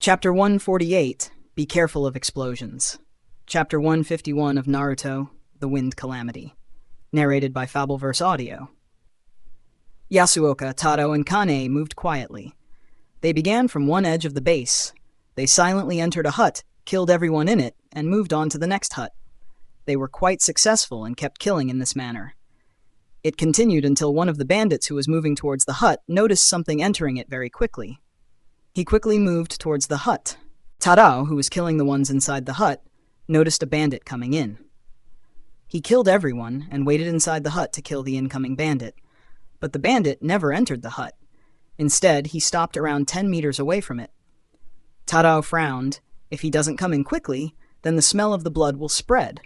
Chapter 148, Be Careful of Explosions. Chapter 151 of Naruto, The Wind Calamity. Narrated by Fabelverse Audio. Yasuoka, Tado, and Kane moved quietly. They began from one edge of the base. They silently entered a hut, killed everyone in it, and moved on to the next hut. They were quite successful and kept killing in this manner. It continued until one of the bandits who was moving towards the hut noticed something entering it very quickly. He quickly moved towards the hut. Tadao, who was killing the ones inside the hut, noticed a bandit coming in. He killed everyone and waited inside the hut to kill the incoming bandit. But the bandit never entered the hut. Instead, he stopped around 10 meters away from it. Tadao frowned. If he doesn't come in quickly, then the smell of the blood will spread.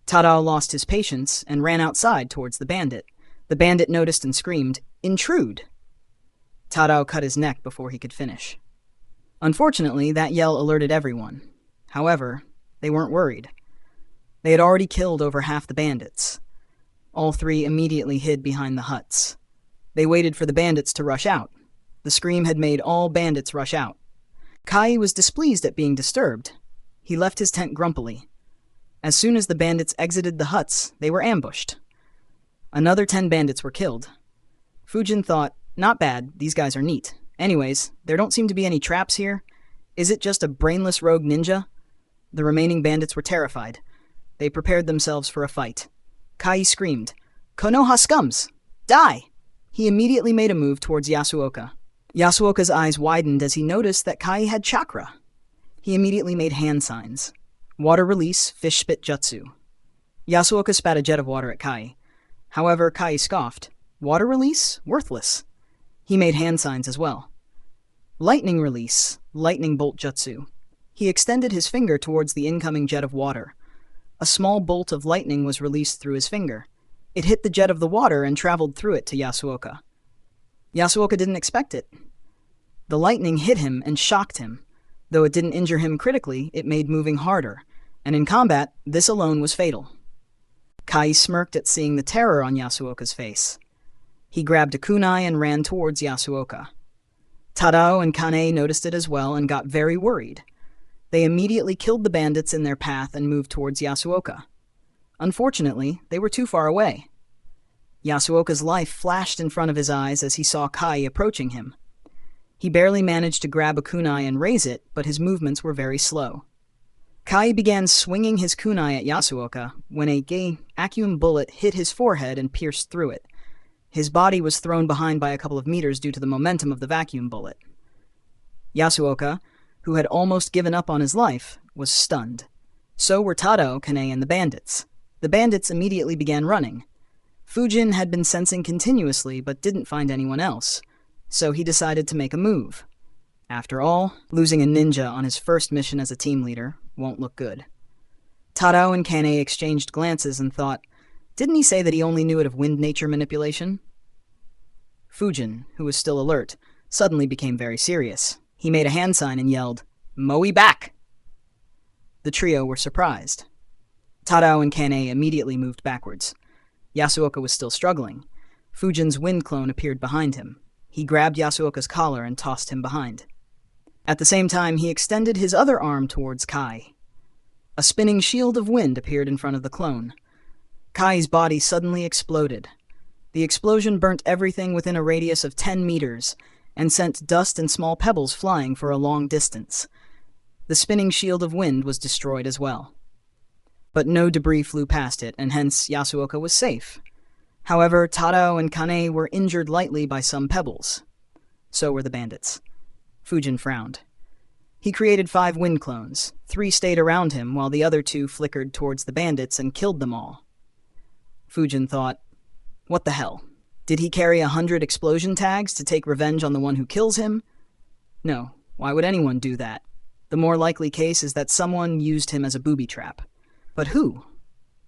Tadao lost his patience and ran outside towards the bandit. The bandit noticed and screamed, "Intrude!" Tadao cut his neck before he could finish. Unfortunately, that yell alerted everyone. However, they weren't worried. They had already killed over half the bandits. All three immediately hid behind the huts. They waited for the bandits to rush out. The scream had made all bandits rush out. Kai was displeased at being disturbed. He left his tent grumpily. As soon as the bandits exited the huts, they were ambushed. Another 10 bandits were killed. Fujin thought, not bad, these guys are neat. Anyways, there don't seem to be any traps here. Is it just a brainless rogue ninja? The remaining bandits were terrified. They prepared themselves for a fight. Kai screamed, "Konoha scums! Die!" He immediately made a move towards Yasuoka. Yasuoka's eyes widened as he noticed that Kai had chakra. He immediately made hand signs. Water release, fish spit jutsu. Yasuoka spat a jet of water at Kai. However, Kai scoffed. Water release? Worthless. He made hand signs as well. Lightning release, lightning bolt jutsu. He extended his finger towards the incoming jet of water. A small bolt of lightning was released through his finger. It hit the jet of the water and traveled through it to Yasuoka. Yasuoka didn't expect it. The lightning hit him and shocked him. Though it didn't injure him critically, it made moving harder, and in combat, this alone was fatal. Kai smirked at seeing the terror on Yasuoka's face. He grabbed a kunai and ran towards Yasuoka. Tadao and Kane noticed it as well and got very worried. They immediately killed the bandits in their path and moved towards Yasuoka. Unfortunately, they were too far away. Yasuoka's life flashed in front of his eyes as he saw Kai approaching him. He barely managed to grab a kunai and raise it, but his movements were very slow. Kai began swinging his kunai at Yasuoka when a gay Acum bullet hit his forehead and pierced through it. His body was thrown behind by a couple of meters due to the momentum of the vacuum bullet. Yasuoka, who had almost given up on his life, was stunned. So were Tado, Kane, and the bandits. The bandits immediately began running. Fujin had been sensing continuously but didn't find anyone else, so he decided to make a move. After all, losing a ninja on his first mission as a team leader won't look good. Tadao and Kane exchanged glances and thought, didn't he say that he only knew it of wind nature manipulation? Fujin, who was still alert, suddenly became very serious. He made a hand sign and yelled, "Moe back!" The trio were surprised. Tadao and Kane immediately moved backwards. Yasuoka was still struggling. Fujin's wind clone appeared behind him. He grabbed Yasuoka's collar and tossed him behind. At the same time, he extended his other arm towards Kai. A spinning shield of wind appeared in front of the clone. Kai's body suddenly exploded. The explosion burnt everything within a radius of 10 meters and sent dust and small pebbles flying for a long distance. The spinning shield of wind was destroyed as well. But no debris flew past it, and hence Yasuoka was safe. However, Tadao and Kane were injured lightly by some pebbles. So were the bandits. Fujin frowned. He created 5 wind clones. 3 stayed around him, while the other 2 flickered towards the bandits and killed them all. Fujin thought, what the hell? Did he carry 100 explosion tags to take revenge on the one who kills him? No, why would anyone do that? The more likely case is that someone used him as a booby trap. But who?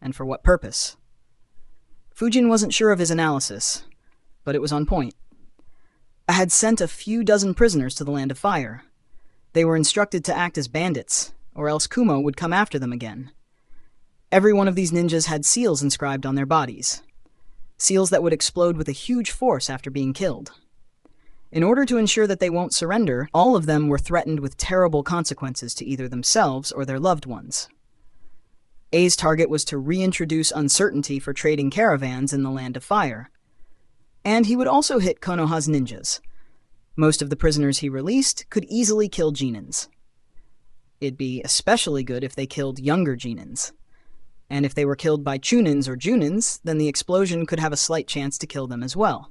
And for what purpose? Fujin wasn't sure of his analysis, but it was on point. I had sent a few dozen prisoners to the Land of Fire. They were instructed to act as bandits, or else Kumo would come after them again. Every one of these ninjas had seals inscribed on their bodies. Seals that would explode with a huge force after being killed. In order to ensure that they won't surrender, all of them were threatened with terrible consequences to either themselves or their loved ones. A's target was to reintroduce uncertainty for trading caravans in the Land of Fire. And he would also hit Konoha's ninjas. Most of the prisoners he released could easily kill genins. It'd be especially good if they killed younger genins. And if they were killed by chunins or junins, then the explosion could have a slight chance to kill them as well.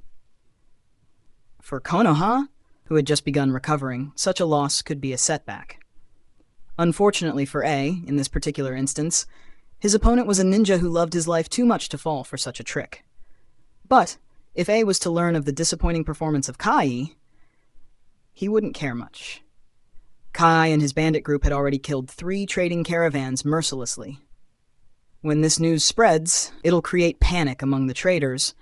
For Konoha, who had just begun recovering, such a loss could be a setback. Unfortunately for A, in this particular instance, his opponent was a ninja who loved his life too much to fall for such a trick. But if A was to learn of the disappointing performance of Kai, he wouldn't care much. Kai and his bandit group had already killed 3 trading caravans mercilessly. When this news spreads, it'll create panic among the traders,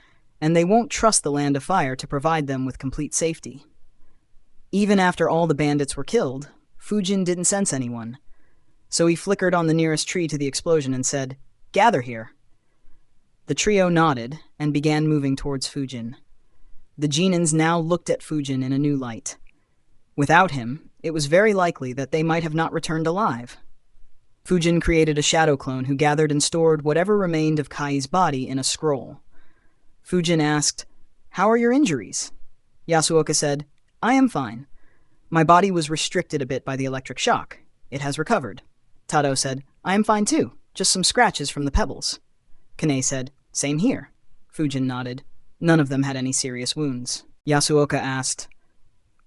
and they won't trust the Land of Fire to provide them with complete safety. Even after all the bandits were killed, Fujin didn't sense anyone, so he flickered on the nearest tree to the explosion and said, "Gather here." The trio nodded and began moving towards Fujin. The genins now looked at Fujin in a new light. Without him, it was very likely that they might have not returned alive. Fujin created a shadow clone who gathered and stored whatever remained of Kai's body in a scroll. Fujin asked, "How are your injuries?" Yasuoka said, "I am fine. My body was restricted a bit by the electric shock. It has recovered." Tado said, "I am fine too, just some scratches from the pebbles." Kane said, "Same here." Fujin nodded. None of them had any serious wounds. Yasuoka asked,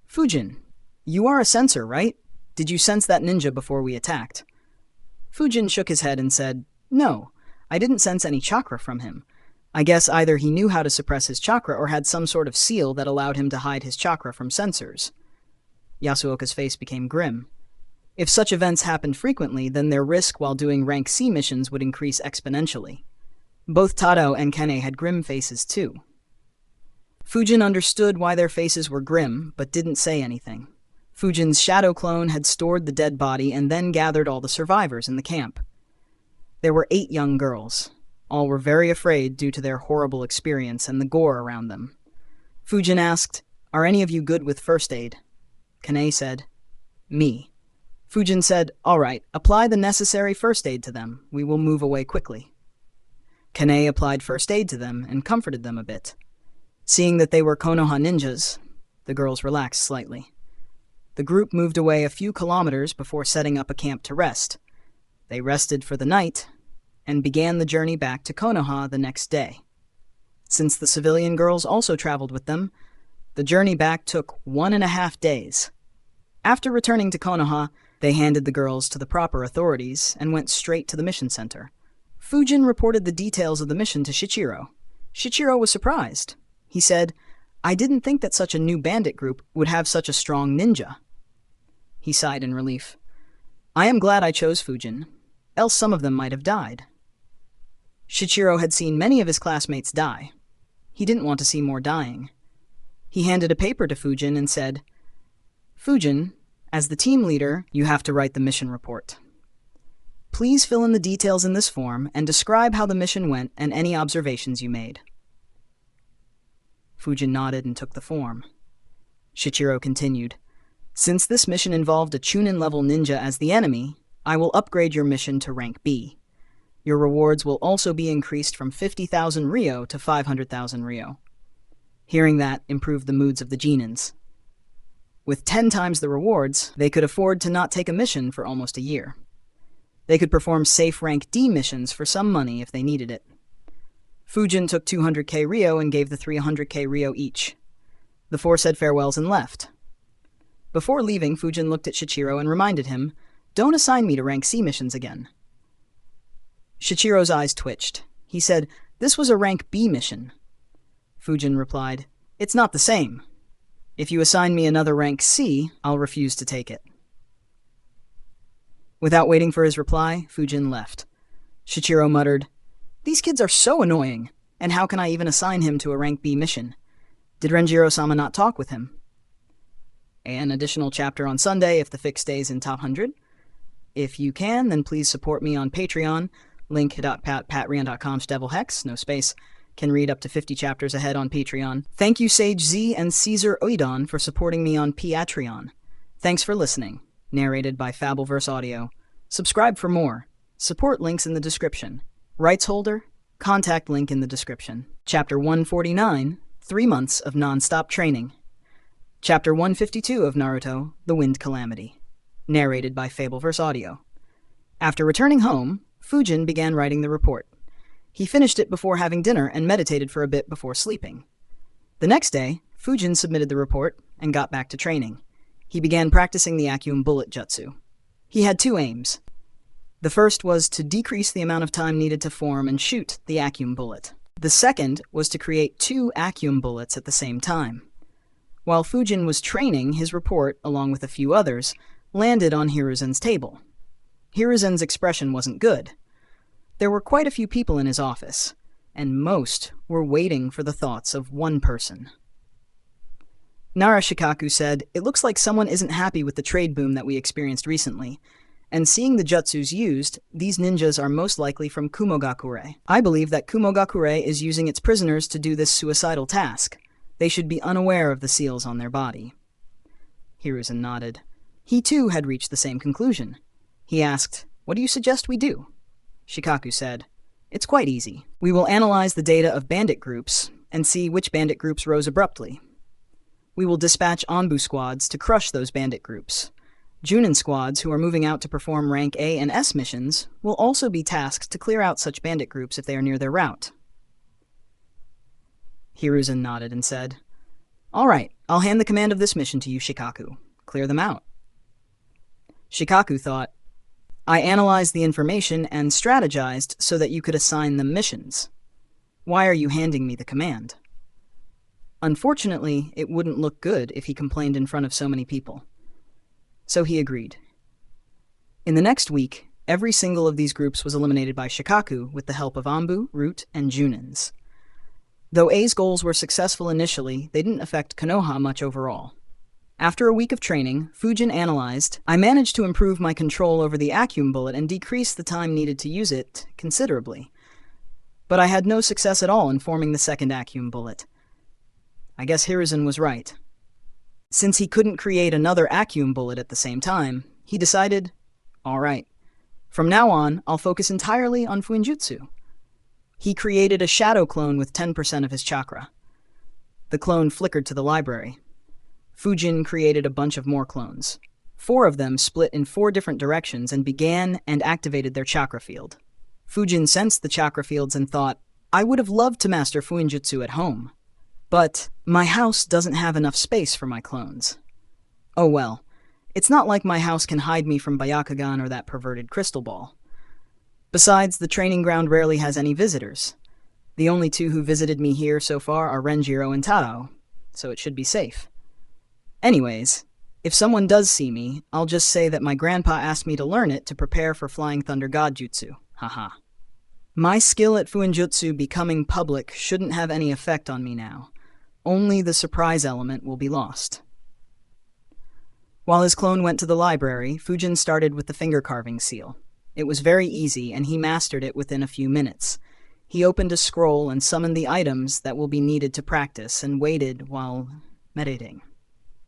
"Fujin, you are a sensor, right? Did you sense that ninja before we attacked?" Fujin shook his head and said, "No, I didn't sense any chakra from him. I guess either he knew how to suppress his chakra or had some sort of seal that allowed him to hide his chakra from sensors." Yasuoka's face became grim. If such events happened frequently, then their risk while doing rank C missions would increase exponentially. Both Tado and Kane had grim faces too. Fujin understood why their faces were grim, but didn't say anything. Fujin's shadow clone had stored the dead body and then gathered all the survivors in the camp. There were 8 young girls. All were very afraid due to their horrible experience and the gore around them. Fujin asked, "Are any of you good with first aid?" Kane said, "Me." Fujin said, "All right, apply the necessary first aid to them. We will move away quickly." Kane applied first aid to them and comforted them a bit. Seeing that they were Konoha ninjas, the girls relaxed slightly. The group moved away a few kilometers before setting up a camp to rest. They rested for the night and began the journey back to Konoha the next day. Since the civilian girls also traveled with them, the journey back took 1.5 days. After returning to Konoha, they handed the girls to the proper authorities and went straight to the mission center. Fujin reported the details of the mission to Shichiro. Shichiro was surprised. He said, "I didn't think that such a new bandit group would have such a strong ninja." He sighed in relief. "I am glad I chose Fujin, else some of them might have died." Shichiro had seen many of his classmates die. He didn't want to see more dying. He handed a paper to Fujin and said, "Fujin, as the team leader, you have to write the mission report. Please fill in the details in this form and describe how the mission went and any observations you made." Fujin nodded and took the form. Shichiro continued, "Since this mission involved a Chunin-level ninja as the enemy, I will upgrade your mission to rank B. Your rewards will also be increased from 50,000 Ryo to 500,000 Ryo. Hearing that improved the moods of the genins. With 10 times the rewards, they could afford to not take a mission for almost a year. They could perform safe rank D missions for some money if they needed it. Fujin took 200k Ryo and gave the 300k Ryo each. The 4 said farewells and left. Before leaving, Fujin looked at Shichiro and reminded him, "Don't assign me to rank C missions again." Shichiro's eyes twitched. He said, "This was a rank B mission." Fujin replied, "It's not the same. If you assign me another rank C, I'll refuse to take it." Without waiting for his reply, Fujin left. Shichiro muttered, "These kids are so annoying, and how can I even assign him to a rank B mission? Did Renjiro-sama not talk with him?" An additional chapter on Sunday if the fic stays in top 100. If you can, then please support me on Patreon. Link.patreon.com/devilhex, no space. Can read up to 50 chapters ahead on Patreon. Thank you Sage Z and Caesar Oidon for supporting me on Patreon. Thanks for listening. Narrated by Fabelverse Audio. Subscribe for more. Support links in the description. Rights holder? Contact link in the description. Chapter 149, 3 months of non-stop training. Chapter 152 of Naruto, The Wind Calamity. Narrated by Fabelverse Audio. After returning home, Fujin began writing the report. He finished it before having dinner and meditated for a bit before sleeping. The next day, Fujin submitted the report and got back to training. He began practicing the Acum bullet jutsu. He had 2 aims. The first was to decrease the amount of time needed to form and shoot the Acum bullet. The second was to create 2 Acum bullets at the same time. While Fujin was training, his report, along with a few others, landed on Hiruzen's table. Hiruzen's expression wasn't good. There were quite a few people in his office, and most were waiting for the thoughts of one person. Nara Shikaku said, "It looks like someone isn't happy with the trade boom that we experienced recently, and seeing the jutsus used, these ninjas are most likely from Kumogakure. I believe that Kumogakure is using its prisoners to do this suicidal task. They should be unaware of the seals on their body." Hiruzen nodded. He too had reached the same conclusion. He asked, "What do you suggest we do?" Shikaku said, "It's quite easy. We will analyze the data of bandit groups and see which bandit groups rose abruptly. We will dispatch Anbu squads to crush those bandit groups. Junin squads, who are moving out to perform rank A and S missions, will also be tasked to clear out such bandit groups if they are near their route." Hiruzen nodded and said, "All right, I'll hand the command of this mission to you, Shikaku. Clear them out." Shikaku thought, "I analyzed the information and strategized so that you could assign them missions. Why are you handing me the command?" Unfortunately, it wouldn't look good if he complained in front of so many people. So he agreed. In the next week, every single of these groups was eliminated by Shikaku with the help of Anbu, Root, and Junins. Though A's goals were successful initially, they didn't affect Konoha much overall. After a week of training, Fujin analyzed, "I managed to improve my control over the Acum bullet and decrease the time needed to use it considerably. But I had no success at all in forming the second Acum bullet. I guess Hiruzen was right. Since he couldn't create another Acum bullet at the same time, he decided, all right, from now on, I'll focus entirely on Fuinjutsu." He created a shadow clone with 10% of his chakra. The clone flickered to the library. Fujin created a bunch of more clones. 4 of them split in 4 different directions and began and activated their chakra field. Fujin sensed the chakra fields and thought, "I would have loved to master Fuinjutsu at home. But my house doesn't have enough space for my clones. Oh well, it's not like my house can hide me from Byakugan or that perverted crystal ball. Besides, the training ground rarely has any visitors. The only 2 who visited me here so far are Renjiro and Taro, so it should be safe. Anyways, if someone does see me, I'll just say that my grandpa asked me to learn it to prepare for Flying Thunder God Jutsu. Haha. My skill at Fuinjutsu becoming public shouldn't have any effect on me now. Only the surprise element will be lost." While his clone went to the library, Fujin started with the finger carving seal. It was very easy, and he mastered it within a few minutes. He opened a scroll and summoned the items that will be needed to practice and waited while meditating.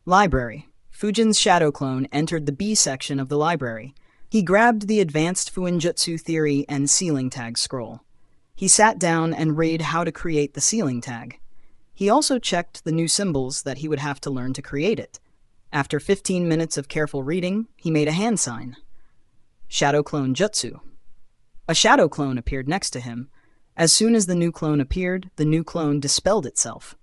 Library. Fujin's shadow clone entered the B section of the library. He grabbed the Advanced Fuinjutsu Theory and Sealing Tag scroll. He sat down and read how to create the sealing tag. He also checked the new symbols that he would have to learn to create it. After 15 minutes of careful reading, he made a hand sign. Shadow Clone Jutsu. A shadow clone appeared next to him. As soon as the new clone appeared, the new clone dispelled itself.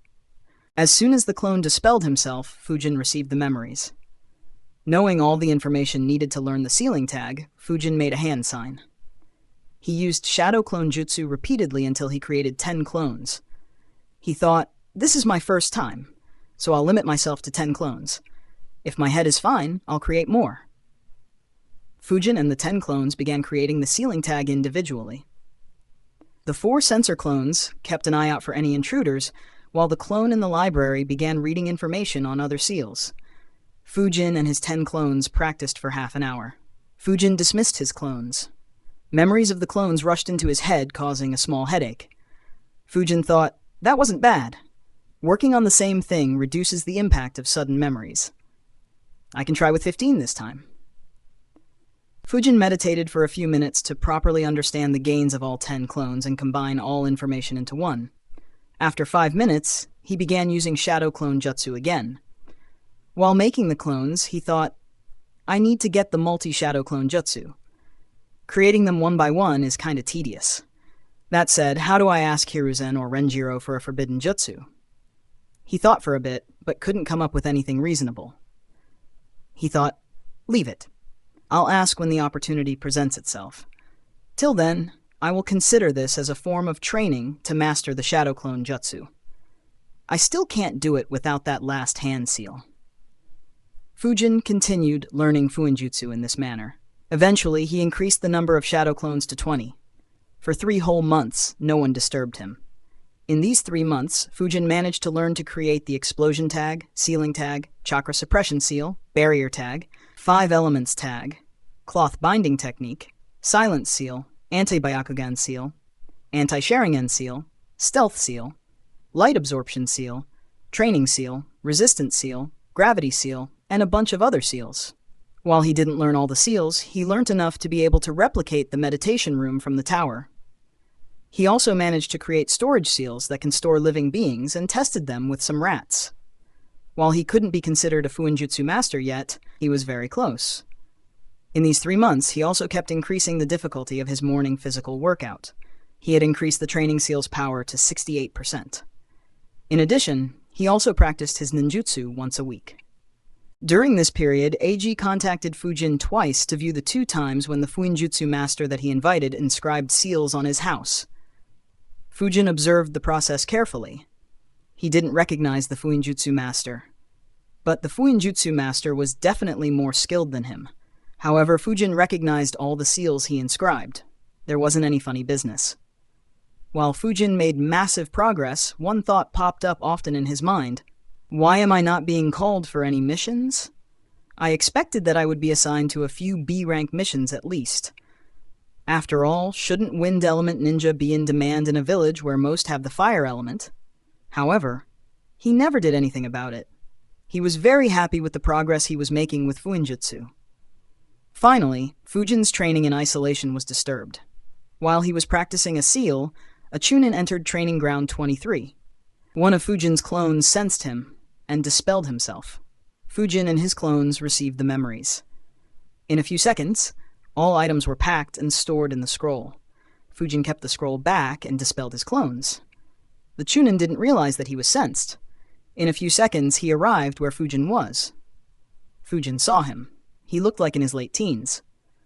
As soon as the clone dispelled himself, Fujin received the memories. Knowing all the information needed to learn the sealing tag, Fujin made a hand sign. He used Shadow Clone Jutsu repeatedly until he created 10 clones. He thought, "This is my first time, so I'll limit myself to 10 clones. If my head is fine, I'll create more." Fujin and the 10 clones began creating the sealing tag individually. The 4 sensor clones kept an eye out for any intruders, while the clone in the library began reading information on other seals. Fujin and his 10 clones practiced for half an hour. Fujin dismissed his clones. Memories of the clones rushed into his head, causing a small headache. Fujin thought, that wasn't bad. Working on the same thing reduces the impact of sudden memories. I can try with 15 this time. Fujin meditated for a few minutes to properly understand the gains of all 10 clones and combine all information into one. After 5 minutes, he began using Shadow Clone Jutsu again. While making the clones, he thought, I need to get the multi-Shadow Clone Jutsu. Creating them one by one is kinda tedious. That said, how do I ask Hiruzen or Renjiro for a forbidden jutsu? He thought for a bit, but couldn't come up with anything reasonable. He thought, leave it. I'll ask when the opportunity presents itself. Till then, I will consider this as a form of training to master the Shadow Clone Jutsu. I still can't do it without that last hand seal. Fujin continued learning Fuinjutsu in this manner. Eventually, he increased the number of Shadow Clones to 20. For 3 whole months, no one disturbed him. In these 3 months, Fujin managed to learn to create the Explosion Tag, Sealing Tag, Chakra Suppression Seal, Barrier Tag, 5 Elements Tag, Cloth Binding Technique, Silence Seal, Anti-Byakugan Seal, Anti-Sharingan Seal, Stealth Seal, Light Absorption Seal, Training Seal, Resistance Seal, Gravity Seal, and a bunch of other seals. While he didn't learn all the seals, he learned enough to be able to replicate the meditation room from the tower. He also managed to create storage seals that can store living beings and tested them with some rats. While he couldn't be considered a Fuinjutsu master yet, he was very close. In these 3 months, he also kept increasing the difficulty of his morning physical workout. He had increased the training seal's power to 68%. In addition, he also practiced his ninjutsu once a week. During this period, Eiji contacted Fujin twice to view the 2 times when the Fuinjutsu master that he invited inscribed seals on his house. Fujin observed the process carefully. He didn't recognize the Fuinjutsu master. But the Fuinjutsu master was definitely more skilled than him. However, Fujin recognized all the seals he inscribed. There wasn't any funny business. While Fujin made massive progress, one thought popped up often in his mind. Why am I not being called for any missions? I expected that I would be assigned to a few B-rank missions at least. After all, shouldn't Wind Element Ninja be in demand in a village where most have the Fire Element? However, he never did anything about it. He was very happy with the progress he was making with Fuinjutsu. Finally, Fujin's training in isolation was disturbed. While he was practicing a seal, a Chunin entered Training Ground 23. One of Fujin's clones sensed him and dispelled himself. Fujin and his clones received the memories. In a few seconds, all items were packed and stored in the scroll. Fujin kept the scroll back and dispelled his clones. The Chunin didn't realize that he was sensed. In a few seconds, he arrived where Fujin was. Fujin saw him. He looked like in his late teens.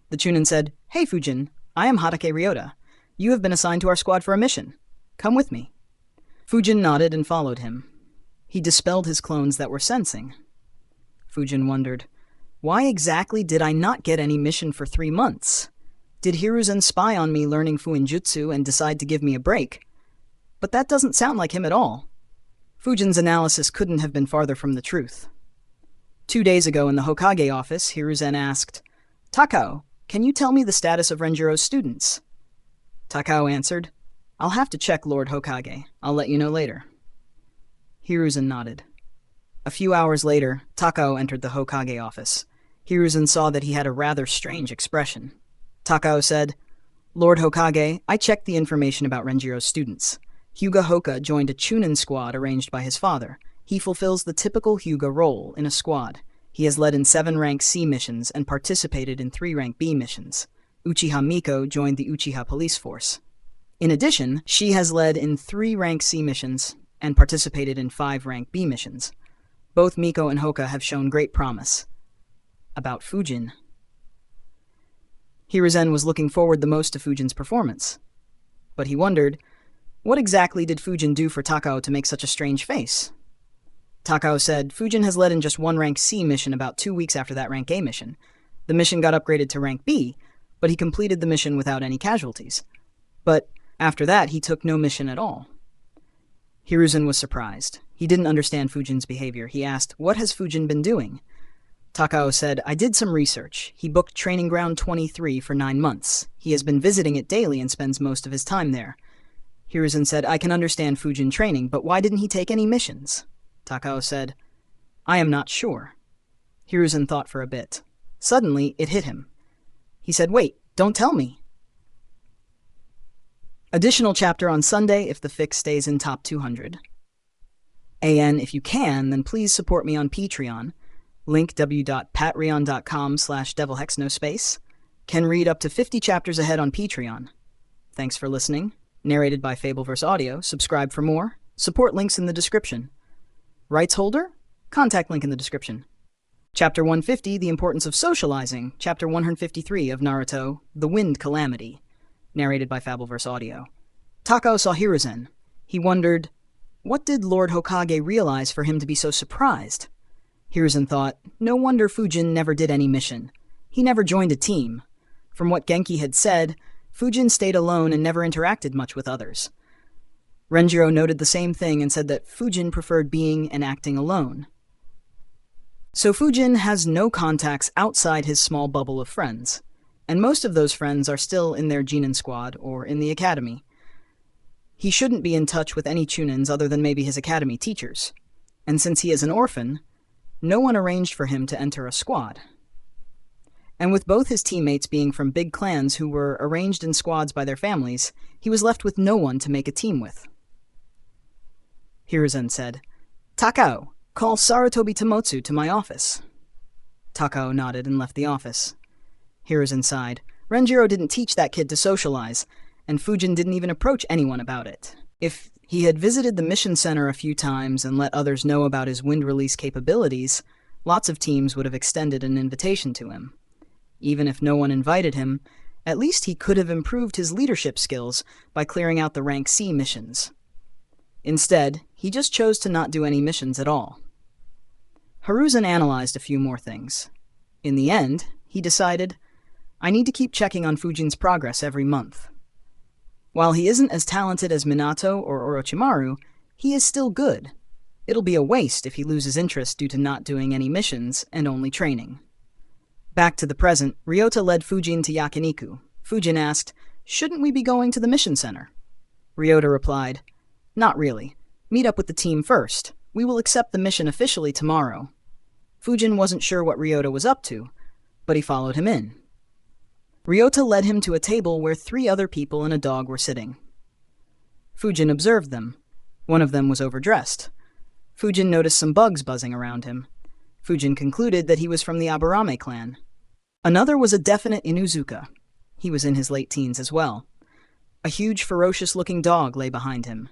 The Chunin said, "Hey Fujin, I am Hatake Ryota. You have been assigned to our squad for a mission. Come with me." Fujin nodded and followed him. He dispelled his clones that were sensing. Fujin wondered, why exactly did I not get any mission for 3 months? Did Hiruzen spy on me learning Fuinjutsu and decide to give me a break? But that doesn't sound like him at all. Fujin's analysis couldn't have been farther from the truth. 2 days ago in the Hokage office, Hiruzen asked, "Takao, can you tell me the status of Renjiro's students?" Takao answered, "I'll have to check, Lord Hokage. I'll let you know later." Hiruzen nodded. A few hours later, Takao entered the Hokage office. Hiruzen saw that he had a rather strange expression. Takao said, "Lord Hokage, I checked the information about Renjiro's students. Hyuga Hoka joined a Chunin squad arranged by his father. He fulfills the typical Hyuga role in a squad. He has led in 7 rank C missions and participated in 3 rank B missions. Uchiha Miko joined the Uchiha police force. In addition, she has led in 3 rank C missions and participated in 5 rank B missions. Both Miko and Hoka have shown great promise." About Fujin. Hiruzen was looking forward the most to Fujin's performance. But he wondered, what exactly did Fujin do for Takao to make such a strange face? Takao said, Fujin has led in just 1 rank C mission about 2 weeks after that rank A mission. The mission got upgraded to rank B, but he completed the mission without any casualties. But after that, he took no mission at all. Hiruzen was surprised. He didn't understand Fujin's behavior. He asked, "What has Fujin been doing?" Takao said, "I did some research. He booked Training Ground 23 for 9 months. He has been visiting it daily and spends most of his time there. Hiruzen said, I can understand Fujin training, but why didn't he take any missions? Takao said, I am not sure. Hiruzen thought for a bit. Suddenly, it hit him. He said, wait, don't tell me. Additional chapter on Sunday if the fic stays in top 200. AN, if you can, then please support me on Patreon. Link w.patreon.com/devilhex no space. Can read up to 50 chapters ahead on Patreon. Thanks for listening. Narrated by Fabelverse Audio. Subscribe for more. Support links in the description. Rights holder? Contact link in the description. Chapter 150, The Importance of Socializing. Chapter 153 of Naruto, The Wind Calamity. Narrated by Fabelverse Audio. Takao saw Hiruzen. He wondered, what did Lord Hokage realize for him to be so surprised? Hiruzen thought, no wonder Fujin never did any mission. He never joined a team. From what Genki had said, Fujin stayed alone and never interacted much with others. Renjiro noted the same thing and said that Fujin preferred being and acting alone. So Fujin has no contacts outside his small bubble of friends, and most of those friends are still in their Genin squad or in the academy. He shouldn't be in touch with any Chunins other than maybe his academy teachers, and since he is an orphan, no one arranged for him to enter a squad. And with both his teammates being from big clans who were arranged in squads by their families, he was left with no one to make a team with. Hiruzen said, Takao, call Sarutobi Tamotsu to my office. Takao nodded and left the office. Hiruzen sighed. Renjiro didn't teach that kid to socialize, and Fujin didn't even approach anyone about it. If he had visited the mission center a few times and let others know about his wind release capabilities, lots of teams would have extended an invitation to him. Even if no one invited him, at least he could have improved his leadership skills by clearing out the rank C missions. Instead, he just chose to not do any missions at all. Hiruzen analyzed a few more things. In the end, he decided, I need to keep checking on Fujin's progress every month. While he isn't as talented as Minato or Orochimaru, he is still good. It'll be a waste if he loses interest due to not doing any missions and only training. Back to the present, Ryota led Fujin to Yakiniku. Fujin asked, shouldn't we be going to the mission center? Ryota replied, not really. Meet up with the team first. We will accept the mission officially tomorrow. Fujin wasn't sure what Ryota was up to, but he followed him in. Ryota led him to a table where 3 other people and a dog were sitting. Fujin observed them. One of them was overdressed. Fujin noticed some bugs buzzing around him. Fujin concluded that he was from the Aburame clan. Another was a definite Inuzuka. He was in his late teens as well. A huge, ferocious-looking dog lay behind him.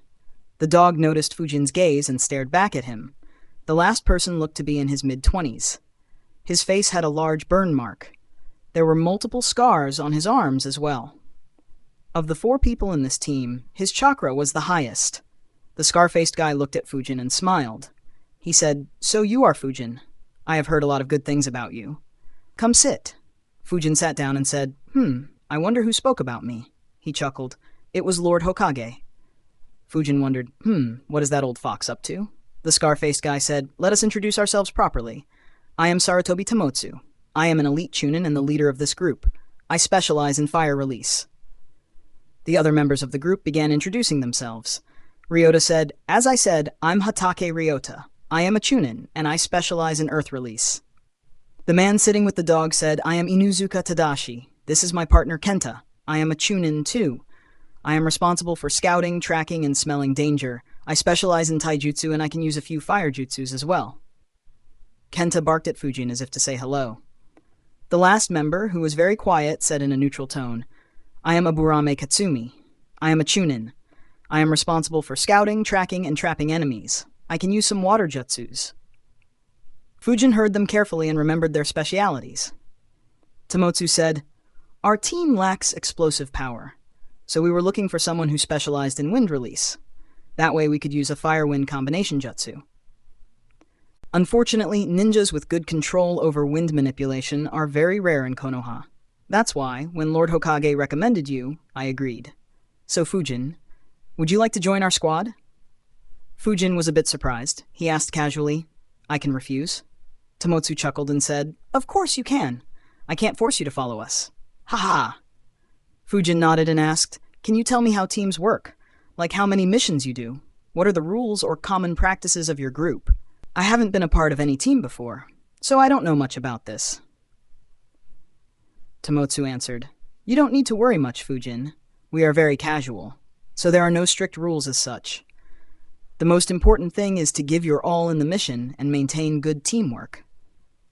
The dog noticed Fujin's gaze and stared back at him. The last person looked to be in his mid-20s. His face had a large burn mark. There were multiple scars on his arms as well. Of the 4 people in this team, his chakra was the highest. The scar-faced guy looked at Fujin and smiled. He said, so you are Fujin. I have heard a lot of good things about you. Come sit. Fujin sat down and said, I wonder who spoke about me. He chuckled. It was Lord Hokage. Fujin wondered, what is that old fox up to? The scar-faced guy said, let us introduce ourselves properly. I am Sarutobi Tamotsu. I am an elite Chunin and the leader of this group. I specialize in fire release. The other members of the group began introducing themselves. Ryota said, as I said, I'm Hatake Ryota. I am a Chunin, and I specialize in earth release. The man sitting with the dog said, I am Inuzuka Tadashi. This is my partner Kenta. I am a Chunin too. I am responsible for scouting, tracking, and smelling danger. I specialize in taijutsu and I can use a few fire jutsus as well. Kenta barked at Fujin as if to say hello. The last member, who was very quiet, said in a neutral tone, I am Aburame Katsumi. I am a Chunin. I am responsible for scouting, tracking, and trapping enemies. I can use some water jutsus. Fujin heard them carefully and remembered their specialities. Tamotsu said, our team lacks explosive power, so we were looking for someone who specialized in wind release. That way we could use a fire-wind combination jutsu. Unfortunately, ninjas with good control over wind manipulation are very rare in Konoha. That's why, when Lord Hokage recommended you, I agreed. So Fujin, would you like to join our squad? Fujin was a bit surprised. He asked casually, I can refuse. Tamotsu chuckled and said, of course you can. I can't force you to follow us. Ha ha! Fujin nodded and asked, can you tell me how teams work? Like how many missions you do. What are the rules or common practices of your group? I haven't been a part of any team before, so I don't know much about this. Tomotsu answered, You don't need to worry much, Fujin. We are very casual, so there are no strict rules as such. The most important thing is to give your all in the mission and maintain good teamwork.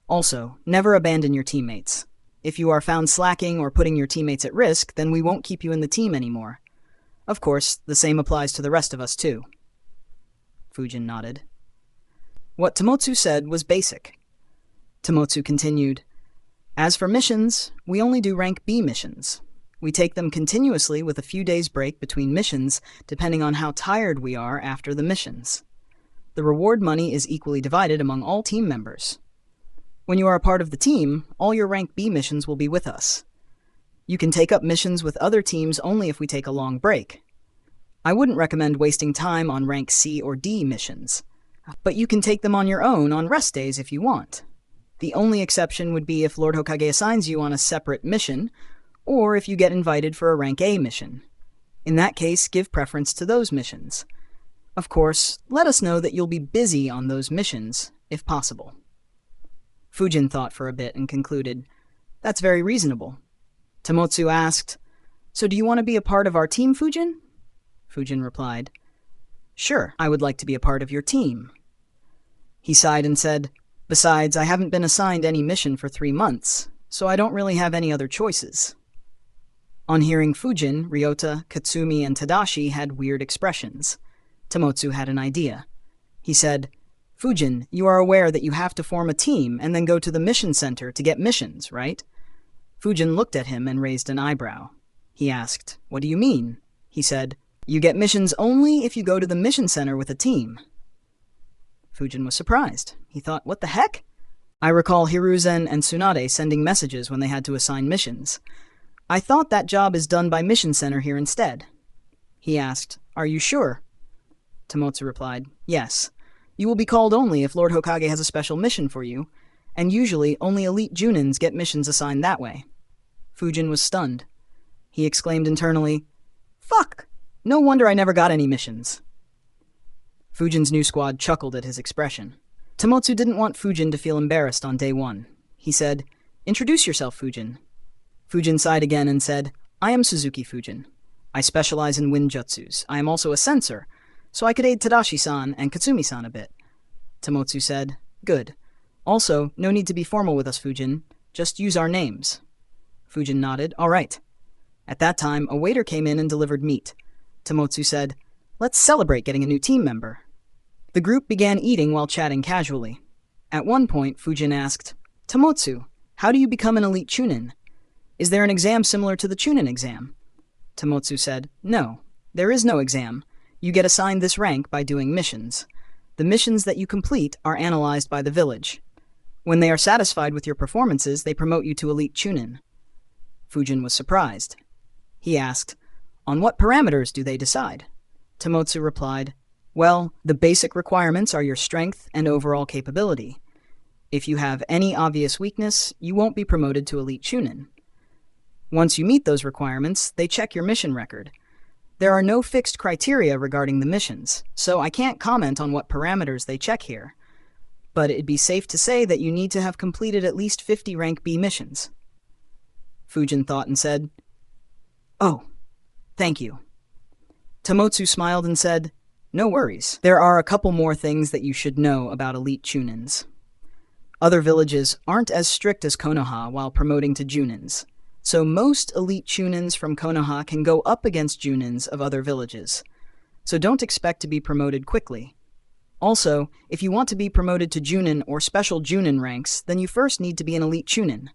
Also, never abandon your teammates. If you are found slacking or putting your teammates at risk, then we won't keep you in the team anymore. Of course, the same applies to the rest of us too. Fujin nodded. What Tomotsu said was basic. Tomotsu continued, As for missions, we only do rank B missions. We take them continuously with a few days break between missions, depending on how tired we are after the missions. The reward money is equally divided among all team members. When you are a part of the team, all your rank B missions will be with us. You can take up missions with other teams only if we take a long break. I wouldn't recommend wasting time on rank C or D missions, but you can take them on your own on rest days if you want. The only exception would be if Lord Hokage assigns you on a separate mission, or if you get invited for a rank A mission. In that case, give preference to those missions. Of course, let us know that you'll be busy on those missions, if possible. Fujin thought for a bit and concluded, That's very reasonable. Tomotsu asked, So do you want to be a part of our team, Fujin? Fujin replied, Sure, I would like to be a part of your team. He sighed and said, Besides, I haven't been assigned any mission for 3 months, so I don't really have any other choices. On hearing Fujin, Ryota, Katsumi, and Tadashi had weird expressions. Tomotsu had an idea. He said, Fujin, you are aware that you have to form a team and then go to the mission center to get missions, right? Fujin looked at him and raised an eyebrow. He asked, What do you mean? He said, You get missions only if you go to the mission center with a team. Fujin was surprised. He thought, What the heck? I recall Hiruzen and Tsunade sending messages when they had to assign missions. I thought that job is done by Mission Center here instead. He asked, Are you sure? Tomotsu replied, Yes. You will be called only if Lord Hokage has a special mission for you, and usually only elite Junins get missions assigned that way. Fujin was stunned. He exclaimed internally, Fuck! No wonder I never got any missions. Fujin's new squad chuckled at his expression. Tomotsu didn't want Fujin to feel embarrassed on day 1. He said, Introduce yourself, Fujin. Fujin sighed again and said, I am Suzuki Fujin. I specialize in wind jutsus. I am also a censor, so I could aid Tadashi-san and Katsumi-san a bit. Tomotsu said, Good. Also, no need to be formal with us, Fujin. Just use our names. Fujin nodded, All right. At that time, a waiter came in and delivered meat. Tomotsu said, Let's celebrate getting a new team member. The group began eating while chatting casually. At one point, Fujin asked, Tomotsu, how do you become an elite Chunin? Is there an exam similar to the Chunin exam? Tomotsu said, No, there is no exam. You get assigned this rank by doing missions. The missions that you complete are analyzed by the village. When they are satisfied with your performances, they promote you to elite Chunin. Fujin was surprised. He asked, On what parameters do they decide? Tomotsu replied, Well, the basic requirements are your strength and overall capability. If you have any obvious weakness, you won't be promoted to elite Chunin. Once you meet those requirements, they check your mission record. There are no fixed criteria regarding the missions, so I can't comment on what parameters they check here. But it'd be safe to say that you need to have completed at least 50 rank B missions. Fujin thought and said, Oh, thank you. Tomotsu smiled and said, No worries. There are a couple more things that you should know about elite Chunins. Other villages aren't as strict as Konoha while promoting to Junins. So most elite Chunins from Konoha can go up against Junins of other villages. So don't expect to be promoted quickly. Also, if you want to be promoted to Junin or special Junin ranks, then you first need to be an elite Chunin.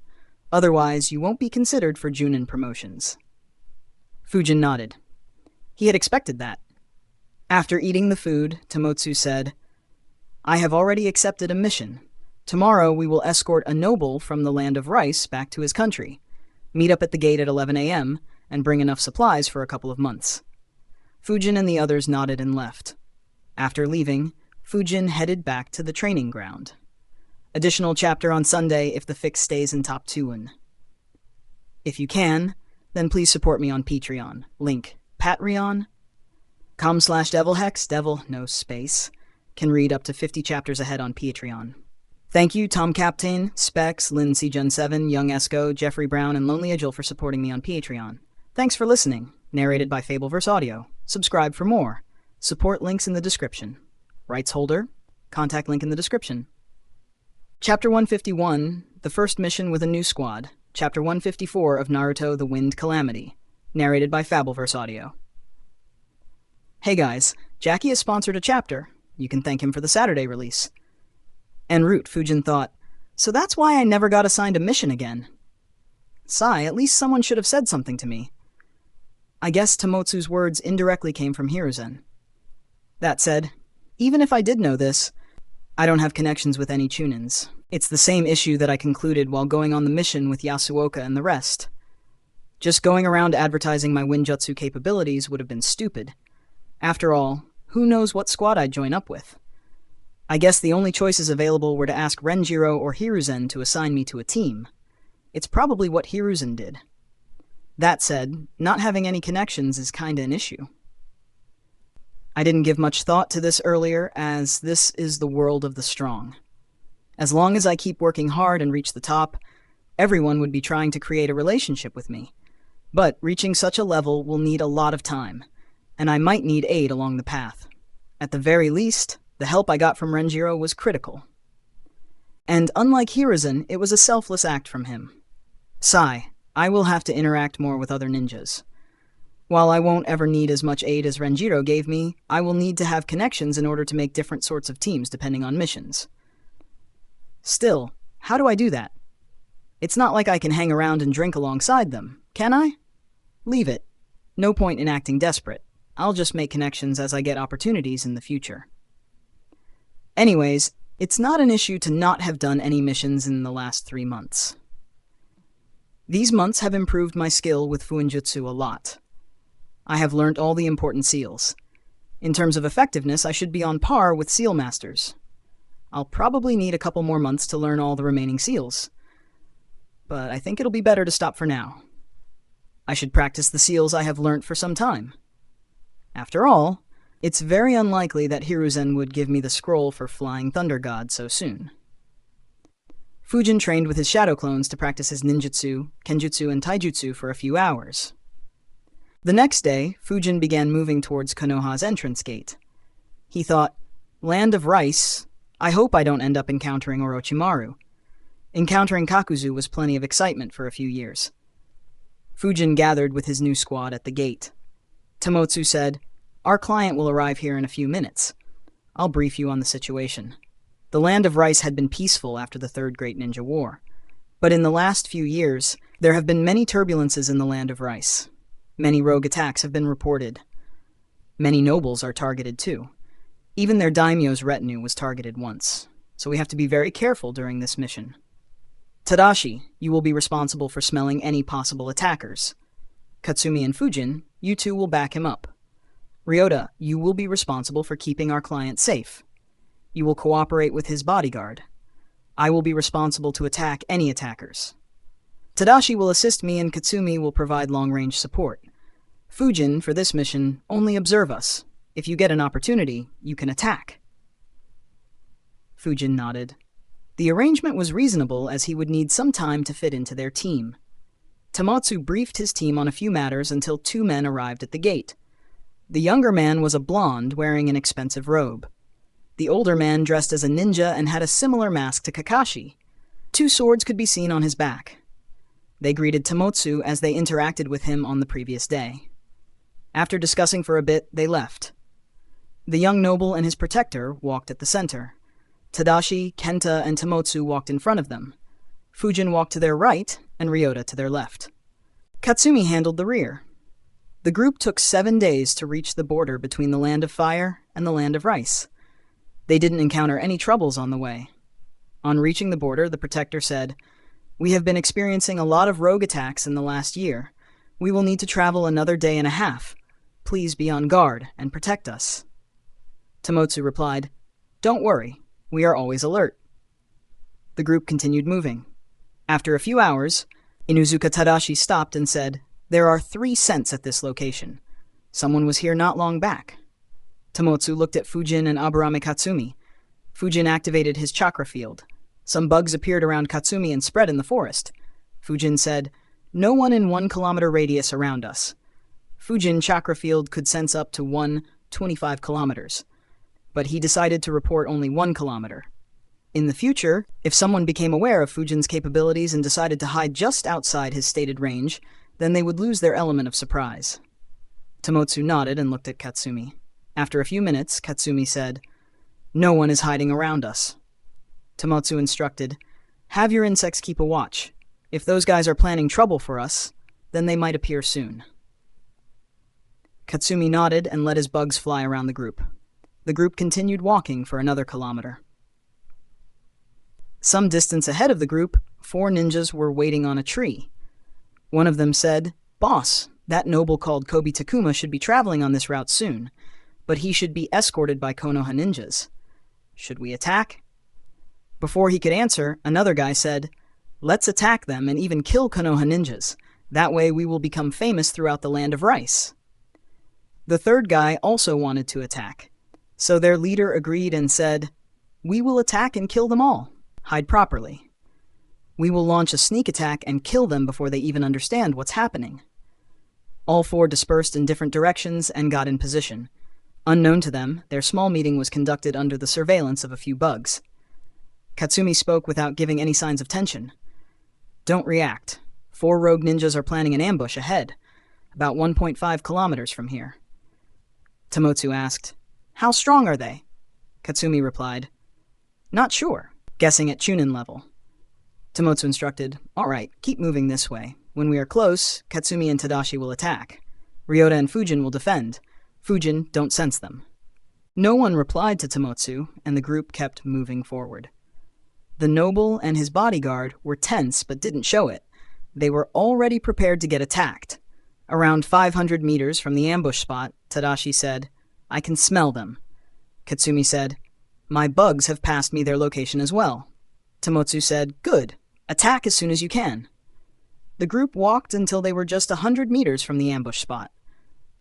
Otherwise, you won't be considered for Junin promotions. Fujin nodded. He had expected that. After eating the food, Tomotsu said, I have already accepted a mission. Tomorrow we will escort a noble from the land of rice back to his country. Meet up at the gate at 11 a.m. and bring enough supplies for a couple of months. Fujin and the others nodded and left. After leaving, Fujin headed back to the training ground. Additional chapter on Sunday if the fic stays in top 2. If you can, then please support me on Patreon. Link, Patreon. com/devilhex, devil, no space, can read up to 50 chapters ahead on Patreon. Thank you, Tom Captain, Specs, Lindsay Gen 7, Young Esco, Jeffrey Brown, and Lonely Agil for supporting me on Patreon. Thanks for listening. Narrated by Fabelverse Audio. Subscribe for more. Support links in the description. Rights holder, contact link in the description. Chapter 151, The First Mission with a New Squad. Chapter 154 of Naruto the Wind Calamity. Narrated by Fabelverse Audio. Hey guys, Jackie has sponsored a chapter. You can thank him for the Saturday release. En route, Fujin thought, so that's why I never got assigned a mission again. Sigh, at least someone should have said something to me. I guess Tomotsu's words indirectly came from Hiruzen. That said, even if I did know this, I don't have connections with any Chunins. It's the same issue that I concluded while going on the mission with Yasuoka and the rest. Just going around advertising my Winjutsu capabilities would have been stupid. After all, who knows what squad I'd join up with? I guess the only choices available were to ask Renjiro or Hiruzen to assign me to a team. It's probably what Hiruzen did. That said, not having any connections is kinda an issue. I didn't give much thought to this earlier, as this is the world of the strong. As long as I keep working hard and reach the top, everyone would be trying to create a relationship with me. But reaching such a level will need a lot of time, and I might need aid along the path. At the very least, the help I got from Renjiro was critical. And unlike Hiruzen, it was a selfless act from him. Sigh, I will have to interact more with other ninjas. While I won't ever need as much aid as Renjiro gave me, I will need to have connections in order to make different sorts of teams depending on missions. Still, how do I do that? It's not like I can hang around and drink alongside them, can I? Leave it. No point in acting desperate. I'll just make connections as I get opportunities in the future. Anyways, it's not an issue to not have done any missions in the last 3 months. These months have improved my skill with Fuinjutsu a lot. I have learnt all the important seals. In terms of effectiveness, I should be on par with seal masters. I'll probably need a couple more months to learn all the remaining seals, but I think it'll be better to stop for now. I should practice the seals I have learnt for some time. After all, it's very unlikely that Hiruzen would give me the scroll for Flying Thunder God so soon. Fujin trained with his shadow clones to practice his ninjutsu, kenjutsu, and taijutsu for a few hours. The next day, Fujin began moving towards Konoha's entrance gate. He thought, Land of Rice, I hope I don't end up encountering Orochimaru. Encountering Kakuzu was plenty of excitement for a few years. Fujin gathered with his new squad at the gate. Tomotsu said, Our client will arrive here in a few minutes. I'll brief you on the situation. The Land of Rice had been peaceful after the Third Great Ninja War. But in the last few years, there have been many turbulences in the Land of Rice. Many rogue attacks have been reported. Many nobles are targeted too. Even their daimyo's retinue was targeted once, so we have to be very careful during this mission. Tadashi, you will be responsible for smelling any possible attackers. Katsumi and Fujin, you two will back him up. Ryota, you will be responsible for keeping our client safe. You will cooperate with his bodyguard. I will be responsible to attack any attackers. Tadashi will assist me and Katsumi will provide long-range support. Fujin, for this mission, only observe us. If you get an opportunity, you can attack. Fujin nodded. The arrangement was reasonable as he would need some time to fit into their team. Tomotsu briefed his team on a few matters until 2 men arrived at the gate. The younger man was a blonde wearing an expensive robe. The older man dressed as a ninja and had a similar mask to Kakashi. 2 swords could be seen on his back. They greeted Tomotsu as they interacted with him on the previous day. After discussing for a bit, they left. The young noble and his protector walked at the center. Tadashi, Kenta, and Tomotsu walked in front of them. Fujin walked to their right, and Ryota to their left. Katsumi handled the rear. The group took 7 days to reach the border between the Land of Fire and the Land of Rice. They didn't encounter any troubles on the way. On reaching the border, the protector said, We have been experiencing a lot of rogue attacks in the last year. We will need to travel another day and a half. Please be on guard and protect us. Tomotsu replied, Don't worry, we are always alert. The group continued moving. After a few hours, Inuzuka Tadashi stopped and said, There are 3 scents at this location. Someone was here not long back. Tomotsu looked at Fujin and Aburame Katsumi. Fujin activated his chakra field. Some bugs appeared around Katsumi and spread in the forest. Fujin said, "No one in 1 kilometer radius around us." Fujin chakra field could sense up to 125 kilometers, but he decided to report only 1 kilometer. In the future, if someone became aware of Fujin's capabilities and decided to hide just outside his stated range, then they would lose their element of surprise. Tomotsu nodded and looked at Katsumi. After a few minutes, Katsumi said, "No one is hiding around us." Tomotsu instructed, "Have your insects keep a watch. If those guys are planning trouble for us, then they might appear soon." Katsumi nodded and let his bugs fly around the group. The group continued walking for another kilometer. Some distance ahead of the group, 4 ninjas were waiting on a tree. One of them said, "Boss, that noble called Kobe Takuma should be traveling on this route soon, but he should be escorted by Konoha ninjas. Should we attack?" Before he could answer, another guy said, "Let's attack them and even kill Konoha ninjas. That way we will become famous throughout the land of rice." The third guy also wanted to attack, so their leader agreed and said, "We will attack and kill them all. Hide properly. We will launch a sneak attack and kill them before they even understand what's happening." All 4 dispersed in different directions and got in position. Unknown to them, their small meeting was conducted under the surveillance of a few bugs. Katsumi spoke without giving any signs of tension. "Don't react. 4 rogue ninjas are planning an ambush ahead, about 1.5 kilometers from here." Tomotsu asked, "How strong are they?" Katsumi replied, "Not sure, guessing at Chunin level." Tomotsu instructed, "All right, keep moving this way. When we are close, Katsumi and Tadashi will attack. Ryota and Fujin will defend. Fujin, don't sense them." No one replied to Tomotsu, and the group kept moving forward. The noble and his bodyguard were tense but didn't show it. They were already prepared to get attacked. Around 500 meters from the ambush spot, Tadashi said, "I can smell them." Katsumi said, "My bugs have passed me their location as well." Tomotsu said, "Good. Attack as soon as you can." The group walked until they were just 100 meters from the ambush spot.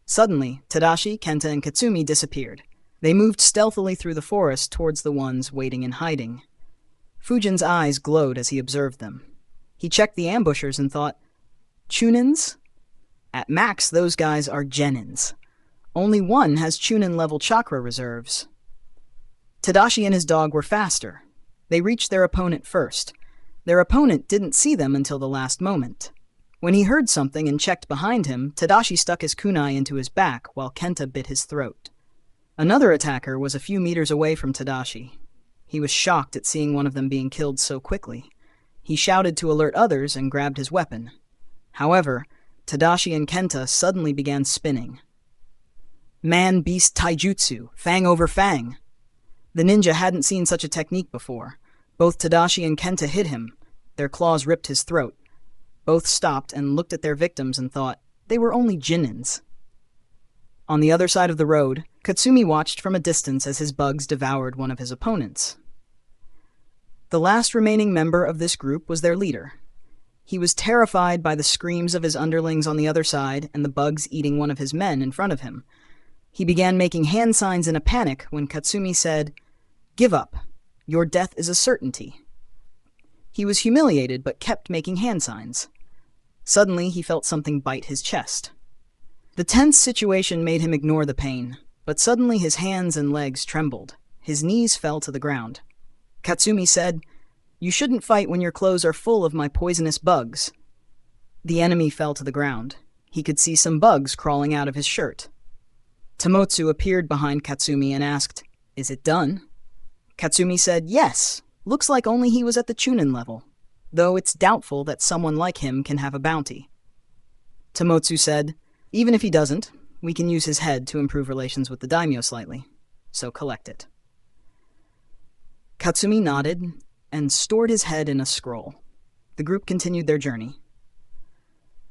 Suddenly, Tadashi, Kenta, and Katsumi disappeared. They moved stealthily through the forest towards the ones waiting in hiding. Fujin's eyes glowed as he observed them. He checked the ambushers and thought, "Chunins? At max, those guys are genins. Only one has Chunin-level chakra reserves." Tadashi and his dog were faster. They reached their opponent first. Their opponent didn't see them until the last moment. When he heard something and checked behind him, Tadashi stuck his kunai into his back while Kenta bit his throat. Another attacker was a few meters away from Tadashi. He was shocked at seeing one of them being killed so quickly. He shouted to alert others and grabbed his weapon. However, Tadashi and Kenta suddenly began spinning. Man-beast taijutsu, fang over fang. The ninja hadn't seen such a technique before. Both Tadashi and Kenta hit him. Their claws ripped his throat. Both stopped and looked at their victims and thought they were only jinins. On the other side of the road, Katsumi watched from a distance as his bugs devoured one of his opponents. The last remaining member of this group was their leader. He was terrified by the screams of his underlings on the other side and the bugs eating one of his men in front of him. He began making hand signs in a panic when Katsumi said, "Give up. Your death is a certainty." He was humiliated but kept making hand signs. Suddenly, he felt something bite his chest. The tense situation made him ignore the pain, but suddenly his hands and legs trembled. His knees fell to the ground. Katsumi said, "You shouldn't fight when your clothes are full of my poisonous bugs." The enemy fell to the ground. He could see some bugs crawling out of his shirt. Tomotsu appeared behind Katsumi and asked, "Is it done?" Katsumi said, "Yes. Looks like only he was at the Chunin level, though it's doubtful that someone like him can have a bounty." Tomotsu said, "Even if he doesn't, we can use his head to improve relations with the daimyo slightly, so collect it." Katsumi nodded and stored his head in a scroll. The group continued their journey.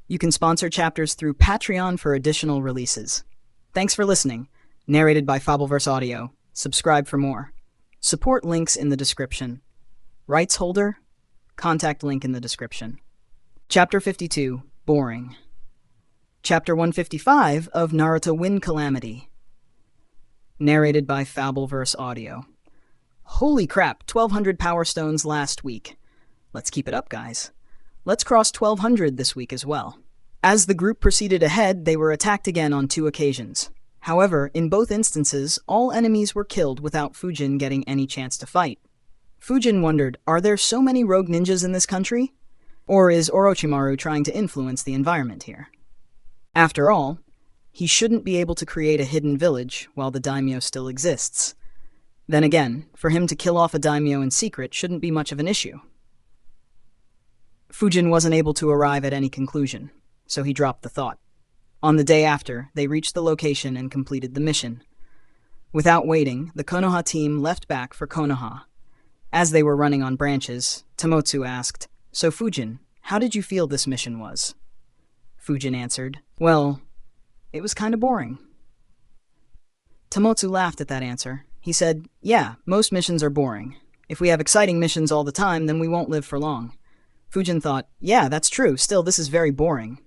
You can sponsor chapters through Patreon for additional releases. Thanks for listening. Narrated by Fabelverse Audio. Subscribe for more. Support links in the description. Rights holder? Contact link in the description. Chapter 52, Boring. Chapter 155 of Naruto Wind Calamity. Narrated by Fabelverse Audio. Holy crap, 1,200 Power Stones last week. Let's keep it up, guys. Let's cross 1,200 this week as well. As the group proceeded ahead, they were attacked again on 2 occasions. However, in both instances, all enemies were killed without Fujin getting any chance to fight. Fujin wondered, are there so many rogue ninjas in this country? Or is Orochimaru trying to influence the environment here? After all, he shouldn't be able to create a hidden village while the daimyo still exists. Then again, for him to kill off a daimyo in secret shouldn't be much of an issue. Fujin wasn't able to arrive at any conclusion, so he dropped the thought. On the day after, they reached the location and completed the mission. Without waiting, the Konoha team left back for Konoha. As they were running on branches, Tamotsu asked, "So Fujin, how did you feel this mission was?" Fujin answered, "Well, it was kinda boring." Tamotsu laughed at that answer. He said, "Yeah, most missions are boring. If we have exciting missions all the time, then we won't live for long." Fujin thought, "Yeah, that's true. Still, this is very boring."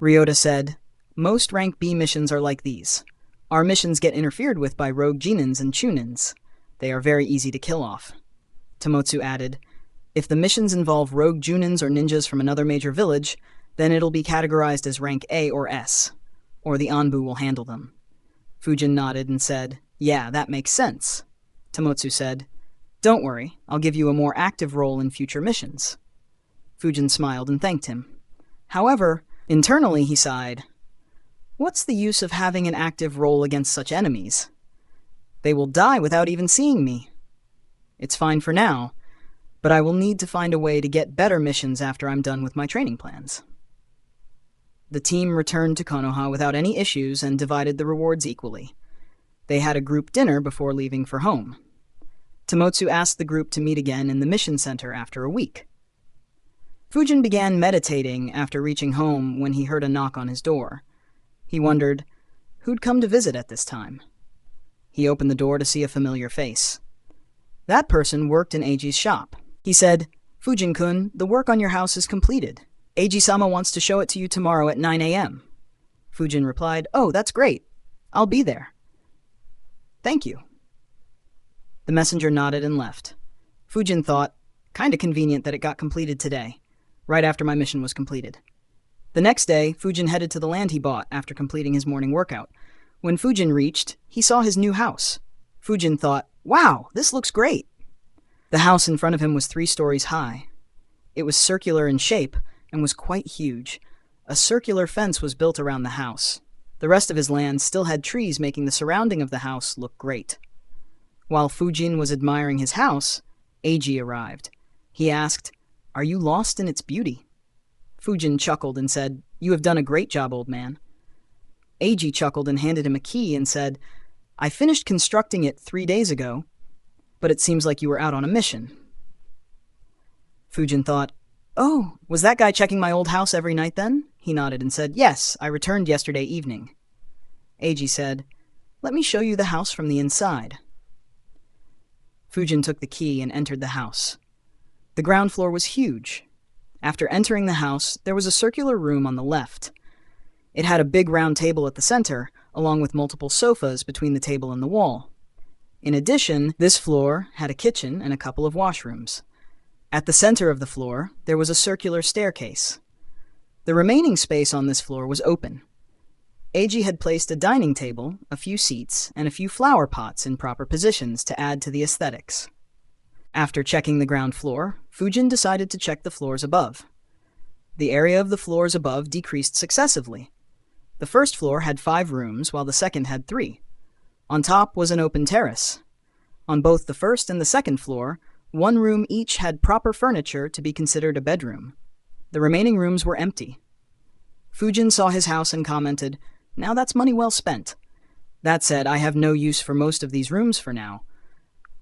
Ryota said, "Most rank B missions are like these. Our missions get interfered with by rogue genins and chunins. They are very easy to kill off." Tamotsu added, "If the missions involve rogue junins or ninjas from another major village, then it'll be categorized as rank A or S, or the Anbu will handle them." Fujin nodded and said, "Yeah, that makes sense." Tamotsu said, "Don't worry, I'll give you a more active role in future missions." Fujin smiled and thanked him. However, internally he sighed. What's the use of having an active role against such enemies? They will die without even seeing me. It's fine for now, but I will need to find a way to get better missions after I'm done with my training plans. The team returned to Konoha without any issues and divided the rewards equally. They had a group dinner before leaving for home. Tamotsu asked the group to meet again in the mission center after a week. Fujin began meditating after reaching home when he heard a knock on his door. He wondered, who'd come to visit at this time? He opened the door to see a familiar face. That person worked in Eiji's shop. He said, "Fujin-kun, the work on your house is completed. Eiji-sama wants to show it to you tomorrow at 9 a.m. Fujin replied, "Oh, that's great. I'll be there." "Thank you." The messenger nodded and left. Fujin thought, kinda convenient that it got completed today, right after my mission was completed. The next day, Fujin headed to the land he bought after completing his morning workout. When Fujin reached, he saw his new house. Fujin thought, "Wow, this looks great." The house in front of him was 3 stories high. It was circular in shape and was quite huge. A circular fence was built around the house. The rest of his land still had trees, making the surrounding of the house look great. While Fujin was admiring his house, Eiji arrived. He asked, "Are you lost in its beauty?" Fujin chuckled and said, "You have done a great job, old man." Eiji chuckled and handed him a key and said, "I finished constructing it 3 days ago, but it seems like you were out on a mission." Fujin thought, "Oh, was that guy checking my old house every night then?" He nodded and said, "Yes, I returned yesterday evening." Eiji said, "Let me show you the house from the inside." Fujin took the key and entered the house. The ground floor was huge. After entering the house, there was a circular room on the left. It had a big round table at the center, along with multiple sofas between the table and the wall. In addition, this floor had a kitchen and a couple of washrooms. At the center of the floor, there was a circular staircase. The remaining space on this floor was open. Eiji had placed a dining table, a few seats, and a few flower pots in proper positions to add to the aesthetics. After checking the ground floor, Fujin decided to check the floors above. The area of the floors above decreased successively. The first floor had 5 rooms, while the second had 3. On top was an open terrace. On both the first and the second floor, 1 room each had proper furniture to be considered a bedroom. The remaining rooms were empty. Fujin saw his house and commented, "Now that's money well spent. That said, I have no use for most of these rooms for now.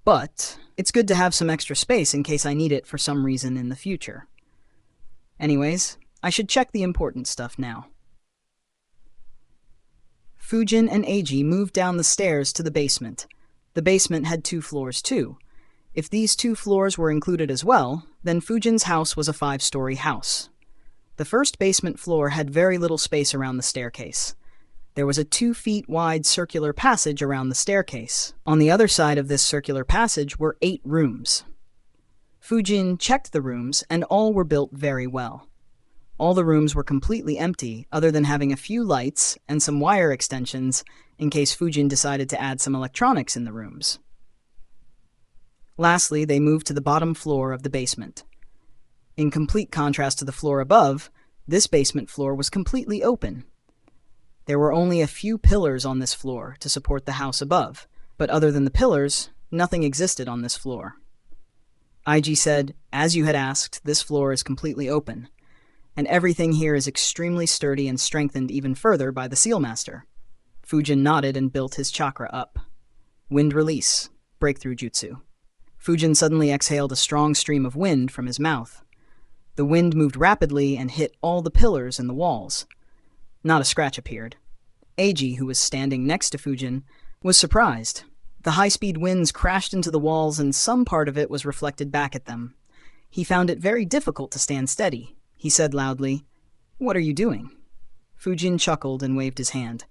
But it's good to have some extra space in case I need it for some reason in the future. Anyways, I should check the important stuff now." Fujin and Eiji moved down the stairs to the basement. The basement had 2 floors too. If these 2 floors were included as well, then Fujin's house was a 5-story house. The first basement floor had very little space around the staircase. There was a 2 feet wide circular passage around the staircase. On the other side of this circular passage were 8 rooms. Fujin checked the rooms, and all were built very well. All the rooms were completely empty, other than having a few lights and some wire extensions in case Fujin decided to add some electronics in the rooms. Lastly, they moved to the bottom floor of the basement. In complete contrast to the floor above, this basement floor was completely open. There were only a few pillars on this floor to support the house above, but other than the pillars, nothing existed on this floor. IG said, "As you had asked, this floor is completely open, and everything here is extremely sturdy and strengthened even further by the Seal Master." Fujin nodded and built his chakra up. Wind release, breakthrough jutsu. Fujin suddenly exhaled a strong stream of wind from his mouth. The wind moved rapidly and hit all the pillars and the walls. Not a scratch appeared. Eiji, who was standing next to Fujin, was surprised. The high-speed winds crashed into the walls and some part of it was reflected back at them. He found it very difficult to stand steady. He said loudly, "What are you doing?" Fujin chuckled and waved his hand.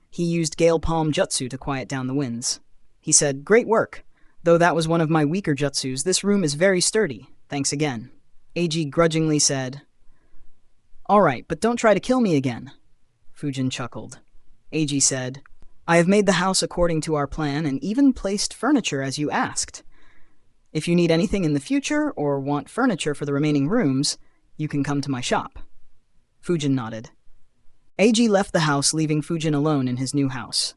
He used Gale Palm Jutsu to quiet down the winds. He said, "Great work. Though that was one of my weaker jutsus, this room is very sturdy. Thanks again." Eiji grudgingly said, "All right, but don't try to kill me again." Fujin chuckled. Eiji said, "I have made the house according to our plan and even placed furniture as you asked. If you need anything in the future or want furniture for the remaining rooms, you can come to my shop." Fujin nodded. Eiji left the house, leaving Fujin alone in his new house.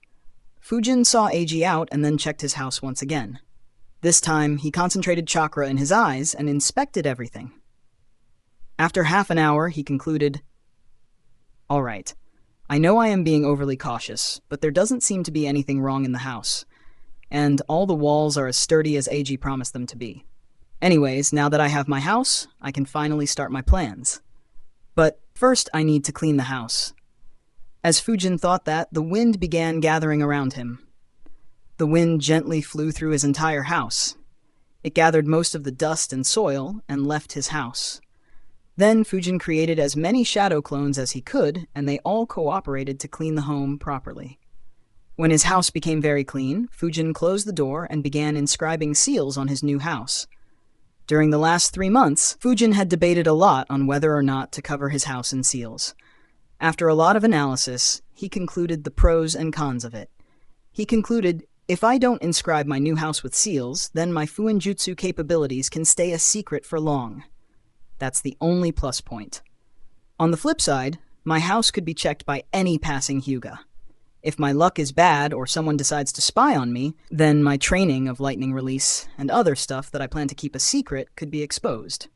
Fujin saw Eiji out and then checked his house once again. This time, he concentrated chakra in his eyes and inspected everything. After half an hour, he concluded, "All right. I know I am being overly cautious, but there doesn't seem to be anything wrong in the house, and all the walls are as sturdy as Eiji promised them to be. Anyways, now that I have my house, I can finally start my plans. But first I need to clean the house." As Fujin thought that, the wind began gathering around him. The wind gently flew through his entire house. It gathered most of the dust and soil and left his house. Then Fujin created as many shadow clones as he could, and they all cooperated to clean the home properly. When his house became very clean, Fujin closed the door and began inscribing seals on his new house. During the last 3 months, Fujin had debated a lot on whether or not to cover his house in seals. After a lot of analysis, he concluded the pros and cons of it. He concluded, if I don't inscribe my new house with seals, then my Fuinjutsu capabilities can stay a secret for long. That's the only plus point. On the flip side, my house could be checked by any passing Hyuga. If my luck is bad or someone decides to spy on me, then my training of lightning release and other stuff that I plan to keep a secret could be exposed.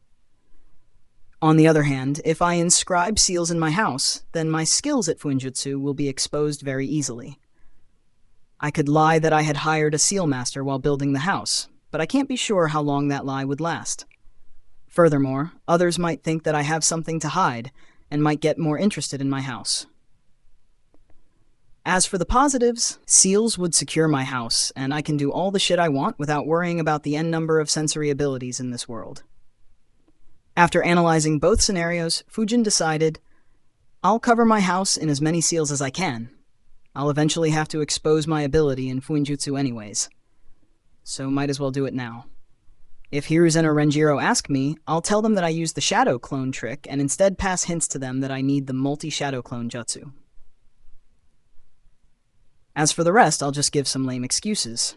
On the other hand, if I inscribe seals in my house, then my skills at Fuinjutsu will be exposed very easily. I could lie that I had hired a seal master while building the house, but I can't be sure how long that lie would last. Furthermore, others might think that I have something to hide and might get more interested in my house. As for the positives, seals would secure my house, and I can do all the shit I want without worrying about the n number of sensory abilities in this world. After analyzing both scenarios, Fujin decided, I'll cover my house in as many seals as I can. I'll eventually have to expose my ability in Fuinjutsu anyways. So might as well do it now. If Hiruzen or Renjiro ask me, I'll tell them that I used the Shadow Clone trick and instead pass hints to them that I need the multi-Shadow Clone Jutsu. As for the rest, I'll just give some lame excuses.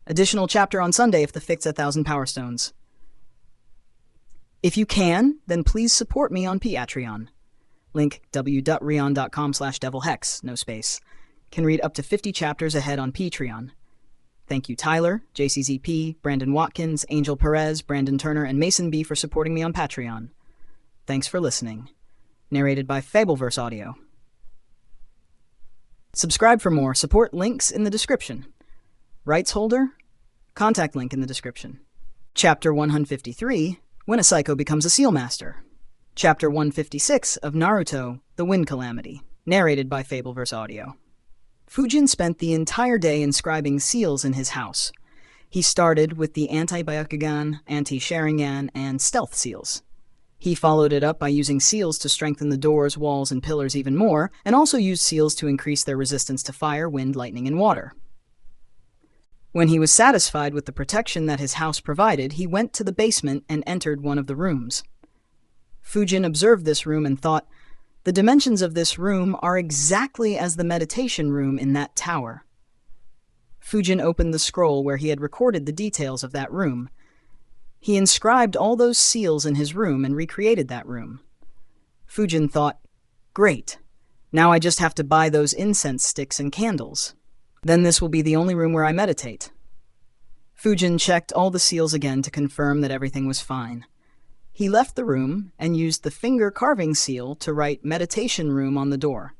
Additional chapter on Sunday if the Fict's 1,000 Power Stones. If you can, then please support me on Patreon. Link w.rion.com/devilhex, no space. Can read up to 50 chapters ahead on Patreon. Thank you Tyler, JCZP, Brandon Watkins, Angel Perez, Brandon Turner, and Mason B for supporting me on Patreon. Thanks for listening. Narrated by Fabelverse Audio. Subscribe for more. Support links in the description. Rights holder? Contact link in the description. Chapter 153, When a Psycho Becomes a Seal Master. Chapter 156 of Naruto, The Wind Calamity. Narrated by Fabelverse Audio. Fujin spent the entire day inscribing seals in his house. He started with the anti-Byakugan, anti-Sharingan, and stealth seals. He followed it up by using seals to strengthen the doors, walls, and pillars even more, and also used seals to increase their resistance to fire, wind, lightning, and water. When he was satisfied with the protection that his house provided, he went to the basement and entered one of the rooms. Fujin observed this room and thought, "The dimensions of this room are exactly as the meditation room in that tower." Fujin opened the scroll where he had recorded the details of that room. He inscribed all those seals in his room and recreated that room. Fujin thought, "Great. Now I just have to buy those incense sticks and candles. Then this will be the only room where I meditate." Fujin checked all the seals again to confirm that everything was fine. He left the room and used the finger carving seal to write "meditation room" on the door.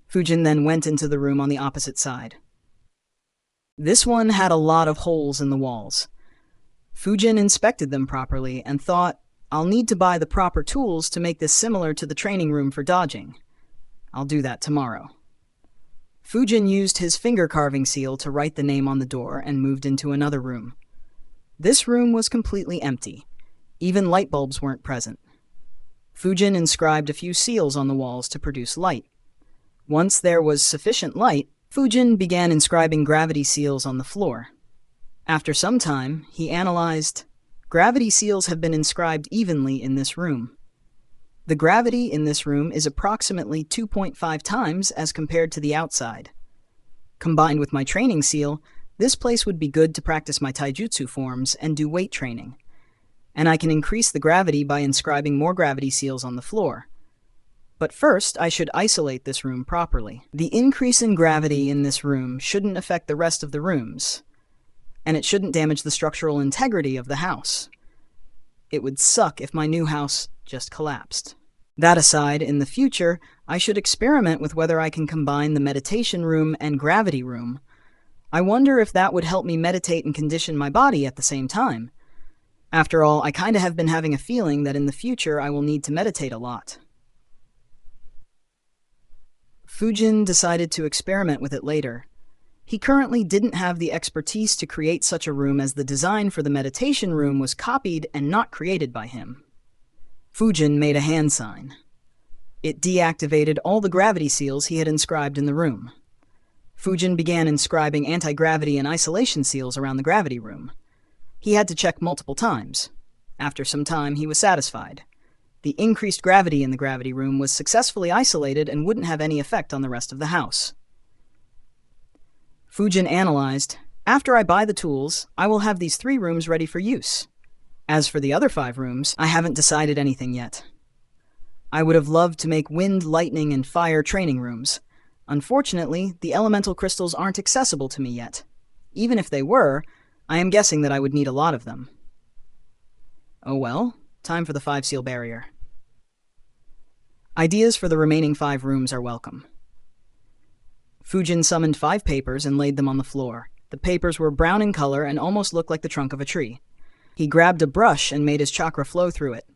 Fujin then went into the room on the opposite side. This one had a lot of holes in the walls. Fujin inspected them properly and thought, "I'll need to buy the proper tools to make this similar to the training room for dodging. I'll do that tomorrow." Fujin used his finger carving seal to write the name on the door and moved into another room. This room was completely empty. Even light bulbs weren't present. Fujin inscribed a few seals on the walls to produce light. Once there was sufficient light, Fujin began inscribing gravity seals on the floor. After some time, he analyzed, "Gravity seals have been inscribed evenly in this room. The gravity in this room is approximately 2.5 times as compared to the outside. Combined with my training seal, this place would be good to practice my taijutsu forms and do weight training. And I can increase the gravity by inscribing more gravity seals on the floor. But first, I should isolate this room properly. The increase in gravity in this room shouldn't affect the rest of the rooms, and it shouldn't damage the structural integrity of the house. It would suck if my new house just collapsed. That aside, in the future, I should experiment with whether I can combine the meditation room and gravity room. I wonder if that would help me meditate and condition my body at the same time. After all, I kinda have been having a feeling that in the future I will need to meditate a lot." Fujin decided to experiment with it later. He currently didn't have the expertise to create such a room, as the design for the meditation room was copied and not created by him. Fujin made a hand sign. It deactivated all the gravity seals he had inscribed in the room. Fujin began inscribing anti-gravity and isolation seals around the gravity room. He had to check multiple times. After some time, he was satisfied. The increased gravity in the gravity room was successfully isolated and wouldn't have any effect on the rest of the house. Fujin analyzed, "After I buy the tools, I will have these 3 rooms ready for use. As for the other 5 rooms, I haven't decided anything yet. I would have loved to make wind, lightning, and fire training rooms. Unfortunately, the elemental crystals aren't accessible to me yet. Even if they were, I am guessing that I would need a lot of them. Oh well, time for the 5-seal barrier." Ideas for the remaining 5 rooms are welcome. Fujin summoned 5 papers and laid them on the floor. The papers were brown in color and almost looked like the trunk of a tree. He grabbed a brush and made his chakra flow through it.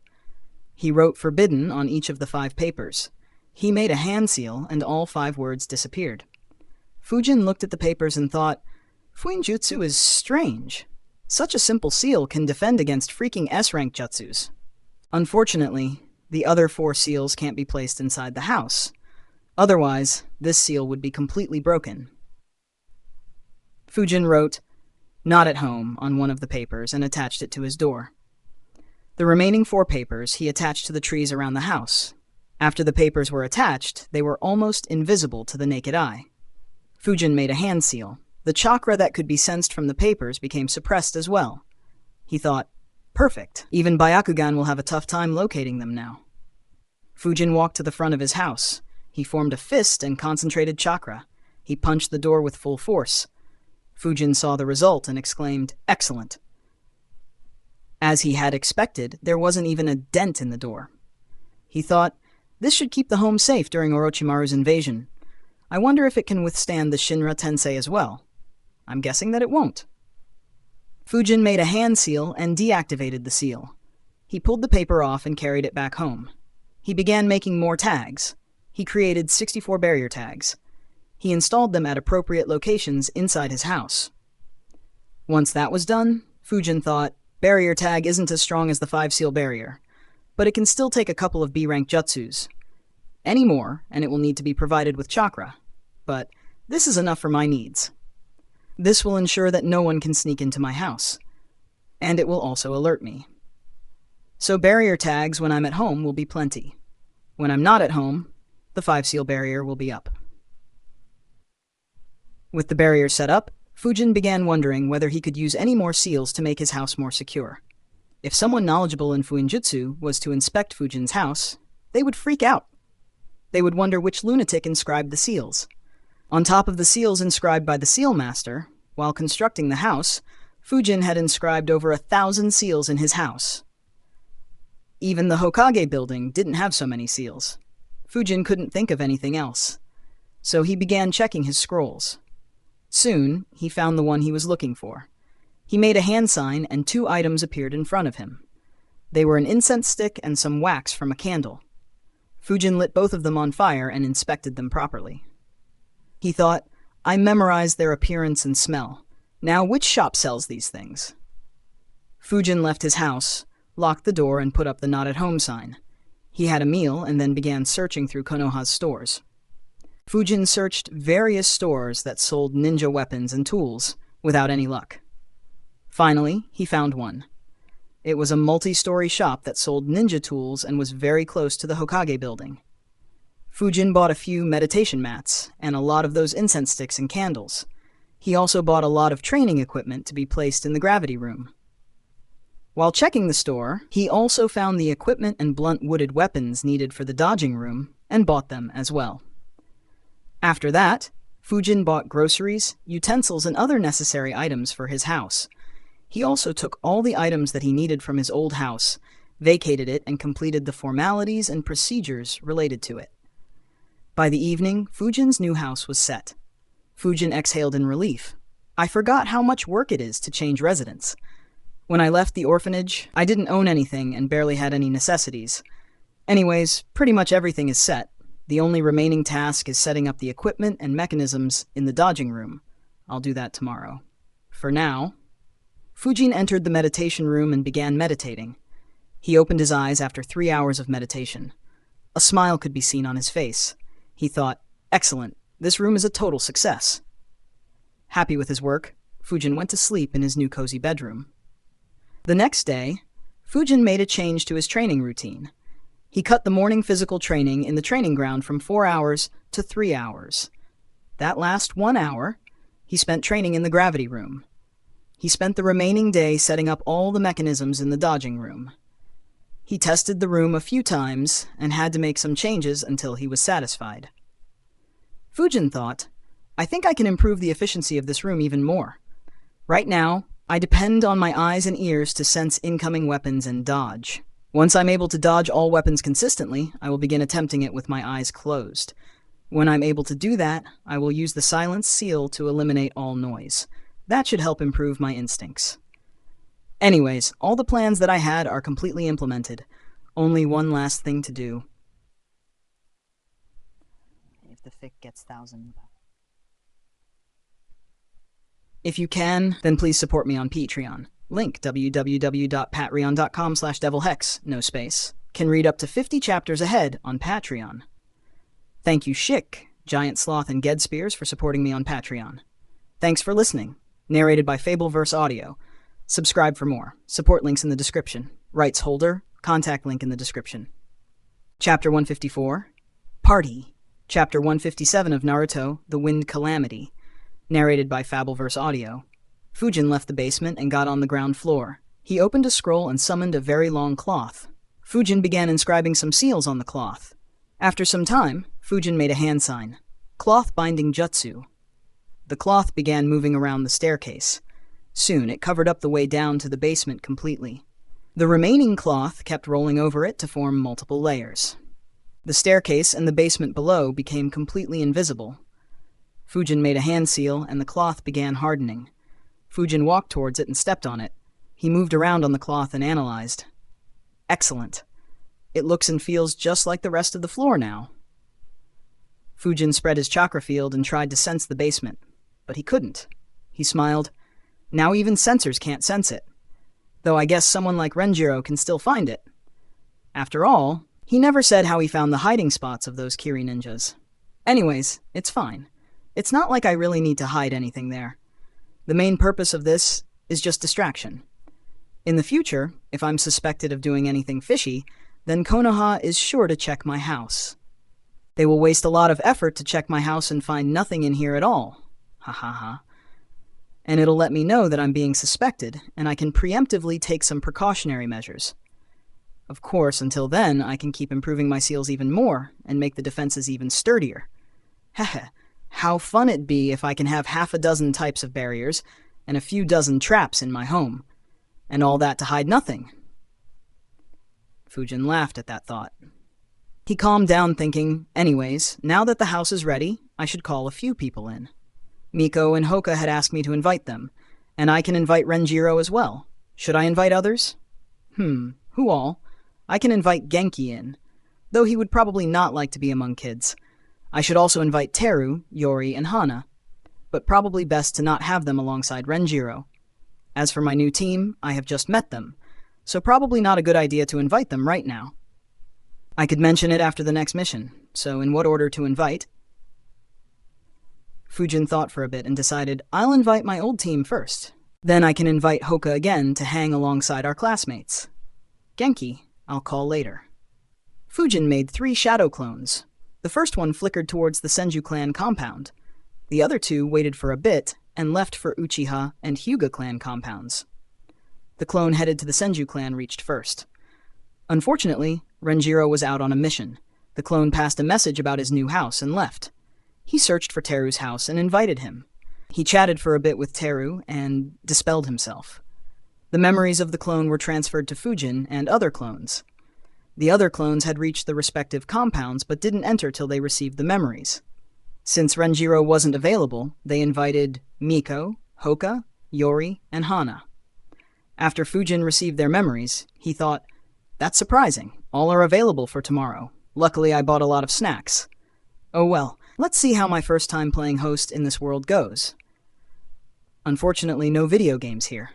He wrote "forbidden" on each of the 5 papers. He made a hand seal, and all 5 words disappeared. Fujin looked at the papers and thought, "Fuinjutsu is strange. Such a simple seal can defend against freaking S-rank jutsus." Unfortunately, the other 4 seals can't be placed inside the house. Otherwise, this seal would be completely broken. Fujin wrote, "Not at home" on one of the papers and attached it to his door. The remaining 4 papers he attached to the trees around the house. After the papers were attached, they were almost invisible to the naked eye. Fujin made a hand seal. The chakra that could be sensed from the papers became suppressed as well. He thought, "Perfect. Even Byakugan will have a tough time locating them now." Fujin walked to the front of his house. He formed a fist and concentrated chakra. He punched the door with full force. Fujin saw the result and exclaimed, "Excellent." As he had expected, there wasn't even a dent in the door. He thought, "This should keep the home safe during Orochimaru's invasion. I wonder if it can withstand the Shinra Tensei as well. I'm guessing that it won't." Fujin made a hand seal and deactivated the seal. He pulled the paper off and carried it back home. He began making more tags. He created 64 barrier tags. He installed them at appropriate locations inside his house. Once that was done, Fujin thought, "Barrier tag isn't as strong as the 5-seal barrier. but it can still take a couple of B-rank jutsus. Any more, and it will need to be provided with chakra. But this is enough for my needs. This will ensure that no one can sneak into my house. And it will also alert me. So barrier tags when I'm at home will be plenty. When I'm not at home, the 5-seal barrier will be up. With the barrier set up, Fujin began wondering whether he could use any more seals to make his house more secure. If someone knowledgeable in Fuinjutsu was to inspect Fujin's house, they would freak out. They would wonder which lunatic inscribed the seals. On top of the seals inscribed by the seal master, while constructing the house, Fujin had inscribed over 1,000 seals in his house. Even the Hokage building didn't have so many seals. Fujin couldn't think of anything else. So he began checking his scrolls. Soon, he found the one he was looking for. He made a hand sign and 2 items appeared in front of him. They were an incense stick and some wax from a candle. Fujin lit both of them on fire and inspected them properly. He thought, I memorized their appearance and smell. Now which shop sells these things? Fujin left his house, locked the door and put up the not at home sign. He had a meal and then began searching through Konoha's stores. Fujin searched various stores that sold ninja weapons and tools, without any luck. Finally, he found one. It was a multi-story shop that sold ninja tools and was very close to the Hokage building. Fujin bought a few meditation mats and a lot of those incense sticks and candles. He also bought a lot of training equipment to be placed in the gravity room. While checking the store, he also found the equipment and blunt wooded weapons needed for the dodging room and bought them as well. After that, Fujin bought groceries, utensils, and other necessary items for his house. He also took all the items that he needed from his old house, vacated it, and completed the formalities and procedures related to it. By the evening, Fujin's new house was set. Fujin exhaled in relief. I forgot how much work it is to change residence. When I left the orphanage, I didn't own anything and barely had any necessities. Anyways, pretty much everything is set. The only remaining task is setting up the equipment and mechanisms in the dodging room. I'll do that tomorrow. For now, Fujin entered the meditation room and began meditating. He opened his eyes after 3 hours of meditation. A smile could be seen on his face. He thought, excellent, this room is a total success. Happy with his work, Fujin went to sleep in his new cozy bedroom. The next day, Fujin made a change to his training routine. He cut the morning physical training in the training ground from 4 hours to 3 hours. That last 1 hour, he spent training in the gravity room. He spent the remaining day setting up all the mechanisms in the dodging room. He tested the room a few times and had to make some changes until he was satisfied. Fujin thought, I think I can improve the efficiency of this room even more. Right now, I depend on my eyes and ears to sense incoming weapons and dodge. Once I'm able to dodge all weapons consistently, I will begin attempting it with my eyes closed. When I'm able to do that, I will use the silence seal to eliminate all noise. That should help improve my instincts. Anyways, all the plans that I had are completely implemented. Only one last thing to do. If the fic gets 1,000. If you can, then please support me on Patreon. Link www.patreon.com/devilhex, no space. Can read up to 50 chapters ahead on Patreon. Thank you Shik, Giant Sloth, and Ged Spears for supporting me on Patreon. Thanks for listening. Narrated by Fabelverse Audio. Subscribe for more. Support links in the description. Rights holder, contact link in the description. Chapter 154, Party. Chapter 157 of Naruto, The Wind Calamity. Narrated by Fabelverse Audio. Fujin left the basement and got on the ground floor. He opened a scroll and summoned a very long cloth. Fujin began inscribing some seals on the cloth. After some time, Fujin made a hand sign. Cloth binding jutsu. The cloth began moving around the staircase. Soon it covered up the way down to the basement completely. The remaining cloth kept rolling over it to form multiple layers. The staircase and the basement below became completely invisible. Fujin made a hand seal and the cloth began hardening. Fujin walked towards it and stepped on it. He moved around on the cloth and analyzed. Excellent. It looks and feels just like the rest of the floor now. Fujin spread his chakra field and tried to sense the basement, but he couldn't. He smiled. Now even sensors can't sense it. Though I guess someone like Renjiro can still find it. After all, he never said how he found the hiding spots of those Kiri ninjas. Anyways, it's fine. It's not like I really need to hide anything there. The main purpose of this is just distraction. In the future, if I'm suspected of doing anything fishy, then Konoha is sure to check my house. They will waste a lot of effort to check my house and find nothing in here at all. Ha ha ha. And it'll let me know that I'm being suspected, and I can preemptively take some precautionary measures. Of course, until then, I can keep improving my seals even more, and make the defenses even sturdier. Heh, how fun it'd be if I can have half a dozen types of barriers, and a few dozen traps in my home. And all that to hide nothing. Fujin laughed at that thought. He calmed down thinking, anyways, now that the house is ready, I should call a few people in. Miko and Hoka had asked me to invite them, and I can invite Renjiro as well. Should I invite others? Who all? I can invite Genki in, though he would probably not like to be among kids. I should also invite Teru, Yori, and Hana, but probably best to not have them alongside Renjiro. As for my new team, I have just met them, so probably not a good idea to invite them right now. I could mention it after the next mission, so in what order to invite? Fujin thought for a bit and decided, I'll invite my old team first. Then I can invite Hoka again to hang alongside our classmates. Genki, I'll call later. Fujin made 3 shadow clones. The first one flickered towards the Senju clan compound. The other 2 waited for a bit and left for Uchiha and Hyuga clan compounds. The clone headed to the Senju clan reached first. Unfortunately, Renjiro was out on a mission. The clone passed a message about his new house and left. He searched for Teru's house and invited him. He chatted for a bit with Teru and dispelled himself. The memories of the clone were transferred to Fujin and other clones. The other clones had reached the respective compounds but didn't enter till they received the memories. Since Renjiro wasn't available, they invited Miko, Hoka, Yori, and Hana. After Fujin received their memories, he thought, that's surprising. All are available for tomorrow. Luckily, I bought a lot of snacks. Oh well, let's see how my first time playing host in this world goes. Unfortunately, no video games here.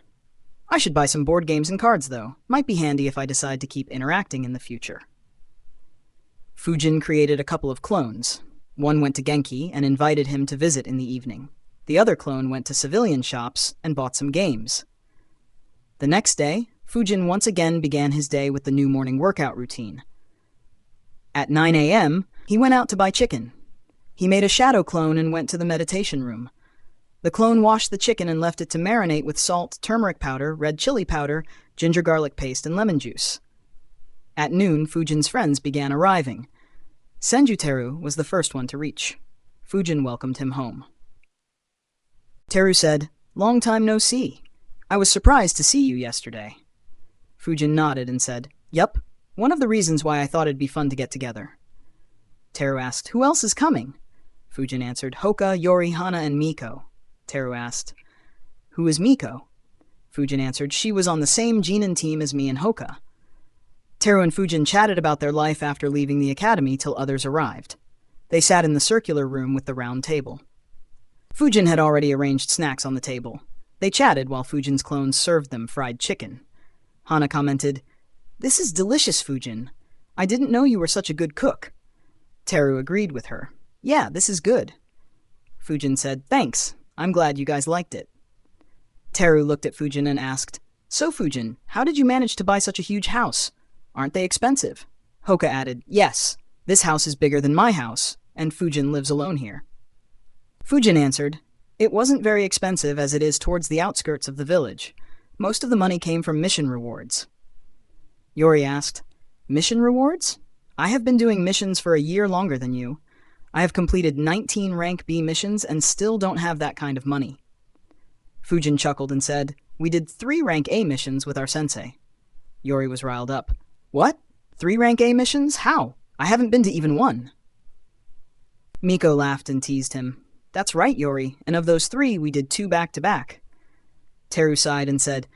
I should buy some board games and cards, though. Might be handy if I decide to keep interacting in the future. Fujin created a couple of clones. One went to Genki and invited him to visit in the evening. The other clone went to civilian shops and bought some games. The next day, Fujin once again began his day with the new morning workout routine. At 9 a.m., he went out to buy chicken. He made a shadow clone and went to the meditation room. The clone washed the chicken and left it to marinate with salt, turmeric powder, red chili powder, ginger garlic paste, and lemon juice. At noon, Fujin's friends began arriving. Senju Teru was the first one to reach. Fujin welcomed him home. Teru said, "Long time no see. I was surprised to see you yesterday." Fujin nodded and said, "Yup, one of the reasons why I thought it'd be fun to get together." Teru asked, "Who else is coming?" Fujin answered, "Hoka, Yori, Hana, and Miko." Teru asked, "Who is Miko?" Fujin answered, "She was on the same Jinin team as me and Hoka." Teru and Fujin chatted about their life after leaving the academy till others arrived. They sat in the circular room with the round table. Fujin had already arranged snacks on the table. They chatted while Fujin's clones served them fried chicken. Hana commented, "This is delicious, Fujin. I didn't know you were such a good cook." Teru agreed with her. "Yeah, this is good." Fujin said, "Thanks. I'm glad you guys liked it." Teru looked at Fujin and asked, "So Fujin, how did you manage to buy such a huge house? Aren't they expensive?" Hoka added, "Yes, this house is bigger than my house, and Fujin lives alone here." Fujin answered, "It wasn't very expensive as it is towards the outskirts of the village. Most of the money came from mission rewards." Yori asked, "Mission rewards? I have been doing missions for a year longer than you. I have completed 19 rank B missions and still don't have that kind of money." Fujin chuckled and said, "We did 3 rank A missions with our sensei." Yori was riled up. "What? 3 rank A missions? How? I haven't been to even 1. Miko laughed and teased him. "That's right, Yori, and of those 3, we did 2 back-to-back. Teru sighed and said,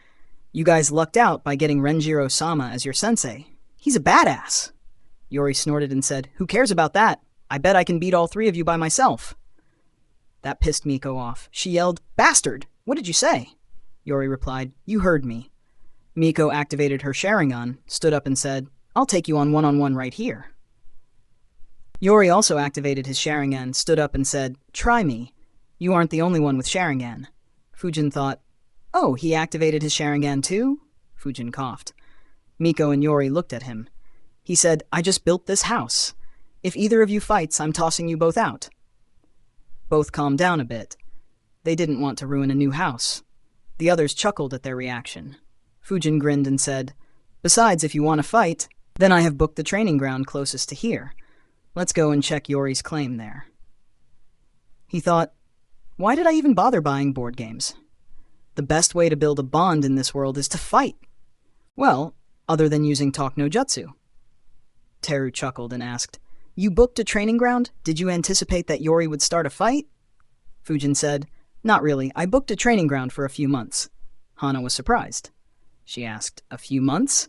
"You guys lucked out by getting Renjiro-sama as your sensei. He's a badass." Yori snorted and said, "Who cares about that? I bet I can beat all 3 of you by myself." That pissed Miko off. She yelled, "Bastard! What did you say?" Yori replied, "You heard me." Miko activated her Sharingan, stood up and said, I'll take you on one-on-one right here. Yori also activated his Sharingan, stood up and said, "Try me. You aren't the only one with Sharingan." Fujin thought, "Oh, he activated his Sharingan too?" Fujin coughed. Miko and Yori looked at him. He said, "I just built this house. If either of you fights, I'm tossing you both out." Both calmed down a bit. They didn't want to ruin a new house. The others chuckled at their reaction. Fujin grinned and said, "Besides, if you want to fight, then I have booked the training ground closest to here. Let's go and check Yori's claim there." He thought, why did I even bother buying board games? The best way to build a bond in this world is to fight. Well, other than using talk no jutsu. Teru chuckled and asked, "You booked a training ground? Did you anticipate that Yori would start a fight?" Fujin said, "Not really. I booked a training ground for a few months." Hana was surprised. She asked, "A few months?"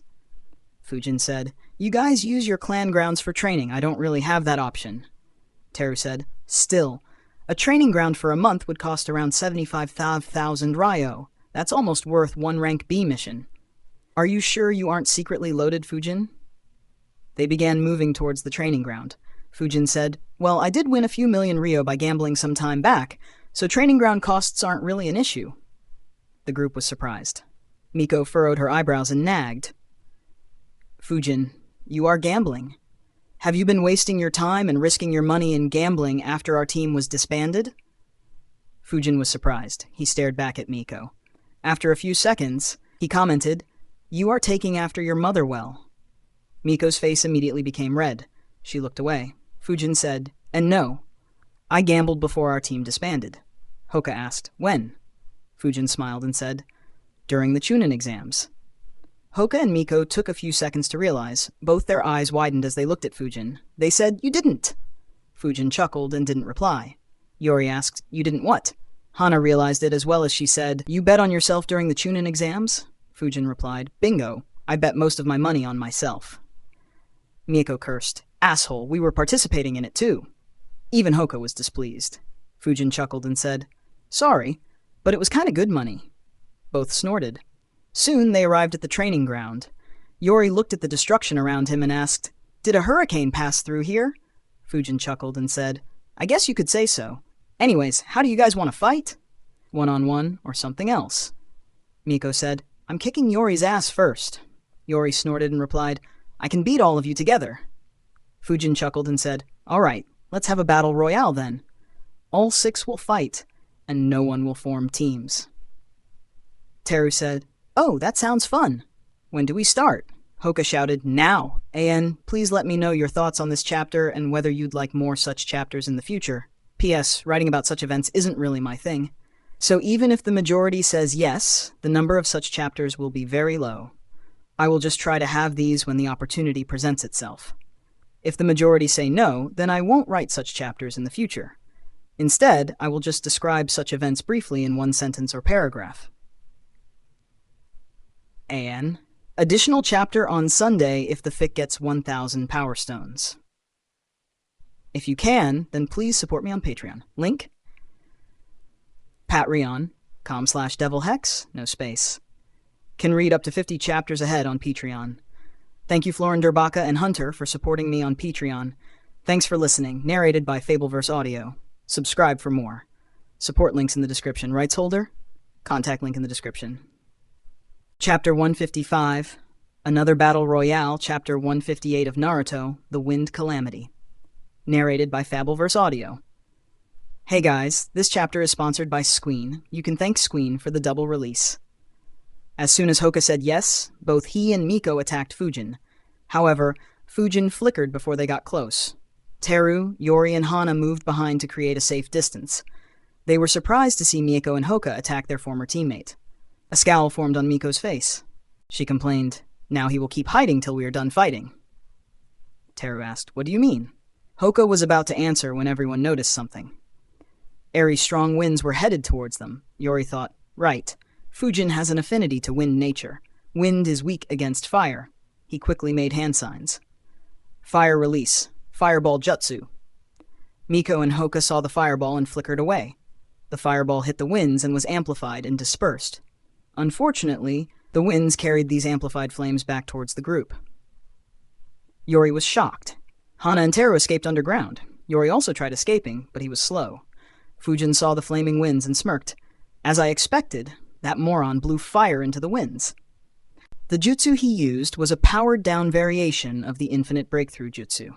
Fujin said, "You guys use your clan grounds for training. I don't really have that option." Teru said, "Still, a training ground for a month would cost around 75,000 Ryo. That's almost worth one rank B mission. Are you sure you aren't secretly loaded, Fujin?" They began moving towards the training ground. Fujin said, "Well, I did win a few million Ryo by gambling some time back, so training ground costs aren't really an issue." The group was surprised. Miko furrowed her eyebrows and nagged. "Fujin, you are gambling. Have you been wasting your time and risking your money in gambling after our team was disbanded?" Fujin was surprised. He stared back at Miko. After a few seconds, he commented, "You are taking after your mother well." Miko's face immediately became red. She looked away. Fujin said, "And no, I gambled before our team disbanded." Hoka asked, "When?" Fujin smiled and said, "During the Chunin exams." Hoka and Miko took a few seconds to realize. Both their eyes widened as they looked at Fujin. They said, "You didn't." Fujin chuckled and didn't reply. Yori asked, "You didn't what?" Hana realized it as well as she said, "You bet on yourself during the Chunin exams?" Fujin replied, "Bingo. I bet most of my money on myself." Miko cursed, "Asshole, we were participating in it too." Even Hoka was displeased. Fujin chuckled and said, "Sorry, but it was kinda good money." Both snorted. Soon they arrived at the training ground. Yori looked at the destruction around him and asked, "Did a hurricane pass through here?" Fujin chuckled and said, "I guess you could say so. Anyways, how do you guys want to fight? One-on-one or something else?" Miko said, "I'm kicking Yori's ass first." Yori snorted and replied, "I can beat all of you together." Fujin chuckled and said, "All right, let's have a battle royale then. All 6 will fight, and no one will form teams." Teru said, "Oh, that sounds fun. When do we start?" Hoka shouted, "Now! AN, please let me know your thoughts on this chapter and whether you'd like more such chapters in the future. P.S. Writing about such events isn't really my thing. So even if the majority says yes, the number of such chapters will be very low. I will just try to have these when the opportunity presents itself. If the majority say no, then I won't write such chapters in the future. Instead, I will just describe such events briefly in one sentence or paragraph." AN. Additional chapter on Sunday if the fic gets 1,000 Power Stones. If you can, then please support me on Patreon. Link? patreon.com/devilhex, no space. Can read up to 50 chapters ahead on Patreon. Thank you Florin Durbaka and Hunter for supporting me on Patreon. Thanks for listening. Narrated by Fabelverse Audio. Subscribe for more. Support links in the description. Rights holder? Contact link in the description. Chapter 155. Another Battle Royale, Chapter 158 of Naruto, The Wind Calamity. Narrated by Fabelverse Audio. Hey guys, this chapter is sponsored by Squeen. You can thank Squeen for the double release. As soon as Hoka said yes, both he and Miko attacked Fujin. However, Fujin flickered before they got close. Teru, Yori, and Hana moved behind to create a safe distance. They were surprised to see Miko and Hoka attack their former teammate. A scowl formed on Miko's face. She complained, "Now he will keep hiding till we are done fighting." Teru asked, "What do you mean?" Hoka was about to answer when everyone noticed something. Airy strong winds were headed towards them. Yori thought, right, Fujin has an affinity to wind nature. Wind is weak against fire. He quickly made hand signs. Fire release. Fireball jutsu. Miko and Hoka saw the fireball and flickered away. The fireball hit the winds and was amplified and dispersed. Unfortunately, the winds carried these amplified flames back towards the group. Yori was shocked. Hana and Teru escaped underground. Yori also tried escaping, but he was slow. Fujin saw the flaming winds and smirked. As I expected, that moron blew fire into the winds. The jutsu he used was a powered-down variation of the infinite breakthrough jutsu.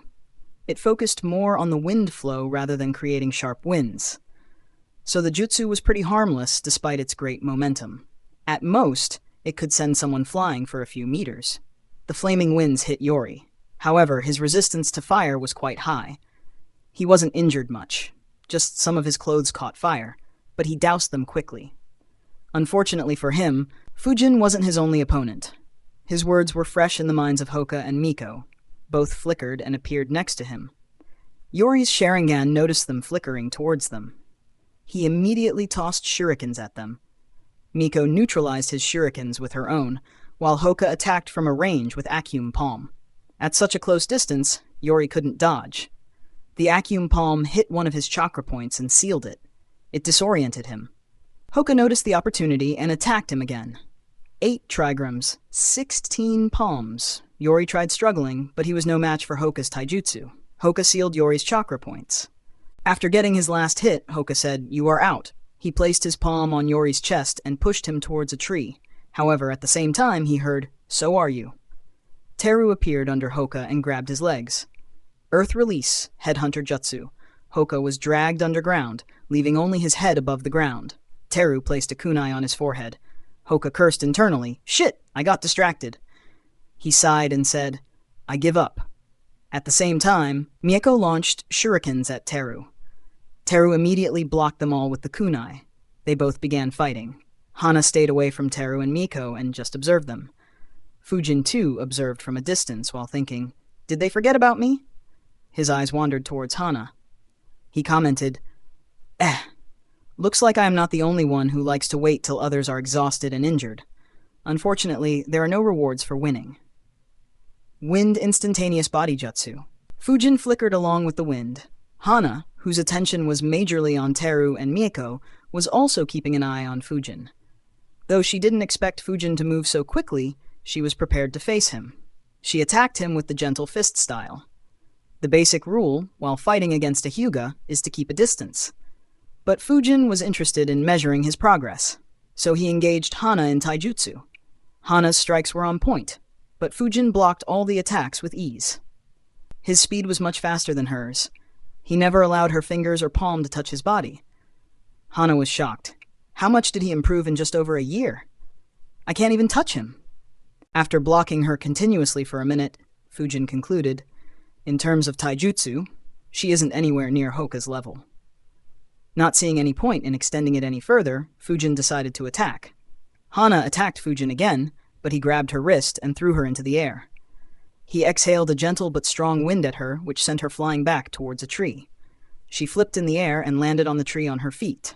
It focused more on the wind flow rather than creating sharp winds. So the jutsu was pretty harmless despite its great momentum. At most, it could send someone flying for a few meters. The flaming winds hit Yori. However, his resistance to fire was quite high. He wasn't injured much. Just some of his clothes caught fire, but he doused them quickly. Unfortunately for him, Fujin wasn't his only opponent. His words were fresh in the minds of Hoka and Miko. Both flickered and appeared next to him. Yori's Sharingan noticed them flickering towards them. He immediately tossed shurikens at them. Miko neutralized his shurikens with her own, while Hoka attacked from a range with Akyum Palm. At such a close distance, Yori couldn't dodge. The Akyum Palm hit one of his chakra points and sealed it. It disoriented him. Hoka noticed the opportunity and attacked him again. 8 trigrams, 16 palms. Yori tried struggling, but he was no match for Hoka's taijutsu. Hoka sealed Yori's chakra points. After getting his last hit, Hoka said, "You are out." He placed his palm on Yori's chest and pushed him towards a tree. However, at the same time, he heard, "So are you." Teru appeared under Hoka and grabbed his legs. Earth Release, Headhunter Jutsu. Hoka was dragged underground, leaving only his head above the ground. Teru placed a kunai on his forehead. Hoka cursed internally, "Shit, I got distracted." He sighed and said, "I give up." At the same time, Mieko launched shurikens at Teru. Teru immediately blocked them all with the kunai. They both began fighting. Hana stayed away from Teru and Miko and just observed them. Fujin too observed from a distance while thinking, "Did they forget about me?" His eyes wandered towards Hana. He commented, Looks like I am not the only one who likes to wait till others are exhausted and injured. Unfortunately, there are no rewards for winning." Wind Instantaneous Body Jutsu. Fujin flickered along with the wind. Hana, whose attention was majorly on Teru and Mieko, was also keeping an eye on Fujin. Though she didn't expect Fujin to move so quickly, she was prepared to face him. She attacked him with the gentle fist style. The basic rule, while fighting against a Hyuga, is to keep a distance. But Fujin was interested in measuring his progress, so he engaged Hana in taijutsu. Hana's strikes were on point, but Fujin blocked all the attacks with ease. His speed was much faster than hers. He never allowed her fingers or palm to touch his body. Hana was shocked. How much did he improve in just over a year? I can't even touch him. After blocking her continuously for a minute, Fujin concluded, in terms of taijutsu, she isn't anywhere near Hoka's level. Not seeing any point in extending it any further, Fujin decided to attack. Hana attacked Fujin again, but he grabbed her wrist and threw her into the air. He exhaled a gentle but strong wind at her, which sent her flying back towards a tree. She flipped in the air and landed on the tree on her feet.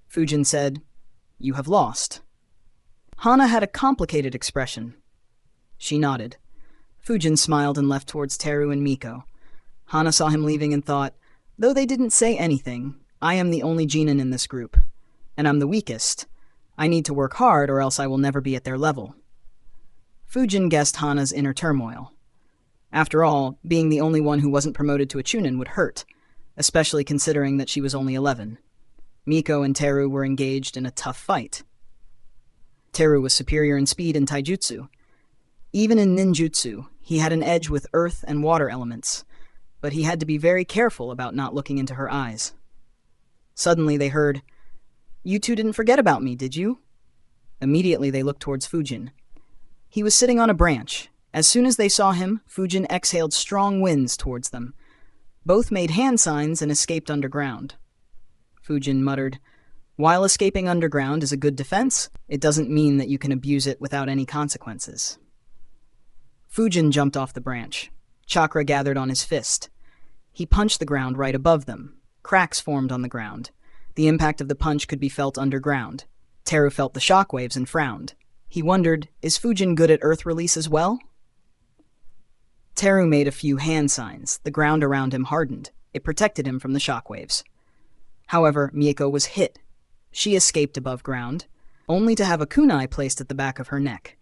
Fujin said, "You have lost." Hana had a complicated expression. She nodded. Fujin smiled and left towards Teru and Miko. Hana saw him leaving and thought, though they didn't say anything, I am the only genin in this group, and I'm the weakest. I need to work hard or else I will never be at their level. Fujin guessed Hana's inner turmoil. After all, being the only one who wasn't promoted to a chunin would hurt, especially considering that she was only 11. Miko and Teru were engaged in a tough fight. Teru was superior in speed and taijutsu. Even in ninjutsu, he had an edge with earth and water elements, but he had to be very careful about not looking into her eyes. Suddenly they heard, "You two didn't forget about me, did you?" Immediately they looked towards Fujin. He was sitting on a branch. As soon as they saw him, Fujin exhaled strong winds towards them. Both made hand signs and escaped underground. Fujin muttered, "While escaping underground is a good defense, it doesn't mean that you can abuse it without any consequences." Fujin jumped off the branch. Chakra gathered on his fist. He punched the ground right above them. Cracks formed on the ground. The impact of the punch could be felt underground. Teru felt the shockwaves and frowned. He wondered, is Fujin good at earth release as well? Teru made a few hand signs. The ground around him hardened. It protected him from the shockwaves. However, Mieko was hit. She escaped above ground, only to have a kunai placed at the back of her neck.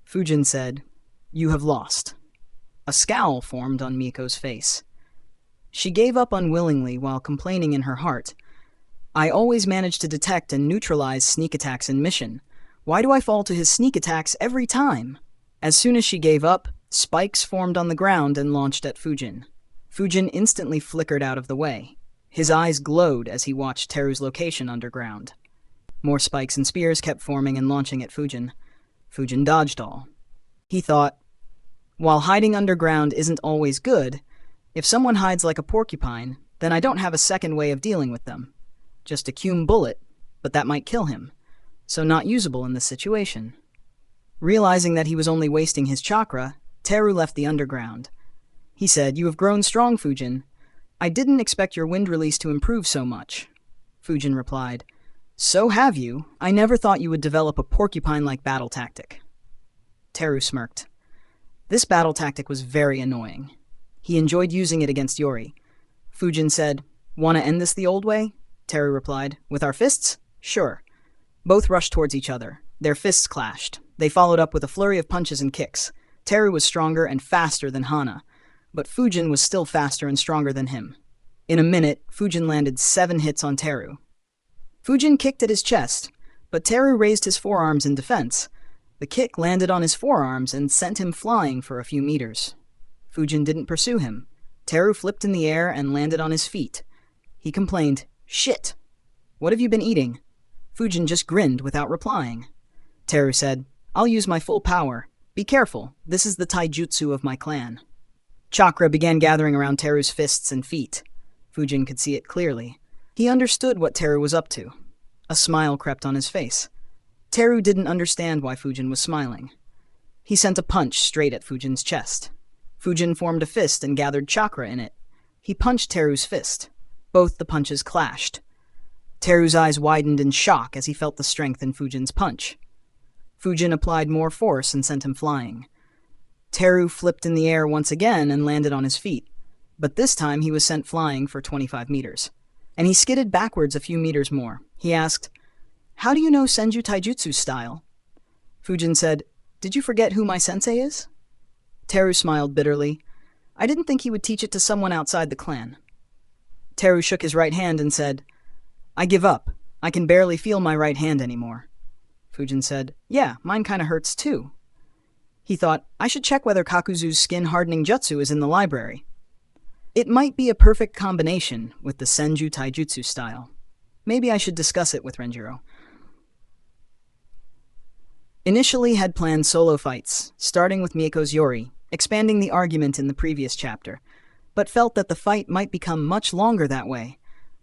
Fujin said, "You have lost." A scowl formed on Miko's face. She gave up unwillingly while complaining in her heart. I always manage to detect and neutralize sneak attacks in mission. Why do I fall to his sneak attacks every time? As soon as she gave up, spikes formed on the ground and launched at Fujin. Fujin instantly flickered out of the way. His eyes glowed as he watched Teru's location underground. More spikes and spears kept forming and launching at Fujin. Fujin dodged all. He thought, while hiding underground isn't always good, if someone hides like a porcupine, then I don't have a second way of dealing with them. Just a cume bullet, but that might kill him, so not usable in this situation. Realizing that he was only wasting his chakra, Teru left the underground. He said, "You have grown strong, Fujin. I didn't expect your wind release to improve so much." Fujin replied, "So have you. I never thought you would develop a porcupine-like battle tactic." Teru smirked. This battle tactic was very annoying. He enjoyed using it against Yori. Fujin said, "Want to end this the old way?" Teru replied, "With our fists? Sure." Both rushed towards each other. Their fists clashed. They followed up with a flurry of punches and kicks. Teru was stronger and faster than Hana, but Fujin was still faster and stronger than him. In a minute, Fujin landed 7 hits on Teru. Fujin kicked at his chest, but Teru raised his forearms in defense. The kick landed on his forearms and sent him flying for a few meters. Fujin didn't pursue him. Teru flipped in the air and landed on his feet. He complained, "Shit! What have you been eating?" Fujin just grinned without replying. Teru said, "I'll use my full power. Be careful, this is the taijutsu of my clan." Chakra began gathering around Teru's fists and feet. Fujin could see it clearly. He understood what Teru was up to. A smile crept on his face. Teru didn't understand why Fujin was smiling. He sent a punch straight at Fujin's chest. Fujin formed a fist and gathered chakra in it. He punched Teru's fist. Both the punches clashed. Teru's eyes widened in shock as he felt the strength in Fujin's punch. Fujin applied more force and sent him flying. Teru flipped in the air once again and landed on his feet, but this time he was sent flying for 25 meters. And he skidded backwards a few meters more. He asked, "How do you know Senju Taijutsu style?" Fujin said, "Did you forget who my sensei is?" Teru smiled bitterly. "I didn't think he would teach it to someone outside the clan." Teru shook his right hand and said, "I give up. I can barely feel my right hand anymore." Fujin said, "Yeah, mine kinda hurts too." He thought, I should check whether Kakuzu's skin-hardening jutsu is in the library. It might be a perfect combination with the Senju Taijutsu style. Maybe I should discuss it with Renjiro. Initially had planned solo fights, starting with Mieko's Yori, expanding the argument in the previous chapter, but felt that the fight might become much longer that way,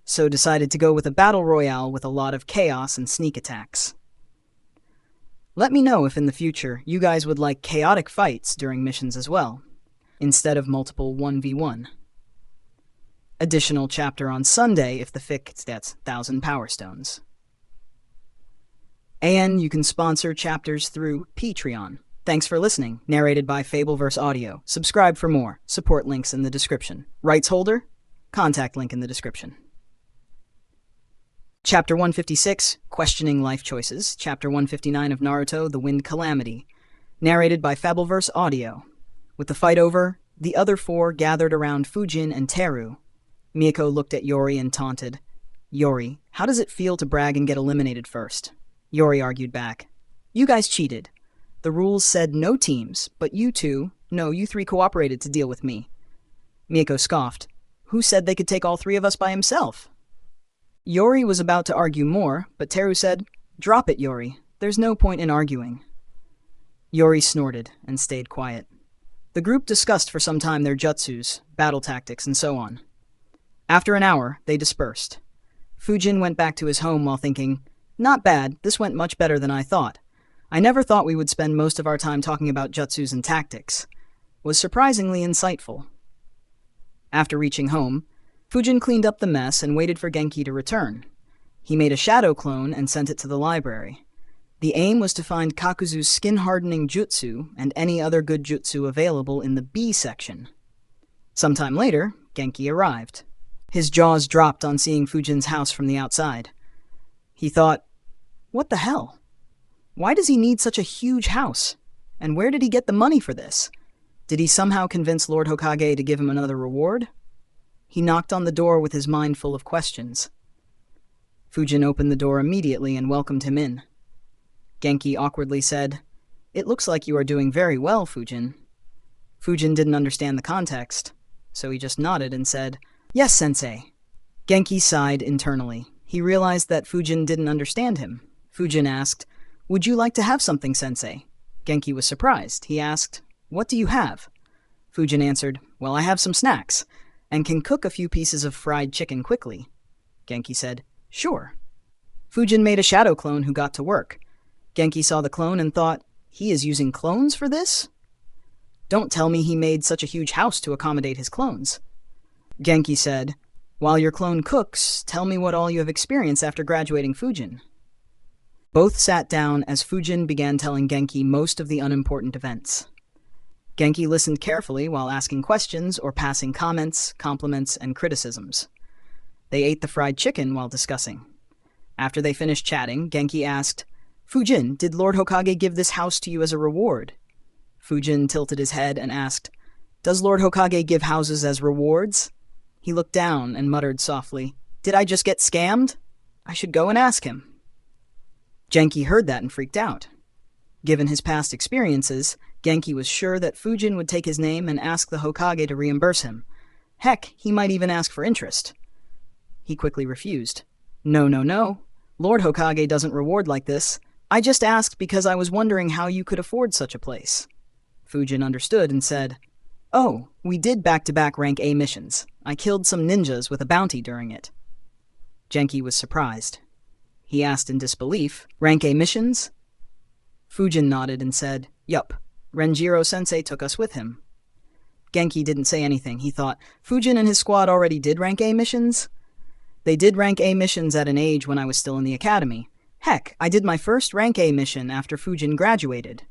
so decided to go with a battle royale with a lot of chaos and sneak attacks. Let me know if in the future you guys would like chaotic fights during missions as well, instead of multiple 1v1. Additional chapter on Sunday if the fic gets 1,000 Power Stones. And you can sponsor chapters through Patreon. Thanks for listening. Narrated by Fabelverse Audio. Subscribe for more. Support links in the description. Rights holder? Contact link in the description. Chapter 156, Questioning Life Choices. Chapter 159 of Naruto, The Wind Calamity. Narrated by Fabelverse Audio. With the fight over, the other 4 gathered around Fujin and Teru. Mieko looked at Yori and taunted. "Yori, how does it feel to brag and get eliminated first?" Yori argued back. "You guys cheated. The rules said no teams, but you 3 cooperated to deal with me." Mieko scoffed. "Who said they could take all 3 of us by himself?" Yori was about to argue more, but Teru said, "Drop it, Yori. There's no point in arguing." Yori snorted and stayed quiet. The group discussed for some time their jutsus, battle tactics, and so on. After an hour, they dispersed. Fujin went back to his home while thinking, "Not bad, this went much better than I thought. I never thought we would spend most of our time talking about jutsus and tactics. Was surprisingly insightful." After reaching home, Fujin cleaned up the mess and waited for Genki to return. He made a shadow clone and sent it to the library. The aim was to find Kakuzu's skin-hardening jutsu and any other good jutsu available in the B section. Sometime later, Genki arrived. His jaws dropped on seeing Fujin's house from the outside. He thought, what the hell? Why does he need such a huge house? And where did he get the money for this? Did he somehow convince Lord Hokage to give him another reward? He knocked on the door with his mind full of questions. Fujin opened the door immediately and welcomed him in. Genki awkwardly said, "It looks like you are doing very well, Fujin." Fujin didn't understand the context, so he just nodded and said, "Yes, sensei." Genki sighed internally. He realized that Fujin didn't understand him. Fujin asked, "Would you like to have something, sensei?" Genki was surprised. He asked, "What do you have?" Fujin answered, "Well, I have some snacks, and can cook a few pieces of fried chicken quickly." Genki said, "Sure." Fujin made a shadow clone who got to work. Genki saw the clone and thought, he is using clones for this? Don't tell me he made such a huge house to accommodate his clones. Genki said, "While your clone cooks, tell me what all you have experienced after graduating Fujin." Both sat down as Fujin began telling Genki most of the unimportant events. Genki listened carefully while asking questions or passing comments, compliments, and criticisms. They ate the fried chicken while discussing. After they finished chatting, Genki asked, "Fujin, did Lord Hokage give this house to you as a reward?" Fujin tilted his head and asked, "Does Lord Hokage give houses as rewards?" He looked down and muttered softly, "Did I just get scammed? I should go and ask him." Genki heard that and freaked out. Given his past experiences, Genki was sure that Fujin would take his name and ask the Hokage to reimburse him. Heck, he might even ask for interest. He quickly refused. "No, no, no. Lord Hokage doesn't reward like this. I just asked because I was wondering how you could afford such a place." Fujin understood and said, "Oh, we did back-to-back rank A missions. I killed some ninjas with a bounty during it." Genki was surprised. He asked in disbelief, "Rank A missions?" Fujin nodded and said, "Yup, Renjiro-sensei took us with him." Genki didn't say anything. He thought, Fujin and his squad already did rank A missions? They did rank A missions at an age when I was still in the academy. Heck, I did my first rank A mission after Fujin graduated.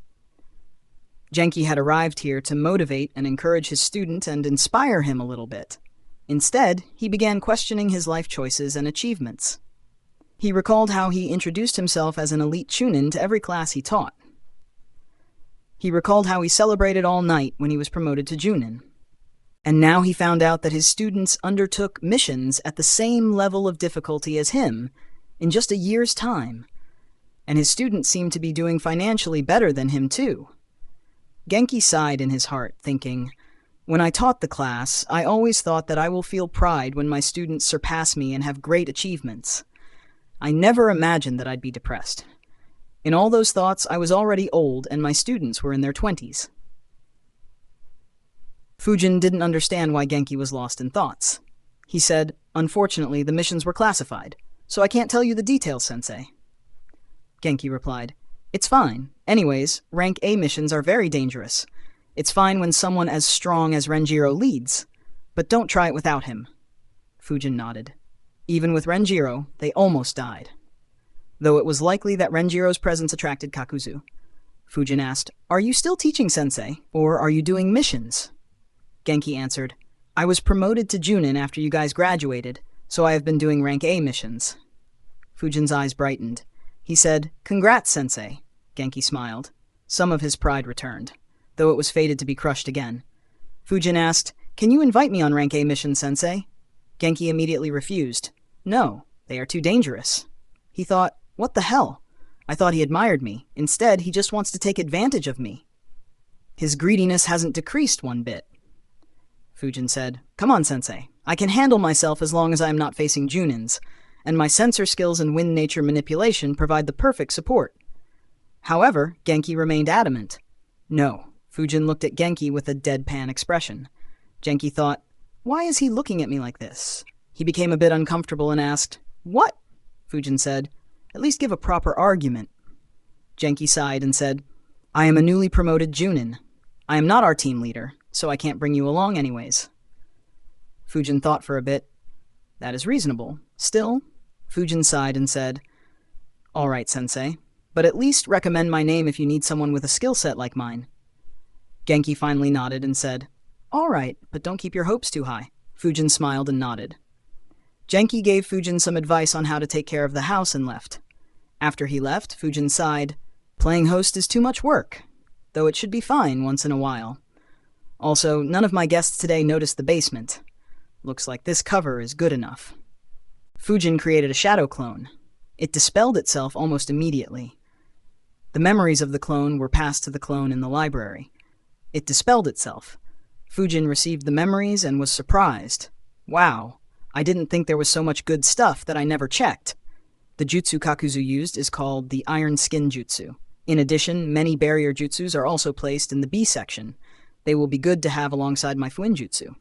Genki had arrived here to motivate and encourage his student and inspire him a little bit. Instead, he began questioning his life choices and achievements. He recalled how he introduced himself as an elite chunin to every class he taught. He recalled how he celebrated all night when he was promoted to junin. And now he found out that his students undertook missions at the same level of difficulty as him in just a year's time. And his students seemed to be doing financially better than him too. Genki sighed in his heart, thinking, "When I taught the class, I always thought that I will feel pride when my students surpass me and have great achievements. I never imagined that I'd be depressed. In all those thoughts, I was already old and my students were in their 20s. Fujin didn't understand why Genki was lost in thoughts. He said, "Unfortunately, the missions were classified, so I can't tell you the details, sensei." Genki replied, "It's fine. Anyways, rank A missions are very dangerous. It's fine when someone as strong as Renjiro leads, but don't try it without him." Fujin nodded. Even with Renjiro, they almost died. Though it was likely that Renjiro's presence attracted Kakuzu. Fujin asked, "Are you still teaching, sensei, or are you doing missions?" Genki answered, "I was promoted to junin after you guys graduated, so I have been doing rank A missions." Fujin's eyes brightened. He said, "Congrats, sensei." Genki smiled. Some of his pride returned, though it was fated to be crushed again. Fujin asked, "Can you invite me on rank A missions, sensei?" Genki immediately refused. "No, they are too dangerous." He thought, "What the hell? I thought he admired me. Instead, he just wants to take advantage of me." His greediness hasn't decreased one bit. Fujin said, "Come on, sensei. I can handle myself as long as I am not facing junins, and my sensor skills and wind nature manipulation provide the perfect support." However, Genki remained adamant. "No." Fujin looked at Genki with a deadpan expression. Genki thought, "Why is he looking at me like this?" He became a bit uncomfortable and asked, "What?" Fujin said, "At least give a proper argument." Genki sighed and said, "I am a newly promoted junin. I am not our team leader, so I can't bring you along anyways." Fujin thought for a bit. "That is reasonable. Still," Fujin sighed and said, "All right, sensei, but at least recommend my name if you need someone with a skill set like mine." Genki finally nodded and said, "All right, but don't keep your hopes too high." Fujin smiled and nodded. Genki gave Fujin some advice on how to take care of the house and left. After he left, Fujin sighed, "Playing host is too much work, though it should be fine once in a while." Also, none of my guests today noticed the basement. Looks like this cover is good enough. Fujin created a shadow clone. It dispelled itself almost immediately. The memories of the clone were passed to the clone in the library. It dispelled itself. Fujin received the memories and was surprised. Wow, I didn't think there was so much good stuff that I never checked. The jutsu Kakuzu used is called the Iron Skin Jutsu. In addition, many barrier jutsus are also placed in the B section. They will be good to have alongside my Fuin Jutsu.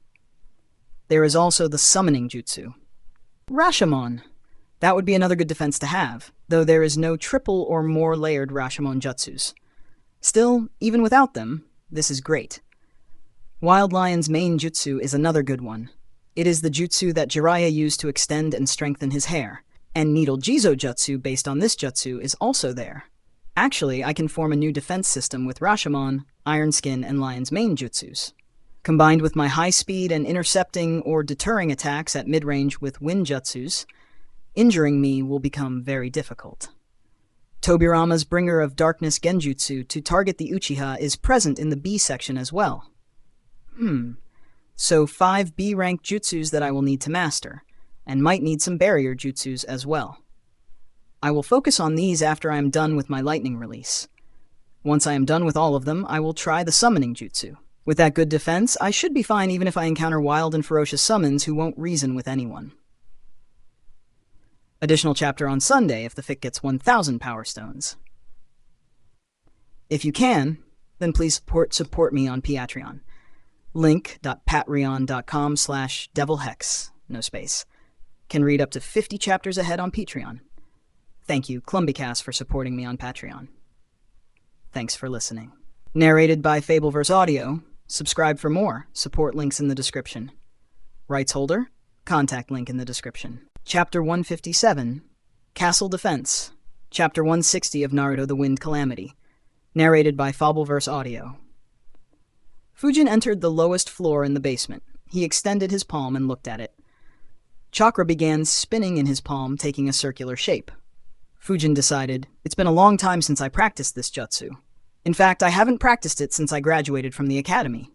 There is also the Summoning Jutsu. Rashomon. That would be another good defense to have, though there is no triple or more layered Rashomon jutsus. Still, even without them, this is great. Wild Lion's main jutsu is another good one. It is the jutsu that Jiraiya used to extend and strengthen his hair, and Needle Jizo jutsu based on this jutsu is also there. Actually, I can form a new defense system with Rashomon, Iron Skin, and Lion's main jutsus. Combined with my high speed and intercepting or deterring attacks at mid-range with wind jutsus, injuring me will become very difficult. Tobirama's Bringer of Darkness Genjutsu to target the Uchiha is present in the B section as well. So 5 B-rank jutsus that I will need to master, and might need some barrier jutsus as well. I will focus on these after I am done with my lightning release. Once I am done with all of them, I will try the summoning jutsu. With that good defense, I should be fine even if I encounter wild and ferocious summons who won't reason with anyone. Additional chapter on Sunday if the fic gets 1,000 Power Stones. If you can, then please support me on Patreon. link.patreon.com/devilhex, no space. Can read up to 50 chapters ahead on Patreon. Thank you, Clumbycast, for supporting me on Patreon. Thanks for listening. Narrated by Fabelverse Audio. Subscribe for more. Support links in the description. Rights holder, contact link in the description. Chapter 157, Castle Defense. Chapter 160 of Naruto the Wind Calamity. Narrated by Fabelverse Audio. Fujin entered the lowest floor in the basement. He extended his palm and looked at it. Chakra began spinning in his palm, taking a circular shape. Fujin decided, it's been a long time since I practiced this jutsu. In fact, I haven't practiced it since I graduated from the academy.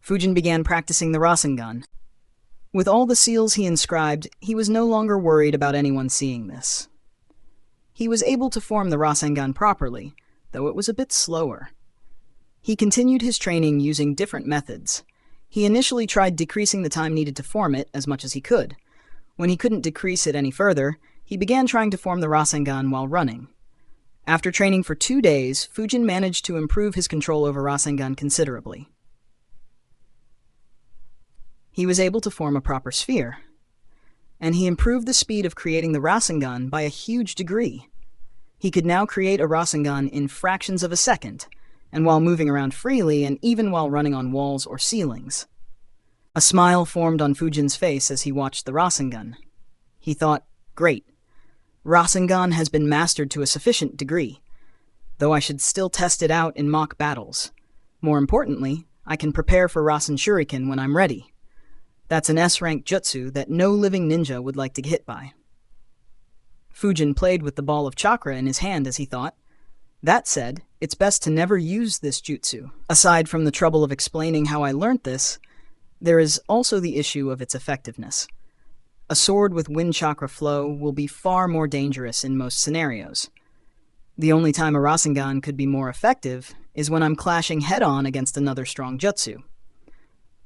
Fujin began practicing the Rasengan. With all the seals he inscribed, he was no longer worried about anyone seeing this. He was able to form the Rasengan properly, though it was a bit slower. He continued his training using different methods. He initially tried decreasing the time needed to form it as much as he could. When he couldn't decrease it any further, he began trying to form the Rasengan while running. After training for 2 days, Fujin managed to improve his control over Rasengan considerably. He was able to form a proper sphere, and he improved the speed of creating the Rasengan by a huge degree. He could now create a Rasengan in fractions of a second, and while moving around freely and even while running on walls or ceilings. A smile formed on Fujin's face as he watched the Rasengan. He thought, great. Rasengan has been mastered to a sufficient degree, though I should still test it out in mock battles. More importantly, I can prepare for Rasen Shuriken when I'm ready. That's an S-rank jutsu that no living ninja would like to get hit by. Fujin played with the ball of chakra in his hand as he thought. That said, it's best to never use this jutsu. Aside from the trouble of explaining how I learnt this, there is also the issue of its effectiveness. A sword with wind chakra flow will be far more dangerous in most scenarios. The only time a Rasengan could be more effective is when I'm clashing head-on against another strong jutsu.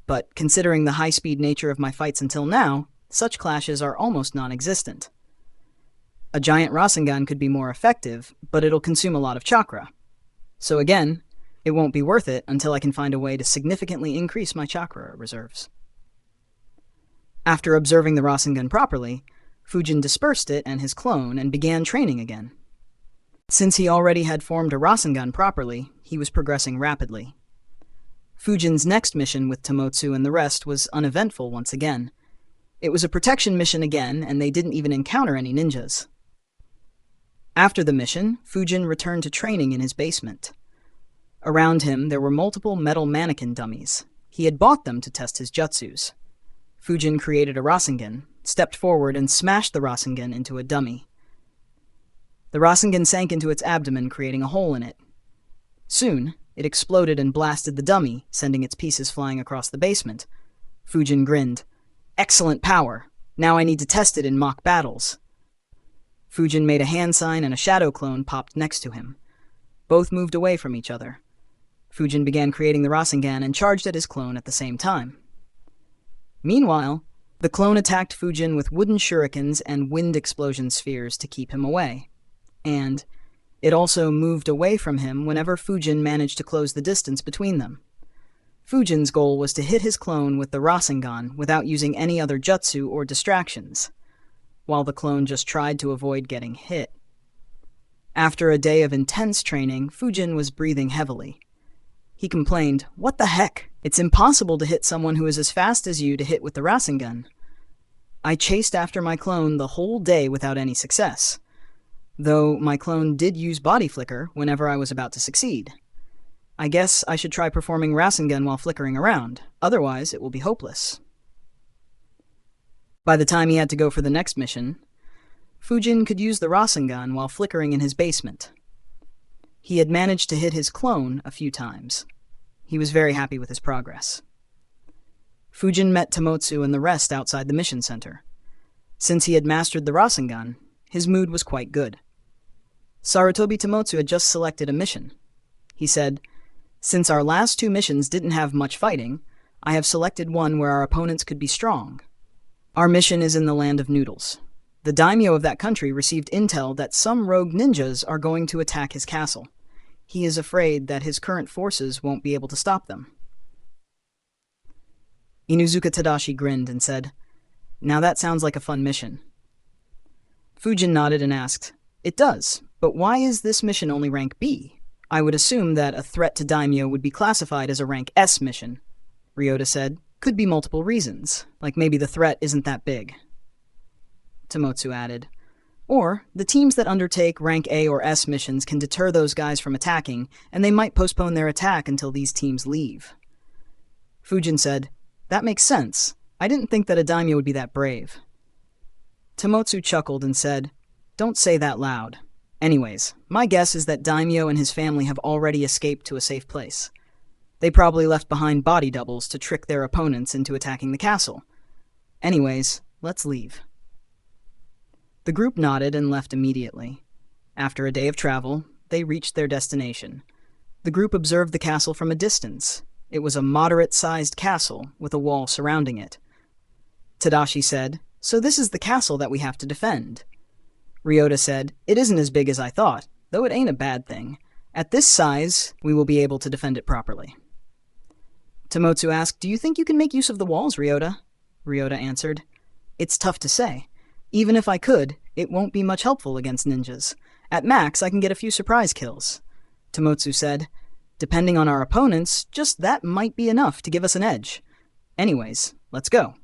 But considering the high-speed nature of my fights until now, such clashes are almost non-existent. A giant Rasengan could be more effective, but it'll consume a lot of chakra. So again, it won't be worth it until I can find a way to significantly increase my chakra reserves. After observing the Rasengan properly, Fujin dispersed it and his clone and began training again. Since he already had formed a Rasengan properly, he was progressing rapidly. Fujin's next mission with Tomotsu and the rest was uneventful once again. It was a protection mission again, and they didn't even encounter any ninjas. After the mission, Fujin returned to training in his basement. Around him, there were multiple metal mannequin dummies. He had bought them to test his jutsus. Fujin created a Rasengan, stepped forward, and smashed the Rasengan into a dummy. The Rasengan sank into its abdomen, creating a hole in it. Soon, It exploded and blasted the dummy, sending its pieces flying across the basement. Fujin grinned. Excellent power. Now I need to test it in mock battles. Fujin made a hand sign and a shadow clone popped next to him. Both moved away from each other. Fujin began creating the Rasengan and charged at his clone at the same time. Meanwhile, the clone attacked Fujin with wooden shurikens and wind explosion spheres to keep him away. And it also moved away from him whenever Fujin managed to close the distance between them. Fujin's goal was to hit his clone with the Rasengan without using any other jutsu or distractions, while the clone just tried to avoid getting hit. After a day of intense training, Fujin was breathing heavily. He complained, "What the heck? It's impossible to hit someone who is as fast as you to hit with the Rasengan. I chased after my clone the whole day without any success, though my clone did use body flicker whenever I was about to succeed. I guess I should try performing Rasengan while flickering around, otherwise it will be hopeless." By the time he had to go for the next mission, Fujin could use the Rasengan while flickering in his basement. He had managed to hit his clone a few times. He was very happy with his progress. Fujin met Tomotsu and the rest outside the mission center. Since he had mastered the Rasengan, his mood was quite good. Sarutobi Tomotsu had just selected a mission. He said, "Since our last two missions didn't have much fighting, I have selected one where our opponents could be strong. Our mission is in the land of noodles. The daimyo of that country received intel that some rogue ninjas are going to attack his castle. He is afraid that his current forces won't be able to stop them." Inuzuka Tadashi grinned and said, "Now that sounds like a fun mission." Fujin nodded and asked, "It does, but why is this mission only rank B? I would assume that a threat to daimyo would be classified as a rank S mission." Ryota said, "Could be multiple reasons, like maybe the threat isn't that big." Tomotsu added, "Or, the teams that undertake rank A or S missions can deter those guys from attacking, and they might postpone their attack until these teams leave." Fujin said, "That makes sense. I didn't think that a daimyo would be that brave." Tomotsu chuckled and said, "Don't say that loud. Anyways, my guess is that daimyo and his family have already escaped to a safe place. They probably left behind body doubles to trick their opponents into attacking the castle. Anyways, let's leave." The group nodded and left immediately. After a day of travel, they reached their destination. The group observed the castle from a distance. It was a moderate-sized castle with a wall surrounding it. Tadashi said, "So this is the castle that we have to defend." Ryota said, "It isn't as big as I thought, though it ain't a bad thing. At this size, we will be able to defend it properly." Tomotsu asked, "Do you think you can make use of the walls, Ryota?" Ryota answered, "It's tough to say. Even if I could, it won't be much helpful against ninjas. At max, I can get a few surprise kills." Tomotsu said, "Depending on our opponents, just that might be enough to give us an edge. Anyways, let's go."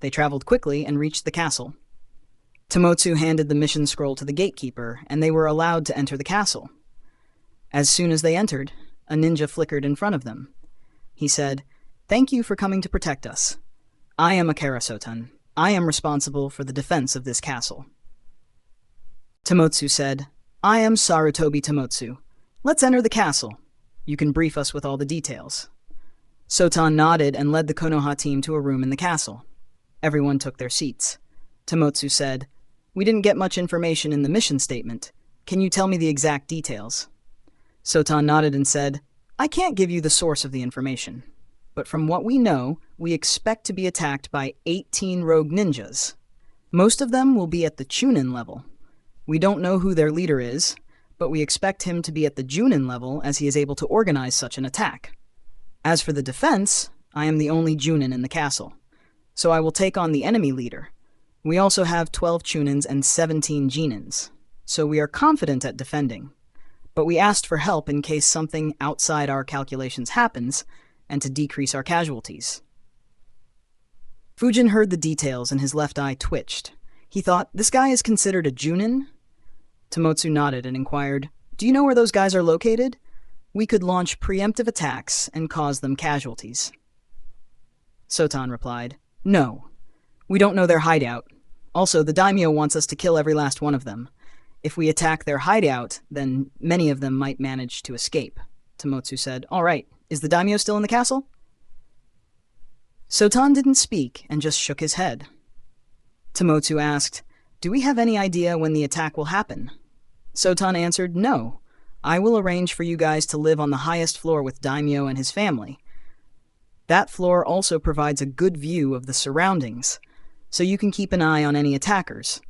They traveled quickly and reached the castle. Tomotsu handed the mission scroll to the gatekeeper, and they were allowed to enter the castle. As soon as they entered, a ninja flickered in front of them. He said, "Thank you for coming to protect us. I am Akira Sotan. I am responsible for the defense of this castle." Tomotsu said, "I am Sarutobi Tomotsu. Let's enter the castle. You can brief us with all the details." Sotan nodded and led the Konoha team to a room in the castle. Everyone took their seats. Tomotsu said, "We didn't get much information in the mission statement. Can you tell me the exact details?" Sotan nodded and said, "I can't give you the source of the information, but from what we know, we expect to be attacked by 18 rogue ninjas. Most of them will be at the Chunin level. We don't know who their leader is, but we expect him to be at the Junin level as he is able to organize such an attack. As for the defense, I am the only Junin in the castle, so I will take on the enemy leader. We also have 12 Chunins and 17 Jinins, so we are confident at defending. But we asked for help in case something outside our calculations happens, and to decrease our casualties." Fujin heard the details and his left eye twitched. He thought, "This guy is considered a Junin?" Tomotsu nodded and inquired, "Do you know where those guys are located? We could launch preemptive attacks and cause them casualties." Sotan replied, "No. We don't know their hideout. Also, the daimyo wants us to kill every last one of them. If we attack their hideout, then many of them might manage to escape." Tomotsu said. All right, is the daimyo still in the castle? Sotan didn't speak and just shook his head. Tomotsu asked, do we have any idea when the attack will happen? Sotan answered, no. I will arrange for you guys to live on the highest floor with daimyo and his family. That floor also provides a good view of the surroundings, so you can keep an eye on any attackers.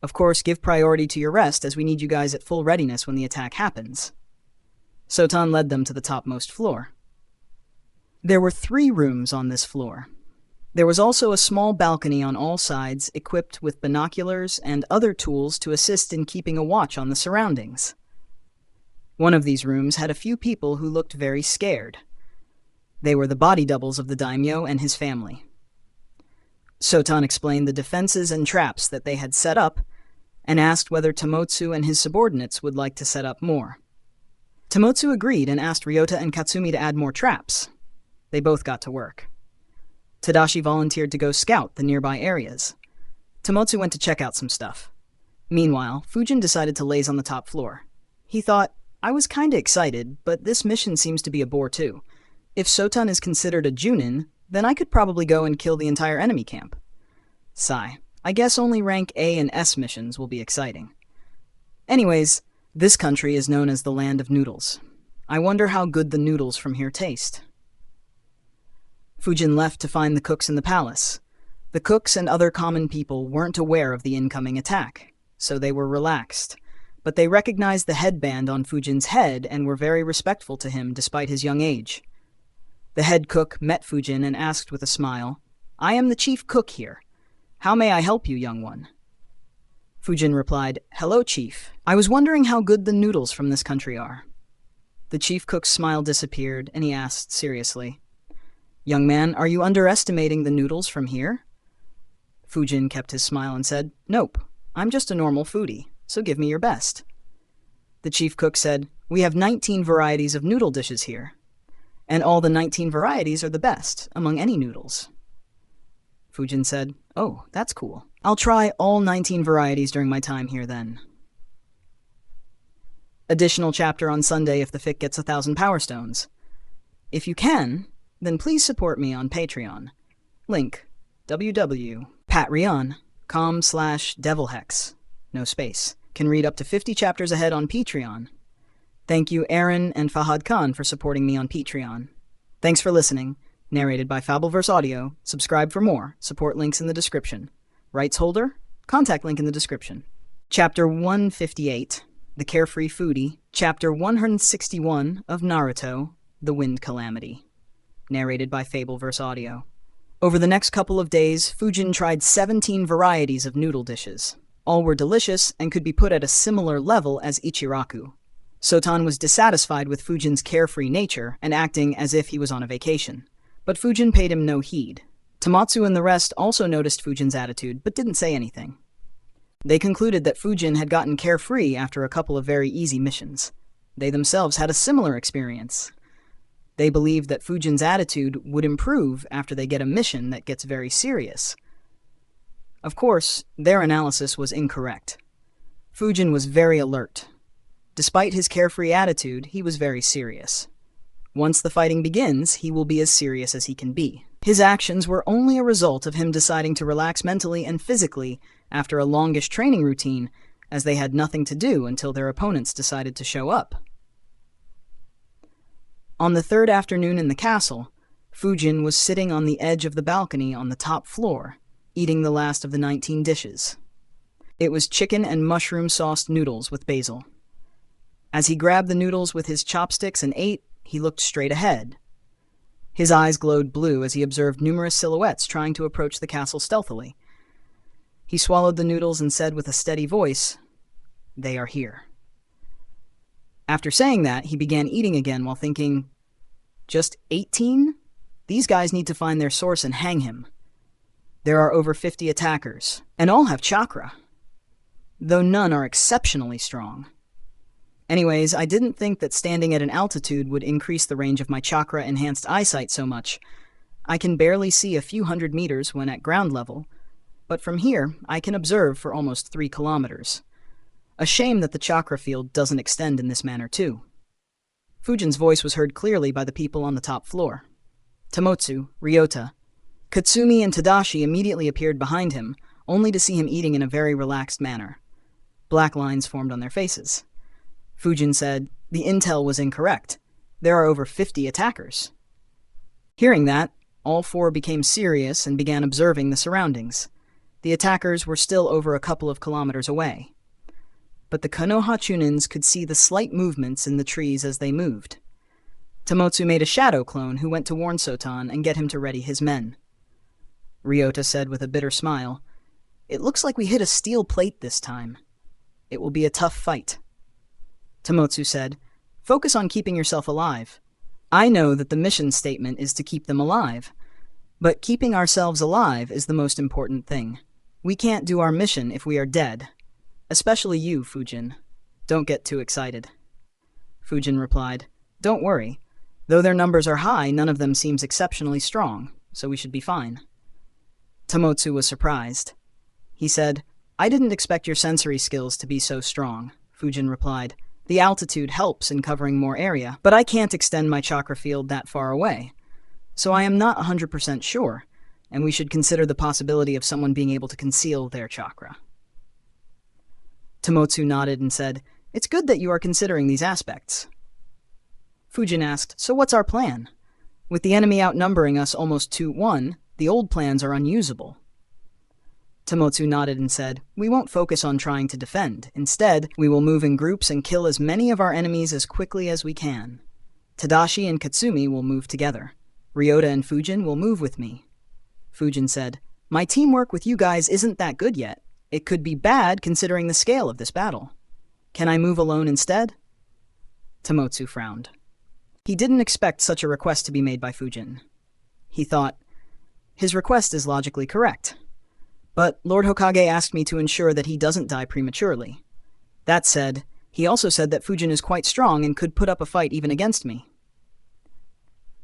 Of course, give priority to your rest as we need you guys at full readiness when the attack happens. Sotan led them to the topmost floor. There were 3 rooms on this floor. There was also a small balcony on all sides equipped with binoculars and other tools to assist in keeping a watch on the surroundings. One of these rooms had a few people who looked very scared. They were the body doubles of the daimyo and his family. Sotan explained the defenses and traps that they had set up and asked whether Tomotsu and his subordinates would like to set up more. Tomotsu agreed and asked Ryota and Katsumi to add more traps. They both got to work. Tadashi volunteered to go scout the nearby areas. Tomotsu went to check out some stuff. Meanwhile, Fujin decided to laze on the top floor. He thought, I was kinda excited, but this mission seems to be a bore too. If Sotan is considered a Junin, then I could probably go and kill the entire enemy camp. Sigh. I guess only rank A and S missions will be exciting. Anyways, this country is known as the Land of Noodles. I wonder how good the noodles from here taste. Fujin left to find the cooks in the palace. The cooks and other common people weren't aware of the incoming attack, so they were relaxed. But they recognized the headband on Fujin's head and were very respectful to him despite his young age. The head cook met Fujin and asked with a smile, I am the chief cook here. How may I help you, young one? Fujin replied, Hello, chief. I was wondering how good the noodles from this country are. The chief cook's smile disappeared, and he asked seriously, Young man, are you underestimating the noodles from here? Fujin kept his smile and said, Nope, I'm just a normal foodie, so give me your best. The chief cook said, We have 19 varieties of noodle dishes here, and all the 19 varieties are the best among any noodles. Fujin said, Oh, that's cool. I'll try all 19 varieties during my time here then. Additional chapter on Sunday if the fic gets 1,000 Power Stones. If you can, then please support me on Patreon. Link, www.patreon.com/devilhex. No space. Can read up to 50 chapters ahead on Patreon. Thank you, Aaron and Fahad Khan, for supporting me on Patreon. Thanks for listening. Narrated by Fabelverse Audio. Subscribe for more. Support links in the description. Rights holder? Contact link in the description. Chapter 158, The Carefree Foodie. Chapter 161 of Naruto, The Wind Calamity. Narrated by Fabelverse Audio. Over the next couple of days, Fujin tried 17 varieties of noodle dishes. All were delicious and could be put at a similar level as Ichiraku. Sotan was dissatisfied with Fujin's carefree nature and acting as if he was on a vacation. But Fujin paid him no heed. Tomotsu and the rest also noticed Fujin's attitude, but didn't say anything. They concluded that Fujin had gotten carefree after a couple of very easy missions. They themselves had a similar experience. They believed that Fujin's attitude would improve after they get a mission that gets very serious. Of course, their analysis was incorrect. Fujin was very alert. Despite his carefree attitude, he was very serious. Once the fighting begins, he will be as serious as he can be. His actions were only a result of him deciding to relax mentally and physically after a longish training routine, as they had nothing to do until their opponents decided to show up. On the third afternoon in the castle, Fujin was sitting on the edge of the balcony on the top floor, eating the last of the 19 dishes. It was chicken and mushroom-sauced noodles with basil. As he grabbed the noodles with his chopsticks and ate, he looked straight ahead. His eyes glowed blue as he observed numerous silhouettes trying to approach the castle stealthily. He swallowed the noodles and said with a steady voice, "They are here." After saying that, he began eating again while thinking, "Just 18? These guys need to find their source and hang him. There are over 50 attackers, and all have chakra, though none are exceptionally strong. Anyways, I didn't think that standing at an altitude would increase the range of my chakra-enhanced eyesight so much. I can barely see a few hundred meters when at ground level, but from here I can observe for almost 3 kilometers. A shame that the chakra field doesn't extend in this manner too." Fujin's voice was heard clearly by the people on the top floor. Tamotsu, Ryota, Katsumi, and Tadashi immediately appeared behind him, only to see him eating in a very relaxed manner. Black lines formed on their faces. Fujin said, "The intel was incorrect. There are over 50 attackers." Hearing that, all four became serious and began observing the surroundings. The attackers were still over a couple of kilometers away. But the Konoha Chunins could see the slight movements in the trees as they moved. Tamotsu made a shadow clone who went to warn Sotan and get him to ready his men. Ryota said with a bitter smile, "It looks like we hit a steel plate this time. It will be a tough fight." Tamotsu said, "Focus on keeping yourself alive. I know that the mission statement is to keep them alive, but keeping ourselves alive is the most important thing. We can't do our mission if we are dead. Especially you, Fujin. Don't get too excited." Fujin replied, "Don't worry. Though their numbers are high, none of them seems exceptionally strong, so we should be fine." Tamotsu was surprised. He said, "I didn't expect your sensory skills to be so strong." Fujin replied, "The altitude helps in covering more area, but I can't extend my chakra field that far away. So I am not 100% sure, and we should consider the possibility of someone being able to conceal their chakra." Tamotsu nodded and said, "It's good that you are considering these aspects." Fujin asked, "So what's our plan? With the enemy outnumbering us almost 2-1, the old plans are unusable." Tamotsu nodded and said, "We won't focus on trying to defend. Instead, we will move in groups and kill as many of our enemies as quickly as we can. Tadashi and Katsumi will move together. Ryota and Fujin will move with me." Fujin said, "My teamwork with you guys isn't that good yet. It could be bad considering the scale of this battle. Can I move alone instead?" Tamotsu frowned. He didn't expect such a request to be made by Fujin. He thought, his request is logically correct. But Lord Hokage asked me to ensure that he doesn't die prematurely. That said, he also said that Fujin is quite strong and could put up a fight even against me.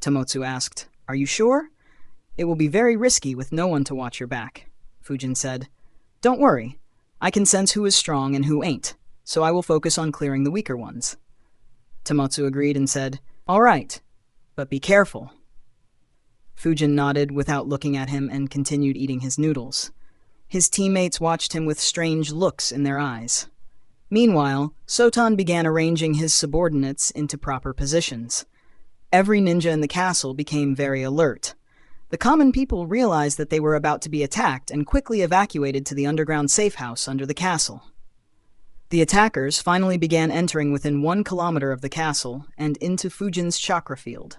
Tamotsu asked, "Are you sure? It will be very risky with no one to watch your back." Fujin said, "Don't worry. I can sense who is strong and who ain't, so I will focus on clearing the weaker ones." Tamotsu agreed and said, "All right, but be careful." Fujin nodded without looking at him and continued eating his noodles. His teammates watched him with strange looks in their eyes. Meanwhile, Sotan began arranging his subordinates into proper positions. Every ninja in the castle became very alert. The common people realized that they were about to be attacked and quickly evacuated to the underground safe house under the castle. The attackers finally began entering within 1 kilometer of the castle and into Fujin's chakra field.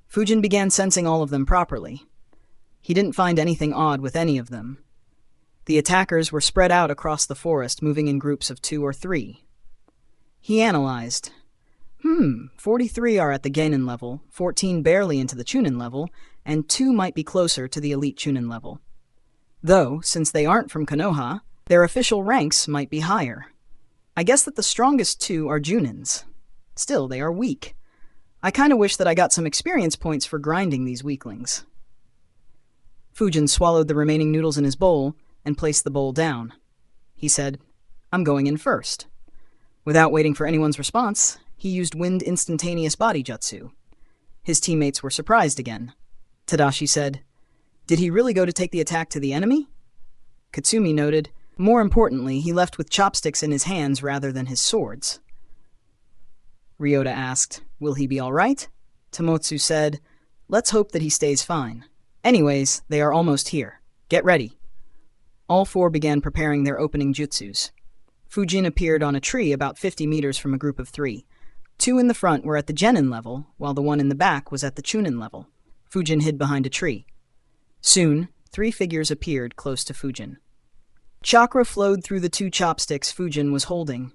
Fujin began sensing all of them properly. He didn't find anything odd with any of them. The attackers were spread out across the forest, moving in groups of 2 or 3. He analyzed. 43 are at the Genin level, 14 barely into the Chunin level, and 2 might be closer to the elite Chunin level. Though, since they aren't from Konoha, their official ranks might be higher. I guess that the strongest 2 are Junins. Still, they are weak. I kinda wish that I got some experience points for grinding these weaklings. Fujin swallowed the remaining noodles in his bowl and placed the bowl down. He said, "I'm going in first." Without waiting for anyone's response, he used Wind Instantaneous Body Jutsu. His teammates were surprised again. Tadashi said, "Did he really go to take the attack to the enemy?" Katsumi noted, "More importantly, he left with chopsticks in his hands rather than his swords." Ryota asked, "Will he be all right?" Tamotsu said, "Let's hope that he stays fine. Anyways, they are almost here. Get ready." All 4 began preparing their opening jutsus. Fujin appeared on a tree about 50 meters from a group of 3. 2 in the front were at the Genin level, while the one in the back was at the Chunin level. Fujin hid behind a tree. Soon, 3 figures appeared close to Fujin. Chakra flowed through the 2 chopsticks Fujin was holding.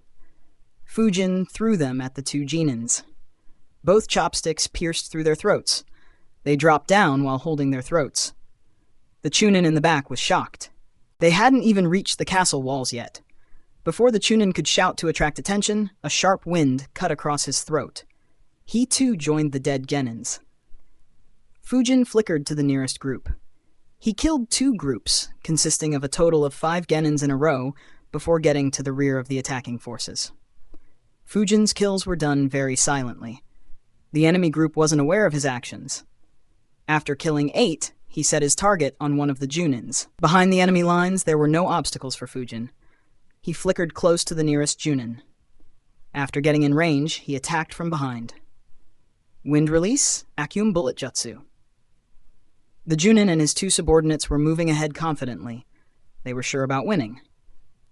Fujin threw them at the 2 Genins. Both chopsticks pierced through their throats. They dropped down while holding their throats. The Chunin in the back was shocked. They hadn't even reached the castle walls yet. Before the Chunin could shout to attract attention, a sharp wind cut across his throat. He too joined the dead Genins. Fujin flickered to the nearest group. He killed 2 groups, consisting of a total of 5 Genins in a row, before getting to the rear of the attacking forces. Fujin's kills were done very silently. The enemy group wasn't aware of his actions. After killing 8, he set his target on one of the Junins. Behind the enemy lines, there were no obstacles for Fujin. He flickered close to the nearest Junin. After getting in range, he attacked from behind. Wind release, Akyum bullet jutsu. The Junin and his 2 subordinates were moving ahead confidently. They were sure about winning.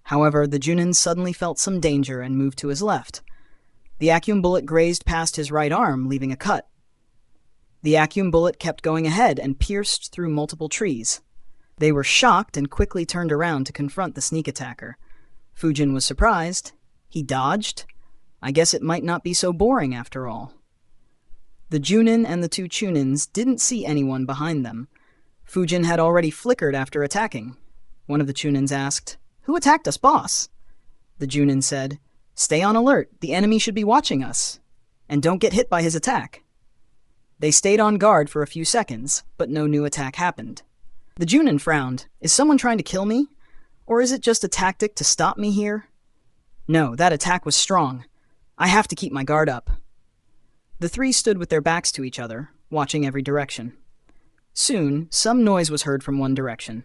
However, the Junin suddenly felt some danger and moved to his left. The Akyum bullet grazed past his right arm, leaving a cut. The Akyum bullet kept going ahead and pierced through multiple trees. They were shocked and quickly turned around to confront the sneak attacker. Fujin was surprised. He dodged. I guess it might not be so boring after all. The Junin and the 2 Chunins didn't see anyone behind them. Fujin had already flickered after attacking. One of the Chunins asked, "Who attacked us, boss?" The Junin said, "Stay on alert. The enemy should be watching us. And don't get hit by his attack." They stayed on guard for a few seconds, but no new attack happened. The Junin frowned. Is someone trying to kill me? Or is it just a tactic to stop me here? No, that attack was strong. I have to keep my guard up. The 3 stood with their backs to each other, watching every direction. Soon, some noise was heard from one direction.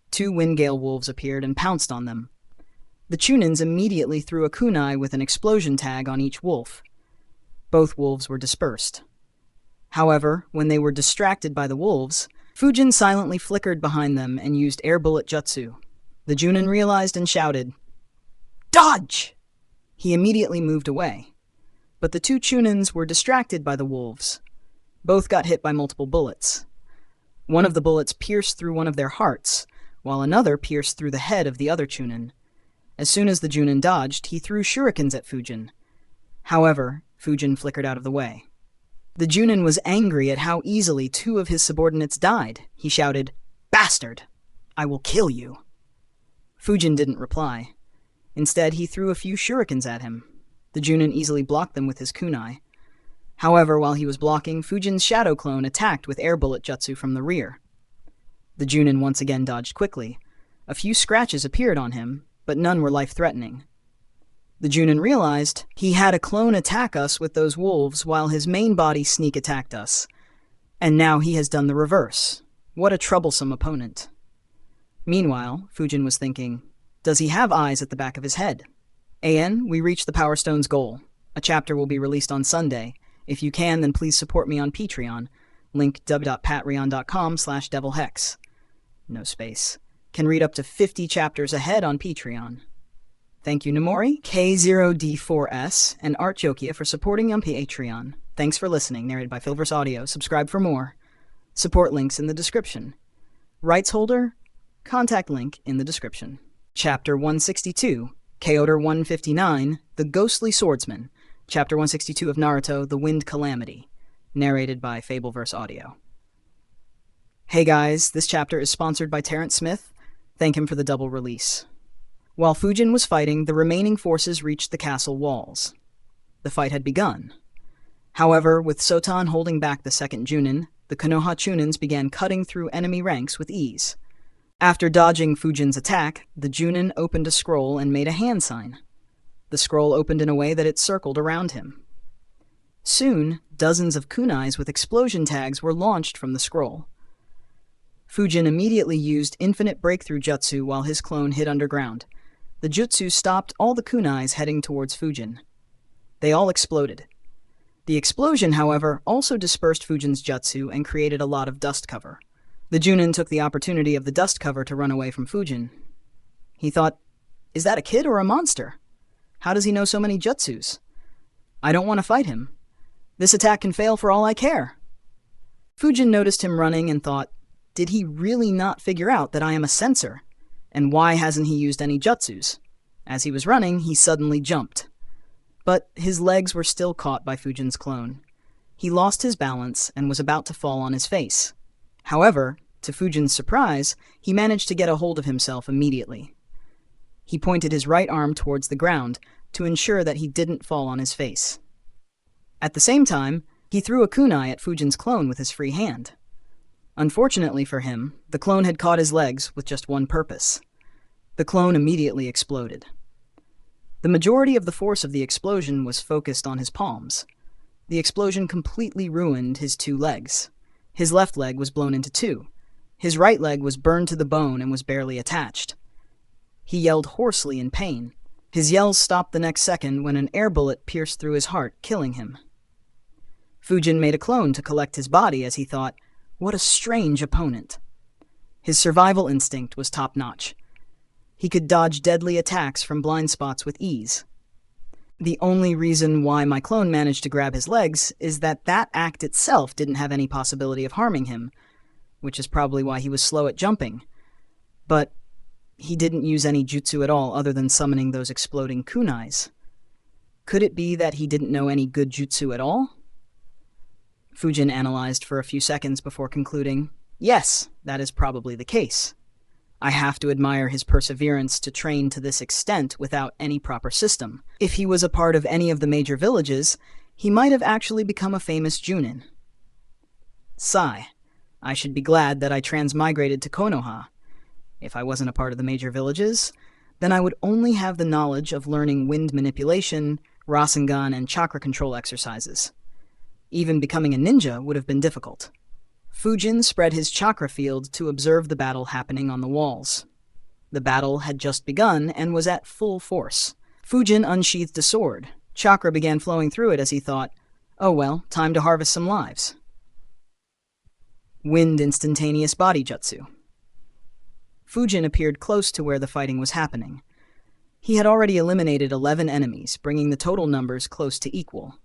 2 Windgale wolves appeared and pounced on them. The Chunins immediately threw a kunai with an explosion tag on each wolf. Both wolves were dispersed. However, when they were distracted by the wolves, Fujin silently flickered behind them and used air bullet jutsu. The Junin realized and shouted, "Dodge!" He immediately moved away. But the 2 Chunins were distracted by the wolves. Both got hit by multiple bullets. One of the bullets pierced through one of their hearts, while another pierced through the head of the other Chunin. As soon as the Junin dodged, he threw shurikens at Fujin. However, Fujin flickered out of the way. The Junin was angry at how easily 2 of his subordinates died. He shouted, "Bastard! I will kill you." Fujin didn't reply. Instead, he threw a few shurikens at him. The Junin easily blocked them with his kunai. However, while he was blocking, Fujin's shadow clone attacked with air bullet jutsu from the rear. The Junin once again dodged quickly. A few scratches appeared on him, but none were life-threatening. The Junin realized he had a clone attack us with those wolves while his main body sneak attacked us. And now he has done the reverse. What a troublesome opponent. Meanwhile, Fujin was thinking, does he have eyes at the back of his head? AN, we reached the Power Stone's goal. A chapter will be released on Sunday. If you can, then please support me on Patreon. Link www.patreon.com/devilhex. No space. Can read up to 50 chapters ahead on Patreon. Thank you Nomori, K0D4S, and Art Jokia for supporting on Patreon. Thanks for listening, narrated by Fabelverse Audio. Subscribe for more. Support links in the description. Rights holder? Contact link in the description. Chapter 162, K-Order 159, The Ghostly Swordsman. Chapter 162 of Naruto, The Wind Calamity. Narrated by Fabelverse Audio. Hey guys, this chapter is sponsored by Terrence Smith. Thank him for the double release. While Fujin was fighting, the remaining forces reached the castle walls. The fight had begun. However, with Sotan holding back the second Junin, the Konoha Chunins began cutting through enemy ranks with ease. After dodging Fujin's attack, the Junin opened a scroll and made a hand sign. The scroll opened in a way that it circled around him. Soon, dozens of kunais with explosion tags were launched from the scroll. Fujin immediately used infinite breakthrough jutsu while his clone hid underground. The jutsu stopped all the kunais heading towards Fujin. They all exploded. The explosion, however, also dispersed Fujin's jutsu and created a lot of dust cover. The Junin took the opportunity of the dust cover to run away from Fujin. He thought, is that a kid or a monster? How does he know so many jutsus? I don't want to fight him. This attack can fail for all I care. Fujin noticed him running and thought, did he really not figure out that I am a censor? And why hasn't he used any jutsus? As he was running, he suddenly jumped. But his legs were still caught by Fujin's clone. He lost his balance and was about to fall on his face. However, to Fujin's surprise, he managed to get a hold of himself immediately. He pointed his right arm towards the ground to ensure that he didn't fall on his face. At the same time, he threw a kunai at Fujin's clone with his free hand. Unfortunately for him, the clone had caught his legs with just one purpose. The clone immediately exploded. The majority of the force of the explosion was focused on his palms. The explosion completely ruined his 2 legs. His left leg was blown into 2. His right leg was burned to the bone and was barely attached. He yelled hoarsely in pain. His yells stopped the next second when an air bullet pierced through his heart, killing him. Fujin made a clone to collect his body as he thought, what a strange opponent. His survival instinct was top-notch. He could dodge deadly attacks from blind spots with ease. The only reason why my clone managed to grab his legs is that act itself didn't have any possibility of harming him, which is probably why he was slow at jumping. But he didn't use any jutsu at all other than summoning those exploding kunais. Could it be that he didn't know any good jutsu at all? Fujin analyzed for a few seconds before concluding, yes, that is probably the case. I have to admire his perseverance to train to this extent without any proper system. If he was a part of any of the major villages, he might have actually become a famous Junin. Sigh. I should be glad that I transmigrated to Konoha. If I wasn't a part of the major villages, then I would only have the knowledge of learning wind manipulation, Rasengan, and chakra control exercises. Even becoming a ninja would have been difficult. Fujin spread his chakra field to observe the battle happening on the walls. The battle had just begun and was at full force. Fujin unsheathed a sword. Chakra began flowing through it as he thought, oh well, time to harvest some lives. Wind instantaneous body jutsu. Fujin appeared close to where the fighting was happening. He had already eliminated 11 enemies, bringing the total numbers close to equal.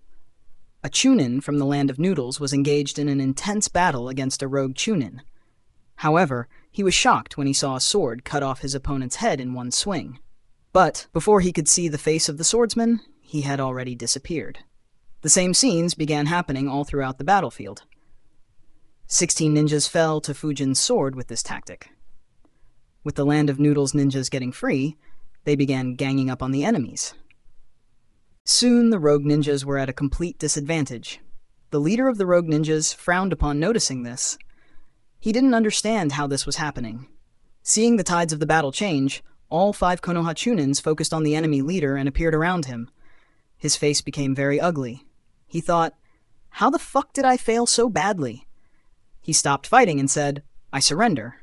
A Chunin from the Land of Noodles was engaged in an intense battle against a rogue Chunin. However, he was shocked when he saw a sword cut off his opponent's head in one swing. But before he could see the face of the swordsman, he had already disappeared. The same scenes began happening all throughout the battlefield. 16 ninjas fell to Fujin's sword with this tactic. With the Land of Noodles ninjas getting free, they began ganging up on the enemies. Soon the rogue ninjas were at a complete disadvantage. The leader of the rogue ninjas frowned upon noticing this. He didn't understand how this was happening. Seeing the tides of the battle change, all 5 Konoha Chunins focused on the enemy leader and appeared around him. His face became very ugly. He thought, how the fuck did I fail so badly? He stopped fighting and said, I surrender.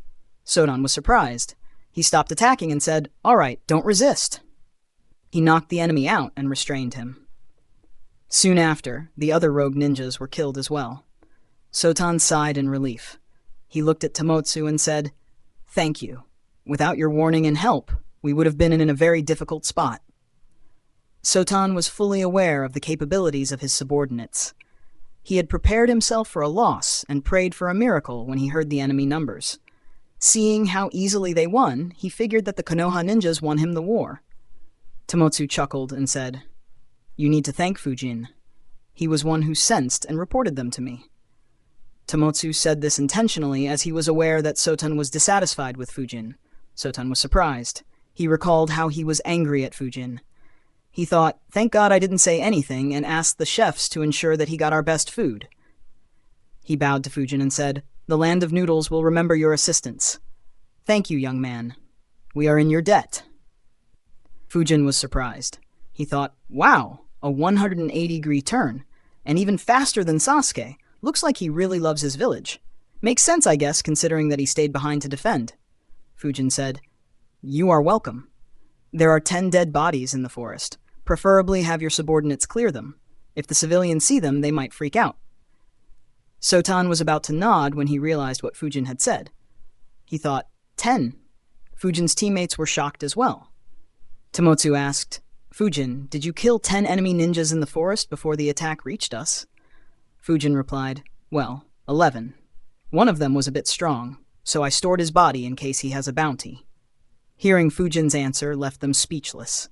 Sodan was surprised. He stopped attacking and said, all right, don't resist. He knocked the enemy out and restrained him. Soon after, the other rogue ninjas were killed as well. Sotan sighed in relief. He looked at Tamotsu and said, thank you. Without your warning and help, we would have been in a very difficult spot. Sotan was fully aware of the capabilities of his subordinates. He had prepared himself for a loss and prayed for a miracle when he heard the enemy numbers. Seeing how easily they won, he figured that the Konoha ninjas won him the war. Tamotsu chuckled and said, you need to thank Fujin. He was one who sensed and reported them to me. Tamotsu said this intentionally as he was aware that Sotan was dissatisfied with Fujin. Sotan was surprised. He recalled how he was angry at Fujin. He thought, thank God I didn't say anything, and asked the chefs to ensure that he got our best food. He bowed to Fujin and said, the Land of Noodles will remember your assistance. Thank you, young man. We are in your debt. Fujin was surprised. He thought, wow, a 180-degree turn, and even faster than Sasuke. Looks like he really loves his village. Makes sense, I guess, considering that he stayed behind to defend. Fujin said, you are welcome. There are 10 dead bodies in the forest. Preferably have your subordinates clear them. If the civilians see them, they might freak out. Sotan was about to nod when he realized what Fujin had said. He thought, 10. Fujin's teammates were shocked as well. Tamotsu asked, Fujin, did you kill 10 enemy ninjas in the forest before the attack reached us? Fujin replied, well, 11. One of them was a bit strong, so I stored his body in case he has a bounty. Hearing Fujin's answer left them speechless.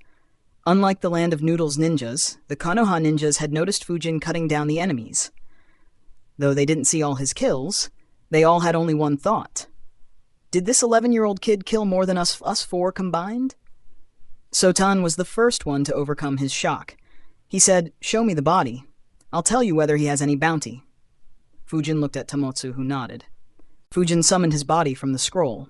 Unlike the Land of Noodles ninjas, the Konoha ninjas had noticed Fujin cutting down the enemies. Though they didn't see all his kills, they all had only one thought. Did this 11-year-old kid kill more than us 4 combined? Sotan was the first one to overcome his shock. He said, show me the body. I'll tell you whether he has any bounty. Fujin looked at Tamotsu, who nodded. Fujin summoned his body from the scroll.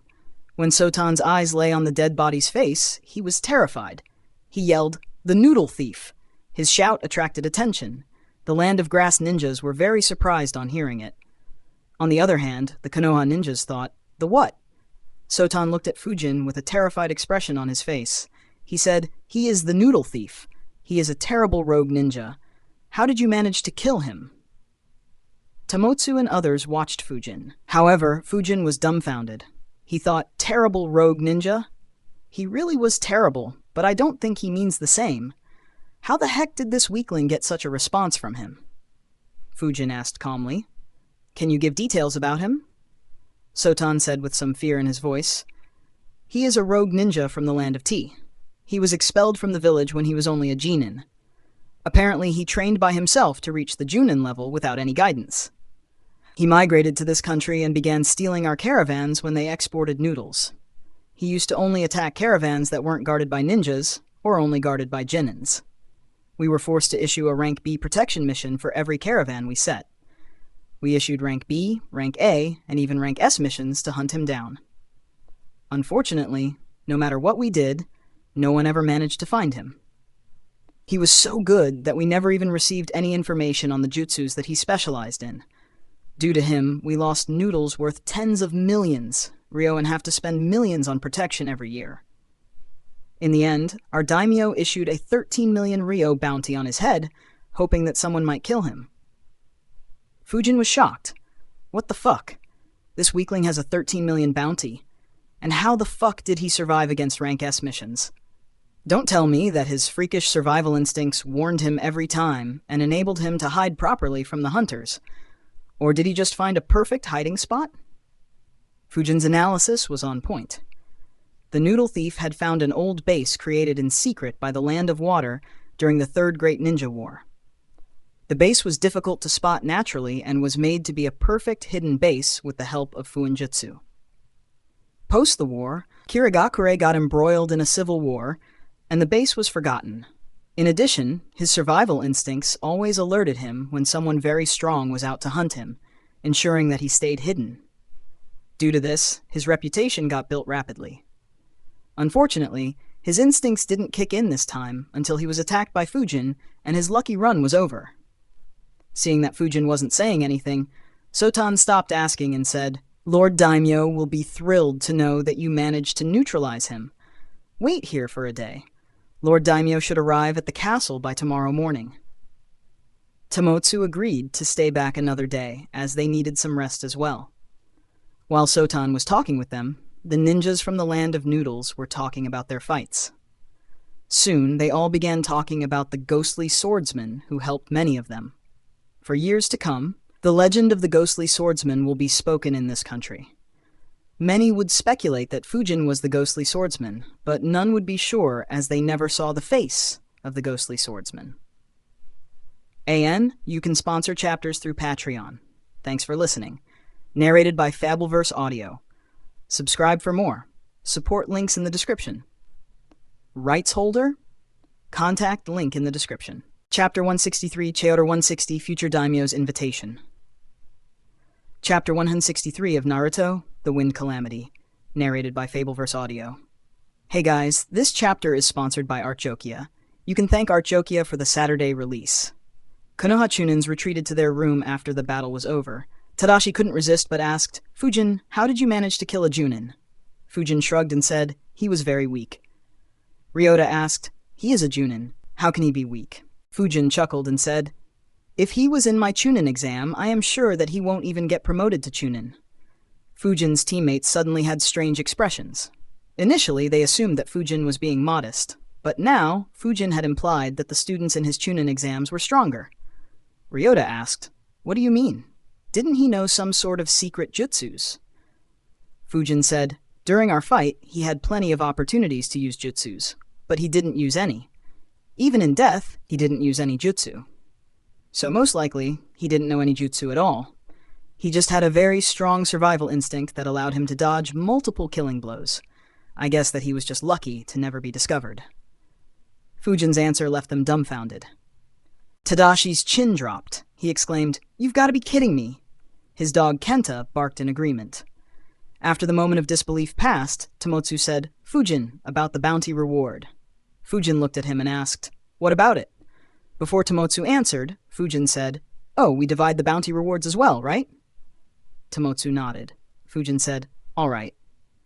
When Sotan's eyes lay on the dead body's face, he was terrified. He yelled, The noodle thief! His shout attracted attention. The Land of Grass ninjas were very surprised on hearing it. On the other hand, the Konoha ninjas thought, the what? Sotan looked at Fujin with a terrified expression on his face. He said, he is the noodle thief. He is a terrible rogue ninja. How did you manage to kill him? Tamotsu and others watched Fujin. However, Fujin was dumbfounded. He thought, terrible rogue ninja? He really was terrible, but I don't think he means the same. How the heck did this weakling get such a response from him? Fujin asked calmly. Can you give details about him? Sotan said with some fear in his voice. He is a rogue ninja from the land of Tea. He was expelled from the village when he was only a genin. Apparently, he trained by himself to reach the Junin level without any guidance. He migrated to this country and began stealing our caravans when they exported noodles. He used to only attack caravans that weren't guarded by ninjas or only guarded by genins. We were forced to issue a rank B protection mission for every caravan we set. We issued rank B, rank A, and even rank S missions to hunt him down. Unfortunately, no matter what we did, no one ever managed to find him. He was so good that we never even received any information on the jutsus that he specialized in. Due to him, we lost noodles worth tens of millions. Ryoan have to spend millions on protection every year. In the end, our daimyo issued a 13 million ryo bounty on his head, hoping that someone might kill him. Fujin was shocked. What the fuck? This weakling has a 13 million bounty. And how the fuck did he survive against rank S missions? Don't tell me that his freakish survival instincts warned him every time and enabled him to hide properly from the hunters. Or did he just find a perfect hiding spot? Fujin's analysis was on point. The noodle thief had found an old base created in secret by the Land of Water during the Third Great Ninja War. The base was difficult to spot naturally and was made to be a perfect hidden base with the help of Fuinjutsu. Post the war, Kirigakure got embroiled in a civil war, and the base was forgotten. In addition, his survival instincts always alerted him when someone very strong was out to hunt him, ensuring that he stayed hidden. Due to this, his reputation got built rapidly. Unfortunately, his instincts didn't kick in this time until he was attacked by Fujin and his lucky run was over. Seeing that Fujin wasn't saying anything, Sotan stopped asking and said, Lord Daimyo will be thrilled to know that you managed to neutralize him. Wait here for a day. Lord Daimyo should arrive at the castle by tomorrow morning. Tamotsu agreed to stay back another day, as they needed some rest as well. While Sotan was talking with them, the ninjas from the Land of Noodles were talking about their fights. Soon, they all began talking about the ghostly swordsman who helped many of them. For years to come, the legend of the ghostly swordsman will be spoken in this country. Many would speculate that Fujin was the ghostly swordsman, but none would be sure as they never saw the face of the ghostly swordsman. AN, you can sponsor chapters through Patreon. Thanks for listening. Narrated by Fabelverse Audio. Subscribe for more. Support links in the description. Rights holder? Contact link in the description. Chapter 163, Chaoter 160, Future Daimyo's Invitation. Chapter 163 of Naruto, The Wind Calamity. Narrated by Fabelverse Audio. Hey guys, this chapter is sponsored by Artjokia. You can thank Artjokia for the Saturday release. Konoha Chunins retreated to their room after the battle was over. Tadashi couldn't resist but asked, Fujin, how did you manage to kill a Junin? Fujin shrugged and said, he was very weak. Ryota asked, he is a Junin. How can he be weak? Fujin chuckled and said, if he was in my Chunin exam, I am sure that he won't even get promoted to Chunin. Fujin's teammates suddenly had strange expressions. Initially, they assumed that Fujin was being modest, but now, Fujin had implied that the students in his Chunin exams were stronger. Ryota asked, what do you mean? Didn't he know some sort of secret jutsus? Fujin said, during our fight, he had plenty of opportunities to use jutsus, but he didn't use any. Even in death, he didn't use any jutsu. So most likely, he didn't know any jutsu at all. He just had a very strong survival instinct that allowed him to dodge multiple killing blows. I guess that he was just lucky to never be discovered. Fujin's answer left them dumbfounded. Tadashi's chin dropped. He exclaimed, you've got to be kidding me. His dog Kenta barked in agreement. After the moment of disbelief passed, Tamotsu said, Fujin, about the bounty reward. Fujin looked at him and asked, "What about it?" Before Tomotsu answered, Fujin said, "Oh, we divide the bounty rewards as well, right?" Tomotsu nodded. Fujin said, "All right."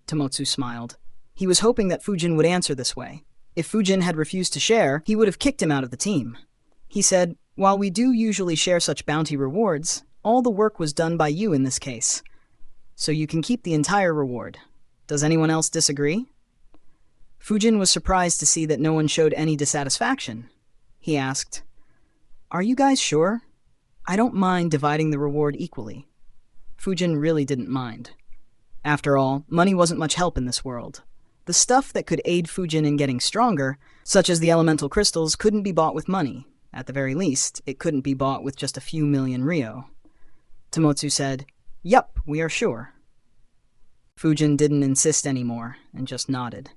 Tomotsu smiled. He was hoping that Fujin would answer this way. If Fujin had refused to share, he would have kicked him out of the team. He said, "While we do usually share such bounty rewards, all the work was done by you in this case. So you can keep the entire reward. Does anyone else disagree?" Fujin was surprised to see that no one showed any dissatisfaction. He asked, "Are you guys sure? I don't mind dividing the reward equally." Fujin really didn't mind. After all, money wasn't much help in this world. The stuff that could aid Fujin in getting stronger, such as the elemental crystals, couldn't be bought with money. At the very least, it couldn't be bought with just a few million ryo. Tomotsu said, "Yup, we are sure." Fujin didn't insist anymore and just nodded.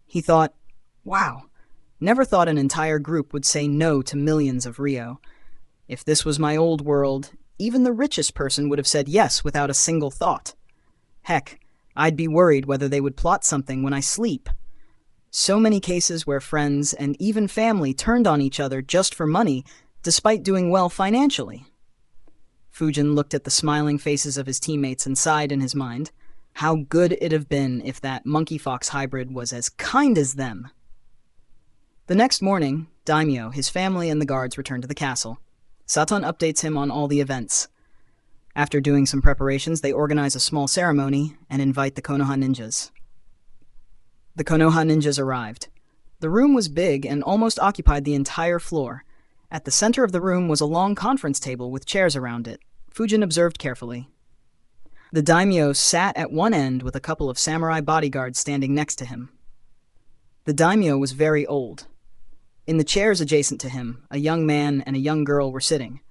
He thought, wow, never thought an entire group would say no to millions of ryo. If this was my old world, even the richest person would have said yes without a single thought. Heck, I'd be worried whether they would plot something when I sleep. So many cases where friends and even family turned on each other just for money, despite doing well financially. Fujin looked at the smiling faces of his teammates and sighed in his mind. How good it'd have been if that monkey-fox hybrid was as kind as them. The next morning, Daimyo, his family, and the guards returned to the castle. Satan updates him on all the events. After doing some preparations, they organize a small ceremony and invite the Konoha ninjas. The Konoha ninjas arrived. The room was big and almost occupied the entire floor. At the center of the room was a long conference table with chairs around it. Fujin observed carefully. The daimyo sat at one end with a couple of samurai bodyguards standing next to him. The daimyo was very old. In the chairs adjacent to him, a young man and a young girl were sitting.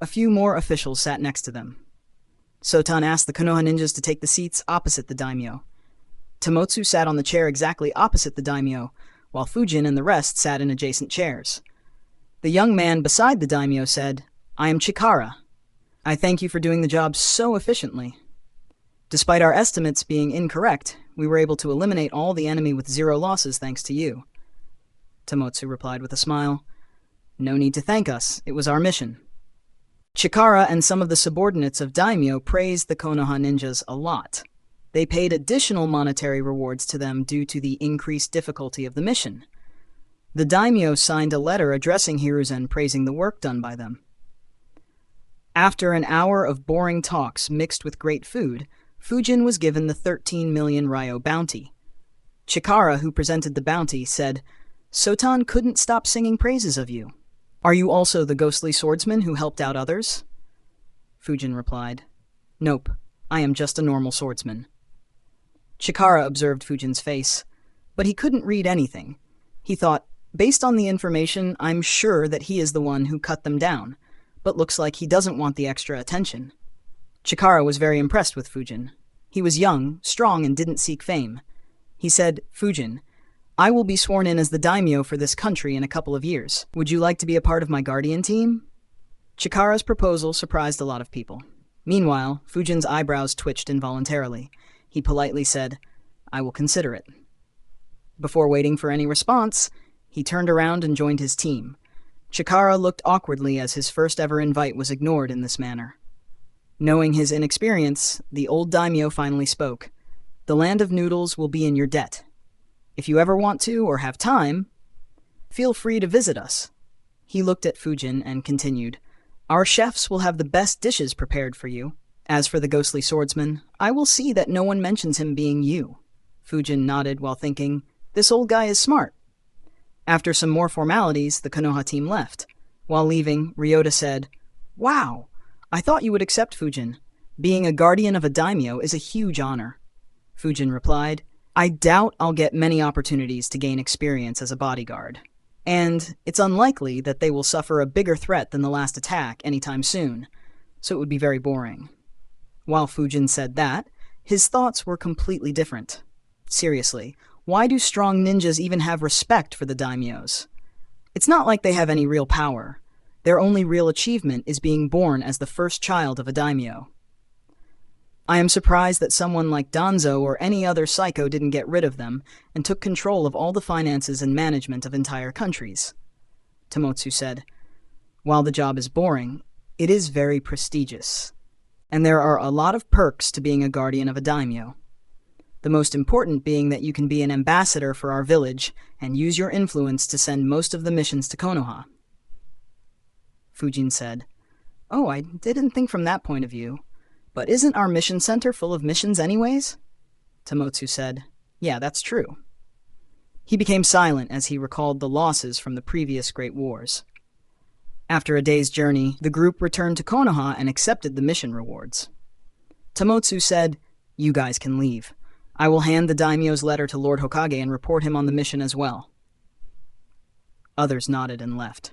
A few more officials sat next to them. Sotan asked the Konoha ninjas to take the seats opposite the daimyo. Tomotsu sat on the chair exactly opposite the daimyo, while Fujin and the rest sat in adjacent chairs. The young man beside the daimyo said, "I am Chikara. I thank you for doing the job so efficiently. Despite our estimates being incorrect, we were able to eliminate all the enemy with 0 losses thanks to you." Tomotsu replied with a smile, "No need to thank us, it was our mission." Chikara and some of the subordinates of daimyo praised the Konoha ninjas a lot. They paid additional monetary rewards to them due to the increased difficulty of the mission. The daimyo signed a letter addressing Hiruzen praising the work done by them. After an hour of boring talks mixed with great food, Fujin was given the 13 million ryo bounty. Chikara, who presented the bounty, said, "Sotan couldn't stop singing praises of you. Are you also the ghostly swordsman who helped out others?" Fujin replied, "Nope, I am just a normal swordsman." Chikara observed Fujin's face, but he couldn't read anything. He thought, based on the information, I'm sure that he is the one who cut them down, but looks like he doesn't want the extra attention. Chikara was very impressed with Fujin. He was young, strong, and didn't seek fame. He said, "Fujin, I will be sworn in as the daimyo for this country in a couple of years. Would you like to be a part of my guardian team?" Chikara's proposal surprised a lot of people. Meanwhile, Fujin's eyebrows twitched involuntarily. He politely said, "I will consider it." Before waiting for any response, he turned around and joined his team. Chikara looked awkwardly as his first ever invite was ignored in this manner. Knowing his inexperience, the old daimyo finally spoke. "The land of noodles will be in your debt. If you ever want to or have time, feel free to visit us." He looked at Fujin and continued, "Our chefs will have the best dishes prepared for you. As for the ghostly swordsman, I will see that no one mentions him being you." Fujin nodded while thinking, "This old guy is smart." After some more formalities, the Konoha team left. While leaving, Ryota said, "Wow, I thought you would accept Fujin. Being a guardian of a daimyo is a huge honor." Fujin replied, "I doubt I'll get many opportunities to gain experience as a bodyguard. And it's unlikely that they will suffer a bigger threat than the last attack anytime soon, so it would be very boring." While Fujin said that, his thoughts were completely different. Seriously, why do strong ninjas even have respect for the daimyos? It's not like they have any real power. Their only real achievement is being born as the first child of a daimyo. I am surprised that someone like Danzo or any other psycho didn't get rid of them and took control of all the finances and management of entire countries. Tomotsu said, while the job is boring, it is very prestigious, and there are a lot of perks to being a guardian of a daimyo. The most important being that you can be an ambassador for our village and use your influence to send most of the missions to Konoha. Fujin said, Oh, I didn't think from that point of view. But isn't our mission center full of missions anyways? Tomotsu said, Yeah, that's true. He became silent as he recalled the losses from the previous Great Wars. After a day's journey, the group returned to Konoha and accepted the mission rewards. Tomotsu said, You guys can leave. I will hand the daimyo's letter to Lord Hokage and report him on the mission as well. Others nodded and left.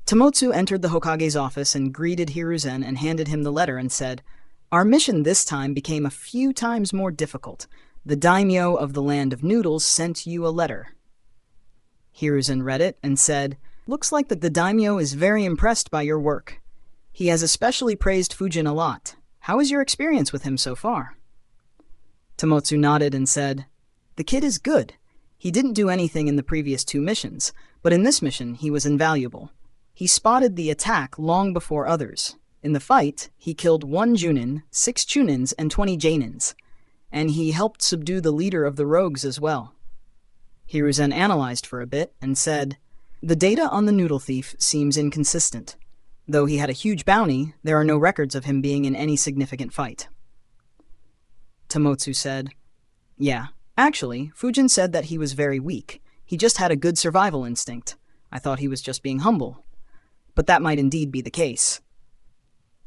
Tomotsu entered the Hokage's office and greeted Hiruzen and handed him the letter and said, Our mission this time became a few times more difficult. The daimyo of the land of noodles sent you a letter. Hiruzen read it and said, Looks like that the daimyo is very impressed by your work. He has especially praised Fujin a lot. How is your experience with him so far? Tomotsu nodded and said, The kid is good. He didn't do anything in the previous 2 missions, but in this mission he was invaluable. He spotted the attack long before others. In the fight, he killed 1 Junin, 6 Chunins, and 20 Janins, and he helped subdue the leader of the rogues as well. Hiruzen analyzed for a bit and said, The data on the noodle thief seems inconsistent. Though he had a huge bounty, there are no records of him being in any significant fight. Tomotsu said, Yeah, actually, Fujin said that he was very weak. He just had a good survival instinct. I thought he was just being humble. But that might indeed be the case.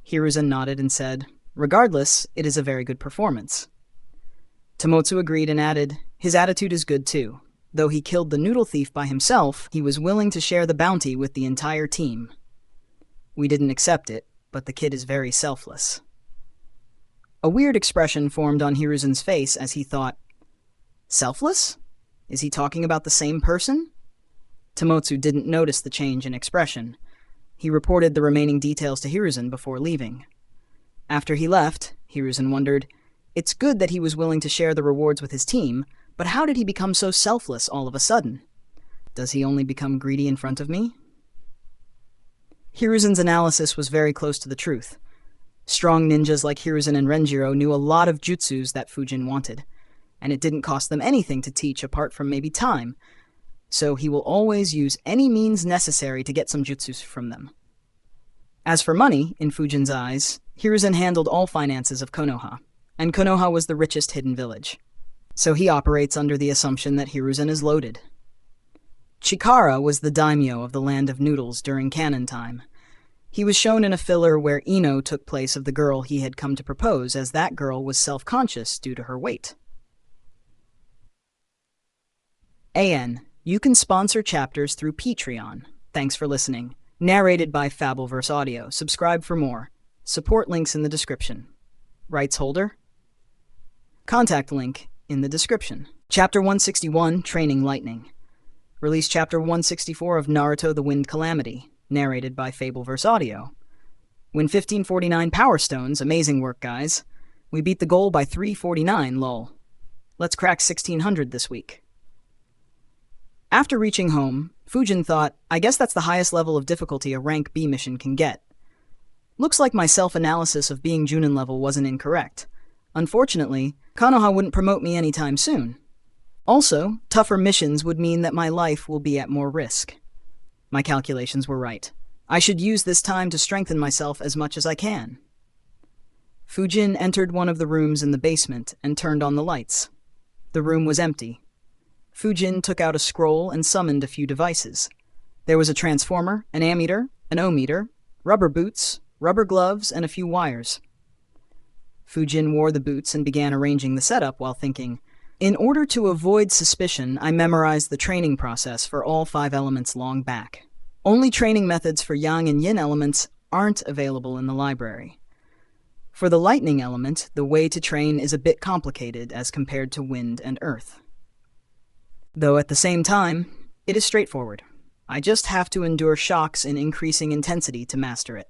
Hiruzen nodded and said, Regardless, it is a very good performance. Tomotsu agreed and added, His attitude is good too. Though he killed the noodle thief by himself, he was willing to share the bounty with the entire team. We didn't accept it, but the kid is very selfless. A weird expression formed on Hiruzen's face as he thought, Selfless? Is he talking about the same person? Tomotsu didn't notice the change in expression. He reported the remaining details to Hiruzen before leaving. After he left, Hiruzen wondered, It's good that he was willing to share the rewards with his team, but how did he become so selfless all of a sudden? Does he only become greedy in front of me? Hiruzen's analysis was very close to the truth. Strong ninjas like Hiruzen and Renjiro knew a lot of jutsus that Fujin wanted, and it didn't cost them anything to teach apart from maybe time, so he will always use any means necessary to get some jutsus from them. As for money, in Fujin's eyes, Hiruzen handled all finances of Konoha, and Konoha was the richest hidden village. So he operates under the assumption that Hiruzen is loaded. Chikara was the daimyo of the land of noodles during canon time. He was shown in a filler where Ino took place of the girl he had come to propose, as that girl was self-conscious due to her weight. AN, you can sponsor chapters through Patreon. Thanks for listening. Narrated by Fabelverse Audio. Subscribe for more. Support links in the description. Rights holder? Contact link in the description. Chapter 161, Training Lightning. Release Chapter 164 of Naruto the Wind Calamity. Narrated by Fabelverse Audio. Win 1549 Power Stones. Amazing work, guys. We beat the goal by 349, lol. Let's crack 1600 this week. After reaching home, Fujin thought, I guess that's the highest level of difficulty a rank B mission can get. Looks like my self-analysis of being Junin level wasn't incorrect. Unfortunately, Konoha wouldn't promote me anytime soon. Also, tougher missions would mean that my life will be at more risk. My calculations were right. I should use this time to strengthen myself as much as I can. Fujin entered one of the rooms in the basement and turned on the lights. The room was empty. Fujin took out a scroll and summoned a few devices. There was a transformer, an ammeter, an ohmmeter, rubber boots, rubber gloves, and a few wires. Fujin wore the boots and began arranging the setup while thinking, in order to avoid suspicion, I memorized the training process for all 5 elements long back. Only training methods for yang and yin elements aren't available in the library. For the lightning element, the way to train is a bit complicated as compared to wind and earth. Though at the same time, it is straightforward. I just have to endure shocks in increasing intensity to master it.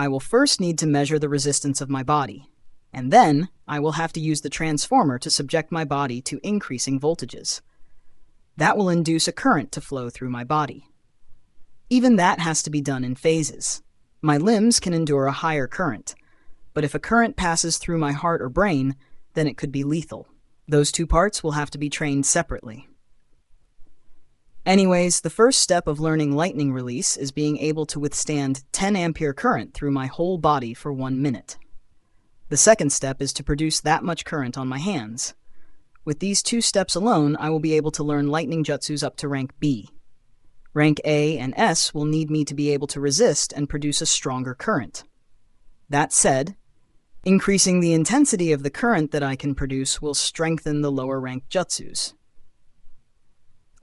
I will first need to measure the resistance of my body, and then I will have to use the transformer to subject my body to increasing voltages. That will induce a current to flow through my body. Even that has to be done in phases. My limbs can endure a higher current, but if a current passes through my heart or brain, then it could be lethal. Those two parts will have to be trained separately. Anyways, the first step of learning lightning release is being able to withstand 10 ampere current through my whole body for 1 minute. The second step is to produce that much current on my hands. With these 2 steps alone, I will be able to learn lightning jutsus up to rank B. Rank A and S will need me to be able to resist and produce a stronger current. That said, increasing the intensity of the current that I can produce will strengthen the lower rank jutsus.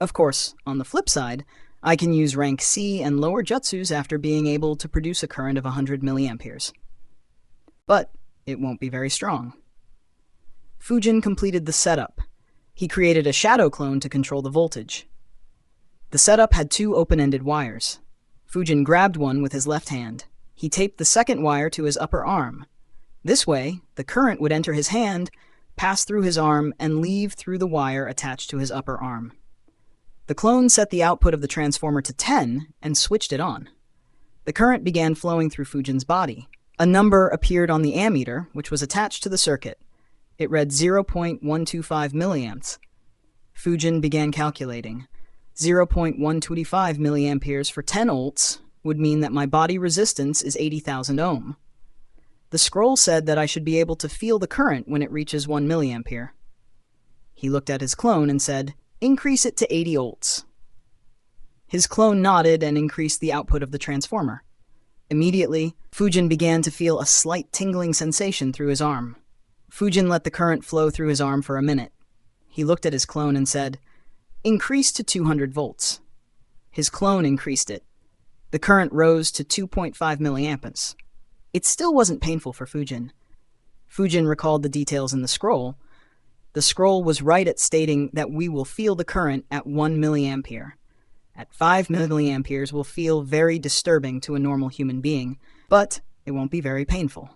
Of course, on the flip side, I can use rank C and lower jutsus after being able to produce a current of 100 milliamperes. But it won't be very strong. Fujin completed the setup. He created a shadow clone to control the voltage. The setup had 2 open-ended wires. Fujin grabbed one with his left hand. He taped the second wire to his upper arm. This way, the current would enter his hand, pass through his arm, and leave through the wire attached to his upper arm. The clone set the output of the transformer to 10 and switched it on. The current began flowing through Fujin's body. A number appeared on the ammeter, which was attached to the circuit. It read 0.125 milliamps. Fujin began calculating. 0.125 milliamperes for 10 volts would mean that my body resistance is 80,000 ohm. The scroll said that I should be able to feel the current when it reaches 1 milliampere. He looked at his clone and said, "Increase it to 80 volts." His clone nodded and increased the output of the transformer. Immediately, Fujin began to feel a slight tingling sensation through his arm. Fujin let the current flow through his arm for a minute. He looked at his clone and said, "Increase to 200 volts." His clone increased it. The current rose to 2.5 milliamps. It still wasn't painful for Fujin. Fujin recalled the details in the scroll. The scroll was right at stating that we will feel the current at 1 milliampere. At 5 milliamperes will feel very disturbing to a normal human being, but it won't be very painful.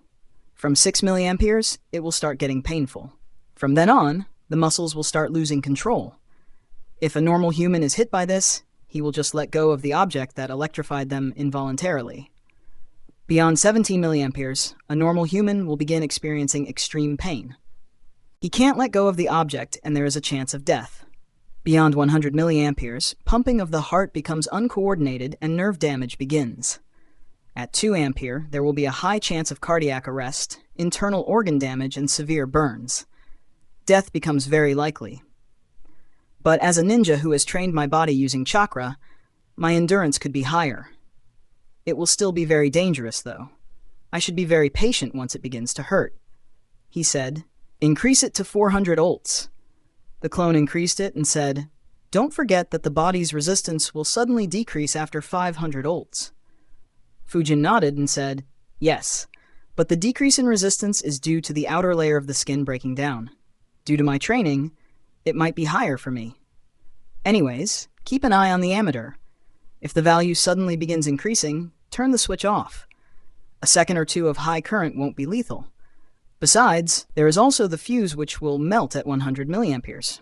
From 6 milliamperes, it will start getting painful. From then on, the muscles will start losing control. If a normal human is hit by this, he will just let go of the object that electrified them involuntarily. Beyond 17 milliamperes, a normal human will begin experiencing extreme pain. He can't let go of the object, and there is a chance of death. Beyond 100 milliamperes, pumping of the heart becomes uncoordinated and nerve damage begins. At 2 ampere, there will be a high chance of cardiac arrest, internal organ damage, and severe burns. Death becomes very likely. But as a ninja who has trained my body using chakra, my endurance could be higher. It will still be very dangerous, though. I should be very patient once it begins to hurt. He said, "Increase it to 400 volts. The clone increased it and said, "Don't forget that the body's resistance will suddenly decrease after 500 volts. Fujin nodded and said, "Yes, but the decrease in resistance is due to the outer layer of the skin breaking down. Due to my training, it might be higher for me. Anyways, keep an eye on the ammeter. If the value suddenly begins increasing, turn the switch off. A second or 2 of high current won't be lethal. Besides, there is also the fuse which will melt at 100 milliamperes.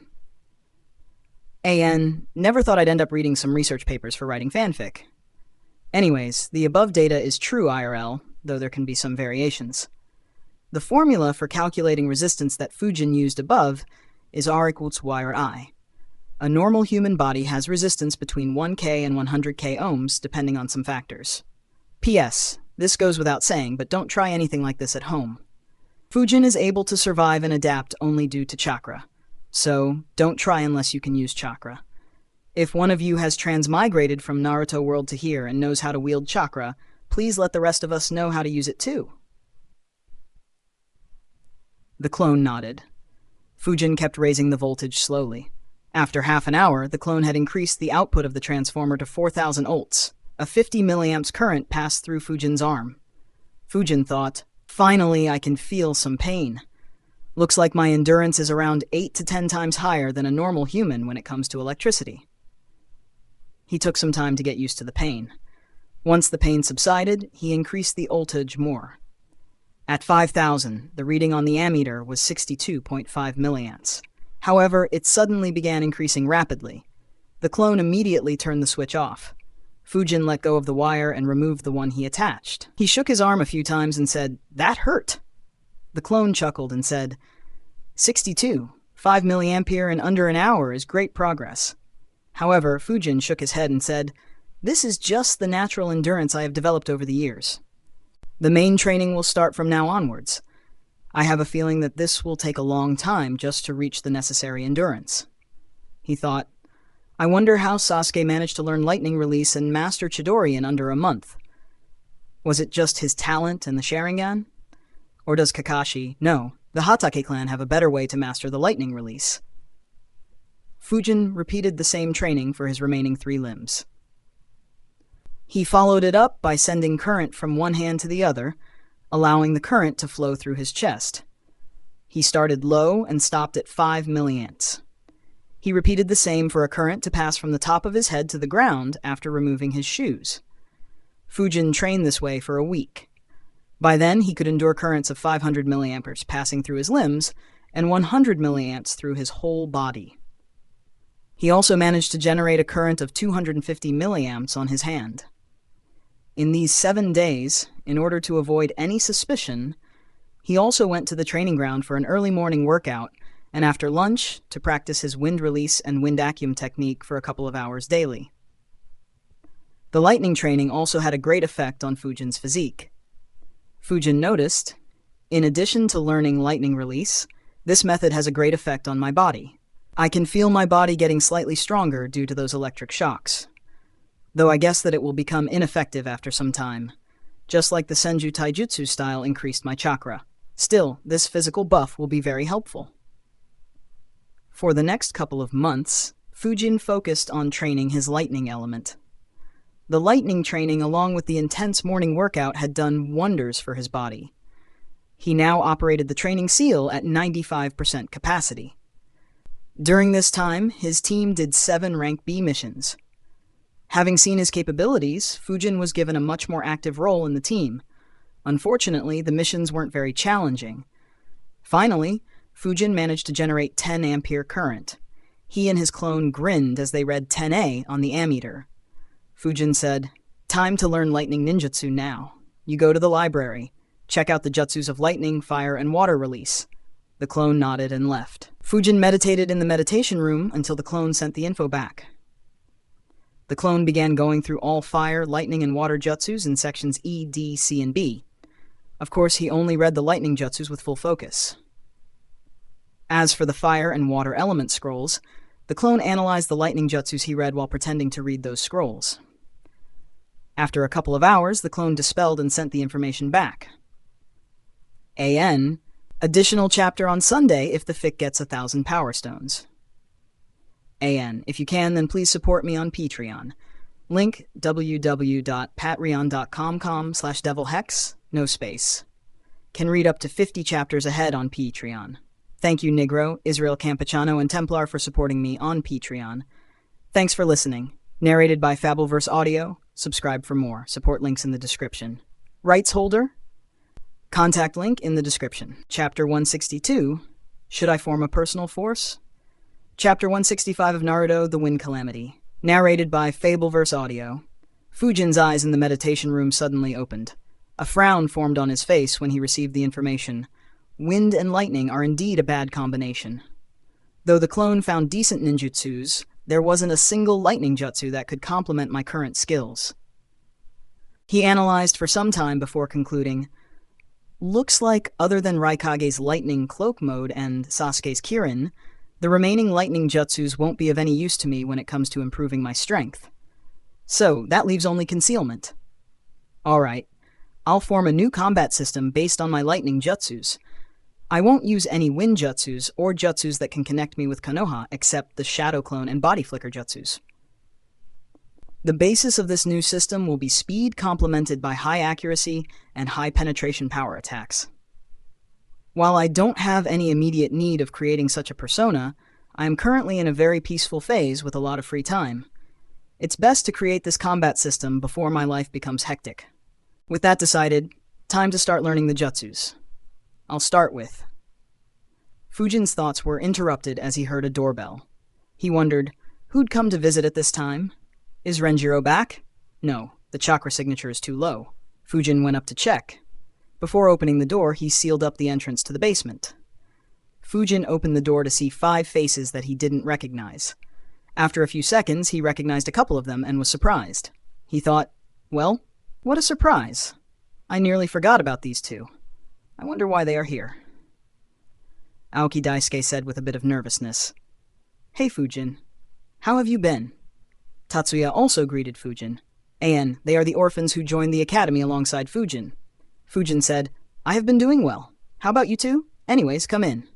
Never thought I'd end up reading some research papers for writing fanfic. Anyways, the above data is true IRL, though there can be some variations. The formula for calculating resistance that Fujin used above is R equals Y or I. A normal human body has resistance between 1K and 100K ohms, depending on some factors. P.S. This goes without saying, but don't try anything like this at home. Fujin is able to survive and adapt only due to chakra, so don't try unless you can use chakra. If one of you has transmigrated from Naruto world to here and knows how to wield chakra, please let the rest of us know how to use it too." The clone nodded. Fujin kept raising the voltage slowly. After half an hour, the clone had increased the output of the transformer to 4,000 volts. A 50 milliamps current passed through Fujin's arm. Fujin thought, "Finally, I can feel some pain. Looks like my endurance is around 8 to 10 times higher than a normal human when it comes to electricity." He took some time to get used to the pain. Once the pain subsided, he increased the voltage more. At 5,000, the reading on the ammeter was 62.5 milliamps. However, it suddenly began increasing rapidly. The clone immediately turned the switch off. Fujin let go of the wire and removed the one he attached. He shook his arm a few times and said, "That hurt." The clone chuckled and said, 62, 5 milliampere in under an hour is great progress. However, Fujin shook his head and said, "This is just the natural endurance I have developed over the years. The main training will start from now onwards. I have a feeling that this will take a long time just to reach the necessary endurance." He thought, I wonder how Sasuke managed to learn lightning release and master Chidori in under a month. Was it just his talent and the Sharingan? Or does Kakashi, no, the Hatake clan have a better way to master the lightning release? Fujin repeated the same training for his remaining 3 limbs. He followed it up by sending current from one hand to the other, allowing the current to flow through his chest. He started low and stopped at 5 milliamps. He repeated the same for a current to pass from the top of his head to the ground after removing his shoes. Fujin trained this way for a week. By then, he could endure currents of 500 milliamperes passing through his limbs and 100 milliamps through his whole body. He also managed to generate a current of 250 milliamps on his hand. In these 7 days, in order to avoid any suspicion, he also went to the training ground for an early morning workout and after lunch to practice his wind release and wind acume technique for a couple of hours daily. The lightning training also had a great effect on Fujin's physique. Fujin noticed, in addition to learning lightning release, this method has a great effect on my body. I can feel my body getting slightly stronger due to those electric shocks. Though I guess that it will become ineffective after some time, just like the Senju Taijutsu style increased my chakra. Still, this physical buff will be very helpful. For the next couple of months, Fujin focused on training his lightning element. The lightning training along with the intense morning workout had done wonders for his body. He now operated the training seal at 95% capacity. During this time, his team did 7 rank B missions. Having seen his capabilities, Fujin was given a much more active role in the team. Unfortunately, the missions weren't very challenging. Finally, Fujin managed to generate 10 ampere current. He and his clone grinned as they read 10A on the ammeter. Fujin said, "Time to learn lightning ninjutsu now. You go to the library. Check out the jutsus of lightning, fire, and water release." The clone nodded and left. Fujin meditated in the meditation room until the clone sent the info back. The clone began going through all fire, lightning, and water jutsus in sections E, D, C, and B. Of course, he only read the lightning jutsus with full focus. As for the fire and water element scrolls, the clone analyzed the lightning jutsus he read while pretending to read those scrolls. After a couple of hours, the clone dispelled and sent the information back. AN, additional chapter on Sunday if the fic gets 1,000 power stones. AN, if you can, then please support me on Patreon. Link www.patreon.com/devilhex, no space. Can read up to 50 chapters ahead on Patreon. Thank you, Negro, Israel Campechano, and Templar for supporting me on Patreon. Thanks for listening. Narrated by Fabelverse Audio. Subscribe for more. Support links in the description. Rights holder? Contact link in the description. Chapter 162, Should I Form a Personal Force? Chapter 165 of Naruto, The Wind Calamity. Narrated by Fabelverse Audio. Fujin's eyes in the meditation room suddenly opened. A frown formed on his face when he received the information. Wind and lightning are indeed a bad combination. Though the clone found decent ninjutsus, there wasn't a single lightning jutsu that could complement my current skills. He analyzed for some time before concluding, looks like other than Raikage's lightning cloak mode and Sasuke's Kirin, the remaining lightning jutsus won't be of any use to me when it comes to improving my strength. So, that leaves only concealment. Alright, I'll form a new combat system based on my lightning jutsus. I won't use any wind jutsus or jutsus that can connect me with Konoha except the Shadow Clone and Body Flicker jutsus. The basis of this new system will be speed complemented by high accuracy and high penetration power attacks. While I don't have any immediate need of creating such a persona, I am currently in a very peaceful phase with a lot of free time. It's best to create this combat system before my life becomes hectic. With that decided, time to start learning the jutsus. I'll start with... Fujin's thoughts were interrupted as he heard a doorbell. He wondered, who'd come to visit at this time? Is Renjiro back? No, the chakra signature is too low. Fujin went up to check. Before opening the door, he sealed up the entrance to the basement. Fujin opened the door to see 5 faces that he didn't recognize. After a few seconds, he recognized a couple of them and was surprised. He thought, well, what a surprise. I nearly forgot about these 2. I wonder why they are here. Aoki Daisuke said with a bit of nervousness. Hey Fujin, how have you been? Tatsuya also greeted Fujin. And they are the orphans who joined the academy alongside Fujin. Fujin said, I have been doing well. How about you 2? Anyways, come in.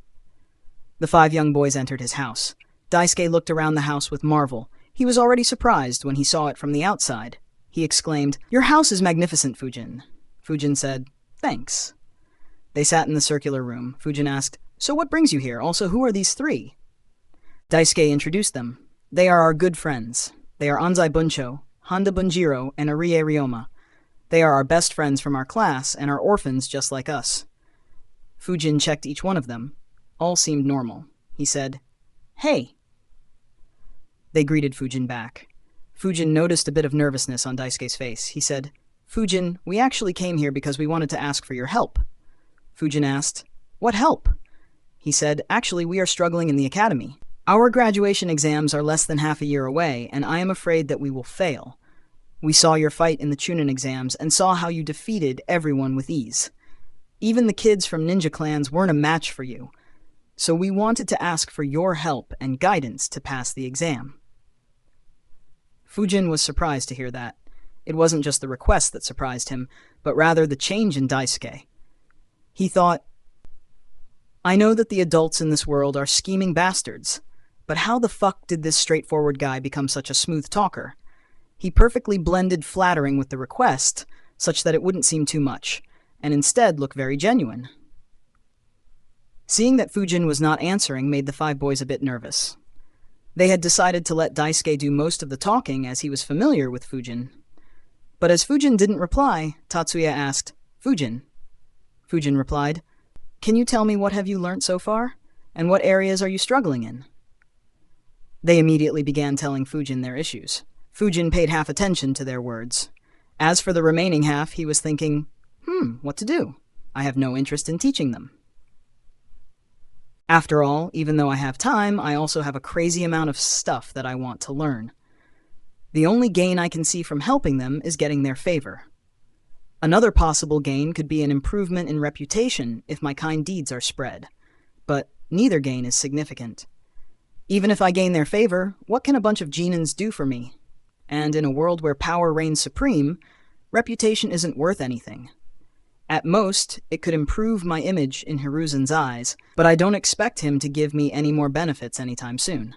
The 5 young boys entered his house. Daisuke looked around the house with marvel. He was already surprised when he saw it from the outside. He exclaimed, Your house is magnificent, Fujin. Fujin said, Thanks. They sat in the circular room. Fujin asked, So what brings you here? Also, who are these 3? Daisuke introduced them. They are our good friends. They are Anzai Buncho, Handa Bunjiro, and Arie Ryoma. They are our best friends from our class and are orphans just like us. Fujin checked each one of them. All seemed normal. He said, Hey. They greeted Fujin back. Fujin noticed a bit of nervousness on Daisuke's face. He said, Fujin, we actually came here because we wanted to ask for your help. Fujin asked, What help? He said, Actually, we are struggling in the academy. Our graduation exams are less than half a year away, and I am afraid that we will fail. We saw your fight in the Chunin exams and saw how you defeated everyone with ease. Even the kids from ninja clans weren't a match for you. So we wanted to ask for your help and guidance to pass the exam. Fujin was surprised to hear that. It wasn't just the request that surprised him, but rather the change in Daisuke. He thought, I know that the adults in this world are scheming bastards, but how the fuck did this straightforward guy become such a smooth talker? He perfectly blended flattering with the request, such that it wouldn't seem too much, and instead look very genuine. Seeing that Fujin was not answering made the 5 boys a bit nervous. They had decided to let Daisuke do most of the talking as he was familiar with Fujin. But as Fujin didn't reply, Tatsuya asked, Fujin. Fujin replied, Can you tell me what have you learnt so far? And what areas are you struggling in? They immediately began telling Fujin their issues. Fujin paid half attention to their words. As for the remaining half, he was thinking, what to do? I have no interest in teaching them. After all, even though I have time, I also have a crazy amount of stuff that I want to learn. The only gain I can see from helping them is getting their favor. Another possible gain could be an improvement in reputation if my kind deeds are spread, but neither gain is significant. Even if I gain their favor, what can a bunch of genins do for me? And in a world where power reigns supreme, reputation isn't worth anything. At most, it could improve my image in Hiruzen's eyes, but I don't expect him to give me any more benefits anytime soon.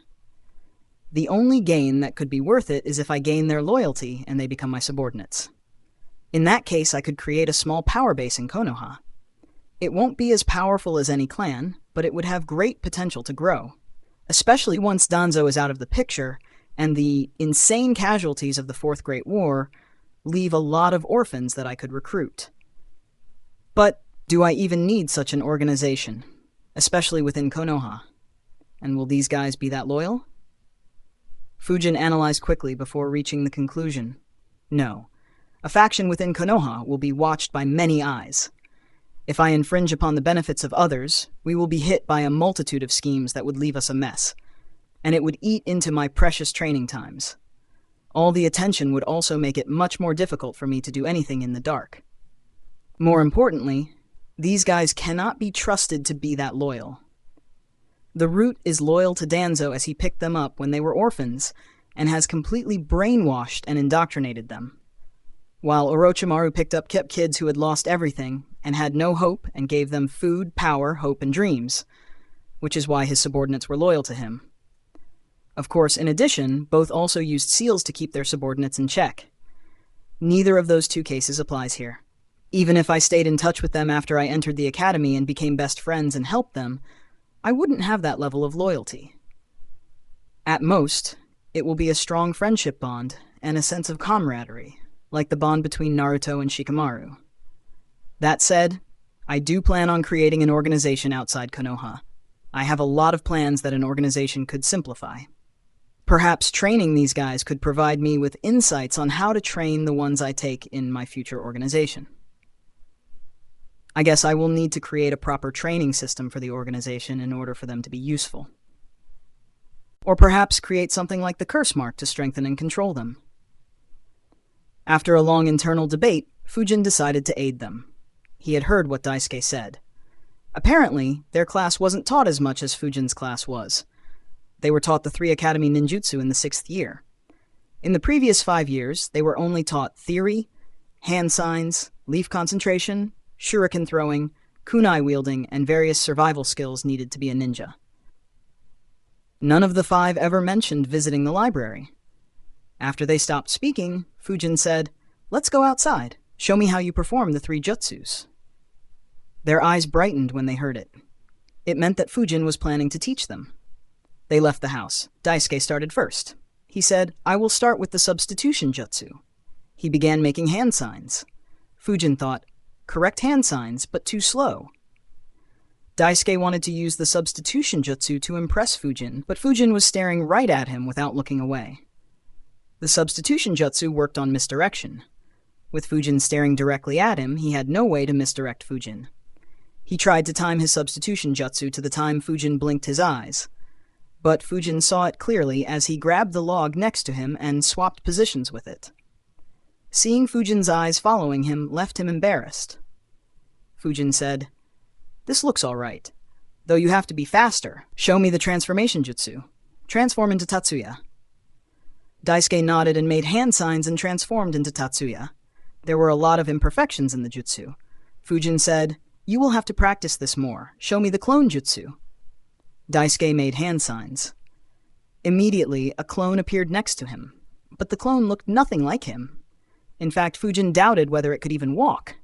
The only gain that could be worth it is if I gain their loyalty and they become my subordinates. In that case, I could create a small power base in Konoha. It won't be as powerful as any clan, but it would have great potential to grow, especially once Danzo is out of the picture and the insane casualties of the Fourth Great War leave a lot of orphans that I could recruit. But do I even need such an organization, especially within Konoha? And will these guys be that loyal? Fujin analyzed quickly before reaching the conclusion. No. A faction within Konoha will be watched by many eyes. If I infringe upon the benefits of others, we will be hit by a multitude of schemes that would leave us a mess, and it would eat into my precious training times. All the attention would also make it much more difficult for me to do anything in the dark. More importantly, these guys cannot be trusted to be that loyal. The Root is loyal to Danzo as he picked them up when they were orphans, and has completely brainwashed and indoctrinated them. While Orochimaru picked up kept kids who had lost everything, and had no hope, and gave them food, power, hope, and dreams, which is why his subordinates were loyal to him. Of course, in addition, both also used seals to keep their subordinates in check. Neither of those 2 cases applies here. Even if I stayed in touch with them after I entered the academy and became best friends and helped them, I wouldn't have that level of loyalty. At most, it will be a strong friendship bond and a sense of camaraderie, like the bond between Naruto and Shikamaru. That said, I do plan on creating an organization outside Konoha. I have a lot of plans that an organization could simplify. Perhaps training these guys could provide me with insights on how to train the ones I take in my future organization. I guess I will need to create a proper training system for the organization in order for them to be useful. Or perhaps create something like the curse mark to strengthen and control them. After a long internal debate, Fujin decided to aid them. He had heard what Daisuke said. Apparently, their class wasn't taught as much as Fujin's class was. They were taught the 3 Academy ninjutsu in the 6th year. In the previous 5 years, they were only taught theory, hand signs, leaf concentration, shuriken throwing, kunai wielding, and various survival skills needed to be a ninja. None of the 5 ever mentioned visiting the library. After they stopped speaking, Fujin said, "Let's go outside. Show me how you perform the 3 jutsus." Their eyes brightened when they heard it. It meant that Fujin was planning to teach them. They left the house. Daisuke started first. He said, "I will start with the substitution jutsu." He began making hand signs. Fujin thought, correct hand signs, but too slow. Daisuke wanted to use the substitution jutsu to impress Fujin, but Fujin was staring right at him without looking away. The substitution jutsu worked on misdirection. With Fujin staring directly at him, he had no way to misdirect Fujin. He tried to time his substitution jutsu to the time Fujin blinked his eyes, but Fujin saw it clearly as he grabbed the log next to him and swapped positions with it. Seeing Fujin's eyes following him left him embarrassed. Fujin said, "This looks all right, though you have to be faster. Show me the transformation jutsu. Transform into Tatsuya." Daisuke nodded and made hand signs and transformed into Tatsuya. There were a lot of imperfections in the jutsu. Fujin said, "You will have to practice this more. Show me the clone jutsu." Daisuke made hand signs. Immediately, a clone appeared next to him, but the clone looked nothing like him. In fact, Fujin doubted whether it could even walk.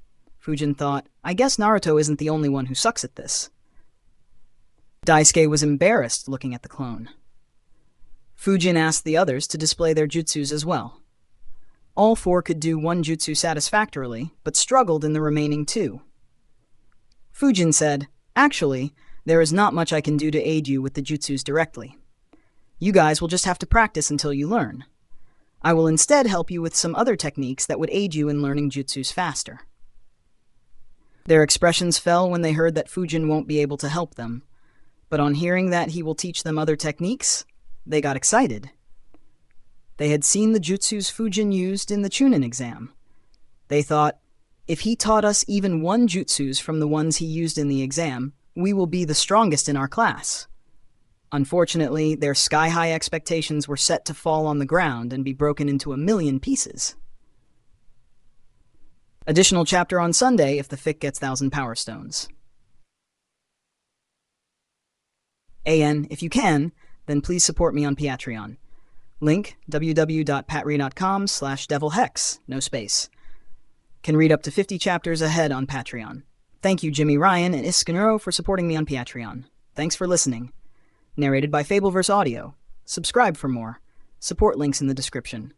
Fujin thought, I guess Naruto isn't the only one who sucks at this. Daisuke was embarrassed looking at the clone. Fujin asked the others to display their jutsus as well. All 4 could do one jutsu satisfactorily, but struggled in the remaining 2. Fujin said, "Actually, there is not much I can do to aid you with the jutsus directly. You guys will just have to practice until you learn. I will instead help you with some other techniques that would aid you in learning jutsus faster." Their expressions fell when they heard that Fujin won't be able to help them, but on hearing that he will teach them other techniques, they got excited. They had seen the jutsus Fujin used in the Chunin exam. They thought, if he taught us even one jutsus from the ones he used in the exam, we will be the strongest in our class. Unfortunately, their sky-high expectations were set to fall on the ground and be broken into a million pieces. Additional chapter on Sunday if the fic gets 1,000 Power Stones. AN, if you can, then please support me on Patreon. Link, www.patreon.com/devilhex, no space. Can read up to 50 chapters ahead on Patreon. Thank you Jimmy Ryan and Iskanuro for supporting me on Patreon. Thanks for listening. Narrated by Fabelverse Audio. Subscribe for more. Support links in the description.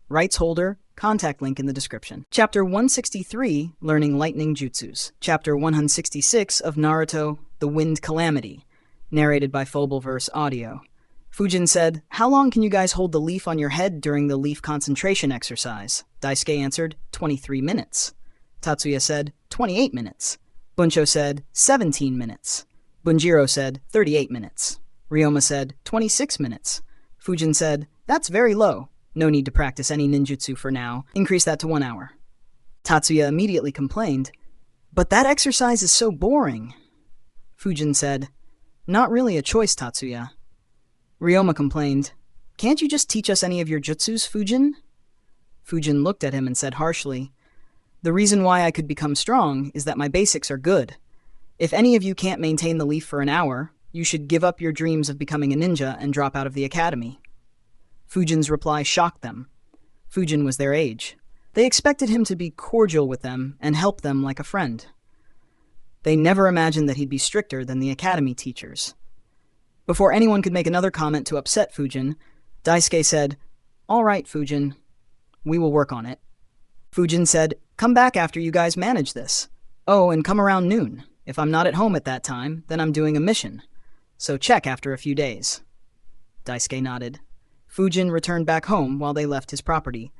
Rights holder, contact link in the description. Chapter 163, Learning Lightning Jutsus. Chapter 166 of Naruto, The Wind Calamity. Narrated by Fabelverse Audio. Fujin said, "How long can you guys hold the leaf on your head during the leaf concentration exercise?" Daisuke answered, 23 minutes. Tatsuya said, 28 minutes. Buncho said, 17 minutes. Bunjiro said, 38 minutes. Ryoma said, 26 minutes. Fujin said, "That's very low. No need to practice any ninjutsu for now. Increase that to 1 hour." Tatsuya immediately complained, "But that exercise is so boring." Fujin said, "Not really a choice, Tatsuya." Ryoma complained, "Can't you just teach us any of your jutsus, Fujin?" Fujin looked at him and said harshly, "The reason why I could become strong is that my basics are good. If any of you can't maintain the leaf for an hour, you should give up your dreams of becoming a ninja and drop out of the academy." Fujin's reply shocked them. Fujin was their age. They expected him to be cordial with them and help them like a friend. They never imagined that he'd be stricter than the academy teachers. Before anyone could make another comment to upset Fujin, Daisuke said, "All right, Fujin. We will work on it." Fujin said, "Come back after you guys manage this. Oh, and come around noon. If I'm not at home at that time, then I'm doing a mission. So check after a few days." Daisuke nodded. Fujin returned back home while they left his property.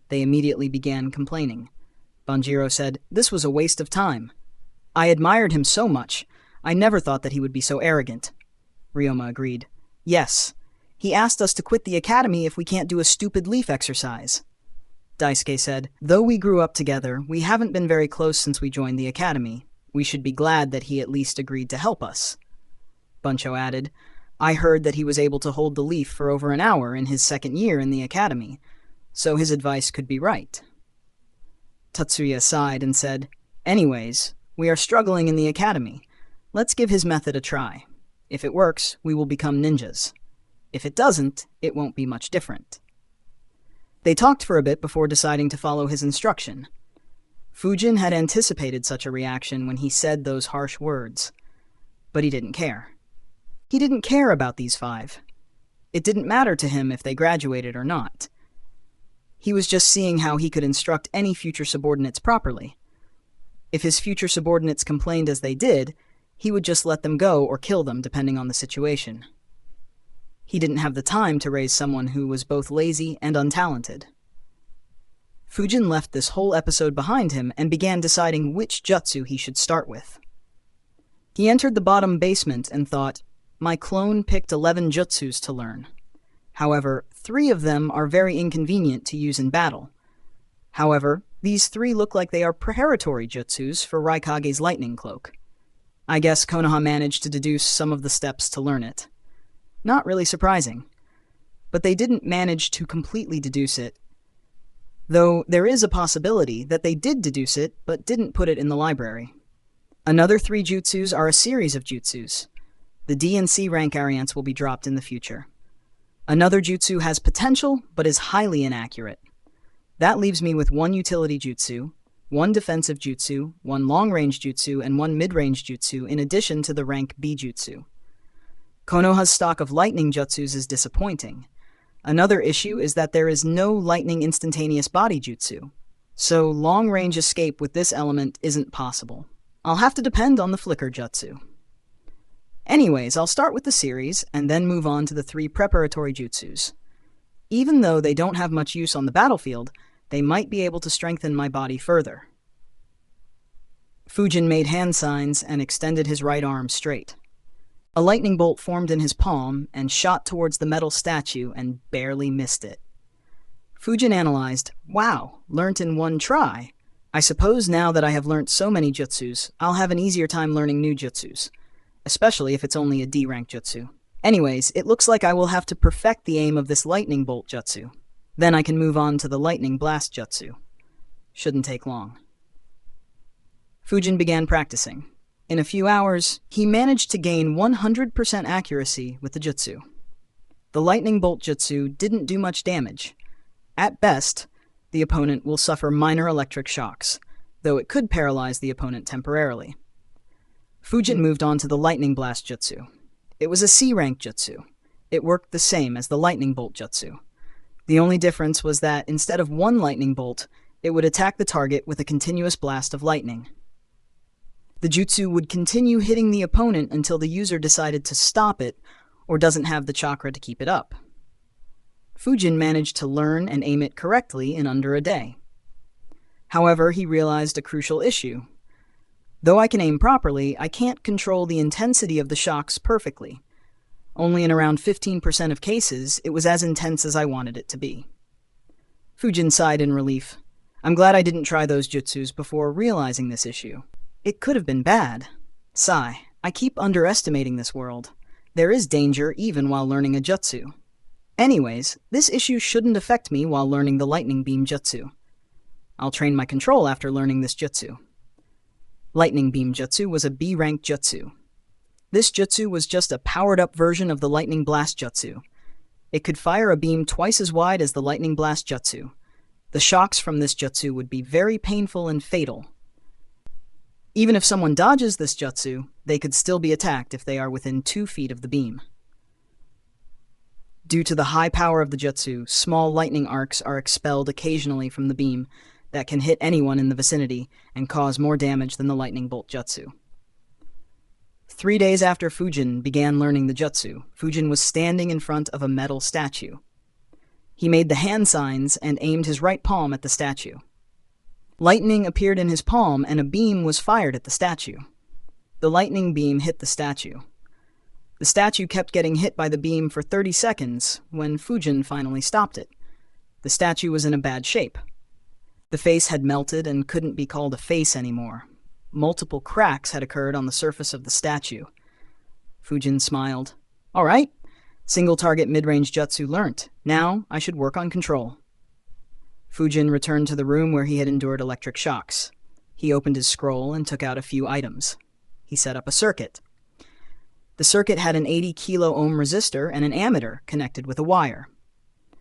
They immediately began complaining. Banjiro said, "This was a waste of time. I admired him so much. I never thought that he would be so arrogant." Ryoma agreed. "Yes. He asked us to quit the academy if we can't do a stupid leaf exercise." Daisuke said, "Though we grew up together, we haven't been very close since we joined the academy. We should be glad that he at least agreed to help us." Buncho added, "I heard that he was able to hold the leaf for over an hour in his second year in the academy, so his advice could be right." Tatsuya sighed and said, "Anyways, we are struggling in the academy. Let's give his method a try. If it works, we will become ninjas. If it doesn't, it won't be much different." They talked for a bit before deciding to follow his instruction. Fujin had anticipated such a reaction when he said those harsh words, but he didn't care. He didn't care about these 5. It didn't matter to him if they graduated or not. He was just seeing how he could instruct any future subordinates properly. If his future subordinates complained as they did, he would just let them go or kill them depending on the situation. He didn't have the time to raise someone who was both lazy and untalented. Fujin left this whole episode behind him and began deciding which jutsu he should start with. He entered the bottom basement and thought, "My clone picked 11 jutsus to learn. However, 3 of them are very inconvenient to use in battle. However, these 3 look like they are preparatory jutsus for Raikage's lightning cloak. I guess Konoha managed to deduce some of the steps to learn it. Not really surprising. But they didn't manage to completely deduce it, though there is a possibility that they did deduce it but didn't put it in the library. Another 3 jutsus are a series of jutsus. The D and C rank variants will be dropped in the future. Another jutsu has potential but is highly inaccurate. That leaves me with 1 utility jutsu, 1 defensive jutsu, 1 long-range jutsu, and 1 mid-range jutsu in addition to the rank B jutsu. Konoha's stock of lightning jutsus is disappointing. Another issue is that there is no lightning instantaneous body jutsu, so long-range escape with this element isn't possible. I'll have to depend on the flicker jutsu. Anyways, I'll start with the series and then move on to the 3 preparatory jutsus. Even though they don't have much use on the battlefield, they might be able to strengthen my body further." Fujin made hand signs and extended his right arm straight. A lightning bolt formed in his palm and shot towards the metal statue and barely missed it. Fujin analyzed, "Wow, learnt in 1 try. I suppose now that I have learnt so many jutsus, I'll have an easier time learning new jutsus, especially if it's only a D-rank jutsu. Anyways, it looks like I will have to perfect the aim of this lightning bolt jutsu. Then I can move on to the lightning blast jutsu. Shouldn't take long." Fujin began practicing. In a few hours, he managed to gain 100% accuracy with the jutsu. The lightning bolt jutsu didn't do much damage. At best, the opponent will suffer minor electric shocks, though it could paralyze the opponent temporarily. Fujin moved on to the lightning blast jutsu. It was a C-rank jutsu. It worked the same as the lightning bolt jutsu. The only difference was that instead of 1 lightning bolt, it would attack the target with a continuous blast of lightning. The jutsu would continue hitting the opponent until the user decided to stop it or doesn't have the chakra to keep it up. Fujin managed to learn and aim it correctly in under a day. However, he realized a crucial issue. Though I can aim properly, I can't control the intensity of the shocks perfectly. Only in around 15% of cases, it was as intense as I wanted it to be. Fujin sighed in relief. "I'm glad I didn't try those jutsus before realizing this issue. It could have been bad. Sigh, I keep underestimating this world. There is danger even while learning a jutsu. Anyways, this issue shouldn't affect me while learning the lightning beam jutsu. I'll train my control after learning this jutsu." Lightning beam jutsu was a B-rank jutsu. This jutsu was just a powered-up version of the lightning blast jutsu. It could fire a beam twice as wide as the lightning blast jutsu. The shocks from this jutsu would be very painful and fatal. Even if someone dodges this jutsu, they could still be attacked if they are within 2 feet of the beam. Due to the high power of the jutsu, small lightning arcs are expelled occasionally from the beam that can hit anyone in the vicinity and cause more damage than the lightning bolt jutsu. 3 days after Fujin began learning the jutsu, Fujin was standing in front of a metal statue. He made the hand signs and aimed his right palm at the statue. Lightning appeared in his palm and a beam was fired at the statue. The lightning beam hit the statue. The statue kept getting hit by the beam for 30 seconds when Fujin finally stopped it. The statue was in a bad shape. The face had melted and couldn't be called a face anymore. Multiple cracks had occurred on the surface of the statue. Fujin smiled. "All right. Single target mid-range jutsu learnt. Now I should work on control." Fujin returned to the room where he had endured electric shocks. He opened his scroll and took out a few items. He set up a circuit. The circuit had an 80 kilo ohm resistor and an ammeter connected with a wire.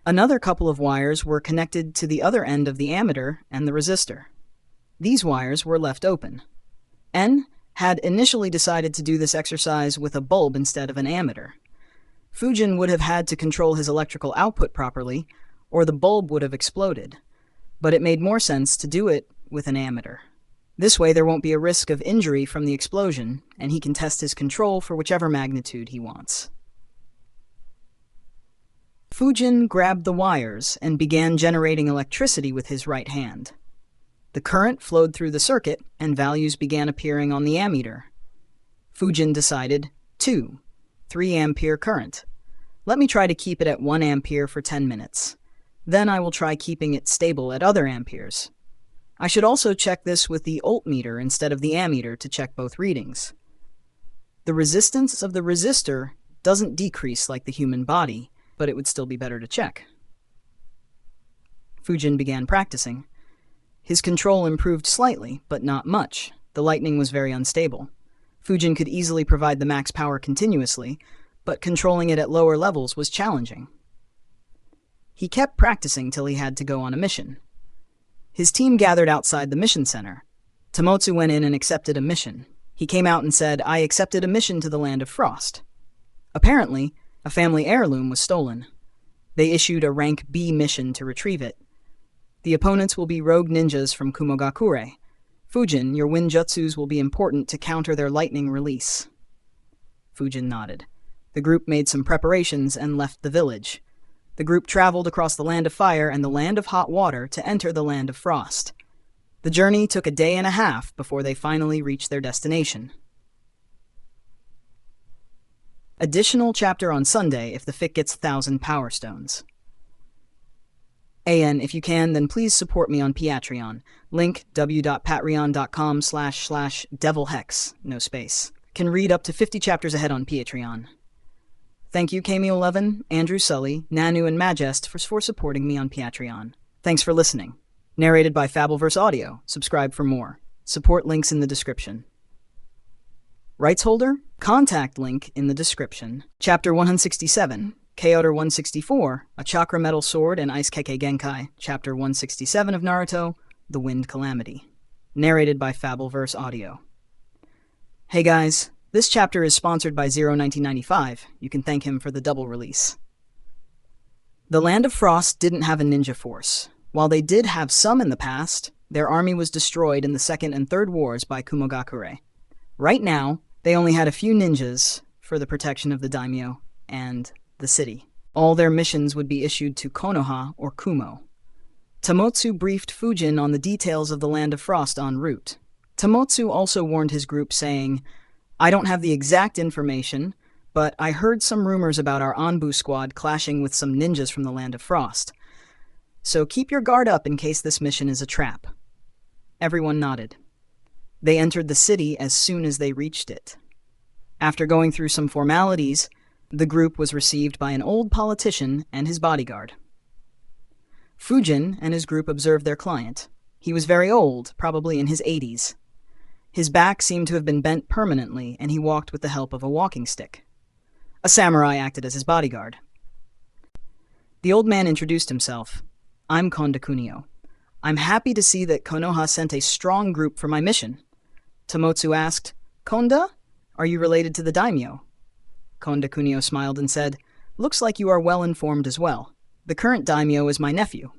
Another couple of wires were connected to the other end of the ammeter and the resistor. These wires were left open. N had initially decided to do this exercise with a bulb instead of an ammeter. Fujin would have had to control his electrical output properly, or the bulb would have exploded, but it made more sense to do it with an ammeter. This way there won't be a risk of injury from the explosion, and he can test his control for whichever magnitude he wants. Fujin grabbed the wires and began generating electricity with his right hand. The current flowed through the circuit, and values began appearing on the ammeter. Fujin decided, 3 ampere current. Let me try to keep it at 1 ampere for 10 minutes. Then I will try keeping it stable at other amperes. I should also check this with the voltmeter instead of the ammeter to check both readings. The resistance of the resistor doesn't decrease like the human body, but it would still be better to check. Fujin began practicing. His control improved slightly, but not much. The lightning was very unstable. Fujin could easily provide the max power continuously, but controlling it at lower levels was challenging. He kept practicing till he had to go on a mission. His team gathered outside the mission center. Tomotsu went in and accepted a mission. He came out and said, "I accepted a mission to the Land of Frost." Apparently, a family heirloom was stolen. They issued a rank B mission to retrieve it. The opponents will be rogue ninjas from Kumogakure. Fujin, your wind jutsus will be important to counter their lightning release. Fujin nodded. The group made some preparations and left the village. The group traveled across the Land of Fire and the Land of Hot Water to enter the Land of Frost. The journey took a day and a half before they finally reached their destination. Additional chapter on Sunday if the fic gets 1,000 Power Stones. AN, if you can, then please support me on Patreon. Link w.patreon.com/devilhex, no space. Can read up to 50 chapters ahead on Patreon. Thank you, Cameo11, Andrew Sully, Nanu, and Majest for supporting me on Patreon. Thanks for listening. Narrated by Fabelverse Audio. Subscribe for more. Support links in the description. Rights holder? Contact link in the description. Chapter 167. Kyoto 164, a chakra metal sword and ice keke genkai. Chapter 167 of Naruto, the Wind Calamity. Narrated by Fabelverse Audio. Hey guys, this chapter is sponsored by 1995. You can thank him for the double release. The Land of Frost didn't have a ninja force. While they did have some in the past, their army was destroyed in the Second and Third Wars by Kumogakure. Right now, they only had a few ninjas for the protection of the daimyo and the city. All their missions would be issued to Konoha or Kumo. Tomotsu briefed Fujin on the details of the Land of Frost en route. Tomotsu also warned his group saying, "I don't have the exact information, but I heard some rumors about our Anbu squad clashing with some ninjas from the Land of Frost. So keep your guard up in case this mission is a trap." Everyone nodded. They entered the city as soon as they reached it. After going through some formalities, the group was received by an old politician and his bodyguard. Fujin and his group observed their client. He was very old, probably in his 80s. His back seemed to have been bent permanently, and he walked with the help of a walking stick. A samurai acted as his bodyguard. The old man introduced himself. "I'm Konda Kunio. I'm happy to see that Konoha sent a strong group for my mission." Tomotsu asked, "Konda? Are you related to the daimyo?" Konda Kunio smiled and said, Looks like you are well informed as well. The current daimyo is my nephew.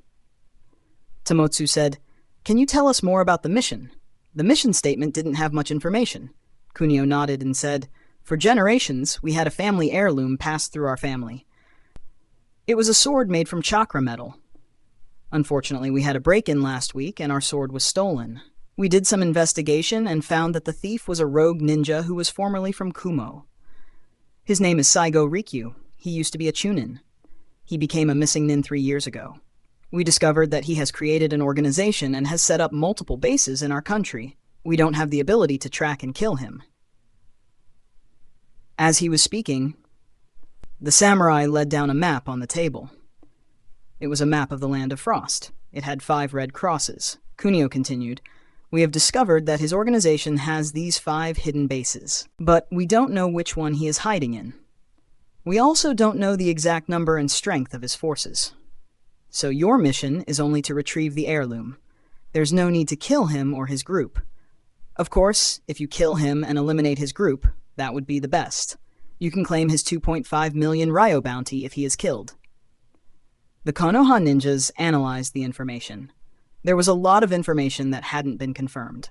Tamotsu said, "Can you tell us more about the mission?" The mission statement didn't have much information. Kunio nodded and said, "For generations, we had a family heirloom passed through our family. It was a sword made from chakra metal. Unfortunately, we had a break-in last week and our sword was stolen. We did some investigation and found that the thief was a rogue ninja who was formerly from Kumo. His name is Saigo Rikyu. He used to be a chunin. He became a missing nin 3 years ago. We discovered that he has created an organization and has set up multiple bases in our country. We don't have the ability to track and kill him." As he was speaking, the samurai led down a map on the table. It was a map of the Land of Frost. It had 5 red crosses. Kunio continued, "We have discovered that his organization has these 5 hidden bases, but we don't know which one he is hiding in. We also don't know the exact number and strength of his forces. So your mission is only to retrieve the heirloom. There's no need to kill him or his group. Of course, if you kill him and eliminate his group, that would be the best. You can claim his 2.5 million Ryo bounty if he is killed." The Konoha ninjas analyzed the information. There was a lot of information that hadn't been confirmed.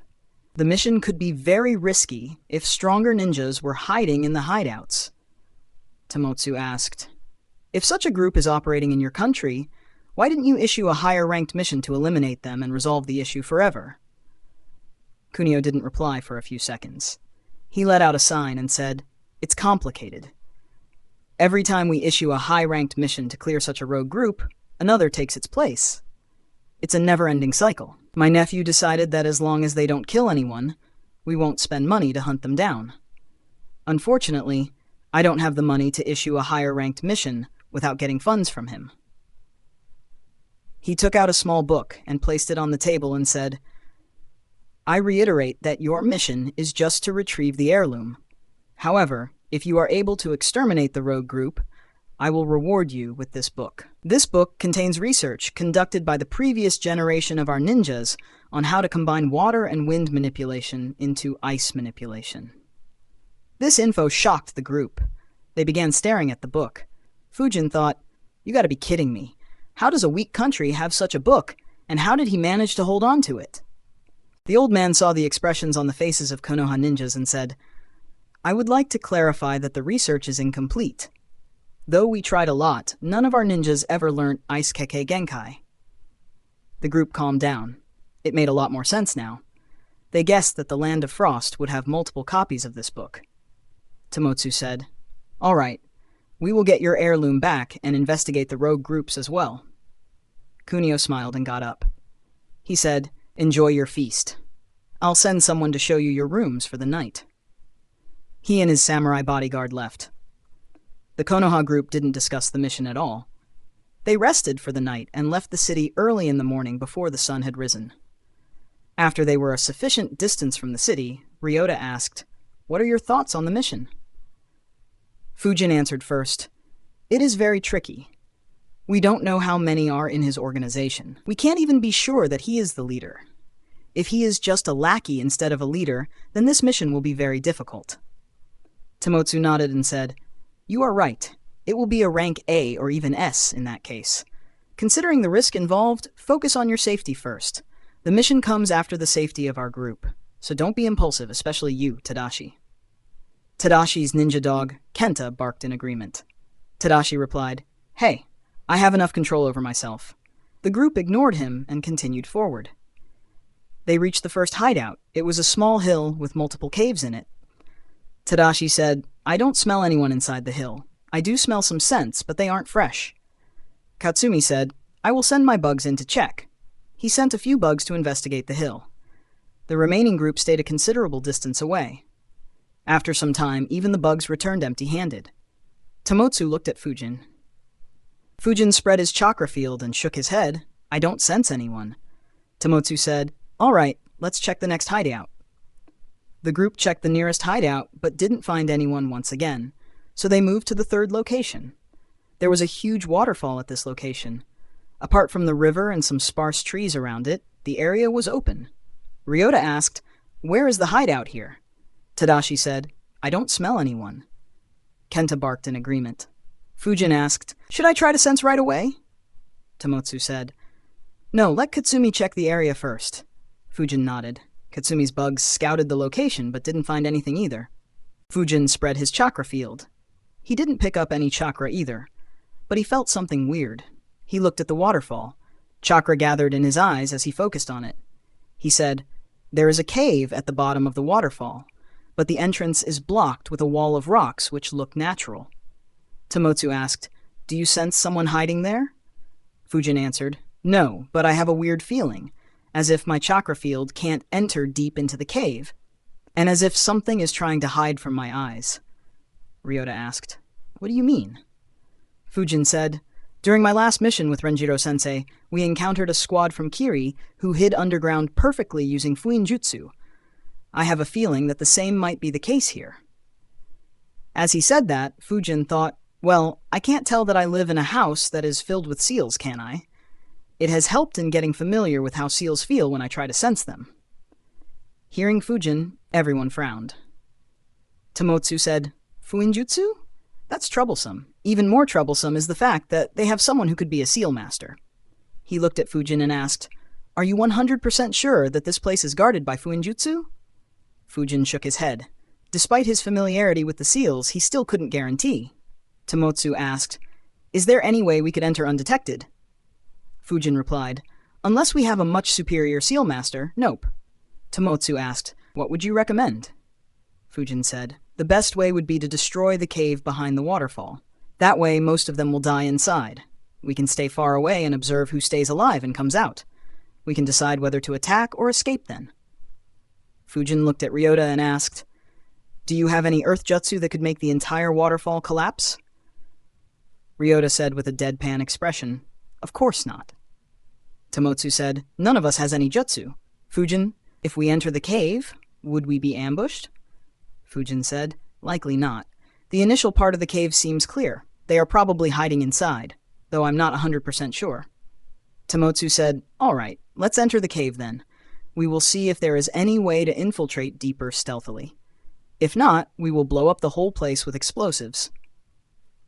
The mission could be very risky if stronger ninjas were hiding in the hideouts. Tamotsu asked, "If such a group is operating in your country, why didn't you issue a higher-ranked mission to eliminate them and resolve the issue forever?" Kunio didn't reply for a few seconds. He let out a sign and said, "It's complicated. Every time we issue a high-ranked mission to clear such a rogue group, another takes its place. It's a never-ending cycle. My nephew decided that as long as they don't kill anyone, we won't spend money to hunt them down. Unfortunately, I don't have the money to issue a higher-ranked mission without getting funds from him." He took out a small book and placed it on the table and said, "I reiterate that your mission is just to retrieve the heirloom. However, if you are able to exterminate the rogue group, I will reward you with this book. This book contains research conducted by the previous generation of our ninjas on how to combine water and wind manipulation into ice manipulation." This info shocked the group. They began staring at the book. Fujin thought, "You gotta be kidding me. How does a weak country have such a book, and how did he manage to hold on to it?" The old man saw the expressions on the faces of Konoha ninjas and said, "I would like to clarify that the research is incomplete. Though we tried a lot, none of our ninjas ever learned Ice Keke Genkai." The group calmed down. It made a lot more sense now. They guessed that the Land of Frost would have multiple copies of this book. Tamotsu said, "All right, we will get your heirloom back and investigate the rogue groups as well." Kunio smiled and got up. He said, "Enjoy your feast. I'll send someone to show you your rooms for the night." He and his samurai bodyguard left. The Konoha group didn't discuss the mission at all. They rested for the night and left the city early in the morning before the sun had risen. After they were a sufficient distance from the city, Ryota asked, "What are your thoughts on the mission?" Fujin answered first, "It is very tricky. We don't know how many are in his organization. We can't even be sure that he is the leader. If he is just a lackey instead of a leader, then this mission will be very difficult." Tamotsu nodded and said, "You are right. It will be a rank A or even S in that case. Considering the risk involved, focus on your safety first. The mission comes after the safety of our group, so don't be impulsive, especially you, Tadashi." Tadashi's ninja dog, Kenta, barked in agreement. Tadashi replied, "Hey, I have enough control over myself." The group ignored him and continued forward. They reached the first hideout. It was a small hill with multiple caves in it. Tadashi said, "I don't smell anyone inside the hill. I do smell some scents, but they aren't fresh." Katsumi said, "I will send my bugs in to check." He sent a few bugs to investigate the hill. The remaining group stayed a considerable distance away. After some time, even the bugs returned empty-handed. Tamotsu looked at Fujin. Fujin spread his chakra field and shook his head. "I don't sense anyone." Tamotsu said, "All right, let's check the next hideout." The group checked the nearest hideout, but didn't find anyone once again, so they moved to the third location. There was a huge waterfall at this location. Apart from the river and some sparse trees around it, the area was open. Ryota asked, "Where is the hideout here?" Tadashi said, "I don't smell anyone." Kenta barked in agreement. Fujin asked, "Should I try to sense right away?" Tomotsu said, "No, let Katsumi check the area first." Fujin nodded. Katsumi's bugs scouted the location but didn't find anything either. Fujin spread his chakra field. He didn't pick up any chakra either, but he felt something weird. He looked at the waterfall. Chakra gathered in his eyes as he focused on it. He said, "There is a cave at the bottom of the waterfall, but the entrance is blocked with a wall of rocks which look natural." Tomotsu asked, "Do you sense someone hiding there?" Fujin answered, "No, but I have a weird feeling, as if my chakra field can't enter deep into the cave, and as if something is trying to hide from my eyes." Ryota asked, "What do you mean?" Fujin said, "During my last mission with Renjiro-sensei, we encountered a squad from Kiri who hid underground perfectly using fuinjutsu. I have a feeling that the same might be the case here." As he said that, Fujin thought, "Well, I can't tell that I live in a house that is filled with seals, can I? It has helped in getting familiar with how seals feel when I try to sense them." Hearing Fujin, everyone frowned. Tomotsu said, "Fuinjutsu? That's troublesome. Even more troublesome is the fact that they have someone who could be a seal master." He looked at Fujin and asked, "Are you 100% sure that this place is guarded by fuinjutsu?" Fujin shook his head. Despite his familiarity with the seals, he still couldn't guarantee. Tomotsu asked, "Is there any way we could enter undetected?" Fujin replied, "Unless we have a much superior seal master, nope." Tomotsu asked, "What would you recommend?" Fujin said, "The best way would be to destroy the cave behind the waterfall. That way, most of them will die inside. We can stay far away and observe who stays alive and comes out. We can decide whether to attack or escape then." Fujin looked at Ryota and asked, "Do you have any earth jutsu that could make the entire waterfall collapse?" Ryota said with a deadpan expression, "Of course not." Tomotsu said, "None of us has any jutsu. Fujin, if we enter the cave, would we be ambushed?" Fujin said, "Likely not. The initial part of the cave seems clear. They are probably hiding inside, though I'm not 100% sure." Tomotsu said, "All right, let's enter the cave then. We will see if there is any way to infiltrate deeper stealthily. If not, we will blow up the whole place with explosives."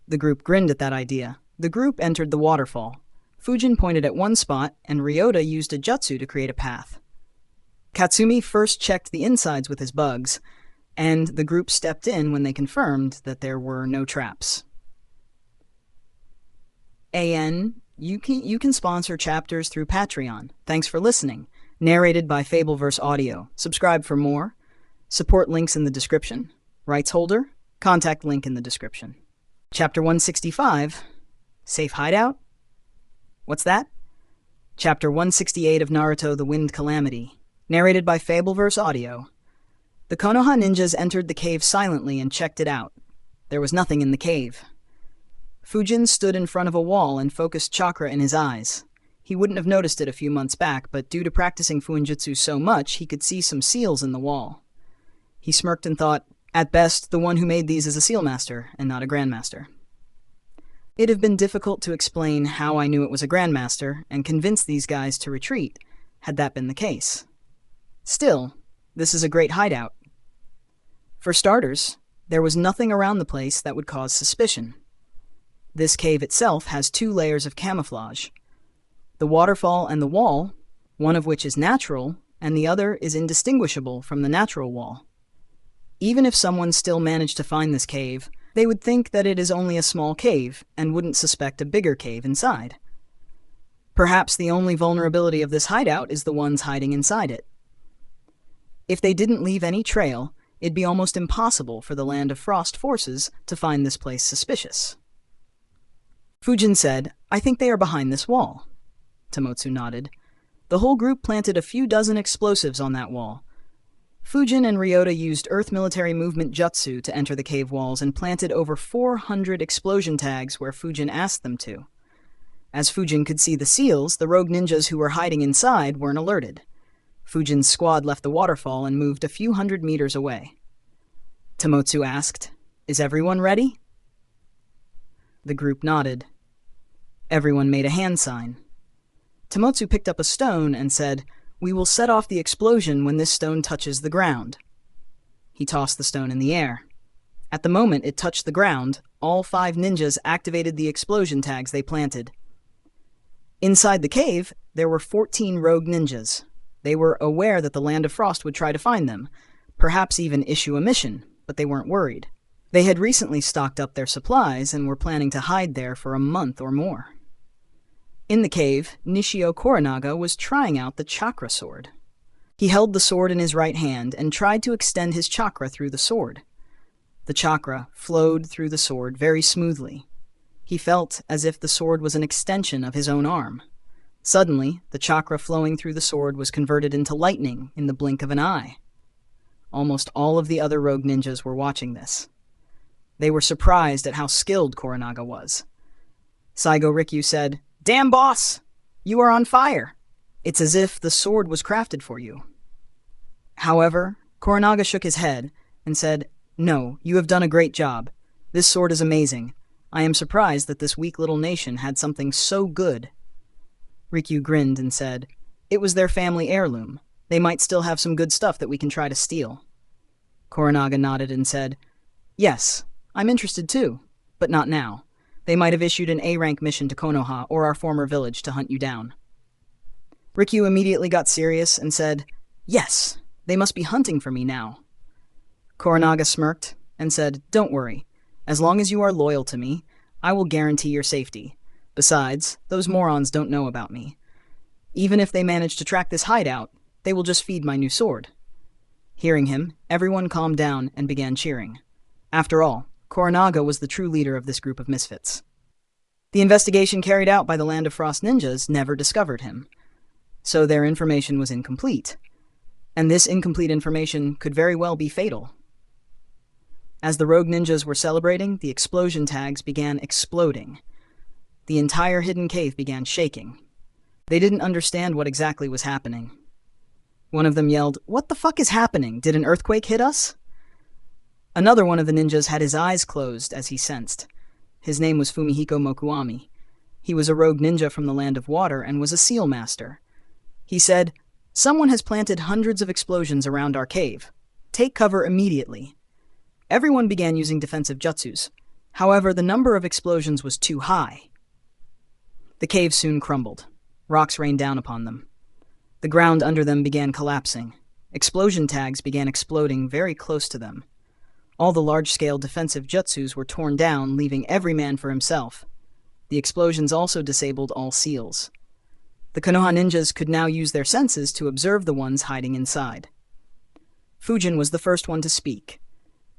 The group grinned at that idea. The group entered the waterfall. Fujin pointed at one spot, and Ryota used a jutsu to create a path. Katsumi first checked the insides with his bugs, and the group stepped in when they confirmed that there were no traps. You can sponsor chapters through Patreon. Thanks for listening. Narrated by Fabelverse Audio. Subscribe for more. Support links in the description. Rights holder? Contact link in the description. Chapter 165. Safe Hideout? What's that? Chapter 168 of Naruto the Wind Calamity. Narrated by Fabelverse Audio. The Konoha ninjas entered the cave silently and checked it out. There was nothing in the cave. Fujin stood in front of a wall and focused chakra in his eyes. He wouldn't have noticed it a few months back, but due to practicing fuinjutsu so much, he could see some seals in the wall. He smirked and thought, at best, the one who made these is a seal master, and not a grandmaster. It'd have been difficult to explain how I knew it was a grandmaster, and convince these guys to retreat, had that been the case. Still, this is a great hideout. For starters, there was nothing around the place that would cause suspicion. This cave itself has 2 layers of camouflage. The waterfall and the wall, one of which is natural, and the other is indistinguishable from the natural wall. Even if someone still managed to find this cave, they would think that it is only a small cave, and wouldn't suspect a bigger cave inside. Perhaps the only vulnerability of this hideout is the ones hiding inside it. If they didn't leave any trail, it'd be almost impossible for the Land of Frost forces to find this place suspicious. Fujin said, "I think they are behind this wall." Tomotsu nodded. The whole group planted a few dozen explosives on that wall. Fujin and Ryota used Earth Military Movement Jutsu to enter the cave walls and planted over 400 explosion tags where Fujin asked them to. As Fujin could see the seals, the rogue ninjas who were hiding inside weren't alerted. Fujin's squad left the waterfall and moved a few hundred meters away. Tomotsu asked, "Is everyone ready?" The group nodded. Everyone made a hand sign. Tomotsu picked up a stone and said, "We will set off the explosion when this stone touches the ground." He tossed the stone in the air. At the moment it touched the ground, all 5 ninjas activated the explosion tags they planted. Inside the cave, there were 14 rogue ninjas. They were aware that the Land of Frost would try to find them, perhaps even issue a mission, but they weren't worried. They had recently stocked up their supplies and were planning to hide there for a month or more. In the cave, Nishio Kuranaga was trying out the chakra sword. He held the sword in his right hand and tried to extend his chakra through the sword. The chakra flowed through the sword very smoothly. He felt as if the sword was an extension of his own arm. Suddenly, the chakra flowing through the sword was converted into lightning in the blink of an eye. Almost all of the other rogue ninjas were watching this. They were surprised at how skilled Kuranaga was. Saigo Rikyu said, "Damn, boss! You are on fire! It's as if the sword was crafted for you." However, Kuranaga shook his head and said, "No, you have done a great job. This sword is amazing. I am surprised that this weak little nation had something so good." Rikyu grinned and said, "It was their family heirloom. They might still have some good stuff that we can try to steal." Kuranaga nodded and said, "Yes, I'm interested too, but not now. They might have issued an A-rank mission to Konoha or our former village to hunt you down." Rikyu immediately got serious and said, "Yes, they must be hunting for me now." Kuranaga smirked and said, "Don't worry. As long as you are loyal to me, I will guarantee your safety. Besides, those morons don't know about me. Even if they manage to track this hideout, they will just feed my new sword." Hearing him, everyone calmed down and began cheering. After all, Kuranaga was the true leader of this group of misfits. The investigation carried out by the Land of Frost ninjas never discovered him, so their information was incomplete, and this incomplete information could very well be fatal. As the rogue ninjas were celebrating, the explosion tags began exploding. The entire hidden cave began shaking. They didn't understand what exactly was happening. One of them yelled, "What the fuck is happening? Did an earthquake hit us?" Another one of the ninjas had his eyes closed as he sensed. His name was Fumihiko Mokuami. He was a rogue ninja from the Land of Water and was a seal master. He said, "Someone has planted hundreds of explosions around our cave. Take cover immediately." Everyone began using defensive jutsus. However, the number of explosions was too high. The cave soon crumbled. Rocks rained down upon them. The ground under them began collapsing. Explosion tags began exploding very close to them. All the large-scale defensive jutsus were torn down, leaving every man for himself. The explosions also disabled all seals. The Konoha ninjas could now use their senses to observe the ones hiding inside. Fujin was the first one to speak.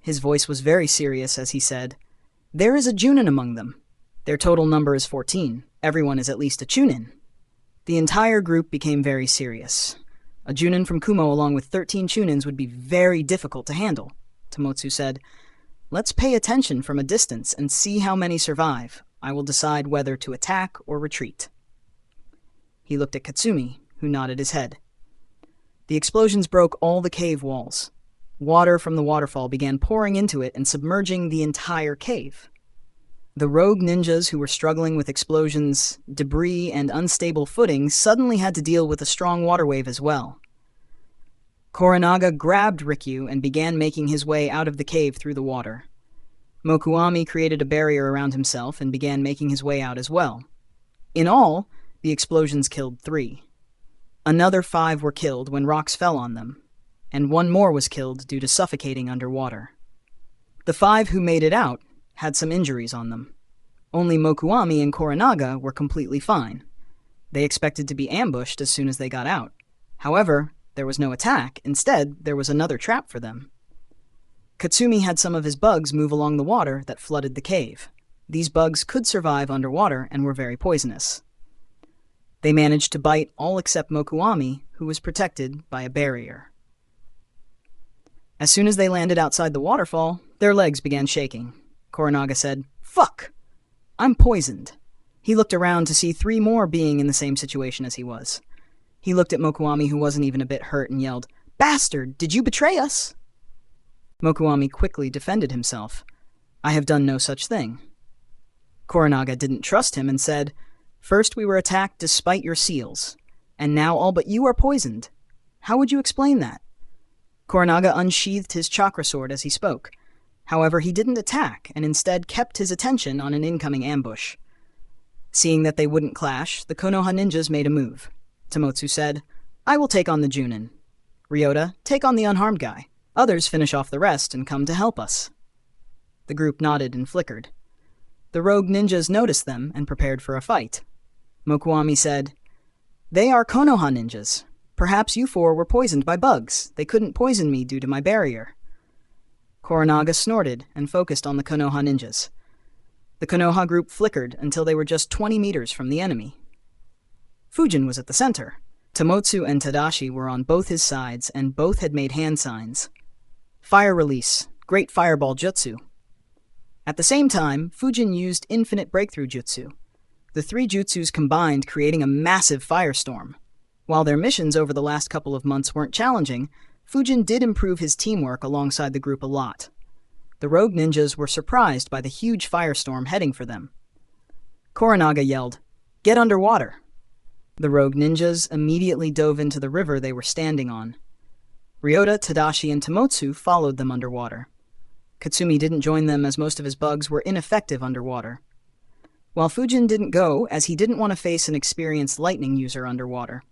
His voice was very serious as he said, "There is a Junin among them. Their total number is 14. Everyone is at least a Chunin." The entire group became very serious. A Junin from Kumo along with 13 Chunins would be very difficult to handle. Tomotsu said, "Let's pay attention from a distance and see how many survive. I will decide whether to attack or retreat." He looked at Katsumi, who nodded his head. The explosions broke all the cave walls. Water from the waterfall began pouring into it and submerging the entire cave. The rogue ninjas who were struggling with explosions, debris, and unstable footing suddenly had to deal with a strong water wave as well. Kuranaga grabbed Rikyu and began making his way out of the cave through the water. Mokuami created a barrier around himself and began making his way out as well. In all, the explosions killed 3. Another 5 were killed when rocks fell on them, and 1 more was killed due to suffocating underwater. The 5 who made it out had some injuries on them. Only Mokuami and Kuranaga were completely fine. They expected to be ambushed as soon as they got out. However, there was no attack. Instead, there was another trap for them. Katsumi had some of his bugs move along the water that flooded the cave. These bugs could survive underwater and were very poisonous. They managed to bite all except Mokuami, who was protected by a barrier. As soon as they landed outside the waterfall, their legs began shaking. Kuranaga said, "Fuck! I'm poisoned." He looked around to see 3 more being in the same situation as he was. He looked at Mokuami, who wasn't even a bit hurt, and yelled, "Bastard, did you betray us?" Mokuami quickly defended himself. "I have done no such thing." Kuranaga didn't trust him and said, "First we were attacked despite your seals, and now all but you are poisoned. How would you explain that?" Kuranaga unsheathed his chakra sword as he spoke. However, he didn't attack and instead kept his attention on an incoming ambush. Seeing that they wouldn't clash, the Konoha ninjas made a move. Tomotsu said, "I will take on the Junin. Ryota, take on the unharmed guy. Others finish off the rest and come to help us." The group nodded and flickered. The rogue ninjas noticed them and prepared for a fight. Mokuami said, "They are Konoha ninjas. Perhaps you four were poisoned by bugs. They couldn't poison me due to my barrier." Koranaga snorted and focused on the Konoha ninjas. The Konoha group flickered until they were just 20 meters from the enemy. Fujin was at the center. Tomotsu and Tadashi were on both his sides, and both had made hand signs. Fire release, great fireball jutsu. At the same time, Fujin used infinite breakthrough jutsu. The three jutsus combined, creating a massive firestorm. While their missions over the last couple of months weren't challenging, Fujin did improve his teamwork alongside the group a lot. The rogue ninjas were surprised by the huge firestorm heading for them. Koranaga yelled, "Get underwater!" The rogue ninjas immediately dove into the river they were standing on. Ryota, Tadashi, and Tomotsu followed them underwater. Katsumi didn't join them as most of his bugs were ineffective underwater. While Fujin didn't go, as he didn't want to face an experienced lightning user underwater.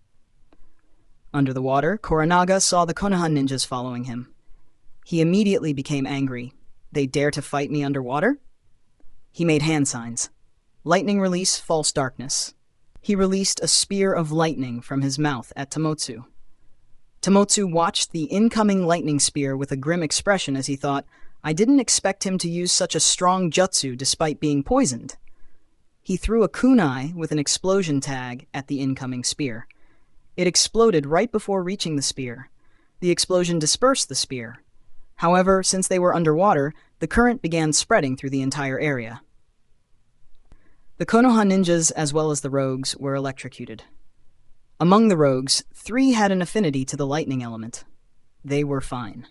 Under the water, Koranaga saw the Konoha ninjas following him. He immediately became angry. They dare to fight me underwater? He made hand signs. Lightning release, false darkness. He released a spear of lightning from his mouth at Tomotsu. Tomotsu watched the incoming lightning spear with a grim expression as he thought, "I didn't expect him to use such a strong jutsu despite being poisoned." He threw a kunai with an explosion tag at the incoming spear. It exploded right before reaching the spear. The explosion dispersed the spear. However, since they were underwater, the current began spreading through the entire area. The Konoha ninjas, as well as the rogues, were electrocuted. Among the rogues, 3 had an affinity to the lightning element. They were fine.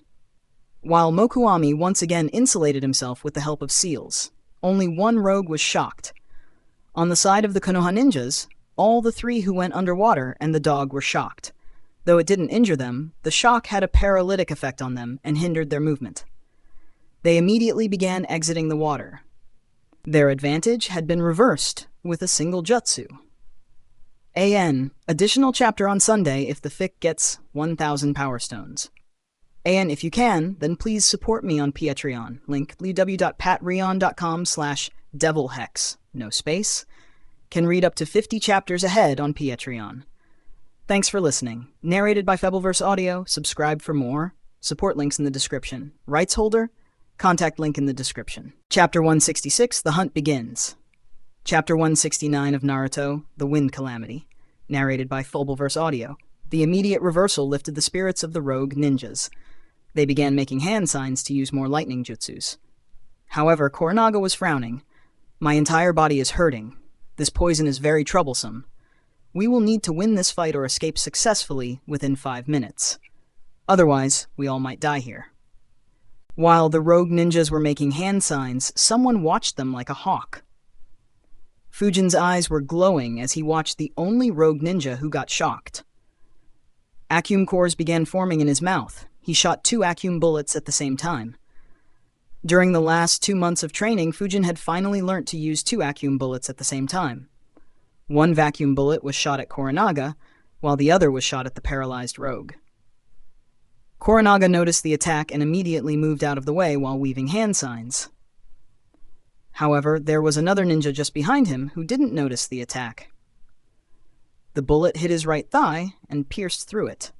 While Mokuami once again insulated himself with the help of seals, only 1 rogue was shocked. On the side of the Konoha ninjas, all the 3 who went underwater and the dog were shocked. Though it didn't injure them, the shock had a paralytic effect on them and hindered their movement. They immediately began exiting the water. Their advantage had been reversed with a single jutsu. AN, additional chapter on Sunday if the fic gets 1,000 Power Stones. And if you can, then please support me on Patreon. Link www.patreon.com/devilhex. No space. Can read up to 50 chapters ahead on Patreon. Thanks for listening. Narrated by Fabelverse Audio. Subscribe for more. Support links in the description. Rights holder? Contact link in the description. Chapter 166, The Hunt Begins. Chapter 169 of Naruto, The Wind Calamity. Narrated by Fabelverse Audio. The immediate reversal lifted the spirits of the rogue ninjas. They began making hand signs to use more lightning jutsus. However, Koranaga was frowning. "My entire body is hurting. This poison is very troublesome. We will need to win this fight or escape successfully within 5 minutes. Otherwise, we all might die here." While the rogue ninjas were making hand signs, someone watched them like a hawk. Fujin's eyes were glowing as he watched the only rogue ninja who got shocked. Acume cores began forming in his mouth. He shot 2 acume bullets at the same time. During the last 2 months of training, Fujin had finally learnt to use 2 acume bullets at the same time. 1 vacuum bullet was shot at Koranaga, while the other was shot at the paralyzed rogue. Koranaga noticed the attack and immediately moved out of the way while weaving hand signs. However, there was another ninja just behind him who didn't notice the attack. The bullet hit his right thigh and pierced through it.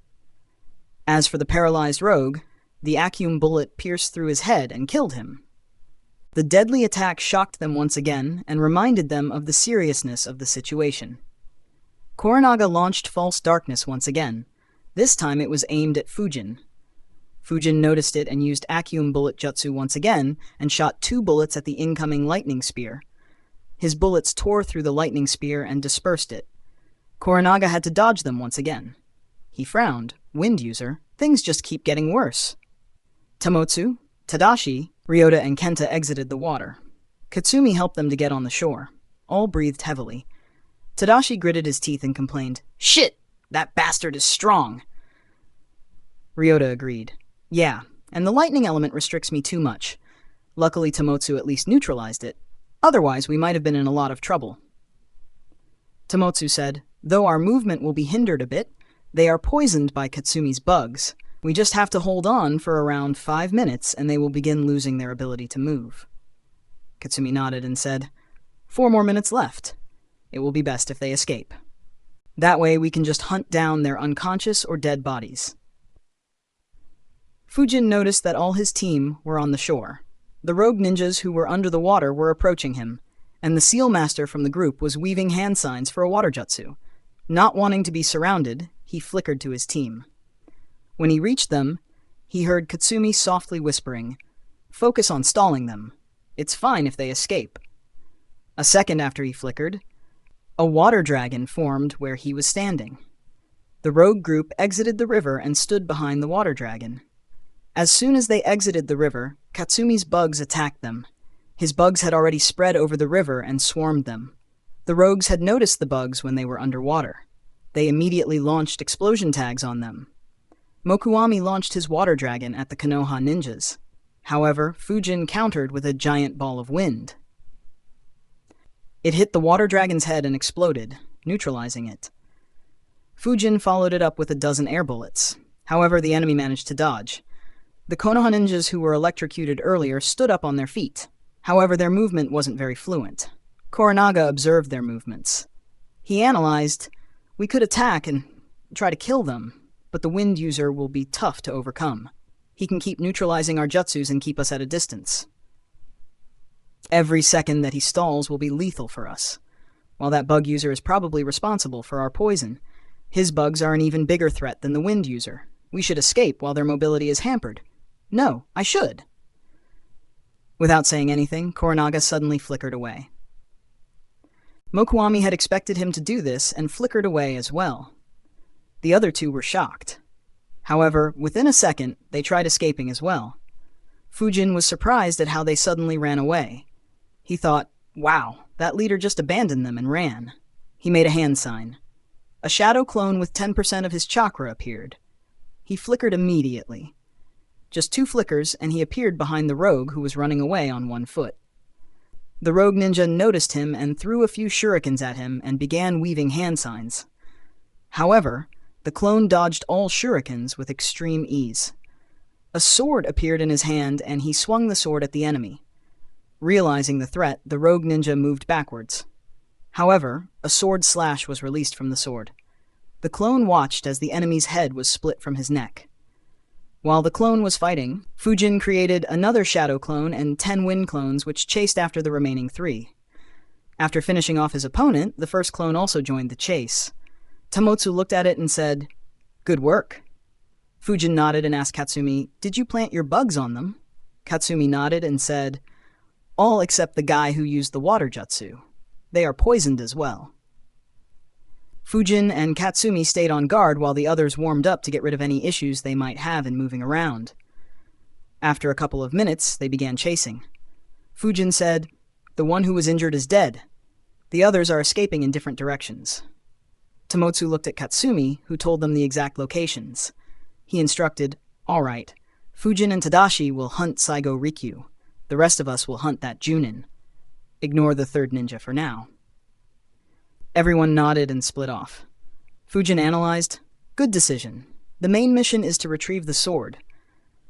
As for the paralyzed rogue, the acume bullet pierced through his head and killed him. The deadly attack shocked them once again and reminded them of the seriousness of the situation. Koranaga launched False Darkness once again. This time it was aimed at Fujin. Fujin noticed it and used acume bullet jutsu once again and shot 2 bullets at the incoming lightning spear. His bullets tore through the lightning spear and dispersed it. Koranaga had to dodge them once again. He frowned. "Wind user, things just keep getting worse." Tomotsu, Tadashi, Ryota, and Kenta exited the water. Katsumi helped them to get on the shore. All breathed heavily. Tadashi gritted his teeth and complained, "Shit! That bastard is strong!" Ryota agreed. "Yeah, and the lightning element restricts me too much. Luckily, Tomotsu at least neutralized it. Otherwise, we might have been in a lot of trouble. Tomotsu said, "Though our movement will be hindered a bit, they are poisoned by Katsumi's bugs. We just have to hold on for around 5 minutes and they will begin losing their ability to move." Katsumi nodded and said, 4 more minutes left. It will be best if they escape. That way we can just hunt down their unconscious or dead bodies." Fujin noticed that all his team were on the shore. The rogue ninjas who were under the water were approaching him, and the seal master from the group was weaving hand signs for a water jutsu. Not wanting to be surrounded, he flickered to his team. When he reached them, he heard Katsumi softly whispering, "Focus on stalling them. It's fine if they escape." A second after he flickered, a water dragon formed where he was standing. The rogue group exited the river and stood behind the water dragon. As soon as they exited the river, Katsumi's bugs attacked them. His bugs had already spread over the river and swarmed them. The rogues had noticed the bugs when they were underwater. They immediately launched explosion tags on them. Mokuami launched his water dragon at the Konoha ninjas. However, Fujin countered with a giant ball of wind. It hit the water dragon's head and exploded, neutralizing it. Fujin followed it up with a dozen air bullets. However, the enemy managed to dodge. The Konoha ninjas who were electrocuted earlier stood up on their feet. However, their movement wasn't very fluent. Koranaga observed their movements. He analyzed, "We could attack and try to kill them, but the wind user will be tough to overcome. He can keep neutralizing our jutsus and keep us at a distance. Every second that he stalls will be lethal for us. While that bug user is probably responsible for our poison, his bugs are an even bigger threat than the wind user. We should escape while their mobility is hampered. No, I should." Without saying anything, Koranaga suddenly flickered away. Mokuami had expected him to do this and flickered away as well. The other two were shocked. However, within a second, they tried escaping as well. Fujin was surprised at how they suddenly ran away. He thought, "Wow, that leader just abandoned them and ran." He made a hand sign. A shadow clone with 10% of his chakra appeared. He flickered immediately. Just 2 flickers, and he appeared behind the rogue who was running away on 1 foot. The rogue ninja noticed him and threw a few shurikens at him and began weaving hand signs. However, the clone dodged all shurikens with extreme ease. A sword appeared in his hand and he swung the sword at the enemy. Realizing the threat, the rogue ninja moved backwards. However, a sword slash was released from the sword. The clone watched as the enemy's head was split from his neck. While the clone was fighting, Fujin created another shadow clone and 10 wind clones which chased after the remaining 3. After finishing off his opponent, the first clone also joined the chase. Tomotsu looked at it and said, "Good work." Fujin nodded and asked Katsumi, "Did you plant your bugs on them?" Katsumi nodded and said, "All except the guy who used the water jutsu. They are poisoned as well." Fujin and Katsumi stayed on guard while the others warmed up to get rid of any issues they might have in moving around. After a couple of minutes, they began chasing. Fujin said, "The one who was injured is dead. The others are escaping in different directions." Tomotsu looked at Katsumi, who told them the exact locations. He instructed, "All right, Fujin and Tadashi will hunt Saigo Rikyu. The rest of us will hunt that Junin. Ignore the third ninja for now." Everyone nodded and split off. Fujin analyzed, "Good decision. The main mission is to retrieve the sword,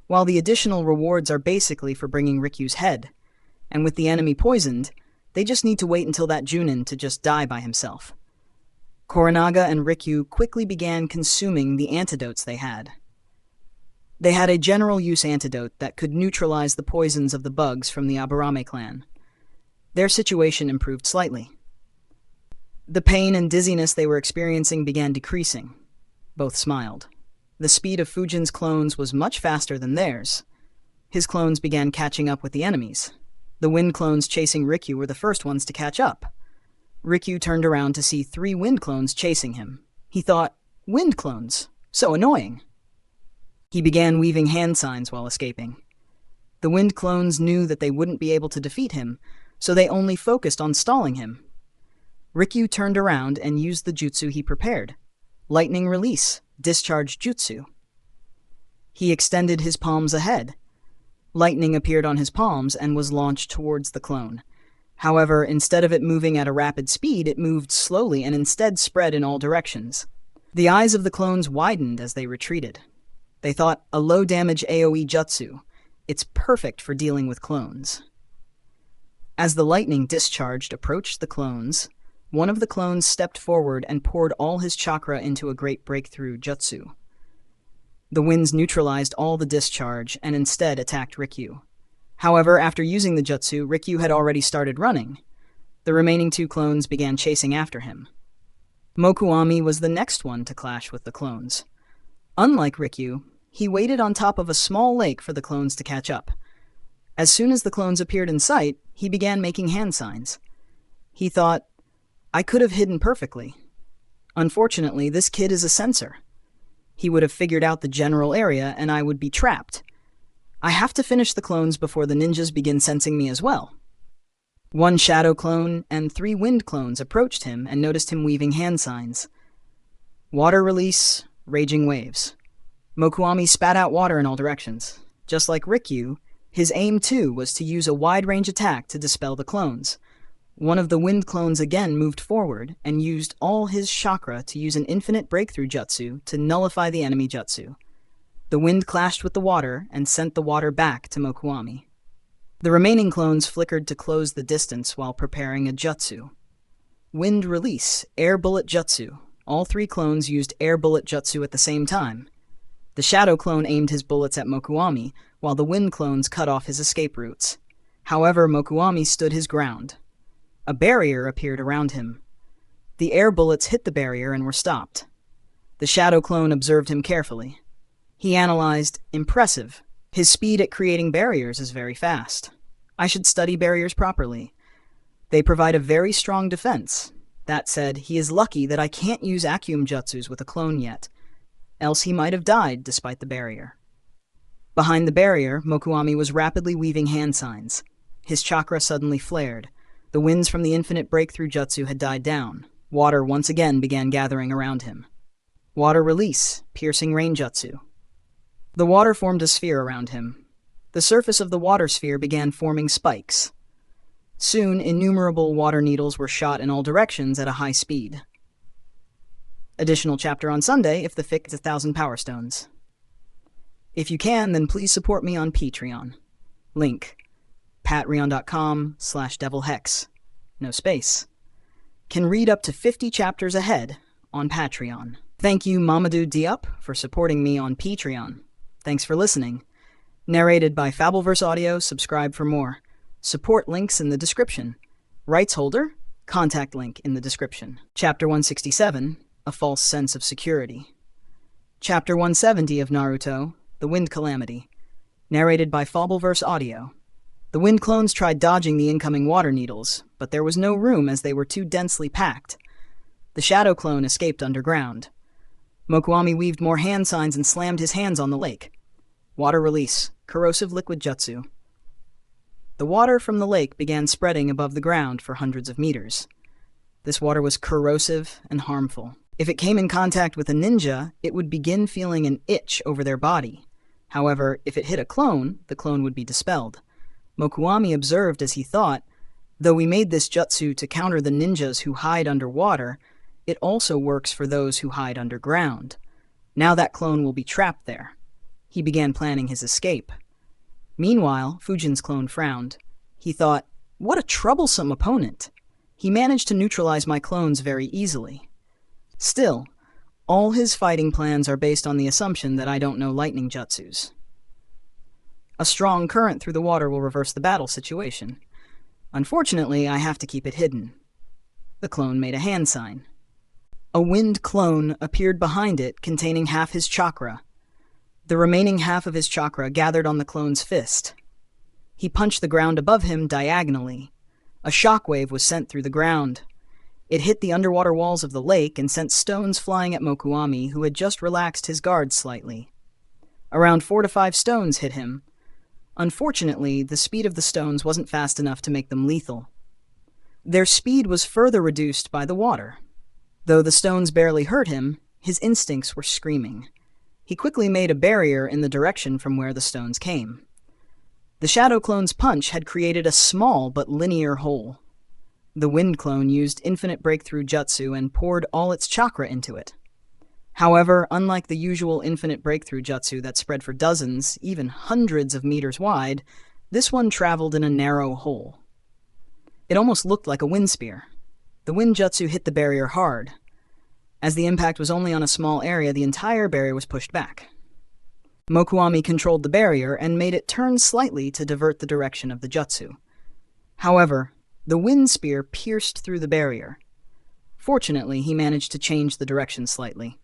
while the additional rewards are basically for bringing Rikyu's head. And with the enemy poisoned, they just need to wait until that Junin to just die by himself." Koranaga and Rikyu quickly began consuming the antidotes they had. They had a general-use antidote that could neutralize the poisons of the bugs from the Aburame clan. Their situation improved slightly. The pain and dizziness they were experiencing began decreasing. Both smiled. The speed of Fujin's clones was much faster than theirs. His clones began catching up with the enemies. The wind clones chasing Rikyu were the first ones to catch up. Rikyu turned around to see 3 wind clones chasing him. He thought, "Wind clones? So annoying." He began weaving hand signs while escaping. The wind clones knew that they wouldn't be able to defeat him, so they only focused on stalling him. Rikyu turned around and used the jutsu he prepared. Lightning Release, Discharge Jutsu. He extended his palms ahead. Lightning appeared on his palms and was launched towards the clone. However, instead of it moving at a rapid speed, it moved slowly and instead spread in all directions. The eyes of the clones widened as they retreated. They thought, a low-damage AoE jutsu. It's perfect for dealing with clones. As the lightning discharged approached the clones, one of the clones stepped forward and poured all his chakra into a great breakthrough jutsu. The winds neutralized all the discharge and instead attacked Rikyu. However, after using the jutsu, Rikyu had already started running. The remaining two clones began chasing after him. Mokuami was the next one to clash with the clones. Unlike Rikyu, he waited on top of a small lake for the clones to catch up. As soon as the clones appeared in sight, he began making hand signs. He thought, I could have hidden perfectly. Unfortunately, this kid is a censor. He would have figured out the general area and I would be trapped. I have to finish the clones before the ninjas begin sensing me as well. One shadow clone and 3 wind clones approached him and noticed him weaving hand signs. Water release, raging waves. Mokuami spat out water in all directions. Just like Rikyu, his aim too was to use a wide-range attack to dispel the clones. One of the wind clones again moved forward and used all his chakra to use an infinite breakthrough jutsu to nullify the enemy jutsu. The wind clashed with the water and sent the water back to Mokuami. The remaining clones flickered to close the distance while preparing a jutsu. Wind release, air bullet jutsu. All 3 clones used air bullet jutsu at the same time. The shadow clone aimed his bullets at Mokuami, while the wind clones cut off his escape routes. However, Mokuami stood his ground. A barrier appeared around him. The air bullets hit the barrier and were stopped. The shadow clone observed him carefully. He analyzed, impressive. His speed at creating barriers is very fast. I should study barriers properly. They provide a very strong defense. That said, he is lucky that I can't use Acum jutsus with a clone yet. Else he might have died despite the barrier. Behind the barrier, Mokuami was rapidly weaving hand signs. His chakra suddenly flared. The winds from the infinite breakthrough jutsu had died down. Water once again began gathering around him. Water release, piercing rain jutsu. The water formed a sphere around him. The surface of the water sphere began forming spikes. Soon, innumerable water needles were shot in all directions at a high speed. Additional chapter on Sunday if the fic is 1,000 power stones. If you can, then please support me on Patreon. Link, patreon.com/devilhex. No space. Can read up to 50 chapters ahead on Patreon. Thank you, Mamadou Diop, for supporting me on Patreon. Thanks for listening. Narrated by Fabelverse Audio. Subscribe for more. Support links in the description. Rights holder, contact link in the description. Chapter 167, A False Sense of Security. Chapter 170 of Naruto, The Wind Calamity. Narrated by Fabelverse Audio. The wind clones tried dodging the incoming water needles, but there was no room as they were too densely packed. The shadow clone escaped underground. Mokuami weaved more hand signs and slammed his hands on the lake. Water release, corrosive liquid jutsu. The water from the lake began spreading above the ground for hundreds of meters. This water was corrosive and harmful. If it came in contact with a ninja, it would begin feeling an itch over their body. However, if it hit a clone, the clone would be dispelled. Mokuami observed as he thought, though we made this jutsu to counter the ninjas who hide underwater, it also works for those who hide underground. Now that clone will be trapped there. He began planning his escape. Meanwhile, Fujin's clone frowned. He thought, what a troublesome opponent. He managed to neutralize my clones very easily. Still, all his fighting plans are based on the assumption that I don't know lightning jutsus. A strong current through the water will reverse the battle situation. Unfortunately, I have to keep it hidden. The clone made a hand sign. A wind clone appeared behind it containing half his chakra. The remaining half of his chakra gathered on the clone's fist. He punched the ground above him diagonally. A shockwave was sent through the ground. It hit the underwater walls of the lake and sent stones flying at Mokuami, who had just relaxed his guard slightly. Around 4 to 5 stones hit him. Unfortunately, the speed of the stones wasn't fast enough to make them lethal. Their speed was further reduced by the water. Though the stones barely hurt him, his instincts were screaming. He quickly made a barrier in the direction from where the stones came. The shadow clone's punch had created a small but linear hole. The wind clone used infinite breakthrough jutsu and poured all its chakra into it. However, unlike the usual infinite breakthrough jutsu that spread for dozens, even hundreds of meters wide, this one traveled in a narrow hole. It almost looked like a wind spear. The wind jutsu hit the barrier hard. As the impact was only on a small area, the entire barrier was pushed back. Mokuami controlled the barrier and made it turn slightly to divert the direction of the jutsu. However, the wind spear pierced through the barrier. Fortunately, he managed to change the direction slightly.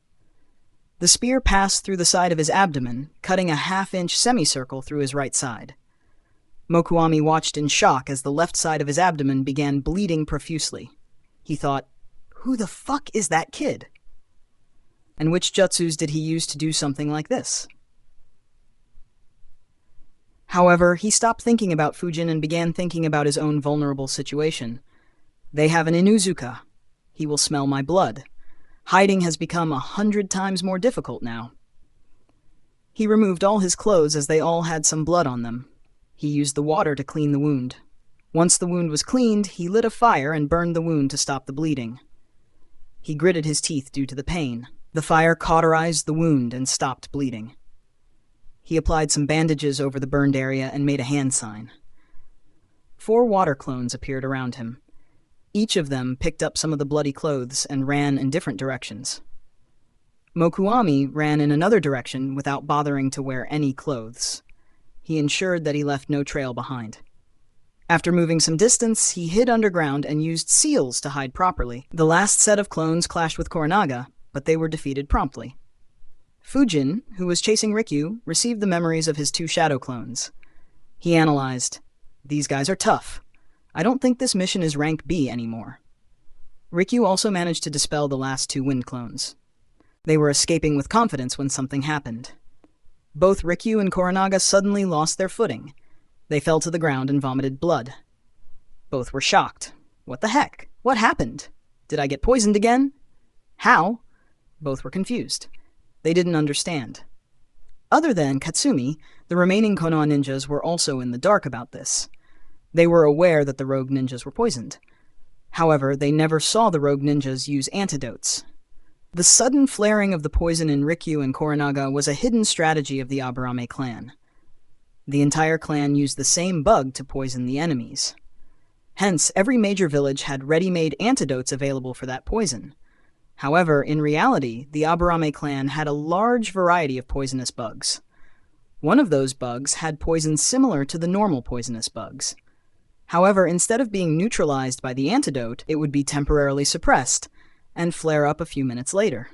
The spear passed through the side of his abdomen, cutting a half-inch semicircle through his right side. Mokuami watched in shock as the left side of his abdomen began bleeding profusely. He thought, "Who the fuck is that kid? And which jutsus did he use to do something like this?" However, he stopped thinking about Fujin and began thinking about his own vulnerable situation. They have an Inuzuka. He will smell my blood. Hiding has become 100 times more difficult now. He removed all his clothes as they all had some blood on them. He used the water to clean the wound. Once the wound was cleaned, he lit a fire and burned the wound to stop the bleeding. He gritted his teeth due to the pain. The fire cauterized the wound and stopped bleeding. He applied some bandages over the burned area and made a hand sign. 4 water clones appeared around him. Each of them picked up some of the bloody clothes and ran in different directions. Mokuami ran in another direction without bothering to wear any clothes. He ensured that he left no trail behind. After moving some distance, he hid underground and used seals to hide properly. The last set of clones clashed with Koranaga, but they were defeated promptly. Fujin, who was chasing Rikyu, received the memories of his 2 shadow clones. He analyzed, "These guys are tough. I don't think this mission is rank B anymore." Rikyu also managed to dispel the last 2 wind clones. They were escaping with confidence when something happened. Both Rikyu and Koranaga suddenly lost their footing. They fell to the ground and vomited blood. Both were shocked. What the heck? What happened? Did I get poisoned again? How? Both were confused. They didn't understand. Other than Katsumi, the remaining Konoha ninjas were also in the dark about this. They were aware that the rogue ninjas were poisoned. However, they never saw the rogue ninjas use antidotes. The sudden flaring of the poison in Rikyu and Koranaga was a hidden strategy of the Aburame clan. The entire clan used the same bug to poison the enemies. Hence, every major village had ready-made antidotes available for that poison. However, in reality, the Aburame clan had a large variety of poisonous bugs. One of those bugs had poison similar to the normal poisonous bugs. However, instead of being neutralized by the antidote, it would be temporarily suppressed and flare up a few minutes later.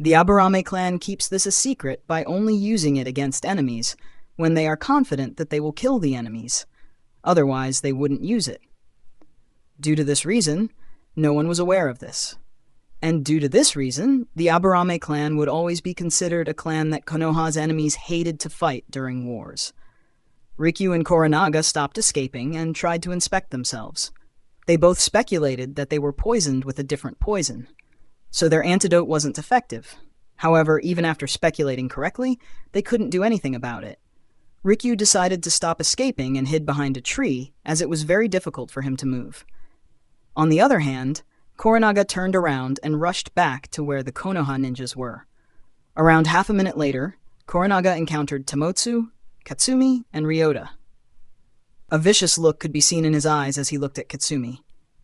The Aburame clan keeps this a secret by only using it against enemies when they are confident that they will kill the enemies. Otherwise, they wouldn't use it. Due to this reason, no one was aware of this. And due to this reason, the Aburame clan would always be considered a clan that Konoha's enemies hated to fight during wars. Rikyu and Koranaga stopped escaping and tried to inspect themselves. They both speculated that they were poisoned with a different poison, so their antidote wasn't effective. However, even after speculating correctly, they couldn't do anything about it. Rikyu decided to stop escaping and hid behind a tree, as it was very difficult for him to move. On the other hand, Koranaga turned around and rushed back to where the Konoha ninjas were. Around half a minute later, Koranaga encountered Tamotsu, Katsumi, and Ryota. A vicious look could be seen in his eyes as he looked at Katsumi.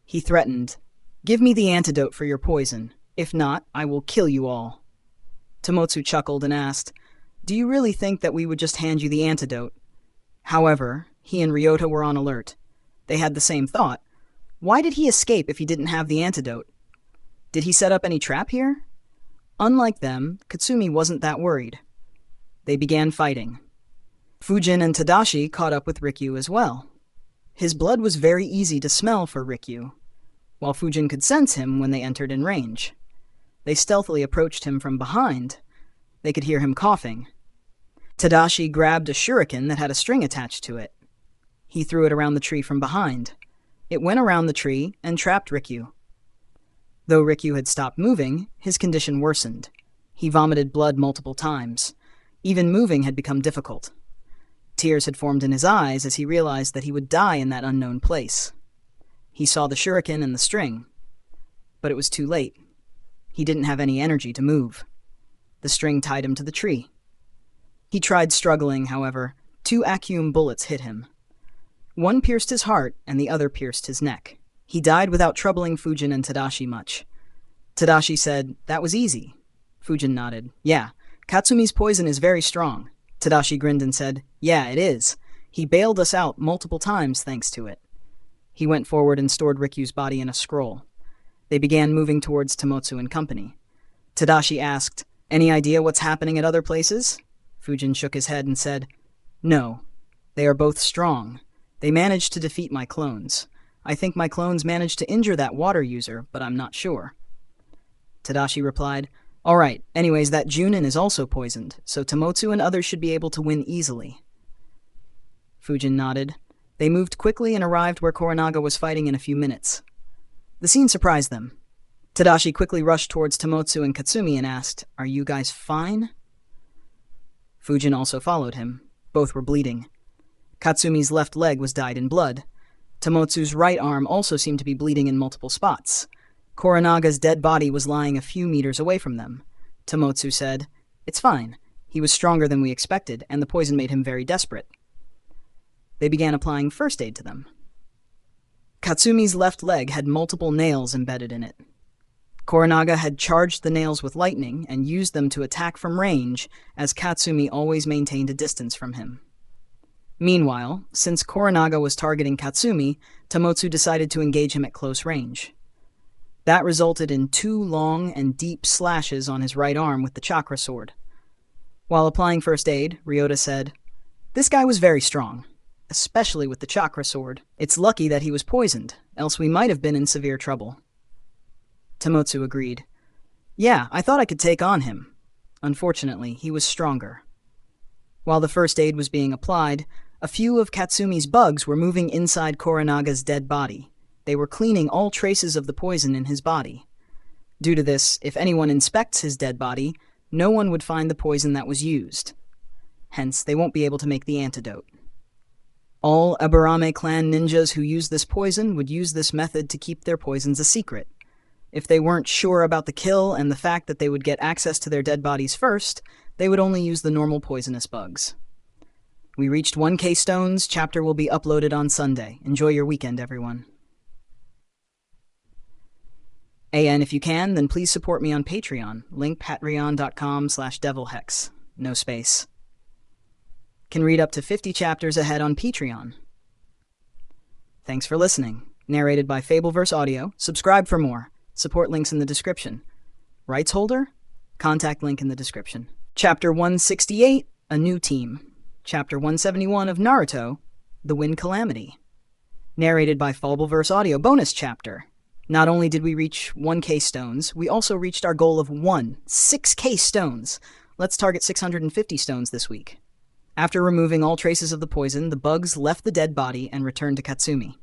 He threatened, "Give me the antidote for your poison. If not, I will kill you all." Tamotsu chuckled and asked, "Do you really think that we would just hand you the antidote?" However, he and Ryota were on alert. They had the same thought. Why did he escape if he didn't have the antidote? Did he set up any trap here? Unlike them, Katsumi wasn't that worried. They began fighting. Fujin and Tadashi caught up with Rikyu as well. His blood was very easy to smell for Rikyu, while Fujin could sense him when they entered in range. They stealthily approached him from behind. They could hear him coughing. Tadashi grabbed a shuriken that had a string attached to it. He threw it around the tree from behind. It went around the tree and trapped Rikyu. Though Rikyu had stopped moving, his condition worsened. He vomited blood multiple times. Even moving had become difficult. Tears had formed in his eyes as he realized that he would die in that unknown place. He saw the shuriken and the string, but it was too late. He didn't have any energy to move. The string tied him to the tree. He tried struggling, however. 2 Acum bullets hit him. One pierced his heart, and the other pierced his neck. He died without troubling Fujin and Tadashi much. Tadashi said, "That was easy." Fujin nodded. "Yeah, Katsumi's poison is very strong." Tadashi grinned and said, "Yeah, it is. He bailed us out multiple times thanks to it." He went forward and stored Rikyu's body in a scroll. They began moving towards Tomotsu and company. Tadashi asked, "Any idea what's happening at other places?" Fujin shook his head and said, "No. They are both strong. They managed to defeat my clones. I think my clones managed to injure that water user, but I'm not sure." Tadashi replied, "All right, anyways, that Junin is also poisoned, so Tomotsu and others should be able to win easily." Fujin nodded. They moved quickly and arrived where Koranaga was fighting in a few minutes. The scene surprised them. Tadashi quickly rushed towards Tomotsu and Katsumi and asked, "Are you guys fine?" Fujin also followed him. Both were bleeding. Katsumi's left leg was dyed in blood. Tomotsu's right arm also seemed to be bleeding in multiple spots. Koranaga's dead body was lying a few meters away from them. Tomotsu said, "It's fine. He was stronger than we expected, and the poison made him very desperate." They began applying first aid to them. Katsumi's left leg had multiple nails embedded in it. Koranaga had charged the nails with lightning and used them to attack from range, as Katsumi always maintained a distance from him. Meanwhile, since Koranaga was targeting Katsumi, Tomotsu decided to engage him at close range. That resulted in 2 long and deep slashes on his right arm with the chakra sword. While applying first aid, Ryota said, "This guy was very strong, especially with the chakra sword. It's lucky that he was poisoned, else we might have been in severe trouble." Tomotsu agreed. "Yeah, I thought I could take on him. Unfortunately, he was stronger." While the first aid was being applied, a few of Katsumi's bugs were moving inside Koranaga's dead body. They were cleaning all traces of the poison in his body. Due to this, if anyone inspects his dead body, no one would find the poison that was used. Hence, they won't be able to make the antidote. All Aburame clan ninjas who use this poison would use this method to keep their poisons a secret. If they weren't sure about the kill and the fact that they would get access to their dead bodies first, they would only use the normal poisonous bugs. We reached 1K stones. Chapter will be uploaded on Sunday. Enjoy your weekend, everyone. And if you can, then please support me on Patreon. Link patreon.com/devilhex. No space. Can read up to 50 chapters ahead on Patreon. Thanks for listening. Narrated by Fabelverse Audio. Subscribe for more. Support links in the description. Rights holder? Contact link in the description. Chapter 168, A New Team. Chapter 171 of Naruto, The Wind Calamity. Narrated by Fabelverse Audio. Bonus chapter. Not only did we reach 1K stones, we also reached our goal of 6K stones. Let's target 650 stones this week. After removing all traces of the poison, the bugs left the dead body and returned to Katsumi.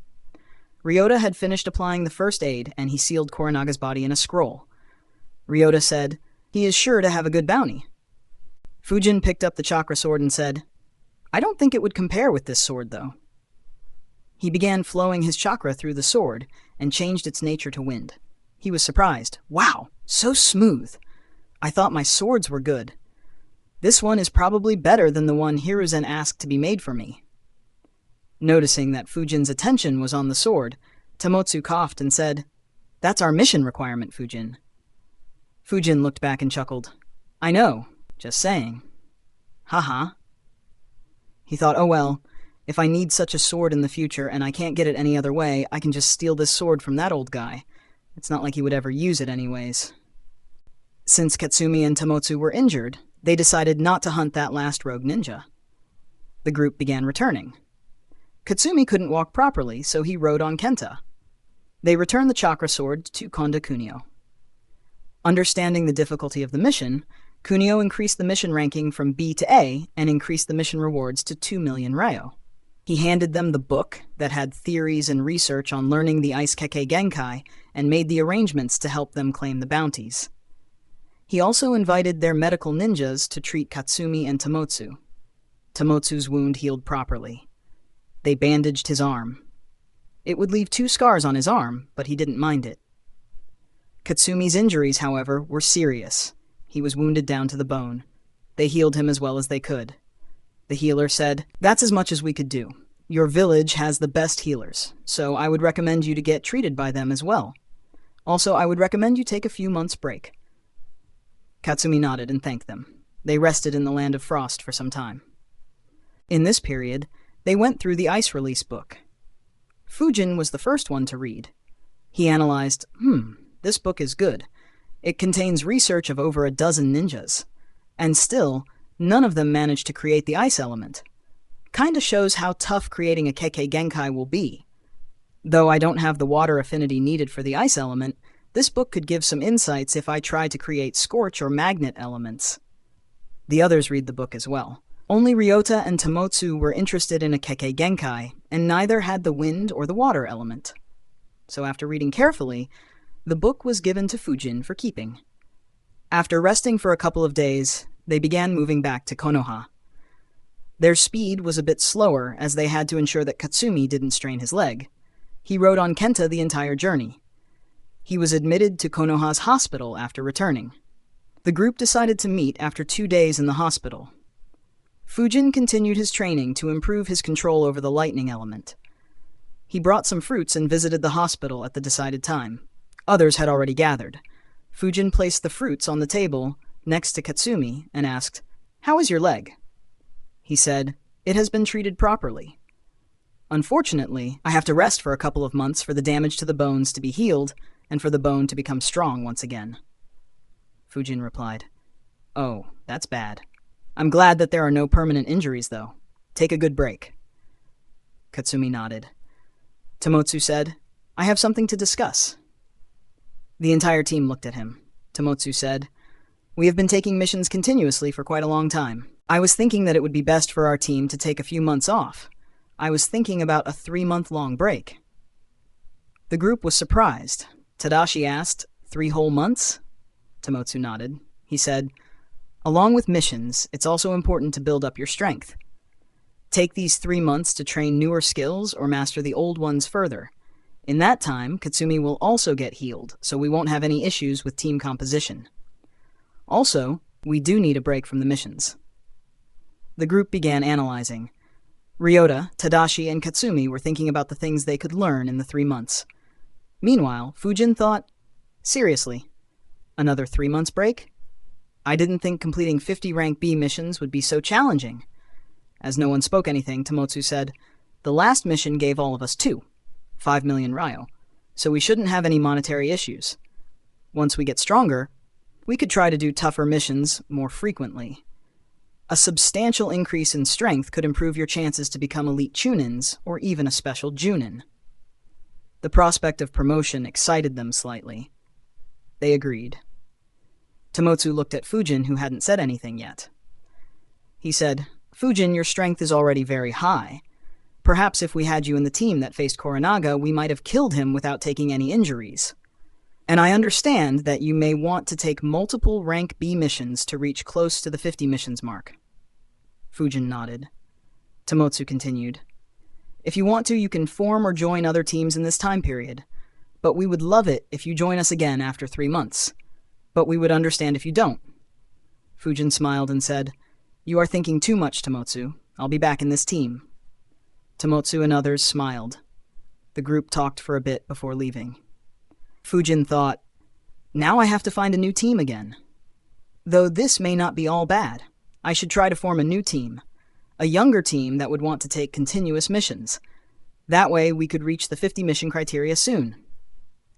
Ryota had finished applying the first aid, and he sealed Koranaga's body in a scroll. Ryota said, "He is sure to have a good bounty." Fujin picked up the chakra sword and said, "I don't think it would compare with this sword, though." He began flowing his chakra through the sword and changed its nature to wind. He was surprised. "Wow, so smooth. I thought my swords were good. This one is probably better than the one Hiruzen asked to be made for me." Noticing that Fujin's attention was on the sword, Tomotsu coughed and said, "That's our mission requirement, Fujin." Fujin looked back and chuckled. "I know, just saying." Haha. He thought, "Oh well, if I need such a sword in the future and I can't get it any other way, I can just steal this sword from that old guy. It's not like he would ever use it anyways." Since Katsumi and Tomotsu were injured, they decided not to hunt that last rogue ninja. The group began returning. Katsumi couldn't walk properly, so he rode on Kenta. They returned the chakra sword to Konda Kunio. Understanding the difficulty of the mission, Kunio increased the mission ranking from B to A and increased the mission rewards to 2 million ryo. He handed them the book that had theories and research on learning the Ice Keke Genkai and made the arrangements to help them claim the bounties. He also invited their medical ninjas to treat Katsumi and Tomotsu. Tomotsu's wound healed properly. They bandaged his arm. It would leave 2 scars on his arm, but he didn't mind it. Katsumi's injuries, however, were serious. He was wounded down to the bone. They healed him as well as they could. The healer said, "That's as much as we could do. Your village has the best healers, so I would recommend you to get treated by them as well. Also, I would recommend you take a few months' break." Katsumi nodded and thanked them. They rested in the Land of Frost for some time. In this period, they went through the Ice Release book. Fujin was the first one to read. He analyzed, this book is good. It contains research of over a dozen ninjas. And still, none of them managed to create the ice element. Kinda shows how tough creating a Kekkei Genkai will be. Though I don't have the water affinity needed for the ice element, this book could give some insights if I try to create scorch or magnet elements. The others read the book as well. Only Ryota and Tomotsu were interested in a Kekkei Genkai, and neither had the wind or the water element. So after reading carefully, the book was given to Fujin for keeping. After resting for a couple of days, they began moving back to Konoha. Their speed was a bit slower as they had to ensure that Katsumi didn't strain his leg. He rode on Kenta the entire journey. He was admitted to Konoha's hospital after returning. The group decided to meet after 2 days in the hospital. Fujin continued his training to improve his control over the lightning element. He brought some fruits and visited the hospital at the decided time. Others had already gathered. Fujin placed the fruits on the table next to Katsumi and asked, "How is your leg?" He said, "It has been treated properly. Unfortunately, I have to rest for a couple of months for the damage to the bones to be healed and for the bone to become strong once again." Fujin replied, "Oh, that's bad. I'm glad that there are no permanent injuries, though. Take a good break." Katsumi nodded. Tomotsu said, "I have something to discuss." The entire team looked at him. Tomotsu said, "We have been taking missions continuously for quite a long time. I was thinking that it would be best for our team to take a few months off. I was thinking about a 3-month-long break." The group was surprised. Tadashi asked, 3 whole months? Tomotsu nodded. He said, "Along with missions, it's also important to build up your strength. Take these 3 months to train newer skills or master the old ones further. In that time, Katsumi will also get healed, so we won't have any issues with team composition. Also, we do need a break from the missions." The group began analyzing. Ryota, Tadashi, and Katsumi were thinking about the things they could learn in the 3 months. Meanwhile, Fujin thought, "Seriously, another 3 months break? I didn't think completing 50 rank B missions would be so challenging." As no one spoke anything, Tomotsu said, "The last mission gave all of us 5 million ryo, so we shouldn't have any monetary issues. Once we get stronger, we could try to do tougher missions more frequently. A substantial increase in strength could improve your chances to become elite chunins or even a special junin." The prospect of promotion excited them slightly. They agreed. Tomotsu looked at Fujin, who hadn't said anything yet. He said, "Fujin, your strength is already very high. Perhaps if we had you in the team that faced Koranaga, we might have killed him without taking any injuries. And I understand that you may want to take multiple rank B missions to reach close to the 50 missions mark." Fujin nodded. Tomotsu continued, "If you want to, you can form or join other teams in this time period. But we would love it if you join us again after 3 months. But we would understand if you don't." Fujin smiled and said, "You are thinking too much, Tomotsu. I'll be back in this team." Tomotsu and others smiled. The group talked for a bit before leaving. Fujin thought, "Now I have to find a new team again. Though this may not be all bad. I should try to form a new team. A younger team that would want to take continuous missions. That way we could reach the 50 mission criteria soon.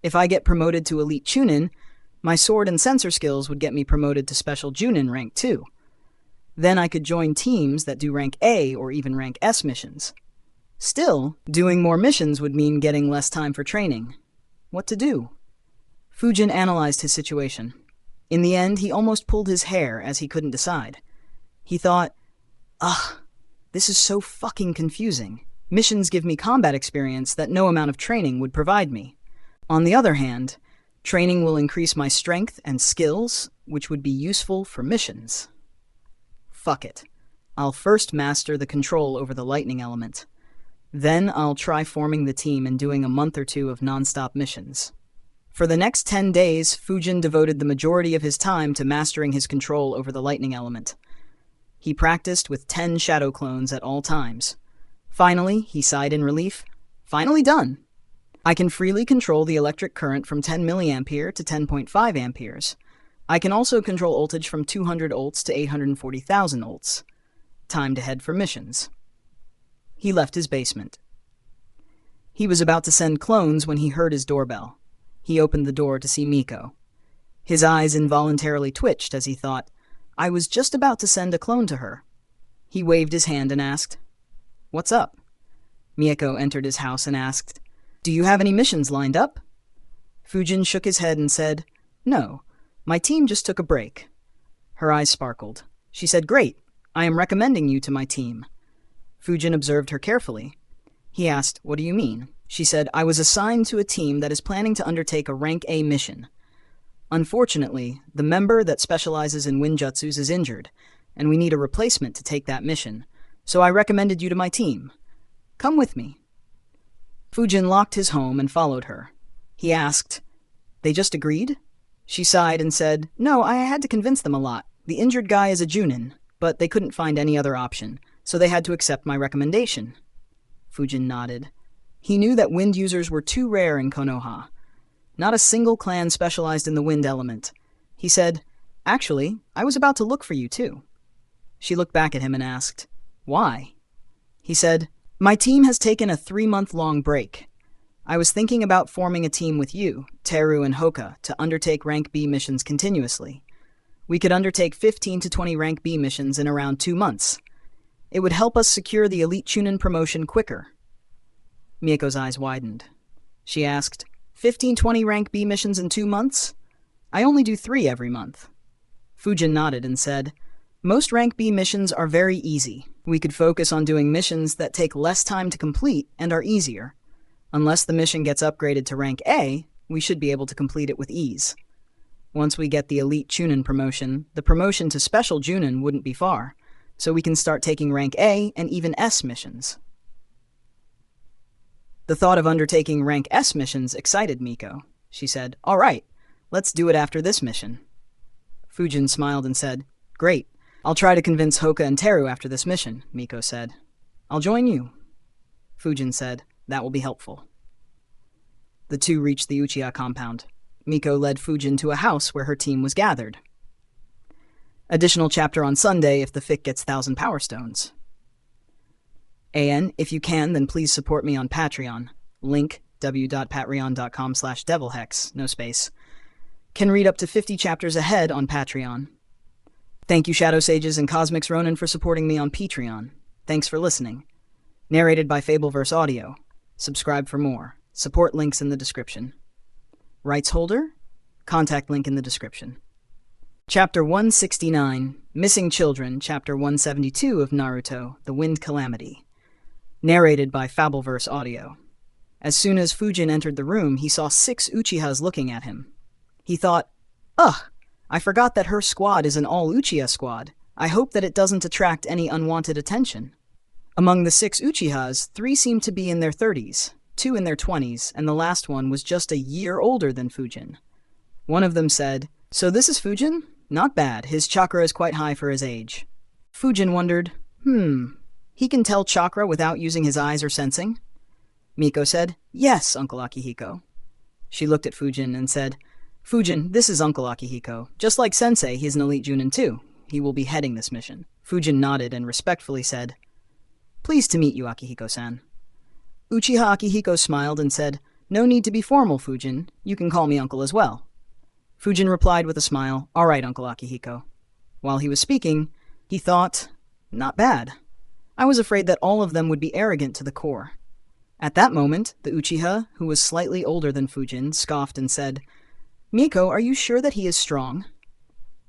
If I get promoted to Elite Chunin, my sword and sensor skills would get me promoted to Special Junin rank 2. Then I could join teams that do rank A or even rank S missions. Still, doing more missions would mean getting less time for training. What to do?" Fujin analyzed his situation. In the end, he almost pulled his hair as he couldn't decide. He thought, "Ugh, this is so fucking confusing. Missions give me combat experience that no amount of training would provide me. On the other hand, training will increase my strength and skills, which would be useful for missions. Fuck it. I'll first master the control over the lightning element. Then I'll try forming the team and doing a month or two of non-stop missions. For the next 10 days, Fujin devoted the majority of his time to mastering his control over the lightning element. He practiced with 10 shadow clones at all times. Finally, he sighed in relief. Finally done! I can freely control the electric current from 10 milliampere to 10.5 amperes. I can also control voltage from 200 volts to 840,000 volts. Time to head for missions. He left his basement. He was about to send clones when he heard his doorbell. He opened the door to see Miko. His eyes involuntarily twitched as he thought, I was just about to send a clone to her. He waved his hand and asked, What's up? Miko entered his house and asked, Do you have any missions lined up? Fujin shook his head and said, No, my team just took a break. Her eyes sparkled. She said, Great, I am recommending you to my team. Fujin observed her carefully. He asked, What do you mean? She said, I was assigned to a team that is planning to undertake a rank A mission. Unfortunately, the member that specializes in Winjutsus is injured, and we need a replacement to take that mission, so I recommended you to my team. Come with me. Fujin locked his home and followed her. He asked, They just agreed? She sighed and said, No, I had to convince them a lot. The injured guy is a Junin, but they couldn't find any other option, so they had to accept my recommendation. Fujin nodded. He knew that wind users were too rare in Konoha. Not a single clan specialized in the wind element. He said, Actually, I was about to look for you too. She looked back at him and asked, Why? He said, My team has taken a 3-month-long break. I was thinking about forming a team with you, Teru and Hoka, to undertake rank B missions continuously. We could undertake 15 to 20 rank B missions in around 2 months. It would help us secure the elite Chunin promotion quicker. Miko's eyes widened. She asked, 15-20 rank B missions in 2 months? I only do 3 every month. Fujin nodded and said, Most rank B missions are very easy. We could focus on doing missions that take less time to complete and are easier. Unless the mission gets upgraded to rank A, we should be able to complete it with ease. Once we get the elite Chunin promotion, the promotion to special Junin wouldn't be far, so we can start taking rank A and even S missions. The thought of undertaking rank S missions excited Miko. She said, All right, let's do it after this mission. Fujin smiled and said, Great, I'll try to convince Hoka and Teru after this mission, Miko said. I'll join you. Fujin said, That will be helpful. The two reached the Uchiha compound. Miko led Fujin to a house where her team was gathered. Additional chapter on Sunday if the fic gets 1,000 Power Stones. AN, if you can, then please support me on Patreon. Link, w.patreon.com/devilhex, no space. Can read up to 50 chapters ahead on Patreon. Thank you Shadow Sages and Cosmix Ronin for supporting me on Patreon. Thanks for listening. Narrated by Fabelverse Audio. Subscribe for more. Support links in the description. Rights holder? Contact link in the description. Chapter 169, Missing Children, Chapter 172 of Naruto, The Wind Calamity. Narrated by Fabelverse Audio. As soon as Fujin entered the room, he saw 6 Uchihas looking at him. He thought, Ugh, I forgot that her squad is an all-Uchiha squad. I hope that it doesn't attract any unwanted attention. Among the 6 Uchihas, 3 seemed to be in their 30s, 2 in their 20s, and the last one was just a year older than Fujin. One of them said, So this is Fujin? Not bad, his chakra is quite high for his age. Fujin wondered, he can tell chakra without using his eyes or sensing? Miko said, Yes, Uncle Akihiko. She looked at Fujin and said, Fujin, this is Uncle Akihiko. Just like Sensei, he is an elite Junin too. He will be heading this mission. Fujin nodded and respectfully said, Pleased to meet you, Akihiko-san. Uchiha Akihiko smiled and said, No need to be formal, Fujin. You can call me Uncle as well. Fujin replied with a smile, All right, Uncle Akihiko. While he was speaking, he thought, Not bad. I was afraid that all of them would be arrogant to the core. At that moment, the Uchiha, who was slightly older than Fujin, scoffed and said, Miko, are you sure that he is strong?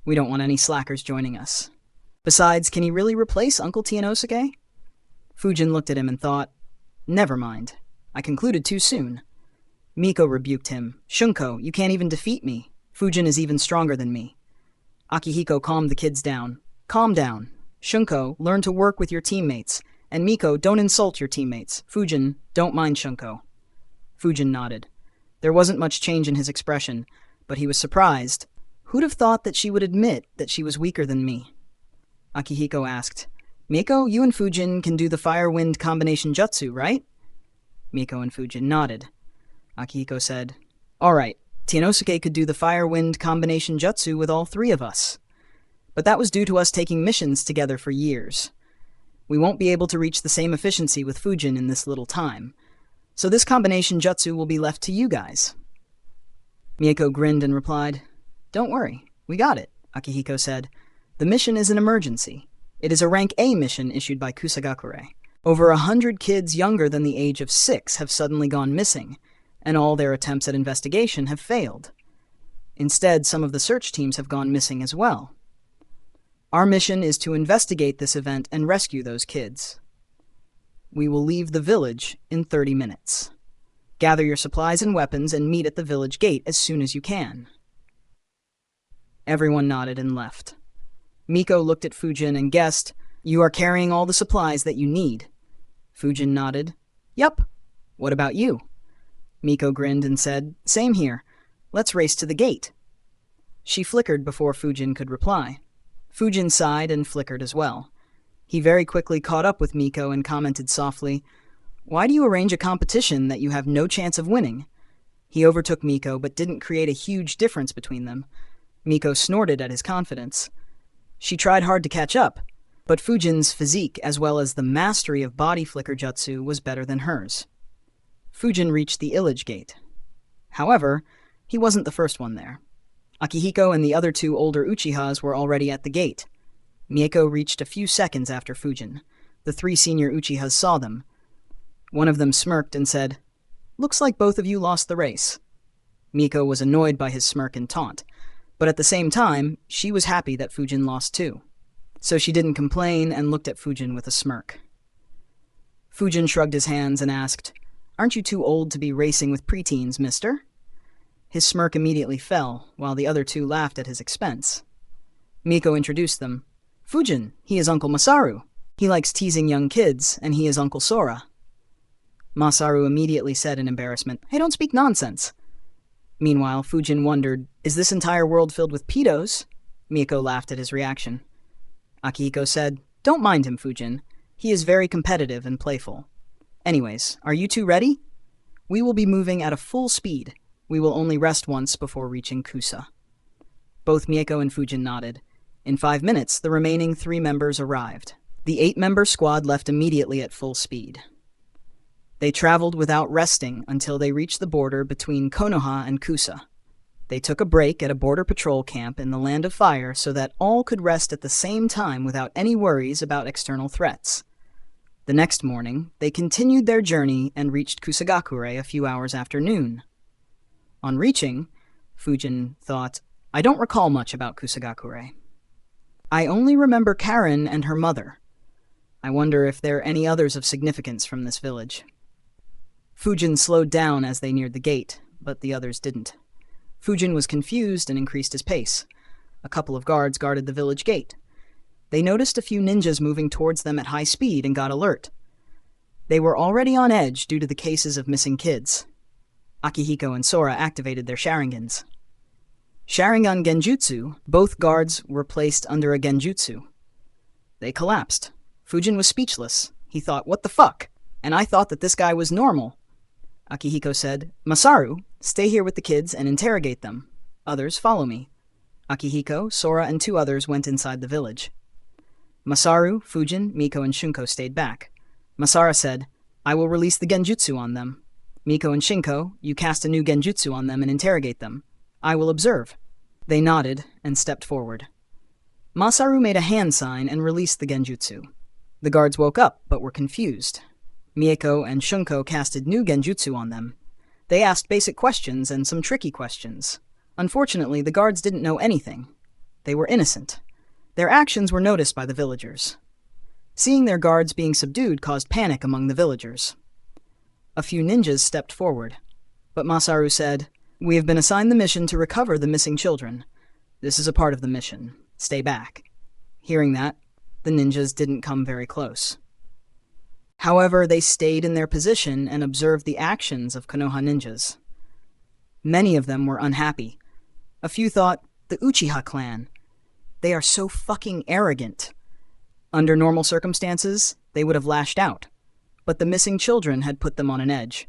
We don't want any slackers joining us. Besides, can he really replace Uncle Tienosake? Fujin looked at him and thought, Never mind. I concluded too soon. Miko rebuked him. Shunko, you can't even defeat me. Fujin is even stronger than me. Akihiko calmed the kids down. Calm down. Shunko, learn to work with your teammates. And Miko, don't insult your teammates. Fujin, don't mind Shunko. Fujin nodded. There wasn't much change in his expression, but he was surprised. Who'd have thought that she would admit that she was weaker than me? Akihiko asked, Miko, you and Fujin can do the fire-wind combination jutsu, right? Miko and Fujin nodded. Akihiko said, All right, Tianosuke could do the fire-wind combination jutsu with all three of us. But that was due to us taking missions together for years. We won't be able to reach the same efficiency with Fujin in this little time, so this combination jutsu will be left to you guys. Miko grinned and replied, Don't worry, we got it, Akihiko said. The mission is an emergency. It is a rank A mission issued by Kusagakure. Over 100 kids younger than the age of 6 have suddenly gone missing, and all their attempts at investigation have failed. Instead, some of the search teams have gone missing as well. Our mission is to investigate this event and rescue those kids. We will leave the village in 30 minutes. Gather your supplies and weapons and meet at the village gate as soon as you can. Everyone nodded and left. Miko looked at Fujin and guessed, You are carrying all the supplies that you need. Fujin nodded. Yup. What about you? Miko grinned and said, Same here. Let's race to the gate. She flickered before Fujin could reply. Fujin sighed and flickered as well. He very quickly caught up with Miko and commented softly, Why do you arrange a competition that you have no chance of winning? He overtook Miko but didn't create a huge difference between them. Miko snorted at his confidence. She tried hard to catch up, but Fujin's physique as well as the mastery of body flicker jutsu was better than hers. Fujin reached the Illage Gate. However, he wasn't the first one there. Akihiko and the other 2 older Uchihas were already at the gate. Miko reached a few seconds after Fujin. The 3 senior Uchihas saw them. One of them smirked and said, Looks like both of you lost the race. Miko was annoyed by his smirk and taunt, but at the same time, she was happy that Fujin lost too. So she didn't complain and looked at Fujin with a smirk. Fujin shrugged his hands and asked, Aren't you too old to be racing with preteens, mister? His smirk immediately fell, while the other 2 laughed at his expense. Miko introduced them. Fujin, he is Uncle Masaru. He likes teasing young kids, and he is Uncle Sora. Masaru immediately said in embarrassment, Hey, don't speak nonsense. Meanwhile, Fujin wondered, Is this entire world filled with pedos? Miko laughed at his reaction. Akihiko said, Don't mind him, Fujin. He is very competitive and playful. Anyways, are you 2 ready? We will be moving at a full speed. We will only rest once before reaching Kusa. Both Miko and Fujin nodded. In 5 minutes, the remaining 3 members arrived. The 8-member squad left immediately at full speed. They traveled without resting until they reached the border between Konoha and Kusa. They took a break at a border patrol camp in the Land of Fire so that all could rest at the same time without any worries about external threats. The next morning, they continued their journey and reached Kusagakure a few hours after noon. On reaching, Fujin thought, I don't recall much about Kusagakure. I only remember Karen and her mother. I wonder if there are any others of significance from this village. Fujin slowed down as they neared the gate, but the others didn't. Fujin was confused and increased his pace. A couple of guards guarded the village gate. They noticed a few ninjas moving towards them at high speed and got alert. They were already on edge due to the cases of missing kids. Akihiko and Sora activated their Sharingans. Sharingan Genjutsu, both guards were placed under a Genjutsu. They collapsed. Fujin was speechless. He thought, what the fuck? And I thought that this guy was normal. Akihiko said, Masaru, stay here with the kids and interrogate them. Others follow me. Akihiko, Sora, and 2 others went inside the village. Masaru, Fujin, Miko, and Shunko stayed back. Masara said, I will release the Genjutsu on them. Miko and Shinko, you cast a new Genjutsu on them and interrogate them. I will observe. They nodded and stepped forward. Masaru made a hand sign and released the Genjutsu. The guards woke up, but were confused. Miko and Shunko casted new Genjutsu on them. They asked basic questions and some tricky questions. Unfortunately, the guards didn't know anything. They were innocent. Their actions were noticed by the villagers. Seeing their guards being subdued caused panic among the villagers. A few ninjas stepped forward, but Masaru said, We have been assigned the mission to recover the missing children. This is a part of the mission. Stay back. Hearing that, the ninjas didn't come very close. However, they stayed in their position and observed the actions of Konoha ninjas. Many of them were unhappy. A few thought, the Uchiha clan. They are so fucking arrogant. Under normal circumstances, they would have lashed out. But the missing children had put them on an edge.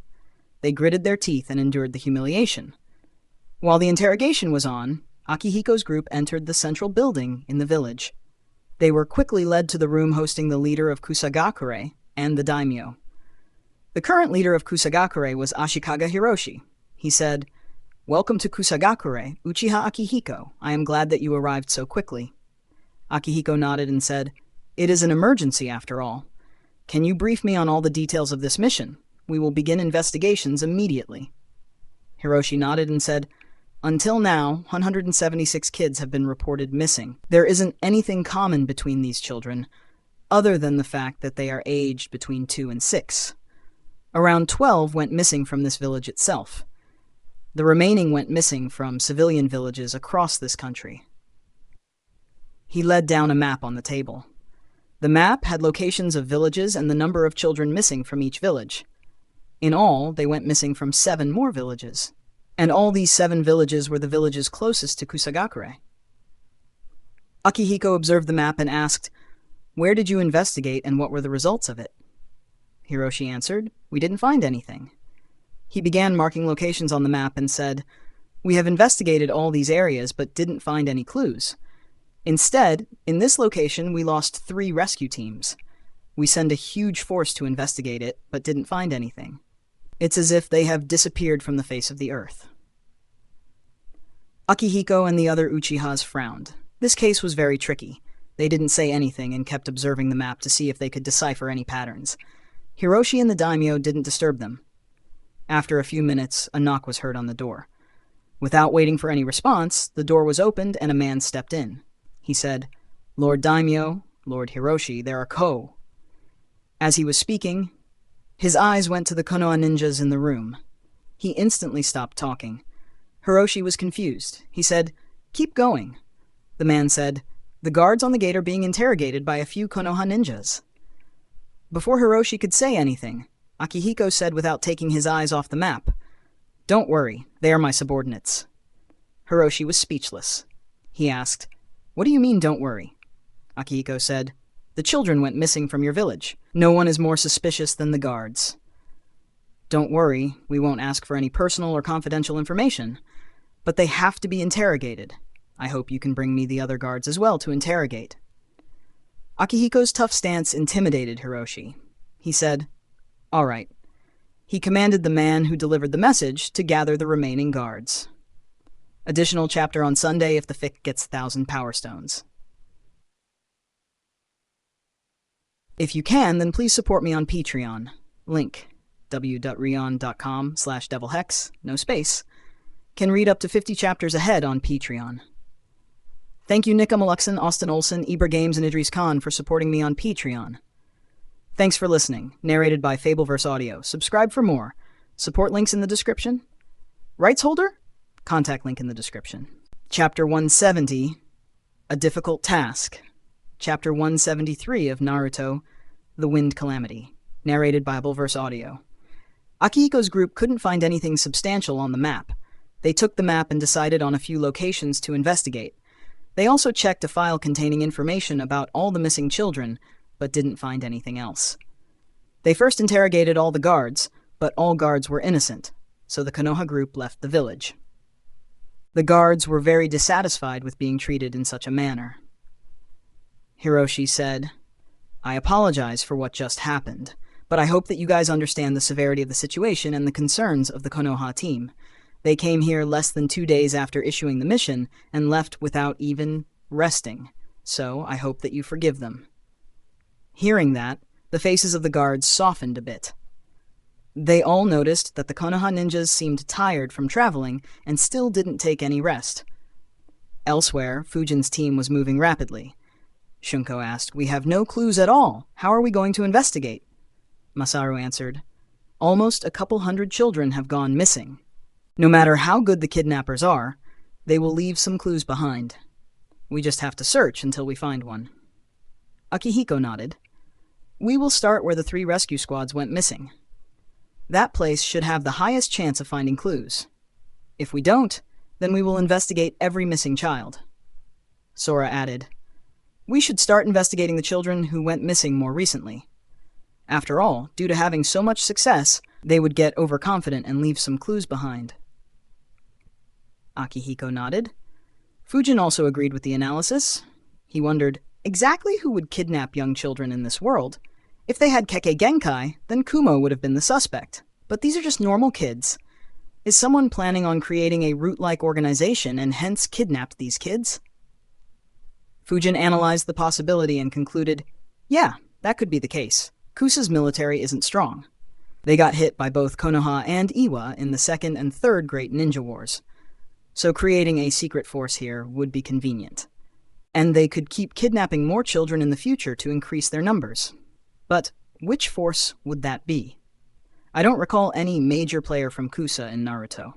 They gritted their teeth and endured the humiliation. While the interrogation was on, Akihiko's group entered the central building in the village. They were quickly led to the room hosting the leader of Kusagakure and the daimyo. The current leader of Kusagakure was Ashikaga Hiroshi. He said, "Welcome to Kusagakure, Uchiha Akihiko. I am glad that you arrived so quickly." Akihiko nodded and said, "It is an emergency after all. Can you brief me on all the details of this mission? We will begin investigations immediately." Hiroshi nodded and said, "Until now, 176 kids have been reported missing. There isn't anything common between these children, other than the fact that they are aged between 2 and 6. Around 12 went missing from this village itself. The remaining went missing from civilian villages across this country." He led down a map on the table. The map had locations of villages and the number of children missing from each village. In all, they went missing from 7 more villages. And all these 7 villages were the villages closest to Kusagakure. Akihiko observed the map and asked, "Where did you investigate and what were the results of it?" Hiroshi answered, "We didn't find anything." He began marking locations on the map and said, "We have investigated all these areas but didn't find any clues. Instead, in this location we lost 3 rescue teams. We sent a huge force to investigate it but didn't find anything. It's as if they have disappeared from the face of the earth." Akihiko and the other Uchihas frowned. This case was very tricky. They didn't say anything and kept observing the map to see if they could decipher any patterns. Hiroshi and the daimyo didn't disturb them. After a few minutes, a knock was heard on the door. Without waiting for any response, the door was opened and a man stepped in. He said, "Lord Daimyo, Lord Hiroshi, there are Ko." As he was speaking, his eyes went to the Konoha ninjas in the room. He instantly stopped talking. Hiroshi was confused. He said, "Keep going." The man said, "The guards on the gate are being interrogated by a few Konoha ninjas." Before Hiroshi could say anything, Akihiko said without taking his eyes off the map, "Don't worry, they are my subordinates." Hiroshi was speechless. He asked, "What do you mean, don't worry?" Akihiko said, "The children went missing from your village. No one is more suspicious than the guards." "Don't worry, we won't ask for any personal or confidential information, but they have to be interrogated. I hope you can bring me the other guards as well to interrogate." Akihiko's tough stance intimidated Hiroshi. He said, "All right." He commanded the man who delivered the message to gather the remaining guards. Additional chapter on Sunday if the fic gets 1,000 Power Stones. If you can, then please support me on Patreon. Link, w.rion.com/devilhex, no space. Can read up to 50 chapters ahead on Patreon. Thank you Nika Malukson, Austin Olsen, Eber Games, and Idris Khan for supporting me on Patreon. Thanks for listening. Narrated by Fabelverse Audio. Subscribe for more. Support links in the description. Rights holder? Contact link in the description. Chapter 170, A Difficult Task. Chapter 173 of Naruto, The Wind Calamity. Narrated by Fabelverse Audio. Akihiko's group couldn't find anything substantial on the map. They took the map and decided on a few locations to investigate. They also checked a file containing information about all the missing children, but didn't find anything else. They first interrogated all the guards, but all guards were innocent, so the Konoha group left the village. The guards were very dissatisfied with being treated in such a manner. Hiroshi said, "I apologize for what just happened, but I hope that you guys understand the severity of the situation and the concerns of the Konoha team. They came here less than 2 days after issuing the mission and left without even resting, so I hope that you forgive them." Hearing that, the faces of the guards softened a bit. They all noticed that the Konoha ninjas seemed tired from traveling and still didn't take any rest. Elsewhere, Fujin's team was moving rapidly. Shunko asked, "We have no clues at all. How are we going to investigate?" Masaru answered, "Almost a couple hundred children have gone missing. No matter how good the kidnappers are, they will leave some clues behind. We just have to search until we find one." Akihiko nodded. We will start where the 3 rescue squads went missing. That place should have the highest chance of finding clues. If we don't, then we will investigate every missing child. Sora added, We should start investigating the children who went missing more recently. After all, due to having so much success, they would get overconfident and leave some clues behind. Akihiko nodded. Fujin also agreed with the analysis. He wondered, exactly who would kidnap young children in this world? If they had Kekkei Genkai, then Kumo would have been the suspect. But these are just normal kids. Is someone planning on creating a root-like organization and hence kidnapped these kids? Fujin analyzed the possibility and concluded, yeah, that could be the case. Kusa's military isn't strong. They got hit by both Konoha and Iwa in the Second and Third Great Ninja Wars. So creating a secret force here would be convenient. And they could keep kidnapping more children in the future to increase their numbers. But which force would that be? I don't recall any major player from Kusa in Naruto,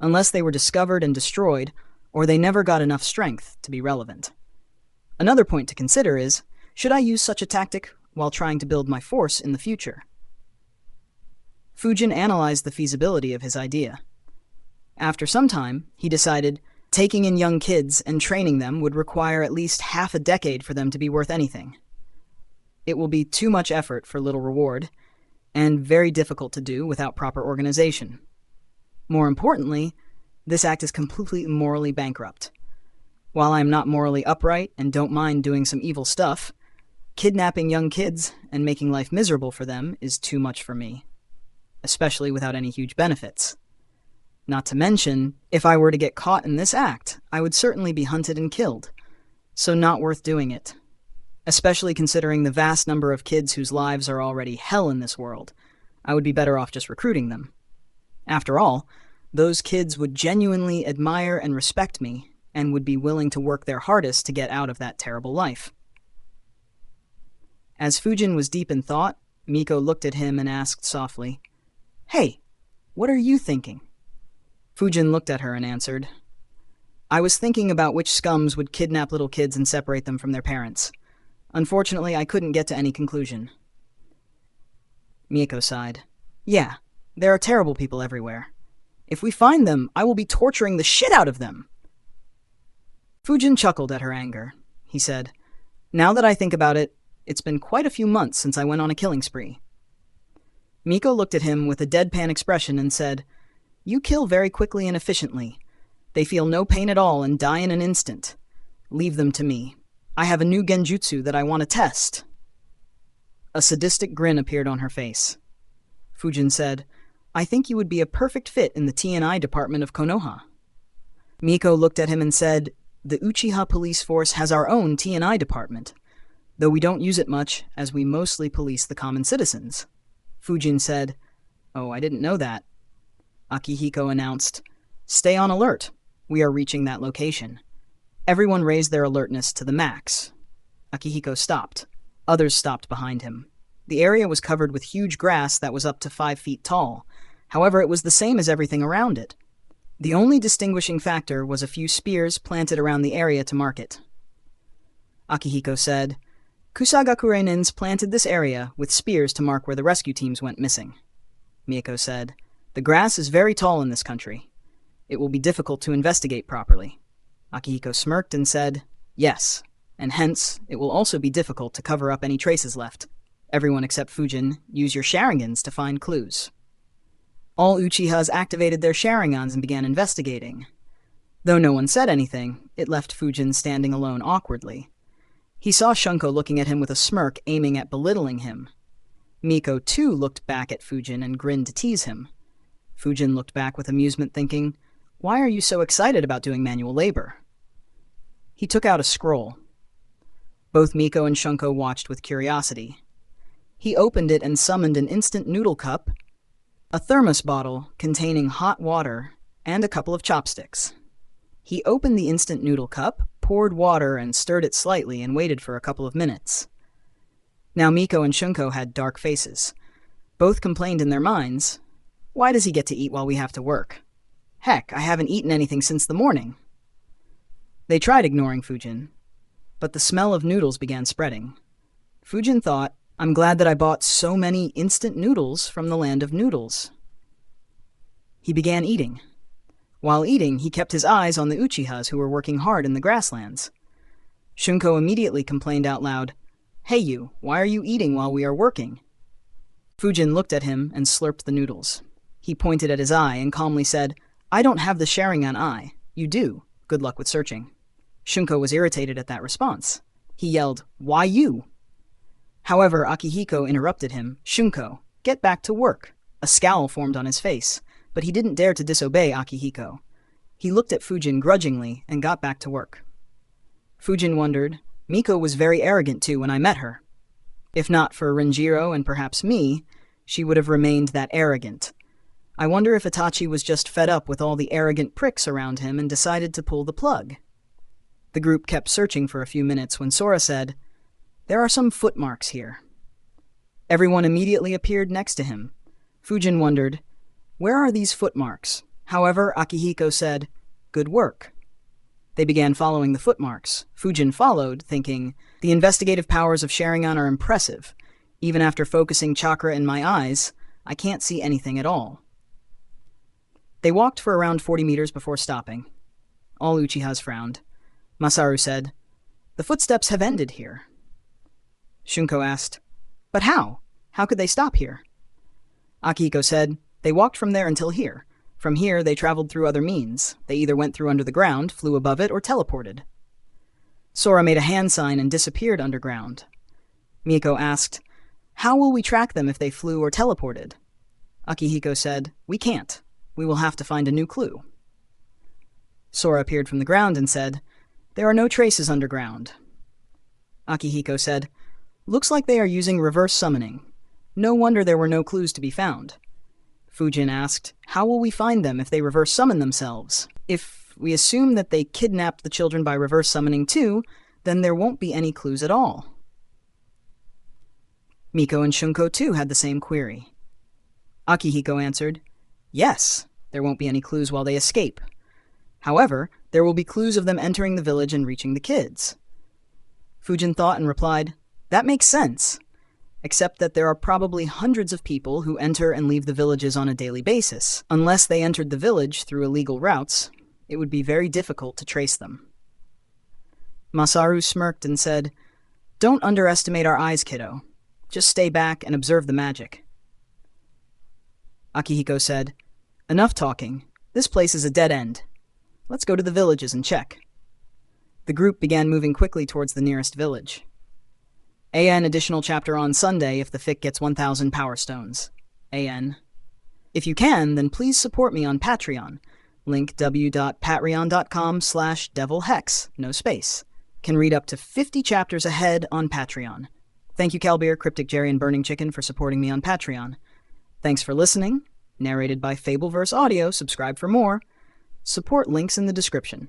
unless they were discovered and destroyed, or they never got enough strength to be relevant. Another point to consider is, should I use such a tactic while trying to build my force in the future? Fujin analyzed the feasibility of his idea. After some time, he decided taking in young kids and training them would require at least half a decade for them to be worth anything. It will be too much effort for little reward, and very difficult to do without proper organization. More importantly, this act is completely morally bankrupt. While I am not morally upright and don't mind doing some evil stuff, kidnapping young kids and making life miserable for them is too much for me, especially without any huge benefits. Not to mention, if I were to get caught in this act, I would certainly be hunted and killed, so not worth doing it. Especially considering the vast number of kids whose lives are already hell in this world. I would be better off just recruiting them. After all, those kids would genuinely admire and respect me, and would be willing to work their hardest to get out of that terrible life. As Fujin was deep in thought, Miko looked at him and asked softly, Hey, what are you thinking? Fujin looked at her and answered, I was thinking about which scums would kidnap little kids and separate them from their parents. Unfortunately, I couldn't get to any conclusion. Miko sighed. Yeah, there are terrible people everywhere. If we find them, I will be torturing the shit out of them. Fujin chuckled at her anger. He said, Now that I think about it, it's been quite a few months since I went on a killing spree. Miko looked at him with a deadpan expression and said, You kill very quickly and efficiently. They feel no pain at all and die in an instant. Leave them to me. I have a new genjutsu that I want to test. A sadistic grin appeared on her face. Fujin said, I think you would be a perfect fit in the T&I department of Konoha. Miko looked at him and said, The Uchiha police force has our own T&I department, though we don't use it much as we mostly police the common citizens. Fujin said, Oh, I didn't know that. Akihiko announced, Stay on alert. We are reaching that location. Everyone raised their alertness to the max. Akihiko stopped. Others stopped behind him. The area was covered with huge grass that was up to 5 feet tall. However, it was the same as everything around it. The only distinguishing factor was a few spears planted around the area to mark it. Akihiko said, Kusagakurenins planted this area with spears to mark where the rescue teams went missing. Miko said, The grass is very tall in this country. It will be difficult to investigate properly. Akihiko smirked and said, Yes, and hence, it will also be difficult to cover up any traces left. Everyone except Fujin, use your Sharingans to find clues. All Uchihas activated their Sharingans and began investigating. Though no one said anything, it left Fujin standing alone awkwardly. He saw Shunko looking at him with a smirk aiming at belittling him. Miko, too, looked back at Fujin and grinned to tease him. Fujin looked back with amusement, thinking, Why are you so excited about doing manual labor? He took out a scroll. Both Miko and Shunko watched with curiosity. He opened it and summoned an instant noodle cup, a thermos bottle containing hot water, and a couple of chopsticks. He opened the instant noodle cup, poured water, and stirred it slightly and waited for a couple of minutes. Now Miko and Shunko had dark faces. Both complained in their minds, Why does he get to eat while we have to work? Heck, I haven't eaten anything since the morning. They tried ignoring Fujin, but the smell of noodles began spreading. Fujin thought, I'm glad that I bought so many instant noodles from the land of noodles. He began eating. While eating, he kept his eyes on the Uchihas who were working hard in the grasslands. Shunko immediately complained out loud, Hey you, why are you eating while we are working? Fujin looked at him and slurped the noodles. He pointed at his eye and calmly said, I don't have the Sharingan eye. You do. Good luck with searching. Shunko was irritated at that response. He yelled, Why you? However, Akihiko interrupted him. Shunko, get back to work. A scowl formed on his face, but he didn't dare to disobey Akihiko. He looked at Fujin grudgingly and got back to work. Fujin wondered, Miko was very arrogant too when I met her. If not for Renjiro and perhaps me, she would have remained that arrogant. I wonder if Itachi was just fed up with all the arrogant pricks around him and decided to pull the plug. The group kept searching for a few minutes when Sora said, There are some footmarks here. Everyone immediately appeared next to him. Fujin wondered, Where are these footmarks? However, Akihiko said, Good work. They began following the footmarks. Fujin followed, thinking, The investigative powers of Sharingan are impressive. Even after focusing chakra in my eyes, I can't see anything at all. They walked for around 40 meters before stopping. All Uchihas frowned. Masaru said, The footsteps have ended here. Shunko asked, But how? How could they stop here? Akihiko said, They walked from there until here. From here, they traveled through other means. They either went through under the ground, flew above it, or teleported. Sora made a hand sign and disappeared underground. Miko asked, How will we track them if they flew or teleported? Akihiko said, We can't. We will have to find a new clue. Sora appeared from the ground and said, There are no traces underground. Akihiko said, Looks like they are using reverse summoning. No wonder there were no clues to be found. Fujin asked, How will we find them if they reverse summon themselves? If we assume that they kidnapped the children by reverse summoning too, then there won't be any clues at all. Miko and Shunko too had the same query. Akihiko answered, Yes, there won't be any clues while they escape. However, there will be clues of them entering the village and reaching the kids. Fujin thought and replied, That makes sense. Except that there are probably hundreds of people who enter and leave the villages on a daily basis. Unless they entered the village through illegal routes, it would be very difficult to trace them. Masaru smirked and said, Don't underestimate our eyes, kiddo. Just stay back and observe the magic. Akihiko said, Enough talking. This place is a dead end. Let's go to the villages and check. The group began moving quickly towards the nearest village. AN additional chapter on Sunday if the fic gets 1,000 Power Stones. AN. If you can, then please support me on Patreon. Link w.patreon.com/devilhex, no space. Can read up to 50 chapters ahead on Patreon. Thank you, Calbeer, Cryptic Jerry, and Burning Chicken for supporting me on Patreon. Thanks for listening. Narrated by Fabelverse Audio. Subscribe for more. Support links in the description.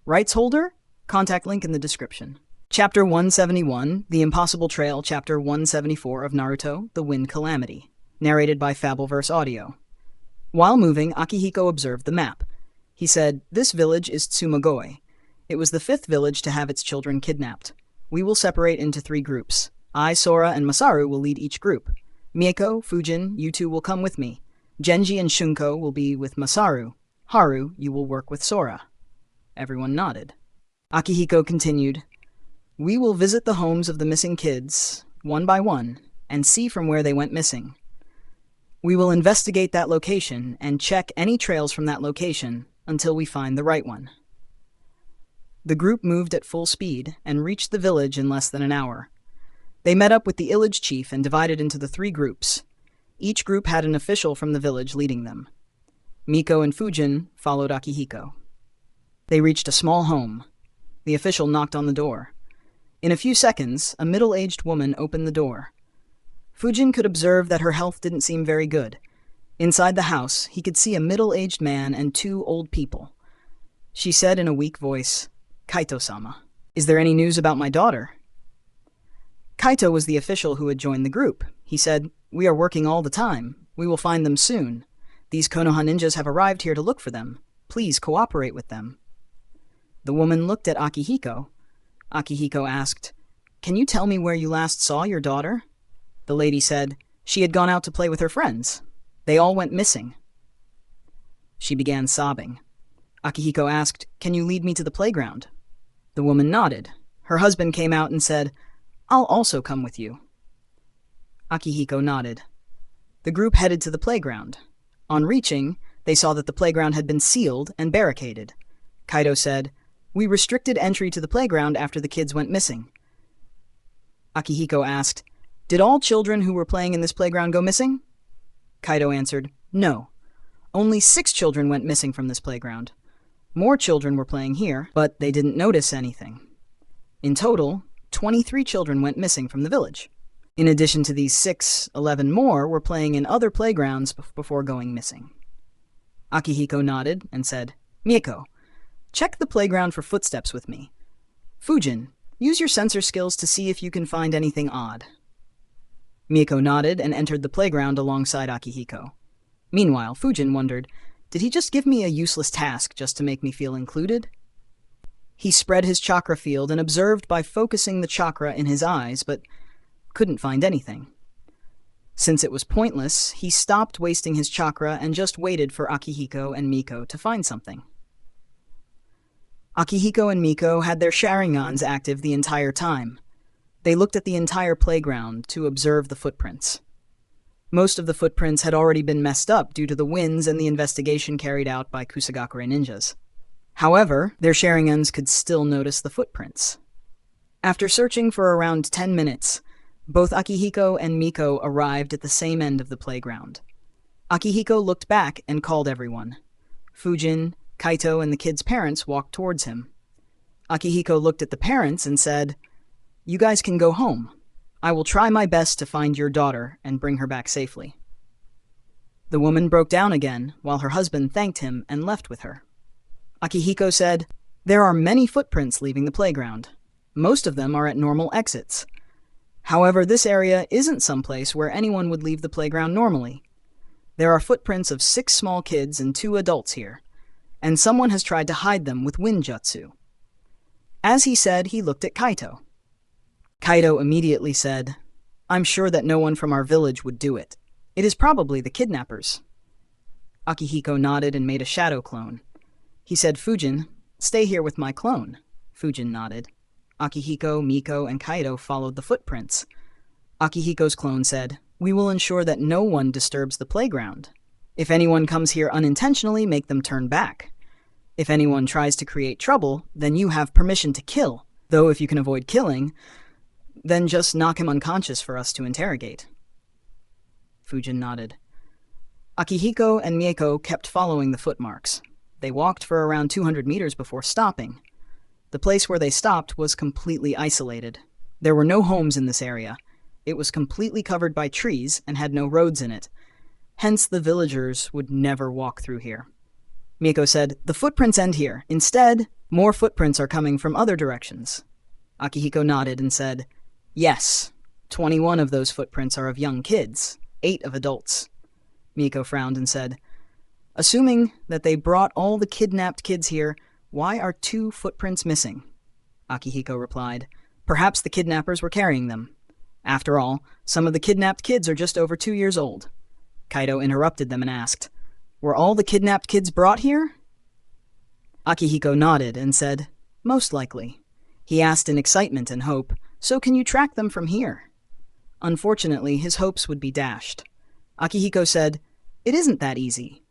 Rights holder? Contact link in the description. Chapter 171, The Impossible Trail, Chapter 174 of Naruto, The Wind Calamity. Narrated by Fabelverse Audio. While moving, Akihiko observed the map. He said, This village is Tsumagoi. It was the 5th village to have its children kidnapped. We will separate into 3 groups. I, Sora, and Masaru will lead each group. Mieko, Fujin, you two will come with me. Genji and Shunko will be with Masaru. Haru, you will work with Sora. Everyone nodded. Akihiko continued, We will visit the homes of the missing kids, one by one, and see from where they went missing. We will investigate that location and check any trails from that location until we find the right one. The group moved at full speed and reached the village in less than an hour. They met up with the village chief and divided into the 3 groups. Each group had an official from the village leading them. Miko and Fujin followed Akihiko. They reached a small home. The official knocked on the door. In a few seconds, a middle-aged woman opened the door. Fujin could observe that her health didn't seem very good. Inside the house, he could see a middle-aged man and 2 old people. She said in a weak voice, Kaito-sama, is there any news about my daughter? Kaito was the official who had joined the group. He said, We are working all the time. We will find them soon. These Konoha ninjas have arrived here to look for them. Please cooperate with them. The woman looked at Akihiko. Akihiko asked, "Can you tell me where you last saw your daughter?" The lady said, "She had gone out to play with her friends. They all went missing." She began sobbing. Akihiko asked, "Can you lead me to the playground?" The woman nodded. Her husband came out and said, "I'll also come with you." Akihiko nodded. The group headed to the playground. On reaching, they saw that the playground had been sealed and barricaded. Kaido said, "We restricted entry to the playground after the kids went missing." Akihiko asked, "Did all children who were playing in this playground go missing?" Kaido answered, "No. Only 6 children went missing from this playground. More children were playing here, but they didn't notice anything. In total, 23 children went missing from the village. In addition to these 6, 11 more were playing in other playgrounds before going missing." Akihiko nodded and said, "Mieko, check the playground for footsteps with me. Fujin, use your sensor skills to see if you can find anything odd." Mieko nodded and entered the playground alongside Akihiko. Meanwhile, Fujin wondered, did he just give me a useless task just to make me feel included? He spread his chakra field and observed by focusing the chakra in his eyes, but couldn't find anything. Since it was pointless, he stopped wasting his chakra and just waited for Akihiko and Miko to find something. Akihiko and Miko had their Sharingans active the entire time. They looked at the entire playground to observe the footprints. Most of the footprints had already been messed up due to the winds and the investigation carried out by Kusagakure ninjas. However, their Sharingans could still notice the footprints. After searching for around 10 minutes, both Akihiko and Miko arrived at the same end of the playground. Akihiko looked back and called everyone. Fujin, Kaito, and the kids' parents walked towards him. Akihiko looked at the parents and said, "You guys can go home. I will try my best to find your daughter and bring her back safely." The woman broke down again, while her husband thanked him and left with her. Akihiko said, "There are many footprints leaving the playground. Most of them are at normal exits. However, this area isn't someplace where anyone would leave the playground normally. There are footprints of 6 small kids and 2 adults here, and someone has tried to hide them with wind jutsu." As he said, he looked at Kaito. Kaito immediately said, "I'm sure that no one from our village would do it. It is probably the kidnappers." Akihiko nodded and made a shadow clone. He said, "Fujin, stay here with my clone." Fujin nodded. Akihiko, Miko, and Kaito followed the footprints. Akihiko's clone said, "We will ensure that no one disturbs the playground. If anyone comes here unintentionally, make them turn back. If anyone tries to create trouble, then you have permission to kill. Though if you can avoid killing, then just knock him unconscious for us to interrogate." Fujin nodded. Akihiko and Mieko kept following the footmarks. They walked for around 200 meters before stopping. The place where they stopped was completely isolated. There were no homes in this area. It was completely covered by trees and had no roads in it. Hence, the villagers would never walk through here. Mieko said, "The footprints end here. Instead, more footprints are coming from other directions." Akihiko nodded and said, "Yes, 21 of those footprints are of young kids, 8 of adults." Mieko frowned and said, "Assuming that they brought all the kidnapped kids here, why are 2 footprints missing?" Akihiko replied, "Perhaps the kidnappers were carrying them. After all, some of the kidnapped kids are just over 2 years old." Kaito interrupted them and asked, "Were all the kidnapped kids brought here?" Akihiko nodded and said, "Most likely." He asked in excitement and hope, "So can you track them from here?" Unfortunately, his hopes would be dashed. Akihiko said, "It isn't that easy.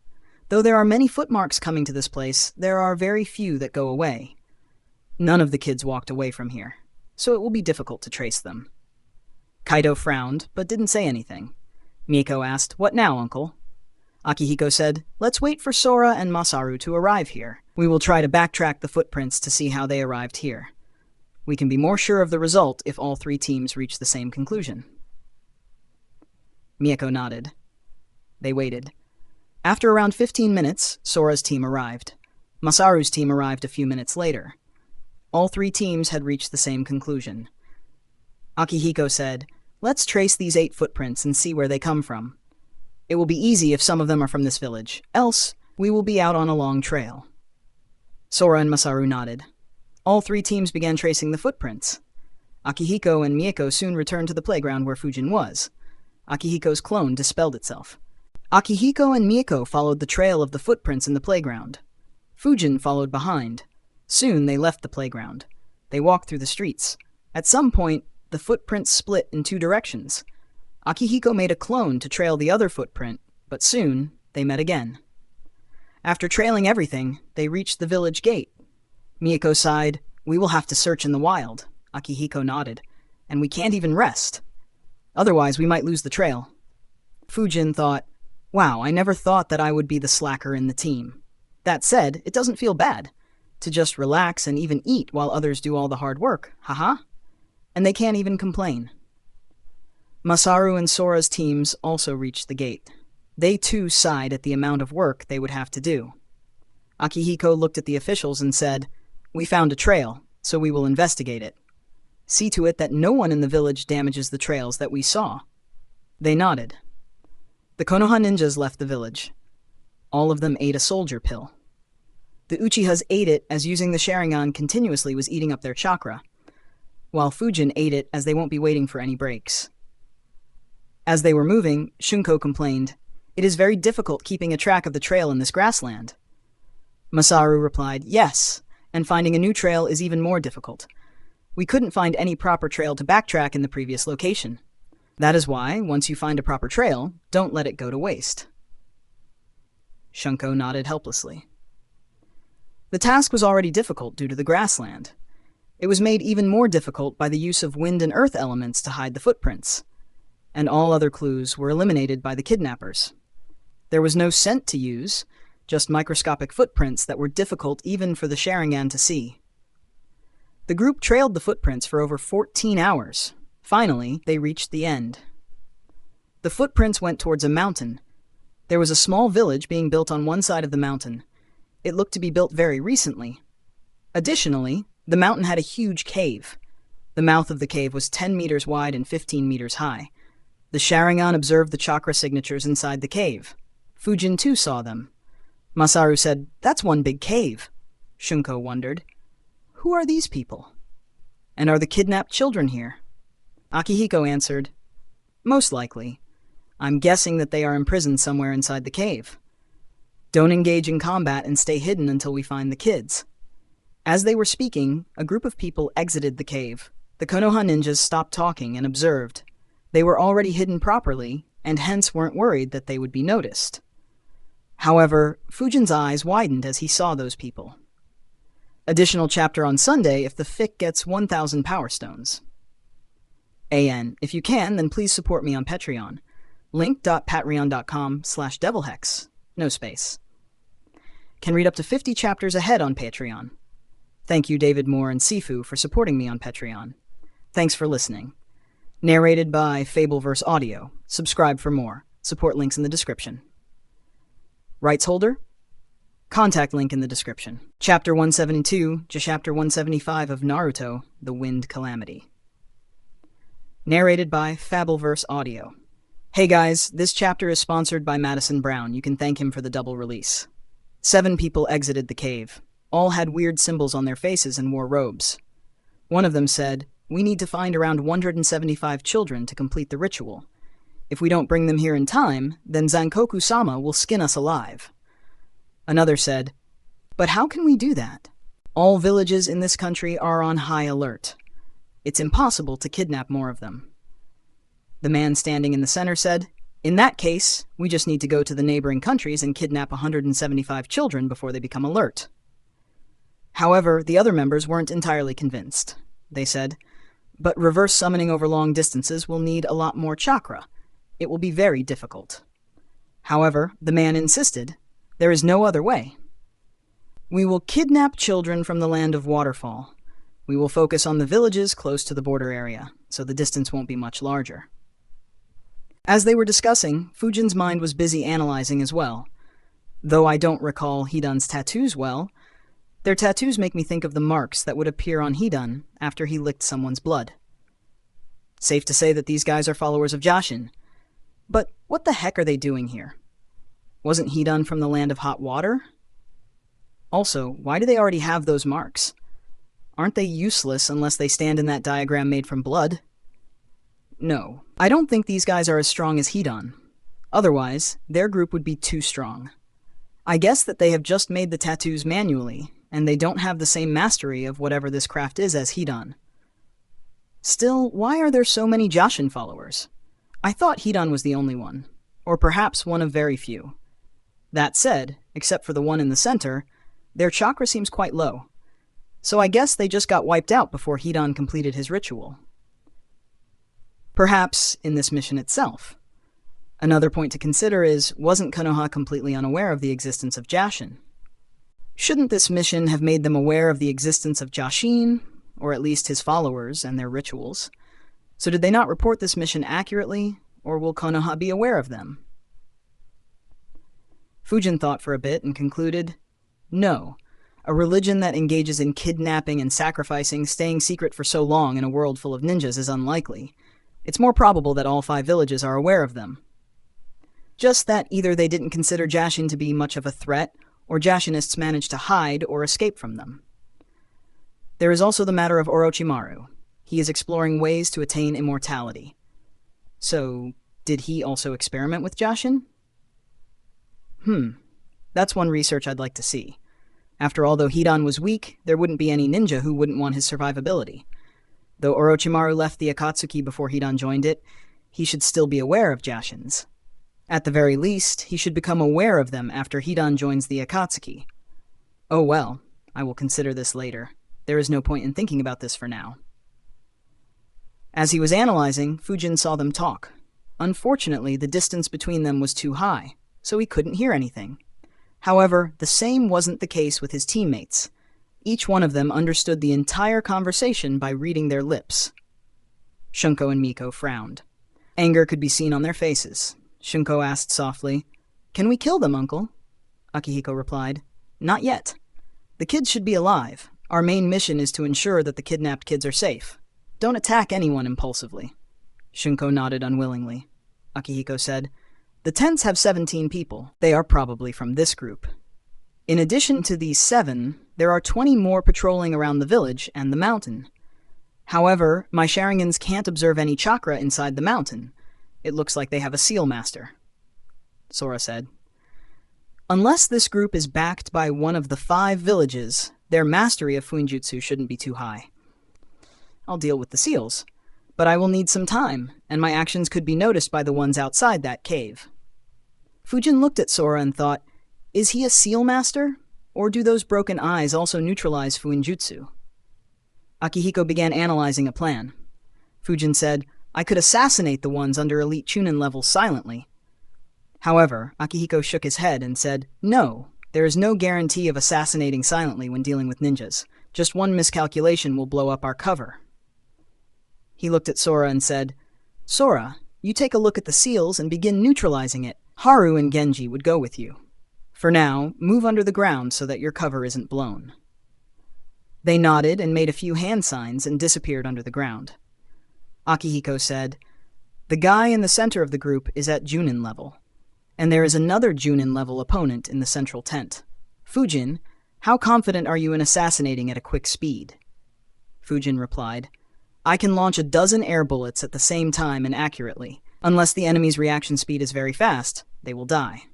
Though there are many footmarks coming to this place, there are very few that go away. None of the kids walked away from here, so it will be difficult to trace them." Kaito frowned, but didn't say anything. Mieko asked, "What now, uncle?" Akihiko said, "Let's wait for Sora and Masaru to arrive here. We will try to backtrack the footprints to see how they arrived here. We can be more sure of the result if all 3 teams reach the same conclusion." Mieko nodded. They waited. After around 15 minutes, Sora's team arrived. Masaru's team arrived a few minutes later. All 3 teams had reached the same conclusion. Akihiko said, "Let's trace these 8 footprints and see where they come from. It will be easy if some of them are from this village. Else, we will be out on a long trail." Sora and Masaru nodded. All 3 teams began tracing the footprints. Akihiko and Mieko soon returned to the playground where Fujin was. Akihiko's clone dispelled itself. Akihiko and Mieko followed the trail of the footprints in the playground. Fujin followed behind. Soon they left the playground. They walked through the streets. At some point, the footprints split in two directions. Akihiko made a clone to trail the other footprint, but soon they met again. After trailing everything, they reached the village gate. Mieko sighed, "We will have to search in the wild." Akihiko nodded, "And we can't even rest. Otherwise, we might lose the trail." Fujin thought, "Wow, I never thought that I would be the slacker in the team. That said, it doesn't feel bad to just relax and even eat while others do all the hard work, haha. And they can't even complain." Masaru and Sora's teams also reached the gate. They too sighed at the amount of work they would have to do. Akihiko looked at the officials and said, "We found a trail, so we will investigate it. See to it that no one in the village damages the trails that we saw." They nodded. The Konoha ninjas left the village. All of them ate a soldier pill. The Uchihas ate it as using the Sharingan continuously was eating up their chakra, while Fujin ate it as they won't be waiting for any breaks. As they were moving, Shunko complained, "It is very difficult keeping a track of the trail in this grassland." Masaru replied, "Yes, and finding a new trail is even more difficult. We couldn't find any proper trail to backtrack in the previous location. That is why, once you find a proper trail, don't let it go to waste." Shunko nodded helplessly. The task was already difficult due to the grassland. It was made even more difficult by the use of wind and earth elements to hide the footprints, and all other clues were eliminated by the kidnappers. There was no scent to use, just microscopic footprints that were difficult even for the Sharingan to see. The group trailed the footprints for over 14 hours. Finally, they reached the end. The footprints went towards a mountain. There was a small village being built on one side of the mountain. It looked to be built very recently. Additionally, the mountain had a huge cave. The mouth of the cave was 10 meters wide and 15 meters high. The Sharingan observed the chakra signatures inside the cave. Fujin too saw them. Masaru said, "That's one big cave." Shunko wondered, "Who are these people? And are the kidnapped children here?" Akihiko answered, "Most likely. I'm guessing that they are imprisoned somewhere inside the cave. Don't engage in combat and stay hidden until we find the kids." As they were speaking, a group of people exited the cave. The Konoha ninjas stopped talking and observed. They were already hidden properly, and hence weren't worried that they would be noticed. However, Fujin's eyes widened as he saw those people. Additional chapter on Sunday if the fic gets 1,000 Power Stones. AN. If you can, then please support me on Patreon. link.patreon.com/devilhex. No space. Can read up to 50 chapters ahead on Patreon. Thank you David Moore and Sifu for supporting me on Patreon. Thanks for listening. Narrated by Fabelverse Audio. Subscribe for more. Support links in the description. Rights holder? Contact link in the description. Chapter 172 to Chapter 175 of Naruto, The Wind Calamity. Narrated by Fabelverse Audio. Hey guys, this chapter is sponsored by Madison Brown. You can thank him for the double release. 7 people exited the cave. All had weird symbols on their faces and wore robes. One of them said, "We need to find around 175 children to complete the ritual. If we don't bring them here in time, then Zankoku-sama will skin us alive." Another said, "But how can we do that? All villages in this country are on high alert. It's impossible to kidnap more of them." The man standing in the center said, "In that case, we just need to go to the neighboring countries and kidnap 175 children before they become alert." However, the other members weren't entirely convinced. They said, "But reverse summoning over long distances will need a lot more chakra. It will be very difficult." However, the man insisted, "There is no other way. We will kidnap children from the land of Waterfall. We will focus on the villages close to the border area, so the distance won't be much larger." As they were discussing, Fujin's mind was busy analyzing as well. Though I don't recall Hidan's tattoos well, their tattoos make me think of the marks that would appear on Hidan after he licked someone's blood. Safe to say that these guys are followers of Jashin. But what the heck are they doing here? Wasn't Hidan from the land of hot water? Also, why do they already have those marks? Aren't they useless unless they stand in that diagram made from blood? No, I don't think these guys are as strong as Hidan. Otherwise, their group would be too strong. I guess that they have just made the tattoos manually, and they don't have the same mastery of whatever this craft is as Hidan. Still, why are there so many Jashin followers? I thought Hidan was the only one, or perhaps one of very few. That said, except for the one in the center, their chakra seems quite low. So I guess they just got wiped out before Hidan completed his ritual. Perhaps in this mission itself. Another point to consider is, wasn't Konoha completely unaware of the existence of Jashin? Shouldn't this mission have made them aware of the existence of Jashin, or at least his followers and their rituals? So did they not report this mission accurately, or will Konoha be aware of them? Fujin thought for a bit and concluded, no. A religion that engages in kidnapping and sacrificing, staying secret for so long in a world full of ninjas is unlikely. It's more probable that all 5 villages are aware of them. Just that either they didn't consider Jashin to be much of a threat, or Jashinists managed to hide or escape from them. There is also the matter of Orochimaru. He is exploring ways to attain immortality. So, did he also experiment with Jashin? That's one research I'd like to see. After all, though Hidan was weak, there wouldn't be any ninja who wouldn't want his survivability. Though Orochimaru left the Akatsuki before Hidan joined it, he should still be aware of Jashins. At the very least, he should become aware of them after Hidan joins the Akatsuki. Oh well, I will consider this later. There is no point in thinking about this for now. As he was analyzing, Fujin saw them talk. Unfortunately, the distance between them was too high, so he couldn't hear anything. However, the same wasn't the case with his teammates. Each one of them understood the entire conversation by reading their lips. Shunko and Miko frowned. Anger could be seen on their faces. Shunko asked softly, "Can we kill them, Uncle?" Akihiko replied, "Not yet. The kids should be alive. Our main mission is to ensure that the kidnapped kids are safe. Don't attack anyone impulsively." Shunko nodded unwillingly. Akihiko said, "The tents have 17 people. They are probably from this group. In addition to these 7, there are 20 more patrolling around the village and the mountain. However, my Sharingans can't observe any chakra inside the mountain. It looks like they have a seal master," Sora said. "Unless this group is backed by one of the 5 villages, their mastery of Fuinjutsu shouldn't be too high. I'll deal with the seals, but I will need some time, and my actions could be noticed by the ones outside that cave." Fujin looked at Sora and thought, is he a seal master? Or do those broken eyes also neutralize Fuinjutsu? Akihiko began analyzing a plan. Fujin said, "I could assassinate the ones under Elite Chunin levels silently." However, Akihiko shook his head and said, "No, there is no guarantee of assassinating silently when dealing with ninjas. Just one miscalculation will blow up our cover." He looked at Sora and said, "Sora, you take a look at the seals and begin neutralizing it. Haru and Genji would go with you. For now, move under the ground so that your cover isn't blown." They nodded and made a few hand signs and disappeared under the ground. Akihiko said, "The guy in the center of the group is at Junin level, and there is another Junin level opponent in the central tent. Fujin, how confident are you in assassinating at a quick speed?" Fujin replied, "I can launch 12 air bullets at the same time and accurately. Unless the enemy's reaction speed is very fast, they will die."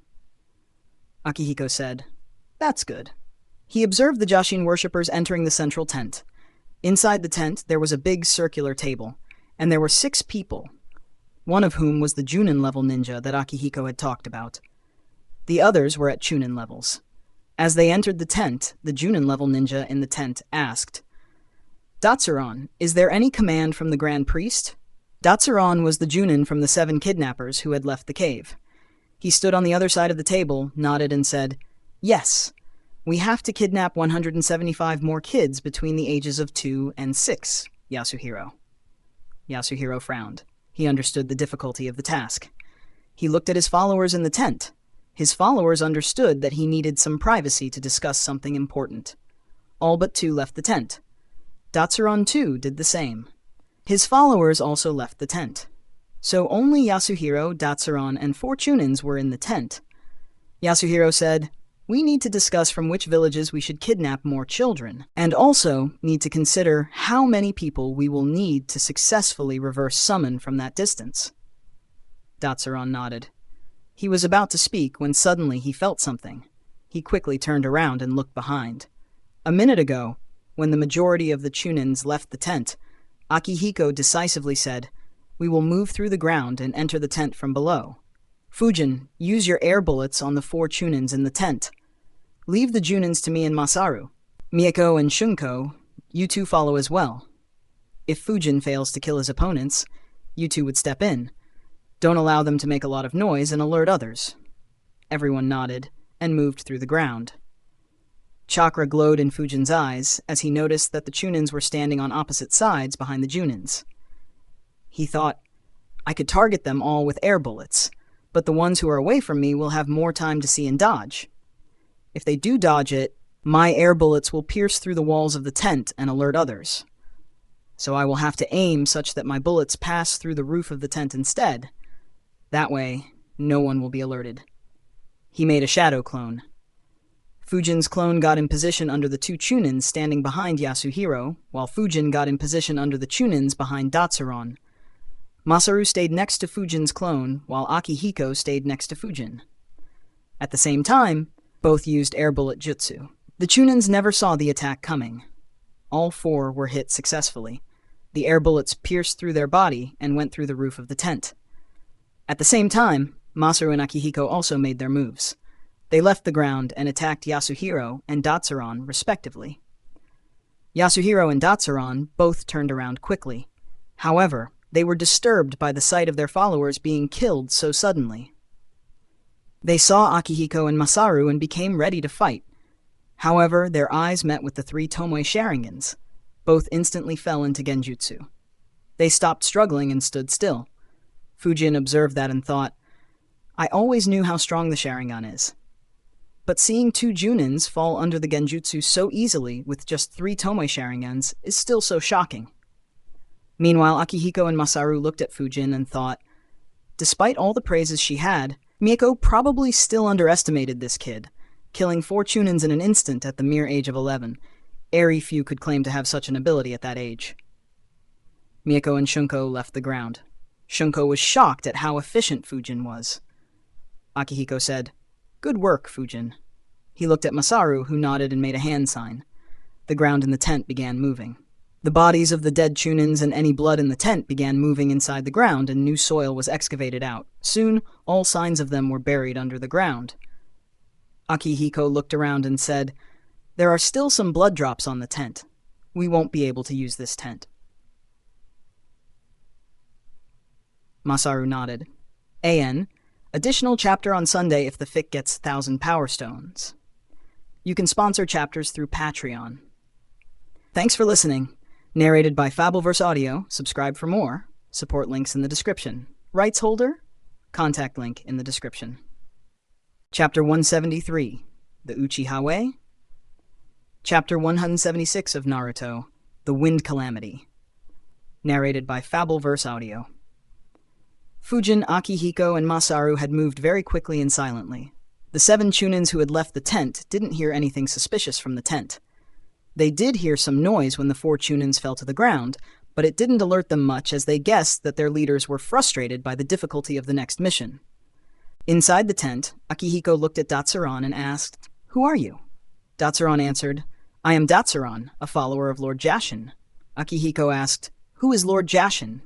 Akihiko said, "That's good." He observed the Jashin worshippers entering the central tent. Inside the tent, there was a big circular table, and there were 6 people, one of whom was the Junin level ninja that Akihiko had talked about. The others were at Chunin levels. As they entered the tent, the Junin level ninja in the tent asked, "Datsuron, is there any command from the Grand Priest?" Datsuron was the Junin from the 7 kidnappers who had left the cave. He stood on the other side of the table, nodded, and said, "Yes, we have to kidnap 175 more kids between the ages of 2 and 6, Yasuhiro." Yasuhiro frowned. He understood the difficulty of the task. He looked at his followers in the tent. His followers understood that he needed some privacy to discuss something important. All but 2 left the tent. Datsuron, too, did the same. His followers also left the tent. So only Yasuhiro, Datsuron, and 4 Chunins were in the tent. Yasuhiro said, We need to discuss from which villages we should kidnap more children, and also need to consider how many people we will need to successfully reverse summon from that distance. Datsuron nodded. He was about to speak when suddenly he felt something. He quickly turned around and looked behind. A minute ago, when the majority of the Chunins left the tent, Akihiko decisively said, "We will move through the ground and enter the tent from below. Fujin, use your air bullets on the 4 Chunins in the tent. Leave the Junins to me and Masaru. Mieko and Shunko, you two follow as well. If Fujin fails to kill his opponents, you two would step in. Don't allow them to make a lot of noise and alert others." Everyone nodded and moved through the ground. Chakra glowed in Fujin's eyes as he noticed that the Chunins were standing on opposite sides behind the Junins. He thought, "I could target them all with air bullets, but the ones who are away from me will have more time to see and dodge. If they do dodge it, my air bullets will pierce through the walls of the tent and alert others. So I will have to aim such that my bullets pass through the roof of the tent instead. That way, no one will be alerted." He made a shadow clone. Fujin's clone got in position under the 2 Chunins standing behind Yasuhiro, while Fujin got in position under the Chunins behind Datsuron. Masaru stayed next to Fujin's clone, while Akihiko stayed next to Fujin. At the same time, both used air bullet jutsu. The Chunins never saw the attack coming. All 4 were hit successfully. The air bullets pierced through their body and went through the roof of the tent. At the same time, Masaru and Akihiko also made their moves. They left the ground and attacked Yasuhiro and Datsuron, respectively. Yasuhiro and Datsuron both turned around quickly. However, they were disturbed by the sight of their followers being killed so suddenly. They saw Akihiko and Masaru and became ready to fight. However, their eyes met with the 3 Tomoe Sharingans. Both instantly fell into genjutsu. They stopped struggling and stood still. Fujin observed that and thought, "I always knew how strong the Sharingan is. But seeing 2 Junins fall under the genjutsu so easily with just 3 Tomoe Sharingans is still so shocking." Meanwhile, Akihiko and Masaru looked at Fujin and thought, despite all the praises she had, Mieko probably still underestimated this kid, killing 4 Chunins in an instant at the mere age of 11. Very few could claim to have such an ability at that age. Mieko and Shunko left the ground. Shunko was shocked at how efficient Fujin was. Akihiko said, "Good work, Fujin." He looked at Masaru, who nodded and made a hand sign. The ground in the tent began moving. The bodies of the dead Chunins and any blood in the tent began moving inside the ground, and new soil was excavated out. Soon, all signs of them were buried under the ground. Akihiko looked around and said, "There are still some blood drops on the tent. We won't be able to use this tent." Masaru nodded. AN, additional chapter on Sunday if the fic gets 1,000 Power Stones. You can sponsor chapters through Patreon. Thanks for listening. Narrated by Fabelverse Audio. Subscribe for more. Support links in the description. Rights holder? Contact link in the description. Chapter 173, The Uchiha Way. Chapter 176 of Naruto, The Wind Calamity. Narrated by Fabelverse Audio. Fujin, Akihiko, and Masaru had moved very quickly and silently. The 7 Chunins who had left the tent didn't hear anything suspicious from the tent. They did hear some noise when the 4 Chunins fell to the ground, but it didn't alert them much as they guessed that their leaders were frustrated by the difficulty of the next mission. Inside the tent, Akihiko looked at Datsuron and asked, "Who are you?" Datsuron answered, "I am Datsuron, a follower of Lord Jashin." Akihiko asked, "Who is Lord Jashin?"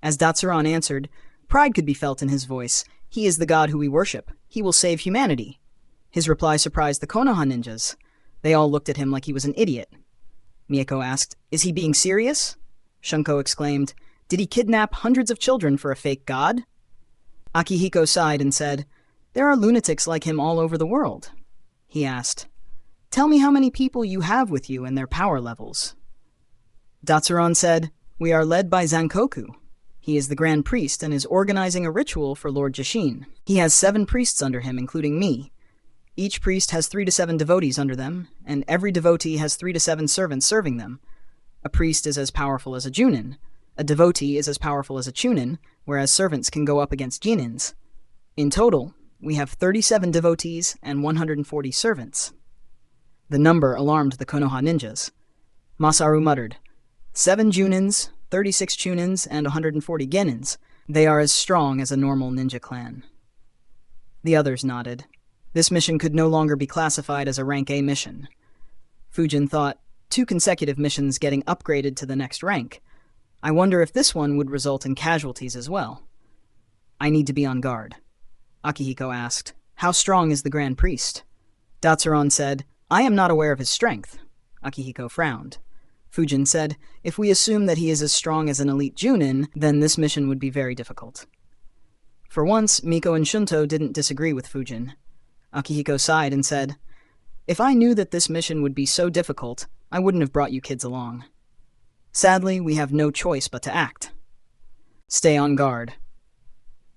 As Datsuron answered, pride could be felt in his voice. "He is the god who we worship. He will save humanity." His reply surprised the Konoha ninjas. They all looked at him like he was an idiot. Mieko asked, "Is he being serious?" Shunko exclaimed, "Did he kidnap hundreds of children for a fake god?" Akihiko sighed and said, "There are lunatics like him all over the world." He asked, "Tell me how many people you have with you and their power levels." Datsuron said, "We are led by Zankoku. He is the Grand Priest and is organizing a ritual for Lord Jashin. He has 7 priests under him, including me. Each priest has 3 to 7 devotees under them, and every devotee has 3 to 7 servants serving them. A priest is as powerful as a Junin. A devotee is as powerful as a Chunin, whereas servants can go up against Jinins. In total, We have 37 devotees and 140 servants." The number alarmed the Konoha ninjas. Masaru muttered, 7 junins, 36 chunins, and 140 genins. They are as strong as a normal ninja clan." The others nodded. This mission could no longer be classified as a rank A mission. Fujin thought, 2 consecutive missions getting upgraded to the next rank. I wonder if this one would result in casualties as well. "I need to be on guard." Akihiko asked, "How strong is the Grand Priest?" Datsuron said, "I am not aware of his strength." Akihiko frowned. Fujin said, "If we assume that he is as strong as an elite Junin, then this mission would be very difficult." For once, Miko and Shunto didn't disagree with Fujin. Akihiko sighed and said, "If I knew that this mission would be so difficult, I wouldn't have brought you kids along. Sadly, we have no choice but to act. Stay on guard."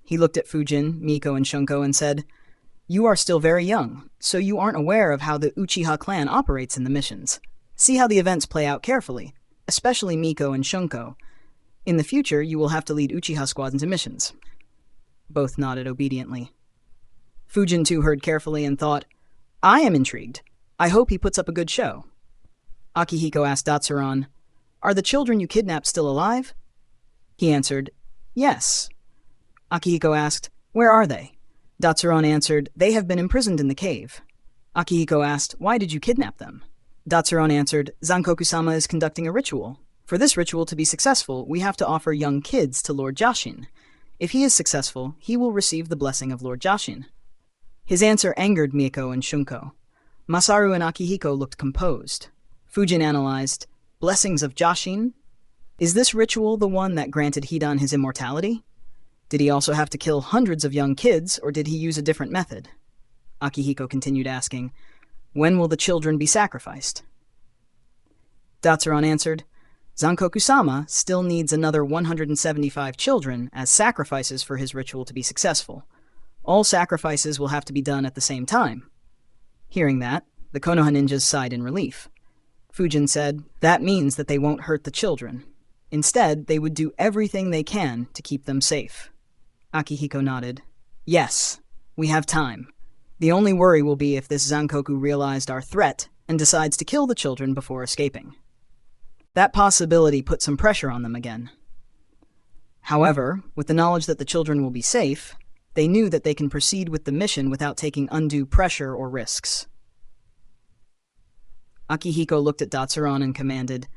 He looked at Fujin, Miko, and Shunko and said, "You are still very young, so you aren't aware of how the Uchiha clan operates in the missions. See how the events play out carefully, especially Miko and Shunko. In the future, you will have to lead Uchiha squads into missions." Both nodded obediently. Fujin too heard carefully and thought, "I am intrigued. I hope he puts up a good show." Akihiko asked Datsuron, "Are the children you kidnapped still alive?" He answered, "Yes." Akihiko asked, "Where are they?" Datsuron answered, "They have been imprisoned in the cave." Akihiko asked, "Why did you kidnap them?" Datsuron answered, "Zankoku-sama is conducting a ritual. For this ritual to be successful, we have to offer young kids to Lord Jashin. If he is successful, he will receive the blessing of Lord Jashin." His answer angered Miko and Shunko. Masaru and Akihiko looked composed. Fujin analyzed, "Blessings of Jashin? Is this ritual the one that granted Hidan his immortality? Did he also have to kill hundreds of young kids, or did he use a different method?" Akihiko continued asking, "When will the children be sacrificed?" Datsuron answered, "Zankoku-sama still needs another 175 children as sacrifices for his ritual to be successful. All sacrifices will have to be done at the same time." Hearing that, the Konoha ninjas sighed in relief. Fujin said, "That means that they won't hurt the children. Instead, they would do everything they can to keep them safe." Akihiko nodded. "Yes, we have time. The only worry will be if this Zankoku realized our threat and decides to kill the children before escaping. That possibility put some pressure on them again. However, with the knowledge that the children will be safe, they knew that they can proceed with the mission without taking undue pressure or risks." Akihiko looked at Datsuron and commanded,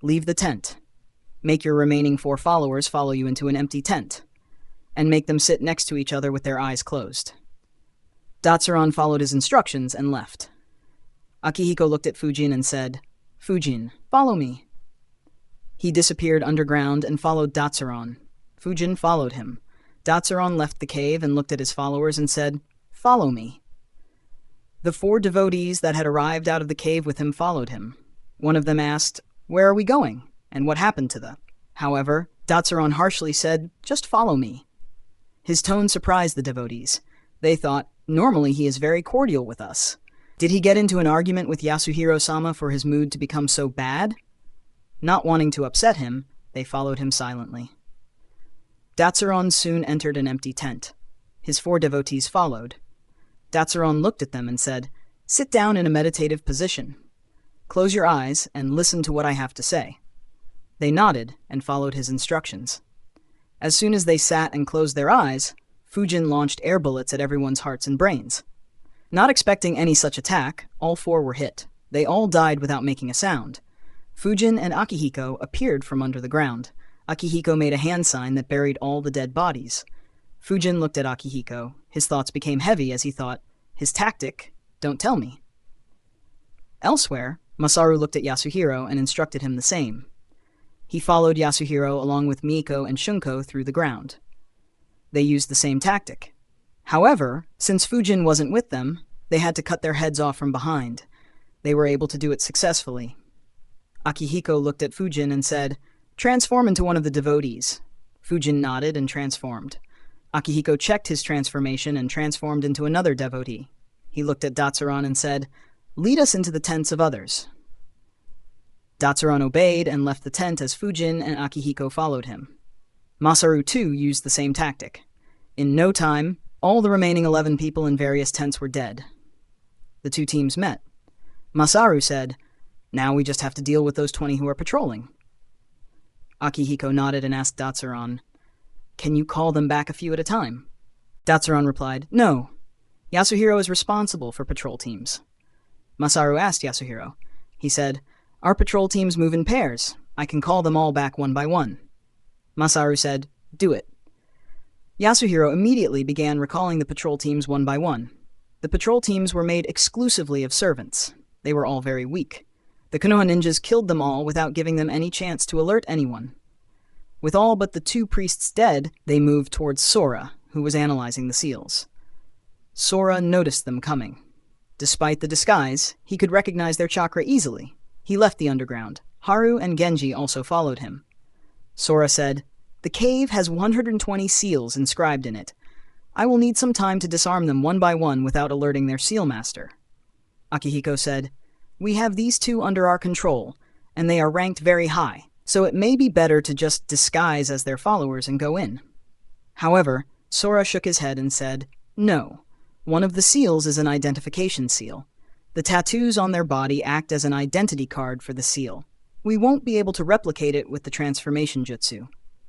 "Leave the tent. Make your remaining 4 followers follow you into an empty tent, and make them sit next to each other with their eyes closed." Datsuron followed his instructions and left. Akihiko looked at Fujin and said, "Fujin, follow me." He disappeared underground and followed Datsuron. Fujin followed him. Datsuron left the cave and looked at his followers and said, "Follow me." The 4 devotees that had arrived out of the cave with him followed him. One of them asked, "Where are we going? And what happened to the—" However, Datsuron harshly said, "Just follow me." His tone surprised the devotees. They thought, "Normally he is very cordial with us. Did he get into an argument with Yasuhiro-sama for his mood to become so bad?" Not wanting to upset him, they followed him silently. Datsuron soon entered an empty tent. His 4 devotees followed. Datsuron looked at them and said, "Sit down in a meditative position. Close your eyes and listen to what I have to say." They nodded and followed his instructions. As soon as they sat and closed their eyes, Fujin launched air bullets at everyone's hearts and brains. Not expecting any such attack, all 4 were hit. They all died without making a sound. Fujin and Akihiko appeared from under the ground. Akihiko made a hand sign that buried all the dead bodies. Fujin looked at Akihiko. His thoughts became heavy as he thought, "His tactic? Don't tell me." Elsewhere, Masaru looked at Yasuhiro and instructed him the same. He followed Yasuhiro along with Miko and Shunko through the ground. They used the same tactic. However, since Fujin wasn't with them, they had to cut their heads off from behind. They were able to do it successfully. Akihiko looked at Fujin and said, "Transform into one of the devotees." Fujin nodded and transformed. Akihiko checked his transformation and transformed into another devotee. He looked at Datsuron and said, "Lead us into the tents of others." Datsuron obeyed and left the tent as Fujin and Akihiko followed him. Masaru too used the same tactic. In no time, All the remaining 11 people in various tents were dead. The two teams met. Masaru said, "Now we just have to deal with those 20 who are patrolling." Akihiko nodded and asked Datsuron, "Can you call them back a few at a time?" Datsuron replied, "No. Yasuhiro is responsible for patrol teams." Masaru asked Yasuhiro. He said, "Our patrol teams move in pairs. I can call them all back one by one." Masaru said, "Do it." Yasuhiro immediately began recalling the patrol teams one by one. The patrol teams were made exclusively of servants. They were all very weak. The Konoha ninjas killed them all without giving them any chance to alert anyone. With all but the two priests dead, they moved towards Sora, who was analyzing the seals. Sora noticed them coming. Despite the disguise, he could recognize their chakra easily. He left the underground. Haru and Genji also followed him. Sora said, "The cave has 120 seals inscribed in it. I will need some time to disarm them one by one without alerting their seal master." Akihiko said, "We have these two under our control, and they are ranked very high, so it may be better to just disguise as their followers and go in." However, Sora shook his head and said, "No. One of the seals is an identification seal. The tattoos on their body act as an identity card for the seal. We won't be able to replicate it with the transformation jutsu.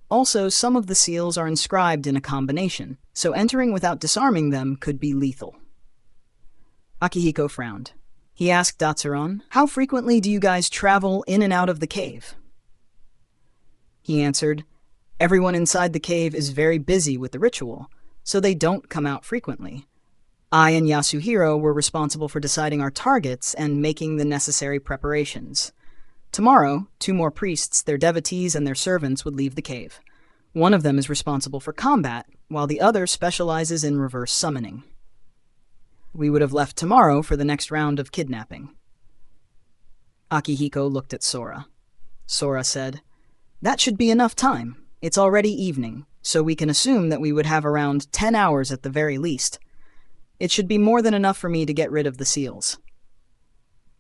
Also, some of the seals are inscribed in a combination, so entering without disarming them could be lethal." Akihiko frowned. He asked Datsuron, "How frequently do you guys travel in and out of the cave?" He answered, "Everyone inside the cave is very busy with the ritual, so they don't come out frequently. I and Yasuhiro were responsible for deciding our targets and making the necessary preparations. Tomorrow, 2 more priests, their devotees, and their servants would leave the cave. One of them is responsible for combat, while the other specializes in reverse summoning. We would have left tomorrow for the next round of kidnapping." Akihiko looked at Sora. Sora said, "That should be enough time. It's already evening, so we can assume that we would have around 10 hours at the very least. It should be more than enough for me to get rid of the seals."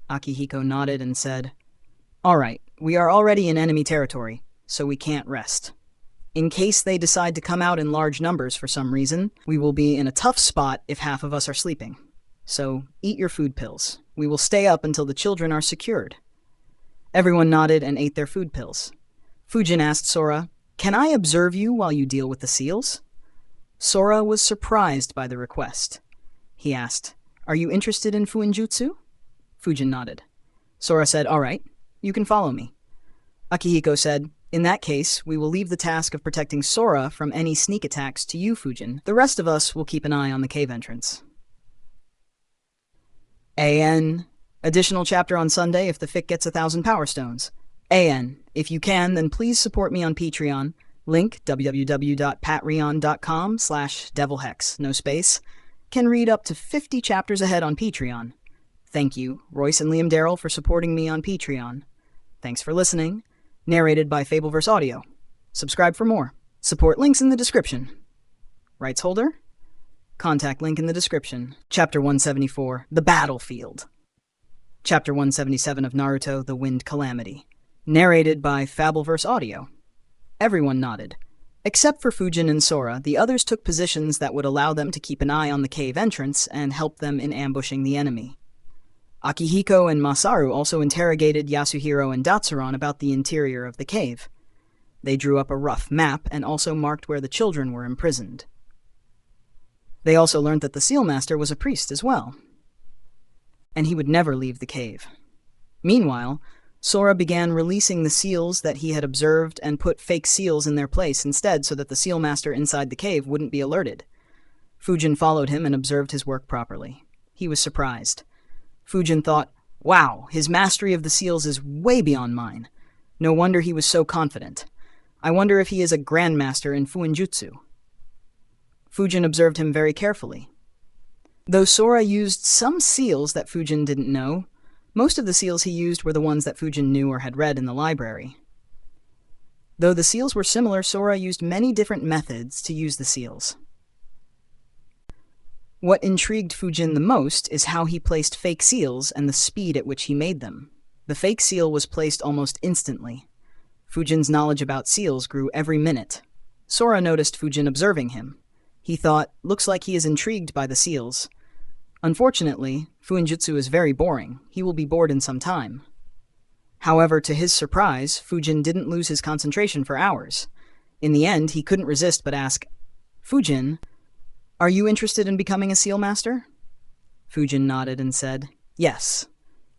Akihiko nodded and said, "All right, we are already in enemy territory, so we can't rest. In case they decide to come out in large numbers for some reason, we will be in a tough spot if half of us are sleeping. So eat your food pills. We will stay up until the children are secured." Everyone nodded and ate their food pills. Fujin asked Sora, "Can I observe you while you deal with the seals?" Sora was surprised by the request. He asked, "Are you interested in Fuinjutsu?" Fujin nodded. Sora said, "All right, you can follow me." Akihiko said, "In that case, we will leave the task of protecting Sora from any sneak attacks to you, Fujin. The rest of us will keep an eye on the cave entrance." AN. Additional chapter on Sunday if the fic gets 1,000 Power Stones. AN. If you can, then please support me on Patreon. Link www.patreon.com/devilhex, no space. Can read up to 50 chapters ahead on Patreon. Thank you, Royce and Liam Darrell, for supporting me on Patreon. Thanks for listening. Narrated by Fabelverse Audio. Subscribe for more. Support links in the description. Rights holder? Contact link in the description. Chapter 174, The Battlefield. Chapter 177 of Naruto, The Wind Calamity. Narrated by Fabelverse Audio. Everyone nodded. Except for Fujin and Sora, the others took positions that would allow them to keep an eye on the cave entrance and help them in ambushing the enemy. Akihiko and Masaru also interrogated Yasuhiro and Datsuron about the interior of the cave. They drew up a rough map and also marked where the children were imprisoned. They also learned that the Seal Master was a priest as well, and he would never leave the cave. Meanwhile, Sora began releasing the seals that he had observed and put fake seals in their place instead so that the Seal Master inside the cave wouldn't be alerted. Fujin followed him and observed his work properly. He was surprised. Fujin thought, "Wow, his mastery of the seals is way beyond mine. No wonder he was so confident. I wonder if he is a grandmaster in Fuinjutsu." Fujin observed him very carefully. Though Sora used some seals that Fujin didn't know, most of the seals he used were the ones that Fujin knew or had read in the library. Though the seals were similar, Sora used many different methods to use the seals. What intrigued Fujin the most is how he placed fake seals and the speed at which he made them. The fake seal was placed almost instantly. Fujin's knowledge about seals grew every minute. Sora noticed Fujin observing him. He thought, looks like he is intrigued by the seals. Unfortunately, Fuinjutsu is very boring. He will be bored in some time. However, to his surprise, Fujin didn't lose his concentration for hours. In the end, he couldn't resist but ask, Fujin, are you interested in becoming a seal master? Fujin nodded and said, yes.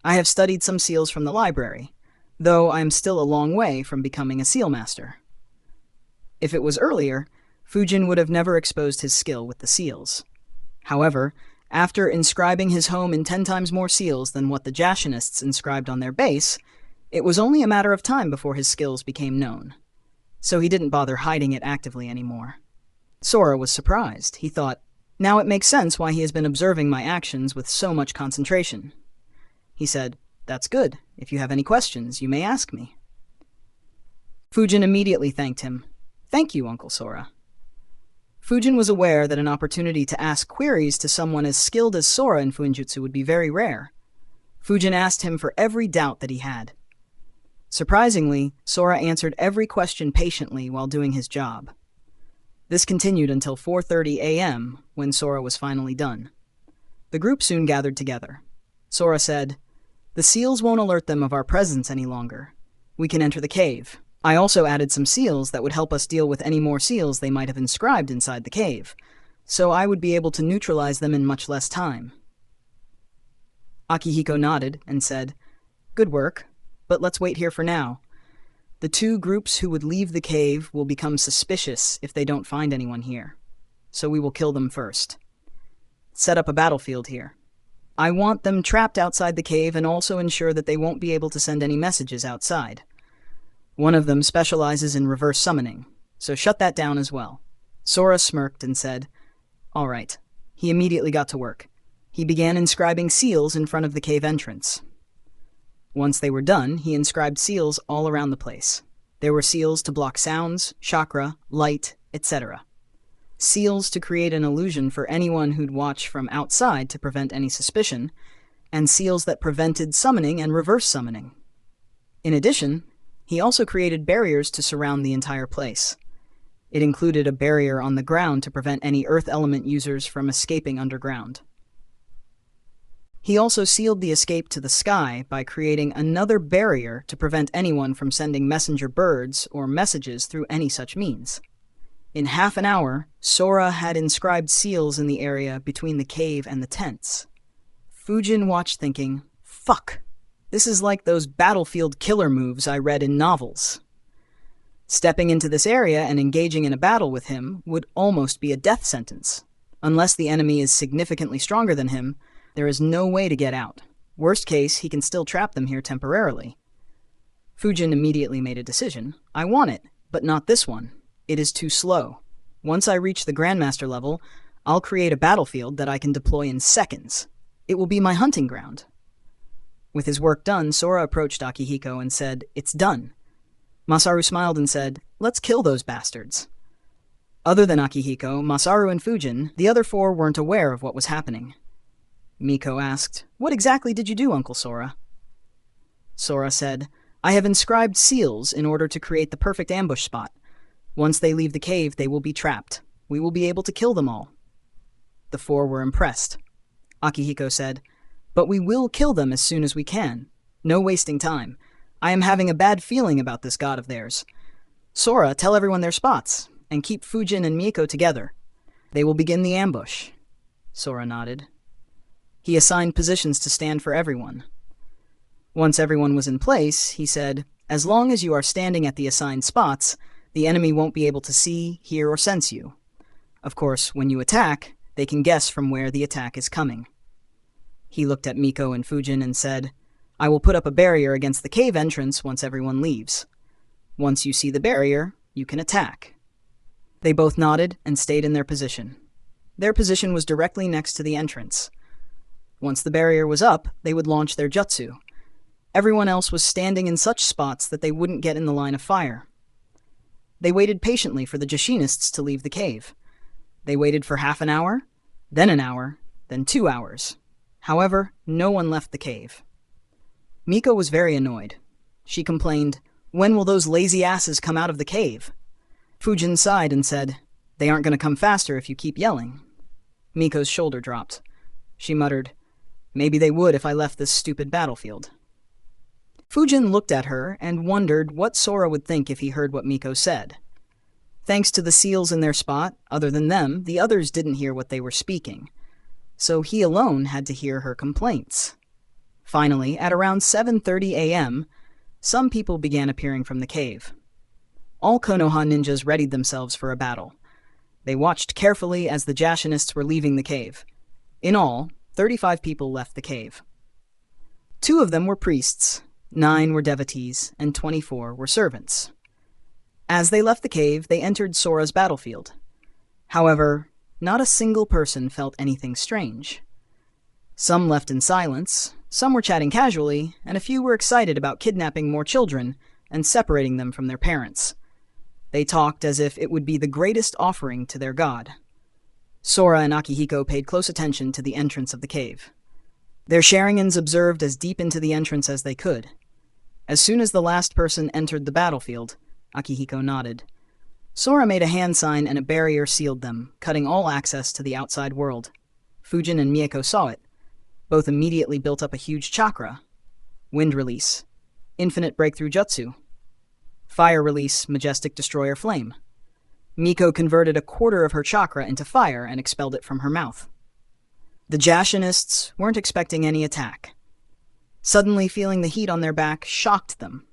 I have studied some seals from the library, though I am still a long way from becoming a seal master. If it was earlier, Fujin would have never exposed his skill with the seals. However, after inscribing his home in 10 times more seals than what the Jashinists inscribed on their base, it was only a matter of time before his skills became known. So he didn't bother hiding it actively anymore. Sora was surprised. He thought, now it makes sense why he has been observing my actions with so much concentration. He said, that's good. If you have any questions, you may ask me. Fujin immediately thanked him. Thank you, Uncle Sora. Fujin was aware that an opportunity to ask queries to someone as skilled as Sora in Fuinjutsu would be very rare. Fujin asked him for every doubt that he had. Surprisingly, Sora answered every question patiently while doing his job. This continued until 4:30 a.m., when Sora was finally done. The group soon gathered together. Sora said, the seals won't alert them of our presence any longer. We can enter the cave. I also added some seals that would help us deal with any more seals they might have inscribed inside the cave, so I would be able to neutralize them in much less time. Akihiko nodded and said, good work, but let's wait here for now. The 2 groups who would leave the cave will become suspicious if they don't find anyone here, so we will kill them first. Set up a battlefield here. I want them trapped outside the cave and also ensure that they won't be able to send any messages outside. One of them specializes in reverse summoning, so shut that down as well. Sora smirked and said, all right. He immediately got to work. He began inscribing seals in front of the cave entrance. Once they were done, he inscribed seals all around the place. There were seals to block sounds, chakra, light, etc. Seals to create an illusion for anyone who'd watch from outside to prevent any suspicion, and seals that prevented summoning and reverse summoning. In addition, he also created barriers to surround the entire place. It included a barrier on the ground to prevent any earth element users from escaping underground. He also sealed the escape to the sky by creating another barrier to prevent anyone from sending messenger birds or messages through any such means. In half an hour, Sora had inscribed seals in the area between the cave and the tents. Fujin watched thinking, fuck, this is like those battlefield killer moves I read in novels. Stepping into this area and engaging in a battle with him would almost be a death sentence. Unless the enemy is significantly stronger than him, there is no way to get out. Worst case, he can still trap them here temporarily. Fujin immediately made a decision. I want it, but not this one. It is too slow. Once I reach the Grandmaster level, I'll create a battlefield that I can deploy in seconds. It will be my hunting ground. With his work done, Sora approached Akihiko and said, it's done. Masaru smiled and said, let's kill those bastards. Other than Akihiko, Masaru and Fujin, the other 4 weren't aware of what was happening. Miko asked, what exactly did you do, Uncle Sora? Sora said, I have inscribed seals in order to create the perfect ambush spot. Once they leave the cave, they will be trapped. We will be able to kill them all. The 4 were impressed. Akihiko said, but we will kill them as soon as we can. No wasting time. I am having a bad feeling about this god of theirs. Sora, tell everyone their spots, and keep Fujin and Miko together. They will begin the ambush. Sora nodded. He assigned positions to stand for everyone. Once everyone was in place, he said, as long as you are standing at the assigned spots, the enemy won't be able to see, hear, or sense you. Of course, when you attack, they can guess from where the attack is coming. He looked at Miko and Fujin and said, I will put up a barrier against the cave entrance once everyone leaves. Once you see the barrier, you can attack. They both nodded and stayed in their position. Their position was directly next to the entrance. Once the barrier was up, they would launch their jutsu. Everyone else was standing in such spots that they wouldn't get in the line of fire. They waited patiently for the Jashinists to leave the cave. They waited for half an hour, then 2 hours. However, no one left the cave. Miko was very annoyed. She complained, when will those lazy asses come out of the cave? Fujin sighed and said, They aren't going to come faster if you keep yelling. Miko's shoulder dropped. She muttered, "Maybe they would if I left this stupid battlefield." Fujin looked at her and wondered what Sora would think if he heard what Miko said. Thanks to the seals in their spot, other than them, the others didn't hear what they were speaking. So he alone had to hear her complaints. Finally, at around 7:30 a.m., some people began appearing from the cave. All Konoha ninjas readied themselves for a battle. They watched carefully as the Jashinists were leaving the cave. In all, 35 people left the cave. 2 of them were priests, 9 were devotees, and 24 were servants. As they left the cave, they entered Sora's battlefield. However, not a single person felt anything strange. Some left in silence, some were chatting casually, and a few were excited about kidnapping more children and separating them from their parents. They talked as if it would be the greatest offering to their god. Sora and Akihiko paid close attention to the entrance of the cave. Their Sharingans observed as deep into the entrance as they could. As soon as the last person entered the battlefield, Akihiko nodded. Sora made a hand sign and a barrier sealed them, cutting all access to the outside world. Fujin and Miyako saw it. Both immediately built up a huge chakra. Wind release. Infinite breakthrough jutsu. Fire release, majestic destroyer flame. Miko converted a quarter of her chakra into fire and expelled it from her mouth. The Jashinists weren't expecting any attack. Suddenly feeling the heat on their back shocked them.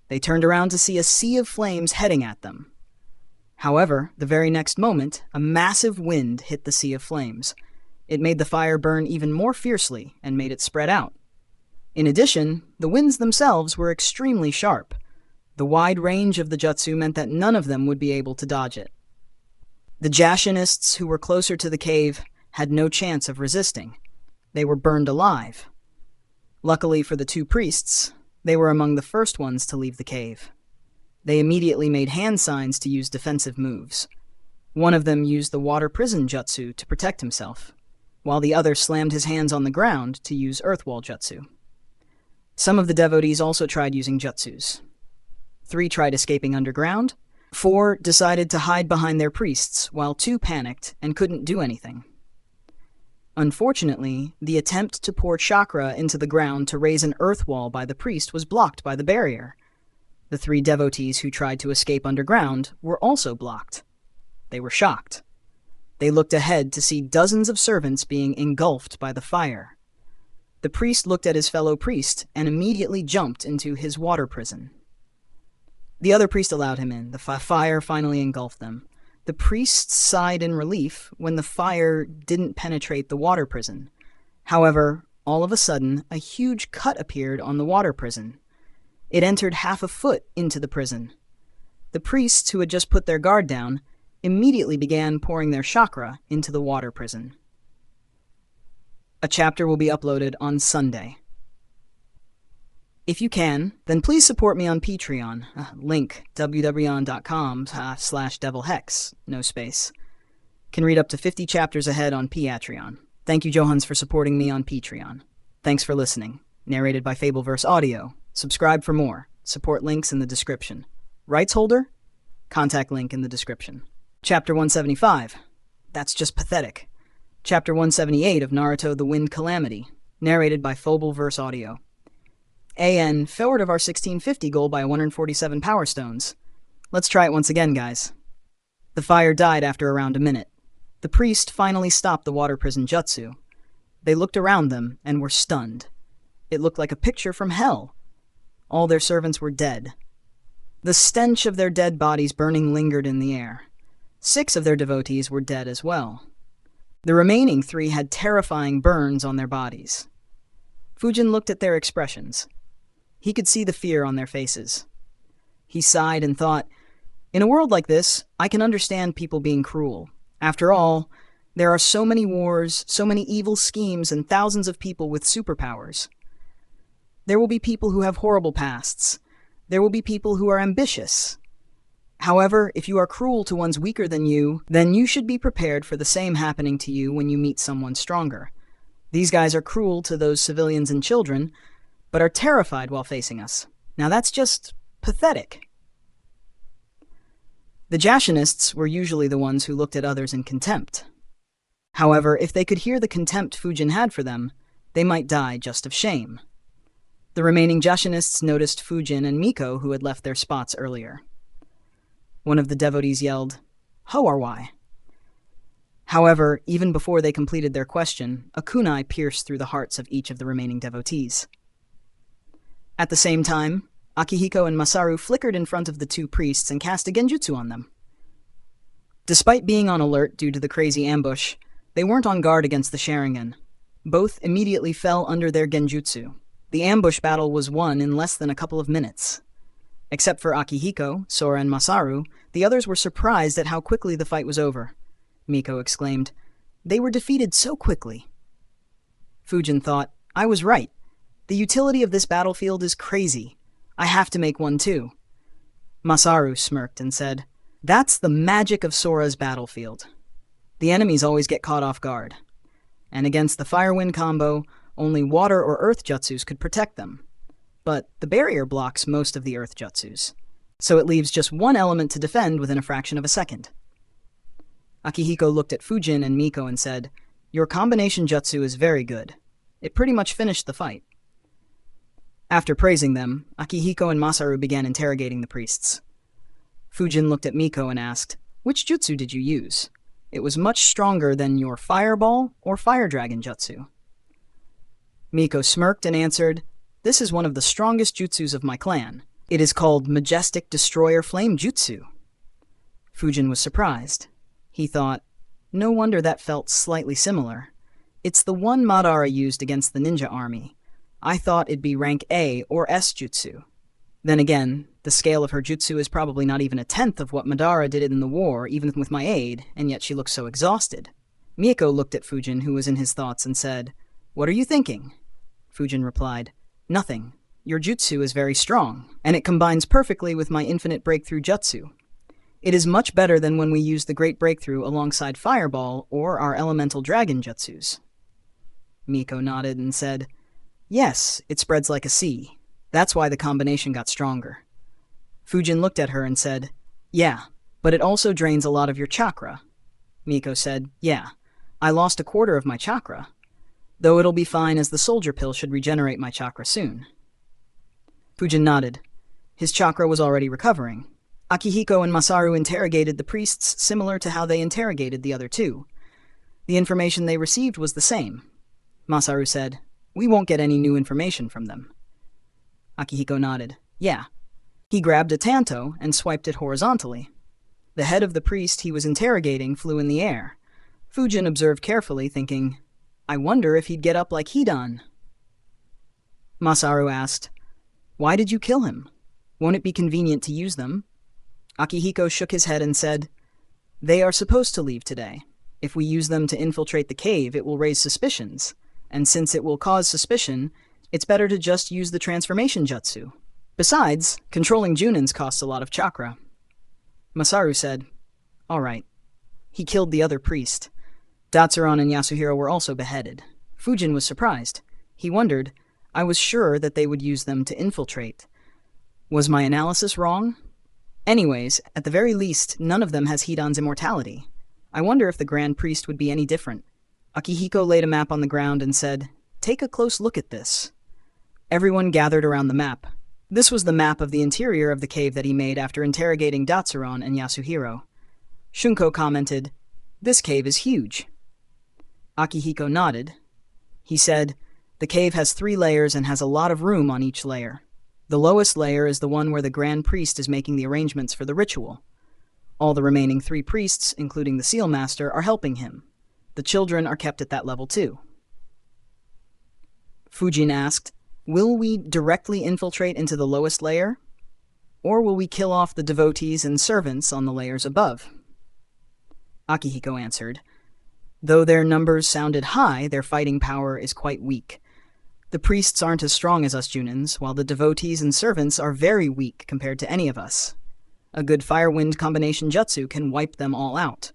They turned around to see a sea of flames heading at them. However, the very next moment, a massive wind hit the sea of flames. It made the fire burn even more fiercely and made it spread out. In addition, the winds themselves were extremely sharp. The wide range of the jutsu meant that none of them would be able to dodge it. The Jashinists who were closer to the cave had no chance of resisting. They were burned alive. Luckily for the 2 priests, they were among the first ones to leave the cave. They immediately made hand signs to use defensive moves. One of them used the water prison jutsu to protect himself, while the other slammed his hands on the ground to use earthwall jutsu. Some of the devotees also tried using jutsus. 3 tried escaping underground. 4 decided to hide behind their priests, while 2 panicked and couldn't do anything. Unfortunately, the attempt to pour chakra into the ground to raise an earth wall by the priest was blocked by the barrier. The 3 devotees who tried to escape underground were also blocked. They were shocked. They looked ahead to see dozens of servants being engulfed by the fire. The priest looked at his fellow priest and immediately jumped into his water prison. The other priest allowed him in. The fire finally engulfed them. The priests sighed in relief when the fire didn't penetrate the water prison. However, all of a sudden, a huge cut appeared on the water prison. It entered half a foot into the prison. The priests who had just put their guard down immediately began pouring their chakra into the water prison. A chapter will be uploaded on Sunday. If you can, then please support me on Patreon. Link www.com/devilhex, no space. Can read up to 50 chapters ahead on Patreon. Thank you, Johans, for supporting me on Patreon. Thanks for listening. Narrated by Fabelverse Audio. Subscribe for more. Support links in the description. Rights holder? Contact link in the description. Chapter 175. That's just pathetic. Chapter 178 of Naruto the Wind Calamity. Narrated by Fabelverse Audio. AN, forward of our 1650 goal by 147 power stones. Let's try it once again, guys. The fire died after around a minute. The priest finally stopped the water prison jutsu. They looked around them and were stunned. It looked like a picture from hell. All their servants were dead. The stench of their dead bodies burning lingered in the air. 6 of their devotees were dead as well. The remaining 3 had terrifying burns on their bodies. Fujin looked at their expressions. He could see the fear on their faces. He sighed and thought, in a world like this, I can understand people being cruel. After all, there are so many wars, so many evil schemes, and thousands of people with superpowers. There will be people who have horrible pasts. There will be people who are ambitious. However, if you are cruel to ones weaker than you, then you should be prepared for the same happening to you when you meet someone stronger. These guys are cruel to those civilians and children, but are terrified while facing us. Now that's just pathetic. The Jashinists were usually the ones who looked at others in contempt. However, if they could hear the contempt Fujin had for them, they might die just of shame. The remaining Jashinists noticed Fujin and Miko, who had left their spots earlier. One of the devotees yelled, "Ho are why?" However, even before they completed their question, a kunai pierced through the hearts of each of the remaining devotees. At the same time, Akihiko and Masaru flickered in front of the two priests and cast a genjutsu on them. Despite being on alert due to the crazy ambush, they weren't on guard against the Sharingan. Both immediately fell under their genjutsu. The ambush battle was won in less than a couple of minutes. Except for Akihiko, Sora, and Masaru, the others were surprised at how quickly the fight was over. Miko exclaimed, "They were defeated so quickly." Fujin thought, "I was right. The utility of this battlefield is crazy. I have to make one too." Masaru smirked and said, "That's the magic of Sora's battlefield. The enemies always get caught off guard. And against the Fire-Wind combo, only water or earth jutsus could protect them. But the barrier blocks most of the earth jutsus, so it leaves just one element to defend within a fraction of a second." Akihiko looked at Fujin and Miko and said, "Your combination jutsu is very good. It pretty much finished the fight." After praising them, Akihiko and Masaru began interrogating the priests. Fujin looked at Miko and asked, "Which jutsu did you use? It was much stronger than your Fireball or Fire Dragon jutsu." Miko smirked and answered, "This is one of the strongest jutsus of my clan. It is called Majestic Destroyer Flame Jutsu." Fujin was surprised. He thought, "No wonder that felt slightly similar. It's the one Madara used against the ninja army. I thought it'd be rank A or S jutsu. Then again, the scale of her jutsu is probably not even a tenth of what Madara did in the war, even with my aid, and yet she looks so exhausted." Miko looked at Fujin, who was in his thoughts, and said, "What are you thinking?" Fujin replied, "Nothing. Your jutsu is very strong, and it combines perfectly with my infinite breakthrough jutsu. It is much better than when we use the Great Breakthrough alongside Fireball or our Elemental Dragon jutsus." Miko nodded and said, "Yes, it spreads like a sea. That's why the combination got stronger." Fujin looked at her and said, "Yeah, but it also drains a lot of your chakra." Miko said, "Yeah, I lost a quarter of my chakra. Though it'll be fine as the soldier pill should regenerate my chakra soon." Fujin nodded. His chakra was already recovering. Akihiko and Masaru interrogated the priests similar to how they interrogated the other two. The information they received was the same. Masaru said, "We won't get any new information from them." Akihiko nodded. "Yeah." He grabbed a tanto and swiped it horizontally. The head of the priest he was interrogating flew in the air. Fujin observed carefully, thinking, "I wonder if he'd get up like Hidan." Masaru asked, "Why did you kill him? Won't it be convenient to use them?" Akihiko shook his head and said, "They are supposed to leave today. If we use them to infiltrate the cave, it will raise suspicions. And since it will cause suspicion, it's better to just use the transformation jutsu. Besides, controlling Junins costs a lot of chakra." Masaru said, "All right." He killed the other priest. Datsuron and Yasuhiro were also beheaded. Fujin was surprised. He wondered, "I was sure that they would use them to infiltrate. Was my analysis wrong? Anyways, at the very least, none of them has Hidan's immortality. I wonder if the Grand Priest would be any different." Akihiko laid a map on the ground and said, "Take a close look at this." Everyone gathered around the map. This was the map of the interior of the cave that he made after interrogating Datsuron and Yasuhiro. Shunko commented, "This cave is huge." Akihiko nodded. He said, "The cave has 3 layers and has a lot of room on each layer. The lowest layer is the one where the Grand Priest is making the arrangements for the ritual. All the remaining 3 priests, including the Seal Master, are helping him. The children are kept at that level too." Fujin asked, "Will we directly infiltrate into the lowest layer? Or will we kill off the devotees and servants on the layers above?" Akihiko answered, "Though their numbers sounded high, their fighting power is quite weak. The priests aren't as strong as us Junins, while the devotees and servants are very weak compared to any of us. A good fire-wind combination jutsu can wipe them all out.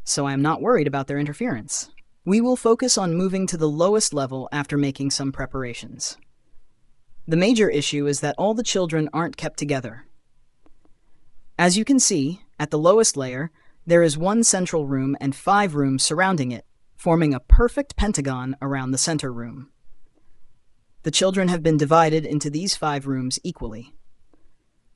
So I am not worried about their interference. We will focus on moving to the lowest level after making some preparations. The major issue is that all the children aren't kept together. As you can see, At the lowest layer, there is one central room and 5 rooms surrounding it, forming a perfect pentagon around the center room. The children have been divided into these 5 rooms equally.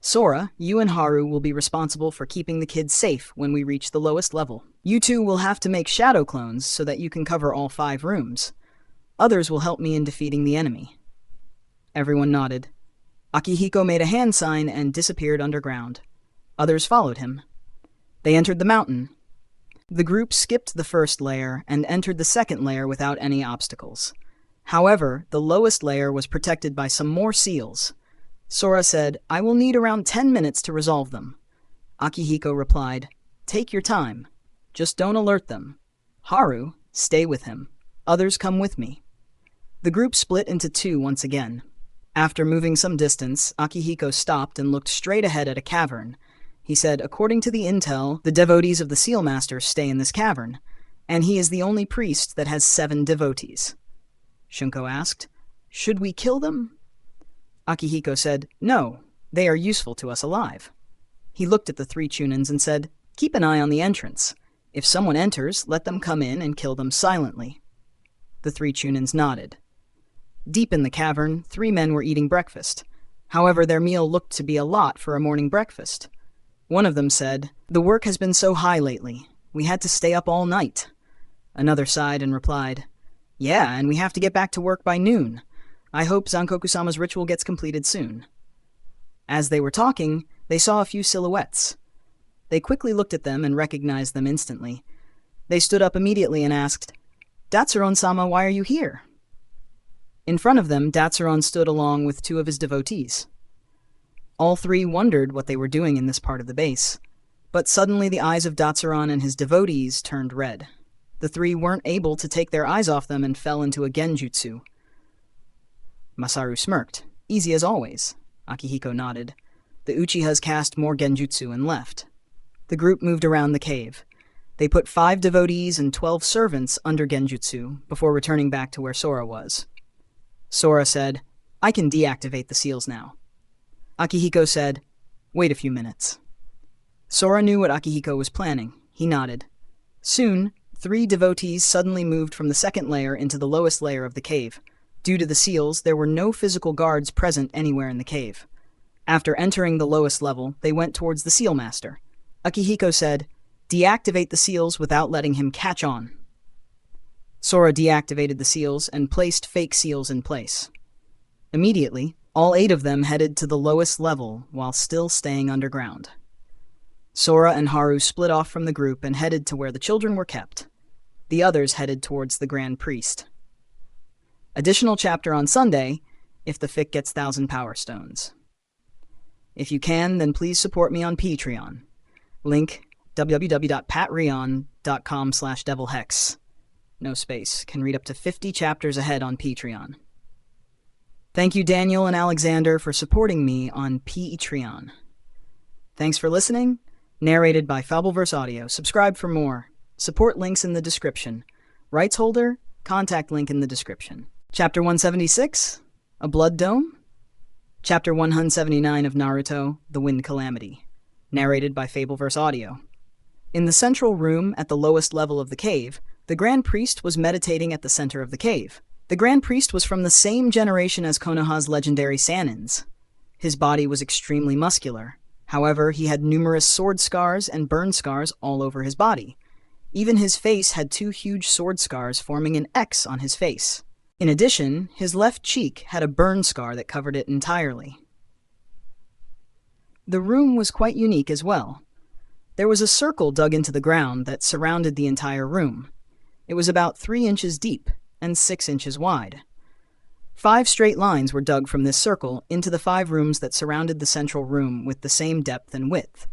Sora, you and Haru will be responsible for keeping the kids safe when we reach the lowest level. You two will have to make shadow clones so that you can cover all 5 rooms. Others will help me in defeating the enemy. Everyone nodded. Akihiko made a hand sign and disappeared underground. Others followed him. They entered the mountain. The group skipped the first layer and entered the second layer without any obstacles. However, the lowest layer was protected by some more seals. Sora said, "I will need around 10 minutes to resolve them." Akihiko replied, "Take your time. Just don't alert them. Haru, stay with him. Others come with me." The group split into 2 once again. After moving some distance, Akihiko stopped and looked straight ahead at a cavern. He said, "According to the intel, the devotees of the Seal Master stay in this cavern, and he is the only priest that has 7 devotees." Shunko asked, "Should we kill them?" Akihiko said, "No, they are useful to us alive." He looked at the 3 Chunins and said, "Keep an eye on the entrance. If someone enters, let them come in and kill them silently." The 3 Chunins nodded. Deep in the cavern, 3 men were eating breakfast. However, their meal looked to be a lot for a morning breakfast. One of them said, "The work has been so high lately. We had to stay up all night." Another sighed and replied, "Yeah, and we have to get back to work by noon. I hope Zankoku-sama's ritual gets completed soon." As they were talking, they saw a few silhouettes. They quickly looked at them and recognized them instantly. They stood up immediately and asked, "Datsuron-sama, why are you here?" In front of them, Datsuron stood along with 2 of his devotees. All 3 wondered what they were doing in this part of the base, but suddenly the eyes of Datsuron and his devotees turned red. The 3 weren't able to take their eyes off them and fell into a genjutsu. Masaru smirked. "Easy as always." Akihiko nodded. The Uchihas cast more genjutsu and left. The group moved around the cave. They put 5 devotees and 12 servants under genjutsu before returning back to where Sora was. Sora said, "I can deactivate the seals now." Akihiko said, "Wait a few minutes." Sora knew what Akihiko was planning. He nodded. Soon, 3 devotees suddenly moved from the second layer into the lowest layer of the cave. Due to the seals, there were no physical guards present anywhere in the cave. After entering the lowest level, they went towards the Seal Master. Akihiko said, "Deactivate the seals without letting him catch on." Sora deactivated the seals and placed fake seals in place. Immediately, all 8 of them headed to the lowest level while still staying underground. Sora and Haru split off from the group and headed to where the children were kept. The others headed towards the Grand Priest. Additional chapter on Sunday, if the fic gets 1,000 Power Stones. If you can, then please support me on Patreon. Link, www.patreon.com/devilhex. No space. Can read up to 50 chapters ahead on Patreon. Thank you, Daniel and Alexander, for supporting me on Patreon. Thanks for listening. Narrated by Fabelverse Audio. Subscribe for more. Support links in the description. Rights holder, contact link in the description. Chapter 176, A Blood Dome. Chapter 179 of Naruto, The Wind Calamity. Narrated by Fabelverse Audio. In the central room at the lowest level of the cave, the Grand Priest was meditating at the center of the cave. The Grand Priest was from the same generation as Konoha's legendary Sanins. His body was extremely muscular. However, he had numerous sword scars and burn scars all over his body. Even his face had 2 huge sword scars forming an X on his face. In addition, his left cheek had a burn scar that covered it entirely. The room was quite unique as well. There was a circle dug into the ground that surrounded the entire room. It was about 3 inches deep and 6 inches wide. 5 straight lines were dug from this circle into the 5 rooms that surrounded the central room with the same depth and width.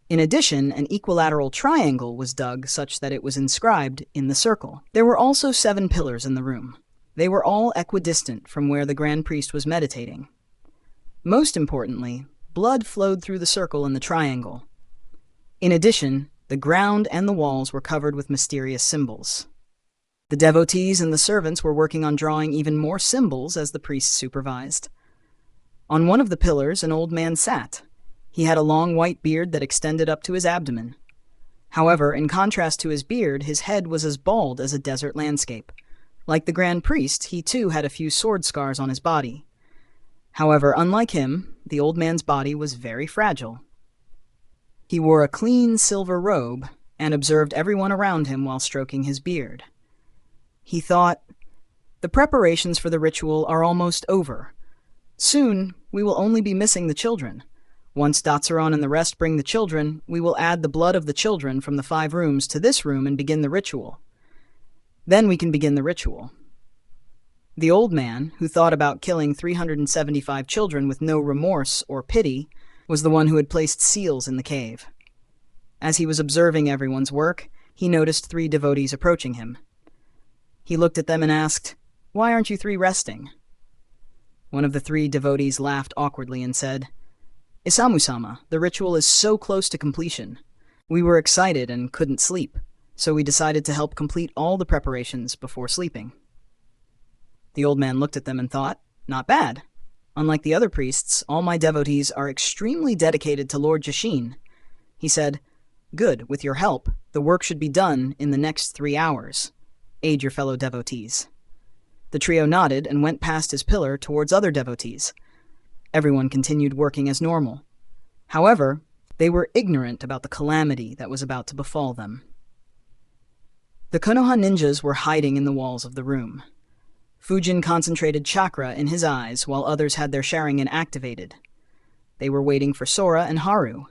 In addition, an equilateral triangle was dug such that it was inscribed in the circle. There were also 7 pillars in the room. They were all equidistant from where the Grand Priest was meditating. Most importantly, blood flowed through the circle and the triangle. In addition, the ground and the walls were covered with mysterious symbols. The devotees and the servants were working on drawing even more symbols as the priest supervised. On one of the pillars, an old man sat. He had a long white beard that extended up to his abdomen. However, in contrast to his beard, his head was as bald as a desert landscape. Like the Grand Priest, he too had a few sword scars on his body. However, unlike him, the old man's body was very fragile. He wore a clean silver robe and observed everyone around him while stroking his beard. He thought, "The preparations for the ritual are almost over. Soon, we will only be missing the children. Once Datsuron and the rest bring the children, we will add the blood of the children from the 5 rooms to this room and begin the ritual. Then we can begin the ritual." The old man, who thought about killing 375 children with no remorse or pity, was the one who had placed seals in the cave. As he was observing everyone's work, he noticed 3 devotees approaching him. He looked at them and asked, "Why aren't you 3 resting?" One of the 3 devotees laughed awkwardly and said, "Isamu-sama, the ritual is so close to completion. We were excited and couldn't sleep, so we decided to help complete all the preparations before sleeping." The old man looked at them and thought, "Not bad. Unlike the other priests, all my devotees are extremely dedicated to Lord Jashin." He said, "Good, with your help, the work should be done in the next 3 hours. Aid your fellow devotees." The trio nodded and went past his pillar towards other devotees. Everyone continued working as normal. However, they were ignorant about the calamity that was about to befall them. The Konoha ninjas were hiding in the walls of the room. Fujin concentrated chakra in his eyes while others had their Sharingan activated. They were waiting for Sora and Haru.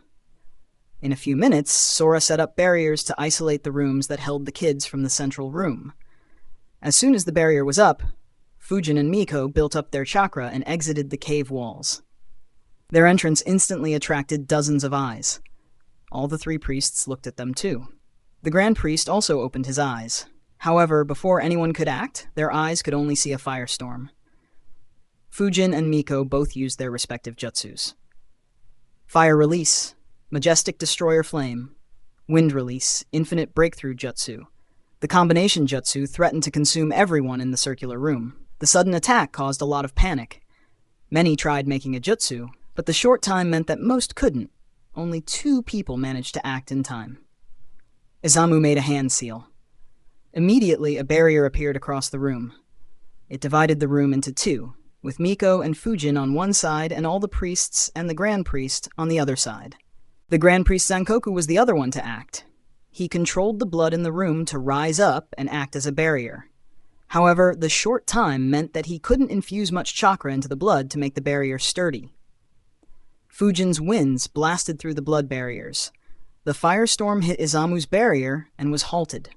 In a few minutes, Sora set up barriers to isolate the rooms that held the kids from the central room. As soon as the barrier was up, Fujin and Miko built up their chakra and exited the cave walls. Their entrance instantly attracted dozens of eyes. All the 3 priests looked at them too. The Grand Priest also opened his eyes. However, before anyone could act, their eyes could only see a firestorm. Fujin and Miko both used their respective jutsus. Fire Release, Majestic Destroyer Flame, Wind Release, Infinite Breakthrough Jutsu. The combination jutsu threatened to consume everyone in the circular room. The sudden attack caused a lot of panic. Many tried making a jutsu, but the short time meant that most couldn't. Only 2 people managed to act in time. Izamu made a hand seal. Immediately, a barrier appeared across the room. It divided the room into 2, with Miko and Fujin on one side and all the priests and the Grand Priest on the other side. The Grand Priest Zankoku was the other one to act. He controlled the blood in the room to rise up and act as a barrier. However, the short time meant that he couldn't infuse much chakra into the blood to make the barrier sturdy. Fujin's winds blasted through the blood barriers. The firestorm hit Izamu's barrier and was halted.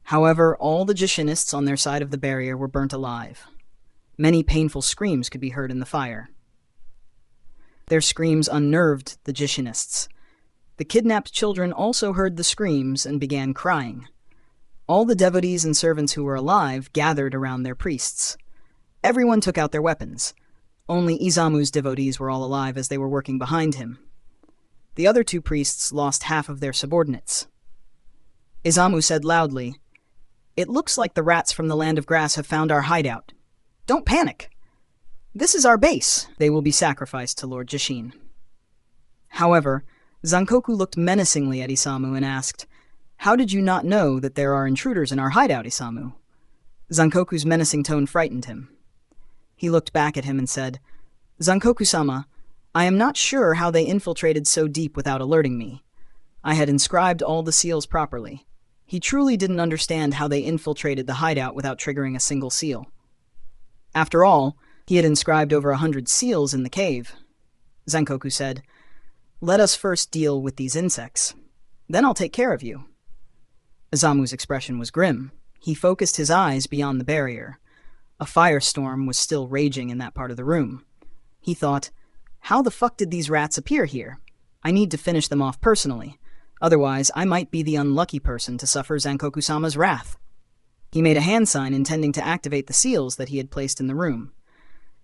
However, all the Jishinists on their side of the barrier were burnt alive. Many painful screams could be heard in the fire. Their screams unnerved the Jishinists. The kidnapped children also heard the screams and began crying. All the devotees and servants who were alive gathered around their priests. Everyone took out their weapons. Only Izamu's devotees were all alive as they were working behind him. The other 2 priests lost half of their subordinates. Izamu said loudly, "It looks like the rats from the Land of Grass have found our hideout. Don't panic. This is our base. They will be sacrificed to Lord Jashin." However, Zankoku looked menacingly at Isamu and asked, "How did you not know that there are intruders in our hideout, Isamu?" Zankoku's menacing tone frightened him. He looked back at him and said, "Zankoku-sama, I am not sure how they infiltrated so deep without alerting me. I had inscribed all the seals properly." He truly didn't understand how they infiltrated the hideout without triggering a single seal. After all, he had inscribed over 100 seals in the cave. Zankoku said, "Let us first deal with these insects. Then I'll take care of you." Izamu's expression was grim. He focused his eyes beyond the barrier. A firestorm was still raging in that part of the room. He thought, "How the fuck did these rats appear here? I need to finish them off personally. Otherwise, I might be the unlucky person to suffer Zankoku-sama's wrath." He made a hand sign intending to activate the seals that he had placed in the room.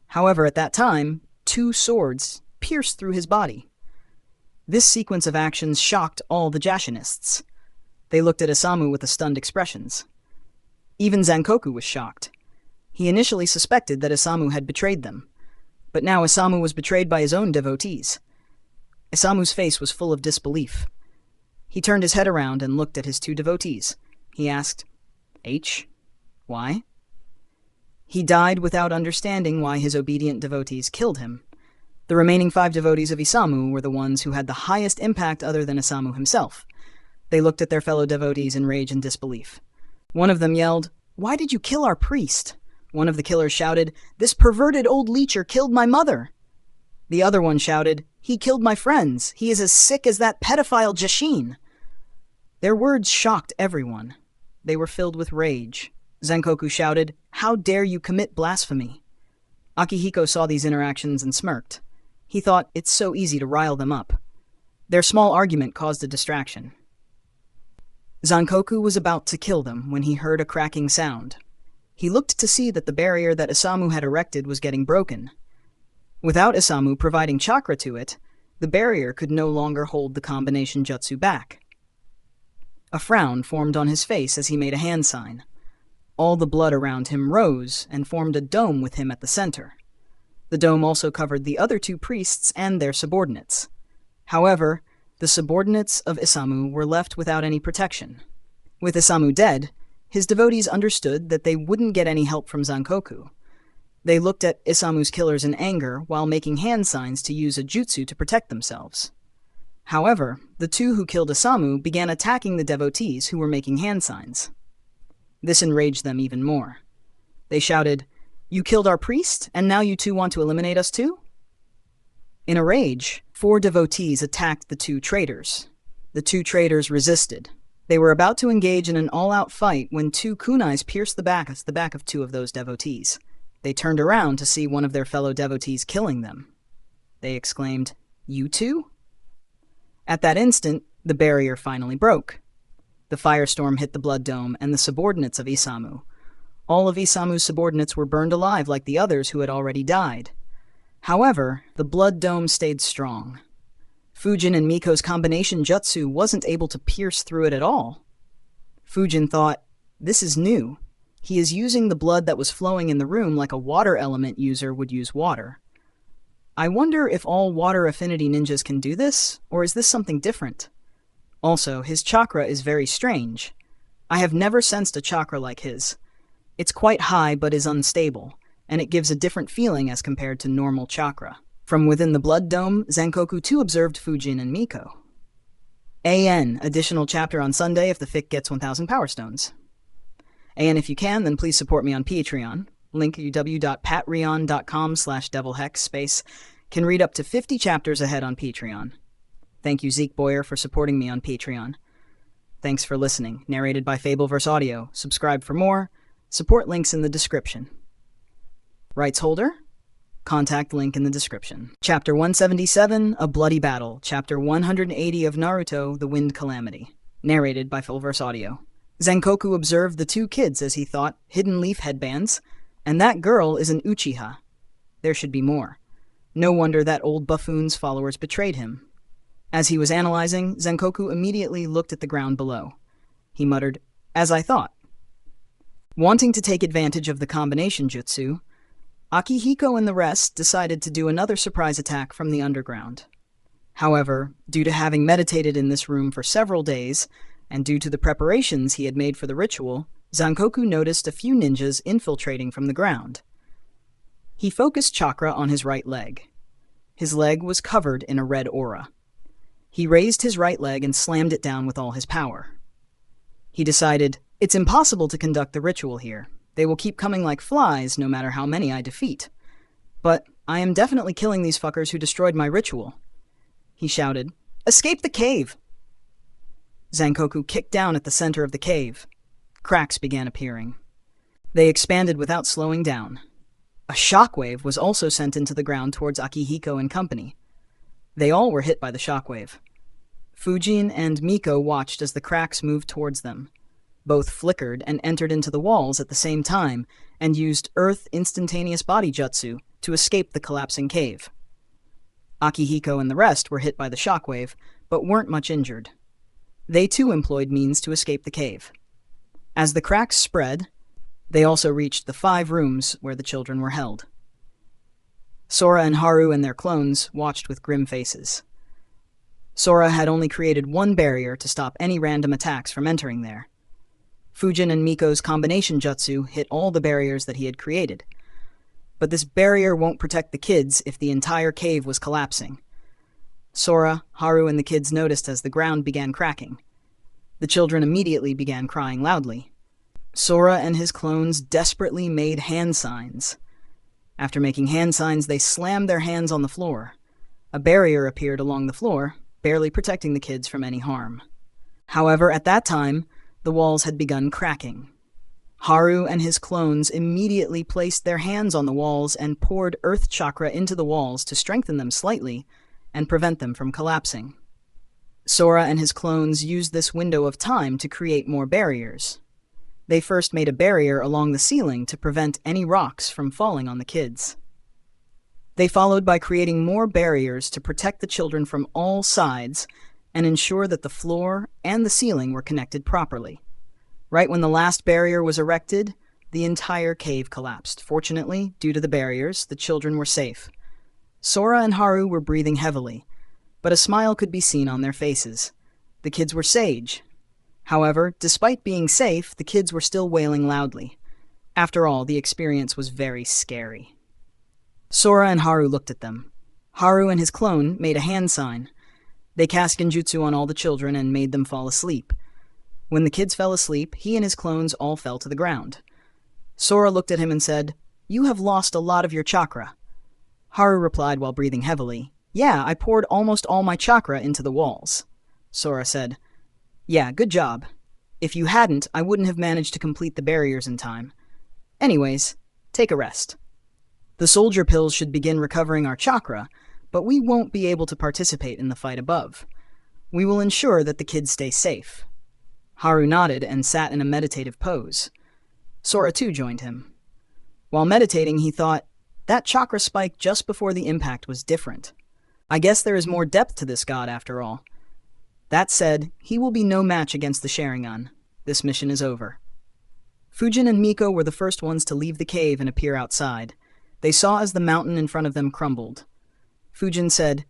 However, at that time, 2 swords pierced through his body. This sequence of actions shocked all the Jashinists. They looked at Isamu with stunned expressions. Even Zankoku was shocked. He initially suspected that Isamu had betrayed them, but now Isamu was betrayed by his own devotees. Isamu's face was full of disbelief. He turned his head around and looked at his two devotees. He asked, H? Why? He died without understanding why his obedient devotees killed him. The remaining 5 devotees of Isamu were the ones who had the highest impact other than Isamu himself. They looked at their fellow devotees in rage and disbelief. One of them yelled, "Why did you kill our priest?" One of the killers shouted, "This perverted old leecher killed my mother." The other one shouted, "He killed my friends. He is as sick as that pedophile Jashin." Their words shocked everyone. They were filled with rage. Zenkoku shouted, "How dare you commit blasphemy?" Akihiko saw these interactions and smirked. He thought it's so easy to rile them up. Their small argument caused a distraction. Zankoku was about to kill them when he heard a cracking sound. He looked to see that the barrier that Isamu had erected was getting broken. Without Isamu providing chakra to it, the barrier could no longer hold the combination jutsu back. A frown formed on his face as he made a hand sign. All the blood around him rose and formed a dome with him at the center. The dome also covered the other 2 priests and their subordinates. However, the subordinates of Isamu were left without any protection. With Isamu dead, his devotees understood that they wouldn't get any help from Zankoku. They looked at Isamu's killers in anger while making hand signs to use a jutsu to protect themselves. However, the 2 who killed Isamu began attacking the devotees who were making hand signs. This enraged them even more. They shouted, "You killed our priest, and now you 2 want to eliminate us too?" In a rage, 4 devotees attacked the 2 traitors. The 2 traitors resisted. They were about to engage in an all-out fight when 2 kunais pierced the back of 2 of those devotees. They turned around to see one of their fellow devotees killing them. They exclaimed, "You 2?" At that instant, the barrier finally broke. The firestorm hit the blood dome and the subordinates of Isamu. All of Isamu's subordinates were burned alive like the others who had already died. However, the blood dome stayed strong. Fujin and Miko's combination jutsu wasn't able to pierce through it at all. Fujin thought, "This is new. He is using the blood that was flowing in the room like a water element user would use water. I wonder if all water affinity ninjas can do this, or is this something different? Also, his chakra is very strange. I have never sensed a chakra like his. It's quite high but is unstable, and it gives a different feeling as compared to normal chakra." From within the blood dome, Zankoku too observed Fujin and Miko. AN, additional chapter on Sunday if the fic gets 1,000 Power Stones. And if you can, then please support me on Patreon. Link www.patreon.com/devilhex can read up to 50 chapters ahead on Patreon. Thank you, Zeke Boyer, for supporting me on Patreon. Thanks for listening. Narrated by Fabelverse Audio. Subscribe for more. Support links in the description. Rights holder? Contact link in the description. Chapter 177, A Bloody Battle. Chapter 180 of Naruto, The Wind Calamity. Narrated by Fabelverse Audio. Zankoku observed the 2 kids as he thought, hidden leaf headbands, and that girl is an Uchiha. There should be more. No wonder that old buffoon's followers betrayed him. As he was analyzing, Zankoku immediately looked at the ground below. He muttered, "As I thought." Wanting to take advantage of the combination jutsu, Akihiko and the rest decided to do another surprise attack from the underground. However, due to having meditated in this room for several days, and due to the preparations he had made for the ritual, Zankoku noticed a few ninjas infiltrating from the ground. He focused chakra on his right leg. His leg was covered in a red aura. He raised his right leg and slammed it down with all his power. He decided, "It's impossible to conduct the ritual here. They will keep coming like flies no matter how many I defeat. But I am definitely killing these fuckers who destroyed my ritual." He shouted, "Escape the cave!" Zankoku kicked down at the center of the cave. Cracks began appearing. They expanded without slowing down. A shockwave was also sent into the ground towards Akihiko and company. They all were hit by the shockwave. Fujin and Miko watched as the cracks moved towards them. Both flickered and entered into the walls at the same time and used Earth Instantaneous Body Jutsu to escape the collapsing cave. Akihiko and the rest were hit by the shockwave, but weren't much injured. They too employed means to escape the cave. As the cracks spread, they also reached the 5 rooms where the children were held. Sora and Haru and their clones watched with grim faces. Sora had only created one barrier to stop any random attacks from entering there. Fujin and Miko's combination jutsu hit all the barriers that he had created. But this barrier won't protect the kids if the entire cave was collapsing. Sora, Haru, and the kids noticed as the ground began cracking. The children immediately began crying loudly. Sora and his clones desperately made hand signs. After making hand signs, they slammed their hands on the floor. A barrier appeared along the floor, barely protecting the kids from any harm. However, at that time, the walls had begun cracking. Haru and his clones immediately placed their hands on the walls and poured earth chakra into the walls to strengthen them slightly and prevent them from collapsing. Sora and his clones used this window of time to create more barriers. They first made a barrier along the ceiling to prevent any rocks from falling on the kids. They followed by creating more barriers to protect the children from all sides and ensure that the floor and the ceiling were connected properly. Right when the last barrier was erected, the entire cave collapsed. Fortunately, due to the barriers, the children were safe. Sora and Haru were breathing heavily, but a smile could be seen on their faces. The kids were sage. However, despite being safe, the kids were still wailing loudly. After all, the experience was very scary. Sora and Haru looked at them. Haru and his clone made a hand sign. They cast genjutsu on all the children and made them fall asleep. When the kids fell asleep, he and his clones all fell to the ground. Sora looked at him and said, "You have lost a lot of your chakra." Haru replied while breathing heavily, "Yeah, I poured almost all my chakra into the walls." Sora said, "Yeah, good job. If you hadn't, I wouldn't have managed to complete the barriers in time. Anyways, take a rest. The soldier pills should begin recovering our chakra, but we won't be able to participate in the fight above. We will ensure that the kids stay safe." Haru nodded and sat in a meditative pose. Sora too joined him. While meditating, he thought, that chakra spike just before the impact was different. I guess there is more depth to this god after all. That said, he will be no match against the Sharingan. This mission is over. Fujin and Miko were the first ones to leave the cave and appear outside. They saw as the mountain in front of them crumbled. Fujin said,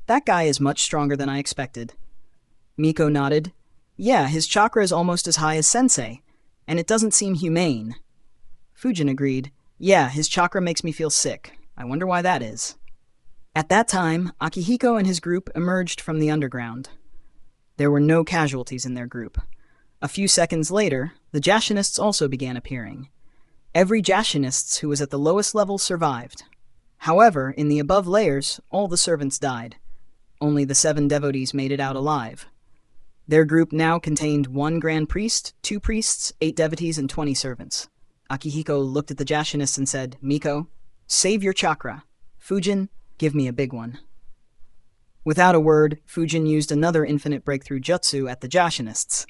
"That guy is much stronger than I expected." Miko nodded. "Yeah, his chakra is almost as high as Sensei, and it doesn't seem humane." Fujin agreed. "Yeah, his chakra makes me feel sick. I wonder why that is." At that time, Akihiko and his group emerged from the underground. There were no casualties in their group. A few seconds later, the Jashinists also began appearing. Every Jashinist who was at the lowest level survived. However, in the above layers, all the servants died. Only the 7 devotees made it out alive. Their group now contained 1 Grand Priest, 2 priests, 8 devotees, and 20 servants. Akihiko looked at the Jashinists and said, "Miko, save your chakra. Fujin, give me a big one." Without a word, Fujin used another infinite breakthrough jutsu at the Jashinists.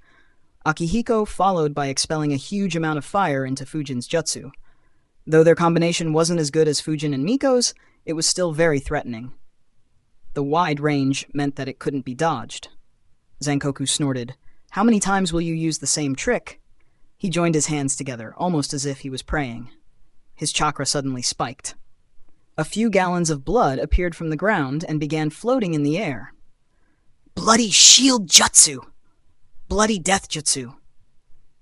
Akihiko followed by expelling a huge amount of fire into Fujin's jutsu. Though their combination wasn't as good as Fujin and Miko's, it was still very threatening. The wide range meant that it couldn't be dodged. Zankoku snorted, "How many times will you use the same trick?" He joined his hands together, almost as if he was praying. His chakra suddenly spiked. A few gallons of blood appeared from the ground and began floating in the air. "Bloody shield jutsu! Bloody death jutsu!"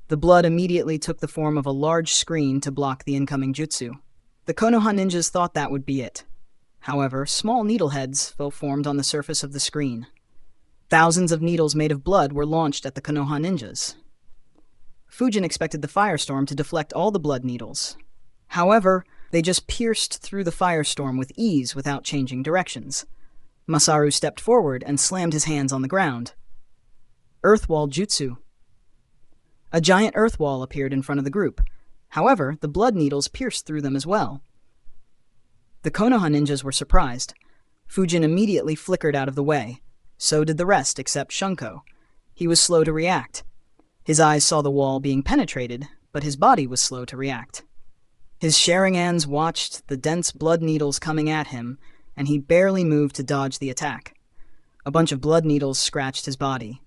The blood immediately took the form of a large screen to block the incoming jutsu. The Konoha ninjas thought that would be it. However, small needleheads formed on the surface of the screen. Thousands of needles made of blood were launched at the Konoha ninjas. Fujin expected the firestorm to deflect all the blood needles. However, they just pierced through the firestorm with ease without changing directions. Masaru stepped forward and slammed his hands on the ground. Earthwall jutsu. A giant earth wall appeared in front of the group. However, the blood needles pierced through them as well. The Konoha ninjas were surprised. Fujin immediately flickered out of the way. So did the rest except Shunko. He was slow to react. His eyes saw the wall being penetrated, but his body was slow to react. His Sharingans watched the dense blood needles coming at him, and he barely moved to dodge the attack. A bunch of blood needles scratched his body,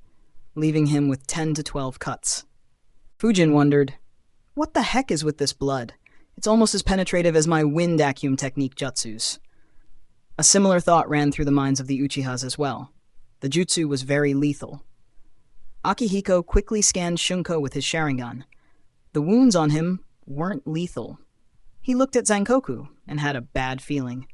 leaving him with 10 to 12 cuts. Fujin wondered, "What the heck is with this blood? It's almost as penetrative as my wind vacuum technique jutsus." A similar thought ran through the minds of the Uchihas as well. The jutsu was very lethal. Akihiko quickly scanned Shunko with his Sharingan. The wounds on him weren't lethal. He looked at Zankoku and had a bad feeling.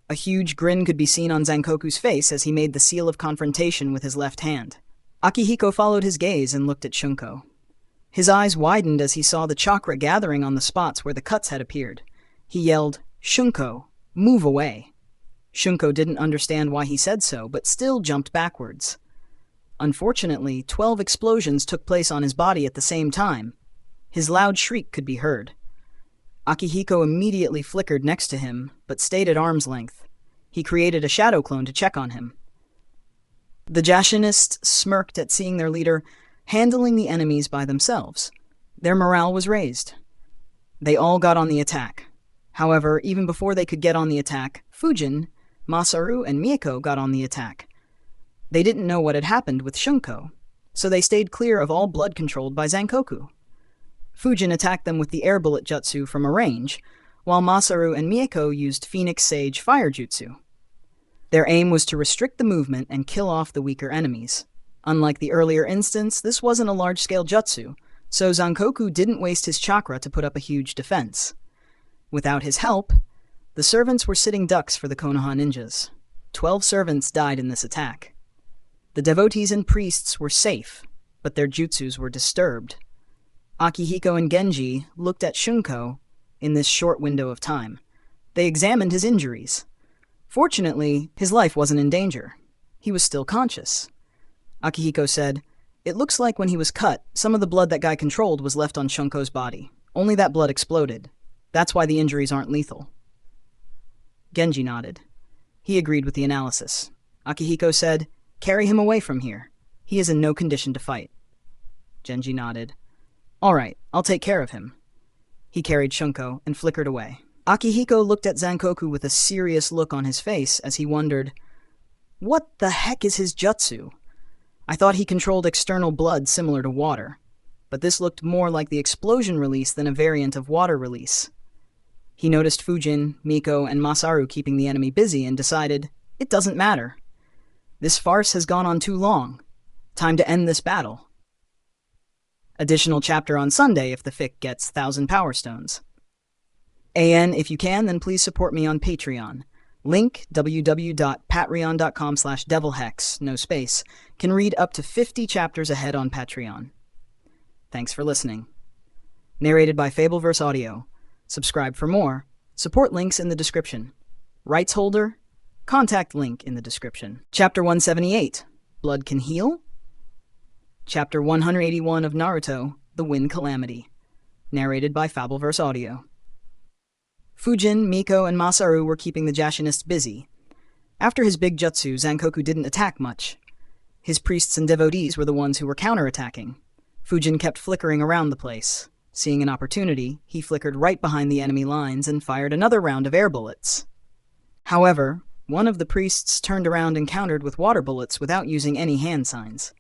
A huge grin could be seen on Zankoku's face as he made the seal of confrontation with his left hand. Akihiko followed his gaze and looked at Shunko. His eyes widened as he saw the chakra gathering on the spots where the cuts had appeared. He yelled, "Shunko, move away." Shunko didn't understand why he said so, but still jumped backwards. Unfortunately, 12 explosions took place on his body at the same time. His loud shriek could be heard. Akihiko immediately flickered next to him, but stayed at arm's length. He created a shadow clone to check on him. The Jashinists smirked at seeing their leader handling the enemies by themselves. Their morale was raised. They all got on the attack. However, even before they could get on the attack, Fujin, Masaru, and Mieko got on the attack. They didn't know what had happened with Shunko, so they stayed clear of all blood controlled by Zankoku. Fujin attacked them with the air bullet jutsu from a range, while Masaru and Mieko used Phoenix Sage fire jutsu. Their aim was to restrict the movement and kill off the weaker enemies. Unlike the earlier instance, this wasn't a large-scale jutsu, so Zankoku didn't waste his chakra to put up a huge defense. Without his help, the servants were sitting ducks for the Konoha ninjas. 12 servants died in this attack. The devotees and priests were safe, but their jutsus were disturbed. Akihiko and Genji looked at Shunko in this short window of time. They examined his injuries. Fortunately, his life wasn't in danger. He was still conscious. Akihiko said, "It looks like when he was cut, some of the blood that guy controlled was left on Shunko's body. Only that blood exploded. That's why the injuries aren't lethal." Genji nodded. He agreed with the analysis. Akihiko said, "Carry him away from here. He is in no condition to fight." Genji nodded. "All right, I'll take care of him." He carried Shunko and flickered away. Akihiko looked at Zankoku with a serious look on his face as he wondered, what the heck is his jutsu? I thought he controlled external blood similar to water, but this looked more like the explosion release than a variant of water release. He noticed Fujin, Miko, and Masaru keeping the enemy busy and decided, it doesn't matter. This farce has gone on too long. Time to end this battle. Additional chapter on Sunday if the fic gets 1,000 Power Stones. AN, if you can, then please support me on Patreon. Link, www.patreon.com/devilhex, no space, can read up to 50 chapters ahead on Patreon. Thanks for listening. Narrated by Fabelverse Audio. Subscribe for more. Support links in the description. Rights holder? Contact link in the description. Chapter 178, Blood Can Heal? Chapter 181 of Naruto, The Wind Calamity. Narrated by Fabelverse Audio. Fujin, Miko, and Masaru were keeping the Jashinists busy. After his big jutsu, Zankoku didn't attack much. His priests and devotees were the ones who were counterattacking. Fujin kept flickering around the place. Seeing an opportunity, he flickered right behind the enemy lines and fired another round of air bullets. However, one of the priests turned around and countered with water bullets without using any hand signs.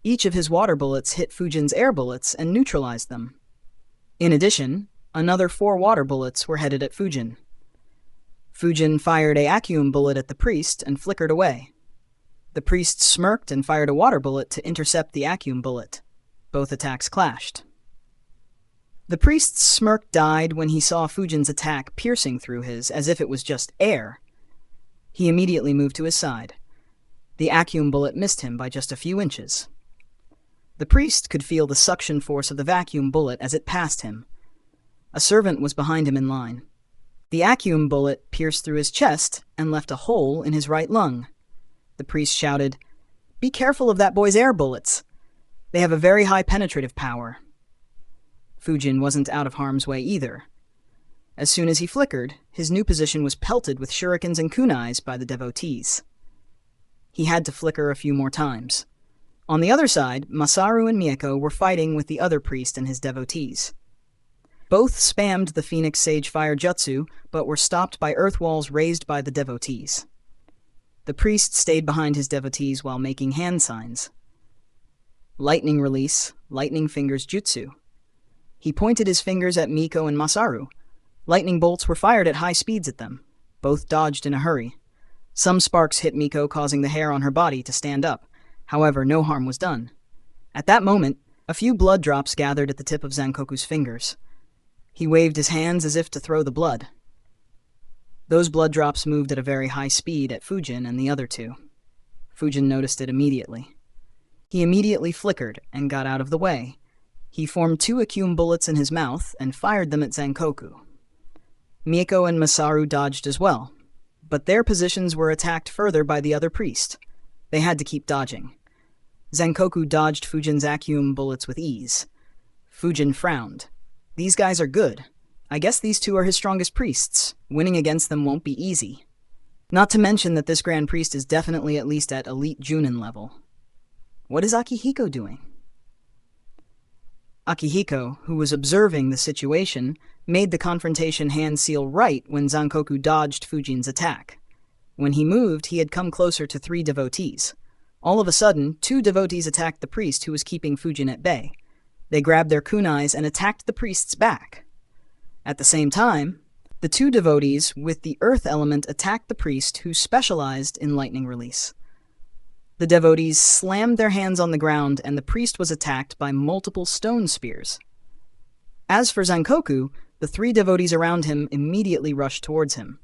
Each of his water bullets hit Fujin's air bullets and neutralized them. In addition, another 4 water bullets were headed at Fujin. Fujin fired a vacuum bullet at the priest and flickered away. The priest smirked and fired a water bullet to intercept the vacuum bullet. Both attacks clashed. The priest's smirk died when he saw Fujin's attack piercing through his as if it was just air. He immediately moved to his side. The vacuum bullet missed him by just a few inches. The priest could feel the suction force of the vacuum bullet as it passed him. A servant was behind him in line. The vacuum bullet pierced through his chest and left a hole in his right lung. The priest shouted, "Be careful of that boy's air bullets. They have a very high penetrative power." Fujin wasn't out of harm's way either. As soon as he flickered, his new position was pelted with shurikens and kunais by the devotees. He had to flicker a few more times. On the other side, Masaru and Mieko were fighting with the other priest and his devotees. Both spammed the Phoenix Sage Fire Jutsu, but were stopped by earth walls raised by the devotees. The priest stayed behind his devotees while making hand signs. Lightning Release, Lightning Fingers Jutsu. He pointed his fingers at Miko and Masaru. Lightning bolts were fired at high speeds at them. Both dodged in a hurry. Some sparks hit Miko, causing the hair on her body to stand up. However, no harm was done. At that moment, a few blood drops gathered at the tip of Zankoku's fingers. He waved his hands as if to throw the blood. Those blood drops moved at a very high speed at Fujin and the other two. Fujin noticed it immediately. He immediately flickered and got out of the way. He formed 2 Acume bullets in his mouth and fired them at Zankoku. Miko and Masaru dodged as well, but their positions were attacked further by the other priest. They had to keep dodging. Zankoku dodged Fujin's Acume bullets with ease. Fujin frowned. These guys are good. I guess these two are his strongest priests. Winning against them won't be easy. Not to mention that this Grand Priest is definitely at least at elite Junin level. What is Akihiko doing? Akihiko, who was observing the situation, made the confrontation hand seal right when Zankoku dodged Fujin's attack. When he moved, he had come closer to 3 devotees. All of a sudden, 2 devotees attacked the priest who was keeping Fujin at bay. They grabbed their kunais and attacked the priest's back. At the same time, the 2 devotees with the earth element attacked the priest who specialized in lightning release. The devotees slammed their hands on the ground and the priest was attacked by multiple stone spears. As for Zankoku, the 3 devotees around him immediately rushed towards him.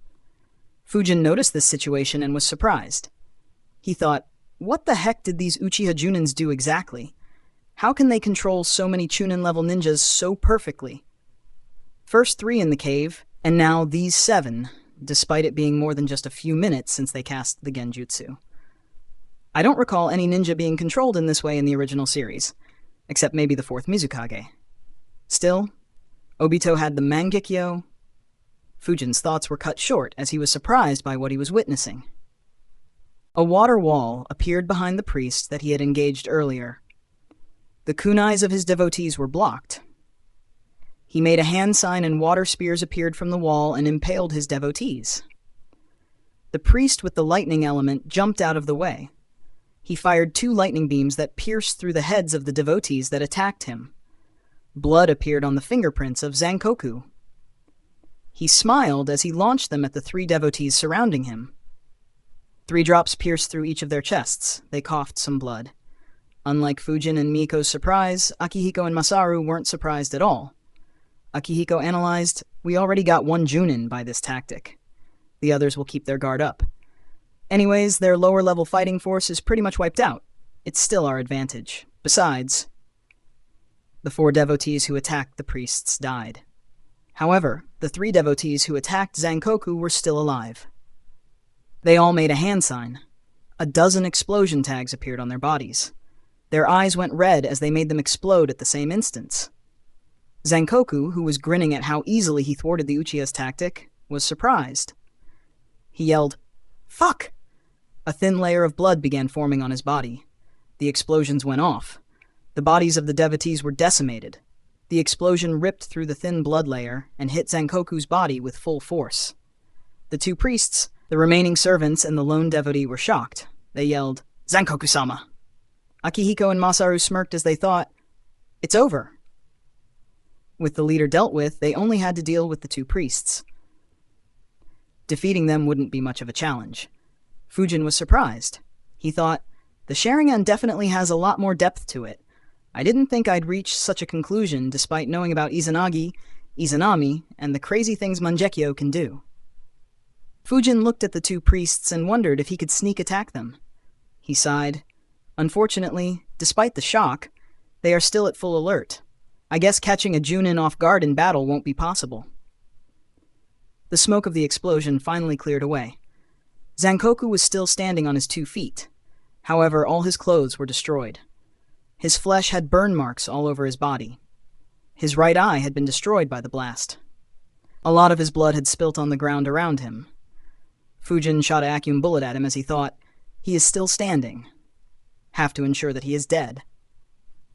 Fujin noticed this situation and was surprised. He thought, what the heck did these Uchiha Junins do exactly? How can they control so many Chunin-level ninjas so perfectly? First 3 in the cave, and now these 7, despite it being more than just a few minutes since they cast the Genjutsu. I don't recall any ninja being controlled in this way in the original series, except maybe the 4th Mizukage. Still, Obito had the Mangekyo. Fujin's thoughts were cut short as he was surprised by what he was witnessing. A water wall appeared behind the priest that he had engaged earlier. The kunais of his devotees were blocked. He made a hand sign and water spears appeared from the wall and impaled his devotees. The priest with the lightning element jumped out of the way. He fired 2 lightning beams that pierced through the heads of the devotees that attacked him. Blood appeared on the fingerprints of Zankoku. He smiled as he launched them at the 3 devotees surrounding him. 3 drops pierced through each of their chests. They coughed some blood. Unlike Fujin and Miko's surprise, Akihiko and Masaru weren't surprised at all. Akihiko analyzed, we already got 1 Junin by this tactic. The others will keep their guard up. Anyways, their lower-level fighting force is pretty much wiped out. It's still our advantage. Besides, the 4 devotees who attacked the priests died. However, the 3 devotees who attacked Zankoku were still alive. They all made a hand sign. A dozen explosion tags appeared on their bodies. Their eyes went red as they made them explode at the same instance. Zankoku, who was grinning at how easily he thwarted the Uchiha's tactic, was surprised. He yelled, "Fuck!" A thin layer of blood began forming on his body. The explosions went off. The bodies of the devotees were decimated. The explosion ripped through the thin blood layer and hit Zankoku's body with full force. The 2 priests, the remaining servants, and the lone devotee were shocked. They yelled, "Zankoku-sama!" Akihiko and Masaru smirked as they thought, it's over. With the leader dealt with, they only had to deal with the 2 priests. Defeating them wouldn't be much of a challenge. Fujin was surprised. He thought, the Sharingan definitely has a lot more depth to it. I didn't think I'd reach such a conclusion despite knowing about Izanagi, Izanami, and the crazy things Mangekyo can do. Fujin looked at the 2 priests and wondered if he could sneak attack them. He sighed. Unfortunately, despite the shock, they are still at full alert. I guess catching a Junin off guard in battle won't be possible. The smoke of the explosion finally cleared away. Zankoku was still standing on his 2 feet. However, all his clothes were destroyed. His flesh had burn marks all over his body. His right eye had been destroyed by the blast. A lot of his blood had spilt on the ground around him. Fujin shot a Acume bullet at him as he thought, he is still standing. Have to ensure that he is dead.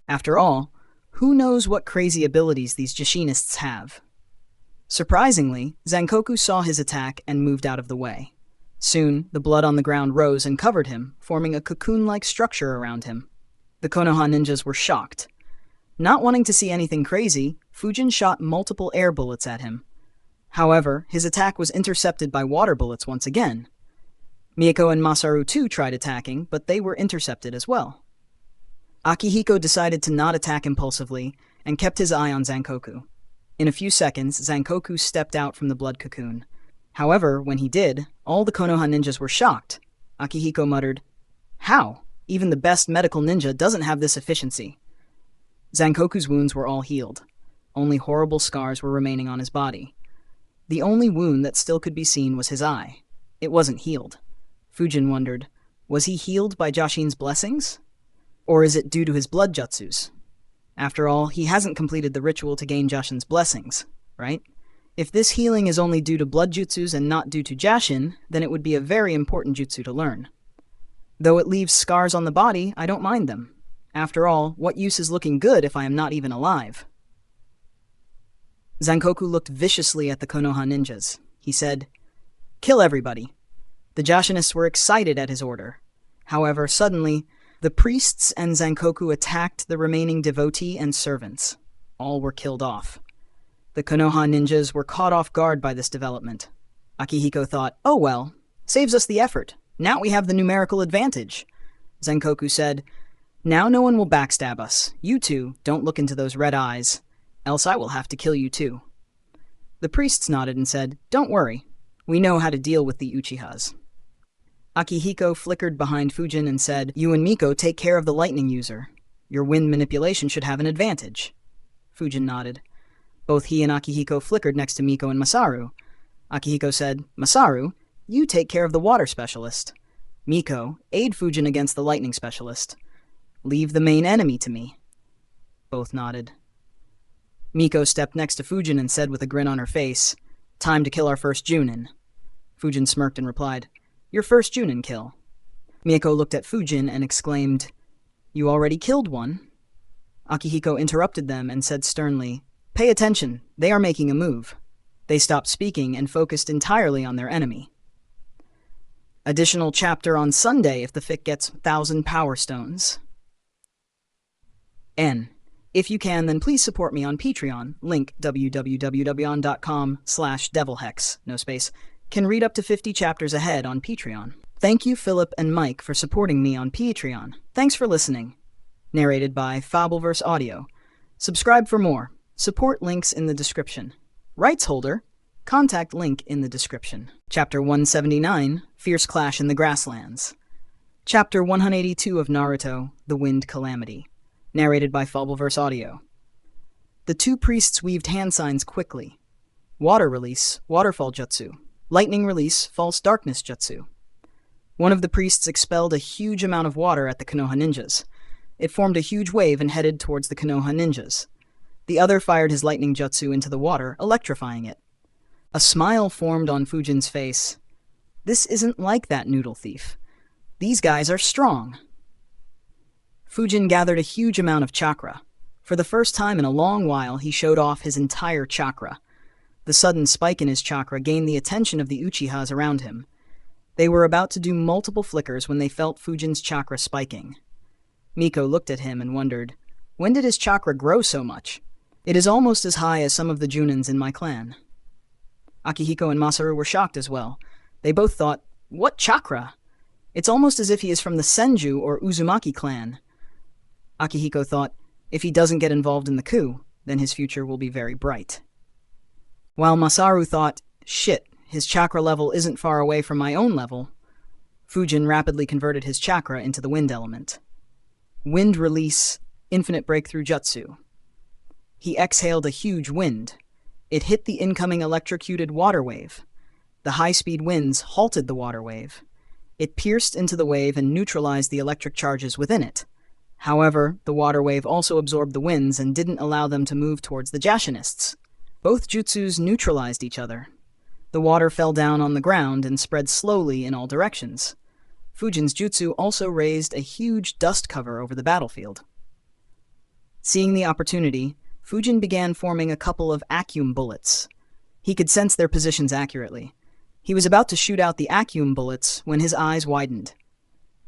After all, who knows what crazy abilities these Jishinists have? Surprisingly, Zankoku saw his attack and moved out of the way. Soon, the blood on the ground rose and covered him, forming a cocoon-like structure around him. The Konoha ninjas were shocked. Not wanting to see anything crazy, Fujin shot multiple air bullets at him. However, his attack was intercepted by water bullets once again. Miyako and Masaru too tried attacking, but they were intercepted as well. Akihiko decided to not attack impulsively and kept his eye on Zankoku. In a few seconds, Zankoku stepped out from the blood cocoon. However, when he did, all the Konoha ninjas were shocked. Akihiko muttered, "How? Even the best medical ninja doesn't have this efficiency." Zankoku's wounds were all healed. Only horrible scars were remaining on his body. The only wound that still could be seen was his eye. It wasn't healed. Fujin wondered, was he healed by Jashin's blessings? Or is it due to his blood jutsus? After all, he hasn't completed the ritual to gain Jashin's blessings, right? If this healing is only due to blood jutsus and not due to Jashin, then it would be a very important jutsu to learn. Though it leaves scars on the body, I don't mind them. After all, what use is looking good if I am not even alive? Zankoku looked viciously at the Konoha ninjas. He said, "Kill everybody." The Jashinists were excited at his order. However, suddenly, the priests and Zankoku attacked the remaining devotee and servants. All were killed off. The Konoha ninjas were caught off guard by this development. Akihiko thought, "Oh well, saves us the effort. Now we have the numerical advantage." Zankoku said, "Now no one will backstab us. You two, don't look into those red eyes, else I will have to kill you too." The priests nodded and said, "Don't worry. We know how to deal with the Uchihas." Akihiko flickered behind Fujin and said, "You and Miko take care of the lightning user. Your wind manipulation should have an advantage." Fujin nodded. Both he and Akihiko flickered next to Miko and Masaru. Akihiko said, "Masaru, you take care of the water specialist. Miko, aid Fujin against the lightning specialist. Leave the main enemy to me." Both nodded. Miko stepped next to Fujin and said with a grin on her face, "Time to kill our first Junin." Fujin smirked and replied, "Your first Junin kill." Miko looked at Fujin and exclaimed, "You already killed one?" Akihiko interrupted them and said sternly, "Pay attention, they are making a move." They stopped speaking and focused entirely on their enemy. Additional chapter on Sunday if the fic gets 1,000 power stones. N. If you can, then please support me on Patreon. Link www.patreon.com/devilhex, no space. Can read up to 50 chapters ahead on Patreon. Thank you, Philip and Mike, for supporting me on Patreon. Thanks for listening. Narrated by Fabelverse Audio. Subscribe for more. Support links in the description. Rights holder, contact link in the description. Chapter 179, Fierce Clash in the Grasslands. Chapter 182 of Naruto, The Wind Calamity. Narrated by Fabelverse Audio. The two priests weaved hand signs quickly. Water release, waterfall jutsu. Lightning release, false darkness jutsu. One of the priests expelled a huge amount of water at the Konoha ninjas. It formed a huge wave and headed towards the Konoha ninjas. The other fired his lightning jutsu into the water, electrifying it. A smile formed on Fujin's face. This isn't like that noodle thief. These guys are strong. Fujin gathered a huge amount of chakra. For the first time in a long while, he showed off his entire chakra. The sudden spike in his chakra gained the attention of the Uchihas around him. They were about to do multiple flickers when they felt Fujin's chakra spiking. Miko looked at him and wondered, when did his chakra grow so much? It is almost as high as some of the Junins in my clan. Akihiko and Masaru were shocked as well. They both thought, what chakra? It's almost as if he is from the Senju or Uzumaki clan. Akihiko thought, if he doesn't get involved in the coup, then his future will be very bright. While Masaru thought, shit, his chakra level isn't far away from my own level, Fujin rapidly converted his chakra into the wind element. Wind release, infinite breakthrough jutsu. He exhaled a huge wind. It hit the incoming electrocuted water wave. The high-speed winds halted the water wave. It pierced into the wave and neutralized the electric charges within it. However, the water wave also absorbed the winds and didn't allow them to move towards the Jashinists. Both jutsus neutralized each other. The water fell down on the ground and spread slowly in all directions. Fujin's jutsu also raised a huge dust cover over the battlefield. Seeing the opportunity, Fujin began forming a couple of Acum bullets. He could sense their positions accurately. He was about to shoot out the Acum bullets when his eyes widened.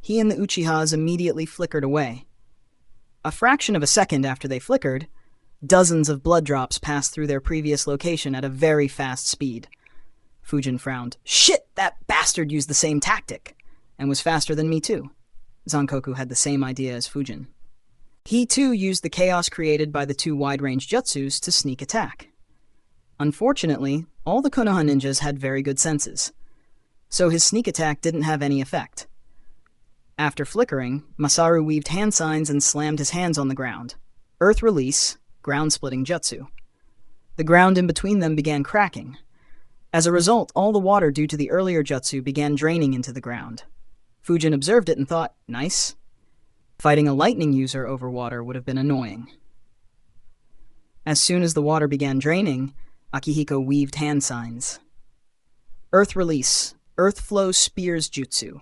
He and the Uchihas immediately flickered away. A fraction of a second after they flickered, dozens of blood drops passed through their previous location at a very fast speed. Fujin frowned. Shit, that bastard used the same tactic. and was faster than me too. Zankoku had the same idea as Fujin. He too used the chaos created by the two wide-range jutsus to sneak attack. Unfortunately, all the Konoha ninjas had very good senses, so his sneak attack didn't have any effect. After flickering, Masaru weaved hand signs and slammed his hands on the ground. Earth release, ground-splitting jutsu. The ground in between them began cracking. As a result, all the water due to the earlier jutsu began draining into the ground. Fujin observed it and thought, nice. Fighting a lightning user over water would have been annoying. As soon as the water began draining, Akihiko weaved hand signs. Earth release, earth flow spears jutsu.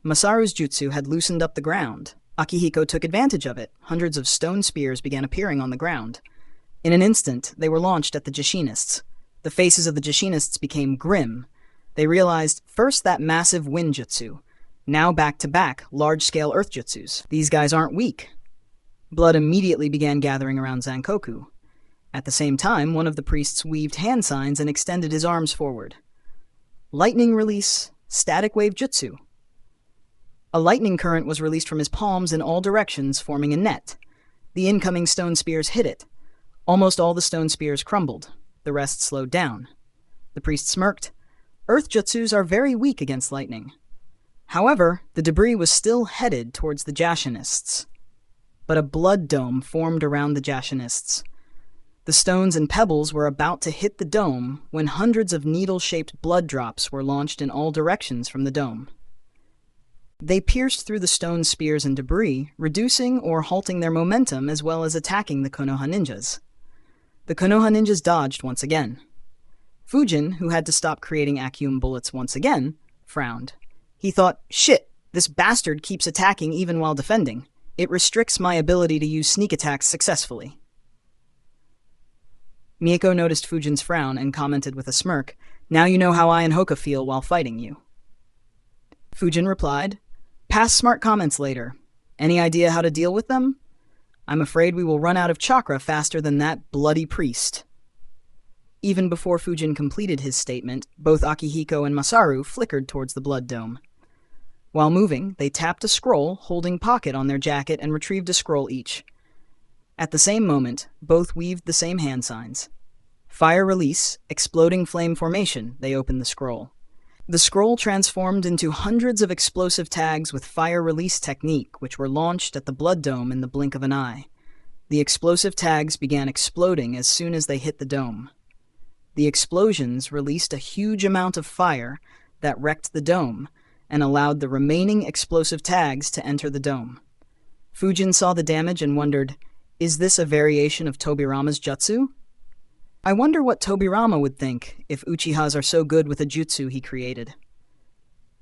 Masaru's jutsu had loosened up the ground. Akihiko took advantage of it. Hundreds of stone spears began appearing on the ground. In an instant, they were launched at the Jashinists. The faces of the Jashinists became grim. They realized, first that massive wind jutsu, now back-to-back large-scale earth jutsus. These guys aren't weak. Blood immediately began gathering around Zankoku. At the same time, one of the priests weaved hand signs and extended his arms forward. Lightning release, static wave jutsu. A lightning current was released from his palms in all directions, forming a net. The incoming stone spears hit it. Almost all the stone spears crumbled. The rest slowed down. The priest smirked. Earth jutsus are very weak against lightning. However, the debris was still headed towards the Jashinists. But a blood dome formed around the Jashinists. The stones and pebbles were about to hit the dome when hundreds of needle-shaped blood drops were launched in all directions from the dome. They pierced through the stone spears and debris, reducing or halting their momentum as well as attacking the Konoha ninjas. The Konoha ninjas dodged once again. Fujin, who had to stop creating Acum bullets once again, frowned. He thought, shit, this bastard keeps attacking even while defending. It restricts my ability to use sneak attacks successfully. Mieko noticed Fujin's frown and commented with a smirk, now you know how I and Hoka feel while fighting you. Fujin replied, pass smart comments later. Any idea how to deal with them? I'm afraid we will run out of chakra faster than that bloody priest. Even before Fujin completed his statement, both Akihiko and Masaru flickered towards the blood dome. While moving, they tapped a scroll holding pocket on their jacket and retrieved a scroll each. At the same moment, both weaved the same hand signs. Fire release, exploding flame formation, they opened the scroll. The scroll transformed into hundreds of explosive tags with fire release technique, which were launched at the blood dome in the blink of an eye. The explosive tags began exploding as soon as they hit the dome. The explosions released a huge amount of fire that wrecked the dome and allowed the remaining explosive tags to enter the dome. Fujin saw the damage and wondered, is this a variation of Tobirama's jutsu? I wonder what Tobirama would think if Uchihas are so good with a jutsu he created.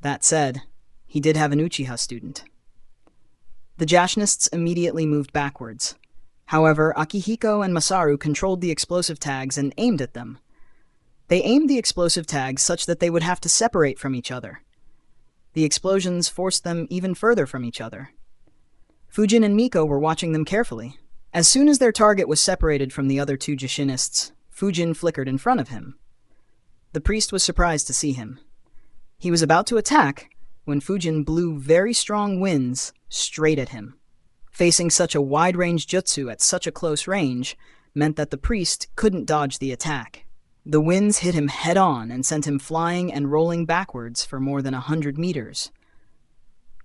That said, he did have an Uchiha student. The Jashinists immediately moved backwards. However, Akihiko and Masaru controlled the explosive tags and aimed at them. They aimed the explosive tags such that they would have to separate from each other. The explosions forced them even further from each other. Fujin and Miko were watching them carefully. As soon as their target was separated from the other two Jashinists, Fujin flickered in front of him. The priest was surprised to see him. He was about to attack when Fujin blew very strong winds straight at him. Facing such a wide-range jutsu at such a close range meant that the priest couldn't dodge the attack. The winds hit him head-on and sent him flying and rolling backwards for more than 100 meters.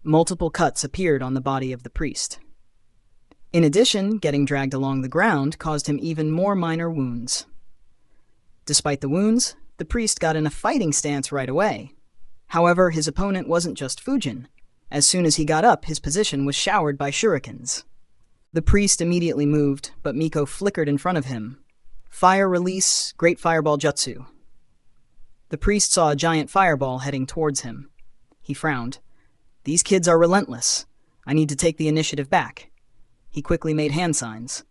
Multiple cuts appeared on the body of the priest. In addition, getting dragged along the ground caused him even more minor wounds. Despite the wounds, the priest got in a fighting stance right away. However, his opponent wasn't just Fujin. As soon as he got up, his position was showered by shurikens. The priest immediately moved, but Miko flickered in front of him. Fire release, great fireball jutsu. The priest saw a giant fireball heading towards him. He frowned. These kids are relentless. I need to take the initiative back. He quickly made hand signs.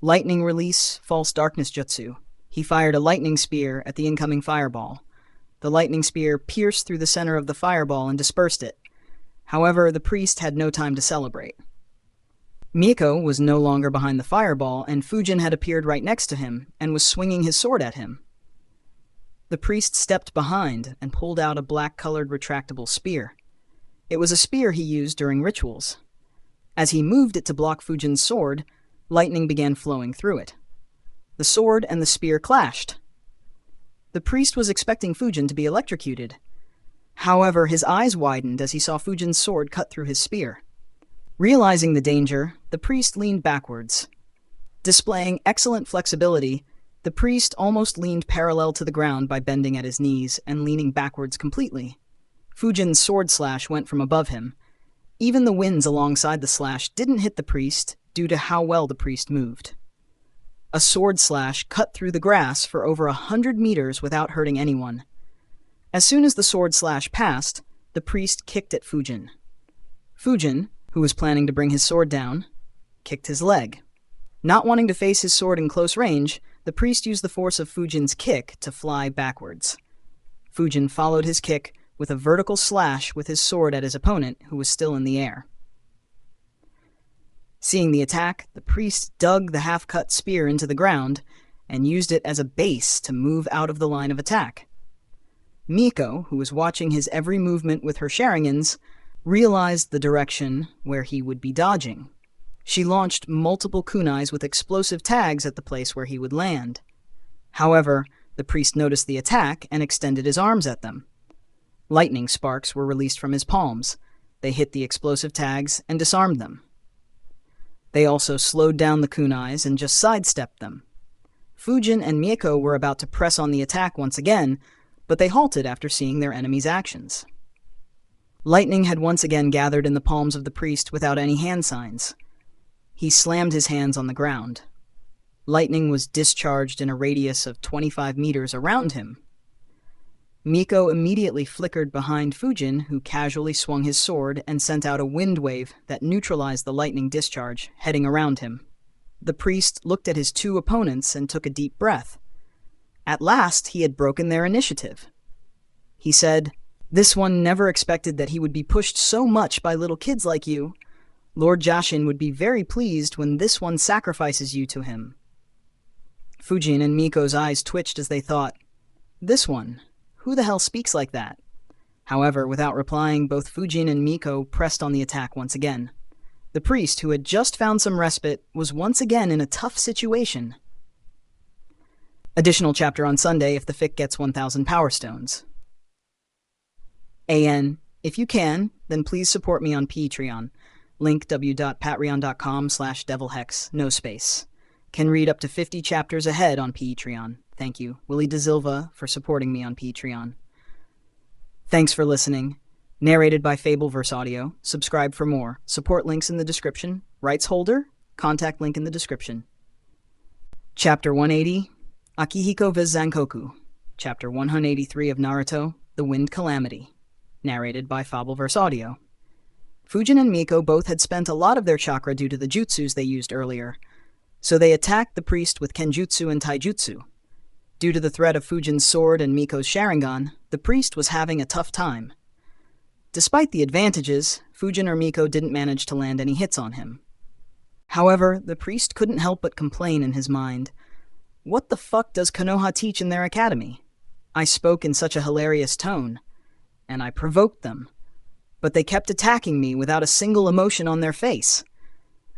Lightning release, false darkness jutsu. He fired a lightning spear at the incoming fireball. The lightning spear pierced through the center of the fireball and dispersed it. However, the priest had no time to celebrate. Miko was no longer behind the fireball, and Fujin had appeared right next to him and was swinging his sword at him. The priest stepped behind and pulled out a black-colored retractable spear. It was a spear he used during rituals. As he moved it to block Fujin's sword, lightning began flowing through it. The sword and the spear clashed. The priest was expecting Fujin to be electrocuted. However, his eyes widened as he saw Fujin's sword cut through his spear. Realizing the danger, the priest leaned backwards. Displaying excellent flexibility, the priest almost leaned parallel to the ground by bending at his knees and leaning backwards completely. Fujin's sword slash went from above him. Even the winds alongside the slash didn't hit the priest due to how well the priest moved. A sword slash cut through the grass for over 100 meters without hurting anyone. As soon as the sword slash passed, the priest kicked at Fujin. Fujin, who was planning to bring his sword down, kicked his leg. Not wanting to face his sword in close range, the priest used the force of Fujin's kick to fly backwards. Fujin followed his kick with a vertical slash with his sword at his opponent, who was still in the air. Seeing the attack, the priest dug the half-cut spear into the ground and used it as a base to move out of the line of attack. Miko, who was watching his every movement with her Sharingans, realized the direction where he would be dodging. She launched multiple kunais with explosive tags at the place where he would land. However, the priest noticed the attack and extended his arms at them. Lightning sparks were released from his palms. They hit the explosive tags and disarmed them. They also slowed down the kunais and just sidestepped them. Fujin and Miko were about to press on the attack once again, but they halted after seeing their enemy's actions. Lightning had once again gathered in the palms of the priest without any hand signs. He slammed his hands on the ground. Lightning was discharged in a radius of 25 meters around him. Miko immediately flickered behind Fujin, who casually swung his sword and sent out a wind wave that neutralized the lightning discharge, heading around him. The priest looked at his two opponents and took a deep breath. At last, he had broken their initiative. He said, "This one never expected that he would be pushed so much by little kids like you. Lord Jashin would be very pleased when this one sacrifices you to him." Fujin and Miko's eyes twitched as they thought, "This one? Who the hell speaks like that?" However, without replying, both Fujin and Miko pressed on the attack once again. The priest, who had just found some respite, was once again in a tough situation. Additional chapter on Sunday if the fic gets 1,000 Power Stones. AN. If you can, then please support me on Patreon. Link w.patreon.com/devilhex, no space. Can read up to 50 chapters ahead on Patreon. Thank you, Willie De Silva, for supporting me on Patreon. Thanks for listening. Narrated by Fabelverse Audio. Subscribe for more. Support links in the description. Rights holder? Contact link in the description. Chapter 180, Akihiko vs Zankoku. Chapter 183 of Naruto, The Wind Calamity. Narrated by Fabelverse Audio. Fujin and Miko both had spent a lot of their chakra due to the jutsus they used earlier, so they attacked the priest with Kenjutsu and Taijutsu. Due to the threat of Fujin's sword and Miko's Sharingan, the priest was having a tough time. Despite the advantages, Fujin or Miko didn't manage to land any hits on him. However, the priest couldn't help but complain in his mind. What the fuck does Konoha teach in their academy? I spoke in such a hilarious tone, and I provoked them, but they kept attacking me without a single emotion on their face.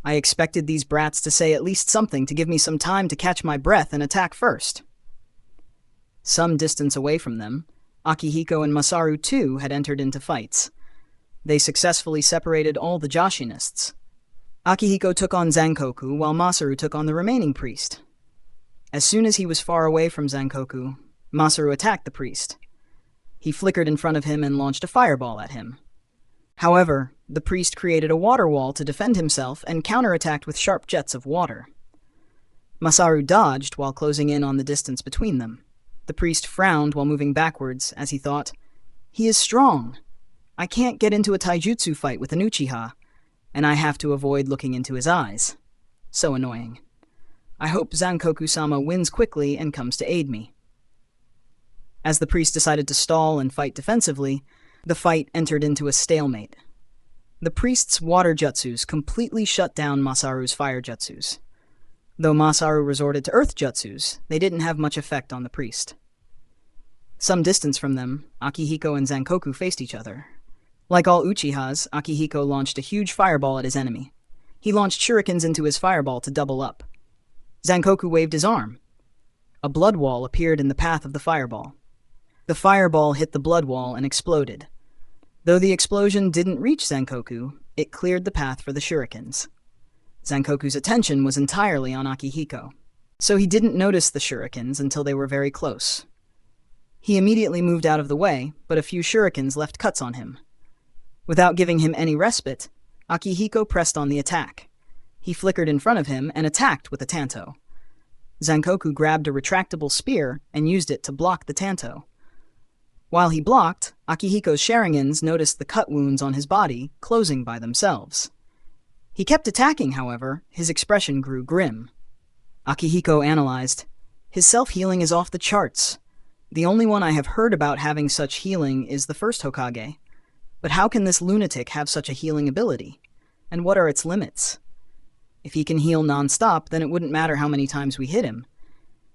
I expected these brats to say at least something to give me some time to catch my breath and attack first. Some distance away from them, Akihiko and Masaru too had entered into fights. They successfully separated all the Joshinists. Akihiko took on Zankoku, while Masaru took on the remaining priest. As soon as he was far away from Zankoku, Masaru attacked the priest. He flickered in front of him and launched a fireball at him. However, the priest created a water wall to defend himself and counterattacked with sharp jets of water. Masaru dodged while closing in on the distance between them. The priest frowned while moving backwards, as he thought, "He is strong. I can't get into a taijutsu fight with an Uchiha, and I have to avoid looking into his eyes. So annoying. I hope Zankoku-sama wins quickly and comes to aid me." As the priest decided to stall and fight defensively, the fight entered into a stalemate. The priest's water jutsus completely shut down Masaru's fire jutsus. Though Masaru resorted to earth jutsus, they didn't have much effect on the priest. Some distance from them, Akihiko and Zankoku faced each other. Like all Uchihas, Akihiko launched a huge fireball at his enemy. He launched shurikens into his fireball to double up. Zankoku waved his arm. A blood wall appeared in the path of the fireball. The fireball hit the blood wall and exploded. Though the explosion didn't reach Zankoku, it cleared the path for the shurikens. Zankoku's attention was entirely on Akihiko, so he didn't notice the shurikens until they were very close. He immediately moved out of the way, but a few shurikens left cuts on him. Without giving him any respite, Akihiko pressed on the attack. He flickered in front of him and attacked with a tanto. Zankoku grabbed a retractable spear and used it to block the tanto. While he blocked, Akihiko's Sharingans noticed the cut wounds on his body closing by themselves. He kept attacking, however. His expression grew grim. Akihiko analyzed. His self-healing is off the charts. The only one I have heard about having such healing is the first Hokage. But how can this lunatic have such a healing ability? And what are its limits? If he can heal non-stop, then it wouldn't matter how many times we hit him.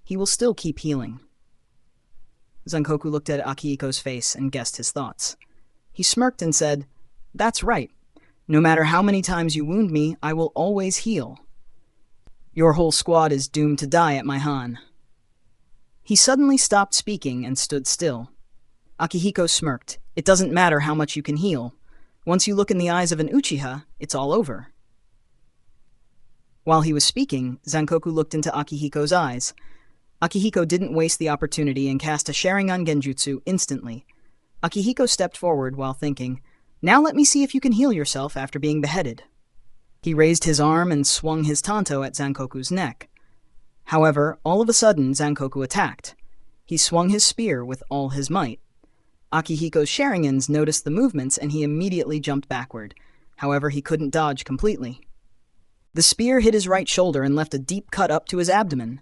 He will still keep healing. Zankoku looked at Akihiko's face and guessed his thoughts. He smirked and said, "That's right. No matter how many times you wound me, I will always heal. Your whole squad is doomed to die at my Han." He suddenly stopped speaking and stood still. Akihiko smirked. "It doesn't matter how much you can heal. Once you look in the eyes of an Uchiha, it's all over." While he was speaking, Zankoku looked into Akihiko's eyes. Akihiko didn't waste the opportunity and cast a Sharingan Genjutsu instantly. Akihiko stepped forward while thinking, "Now let me see if you can heal yourself after being beheaded." He raised his arm and swung his tanto at Zankoku's neck. However, all of a sudden, Zankoku attacked. He swung his spear with all his might. Akihiko's Sharingans noticed the movements and he immediately jumped backward. However, he couldn't dodge completely. The spear hit his right shoulder and left a deep cut up to his abdomen.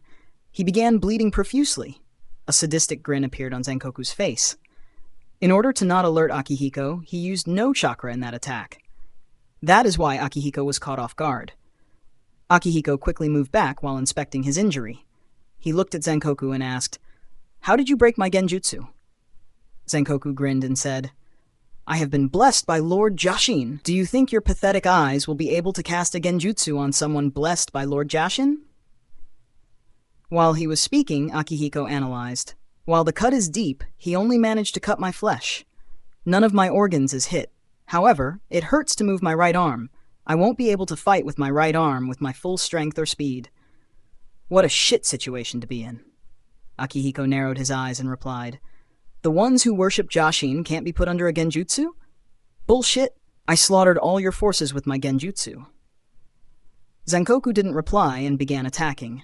He began bleeding profusely. A sadistic grin appeared on Zankoku's face. In order to not alert Akihiko, he used no chakra in that attack. That is why Akihiko was caught off guard. Akihiko quickly moved back while inspecting his injury. He looked at Zankoku and asked, "How did you break my genjutsu?" Zankoku grinned and said, "I have been blessed by Lord Jashin. Do you think your pathetic eyes will be able to cast a genjutsu on someone blessed by Lord Jashin?" While he was speaking, Akihiko analyzed. "While the cut is deep, he only managed to cut my flesh. None of my organs is hit. However, it hurts to move my right arm. I won't be able to fight with my right arm with my full strength or speed." What a shit situation to be in. Akihiko narrowed his eyes and replied, "The ones who worship Jashin can't be put under a genjutsu? Bullshit. I slaughtered all your forces with my genjutsu." Zankoku didn't reply and began attacking.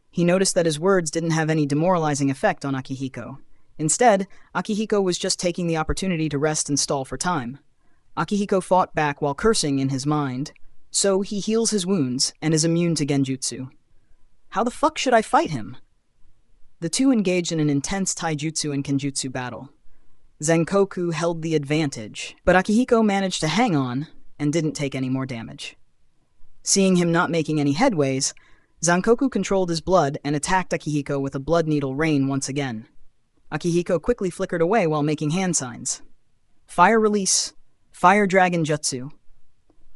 He noticed that his words didn't have any demoralizing effect on Akihiko. Instead, Akihiko was just taking the opportunity to rest and stall for time. Akihiko fought back while cursing in his mind, so he heals his wounds and is immune to genjutsu. How the fuck should I fight him? The two engaged in an intense taijutsu and kenjutsu battle. Zankoku held the advantage, but Akihiko managed to hang on and didn't take any more damage. Seeing him not making any headways, Zankoku controlled his blood and attacked Akihiko with a blood needle rain once again. Akihiko quickly flickered away while making hand signs. Fire release. Fire Dragon Jutsu.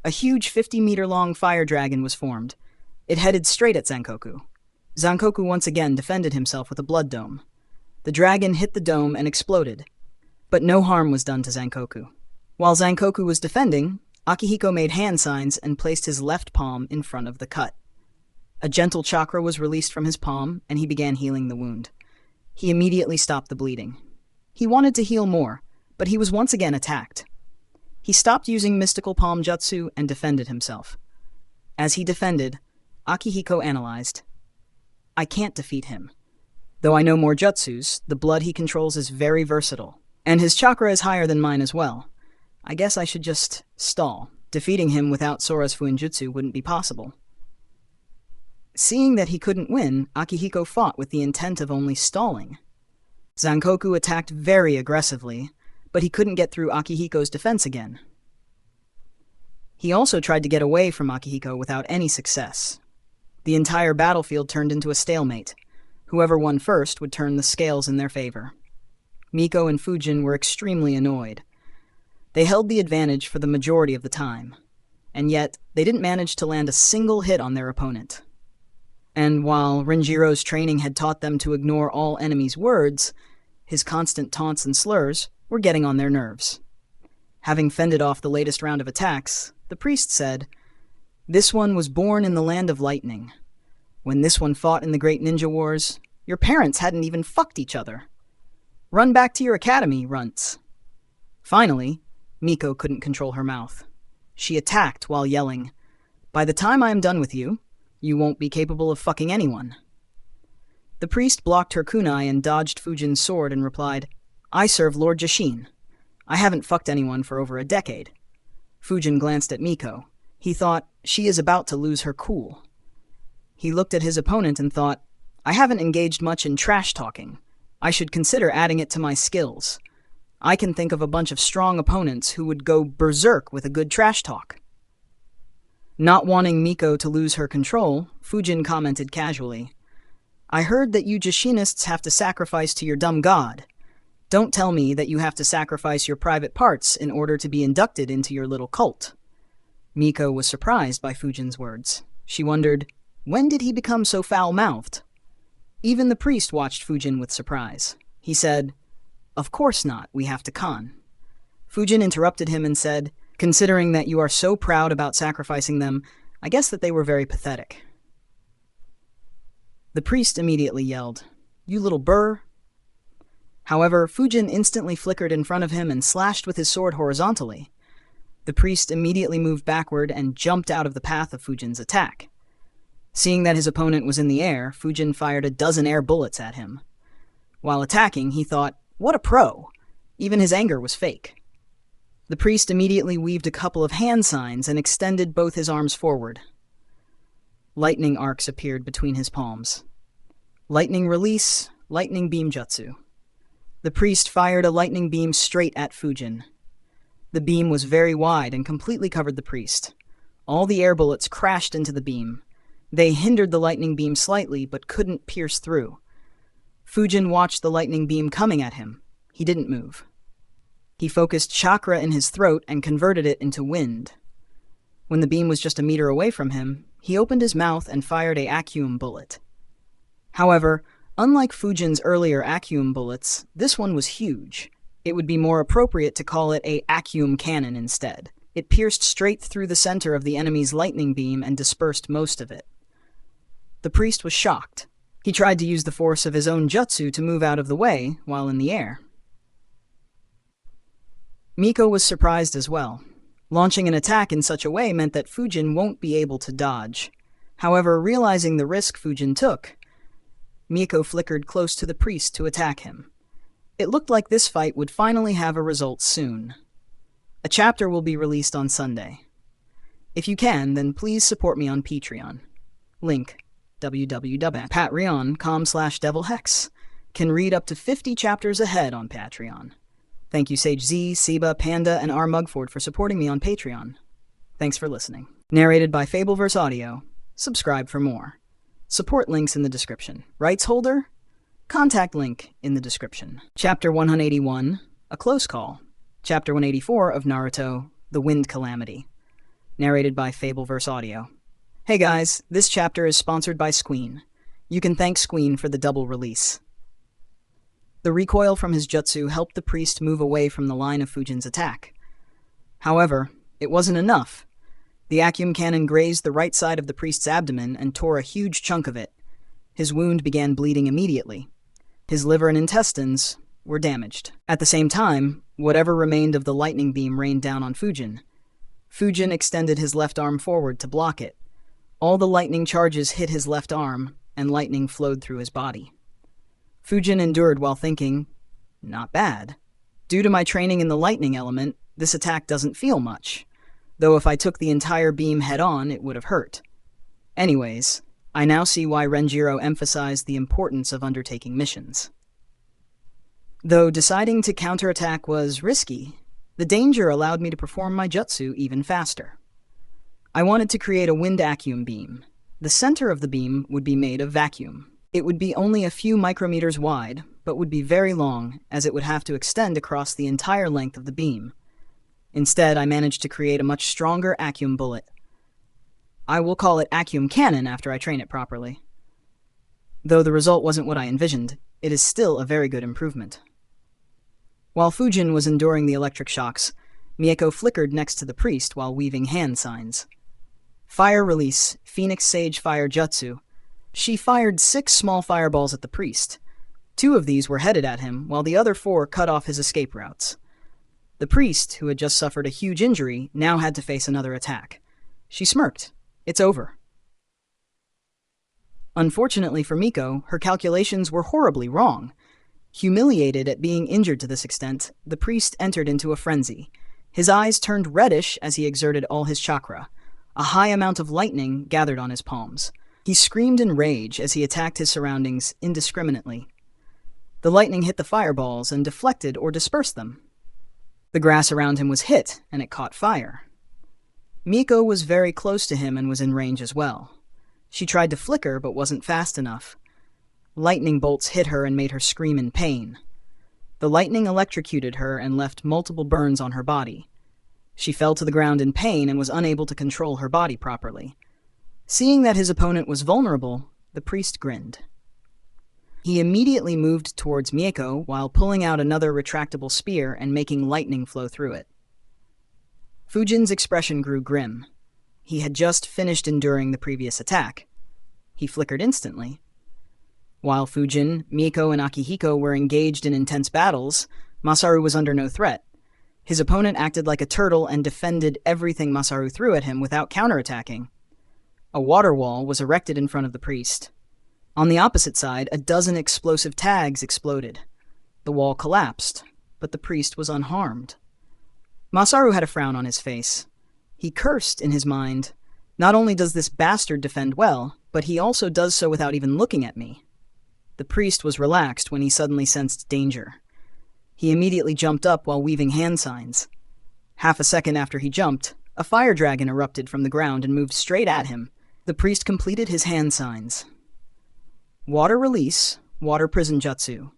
A huge 50-meter-long fire dragon was formed. It headed straight at Zankoku. Zankoku once again defended himself with a blood dome. The dragon hit the dome and exploded, but no harm was done to Zankoku. While Zankoku was defending, Akihiko made hand signs and placed his left palm in front of the cut. A gentle chakra was released from his palm, and he began healing the wound. He immediately stopped the bleeding. He wanted to heal more, but he was once again attacked. He stopped using mystical palm jutsu and defended himself. As he defended, Akihiko analyzed, "I can't defeat him. Though I know more jutsus, the blood he controls is very versatile, and his chakra is higher than mine as well. I guess I should just stall. Defeating him without Sora's Fuinjutsu wouldn't be possible." Seeing that he couldn't win, Akihiko fought with the intent of only stalling. Zankoku attacked very aggressively, but he couldn't get through Akihiko's defense again. He also tried to get away from Akihiko without any success. The entire battlefield turned into a stalemate. Whoever won first would turn the scales in their favor. Miko and Fujin were extremely annoyed. They held the advantage for the majority of the time, and yet they didn't manage to land a single hit on their opponent. And while Renjiro's training had taught them to ignore all enemies' words, his constant taunts and slurs were getting on their nerves. Having fended off the latest round of attacks, the priest said, "This one was born in the land of lightning. When this one fought in the Great Ninja Wars, your parents hadn't even fucked each other. Run back to your academy, runts." Finally, Miko couldn't control her mouth. She attacked while yelling, "By the time I am done with you, you won't be capable of fucking anyone." The priest blocked her kunai and dodged Fujin's sword and replied, "I serve Lord Jashin. I haven't fucked anyone for over a decade." Fujin glanced at Miko. He thought, she is about to lose her cool. He looked at his opponent and thought, I haven't engaged much in trash talking. I should consider adding it to my skills. I can think of a bunch of strong opponents who would go berserk with a good trash talk. Not wanting Miko to lose her control, Fujin commented casually, "I heard that you Jashinists have to sacrifice to your dumb god. Don't tell me that you have to sacrifice your private parts in order to be inducted into your little cult." Miko was surprised by Fujin's words. She wondered, when did he become so foul-mouthed? Even the priest watched Fujin with surprise. He said, "Of course not, we have to con." Fujin interrupted him and said, "Considering that you are so proud about sacrificing them, I guess that they were very pathetic." The priest immediately yelled, "You little burr." However, Fujin instantly flickered in front of him and slashed with his sword horizontally. The priest immediately moved backward and jumped out of the path of Fujin's attack. Seeing that his opponent was in the air, Fujin fired a dozen air bullets at him. While attacking, he thought, what a pro! Even his anger was fake. The priest immediately weaved a couple of hand signs and extended both his arms forward. Lightning arcs appeared between his palms. Lightning release, lightning beam jutsu. The priest fired a lightning beam straight at Fujin. The beam was very wide and completely covered the priest. All the air bullets crashed into the beam. They hindered the lightning beam slightly, but couldn't pierce through. Fujin watched the lightning beam coming at him. He didn't move. He focused chakra in his throat and converted it into wind. When the beam was just a meter away from him, he opened his mouth and fired a Acum bullet. However, unlike Fujin's earlier Acum bullets, this one was huge. It would be more appropriate to call it a Acum cannon instead. It pierced straight through the center of the enemy's lightning beam and dispersed most of it. The priest was shocked. He tried to use the force of his own jutsu to move out of the way while in the air. Miko was surprised as well. Launching an attack in such a way meant that Fujin won't be able to dodge. However, realizing the risk Fujin took, Miko flickered close to the priest to attack him. It looked like this fight would finally have a result soon. A chapter will be released on Sunday. If you can, then please support me on Patreon. Link, www.patreon.com/devilhex. Can read up to 50 chapters ahead on Patreon. Thank you Sage Z, Seba, Panda, and R. Mugford for supporting me on Patreon. Thanks for listening. Narrated by Fabelverse Audio. Subscribe for more. Support links in the description. Rights holder? Contact link in the description. Chapter 181, A Close Call. Chapter 184 of Naruto, The Wind Calamity. Narrated by Fabelverse Audio. Hey guys, this chapter is sponsored by Squeen. You can thank Squeen for the double release. The recoil from his jutsu helped the priest move away from the line of Fujin's attack. However, it wasn't enough. The Acum cannon grazed the right side of the priest's abdomen and tore a huge chunk of it. His wound began bleeding immediately. His liver and intestines were damaged. At the same time, whatever remained of the lightning beam rained down on Fujin. Fujin extended his left arm forward to block it. All the lightning charges hit his left arm, and lightning flowed through his body. Fujin endured while thinking, not bad. Due to my training in the lightning element, this attack doesn't feel much, though if I took the entire beam head-on, it would have hurt. Anyways, I now see why Renjiro emphasized the importance of undertaking missions. Though deciding to counterattack was risky, the danger allowed me to perform my jutsu even faster. I wanted to create a wind Acum beam. The center of the beam would be made of vacuum. It would be only a few micrometers wide, but would be very long, as it would have to extend across the entire length of the beam. Instead, I managed to create a much stronger Acum bullet. I will call it Acum Cannon after I train it properly. Though the result wasn't what I envisioned, it is still a very good improvement. While Fujin was enduring the electric shocks, Mieko flickered next to the priest while weaving hand signs. Fire release, Phoenix Sage Fire Jutsu. She fired 6 small fireballs at the priest. 2 of these were headed at him, while the other 4 cut off his escape routes. The priest, who had just suffered a huge injury, now had to face another attack. She smirked. It's over. Unfortunately for Miko, her calculations were horribly wrong. Humiliated at being injured to this extent, the priest entered into a frenzy. His eyes turned reddish as he exerted all his chakra. A high amount of lightning gathered on his palms. He screamed in rage as he attacked his surroundings indiscriminately. The lightning hit the fireballs and deflected or dispersed them. The grass around him was hit, and it caught fire. Miko was very close to him and was in range as well. She tried to flicker but wasn't fast enough. Lightning bolts hit her and made her scream in pain. The lightning electrocuted her and left multiple burns on her body. She fell to the ground in pain and was unable to control her body properly. Seeing that his opponent was vulnerable, the priest grinned. He immediately moved towards Mieko while pulling out another retractable spear and making lightning flow through it. Fujin's expression grew grim. He had just finished enduring the previous attack. He flickered instantly. While Fujin, Mieko, and Akihiko were engaged in intense battles, Masaru was under no threat. His opponent acted like a turtle and defended everything Masaru threw at him without counterattacking. A water wall was erected in front of the priest. On the opposite side, a dozen explosive tags exploded. The wall collapsed, but the priest was unharmed. Masaru had a frown on his face. He cursed in his mind. Not only does this bastard defend well, but he also does so without even looking at me. The priest was relaxed when he suddenly sensed danger. He immediately jumped up while weaving hand signs. Half a second after he jumped, a fire dragon erupted from the ground and moved straight at him. The priest completed his hand signs. Water release, water prison jutsu.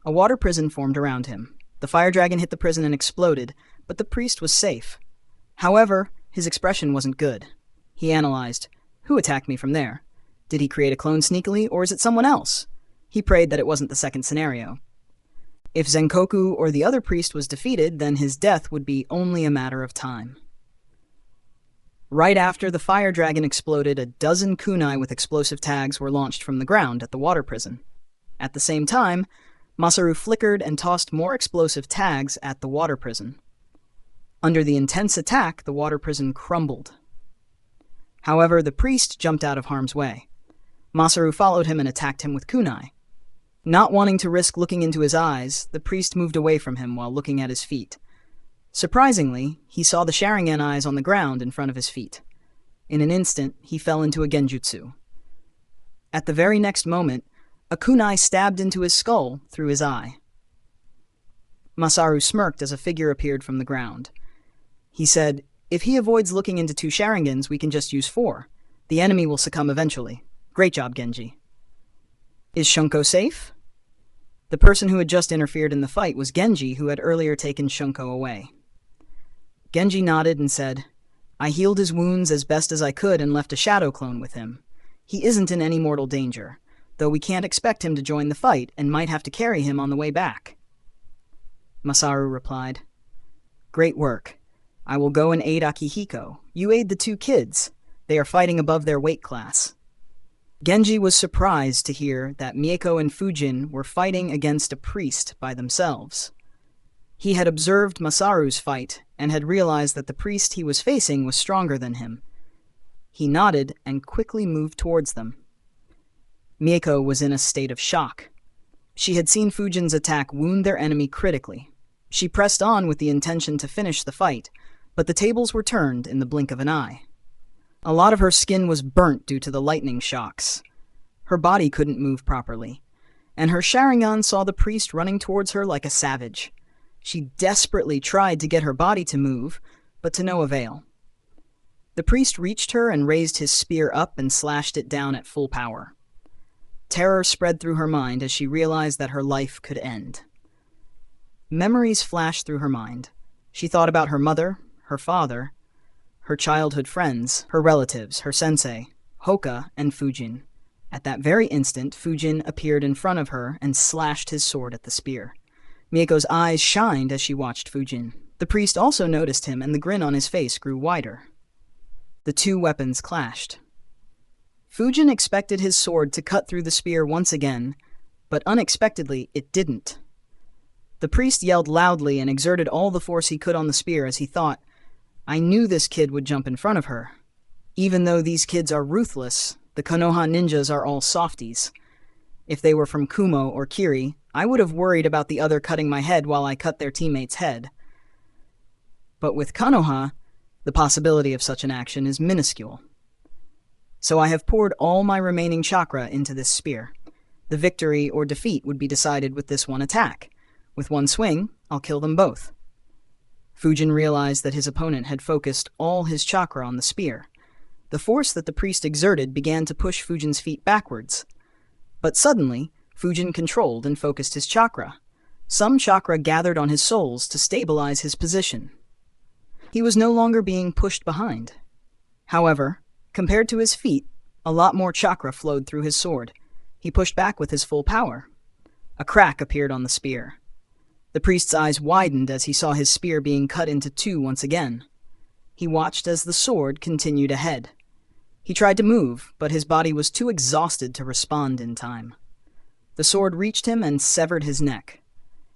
A water prison formed around him. The fire dragon hit the prison and exploded, but the priest was safe. However, his expression wasn't good. He analyzed, who attacked me from there? Did he create a clone sneakily, or is it someone else? He prayed that it wasn't the second scenario. If Zenkoku or the other priest was defeated, then his death would be only a matter of time. Right after the fire dragon exploded, a dozen kunai with explosive tags were launched from the ground at the water prison. At the same time, Masaru flickered and tossed more explosive tags at the water prison. Under the intense attack, the water prison crumbled. However, the priest jumped out of harm's way. Masaru followed him and attacked him with kunai. Not wanting to risk looking into his eyes, the priest moved away from him while looking at his feet. Surprisingly, he saw the Sharingan eyes on the ground in front of his feet. In an instant, he fell into a genjutsu. At the very next moment, a kunai stabbed into his skull through his eye. Masaru smirked as a figure appeared from the ground. He said, if he avoids looking into 2 Sharingans, we can just use 4. The enemy will succumb eventually. Great job, Genji. Is Shunko safe? The person who had just interfered in the fight was Genji, who had earlier taken Shunko away. Genji nodded and said, I healed his wounds as best as I could and left a shadow clone with him. He isn't in any mortal danger, though we can't expect him to join the fight and might have to carry him on the way back. Masaru replied, Great work. I will go and aid Akihiko. You aid the 2 kids. They are fighting above their weight class. Genji was surprised to hear that Mieko and Fujin were fighting against a priest by themselves. He had observed Masaru's fight and had realized that the priest he was facing was stronger than him. He nodded and quickly moved towards them. Mieko was in a state of shock. She had seen Fujin's attack wound their enemy critically. She pressed on with the intention to finish the fight, but the tables were turned in the blink of an eye. A lot of her skin was burnt due to the lightning shocks. Her body couldn't move properly, and her Sharingan saw the priest running towards her like a savage. She desperately tried to get her body to move, but to no avail. The priest reached her and raised his spear up and slashed it down at full power. Terror spread through her mind as she realized that her life could end. Memories flashed through her mind. She thought about her mother, her father, her childhood friends, her relatives, her sensei, Hoka, and Fujin. At that very instant, Fujin appeared in front of her and slashed his sword at the spear. Mieko's eyes shined as she watched Fujin. The priest also noticed him, and the grin on his face grew wider. The two weapons clashed. Fujin expected his sword to cut through the spear once again, but unexpectedly it didn't. The priest yelled loudly and exerted all the force he could on the spear as he thought, "I knew this kid would jump in front of her. Even though these kids are ruthless, the Konoha ninjas are all softies. If they were from Kumo or Kiri, I would have worried about the other cutting my head while I cut their teammate's head. But with Konoha, the possibility of such an action is minuscule. So I have poured all my remaining chakra into this spear. The victory or defeat would be decided with this one attack. With one swing, I'll kill them both." Fujin realized that his opponent had focused all his chakra on the spear. The force that the priest exerted began to push Fujin's feet backwards. But suddenly, Fujin controlled and focused his chakra. Some chakra gathered on his soles to stabilize his position. He was no longer being pushed behind. However, compared to his feet, a lot more chakra flowed through his sword. He pushed back with his full power. A crack appeared on the spear. The priest's eyes widened as he saw his spear being cut into two once again. He watched as the sword continued ahead. He tried to move, but his body was too exhausted to respond in time. The sword reached him and severed his neck.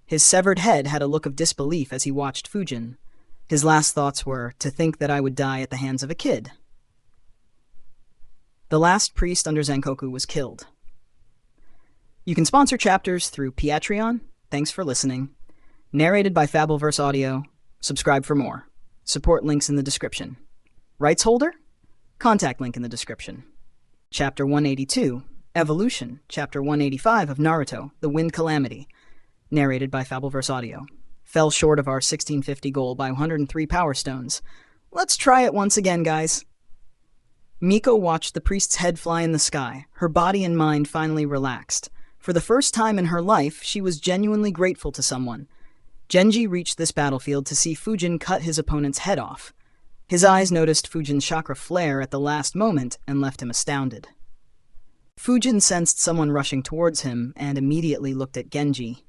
His severed head had a look of disbelief as he watched Fujin. His last thoughts were, to think that I would die at the hands of a kid. The last priest under Zenkoku was killed. You can sponsor chapters through Patreon. Thanks for listening. Narrated by Fabelverse Audio. Subscribe for more. Support links in the description. Rights holder? Contact link in the description. Chapter 182, Evolution. Chapter 185 of Naruto, The Wind Calamity. Narrated by Fabelverse Audio. Fell short of our 1650 goal by 103 power stones. Let's try it once again, guys. Miko watched the priest's head fly in the sky. Her body and mind finally relaxed. For the first time in her life, she was genuinely grateful to someone. Genji reached this battlefield to see Fujin cut his opponent's head off. His eyes noticed Fujin's chakra flare at the last moment and left him astounded. Fujin sensed someone rushing towards him and immediately looked at Genji.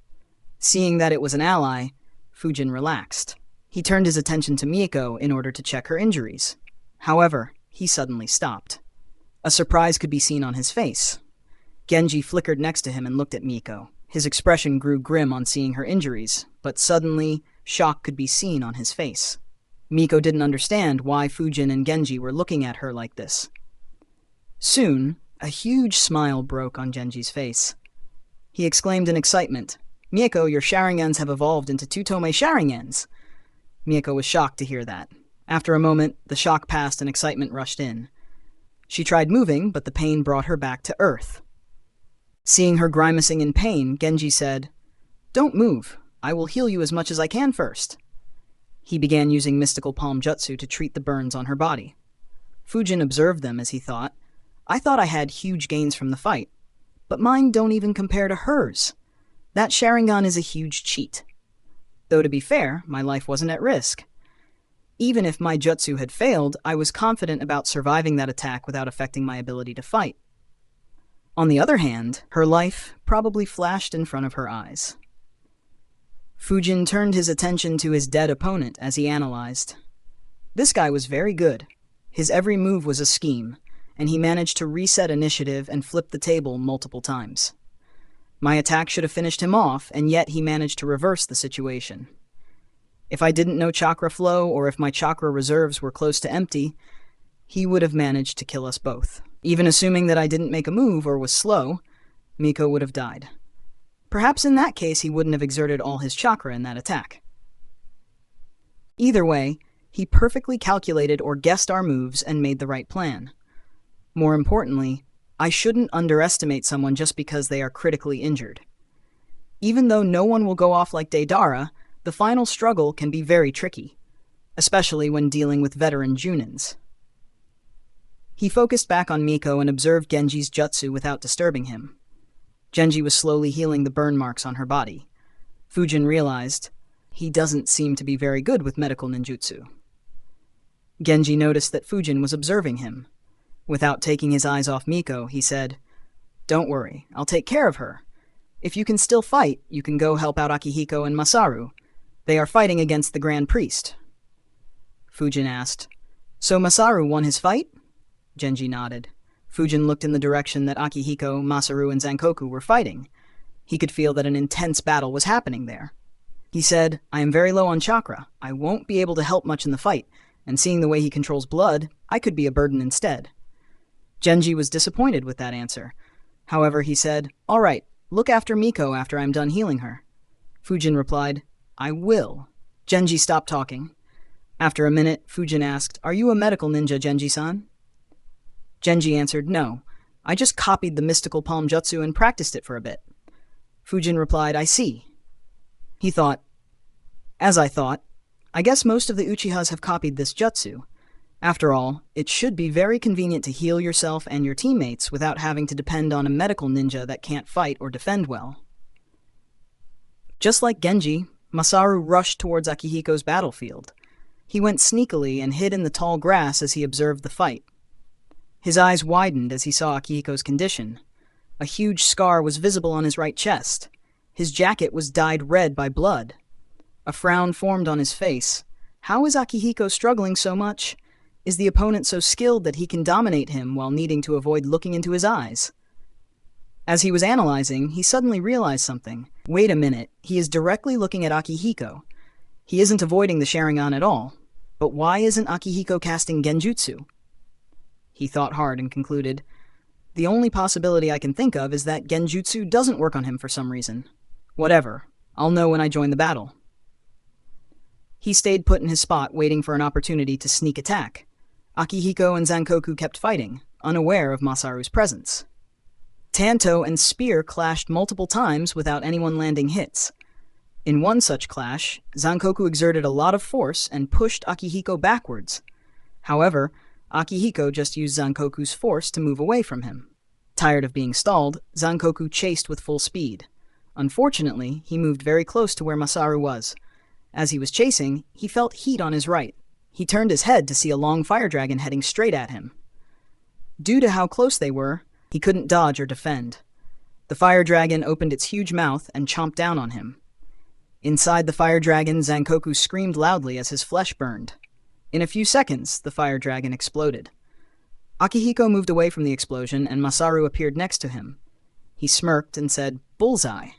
Seeing that it was an ally, Fujin relaxed. He turned his attention to Miko in order to check her injuries. However, he suddenly stopped. A surprise could be seen on his face. Genji flickered next to him and looked at Miko. His expression grew grim on seeing her injuries, but suddenly, shock could be seen on his face. Miko didn't understand why Fujin and Genji were looking at her like this. Soon, a huge smile broke on Genji's face. He exclaimed in excitement, "Miko, your Sharingans have evolved into two-tome Sharingans!" Miko was shocked to hear that. After a moment, the shock passed and excitement rushed in. She tried moving, but the pain brought her back to earth. Seeing her grimacing in pain, Genji said, "Don't move. I will heal you as much as I can first." He began using mystical palm jutsu to treat the burns on her body. Fujin observed them as he thought, "I thought I had huge gains from the fight, but mine don't even compare to hers. That Sharingan is a huge cheat. Though to be fair, my life wasn't at risk. Even if my jutsu had failed, I was confident about surviving that attack without affecting my ability to fight." On the other hand, her life probably flashed in front of her eyes. Fujin turned his attention to his dead opponent as he analyzed. This guy was very good. His every move was a scheme, and he managed to reset initiative and flip the table multiple times. My attack should have finished him off, and yet he managed to reverse the situation. If I didn't know chakra flow, or if my chakra reserves were close to empty, he would have managed to kill us both. Even assuming that I didn't make a move or was slow, Miko would have died. Perhaps in that case he wouldn't have exerted all his chakra in that attack. Either way, he perfectly calculated or guessed our moves and made the right plan. More importantly, I shouldn't underestimate someone just because they are critically injured. Even though no one will go off like Deidara, the final struggle can be very tricky, especially when dealing with veteran Junins. He focused back on Miko and observed Genji's jutsu without disturbing him. Genji was slowly healing the burn marks on her body. Fujin realized, He doesn't seem to be very good with medical ninjutsu. Genji noticed that Fujin was observing him. Without taking his eyes off Miko, he said, "Don't worry, I'll take care of her. If you can still fight, you can go help out Akihiko and Masaru. They are fighting against the Grand Priest." Fujin asked, "So Masaru won his fight?" Genji nodded. Fujin looked in the direction that Akihiko, Masaru, and Zankoku were fighting. He could feel that an intense battle was happening there. He said, "I am very low on chakra. I won't be able to help much in the fight, and seeing the way he controls blood, I could be a burden instead." Genji was disappointed with that answer. However, he said, "All right, look after Miko after I'm done healing her." Fujin replied, "I will." Genji stopped talking. After a minute, Fujin asked, "Are you a medical ninja, Genji-san?" Genji answered, "No. I just copied the mystical palm jutsu and practiced it for a bit." Fujin replied, "I see." He thought, "As I thought, I guess most of the Uchihas have copied this jutsu. After all, it should be very convenient to heal yourself and your teammates without having to depend on a medical ninja that can't fight or defend well." Just like Genji, Masaru rushed towards Akihiko's battlefield. He went sneakily and hid in the tall grass as he observed the fight. His eyes widened as he saw Akihiko's condition. A huge scar was visible on his right chest. His jacket was dyed red by blood. A frown formed on his face. How is Akihiko struggling so much? Is the opponent so skilled that he can dominate him while needing to avoid looking into his eyes? As he was analyzing, he suddenly realized something. Wait a minute, he is directly looking at Akihiko. He isn't avoiding the Sharingan at all. But why isn't Akihiko casting Genjutsu? He thought hard and concluded, "The only possibility I can think of is that Genjutsu doesn't work on him for some reason. Whatever, I'll know when I join the battle." He stayed put in his spot, waiting for an opportunity to sneak attack. Akihiko and Zankoku kept fighting, unaware of Masaru's presence. Tanto and Spear clashed multiple times without anyone landing hits. In one such clash, Zankoku exerted a lot of force and pushed Akihiko backwards. However, Akihiko just used Zankoku's force to move away from him. Tired of being stalled, Zankoku chased with full speed. Unfortunately, he moved very close to where Masaru was. As he was chasing, he felt heat on his right. He turned his head to see a long fire dragon heading straight at him. Due to how close they were, he couldn't dodge or defend. The fire dragon opened its huge mouth and chomped down on him. Inside the fire dragon, Zankoku screamed loudly as his flesh burned. In a few seconds, the fire dragon exploded. Akihiko moved away from the explosion, and Masaru appeared next to him. He smirked and said, "Bullseye."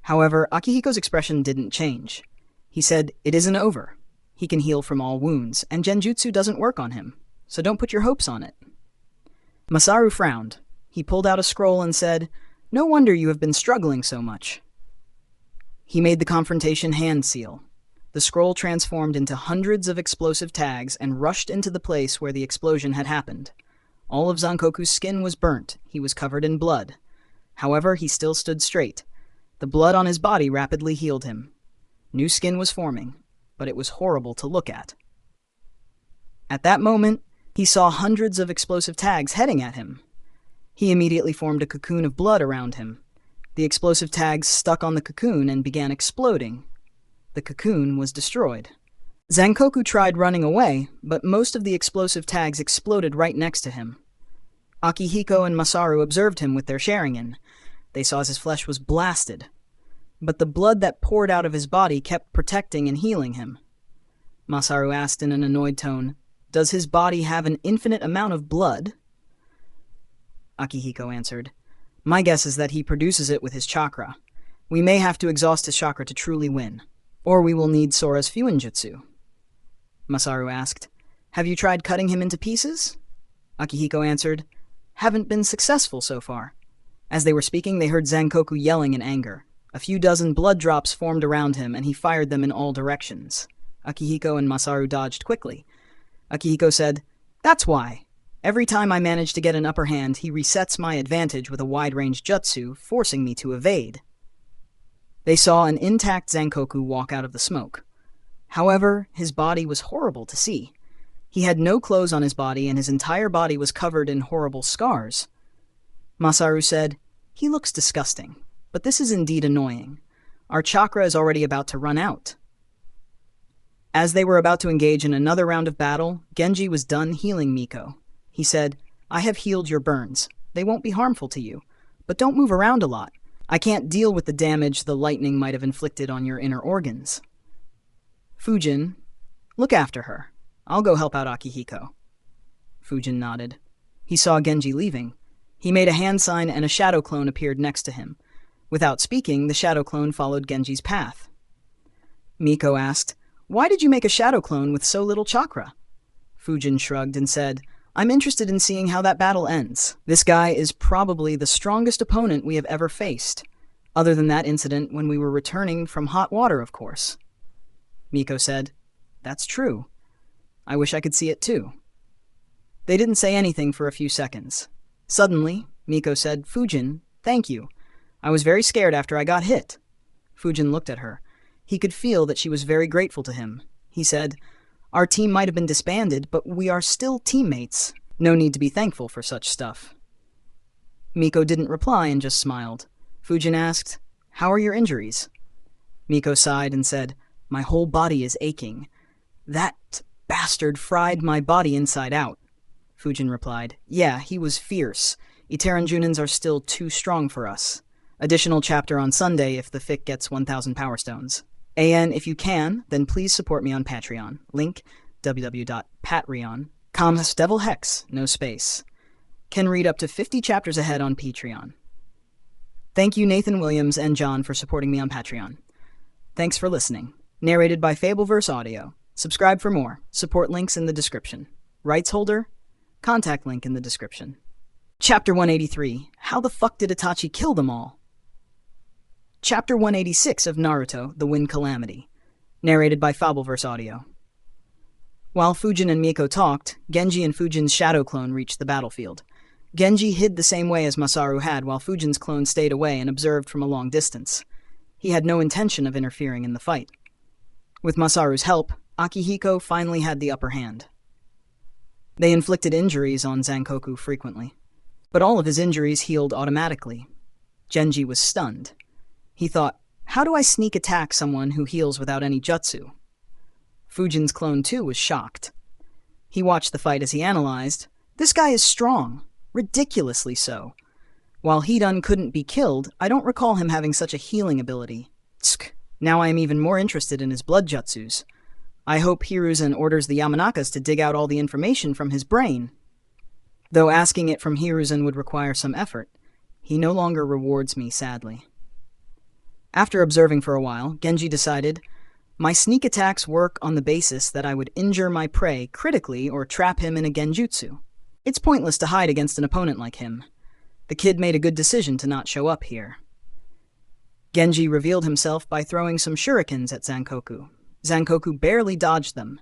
However, Akihiko's expression didn't change. He said, "It isn't over. He can heal from all wounds, and Genjutsu doesn't work on him, so don't put your hopes on it." Masaru frowned. He pulled out a scroll and said, "No wonder you have been struggling so much." He made the confrontation hand seal. The scroll transformed into hundreds of explosive tags and rushed into the place where the explosion had happened. All of Zankoku's skin was burnt. He was covered in blood. However, he still stood straight. The blood on his body rapidly healed him. New skin was forming, but it was horrible to look at. At that moment, he saw hundreds of explosive tags heading at him. He immediately formed a cocoon of blood around him. The explosive tags stuck on the cocoon and began exploding. The cocoon was destroyed. Zankoku tried running away, but most of the explosive tags exploded right next to him. Akihiko and Masaru observed him with their Sharingan. They saw his flesh was blasted. But the blood that poured out of his body kept protecting and healing him. Masaru asked in an annoyed tone, "Does his body have an infinite amount of blood?" Akihiko answered, "My guess is that he produces it with his chakra. We may have to exhaust his chakra to truly win. Or we will need Sora's Fuinjutsu." Masaru asked, "Have you tried cutting him into pieces?" Akihiko answered, "Haven't been successful so far." As they were speaking, they heard Zankoku yelling in anger. A few dozen blood drops formed around him, and he fired them in all directions. Akihiko and Masaru dodged quickly. Akihiko said, "That's why. Every time I manage to get an upper hand, he resets my advantage with a wide-range jutsu, forcing me to evade." They saw an intact Zankoku walk out of the smoke. However, his body was horrible to see. He had no clothes on his body, and his entire body was covered in horrible scars. Masaru said, "He looks disgusting, but this is indeed annoying. Our chakra is already about to run out. As they were about to engage in another round of battle, Genji was done healing Miko. He said, I have healed your burns. They won't be harmful to you, but don't move around a lot. I can't deal with the damage the lightning might have inflicted on your inner organs. Fujin, look after her. I'll go help out Akihiko. Fujin nodded. He saw Genji leaving. He made a hand sign and a shadow clone appeared next to him. Without speaking, the shadow clone followed Genji's path. Miko asked, Why did you make a shadow clone with so little chakra? Fujin shrugged and said, I'm interested in seeing how that battle ends. This guy is probably the strongest opponent we have ever faced, other than that incident when we were returning from hot water, of course. Miko said, That's true. I wish I could see it too. They didn't say anything for a few seconds. Suddenly, Miko said, Fujin, thank you. I was very scared after I got hit. Fujin looked at her. He could feel that she was very grateful to him. He said, Our team might have been disbanded, but we are still teammates. No need to be thankful for such stuff. Miko didn't reply and just smiled. Fujin asked, How are your injuries? Miko sighed and said, My whole body is aching. That bastard fried my body inside out. Fujin replied, Yeah, he was fierce. Iteran Junins are still too strong for us. Additional chapter on Sunday if the fic gets 1,000 Power Stones. AN, if you can, then please support me on Patreon. Link, www.patreon.com/devilhex, no space. Can read up to 50 chapters ahead on Patreon. Thank you Nathan Williams and John for supporting me on Patreon. Thanks for listening. Narrated by Fabelverse Audio. Subscribe for more. Support links in the description. Rights holder? Contact link in the description. Chapter 183. How the fuck did Itachi kill them all? Chapter 186 of Naruto, The Wind Calamity. Narrated by Fabelverse Audio. While Fujin and Miko talked, Genji and Fujin's shadow clone reached the battlefield. Genji hid the same way as Masaru had, while Fujin's clone stayed away and observed from a long distance. He had no intention of interfering in the fight. With Masaru's help, Akihiko finally had the upper hand. They inflicted injuries on Zankoku frequently, but all of his injuries healed automatically. Genji was stunned. He thought, how do I sneak attack someone who heals without any jutsu? Fujin's clone too was shocked. He watched the fight as he analyzed, this guy is strong, ridiculously so. While Hidan couldn't be killed, I don't recall him having such a healing ability. Tsk. Now I am even more interested in his blood jutsus. I hope Hiruzen orders the Yamanakas to dig out all the information from his brain. Though asking it from Hiruzen would require some effort, he no longer rewards me sadly. After observing for a while, Genji decided, my sneak attacks work on the basis that I would injure my prey critically or trap him in a genjutsu. It's pointless to hide against an opponent like him. The kid made a good decision to not show up here. Genji revealed himself by throwing some shurikens at Zankoku. Zankoku barely dodged them.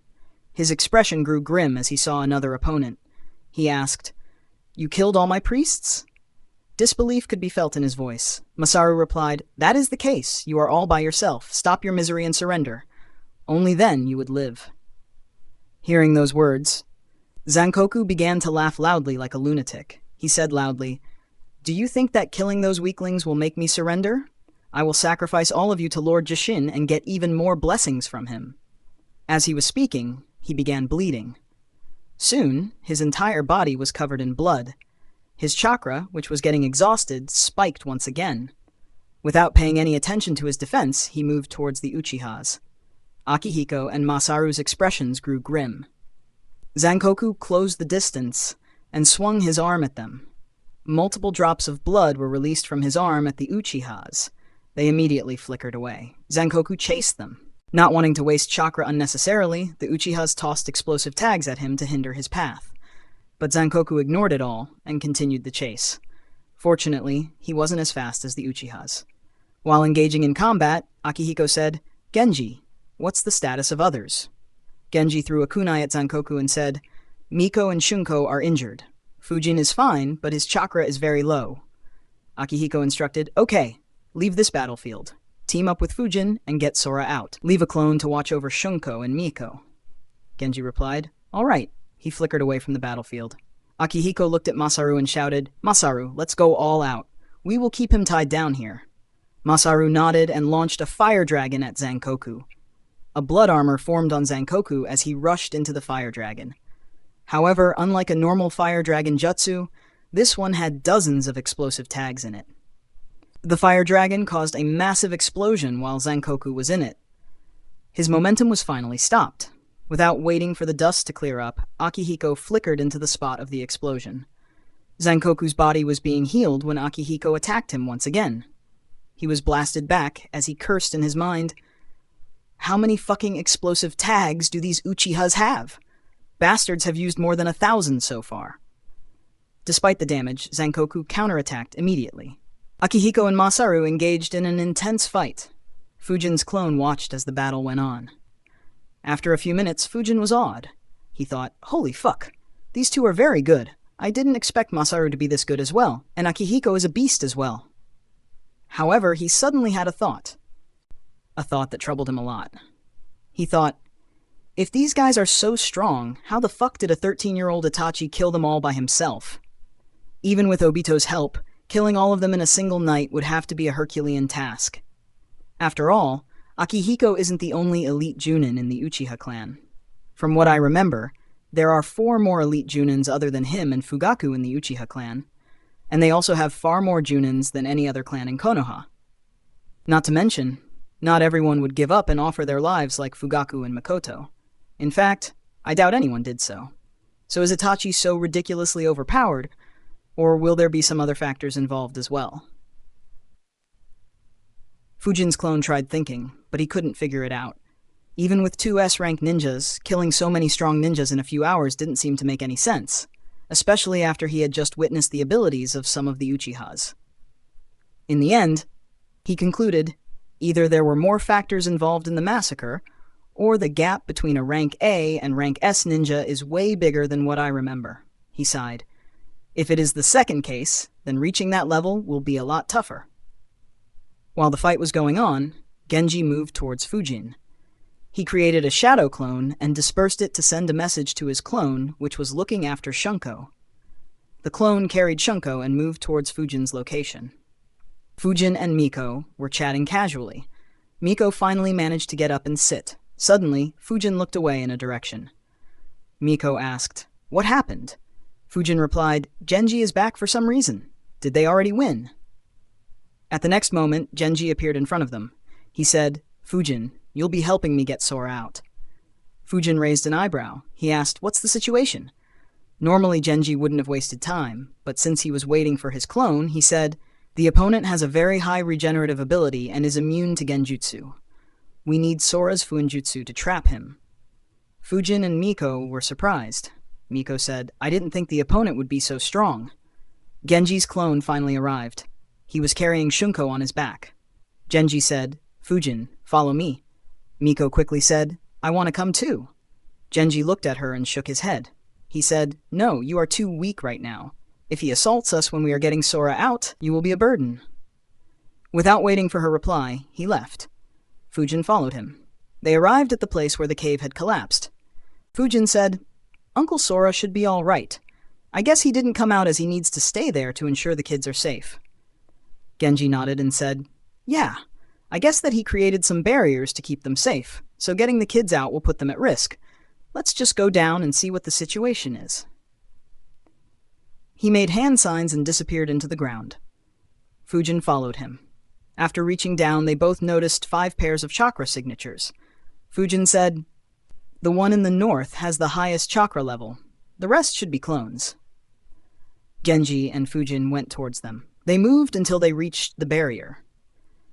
His expression grew grim as he saw another opponent. He asked, You killed all my priests? Disbelief could be felt in his voice. Masaru replied, That is the case. You are all by yourself. Stop your misery and surrender. Only then you would live. Hearing those words, Zankoku began to laugh loudly like a lunatic. He said loudly, Do you think that killing those weaklings will make me surrender? I will sacrifice all of you to Lord Jushin and get even more blessings from him. As he was speaking, he began bleeding. Soon, his entire body was covered in blood. His chakra, which was getting exhausted, spiked once again. Without paying any attention to his defense, he moved towards the Uchihas. Akihiko and Masaru's expressions grew grim. Zankoku closed the distance and swung his arm at them. Multiple drops of blood were released from his arm at the Uchihas. They immediately flickered away. Zankoku chased them. Not wanting to waste chakra unnecessarily, the Uchihas tossed explosive tags at him to hinder his path. But Zankoku ignored it all and continued the chase. Fortunately, he wasn't as fast as the Uchihas. While engaging in combat, Akihiko said, Genji, what's the status of others? Genji threw a kunai at Zankoku and said, Miko and Shunko are injured. Fujin is fine, but his chakra is very low. Akihiko instructed, Okay, leave this battlefield. Team up with Fujin and get Sora out. Leave a clone to watch over Shunko and Miko. Genji replied, All right. He flickered away from the battlefield. Akihiko looked at Masaru and shouted, Masaru, let's go all out. We will keep him tied down here. Masaru nodded and launched a fire dragon at Zankoku. A blood armor formed on Zankoku as he rushed into the fire dragon. However, unlike a normal fire dragon jutsu, this one had dozens of explosive tags in it. The fire dragon caused a massive explosion while Zankoku was in it. His momentum was finally stopped. Without waiting for the dust to clear up, Akihiko flickered into the spot of the explosion. Zankoku's body was being healed when Akihiko attacked him once again. He was blasted back as he cursed in his mind, "How many fucking explosive tags do these Uchihas have? Bastards have used more than 1,000 so far." Despite the damage, Zankoku counterattacked immediately. Akihiko and Masaru engaged in an intense fight. Fujin's clone watched as the battle went on. After a few minutes, Fujin was awed. He thought, "Holy fuck, these two are very good. I didn't expect Masaru to be this good as well, and Akihiko is a beast as well." However, he suddenly had a thought that troubled him a lot. He thought, if these guys are so strong, how the fuck did a 13-year-old Itachi kill them all by himself? Even with Obito's help, killing all of them in a single night would have to be a Herculean task. After all, Akihiko isn't the only elite Junin in the Uchiha clan. From what I remember, there are 4 more elite Junins other than him and Fugaku in the Uchiha clan, and they also have far more Junins than any other clan in Konoha. Not to mention, not everyone would give up and offer their lives like Fugaku and Makoto. In fact, I doubt anyone did so. So is Itachi so ridiculously overpowered, or will there be some other factors involved as well? Fujin's clone tried thinking, but he couldn't figure it out. Even with 2 S-rank ninjas, killing so many strong ninjas in a few hours didn't seem to make any sense, especially after he had just witnessed the abilities of some of the Uchihas. In the end, he concluded either there were more factors involved in the massacre, or the gap between a rank A and rank S ninja is way bigger than what I remember. He sighed. If it is the second case, then reaching that level will be a lot tougher. While the fight was going on, Genji moved towards Fujin. He created a shadow clone and dispersed it to send a message to his clone, which was looking after Shunko. The clone carried Shunko and moved towards Fujin's location. Fujin and Miko were chatting casually. Miko finally managed to get up and sit. Suddenly, Fujin looked away in a direction. Miko asked, "What happened?" Fujin replied, "Genji is back for some reason. Did they already win?" At the next moment, Genji appeared in front of them. He said, "Fujin, you'll be helping me get Sora out." Fujin raised an eyebrow. He asked, "What's the situation?" Normally, Genji wouldn't have wasted time, but since he was waiting for his clone, he said, "The opponent has a very high regenerative ability and is immune to genjutsu. We need Sora's fuinjutsu to trap him." Fujin and Miko were surprised. Miko said, "I didn't think the opponent would be so strong." Genji's clone finally arrived. He was carrying Shunko on his back. Genji said, "Fujin, follow me." Miko quickly said, "I want to come too." Genji looked at her and shook his head. He said, "No, you are too weak right now. If he assaults us when we are getting Sora out, you will be a burden." Without waiting for her reply, he left. Fujin followed him. They arrived at the place where the cave had collapsed. Fujin said, "Uncle Sora should be all right. I guess he didn't come out as he needs to stay there to ensure the kids are safe." Genji nodded and said, "Yeah, I guess that he created some barriers to keep them safe, so getting the kids out will put them at risk. Let's just go down and see what the situation is." He made hand signs and disappeared into the ground. Fujin followed him. After reaching down, they both noticed 5 pairs of chakra signatures. Fujin said, "The one in the north has the highest chakra level. The rest should be clones." Genji and Fujin went towards them. They moved until they reached the barrier.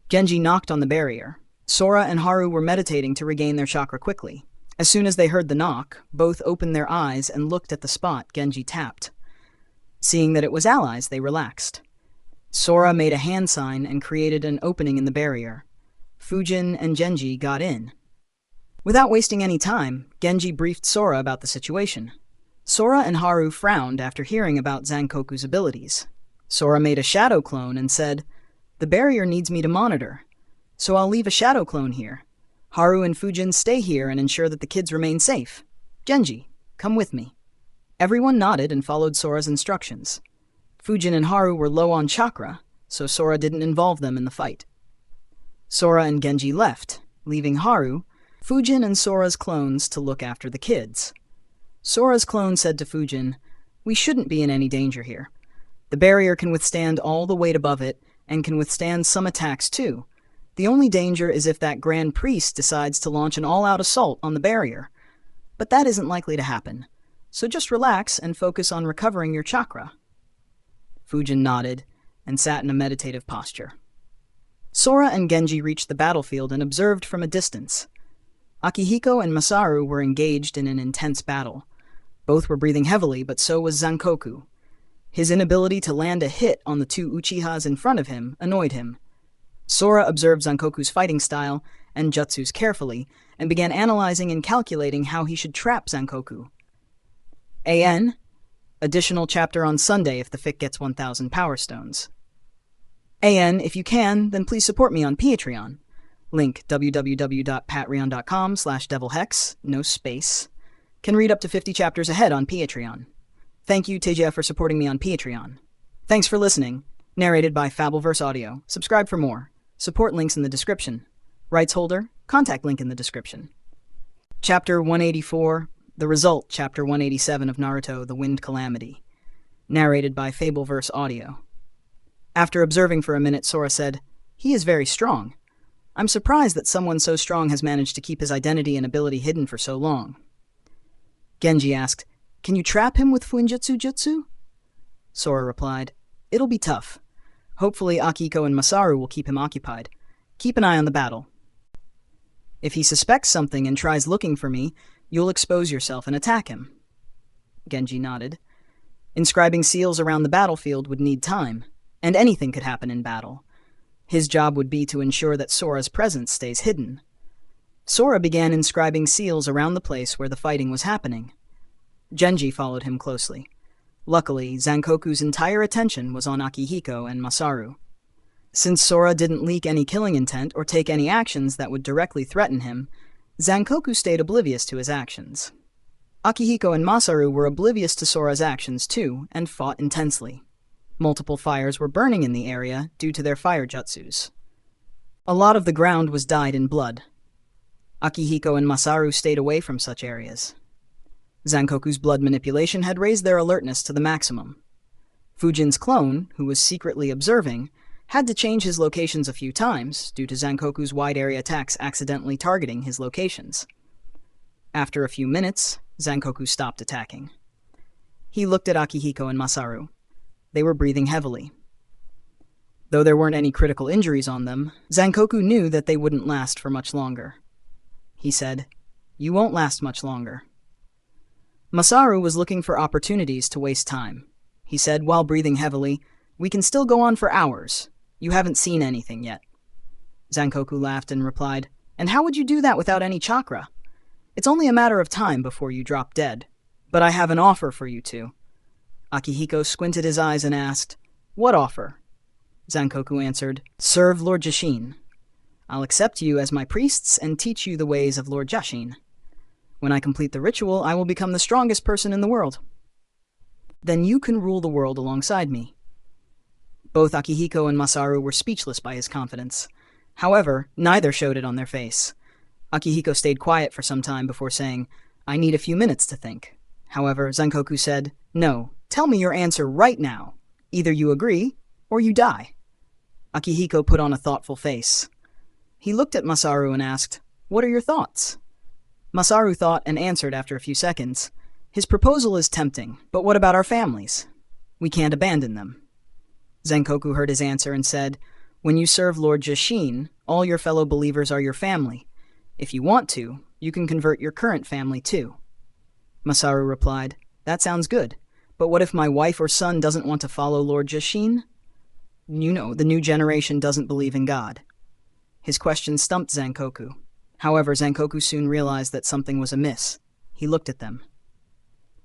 Genji knocked on the barrier. Sora and Haru were meditating to regain their chakra quickly. As soon as they heard the knock, both opened their eyes and looked at the spot Genji tapped. Seeing that it was allies, they relaxed. Sora made a hand sign and created an opening in the barrier. Fujin and Genji got in. Without wasting any time, Genji briefed Sora about the situation. Sora and Haru frowned after hearing about Zankoku's abilities. Sora made a shadow clone and said, "The barrier needs me to monitor, so I'll leave a shadow clone here. Haru and Fujin stay here and ensure that the kids remain safe. Genji, come with me." Everyone nodded and followed Sora's instructions. Fujin and Haru were low on chakra, so Sora didn't involve them in the fight. Sora and Genji left, leaving Haru, Fujin, and Sora's clones to look after the kids. Sora's clone said to Fujin, "We shouldn't be in any danger here. The barrier can withstand all the weight above it, and can withstand some attacks too. The only danger is if that Grand Priest decides to launch an all-out assault on the barrier. But that isn't likely to happen, so just relax and focus on recovering your chakra." Fujin nodded and sat in a meditative posture. Sora and Genji reached the battlefield and observed from a distance. Akihiko and Masaru were engaged in an intense battle. Both were breathing heavily, but so was Zankoku. His inability to land a hit on the two Uchihas in front of him annoyed him. Sora observed Zankoku's fighting style and jutsus carefully, and began analyzing and calculating how he should trap Zankoku. AN. Additional chapter on Sunday if the fic gets 1,000 Power Stones. AN, if you can, then please support me on Patreon. Link www.patreon.com/devilhex, no space. Can read up to 50 chapters ahead on Patreon. Thank you, TJF, for supporting me on Patreon. Thanks for listening. Narrated by Fabelverse Audio. Subscribe for more. Support links in the description. Rights holder, contact link in the description. Chapter 184, The Result, Chapter 187 of Naruto, The Wind Calamity. Narrated by Fabelverse Audio. After observing for a minute, Sora said, "He is very strong. I'm surprised that someone so strong has managed to keep his identity and ability hidden for so long." Genji asked, "Can you trap him with Fuinjutsu Jutsu?" Sora replied, "It'll be tough. Hopefully Akihiko and Masaru will keep him occupied. Keep an eye on the battle. If he suspects something and tries looking for me, you'll expose yourself and attack him." Genji nodded. Inscribing seals around the battlefield would need time, and anything could happen in battle. His job would be to ensure that Sora's presence stays hidden. Sora began inscribing seals around the place where the fighting was happening. Genji followed him closely. Luckily, Zankoku's entire attention was on Akihiko and Masaru. Since Sora didn't leak any killing intent or take any actions that would directly threaten him, Zankoku stayed oblivious to his actions. Akihiko and Masaru were oblivious to Sora's actions too, and fought intensely. Multiple fires were burning in the area due to their fire jutsus. A lot of the ground was dyed in blood. Akihiko and Masaru stayed away from such areas. Zankoku's blood manipulation had raised their alertness to the maximum. Fujin's clone, who was secretly observing, had to change his locations a few times due to Zankoku's wide-area attacks accidentally targeting his locations. After a few minutes, Zankoku stopped attacking. He looked at Akihiko and Masaru. They were breathing heavily. Though there weren't any critical injuries on them, Zankoku knew that they wouldn't last for much longer. He said, "You won't last much longer." Masaru was looking for opportunities to waste time. He said while breathing heavily, "We can still go on for hours. You haven't seen anything yet." Zankoku laughed and replied, "And how would you do that without any chakra? It's only a matter of time before you drop dead. But I have an offer for you two." Akihiko squinted his eyes and asked, "What offer?" Zankoku answered, "Serve Lord Jashin. I'll accept you as my priests and teach you the ways of Lord Jashin. When I complete the ritual, I will become the strongest person in the world. Then you can rule the world alongside me." Both Akihiko and Masaru were speechless by his confidence. However, neither showed it on their face. Akihiko stayed quiet for some time before saying, "I need a few minutes to think." However, Zankoku said, "No, tell me your answer right now. Either you agree, or you die." Akihiko put on a thoughtful face. He looked at Masaru and asked, "What are your thoughts?" Masaru thought and answered after a few seconds, "His proposal is tempting, but what about our families? We can't abandon them." Zankoku heard his answer and said, "When you serve Lord Jashin, all your fellow believers are your family. If you want to, you can convert your current family too." Masaru replied, "That sounds good, but what if my wife or son doesn't want to follow Lord Jashin? You know, the new generation doesn't believe in God." His question stumped Zankoku. However, Zankoku soon realized that something was amiss. He looked at them.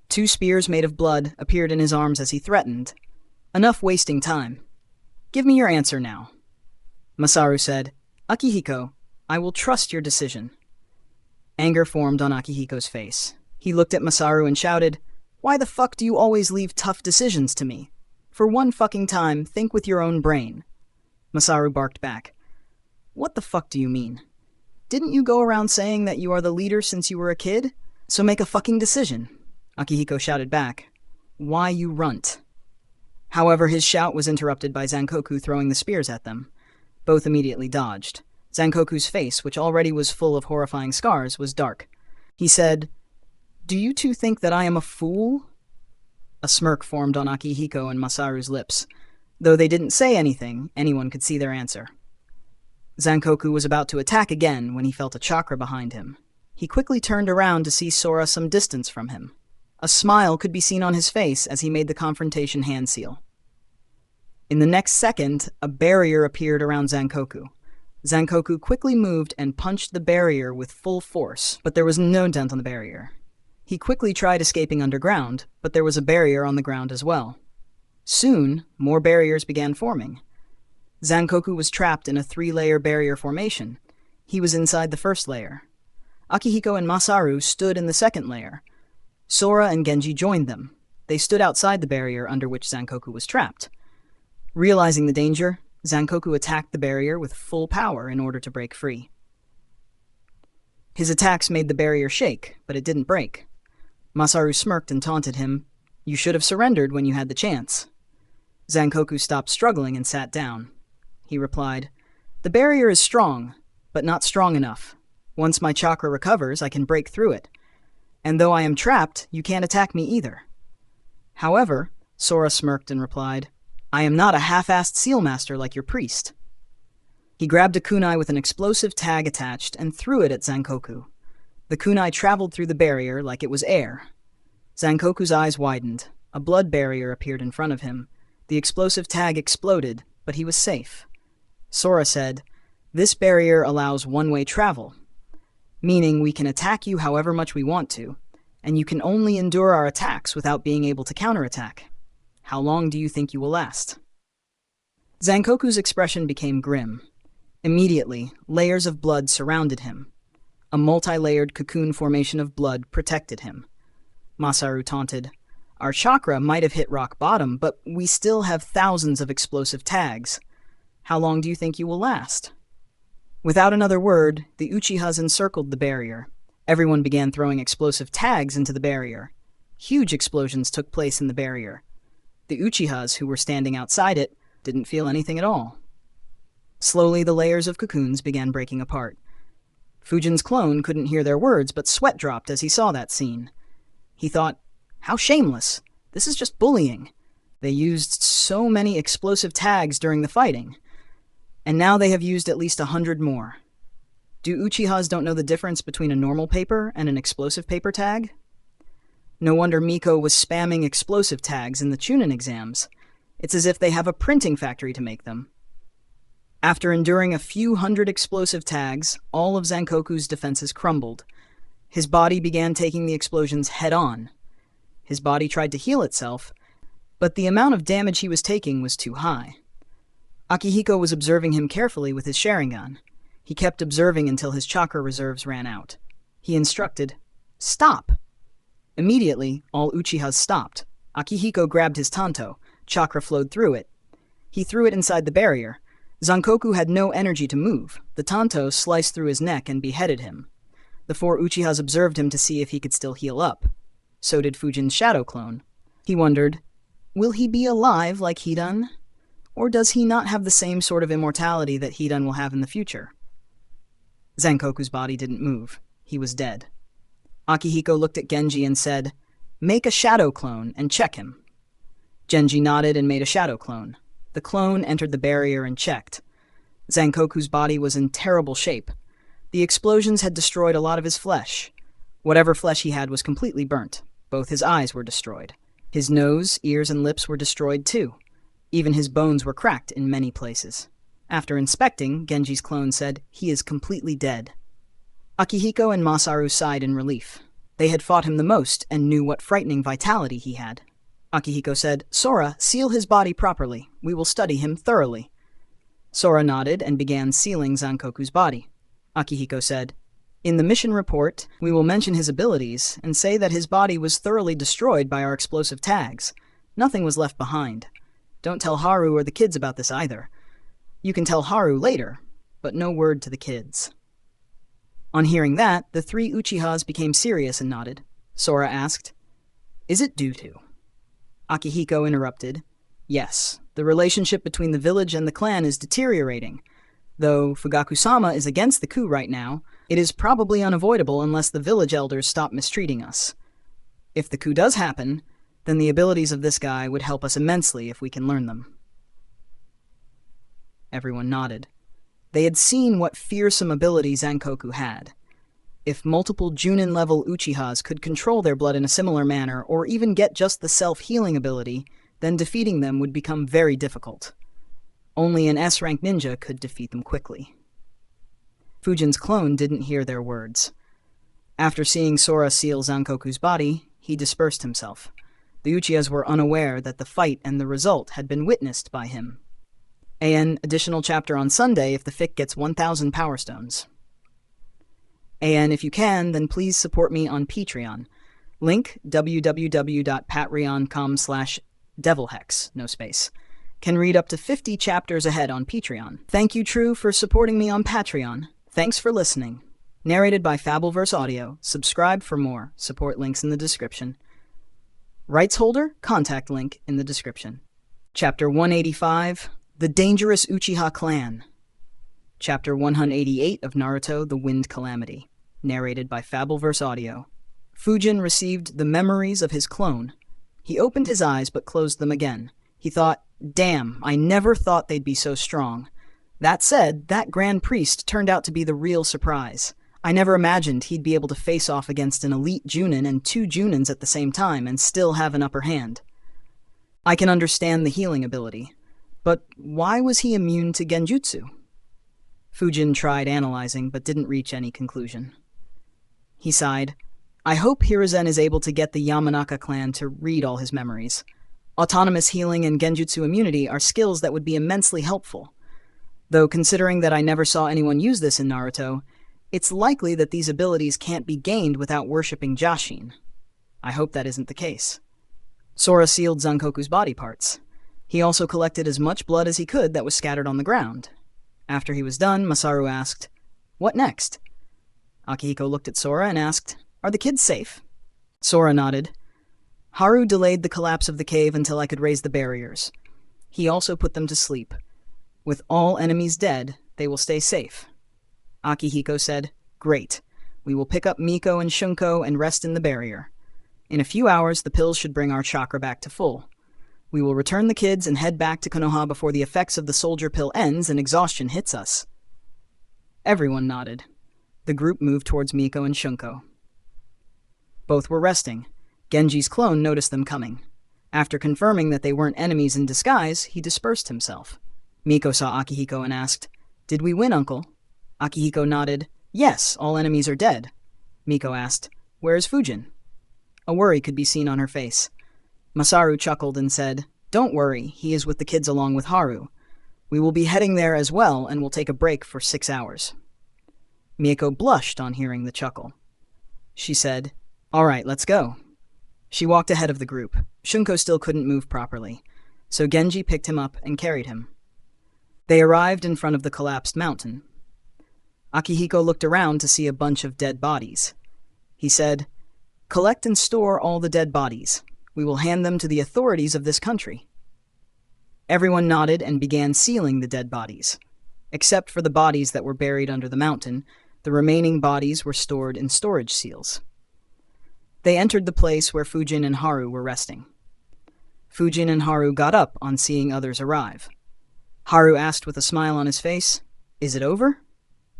2 spears made of blood appeared in his arms as he threatened, "Enough wasting time. Give me your answer now." Masaru said, "Akihiko, I will trust your decision." Anger formed on Akihiko's face. He looked at Masaru and shouted, "Why the fuck do you always leave tough decisions to me? For one fucking time, think with your own brain." Masaru barked back, What the fuck do you mean? Didn't you go around saying that you are the leader since you were a kid? So make a fucking decision. Akihiko shouted back. Why, you runt? However, his shout was interrupted by Zankoku throwing the spears at them. Both immediately dodged. Zankoku's face, which already was full of horrifying scars, was dark. He said, Do you two think that I am a fool? A smirk formed on Akihiko and Masaru's lips. Though they didn't say anything, anyone could see their answer. Zankoku was about to attack again when he felt a chakra behind him. He quickly turned around to see Sora some distance from him. A smile could be seen on his face as he made the confrontation hand seal. In the next second, a barrier appeared around Zankoku. Zankoku quickly moved and punched the barrier with full force, but there was no dent on the barrier. He quickly tried escaping underground, but there was a barrier on the ground as well. Soon, more barriers began forming. Zankoku was trapped in a 3-layer barrier formation. He was inside the first layer. Akihiko and Masaru stood in the second layer. Sora and Genji joined them. They stood outside the barrier under which Zankoku was trapped. Realizing the danger, Zankoku attacked the barrier with full power in order to break free. His attacks made the barrier shake, but it didn't break. Masaru smirked and taunted him. You should have surrendered when you had the chance. Zankoku stopped struggling and sat down. He replied, The barrier is strong, but not strong enough. Once my chakra recovers, I can break through it. And though I am trapped, you can't attack me either. However, Sora smirked and replied, I am not a half-assed seal master like your priest. He grabbed a kunai with an explosive tag attached and threw it at Zankoku. The kunai traveled through the barrier like it was air. Zankoku's eyes widened. A blood barrier appeared in front of him. The explosive tag exploded, but he was safe. Sora said, This barrier allows one-way travel, meaning we can attack you however much we want to, and you can only endure our attacks without being able to counterattack. How long do you think you will last? Zankoku's expression became grim. Immediately, layers of blood surrounded him. A multi-layered cocoon formation of blood protected him. Masaru taunted, Our chakra might have hit rock bottom, but we still have thousands of explosive tags. How long do you think you will last? Without another word, the Uchihas encircled the barrier. Everyone began throwing explosive tags into the barrier. Huge explosions took place in the barrier. The Uchihas, who were standing outside it, didn't feel anything at all. Slowly, the layers of cocoons began breaking apart. Fujin's clone couldn't hear their words, but sweat dropped as he saw that scene. He thought, How shameless! This is just bullying. They used so many explosive tags during the fighting. And now they have used at least 100 more. Do Uchihas don't know the difference between a normal paper and an explosive paper tag? No wonder Miko was spamming explosive tags in the Chunin exams. It's as if they have a printing factory to make them. After enduring a few hundred explosive tags, all of Zankoku's defenses crumbled. His body began taking the explosions head-on. His body tried to heal itself, but the amount of damage he was taking was too high. Akihiko was observing him carefully with his Sharingan. He kept observing until his chakra reserves ran out. He instructed, Stop! Immediately, all Uchihas stopped. Akihiko grabbed his tanto. Chakra flowed through it. He threw it inside the barrier. Zankoku had no energy to move. The tanto sliced through his neck and beheaded him. The 4 Uchihas observed him to see if he could still heal up. So did Fujin's shadow clone. He wondered, will he be alive like Hidan? Or does he not have the same sort of immortality that Hidan will have in the future? Zankoku's body didn't move. He was dead. Akihiko looked at Genji and said, Make a shadow clone and check him. Genji nodded and made a shadow clone. The clone entered the barrier and checked. Zankoku's body was in terrible shape. The explosions had destroyed a lot of his flesh. Whatever flesh he had was completely burnt. Both his eyes were destroyed. His nose, ears, and lips were destroyed too. Even his bones were cracked in many places. After inspecting, Genji's clone said, He is completely dead. Akihiko and Masaru sighed in relief. They had fought him the most and knew what frightening vitality he had. Akihiko said, Sora, seal his body properly. We will study him thoroughly. Sora nodded and began sealing Zankoku's body. Akihiko said, In the mission report, we will mention his abilities and say that his body was thoroughly destroyed by our explosive tags. Nothing was left behind. Don't tell Haru or the kids about this either. You can tell Haru later, but no word to the kids. On hearing that, the three Uchihas became serious and nodded. Sora asked, "Is it due to?" Akihiko interrupted, "Yes, the relationship between the village and the clan is deteriorating. Though Fugaku-sama is against the coup right now, it is probably unavoidable unless the village elders stop mistreating us. If the coup does happen, then the abilities of this guy would help us immensely if we can learn them." Everyone nodded. They had seen what fearsome abilities Zankoku had. If multiple Junin-level Uchihas could control their blood in a similar manner, or even get just the self-healing ability, then defeating them would become very difficult. Only an S-rank ninja could defeat them quickly. Fujin's clone didn't hear their words. After seeing Sora seal Zankoku's body, he dispersed himself. The Uchihas were unaware that the fight and the result had been witnessed by him. AN additional chapter on Sunday if the fic gets 1,000 Power Stones. And if you can, then please support me on Patreon. Link www.patreon.com/devilhex, no space. Can read up to 50 chapters ahead on Patreon. Thank you, True, for supporting me on Patreon. Thanks for listening. Narrated by Fabelverse Audio. Subscribe for more. Support links in the description. Rights holder, contact link in the description. Chapter 185, The Dangerous Uchiha Clan. Chapter 188 of Naruto, The Wind Calamity. Narrated by Fabelverse Audio. Fujin received the memories of his clone. He opened his eyes but closed them again. He thought, "Damn, I never thought they'd be so strong." That said, that Grand Priest turned out to be the real surprise. I never imagined he'd be able to face off against an elite Junin and two Junins at the same time and still have an upper hand. I can understand the healing ability, but why was he immune to Genjutsu? Fujin tried analyzing but didn't reach any conclusion. He sighed. I hope Hiruzen is able to get the Yamanaka clan to read all his memories. Autonomous healing and Genjutsu immunity are skills that would be immensely helpful. Though considering that I never saw anyone use this in Naruto, it's likely that these abilities can't be gained without worshipping Jashin. I hope that isn't the case. Sora sealed Zankoku's body parts. He also collected as much blood as he could that was scattered on the ground. After he was done, Masaru asked, "What next?" Akihiko looked at Sora and asked, "Are the kids safe?" Sora nodded. Haru delayed the collapse of the cave until I could raise the barriers. He also put them to sleep. With all enemies dead, they will stay safe. Akihiko said, "Great. We will pick up Miko and Shunko and rest in the barrier. In a few hours, the pills should bring our chakra back to full. We will return the kids and head back to Konoha before the effects of the soldier pill ends and exhaustion hits us." Everyone nodded. The group moved towards Miko and Shunko. Both were resting. Genji's clone noticed them coming. After confirming that they weren't enemies in disguise, he dispersed himself. Miko saw Akihiko and asked, "Did we win, Uncle?" Akihiko nodded. "Yes, all enemies are dead." Miko asked, "Where is Fujin?" A worry could be seen on her face. Masaru chuckled and said, "Don't worry, he is with the kids along with Haru. We will be heading there as well and will take a break for 6 hours. Miko blushed on hearing the chuckle. She said, "All right, let's go." She walked ahead of the group. Shunko still couldn't move properly, so Genji picked him up and carried him. They arrived in front of the collapsed mountain. Akihiko looked around to see a bunch of dead bodies. He said, "Collect and store all the dead bodies. We will hand them to the authorities of this country." Everyone nodded and began sealing the dead bodies. Except for the bodies that were buried under the mountain, the remaining bodies were stored in storage seals. They entered the place where Fujin and Haru were resting. Fujin and Haru got up on seeing others arrive. Haru asked with a smile on his face, "Is it over?"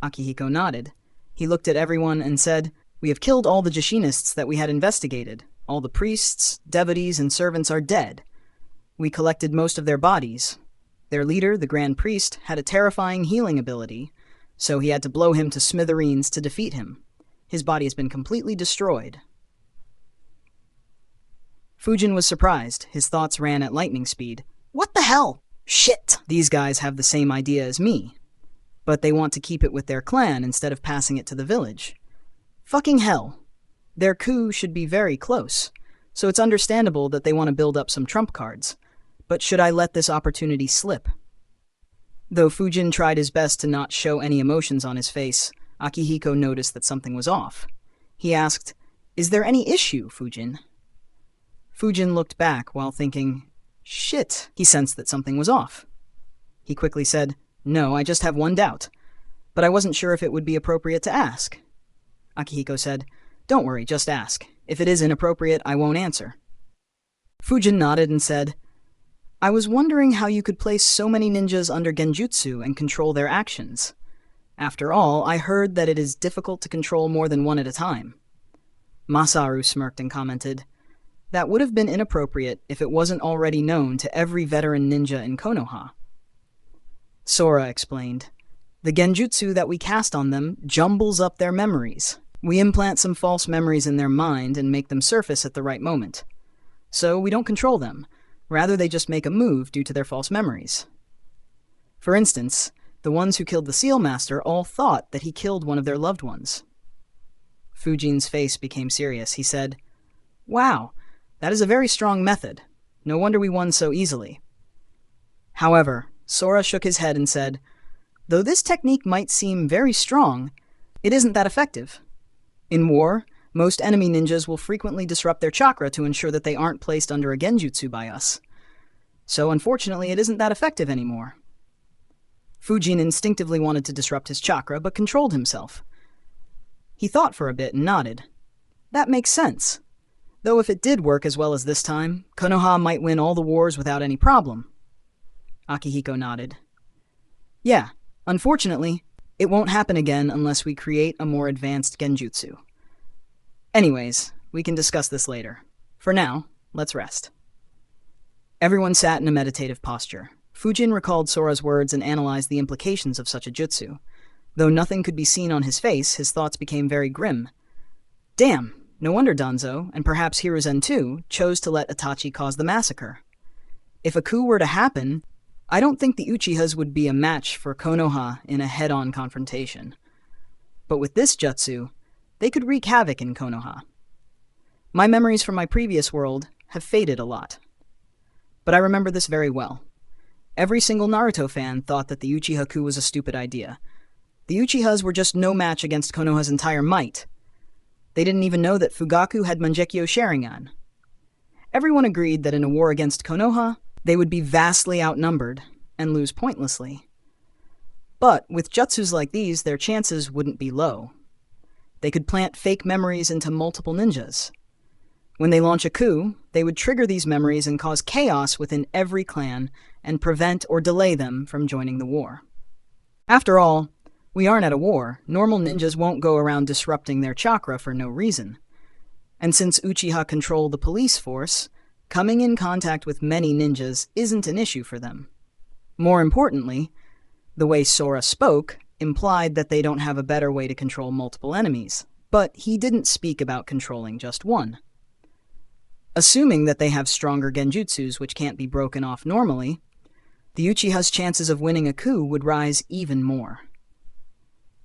Akihiko nodded. He looked at everyone and said, "We have killed all the Jashinists that we had investigated. All the priests, devotees, and servants are dead. We collected most of their bodies. Their leader, the Grand Priest, had a terrifying healing ability, so he had to blow him to smithereens to defeat him. His body has been completely destroyed." Fujin was surprised. His thoughts ran at lightning speed. "What the hell? Shit! These guys have the same idea as me. But they want to keep it with their clan instead of passing it to the village. Fucking hell. Their coup should be very close, so it's understandable that they want to build up some trump cards. But should I let this opportunity slip?" Though Fujin tried his best to not show any emotions on his face, Akihiko noticed that something was off. He asked, "Is there any issue, Fujin?" Fujin looked back while thinking, "Shit," he sensed that something was off. He quickly said, "No, I just have one doubt, but I wasn't sure if it would be appropriate to ask." Akihiko said, "Don't worry, just ask. If it is inappropriate, I won't answer." Fujin nodded and said, "I was wondering how you could place so many ninjas under genjutsu and control their actions. After all, I heard that it is difficult to control more than one at a time." Masaru smirked and commented, "That would have been inappropriate if it wasn't already known to every veteran ninja in Konoha." Sora explained, "The genjutsu that we cast on them jumbles up their memories. We implant some false memories in their mind and make them surface at the right moment. So we don't control them. Rather, they just make a move due to their false memories. For instance, the ones who killed the Seal Master all thought that he killed one of their loved ones." Fujin's face became serious. He said, "Wow, that is a very strong method. No wonder we won so easily." However, Sora shook his head and said, "Though this technique might seem very strong, it isn't that effective. In war, most enemy ninjas will frequently disrupt their chakra to ensure that they aren't placed under a genjutsu by us. So unfortunately, it isn't that effective anymore." Fujin instinctively wanted to disrupt his chakra, but controlled himself. He thought for a bit and nodded. "That makes sense. Though if it did work as well as this time, Konoha might win all the wars without any problem." Akihiko nodded. "Yeah, unfortunately, it won't happen again unless we create a more advanced genjutsu. Anyways, we can discuss this later. For now, let's rest." Everyone sat in a meditative posture. Fujin recalled Sora's words and analyzed the implications of such a jutsu. Though nothing could be seen on his face, his thoughts became very grim. Damn, no wonder Danzo, and perhaps Hiruzen too, chose to let Itachi cause the massacre. If a coup were to happen, I don't think the Uchihas would be a match for Konoha in a head-on confrontation. But with this jutsu, they could wreak havoc in Konoha. My memories from my previous world have faded a lot. But I remember this very well. Every single Naruto fan thought that the Uchiha coup was a stupid idea. The Uchihas were just no match against Konoha's entire might. They didn't even know that Fugaku had Mangekyo Sharingan. Everyone agreed that in a war against Konoha, they would be vastly outnumbered and lose pointlessly. But with jutsus like these, their chances wouldn't be low. They could plant fake memories into multiple ninjas. When they launch a coup, they would trigger these memories and cause chaos within every clan and prevent or delay them from joining the war. After all, we aren't at a war. Normal ninjas won't go around disrupting their chakra for no reason. And since Uchiha control the police force, coming in contact with many ninjas isn't an issue for them. More importantly, the way Sora spoke implied that they don't have a better way to control multiple enemies, but he didn't speak about controlling just one. Assuming that they have stronger genjutsus which can't be broken off normally, the Uchiha's chances of winning a coup would rise even more.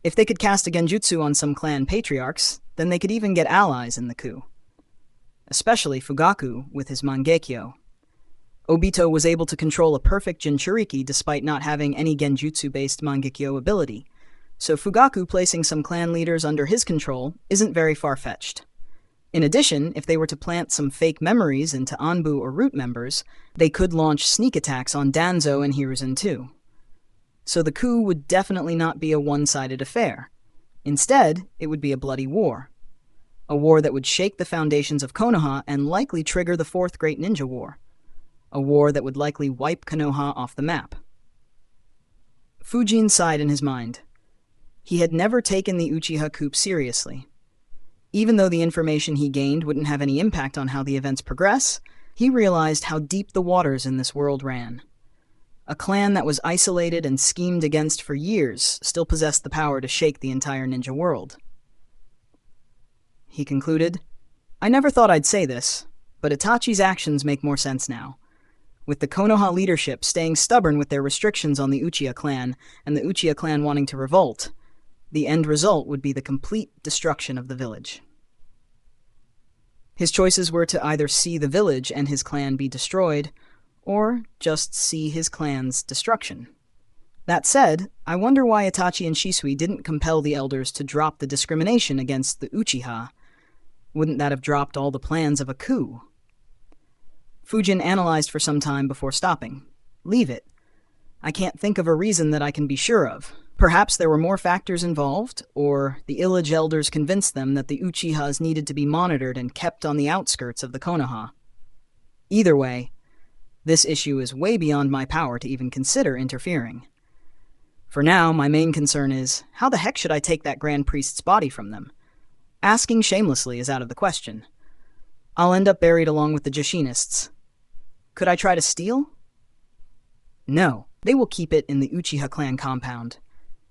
If they could cast a genjutsu on some clan patriarchs, then they could even get allies in the coup. Especially Fugaku with his Mangekyo. Obito was able to control a perfect Jinchuriki despite not having any genjutsu-based Mangekyo ability, so Fugaku placing some clan leaders under his control isn't very far-fetched. In addition, if they were to plant some fake memories into Anbu or Root members, they could launch sneak attacks on Danzo and Hiruzen too. So the coup would definitely not be a one-sided affair. Instead, it would be a bloody war. A war that would shake the foundations of Konoha and likely trigger the Fourth Great Ninja War. A war that would likely wipe Konoha off the map. Fujin sighed in his mind. He had never taken the Uchiha coup seriously. Even though the information he gained wouldn't have any impact on how the events progress, he realized how deep the waters in this world ran. A clan that was isolated and schemed against for years still possessed the power to shake the entire ninja world. He concluded, "I never thought I'd say this, but Itachi's actions make more sense now. With the Konoha leadership staying stubborn with their restrictions on the Uchiha clan, and the Uchiha clan wanting to revolt, the end result would be the complete destruction of the village." His choices were to either see the village and his clan be destroyed, or just see his clan's destruction. That said, I wonder why Itachi and Shisui didn't compel the elders to drop the discrimination against the Uchiha. Wouldn't that have dropped all the plans of a coup? Fujin analyzed for some time before stopping. Leave it. I can't think of a reason that I can be sure of. Perhaps there were more factors involved, or the Illage elders convinced them that the Uchihas needed to be monitored and kept on the outskirts of the Konoha. Either way, this issue is way beyond my power to even consider interfering. For now, my main concern is, how the heck should I take that Grand Priest's body from them? Asking shamelessly is out of the question. I'll end up buried along with the Joshinists. Could I try to steal? No, they will keep it in the Uchiha clan compound.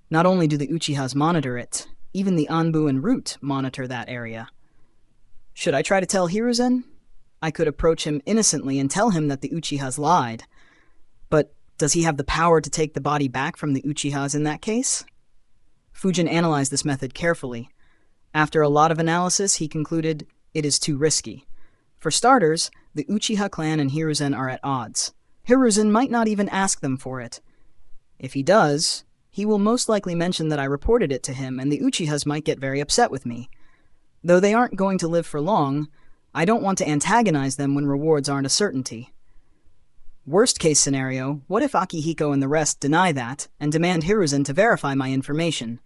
Not only do the Uchihas monitor it, even the Anbu and Root monitor that area. Should I try to tell Hiruzen? I could approach him innocently and tell him that the Uchihas lied. But does he have the power to take the body back from the Uchihas in that case? Fujin analyzed this method carefully. After a lot of analysis, he concluded it is too risky. For starters, the Uchiha clan and Hiruzen are at odds. Hiruzen might not even ask them for it. If he does, he will most likely mention that I reported it to him, and the Uchihas might get very upset with me. Though they aren't going to live for long, I don't want to antagonize them when rewards aren't a certainty. Worst case scenario, what if Akihiko and the rest deny that, and demand Hiruzen to verify my information?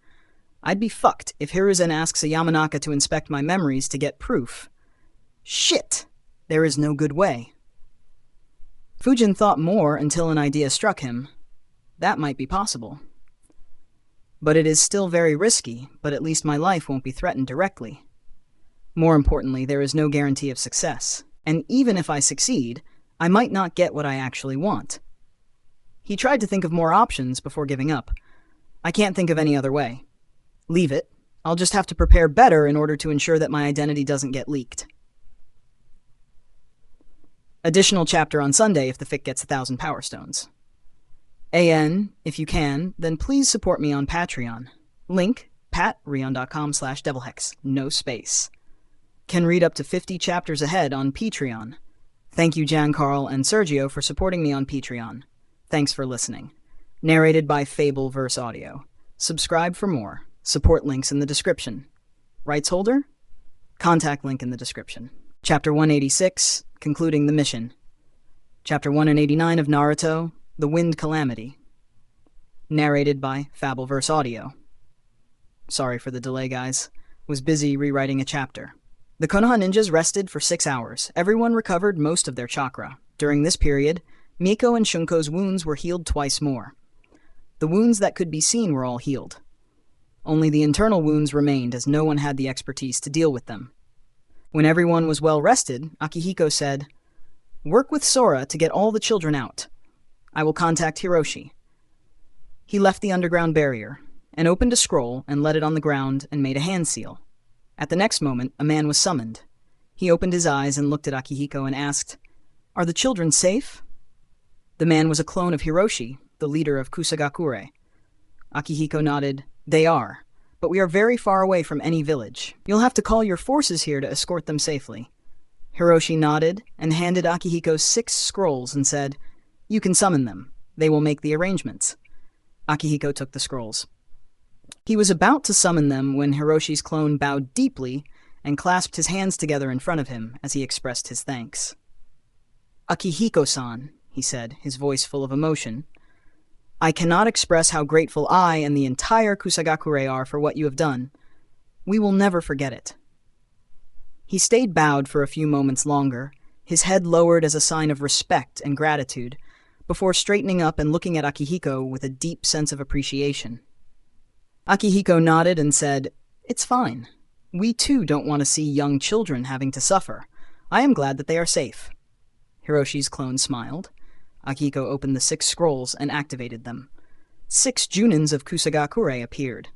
I'd be fucked if Hiruzen asks a Yamanaka to inspect my memories to get proof. Shit! There is no good way. Fujin thought more until an idea struck him. That might be possible. But it is still very risky, but at least my life won't be threatened directly. More importantly, there is no guarantee of success, and even if I succeed, I might not get what I actually want. He tried to think of more options before giving up. I can't think of any other way. Leave it. I'll just have to prepare better in order to ensure that my identity doesn't get leaked. Additional chapter on Sunday if the fic gets 1,000 Power Stones. AN, if you can, then please support me on Patreon. Link, patreon.com/devilhex, no space. Can read up to 50 chapters ahead on Patreon. Thank you Giancarl and Sergio for supporting me on Patreon. Thanks for listening. Narrated by Fabelverse Audio. Subscribe for more. Support links in the description. Rights holder? Contact link in the description. Chapter 186, concluding the mission. Chapter 189 of Naruto, The Wind Calamity. Narrated by Fabelverse Audio. Sorry for the delay, guys. Was busy rewriting a chapter. The Konoha ninjas rested for 6 hours. Everyone recovered most of their chakra. During this period, Miko and Shunko's wounds were healed twice more. The wounds that could be seen were all healed. Only the internal wounds remained, as no one had the expertise to deal with them. When everyone was well rested, Akihiko said, "Work with Sora to get all the children out. I will contact Hiroshi." He left the underground barrier, and opened a scroll and let it on the ground and made a hand seal. At the next moment, a man was summoned. He opened his eyes and looked at Akihiko and asked, "Are the children safe?" The man was a clone of Hiroshi, the leader of Kusagakure. Akihiko nodded. "They are, but we are very far away from any village. You'll have to call your forces here to escort them safely." Hiroshi nodded and handed Akihiko 6 scrolls and said, "You can summon them. They will make the arrangements." Akihiko took the scrolls. He was about to summon them when Hiroshi's clone bowed deeply and clasped his hands together in front of him as he expressed his thanks. "Akihiko-san," he said, his voice full of emotion, "I cannot express how grateful I and the entire Kusagakure are for what you have done. We will never forget it." He stayed bowed for a few moments longer, his head lowered as a sign of respect and gratitude, before straightening up and looking at Akihiko with a deep sense of appreciation. Akihiko nodded and said, "It's fine. We too don't want to see young children having to suffer. I am glad that they are safe." Hiroshi's clone smiled. Akihiko opened the 6 scrolls and activated them. 6 Junins of Kusagakure appeared.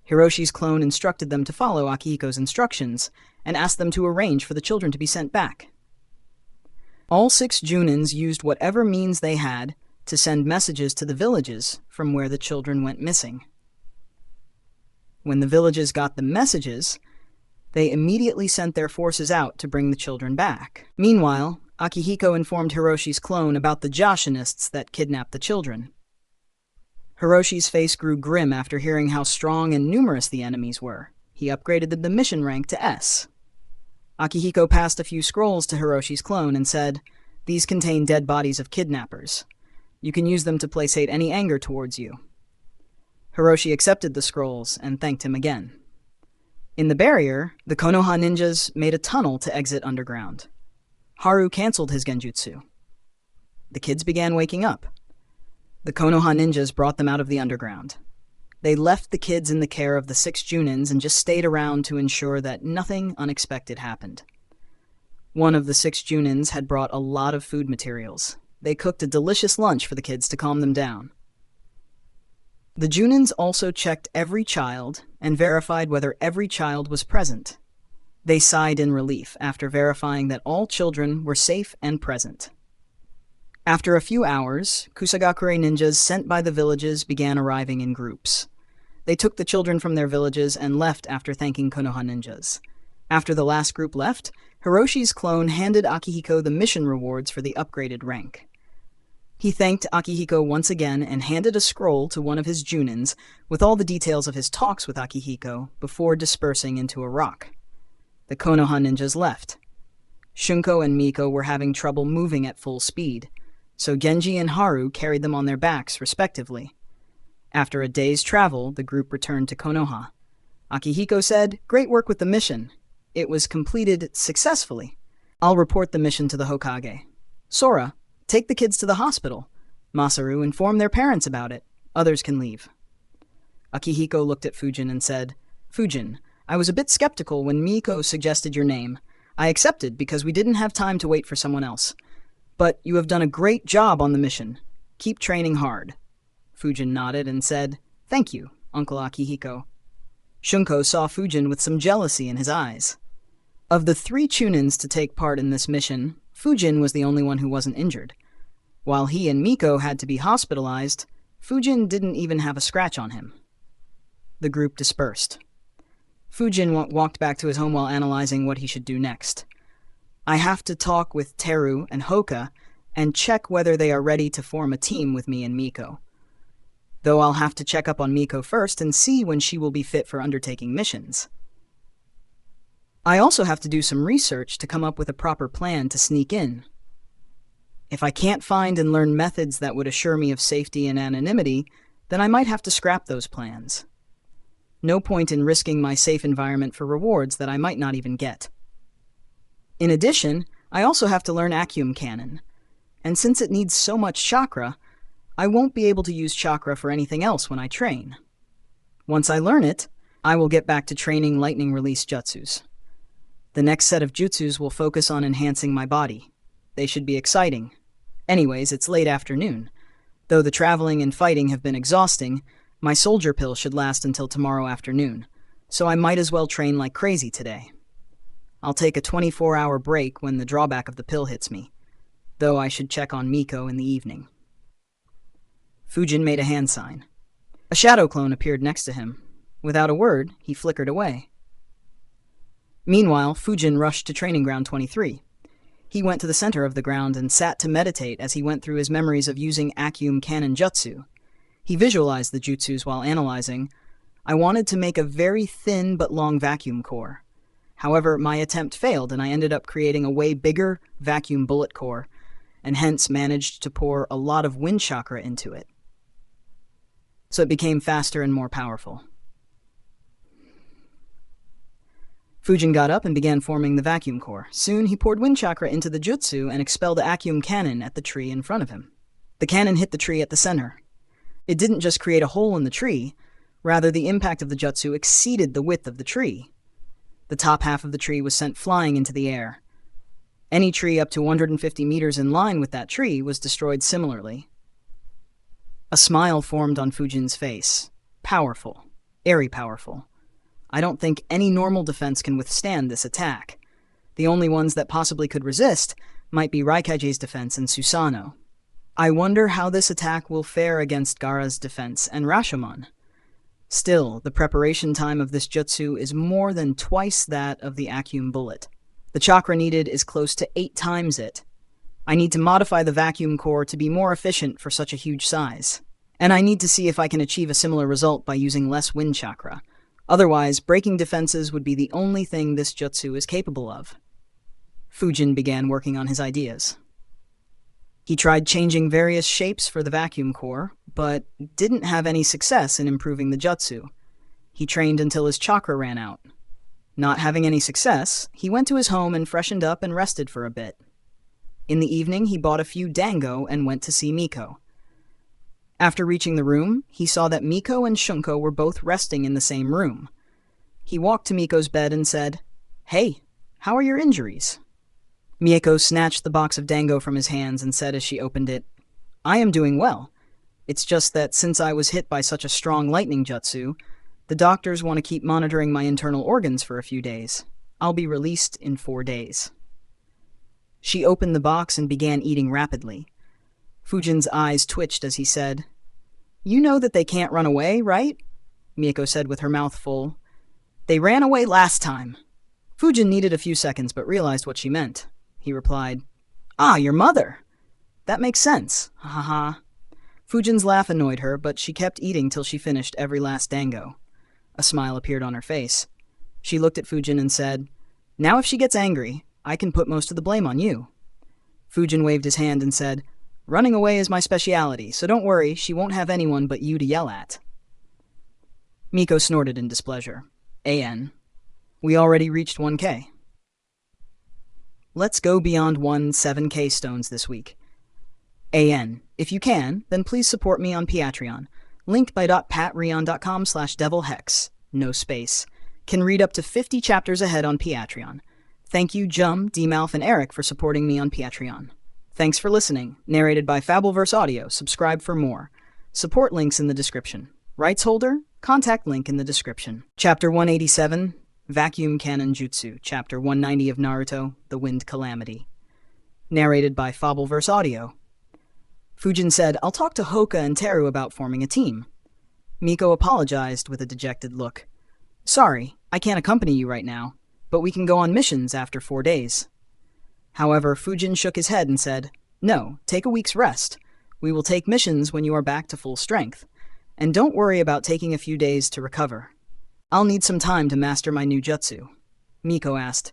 Hiroshi's clone instructed them to follow Akihiko's instructions and asked them to arrange for the children to be sent back. All 6 Junins used whatever means they had to send messages to the villages from where the children went missing. When the villages got the messages, they immediately sent their forces out to bring the children back. Meanwhile, Akihiko informed Hiroshi's clone about the Joshinists that kidnapped the children. Hiroshi's face grew grim after hearing how strong and numerous the enemies were. He upgraded the mission rank to S. Akihiko passed a few scrolls to Hiroshi's clone and said, "These contain dead bodies of kidnappers. You can use them to placate any anger towards you." Hiroshi accepted the scrolls and thanked him again. In the barrier, the Konoha ninjas made a tunnel to exit underground. Haru canceled his genjutsu. The kids began waking up. The Konoha ninjas brought them out of the underground. They left the kids in the care of the 6 Junins and just stayed around to ensure that nothing unexpected happened. One of the 6 Junins had brought a lot of food materials. They cooked a delicious lunch for the kids to calm them down. The Junins also checked every child and verified whether every child was present. They sighed in relief after verifying that all children were safe and present. After a few hours, Kusagakure ninjas sent by the villages began arriving in groups. They took the children from their villages and left after thanking Konoha ninjas. After the last group left, Hiroshi's clone handed Akihiko the mission rewards for the upgraded rank. He thanked Akihiko once again and handed a scroll to one of his Junins with all the details of his talks with Akihiko before dispersing into a rock. The Konoha ninjas left. Shunko and Miko were having trouble moving at full speed, so Genji and Haru carried them on their backs, respectively. After a day's travel, the group returned to Konoha. Akihiko said, "Great work with the mission. It was completed successfully. I'll report the mission to the Hokage. Sora, take the kids to the hospital. Masaru, inform their parents about it. Others can leave." Akihiko looked at Fujin and said, "Fujin, I was a bit skeptical when Miko suggested your name. I accepted because we didn't have time to wait for someone else. But you have done a great job on the mission. Keep training hard." Fujin nodded and said, "Thank you, Uncle Akihiko." Shunko saw Fujin with some jealousy in his eyes. Of the 3 Chunins to take part in this mission, Fujin was the only one who wasn't injured. While he and Miko had to be hospitalized, Fujin didn't even have a scratch on him. The group dispersed. Fujin walked back to his home while analyzing what he should do next. "I have to talk with Teru and Hoka and check whether they are ready to form a team with me and Miko. Though I'll have to check up on Miko first and see when she will be fit for undertaking missions. I also have to do some research to come up with a proper plan to sneak in. If I can't find and learn methods that would assure me of safety and anonymity, then I might have to scrap those plans. No point in risking my safe environment for rewards that I might not even get. In addition, I also have to learn Acuum Cannon, and since it needs so much chakra, I won't be able to use chakra for anything else when I train. Once I learn it, I will get back to training lightning release jutsus. The next set of jutsus will focus on enhancing my body. They should be exciting. Anyways, it's late afternoon. Though the traveling and fighting have been exhausting, my soldier pill should last until tomorrow afternoon, so I might as well train like crazy today. I'll take a 24-hour break when the drawback of the pill hits me, though I should check on Miko in the evening." Fujin made a hand sign. A shadow clone appeared next to him. Without a word, he flickered away. Meanwhile, Fujin rushed to Training Ground 23. He went to the center of the ground and sat to meditate as he went through his memories of using Acuum Cannon Jutsu. He visualized the jutsus while analyzing. "I wanted to make a very thin but long vacuum core. However, my attempt failed and I ended up creating a way bigger vacuum bullet core, and hence managed to pour a lot of wind chakra into it. So it became faster and more powerful." Fujin got up and began forming the vacuum core. Soon he poured wind chakra into the jutsu and expelled Acuum Cannon at the tree in front of him. The cannon hit the tree at the center. It didn't just create a hole in the tree, rather the impact of the jutsu exceeded the width of the tree. The top half of the tree was sent flying into the air. Any tree up to 150 meters in line with that tree was destroyed similarly. A smile formed on Fujin's face. Powerful. Very powerful. I don't think any normal defense can withstand this attack. The only ones that possibly could resist might be Raikaiji's defense and Susanoo. I wonder how this attack will fare against Gaara's defense and Rashomon. Still, the preparation time of this jutsu is more than twice that of the Acuum bullet. The chakra needed is close to 8 times it. I need to modify the vacuum core to be more efficient for such a huge size. And I need to see if I can achieve a similar result by using less wind chakra. Otherwise, breaking defenses would be the only thing this jutsu is capable of. Fujin began working on his ideas. He tried changing various shapes for the vacuum core, but didn't have any success in improving the jutsu. He trained until his chakra ran out. Not having any success, he went to his home and freshened up and rested for a bit. In the evening, he bought a few dango and went to see Miko. After reaching the room, he saw that Miko and Shunko were both resting in the same room. He walked to Miko's bed and said, "Hey, how are your injuries?" Miko snatched the box of dango from his hands and said as she opened it, "I am doing well. It's just that since I was hit by such a strong lightning jutsu, the doctors want to keep monitoring my internal organs for a few days. I'll be released in 4 days." She opened the box and began eating rapidly. Fujin's eyes twitched as he said, "You know that they can't run away, right?" Miko said with her mouth full. "They ran away last time." Fujin needed a few seconds but realized what she meant. He replied, "Ah, your mother! That makes sense. Ha ha ha." Fujin's laugh annoyed her, but she kept eating till she finished every last dango. A smile appeared on her face. She looked at Fujin and said, "Now if she gets angry, I can put most of the blame on you." Fujin waved his hand and said, "Running away is my speciality, so don't worry, she won't have anyone but you to yell at." Miko snorted in displeasure. "AN. We already reached 1K. Let's go beyond 7K stones this week. AN. If you can, then please support me on Patreon. Linked by patreon.com/devilhex. No space. Can read up to 50 chapters ahead on Patreon. Thank you, Jum, D-Malf, and Eric for supporting me on Patreon. Thanks for listening. Narrated by Fabelverse Audio. Subscribe for more. Support links in the description. Rights holder? Contact link in the description. Chapter 187, Vacuum Cannon Jutsu. Chapter 190 of Naruto, The Wind Calamity. Narrated by Fabelverse Audio. Fujin said, "I'll talk to Hoka and Teru about forming a team." Miko apologized with a dejected look. "Sorry, I can't accompany you right now, but we can go on missions after 4 days." However, Fujin shook his head and said, "No, take a week's rest. We will take missions when you are back to full strength. And don't worry about taking a few days to recover. I'll need some time to master my new jutsu." Miko asked,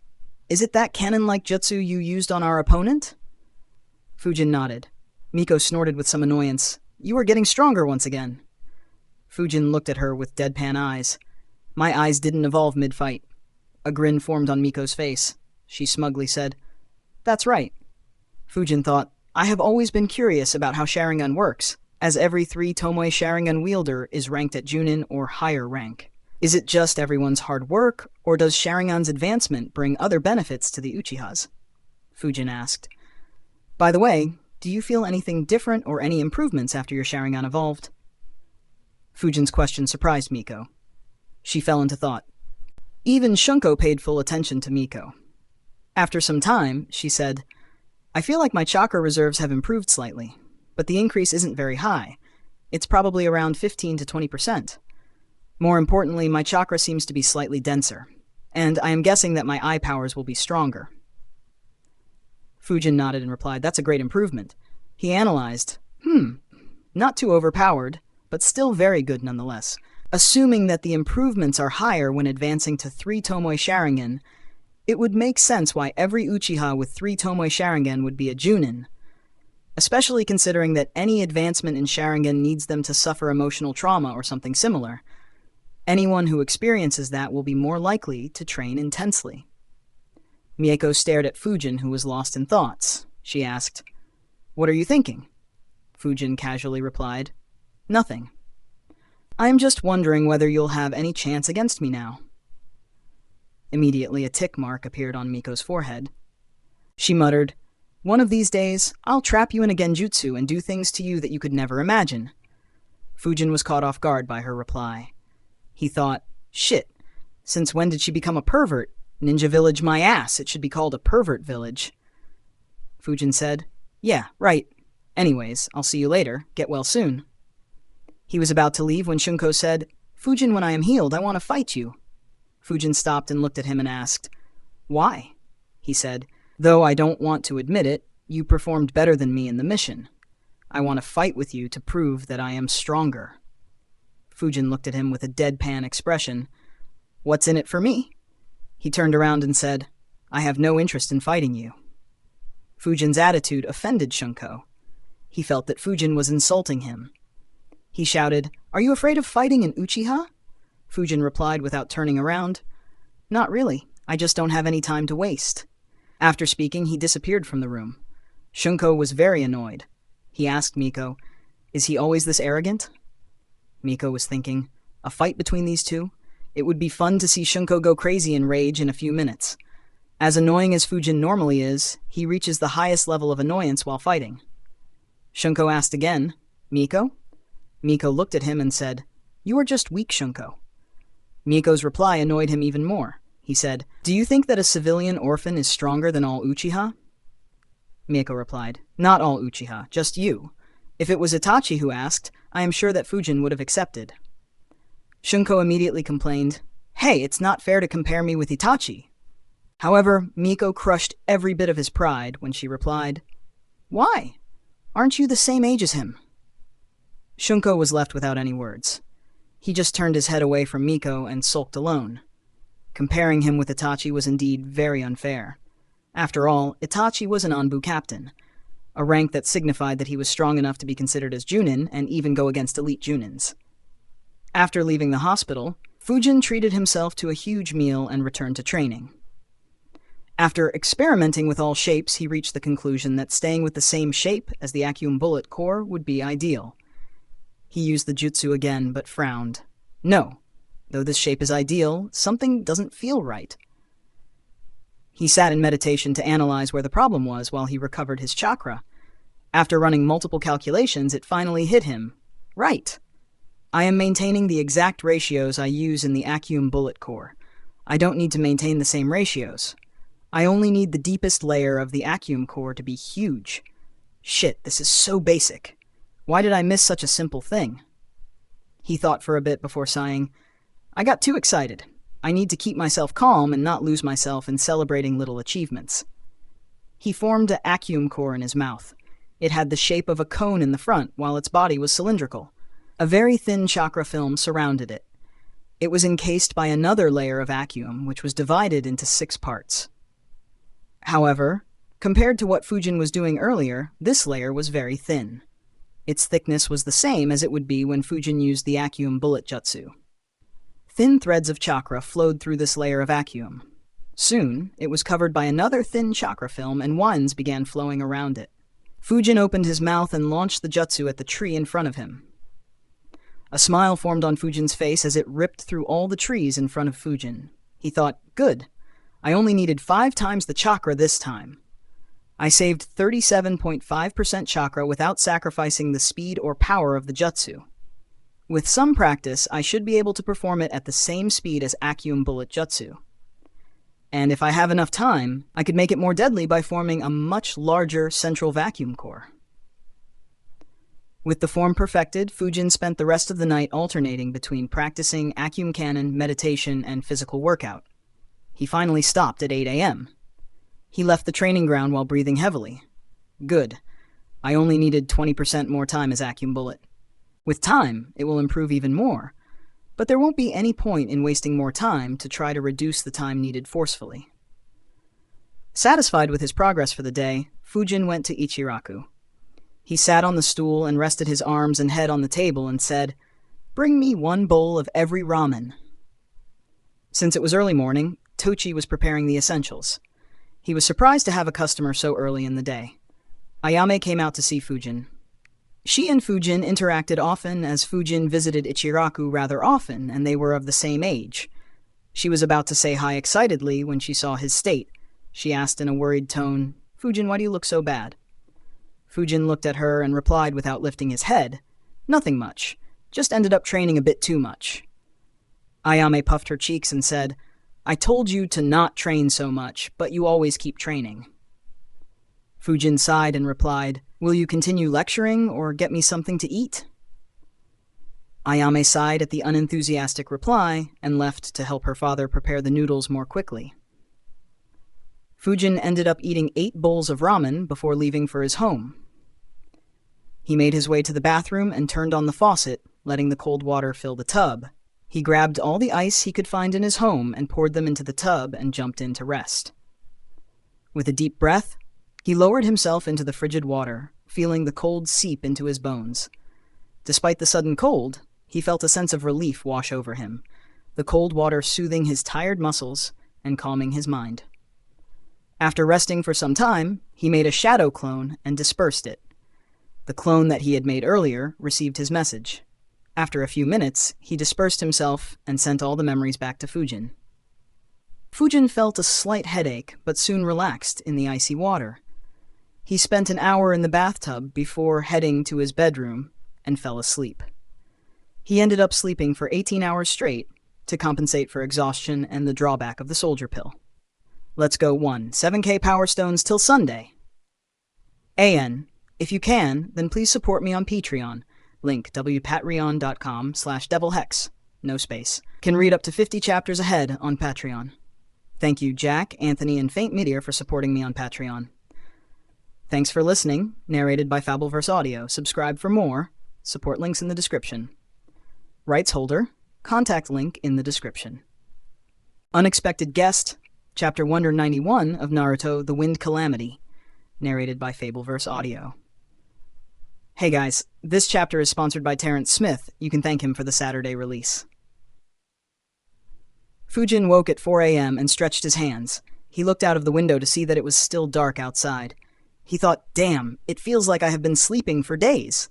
"Is it that cannon-like jutsu you used on our opponent?" Fujin nodded. Miko snorted with some annoyance. "You are getting stronger once again." Fujin looked at her with deadpan eyes. "My eyes didn't evolve mid-fight." A grin formed on Miko's face. She smugly said, "That's right." Fujin thought, "I have always been curious about how Sharingan works, as every 3 Tomoe Sharingan wielder is ranked at Junin or higher rank. Is it just everyone's hard work, or does Sharingan's advancement bring other benefits to the Uchihas?" Fujin asked. "By the way, do you feel anything different or any improvements after your Sharingan evolved?" Fujin's question surprised Miko. She fell into thought. Even Shunko paid full attention to Miko. After some time, she said, "I feel like my chakra reserves have improved slightly, but the increase isn't very high. It's probably around 15 to 20%. More importantly, my chakra seems to be slightly denser, and I am guessing that my eye powers will be stronger." Fujin nodded and replied, "That's a great improvement." He analyzed, not too overpowered, but still very good nonetheless. Assuming that the improvements are higher when advancing to 3 Tomoe Sharingan, it would make sense why every Uchiha with 3 Tomoe Sharingan would be a Junin, especially considering that any advancement in Sharingan needs them to suffer emotional trauma or something similar. Anyone who experiences that will be more likely to train intensely. Miko stared at Fujin, who was lost in thoughts. She asked, "What are you thinking?" Fujin casually replied, "Nothing. I'm just wondering whether you'll have any chance against me now." Immediately a tick mark appeared on Miko's forehead. She muttered, "One of these days, I'll trap you in a genjutsu and do things to you that you could never imagine." Fujin was caught off guard by her reply. He thought, "Shit, since when did she become a pervert? Ninja village my ass, it should be called a pervert village." Fujin said, "Yeah, right. Anyways, I'll see you later. Get well soon." He was about to leave when Shunko said, "Fujin, when I am healed, I want to fight you." Fujin stopped and looked at him and asked, "Why?" He said, "Though I don't want to admit it, you performed better than me in the mission. I want to fight with you to prove that I am stronger. Fujin looked at him with a deadpan expression. What's in it for me? He turned around and said, I have no interest in fighting you. Fujin's attitude offended Shunko. He felt that Fujin was insulting him. He shouted, Are you afraid of fighting an Uchiha? Fujin replied without turning around, Not really. I just don't have any time to waste. After speaking, he disappeared from the room. Shunko was very annoyed. He asked Miko, Is he always this arrogant? Miko was thinking, a fight between these two? It would be fun to see Shunko go crazy in rage in a few minutes. As annoying as Fujin normally is, he reaches the highest level of annoyance while fighting. Shunko asked again, Miko? Miko looked at him and said, You are just weak, Shunko. Miko's reply annoyed him even more. He said, Do you think that a civilian orphan is stronger than all Uchiha? Miko replied, Not all Uchiha, just you. If it was Itachi who asked, I am sure that Fujin would have accepted. Shunko immediately complained, Hey, it's not fair to compare me with Itachi. However, Miko crushed every bit of his pride when she replied, Why? Aren't you the same age as him? Shunko was left without any words. He just turned his head away from Miko and sulked alone. Comparing him with Itachi was indeed very unfair. After all, Itachi was an Anbu captain, a rank that signified that he was strong enough to be considered as Junin and even go against elite Junins. After leaving the hospital, Fujin treated himself to a huge meal and returned to training. After experimenting with all shapes, he reached the conclusion that staying with the same shape as the Acuum bullet core would be ideal. He used the jutsu again, but frowned. No, though this shape is ideal, something doesn't feel right. He sat in meditation to analyze where the problem was while he recovered his chakra. After running multiple calculations, it finally hit him. Right. I am maintaining the exact ratios I use in the Acuum bullet core. I don't need to maintain the same ratios. I only need the deepest layer of the Acuum core to be huge. Shit, this is so basic. Why did I miss such a simple thing? He thought for a bit before sighing, I got too excited. I need to keep myself calm and not lose myself in celebrating little achievements. He formed an Acuum core in his mouth. It had the shape of a cone in the front, while its body was cylindrical. A very thin chakra film surrounded it. It was encased by another layer of Acuum, which was divided into 6 parts. However, compared to what Fujin was doing earlier, this layer was very thin. Its thickness was the same as it would be when Fujin used the Acuum bullet jutsu. Thin threads of chakra flowed through this layer of Acuum. Soon, it was covered by another thin chakra film, and wands began flowing around it. Fujin opened his mouth and launched the jutsu at the tree in front of him. A smile formed on Fujin's face as it ripped through all the trees in front of Fujin. He thought, Good. I only needed 5 times the chakra this time. I saved 37.5% chakra without sacrificing the speed or power of the jutsu. With some practice, I should be able to perform it at the same speed as Acuum bullet jutsu. And if I have enough time, I could make it more deadly by forming a much larger central vacuum core. With the form perfected, Fujin spent the rest of the night alternating between practicing Acuum Cannon, meditation, and physical workout. He finally stopped at 8 a.m. He left the training ground while breathing heavily. Good. I only needed 20% more time as Acuum bullet. With time, it will improve even more, but there won't be any point in wasting more time to try to reduce the time needed forcefully. Satisfied with his progress for the day, Fujin went to Ichiraku. He sat on the stool and rested his arms and head on the table and said, Bring me 1 bowl of every ramen. Since it was early morning, Tochi was preparing the essentials. He was surprised to have a customer so early in the day. Ayame came out to see Fujin. She and Fujin interacted often, as Fujin visited Ichiraku rather often, and they were of the same age. She was about to say hi excitedly when she saw his state. She asked in a worried tone, Fujin, why do you look so bad? Fujin looked at her and replied without lifting his head, Nothing much. Just ended up training a bit too much. Ayame puffed her cheeks and said, I told you to not train so much, but you always keep training. Fujin sighed and replied, Will you continue lecturing or get me something to eat? Ayame sighed at the unenthusiastic reply and left to help her father prepare the noodles more quickly. Fujin ended up eating 8 bowls of ramen before leaving for his home. He made his way to the bathroom and turned on the faucet, letting the cold water fill the tub. He grabbed all the ice he could find in his home and poured them into the tub and jumped in to rest. With a deep breath, he lowered himself into the frigid water, feeling the cold seep into his bones. Despite the sudden cold, he felt a sense of relief wash over him, the cold water soothing his tired muscles and calming his mind. After resting for some time, he made a shadow clone and dispersed it. The clone that he had made earlier received his message. After a few minutes, he dispersed himself and sent all the memories back to Fujin. Fujin felt a slight headache, but soon relaxed in the icy water. He spent an hour in the bathtub before heading to his bedroom and fell asleep. He ended up sleeping for 18 hours straight to compensate for exhaustion and the drawback of the soldier pill. Let's go 7K Power Stones till Sunday. AN. If you can, then please support me on Patreon. Link wpatreon.com/devilhex. No space. Can read up to 50 chapters ahead on Patreon. Thank you, Jack, Anthony, and Faint Meteor for supporting me on Patreon. Thanks for listening. Narrated by Fabelverse Audio. Subscribe for more. Support links in the description. Rights holder. Contact link in the description. Unexpected guest. Chapter 191 of Naruto, The Wind Calamity. Narrated by Fabelverse Audio. Hey guys, this chapter is sponsored by Terrence Smith. You can thank him for the Saturday release. Fujin woke at 4 a.m. and stretched his hands. He looked out of the window to see that it was still dark outside. He thought, damn, it feels like I have been sleeping for days.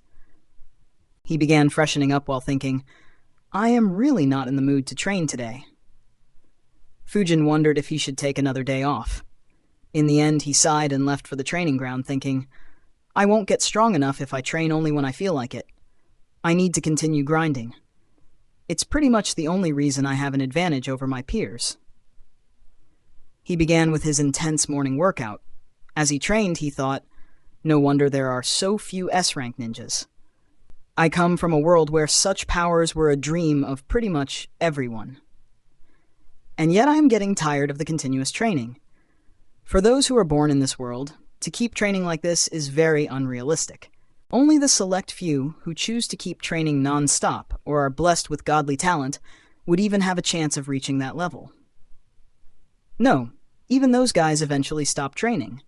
He began freshening up while thinking, I am really not in the mood to train today. Fujin wondered if he should take another day off. In the end, he sighed and left for the training ground, thinking, I won't get strong enough if I train only when I feel like it. I need to continue grinding. It's pretty much the only reason I have an advantage over my peers. He began with his intense morning workout. As he trained, he thought, no wonder there are so few S-rank ninjas. I come from a world where such powers were a dream of pretty much everyone. And yet I am getting tired of the continuous training. For those who are born in this world, to keep training like this is very unrealistic. Only the select few who choose to keep training non-stop or are blessed with godly talent would even have a chance of reaching that level. No, even those guys eventually stop training.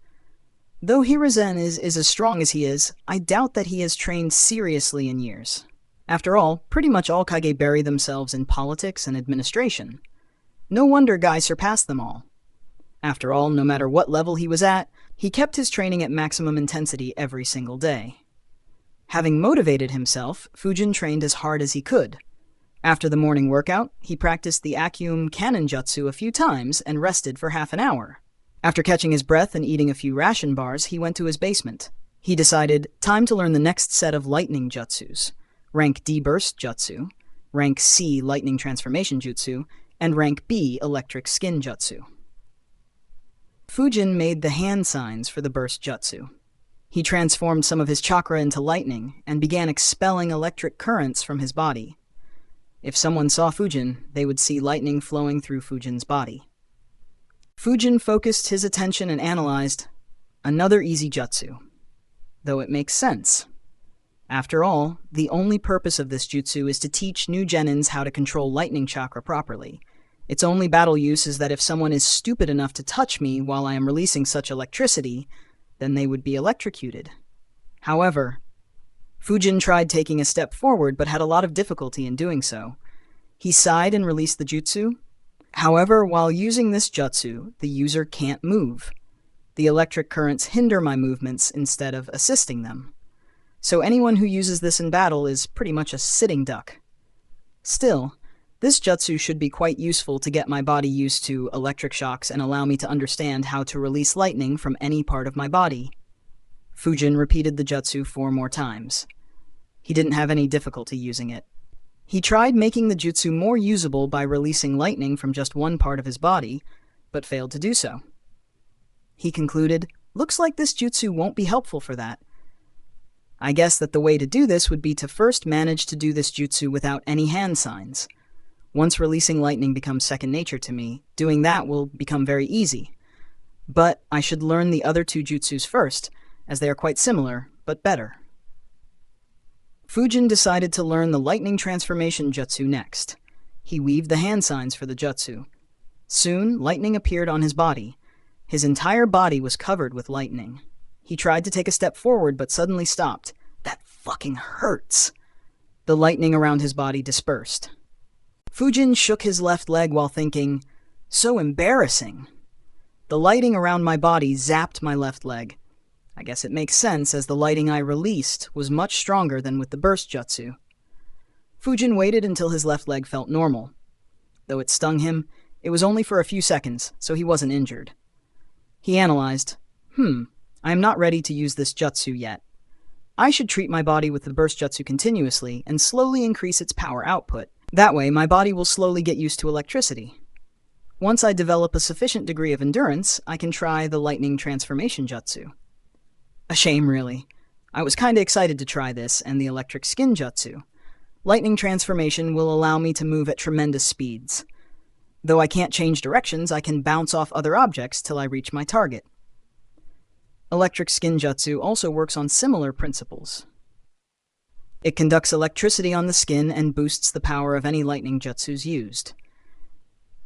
Though Hiruzen is as strong as he is, I doubt that he has trained seriously in years. After all, pretty much all Kage bury themselves in politics and administration. No wonder Guy surpassed them all. After all, no matter what level he was at, he kept his training at maximum intensity every single day. Having motivated himself, Fujin trained as hard as he could. After the morning workout, he practiced the Acum Cannon Jutsu a few times and rested for half an hour. After catching his breath and eating a few ration bars, he went to his basement. He decided, time to learn the next set of lightning jutsus. Rank D Burst Jutsu, Rank C Lightning Transformation Jutsu, and Rank B Electric Skin Jutsu. Fujin made the hand signs for the Burst Jutsu. He transformed some of his chakra into lightning and began expelling electric currents from his body. If someone saw Fujin, they would see lightning flowing through Fujin's body. Fujin focused his attention and analyzed, another easy jutsu. Though it makes sense. After all, the only purpose of this jutsu is to teach new genins how to control lightning chakra properly. Its only battle use is that if someone is stupid enough to touch me while I am releasing such electricity, then they would be electrocuted. However, Fujin tried taking a step forward but had a lot of difficulty in doing so. He sighed and released the jutsu. However, while using this jutsu, the user can't move. The electric currents hinder my movements instead of assisting them. So anyone who uses this in battle is pretty much a sitting duck. Still, this jutsu should be quite useful to get my body used to electric shocks and allow me to understand how to release lightning from any part of my body. Fujin repeated the jutsu 4 more times. He didn't have any difficulty using it. He tried making the jutsu more usable by releasing lightning from just one part of his body, but failed to do so. He concluded, looks like this jutsu won't be helpful for that. I guess that the way to do this would be to first manage to do this jutsu without any hand signs. Once releasing lightning becomes second nature to me, doing that will become very easy. But I should learn the other 2 jutsus first, as they are quite similar, but better. Fujin decided to learn the lightning transformation jutsu next. He weaved the hand signs for the jutsu. Soon, lightning appeared on his body. His entire body was covered with lightning. He tried to take a step forward, but suddenly stopped. That fucking hurts. The lightning around his body dispersed. Fujin shook his left leg while thinking, so embarrassing. The lighting around my body zapped my left leg. I guess it makes sense, as the lighting I released was much stronger than with the burst jutsu. Fujin waited until his left leg felt normal. Though it stung him, it was only for a few seconds, so he wasn't injured. He analyzed, I am not ready to use this jutsu yet. I should treat my body with the burst jutsu continuously and slowly increase its power output. That way, my body will slowly get used to electricity. Once I develop a sufficient degree of endurance, I can try the lightning transformation jutsu. A shame, really. I was kinda excited to try this and the electric skin jutsu. Lightning transformation will allow me to move at tremendous speeds. Though I can't change directions, I can bounce off other objects till I reach my target. Electric skin jutsu also works on similar principles. It conducts electricity on the skin and boosts the power of any lightning jutsus used.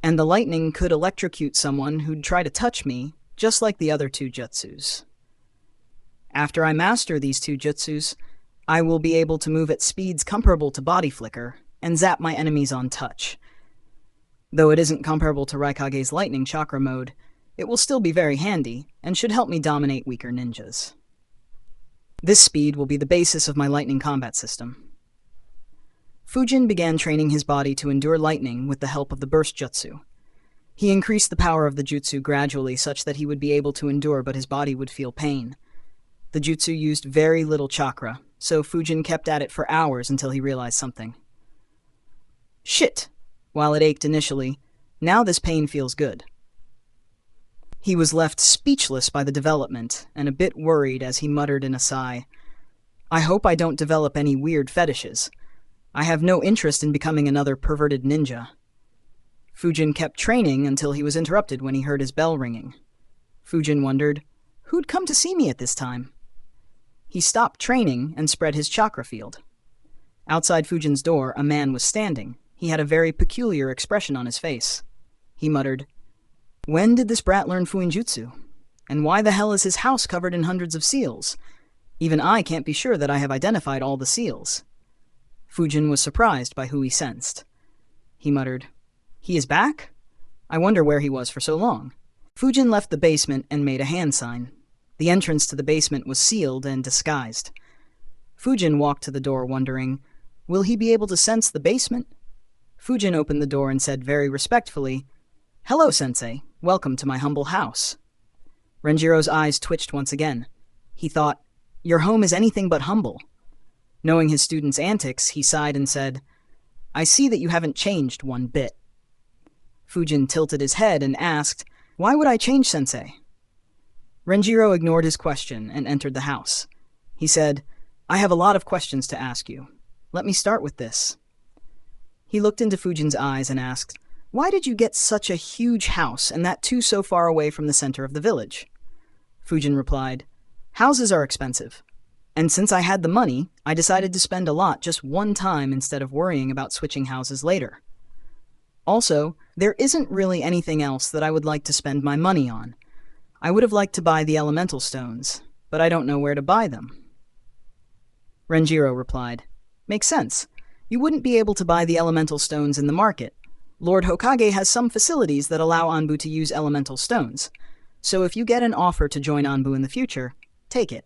And the lightning could electrocute someone who'd try to touch me, just like the other two jutsus. After I master these two jutsus, I will be able to move at speeds comparable to body flicker and zap my enemies on touch. Though it isn't comparable to Raikage's lightning chakra mode, it will still be very handy and should help me dominate weaker ninjas. This speed will be the basis of my lightning combat system. Fujin began training his body to endure lightning with the help of the burst jutsu. He increased the power of the jutsu gradually such that he would be able to endure, but his body would feel pain. The jutsu used very little chakra, so Fujin kept at it for hours until he realized something. Shit! While it ached initially, now this pain feels good. He was left speechless by the development, and a bit worried as he muttered in a sigh, I hope I don't develop any weird fetishes. I have no interest in becoming another perverted ninja. Fujin kept training until he was interrupted when he heard his bell ringing. Fujin wondered, who'd come to see me at this time? He stopped training and spread his chakra field. Outside Fujin's door, a man was standing. He had a very peculiar expression on his face. He muttered, when did this brat learn Fuinjutsu? And why the hell is his house covered in hundreds of seals? Even I can't be sure that I have identified all the seals. Fujin was surprised by who he sensed. He muttered, he is back? I wonder where he was for so long. Fujin left the basement and made a hand sign. The entrance to the basement was sealed and disguised. Fujin walked to the door wondering, will he be able to sense the basement? Fujin opened the door and said very respectfully, hello, sensei. Welcome to my humble house. Renjiro's eyes twitched once again. He thought, your home is anything but humble. Knowing his student's antics, he sighed and said, I see that you haven't changed one bit. Fujin tilted his head and asked, why would I change, sensei? Renjiro ignored his question and entered the house. He said, I have a lot of questions to ask you. Let me start with this. He looked into Fujin's eyes and asked, why did you get such a huge house, and that too so far away from the center of the village? Fujin replied, houses are expensive. And since I had the money, I decided to spend a lot just one time instead of worrying about switching houses later. Also, there isn't really anything else that I would like to spend my money on. I would have liked to buy the elemental stones, but I don't know where to buy them. Renjiro replied, makes sense. You wouldn't be able to buy the elemental stones in the market. Lord Hokage has some facilities that allow Anbu to use elemental stones, so if you get an offer to join Anbu in the future, take it.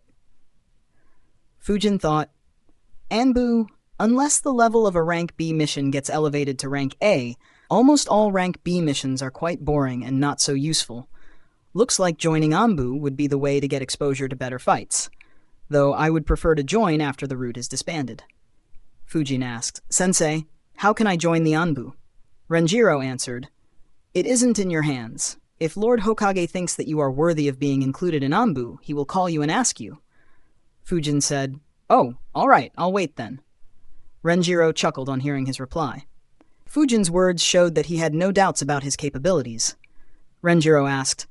Fujin thought, Anbu, unless the level of a rank B mission gets elevated to rank A, almost all rank B missions are quite boring and not so useful. Looks like joining Anbu would be the way to get exposure to better fights, though I would prefer to join after the route is disbanded. Fujin asked, Sensei, how can I join the Anbu? Renjiro answered, it isn't in your hands. If Lord Hokage thinks that you are worthy of being included in Anbu, he will call you and ask you. Fujin said, oh, all right, I'll wait then. Renjiro chuckled on hearing his reply. Fujin's words showed that he had no doubts about his capabilities. Renjiro asked,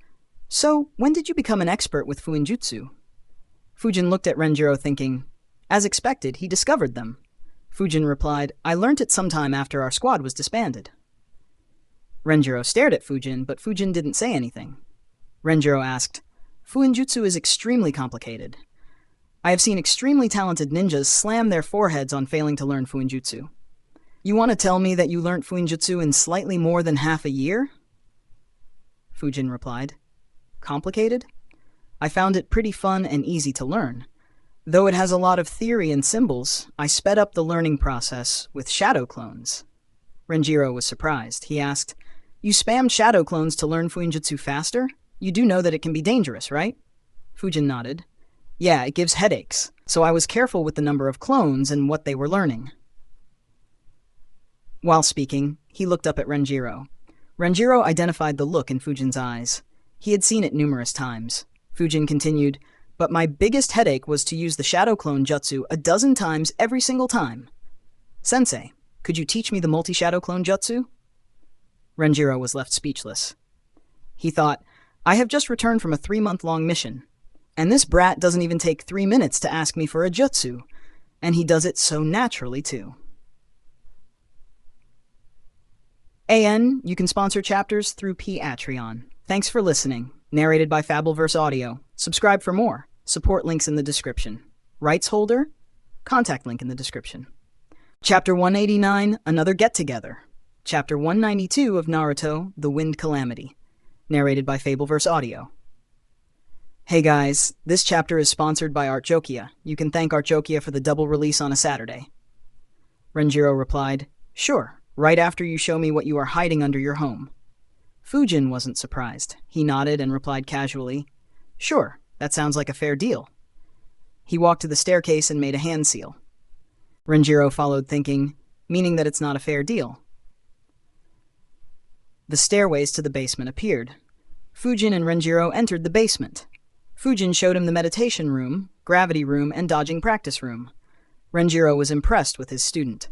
so when did you become an expert with Fuinjutsu? Fujin looked at Renjiro thinking, As expected, he discovered them. Fujin replied, I learnt it sometime after our squad was disbanded. Renjiro stared at Fujin, but Fujin didn't say anything. Renjiro asked, Fuinjutsu is extremely complicated. I have seen extremely talented ninjas slam their foreheads on failing to learn Fuinjutsu. You want to tell me that you learnt Fuinjutsu in slightly more than half a year? Fujin replied, Complicated? I found it pretty fun and easy to learn. Though it has a lot of theory and symbols, I sped up the learning process with shadow clones. Renjiro was surprised. He asked, You spammed shadow clones to learn Fuinjutsu faster? You do know that it can be dangerous, right? Fujin nodded. Yeah, it gives headaches, so I was careful with the number of clones and what they were learning. While speaking, he looked up at Renjiro. Renjiro identified the look in Fujin's eyes. He had seen it numerous times. Fujin continued, But my biggest headache was to use the shadow clone jutsu a dozen times every single time. Sensei, could you teach me the multi-shadow clone jutsu? Renjiro was left speechless. He thought, I have just returned from a 3-month-long mission. And this brat doesn't even take 3 minutes to ask me for a jutsu, and he does it so naturally, too. AN, you can sponsor chapters through Patreon. Thanks for listening. Narrated by Fabelverse Audio. Subscribe for more. Support links in the description. Rights holder? Contact link in the description. Chapter 189, Another Get-Together. Chapter 192 of Naruto, The Wind Calamity. Narrated by Fabelverse Audio. Hey guys, this chapter is sponsored by Artjokia. You can thank Artjokia for the double release on a Saturday. Renjiro replied, Sure, right after you show me what you are hiding under your home. Fujin wasn't surprised. He nodded and replied casually, Sure, that sounds like a fair deal. He walked to the staircase and made a hand seal. Renjiro followed thinking, meaning that it's not a fair deal. The stairways to the basement appeared. Fujin and Renjiro entered the basement. Fujin showed him the meditation room, gravity room, and dodging practice room. Renjiro was impressed with his student.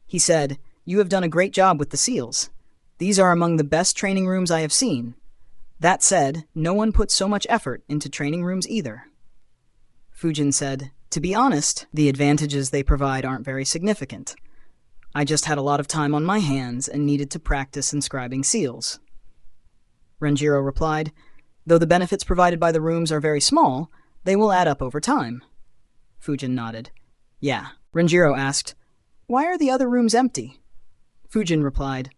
He said, You have done a great job with the seals. These are among the best training rooms I have seen. That said, no one puts so much effort into training rooms either. Fujin said, To be honest, the advantages they provide aren't very significant. I just had a lot of time on my hands and needed to practice inscribing seals. Renjiro replied, Though the benefits provided by the rooms are very small, they will add up over time. Fujin nodded. Yeah. Renjiro asked, Why are the other rooms empty? Fujin replied,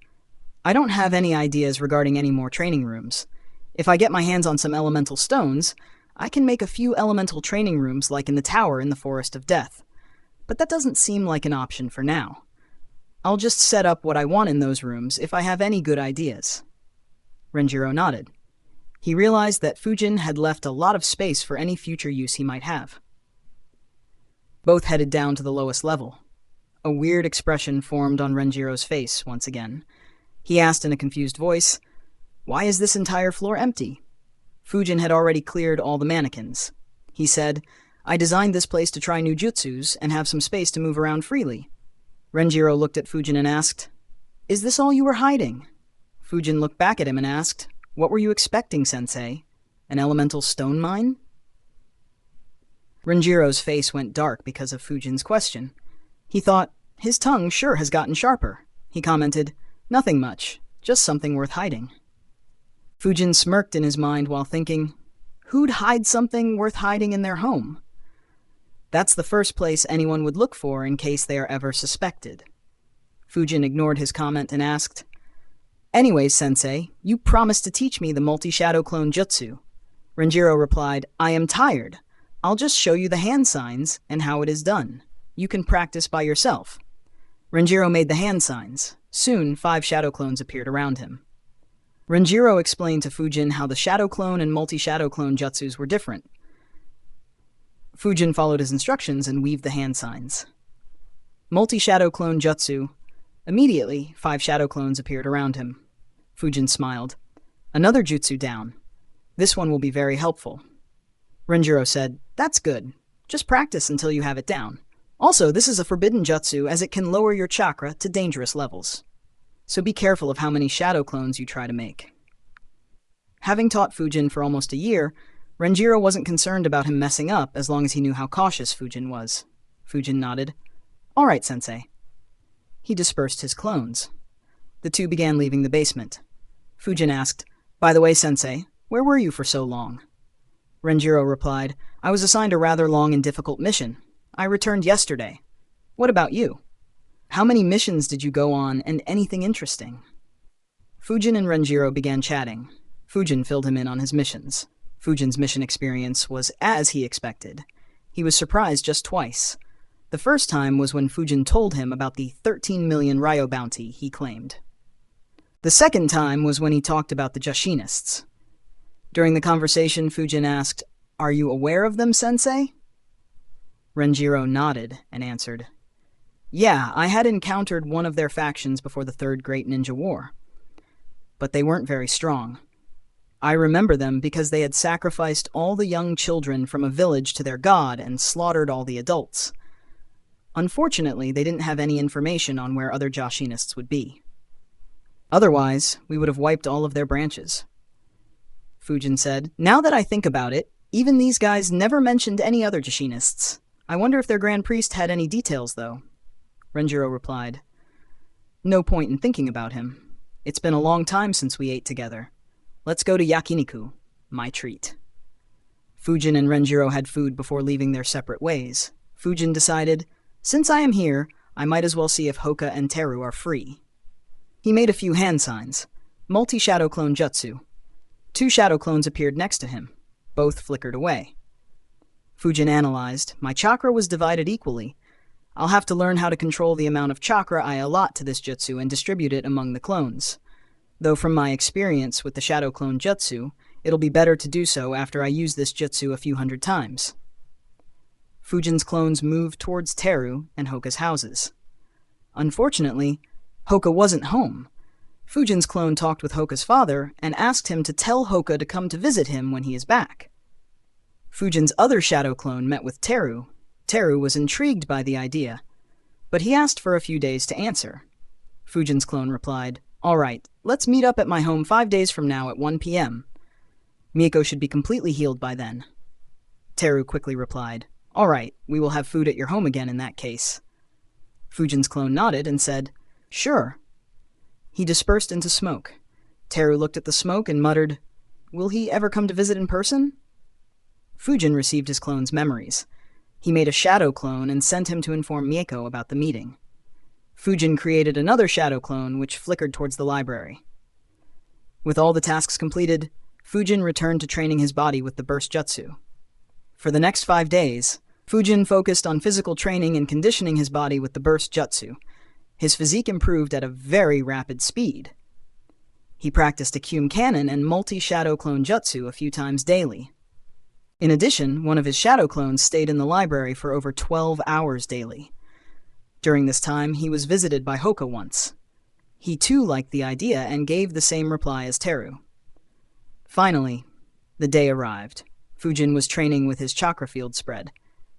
I don't have any ideas regarding any more training rooms. If I get my hands on some elemental stones, I can make a few elemental training rooms like in the tower in the Forest of Death. But that doesn't seem like an option for now. I'll just set up what I want in those rooms if I have any good ideas. Renjiro nodded. He realized that Fujin had left a lot of space for any future use he might have. Both headed down to the lowest level. A weird expression formed on Renjiro's face once again. He asked in a confused voice, Why is this entire floor empty? Fujin had already cleared all the mannequins. He said, I designed this place to try new jutsus and have some space to move around freely. Renjiro looked at Fujin and asked, Is this all you were hiding? Fujin looked back at him and asked, What were you expecting, Sensei? An elemental stone mine? Renjiro's face went dark because of Fujin's question. He thought, his tongue sure has gotten sharper. He commented, Nothing much, just something worth hiding. Fujin smirked in his mind while thinking, Who'd hide something worth hiding in their home? That's the first place anyone would look for in case they are ever suspected. Fujin ignored his comment and asked, Anyways, Sensei, you promised to teach me the multi-shadow clone jutsu. Renjiro replied, I am tired. I'll just show you the hand signs and how it is done. You can practice by yourself. Renjiro made the hand signs. Soon, 5 shadow clones appeared around him. Renjiro explained to Fujin how the shadow clone and multi-shadow clone jutsus were different. Fujin followed his instructions and weaved the hand signs. Multi-shadow clone jutsu. Immediately, 5 shadow clones appeared around him. Fujin smiled. Another jutsu down. This one will be very helpful. Renjiro said, That's good. Just practice until you have it down. Also, this is a forbidden jutsu as it can lower your chakra to dangerous levels. So be careful of how many shadow clones you try to make. Having taught Fujin for almost a year, Renjiro wasn't concerned about him messing up as long as he knew how cautious Fujin was. Fujin nodded. All right, sensei. He dispersed his clones. The two began leaving the basement. Fujin asked, By the way, sensei, where were you for so long? Renjiro replied, I was assigned a rather long and difficult mission. I returned yesterday. What about you? How many missions did you go on, and anything interesting? Fujin and Renjiro began chatting. Fujin filled him in on his missions. Fujin's mission experience was as he expected. He was surprised just twice. The first time was when Fujin told him about the 13 million Ryo bounty he claimed. The second time was when he talked about the Joshinists. During the conversation, Fujin asked, Are you aware of them, sensei? Renjiro nodded and answered, Yeah, I had encountered one of their factions before the Third Great Ninja War. But they weren't very strong. I remember them because they had sacrificed all the young children from a village to their god and slaughtered all the adults. Unfortunately, they didn't have any information on where other Joshinists would be. Otherwise, we would have wiped all of their branches. Fujin said, Now that I think about it, even these guys never mentioned any other Joshinists. I wonder if their Grand Priest had any details, though. Renjiro replied, No point in thinking about him. It's been a long time since we ate together. Let's go to yakiniku, my treat. Fujin and Renjiro had food before leaving their separate ways. Fujin decided, Since I am here, I might as well see if Hoka and Teru are free. He made a few hand signs. Multi-shadow clone jutsu. 2 shadow clones appeared next to him. Both flickered away. Fujin analyzed, My chakra was divided equally. I'll have to learn how to control the amount of chakra I allot to this jutsu and distribute it among the clones. Though from my experience with the shadow clone jutsu, it'll be better to do so after I use this jutsu a few hundred times. Fujin's clones moved towards Teru and Hoka's houses. Unfortunately, Hoka wasn't home. Fujin's clone talked with Hoka's father and asked him to tell Hoka to come to visit him when he is back. Fujin's other shadow clone met with Teru. Teru was intrigued by the idea, but he asked for a few days to answer. Fujin's clone replied, All right, let's meet up at my home 5 days from now at 1 p.m. Miko should be completely healed by then. Teru quickly replied, All right, we will have food at your home again in that case. Fujin's clone nodded and said, Sure. He dispersed into smoke. Teru looked at the smoke and muttered, Will he ever come to visit in person? Fujin received his clone's memories. He made a shadow clone and sent him to inform Mieko about the meeting. Fujin created another shadow clone which flickered towards the library. With all the tasks completed, Fujin returned to training his body with the burst jutsu. For the next 5 days, Fujin focused on physical training and conditioning his body with the burst jutsu. His physique improved at a very rapid speed. He practiced a Kyum Cannon and multi-shadow clone jutsu a few times daily. In addition, one of his shadow clones stayed in the library for over 12 hours daily. During this time, he was visited by Hoka once. He too liked the idea and gave the same reply as Teru. Finally, the day arrived. Fujin was training with his chakra field spread.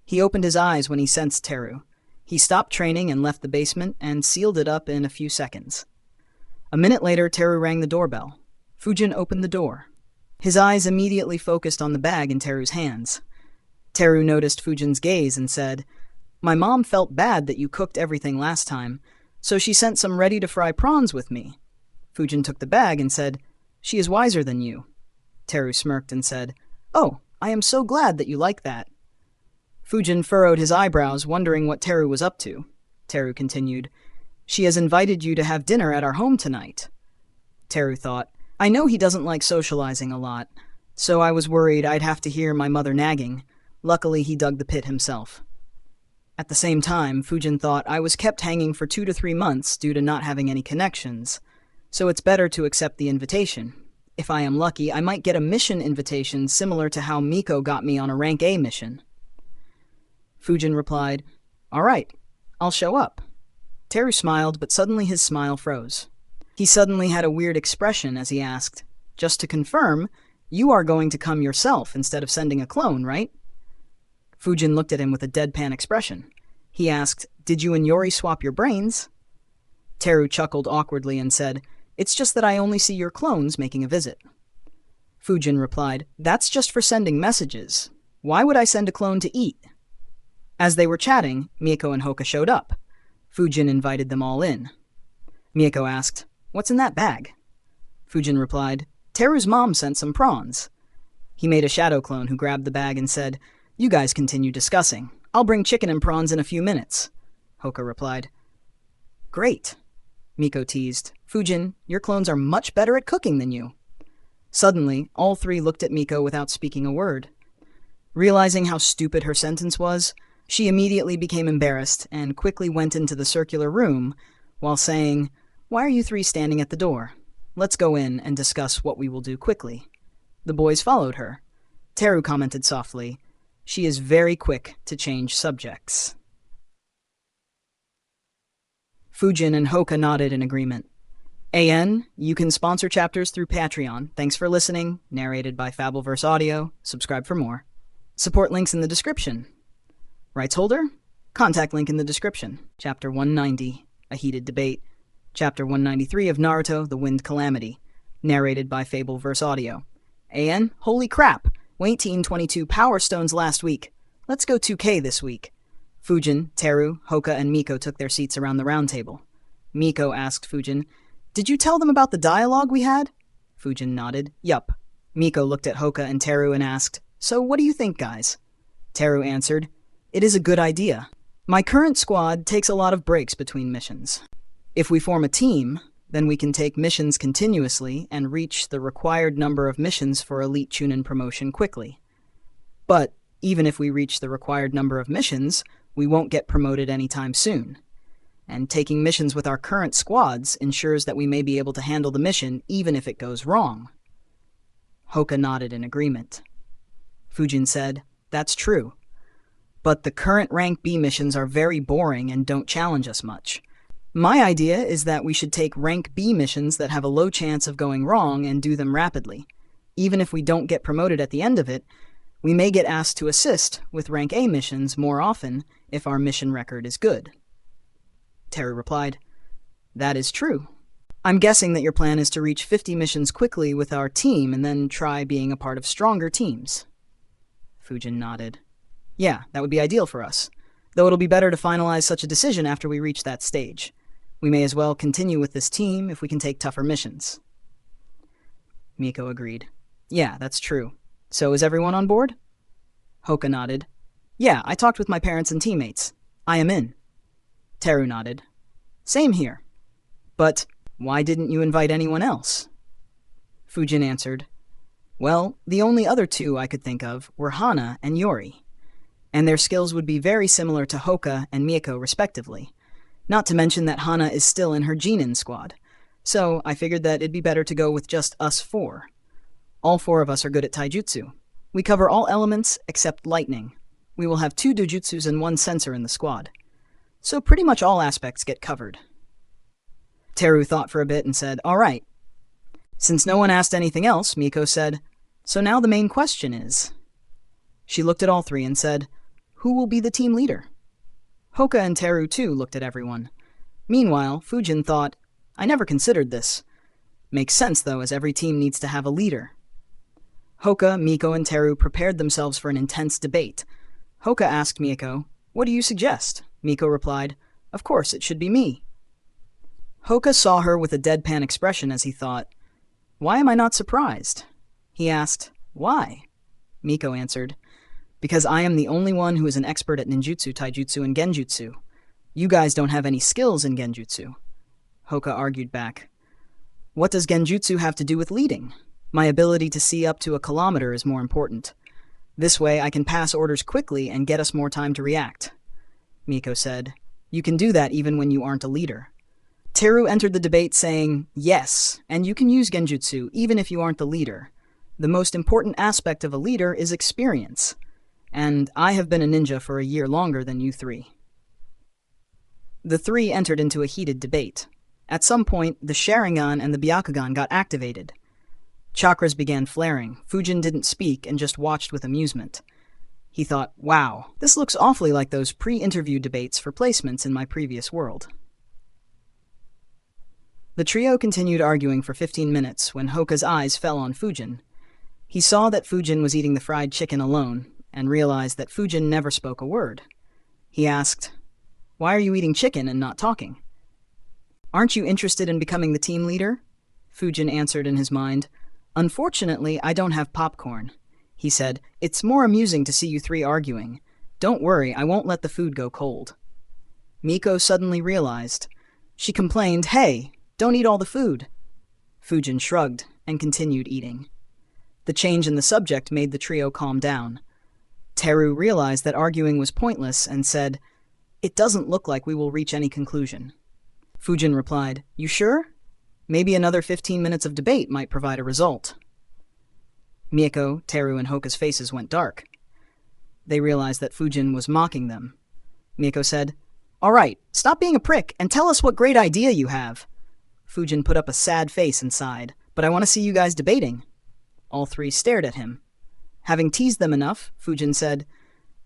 He opened his eyes when he sensed Teru. He stopped training and left the basement and sealed it up in a few seconds. A minute later, Teru rang the doorbell. Fujin opened the door. His eyes immediately focused on the bag in Teru's hands. Teru noticed Fujin's gaze and said, My mom felt bad that you cooked everything last time, so she sent some ready-to-fry prawns with me. Fujin took the bag and said, She is wiser than you. Teru smirked and said, Oh, I am so glad that you like that. Fujin furrowed his eyebrows, wondering what Teru was up to. Teru continued, She has invited you to have dinner at our home tonight. Teru thought, I know he doesn't like socializing a lot, so I was worried I'd have to hear my mother nagging. Luckily, he dug the pit himself. At the same time, Fujin thought I was kept hanging for 2 to 3 months due to not having any connections, so it's better to accept the invitation. If I am lucky, I might get a mission invitation similar to how Miko got me on a rank A mission. Fujin replied, All right, I'll show up. Teru smiled, but suddenly his smile froze. He suddenly had a weird expression as he asked, Just to confirm, you are going to come yourself instead of sending a clone, right? Fujin looked at him with a deadpan expression. He asked, Did you and Yori swap your brains? Teru chuckled awkwardly and said, It's just that I only see your clones making a visit. Fujin replied, That's just for sending messages. Why would I send a clone to eat? As they were chatting, Miko and Hoka showed up. Fujin invited them all in. Miko asked, "What's in that bag?" Fujin replied, "Teru's mom sent some prawns." He made a shadow clone who grabbed the bag and said, "You guys continue discussing. I'll bring chicken and prawns in a few minutes." Hoka replied, "Great." Miko teased, "Fujin, your clones are much better at cooking than you." Suddenly, all three looked at Miko without speaking a word. Realizing how stupid her sentence was, she immediately became embarrassed and quickly went into the circular room while saying, "Why are you three standing at the door? Let's go in and discuss what we will do quickly." The boys followed her. Teru commented softly, "She is very quick to change subjects." Fujin and Hoka nodded in agreement. AN, you can sponsor chapters through Patreon. Thanks for listening. Narrated by Fabelverse Audio. Subscribe for more. Support links in the description. Rights holder? Contact link in the description. Chapter 190, A Heated Debate. Chapter 193 of Naruto, The Wind Calamity. Narrated by Fabelverse Audio. AN, holy crap! Wait 22 Power Stones last week. Let's go 2K this week. Fujin, Teru, Hoka, and Miko took their seats around the round table. Miko asked Fujin, "Did you tell them about the dialogue we had?" Fujin nodded. "Yup." Miko looked at Hoka and Teru and asked, "So what do you think, guys?" Teru answered, "It is a good idea. My current squad takes a lot of breaks between missions. If we form a team, then we can take missions continuously and reach the required number of missions for Elite Chunin promotion quickly. But even if we reach the required number of missions, we won't get promoted anytime soon. And taking missions with our current squads ensures that we may be able to handle the mission even if it goes wrong." Hoka nodded in agreement. Fujin said, "That's true. But the current rank B missions are very boring and don't challenge us much. My idea is that we should take rank B missions that have a low chance of going wrong and do them rapidly. Even if we don't get promoted at the end of it, we may get asked to assist with rank A missions more often if our mission record is good." Teru replied, "That is true. I'm guessing that your plan is to reach 50 missions quickly with our team and then try being a part of stronger teams." Fujin nodded. "Yeah, that would be ideal for us, though it'll be better to finalize such a decision after we reach that stage. We may as well continue with this team if we can take tougher missions." Miko agreed. "Yeah, that's true. So is everyone on board?" Hoka nodded. "Yeah, I talked with my parents and teammates. I am in." Teru nodded. "Same here. But why didn't you invite anyone else?" Fujin answered, "Well, the only other two I could think of were Hana and Yori, and their skills would be very similar to Hoka and Miko respectively. Not to mention that Hana is still in her Jinin squad, so I figured that it'd be better to go with just us four. All four of us are good at taijutsu. We cover all elements except lightning. We will have 2 dojutsus and 1 sensor in the squad. So pretty much all aspects get covered." Teru thought for a bit and said, "All right." Since no one asked anything else, Miko said, "So now the main question is..." She looked at all three and said, "Who will be the team leader?" Hoka and Teru too looked at everyone. Meanwhile, Fujin thought, "I never considered this. Makes sense though, as every team needs to have a leader." Hoka, Miko, and Teru prepared themselves for an intense debate. Hoka asked Miko, "What do you suggest?" Miko replied, "Of course, it should be me." Hoka saw her with a deadpan expression as he thought, "Why am I not surprised?" He asked, "Why?" Miko answered, "Because I am the only one who is an expert at ninjutsu, taijutsu, and genjutsu. You guys don't have any skills in genjutsu." Hoka argued back, "What does genjutsu have to do with leading? My ability to see up to a kilometer is more important. This way I can pass orders quickly and get us more time to react." Miko said, "You can do that even when you aren't a leader." Teru entered the debate saying, "Yes, and you can use genjutsu even if you aren't the leader. The most important aspect of a leader is experience. And I have been a ninja for a year longer than you three." The three entered into a heated debate. At some point, the Sharingan and the Byakugan got activated. Chakras began flaring. Fujin didn't speak and just watched with amusement. He thought, "Wow, this looks awfully like those pre-interview debates for placements in my previous world." The trio continued arguing for 15 minutes when Hoka's eyes fell on Fujin. He saw that Fujin was eating the fried chicken alone, and realized that Fujin never spoke a word. He asked, "Why are you eating chicken and not talking?" "Aren't you interested in becoming the team leader?" Fujin answered in his mind. "Unfortunately, I don't have popcorn." He said, "It's more amusing to see you three arguing. Don't worry, I won't let the food go cold." Miko suddenly realized. She complained, "Hey, don't eat all the food." Fujin shrugged and continued eating. The change in the subject made the trio calm down. Teru realized that arguing was pointless and said, "It doesn't look like we will reach any conclusion." Fujin replied, "You sure? Maybe another 15 minutes of debate might provide a result." Miko, Teru, and Hoka's faces went dark. They realized that Fujin was mocking them. Miko said, "All right, stop being a prick and tell us what great idea you have." Fujin put up a sad face and sighed, "But I want to see you guys debating." All three stared at him. Having teased them enough, Fujin said,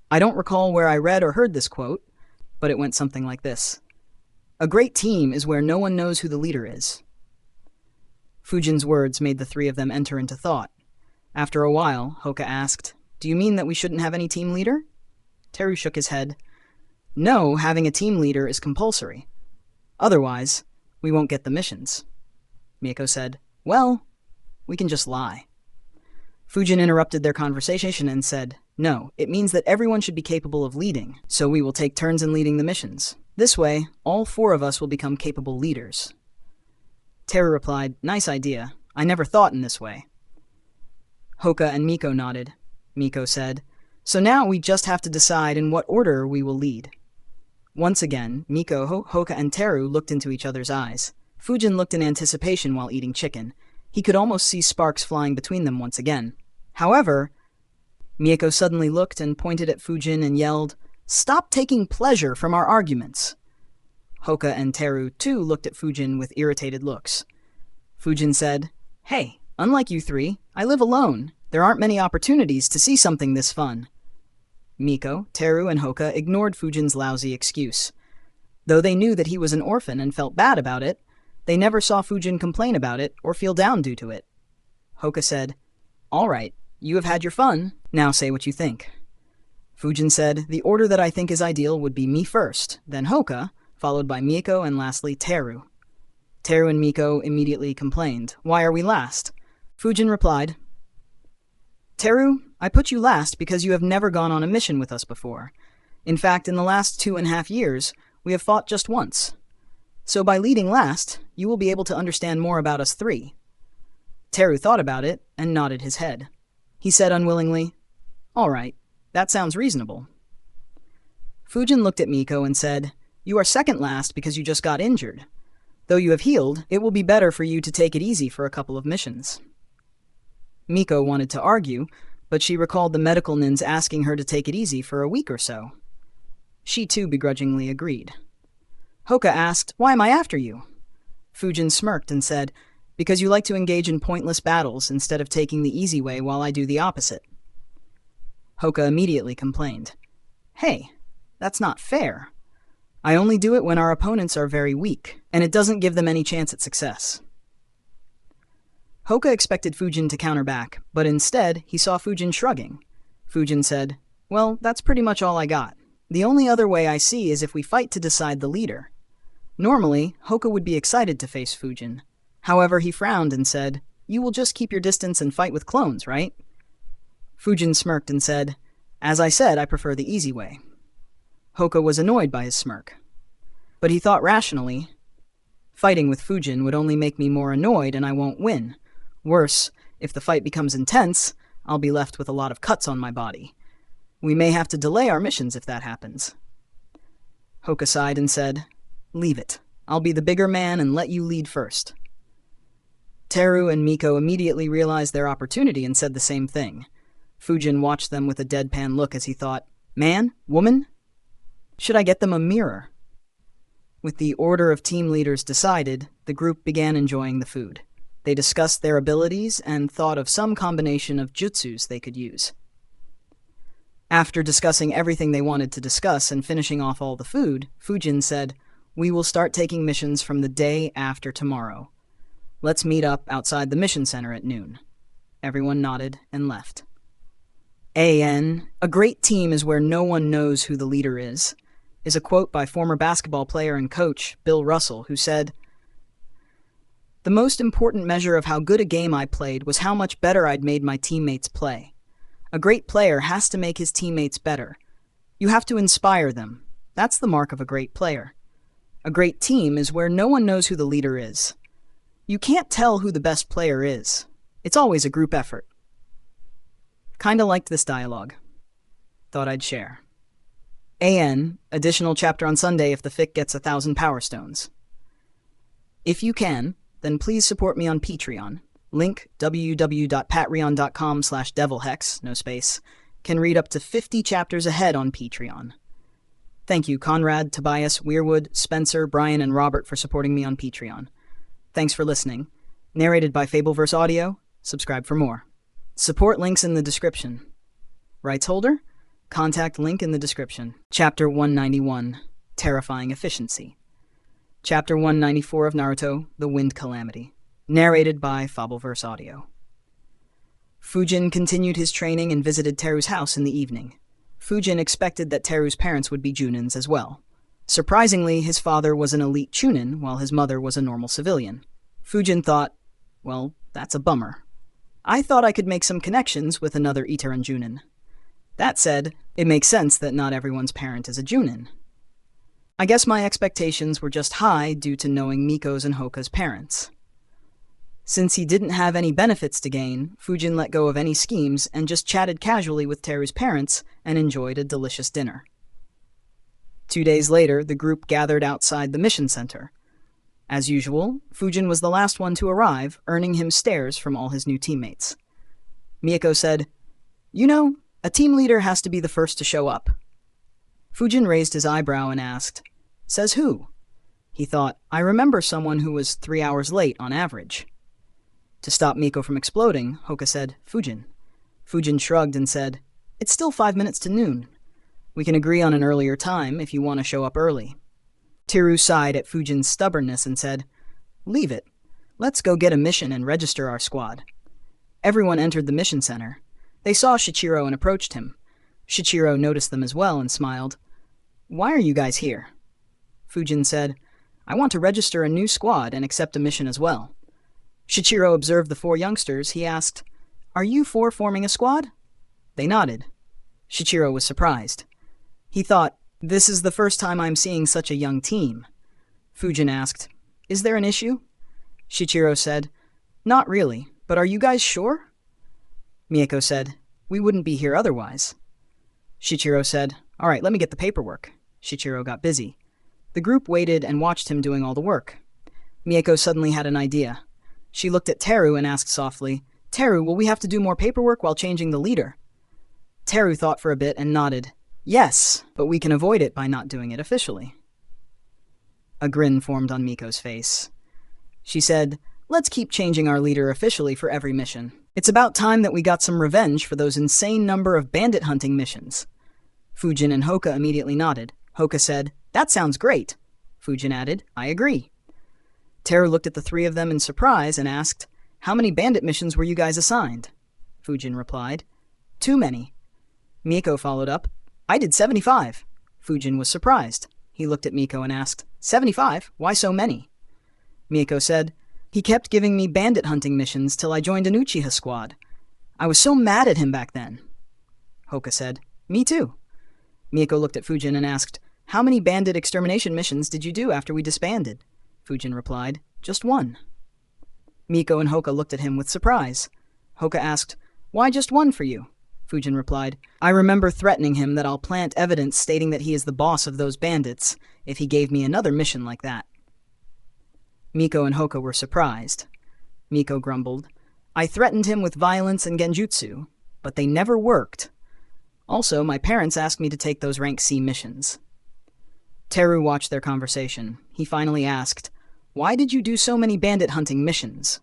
"I don't recall where I read or heard this quote, but it went something like this. A great team is where no one knows who the leader is." Fujin's words made the three of them enter into thought. After a while, Hoka asked, "Do you mean that we shouldn't have any team leader?" Teru shook his head. "No, having a team leader is compulsory. Otherwise, we won't get the missions." Miko said, "Well, we can just lie." Fujin interrupted their conversation and said, "No, it means that everyone should be capable of leading, so we will take turns in leading the missions. This way, all four of us will become capable leaders." Teru replied, "Nice idea. I never thought in this way." Hoka and Miko nodded. Miko said, "So now we just have to decide in what order we will lead." Once again, Miko, Hoka, and Teru looked into each other's eyes. Fujin looked in anticipation while eating chicken. He could almost see sparks flying between them once again. However, Miko suddenly looked and pointed at Fujin and yelled, "Stop taking pleasure from our arguments." Hoka and Teru, too, looked at Fujin with irritated looks. Fujin said, "Hey, unlike you three, I live alone. There aren't many opportunities to see something this fun." Miko, Teru, and Hoka ignored Fujin's lousy excuse. Though they knew that he was an orphan and felt bad about it, they never saw Fujin complain about it or feel down due to it. Hoka said, "All right, you have had your fun. Now say what you think." Fujin said, "The order that I think is ideal would be me first, then Hoka, followed by Miko, and lastly Teru." Teru and Miko immediately complained, "Why are we last?" Fujin replied, "Teru, I put you last because you have never gone on a mission with us before. In fact, in the last 2.5 years, we have fought just once. So by leading last, you will be able to understand more about us three." Teru thought about it and nodded his head. He said unwillingly, "All right, that sounds reasonable." Fujin looked at Miko and said, "You are second last because you just got injured. Though you have healed, it will be better for you to take it easy for a couple of missions." Miko wanted to argue, but she recalled the medical nins asking her to take it easy for a week or so. She too begrudgingly agreed. Hoka asked, "Why am I after you?" Fujin smirked and said, "Because you like to engage in pointless battles instead of taking the easy way while I do the opposite." Hoka immediately complained, "Hey, that's not fair. I only do it when our opponents are very weak, and it doesn't give them any chance at success." Hoka expected Fujin to counter back, but instead he saw Fujin shrugging. Fujin said, "Well, that's pretty much all I got. The only other way I see is if we fight to decide the leader." Normally, Hoka would be excited to face Fujin. However, he frowned and said, "You will just keep your distance and fight with clones, right?" Fujin smirked and said, "As I said, I prefer the easy way." Hoka was annoyed by his smirk. But he thought rationally, "Fighting with Fujin would only make me more annoyed and I won't win. Worse, if the fight becomes intense, I'll be left with a lot of cuts on my body. We may have to delay our missions if that happens." Hoka sighed and said, "Leave it. I'll be the bigger man and let you lead first." Teru and Miko immediately realized their opportunity and said the same thing. Fujin watched them with a deadpan look as he thought, "Man? Woman? Should I get them a mirror?" With the order of team leaders decided, the group began enjoying the food. They discussed their abilities and thought of some combination of jutsus they could use. After discussing everything they wanted to discuss and finishing off all the food, Fujin said, "We will start taking missions from the day after tomorrow. Let's meet up outside the mission center at noon." Everyone nodded and left. A great team is where no one knows who the leader is. is a quote by former basketball player and coach Bill Russell, who said, "The most important measure of how good a game I played was how much better I'd made my teammates play. A great player has to make his teammates better. You have to inspire them. That's the mark of a great player. A great team is where no one knows who the leader is. You can't tell who the best player is. It's always a group effort." Kinda liked this dialogue. Thought I'd share. AN, additional chapter on Sunday if the fic gets 1,000 Power Stones. If you can, then please support me on Patreon. Link www.patreon.com/devilhex, no space, can read up to 50 chapters ahead on Patreon. Thank you, Conrad, Tobias, Weirwood, Spencer, Brian, and Robert for supporting me on Patreon. Thanks for listening. Narrated by Fabelverse Audio. Subscribe for more. Support links in the description. Rights holder? Contact link in the description. Chapter 191, Terrifying Efficiency. Chapter 194 of Naruto, The Wind Calamity. Narrated by Fabelverse Audio. Fujin continued his training and visited Teru's house in the evening. Fujin expected that Teru's parents would be Junins as well. Surprisingly, his father was an elite Chunin, while his mother was a normal civilian. Fujin thought, well, that's a bummer. I thought I could make some connections with another Iteran Junin. That said, it makes sense that not everyone's parent is a Junin. I guess my expectations were just high due to knowing Miko's and Hoka's parents. Since he didn't have any benefits to gain, Fujin let go of any schemes and just chatted casually with Teru's parents and enjoyed a delicious dinner. 2 days later, the group gathered outside the mission center. As usual, Fujin was the last one to arrive, earning him stares from all his new teammates. Miko said, "You know, a team leader has to be the first to show up." Fujin raised his eyebrow and asked, "Says who?" He thought, I remember someone who was 3 hours late on average. To stop Miko from exploding, Hoka said, "Fujin." Fujin shrugged and said, "It's still 5 minutes to noon. We can agree on an earlier time if you want to show up early." Teru sighed at Fujin's stubbornness and said, "Leave it. Let's go get a mission and register our squad." Everyone entered the mission center. They saw Shichiro and approached him. Shichiro noticed them as well and smiled. "Why are you guys here?" Fujin said, "I want to register a new squad and accept a mission as well." Shichiro observed the 4 youngsters. He asked, "Are you 4 forming a squad?" They nodded. Shichiro was surprised. He thought, "This is the first time I'm seeing such a young team." Fujin asked, "Is there an issue?" Shichiro said, "Not really, but are you guys sure?" Miko said, "We wouldn't be here otherwise." Shichiro said, "All right, let me get the paperwork." Shichiro got busy. The group waited and watched him doing all the work. Miko suddenly had an idea. She looked at Teru and asked softly, "Teru, will we have to do more paperwork while changing the leader?" Teru thought for a bit and nodded. "Yes, but we can avoid it by not doing it officially." A grin formed on Miko's face. She said, "Let's keep changing our leader officially for every mission. It's about time that we got some revenge for those insane number of bandit hunting missions." Fujin and Hoka immediately nodded. Hoka said, "That sounds great." Fujin added, "I agree." Teru looked at the 3 of them in surprise and asked, "How many bandit missions were you guys assigned?" Fujin replied, "Too many." Miko followed up, "I did 75. Fujin was surprised. He looked at Miko and asked, 75? Why so many?" Miko said, "He kept giving me bandit hunting missions till I joined an Uchiha squad. I was so mad at him back then." Hoka said, "Me too." Miko looked at Fujin and asked, "How many bandit extermination missions did you do after we disbanded?" Fujin replied, "Just 1." Miko and Hoka looked at him with surprise. Hoka asked, "Why just 1 for you?" Fujin replied, "I remember threatening him that I'll plant evidence stating that he is the boss of those bandits if he gave me another mission like that." Miko and Hoka were surprised. Miko grumbled, "I threatened him with violence and genjutsu, but they never worked. Also, my parents asked me to take those rank C missions." Teru watched their conversation. He finally asked, "Why did you do so many bandit hunting missions?"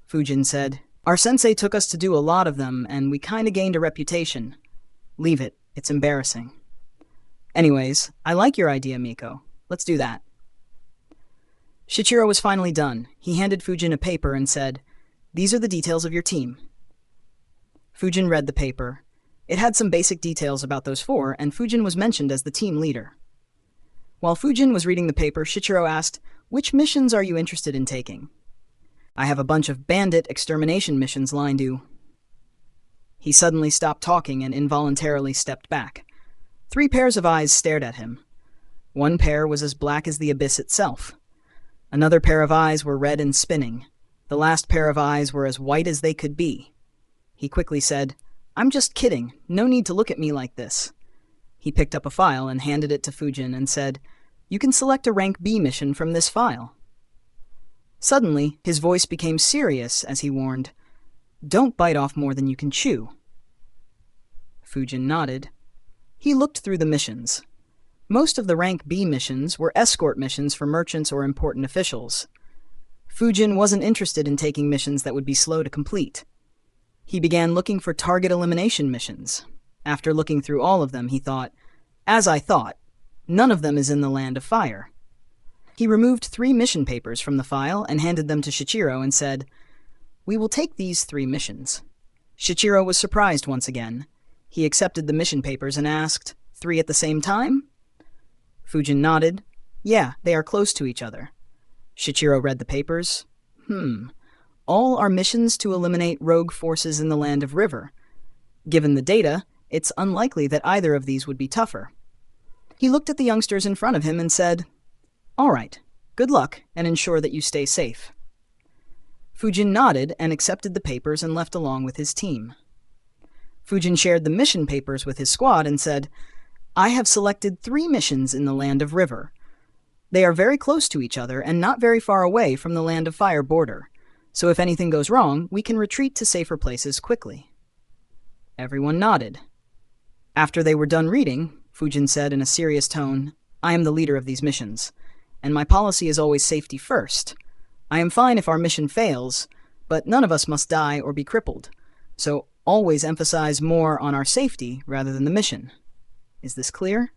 Fujin said, "Our sensei took us to do a lot of them, and we kinda gained a reputation. Leave it. It's embarrassing. Anyways, I like your idea, Miko. Let's do that." Shichiro was finally done. He handed Fujin a paper and said, "These are the details of your team." Fujin read the paper. It had some basic details about those 4, and Fujin was mentioned as the team leader. While Fujin was reading the paper, Shichiro asked, "Which missions are you interested in taking?" "I have a bunch of bandit extermination missions lined due." He suddenly stopped talking and involuntarily stepped back. 3 pairs of eyes stared at him. One pair was as black as the abyss itself. Another pair of eyes were red and spinning. The last pair of eyes were as white as they could be. He quickly said, "I'm just kidding. No need to look at me like this." He picked up a file and handed it to Fujin and said, "You can select a rank B mission from this file." Suddenly, his voice became serious as he warned, "Don't bite off more than you can chew." Fujin nodded. He looked through the missions. Most of the rank B missions were escort missions for merchants or important officials. Fujin wasn't interested in taking missions that would be slow to complete. He began looking for target elimination missions. After looking through all of them, he thought, "As I thought, none of them is in the Land of Fire." He removed 3 mission papers from the file and handed them to Shichiro and said, "We will take these 3 missions." Shichiro was surprised once again. He accepted the mission papers and asked, "3 at the same time?" Fujin nodded. "Yeah, they are close to each other." Shichiro read the papers. All are missions to eliminate rogue forces in the Land of River. Given the data, it's unlikely that either of these would be tougher. He looked at the youngsters in front of him and said, "All right, good luck and ensure that you stay safe." Fujin nodded and accepted the papers and left along with his team. Fujin shared the mission papers with his squad and said, "I have selected 3 missions in the Land of River. They are very close to each other and not very far away from the Land of Fire border, so if anything goes wrong, we can retreat to safer places quickly." Everyone nodded. After they were done reading, Fujin said in a serious tone, "I am the leader of these missions, and my policy is always safety first. I am fine if our mission fails, but none of us must die or be crippled, so always emphasize more on our safety rather than the mission. Is this clear?"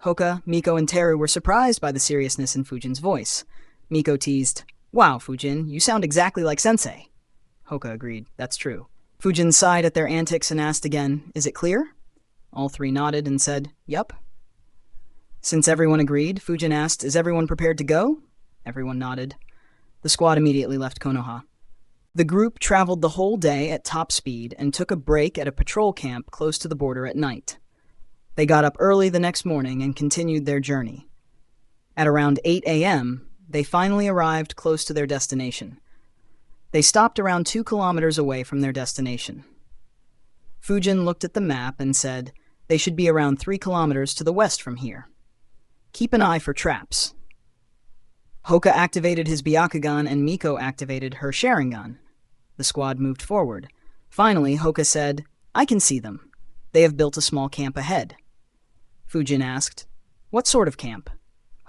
Hoka, Miko, and Teru were surprised by the seriousness in Fujin's voice. Miko teased, "Wow, Fujin, you sound exactly like Sensei." Hoka agreed, "That's true." Fujin sighed at their antics and asked again, "Is it clear?" All 3 nodded and said, "Yup." Since everyone agreed, Fujin asked, "Is everyone prepared to go?" Everyone nodded. The squad immediately left Konoha. The group traveled the whole day at top speed and took a break at a patrol camp close to the border at night. They got up early the next morning and continued their journey. At around 8 a.m., they finally arrived close to their destination. They stopped around 2 kilometers away from their destination. Fujin looked at the map and said, "They should be around 3 kilometers to the west from here. Keep an eye for traps." Hoka activated his Byakugan and Miko activated her Sharingan. The squad moved forward. Finally, Hoka said, "I can see them. They have built a small camp ahead." Fujin asked, "What sort of camp?"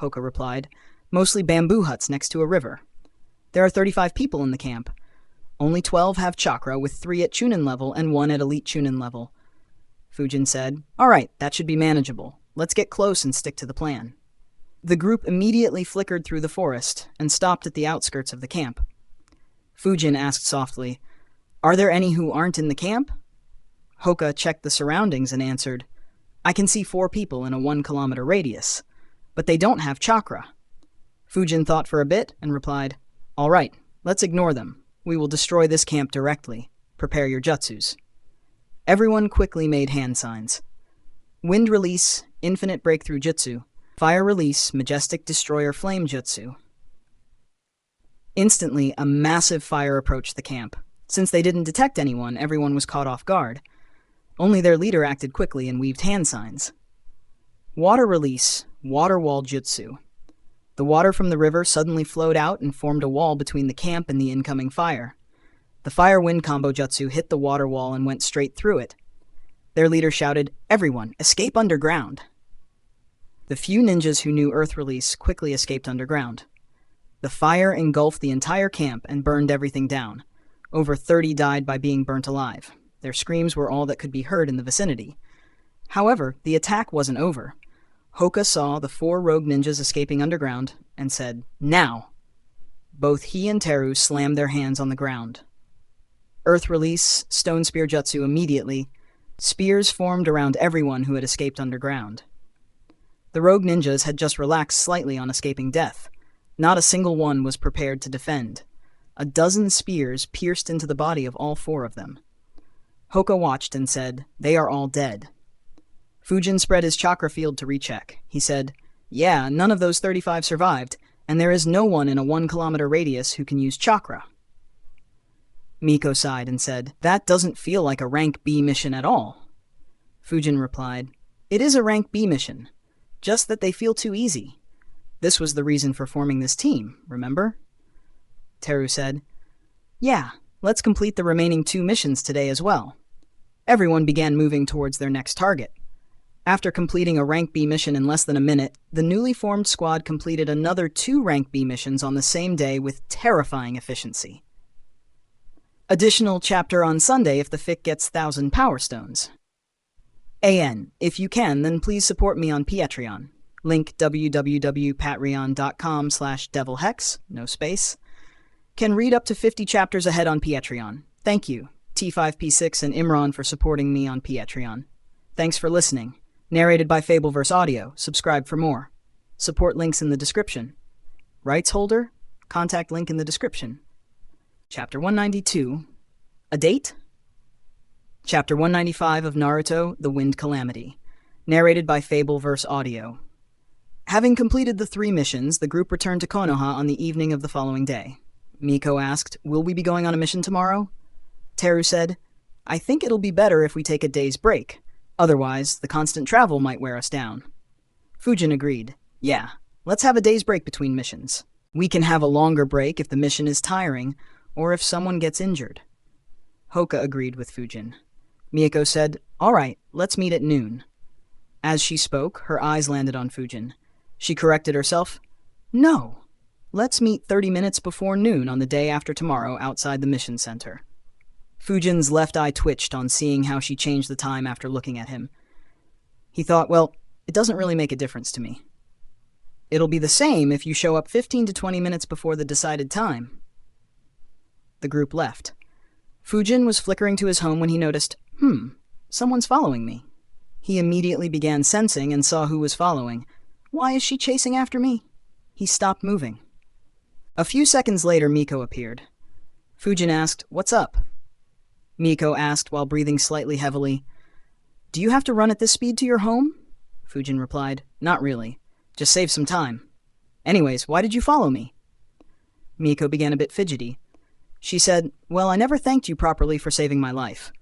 Hoka replied, "Mostly bamboo huts next to a river. There are 35 people in the camp. Only 12 have chakra, with 3 at Chunin level and 1 at elite Chunin level." Fujin said, "All right, that should be manageable. Let's get close and stick to the plan." The group immediately flickered through the forest and stopped at the outskirts of the camp. Fujin asked softly, "Are there any who aren't in the camp?" Hoka checked the surroundings and answered, "I can see 4 people in a 1-kilometer radius, but they don't have chakra." Fujin thought for a bit and replied, "All right, let's ignore them. We will destroy this camp directly. Prepare your jutsus." Everyone quickly made hand signs. Wind release, infinite breakthrough jutsu. Fire release, majestic destroyer flame jutsu. Instantly, a massive fire approached the camp. Since they didn't detect anyone, everyone was caught off guard. Only their leader acted quickly and weaved hand signs. Water release, water wall jutsu. The water from the river suddenly flowed out and formed a wall between the camp and the incoming fire. The fire-wind combo jutsu hit the water wall and went straight through it. Their leader shouted, "Everyone, escape underground!" The few ninjas who knew Earth Release quickly escaped underground. The fire engulfed the entire camp and burned everything down. Over 30 died by being burnt alive. Their screams were all that could be heard in the vicinity. However, the attack wasn't over. Hoka saw the 4 rogue ninjas escaping underground and said, "Now!" Both he and Teru slammed their hands on the ground. Earth Release, Stone Spear Jutsu immediately. Spears formed around everyone who had escaped underground. The rogue ninjas had just relaxed slightly on escaping death. Not a single one was prepared to defend. A dozen spears pierced into the body of all 4 of them. Hoka watched and said, "They are all dead." Fujin spread his chakra field to recheck. He said, "Yeah, none of those 35 survived, and there is no one in a 1-kilometer radius who can use chakra." Miko sighed and said, "That doesn't feel like a rank B mission at all." Fujin replied, "It is a rank B mission, just that they feel too easy. This was the reason for forming this team, remember?" Teru said, "Yeah, let's complete the remaining 2 missions today as well." Everyone began moving towards their next target. After completing a rank B mission in less than a minute, the newly formed squad completed another 2 rank B missions on the same day with terrifying efficiency. Additional chapter on Sunday if the fic gets 1,000 Power Stones. AN, if you can, then please support me on Patreon. Link www.patreon.com/devilhex, no space. Can read up to 50 chapters ahead on Patreon. Thank you, T5P6 and Imran, for supporting me on Patreon. Thanks for listening. Narrated by Fabelverse Audio. Subscribe for more. Support links in the description. Rights holder? Contact link in the description. Chapter 192. A date? Chapter 195 of Naruto, The Wind Calamity. Narrated by Fabelverse Audio. Having completed the 3 missions, the group returned to Konoha on the evening of the following day. Miko asked, "Will we be going on a mission tomorrow?" Teru said, "I think it'll be better if we take a day's break. Otherwise, the constant travel might wear us down." Fujin agreed. "Yeah, let's have a day's break between missions. We can have a longer break if the mission is tiring, or if someone gets injured." Hoka agreed with Fujin. Miko said, "All right, let's meet at noon." As she spoke, her eyes landed on Fujin. She corrected herself. "No, let's meet 30 minutes before noon on the day after tomorrow outside the mission center." Fujin's left eye twitched on seeing how she changed the time after looking at him. He thought, well, it doesn't really make a difference to me. It'll be the same if you show up 15 to 20 minutes before the decided time. The group left. Fujin was flickering to his home when he noticed, someone's following me. He immediately began sensing and saw who was following. Why is she chasing after me? He stopped moving. A few seconds later, Miko appeared. Fujin asked, "What's up?" Miko asked while breathing slightly heavily. "Do you have to run at this speed to your home?" Fujin replied, "Not really. Just save some time. Anyways, why did you follow me?" Miko began a bit fidgety. She said, "Well, I never thanked you properly for saving my life.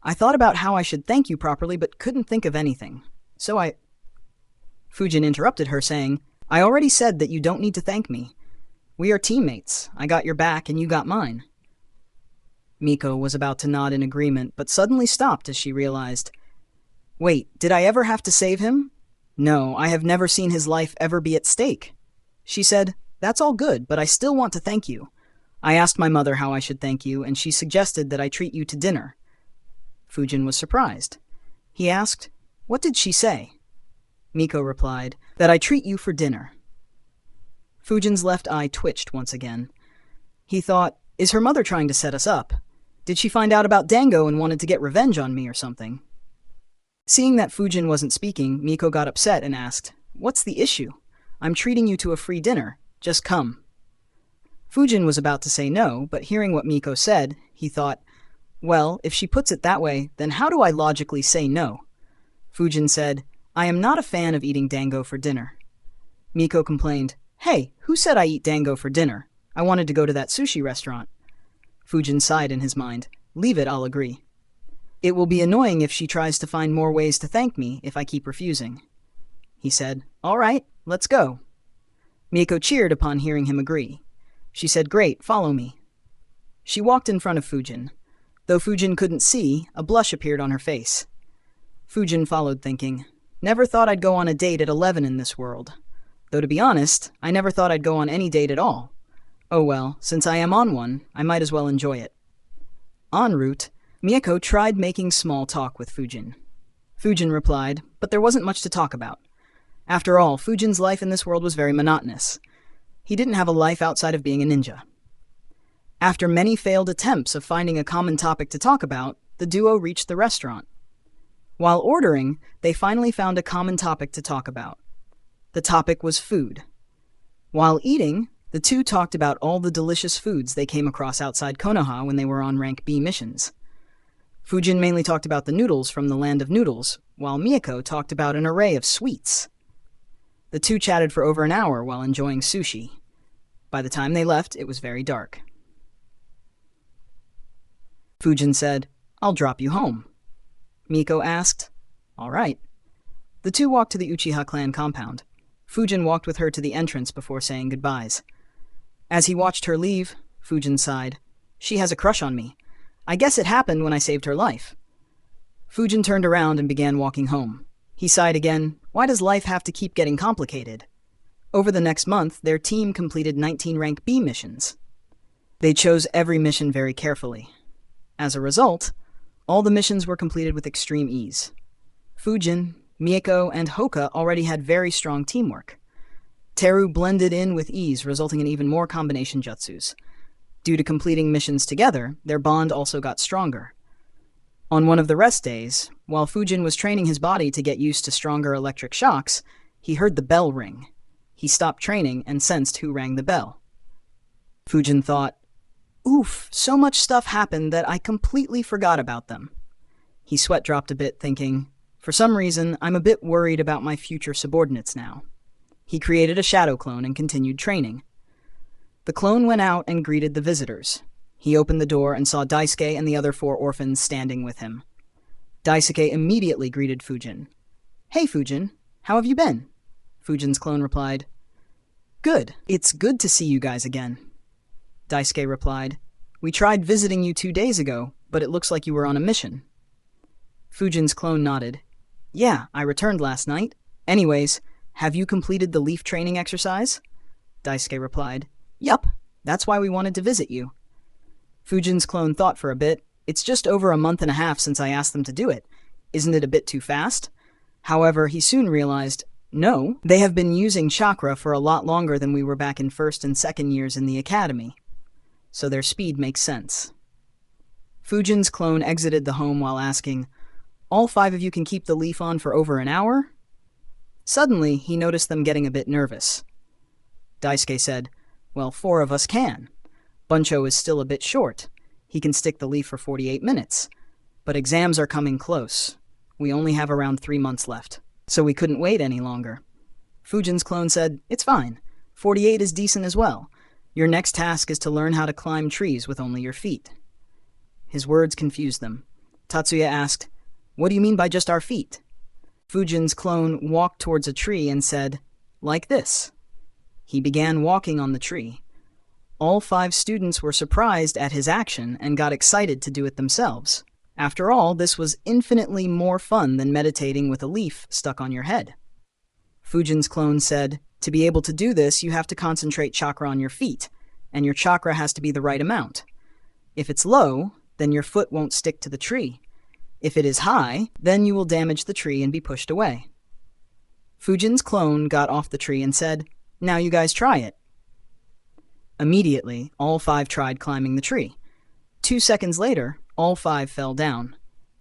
I thought about how I should thank you properly but couldn't think of anything. So I—" Fujin interrupted her, saying, "I already said that you don't need to thank me. We are teammates. I got your back and you got mine." Miko was about to nod in agreement, but suddenly stopped as she realized, "Wait, did I ever have to save him? No, I have never seen his life ever be at stake." She said, "That's all good, but I still want to thank you. I asked my mother how I should thank you, and she suggested that I treat you to dinner." Fujin was surprised. He asked, "What did she say?" Miko replied, "That I treat you for dinner." Fujin's left eye twitched once again. He thought, is her mother trying to set us up? Did she find out about Dango and wanted to get revenge on me or something? Seeing that Fujin wasn't speaking, Miko got upset and asked, "What's the issue? I'm treating you to a free dinner. Just come." Fujin was about to say no, but hearing what Miko said, he thought, well, if she puts it that way, then how do I logically say no? Fujin said, "I am not a fan of eating dango for dinner." Miko complained, "Hey, who said I eat dango for dinner? I wanted to go to that sushi restaurant." Fujin sighed in his mind. "Leave it, I'll agree. It will be annoying if she tries to find more ways to thank me if I keep refusing." He said, "All right, let's go." Miko cheered upon hearing him agree. She said, "Great, follow me." She walked in front of Fujin. Though Fujin couldn't see, a blush appeared on her face. Fujin followed, thinking, "Never thought I'd go on a date at 11 in this world. Though to be honest, I never thought I'd go on any date at all. Oh well, since I am on one, I might as well enjoy it." En route, Miyako tried making small talk with Fujin. Fujin replied, but there wasn't much to talk about. After all, Fujin's life in this world was very monotonous. He didn't have a life outside of being a ninja. After many failed attempts of finding a common topic to talk about, the duo reached the restaurant. While ordering, they finally found a common topic to talk about. The topic was food. While eating, the two talked about all the delicious foods they came across outside Konoha when they were on rank B missions. Fujin mainly talked about the noodles from the land of noodles, while Miyako talked about an array of sweets. The two chatted for over an hour while enjoying sushi. By the time they left, it was very dark. Fujin said, "I'll drop you home." Miko asked, "All right." The two walked to the Uchiha clan compound. Fujin walked with her to the entrance before saying goodbyes. As he watched her leave, Fujin sighed. "She has a crush on me. I guess it happened when I saved her life." Fujin turned around and began walking home. He sighed again. Why does life have to keep getting complicated? Over the next month, their team completed 19 rank B missions. They chose every mission very carefully. As a result, all the missions were completed with extreme ease. Fujin, Miyako, and Hoka already had very strong teamwork. Teru blended in with ease, resulting in even more combination jutsus. Due to completing missions together, their bond also got stronger. On one of the rest days, while Fujin was training his body to get used to stronger electric shocks, he heard the bell ring. He stopped training and sensed who rang the bell. Fujin thought, "Oof, so much stuff happened that I completely forgot about them." He sweat dropped a bit, thinking, "For some reason, I'm a bit worried about my future subordinates now." He created a shadow clone and continued training. The clone went out and greeted the visitors. He opened the door and saw Daisuke and the other 4 orphans standing with him. Daisuke immediately greeted Fujin. "Hey Fujin, how have you been?" Fujin's clone replied, "Good. It's good to see you guys again." Daisuke replied, "We tried visiting you 2 days ago, but it looks like you were on a mission." Fujin's clone nodded. "Yeah, I returned last night. Anyways, have you completed the leaf training exercise?" Daisuke replied, "Yup, that's why we wanted to visit you." Fujin's clone thought for a bit. "It's just over a month and a half since I asked them to do it. Isn't it a bit too fast?" However, he soon realized, no, they have been using chakra for a lot longer than we were back in first and second years in the academy. So their speed makes sense. Fujin's clone exited the home while asking, "All 5 of you can keep the leaf on for over an hour?" Suddenly, he noticed them getting a bit nervous. Daisuke said, "Well, 4 of us can. Buncho is still a bit short. He can stick the leaf for 48 minutes. But exams are coming close. We only have around 3 months left, so we couldn't wait any longer." Fujin's clone said, "It's fine. 48 is decent as well. Your next task is to learn how to climb trees with only your feet." His words confused them. Tatsuya asked, "What do you mean by just our feet?" Fujin's clone walked towards a tree and said, "Like this." He began walking on the tree. All 5 students were surprised at his action and got excited to do it themselves. After all, this was infinitely more fun than meditating with a leaf stuck on your head. Fujin's clone said, "To be able to do this, you have to concentrate chakra on your feet, and your chakra has to be the right amount. If it's low, then your foot won't stick to the tree. If it is high, then you will damage the tree and be pushed away." Fujin's clone got off the tree and said, "Now you guys try it." Immediately, all 5 tried climbing the tree. 2 seconds later, all 5 fell down.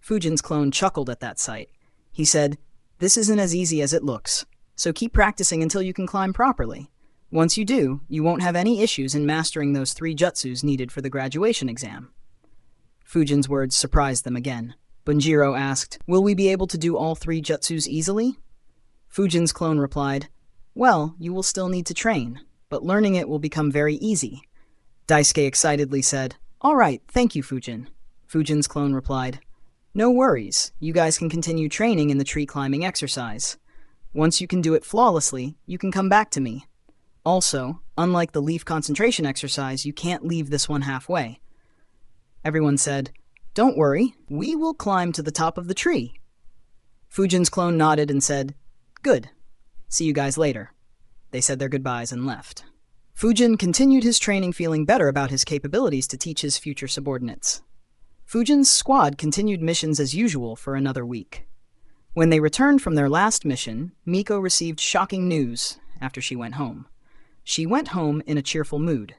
Fujin's clone chuckled at that sight. He said, "This isn't as easy as it looks, so keep practicing until you can climb properly. Once you do, you won't have any issues in mastering those 3 jutsus needed for the graduation exam." Fujin's words surprised them again. Bunjiro asked, "Will we be able to do all 3 jutsus easily?" Fujin's clone replied, "Well, you will still need to train, but learning it will become very easy." Daisuke excitedly said, "All right, thank you, Fujin." Fujin's clone replied, "No worries, you guys can continue training in the tree climbing exercise. Once you can do it flawlessly, you can come back to me. Also, unlike the leaf concentration exercise, you can't leave this one halfway." Everyone said, "Don't worry, we will climb to the top of the tree." Fujin's clone nodded and said, "Good. See you guys later." They said their goodbyes and left. Fujin continued his training feeling better about his capabilities to teach his future subordinates. Fujin's squad continued missions as usual for another week. When they returned from their last mission, Miko received shocking news after she went home. She went home in a cheerful mood.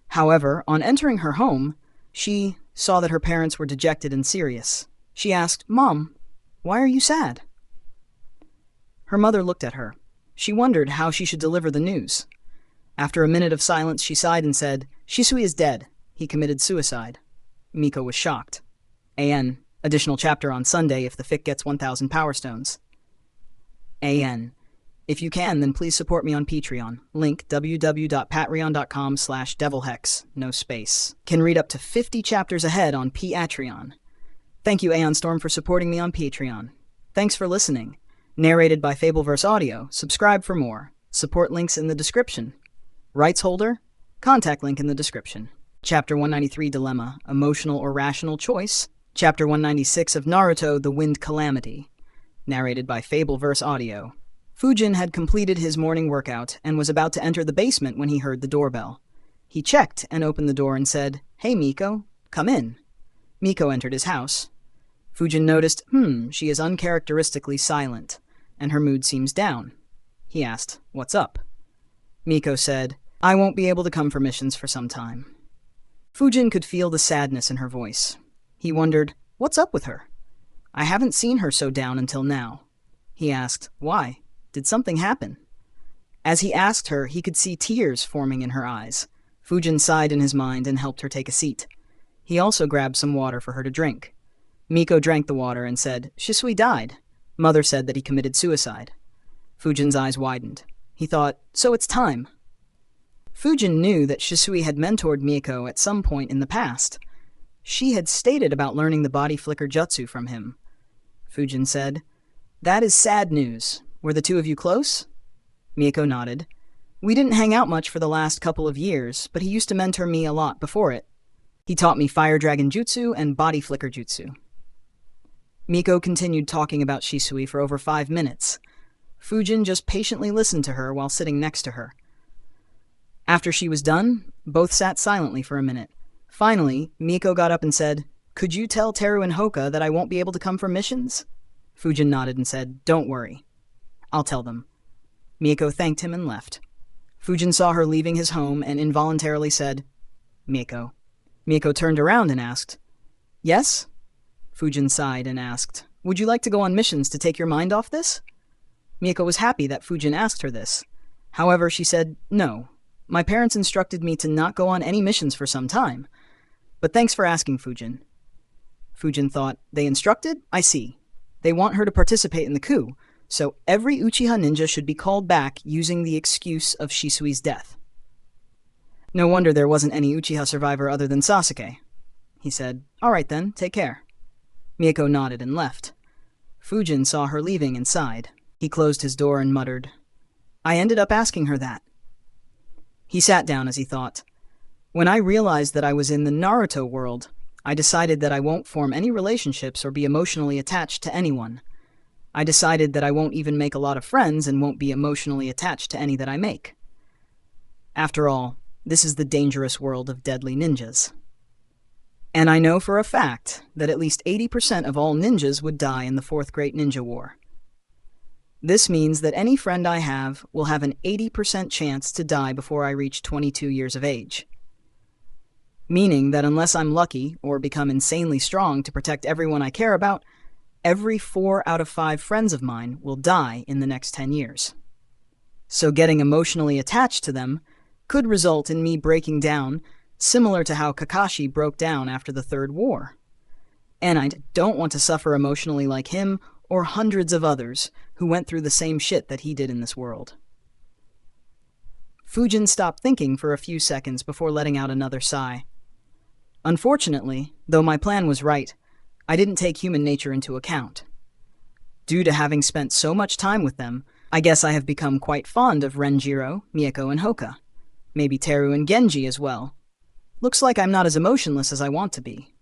However, on entering her home, she saw that her parents were dejected and serious. She asked, "Mom, why are you sad?" Her mother looked at her. She wondered how she should deliver the news. After a minute of silence, she sighed and said, "Shisui is dead. He committed suicide." Miko was shocked. AN. Additional chapter on Sunday if the fic gets 1,000 Power Stones. AN. If you can, then please support me on Patreon. Link www.patreon.com/devilhex, no space. Can read up to 50 chapters ahead on Patreon. Thank you, Aeon Storm, for supporting me on Patreon. Thanks for listening. Narrated by Fabelverse Audio. Subscribe for more. Support links in the description. Rights holder? Contact link in the description. Chapter 193 Dilemma, Emotional or Rational Choice. Chapter 196 of Naruto, The Wind Calamity. Narrated by Fabelverse Audio. Fujin had completed his morning workout and was about to enter the basement when he heard the doorbell. He checked and opened the door and said, "Hey, Miko, come in." Miko entered his house. Fujin noticed, she is uncharacteristically silent, and her mood seems down. He asked, "What's up?" Miko said, "I won't be able to come for missions for some time." Fujin could feel the sadness in her voice. He wondered, what's up with her? I haven't seen her so down until now. He asked, why? Did something happen? As he asked her, he could see tears forming in her eyes. Fujin sighed in his mind and helped her take a seat. He also grabbed some water for her to drink. Miko drank the water and said, "Shisui died. Mother said that he committed suicide." Fujin's eyes widened. He thought, so it's time. Fujin knew that Shisui had mentored Miko at some point in the past. She had stated about learning the body flicker jutsu from him. Fujin said, "That is sad news. Were the two of you close?" Miko nodded. "We didn't hang out much for the last couple of years, but he used to mentor me a lot before it. He taught me Fire Dragon Jutsu and Body Flicker Jutsu." Miko continued talking about Shisui for over 5 minutes. Fujin just patiently listened to her while sitting next to her. After she was done, both sat silently for a minute. Finally, Miko got up and said, "Could you tell Teru and Hoka that I won't be able to come for missions?" Fujin nodded and said, "Don't worry. I'll tell them." Miko thanked him and left. Fujin saw her leaving his home and involuntarily said, "Miko." Miko turned around and asked, "Yes?" Fujin sighed and asked, "Would you like to go on missions to take your mind off this?" Miko was happy that Fujin asked her this. However, she said, "No. My parents instructed me to not go on any missions for some time. But thanks for asking, Fujin." Fujin thought, they instructed? I see. They want her to participate in the coup, so every Uchiha ninja should be called back using the excuse of Shisui's death. No wonder there wasn't any Uchiha survivor other than Sasuke. He said, "All right then, take care." Miko nodded and left. Fujin saw her leaving and sighed. He closed his door and muttered, "I ended up asking her that." He sat down as he thought, "When I realized that I was in the Naruto world, I decided that I won't form any relationships or be emotionally attached to anyone. I decided that I won't even make a lot of friends and won't be emotionally attached to any that I make. After all, this is the dangerous world of deadly ninjas. And I know for a fact that at least 80% of all ninjas would die in the Fourth Great Ninja War. This means that any friend I have will have an 80% chance to die before I reach 22 years of age. Meaning that unless I'm lucky or become insanely strong to protect everyone I care about, every 4 out of 5 friends of mine will die in the next 10 years. So getting emotionally attached to them could result in me breaking down, similar to how Kakashi broke down after the Third War. And I don't want to suffer emotionally like him or hundreds of others who went through the same shit that he did in this world." Fujin stopped thinking for a few seconds before letting out another sigh. "Unfortunately, though my plan was right, I didn't take human nature into account. Due to having spent so much time with them, I guess I have become quite fond of Renjiro, Mieko, and Hoka. Maybe Teru and Genji as well. Looks like I'm not as emotionless as I want to be."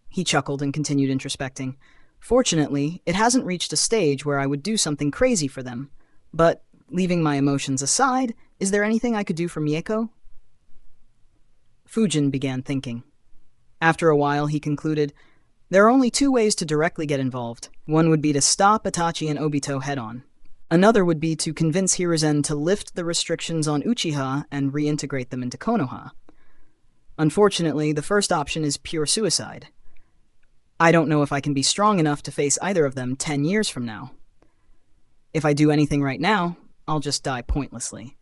He chuckled and continued introspecting. "Fortunately, it hasn't reached a stage where I would do something crazy for them. But, leaving my emotions aside, is there anything I could do for Mieko?" Fujin began thinking. After a while, he concluded, "There are only 2 ways to directly get involved. One would be to stop Itachi and Obito head-on. Another would be to convince Hiruzen to lift the restrictions on Uchiha and reintegrate them into Konoha. Unfortunately, the first option is pure suicide. I don't know if I can be strong enough to face either of them 10 years from now. If I do anything right now, I'll just die pointlessly.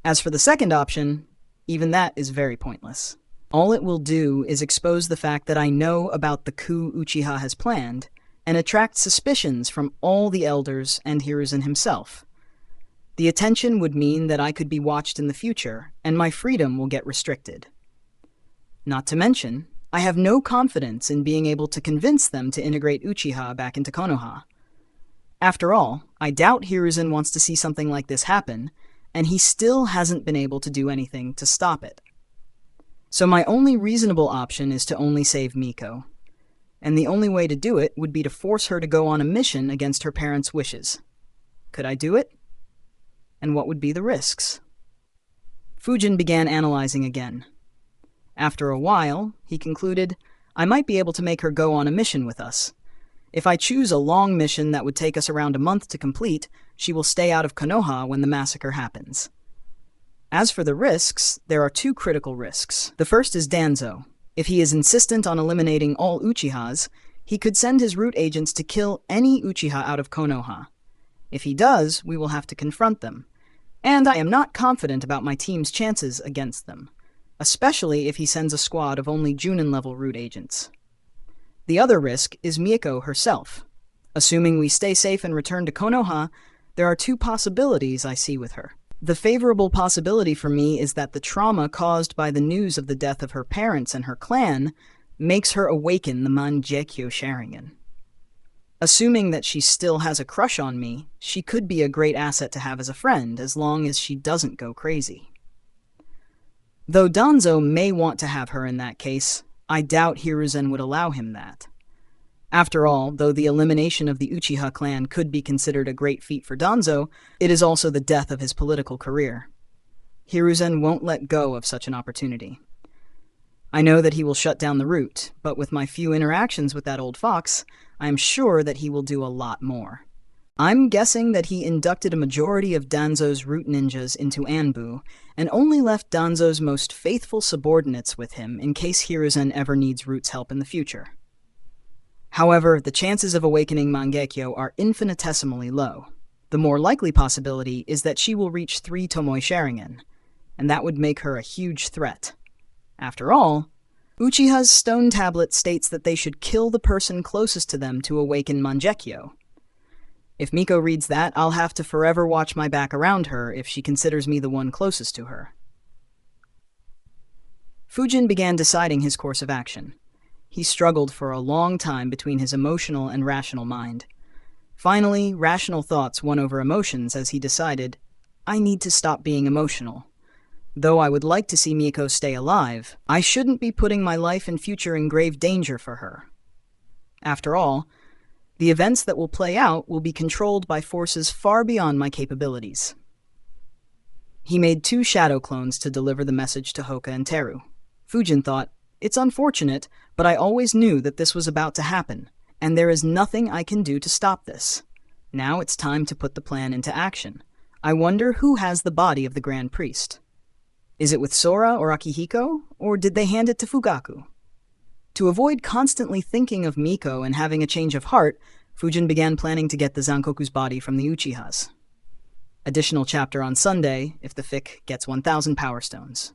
As for the second option, even that is very pointless. All it will do is expose the fact that I know about the coup Uchiha has planned, and attract suspicions from all the elders and Hiruzen himself. The attention would mean that I could be watched in the future, and my freedom will get restricted. Not to mention, I have no confidence in being able to convince them to integrate Uchiha back into Konoha. After all, I doubt Hiruzen wants to see something like this happen, and he still hasn't been able to do anything to stop it. So my only reasonable option is to only save Miko. And the only way to do it would be to force her to go on a mission against her parents' wishes. Could I do it? And what would be the risks? Fujin began analyzing again. After a while, he concluded, I might be able to make her go on a mission with us. If I choose a long mission that would take us around a month to complete, she will stay out of Konoha when the massacre happens. As for the risks, there are two critical risks. The first is Danzo. If he is insistent on eliminating all Uchihas, he could send his root agents to kill any Uchiha out of Konoha. If he does, we will have to confront them. And I am not confident about my team's chances against them, especially if he sends a squad of only Junin-level root agents. The other risk is Miko herself. Assuming we stay safe and return to Konoha, there are two possibilities I see with her. The favorable possibility for me is that the trauma caused by the news of the death of her parents and her clan makes her awaken the Mangekyo Sharingan. Assuming that she still has a crush on me, she could be a great asset to have as a friend as long as she doesn't go crazy. Though Danzo may want to have her in that case, I doubt Hiruzen would allow him that. After all, though the elimination of the Uchiha clan could be considered a great feat for Danzo, it is also the death of his political career. Hiruzen won't let go of such an opportunity. I know that he will shut down the route, but with my few interactions with that old fox, I am sure that he will do a lot more. I'm guessing that he inducted a majority of Danzo's root ninjas into Anbu, and only left Danzo's most faithful subordinates with him in case Hiruzen ever needs Root's help in the future. However, the chances of awakening Mangekyo are infinitesimally low. The more likely possibility is that she will reach 3 Tomoe Sharingan, and that would make her a huge threat. After all, Uchiha's stone tablet states that they should kill the person closest to them to awaken Mangekyo. If Miko reads that, I'll have to forever watch my back around her if she considers me the one closest to her. Fujin began deciding his course of action. He struggled for a long time between his emotional and rational mind. Finally, rational thoughts won over emotions as he decided, I need to stop being emotional. Though I would like to see Miko stay alive, I shouldn't be putting my life and future in grave danger for her. After all, the events that will play out will be controlled by forces far beyond my capabilities. He made 2 shadow clones to deliver the message to Hoka and Teru. Fujin thought, it's unfortunate, but I always knew that this was about to happen, and there is nothing I can do to stop this. Now it's time to put the plan into action. I wonder who has the body of the Grand Priest. Is it with Sora or Akihiko, or did they hand it to Fugaku? To avoid constantly thinking of Miko and having a change of heart, Fujin began planning to get the Zankoku's body from the Uchihas. Additional chapter on Sunday, if the fic gets 1,000 Power Stones.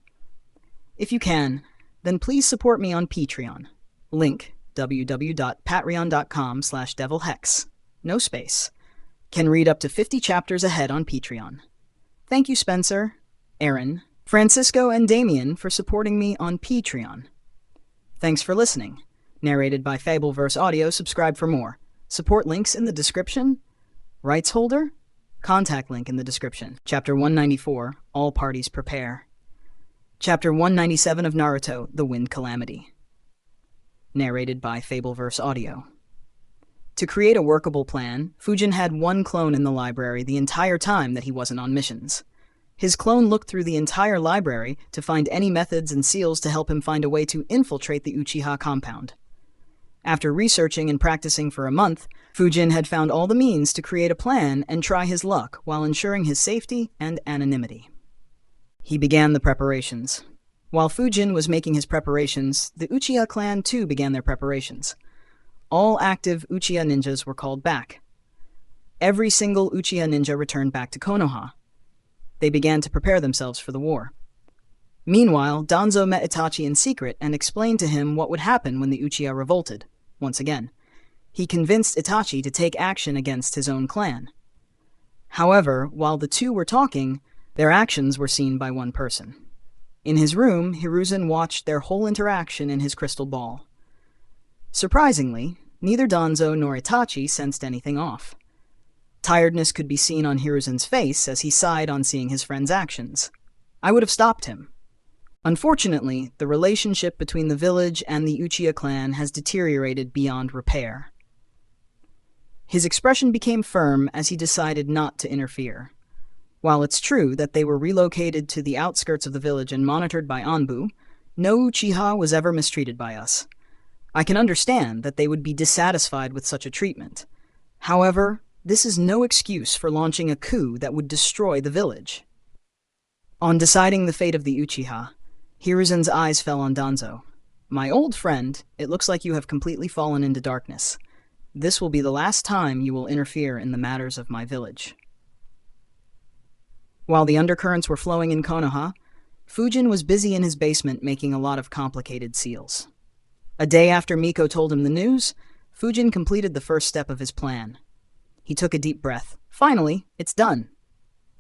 If you can, then please support me on Patreon. Link, www.patreon.com/devilhex. No space. Can read up to 50 chapters ahead on Patreon. Thank you, Spencer, Aaron, Francisco, and Damien for supporting me on Patreon. Thanks for listening. Narrated by Fabelverse Audio. Subscribe for more. Support links in the description. Rights holder? Contact link in the description. Chapter 194, All Parties Prepare. Chapter 197 of Naruto, The Wind Calamity. Narrated by Fabelverse Audio. To create a workable plan, Fujin had 1 clone in the library the entire time that he wasn't on missions. His clone looked through the entire library to find any methods and seals to help him find a way to infiltrate the Uchiha compound. After researching and practicing for a month, Fujin had found all the means to create a plan and try his luck while ensuring his safety and anonymity. He began the preparations. While Fujin was making his preparations, the Uchiha clan too began their preparations. All active Uchiha ninjas were called back. Every single Uchiha ninja returned back to Konoha, They began to prepare themselves for the war. Meanwhile, Danzo met Itachi in secret and explained to him what would happen when the Uchiha revolted, once again. He convinced Itachi to take action against his own clan. However, while the two were talking, their actions were seen by one person. In his room, Hiruzen watched their whole interaction in his crystal ball. Surprisingly, neither Danzo nor Itachi sensed anything off. Tiredness could be seen on Hiruzen's face as he sighed on seeing his friend's actions. I would have stopped him. Unfortunately, the relationship between the village and the Uchiha clan has deteriorated beyond repair. His expression became firm as he decided not to interfere. While it's true that they were relocated to the outskirts of the village and monitored by Anbu, no Uchiha was ever mistreated by us. I can understand that they would be dissatisfied with such a treatment. However, this is no excuse for launching a coup that would destroy the village. On deciding the fate of the Uchiha, Hiruzen's eyes fell on Danzo. My old friend, it looks like you have completely fallen into darkness. This will be the last time you will interfere in the matters of my village. While the undercurrents were flowing in Konoha, Fujin was busy in his basement making a lot of complicated seals. A day after Miko told him the news, Fujin completed the first step of his plan. He took a deep breath. Finally, it's done.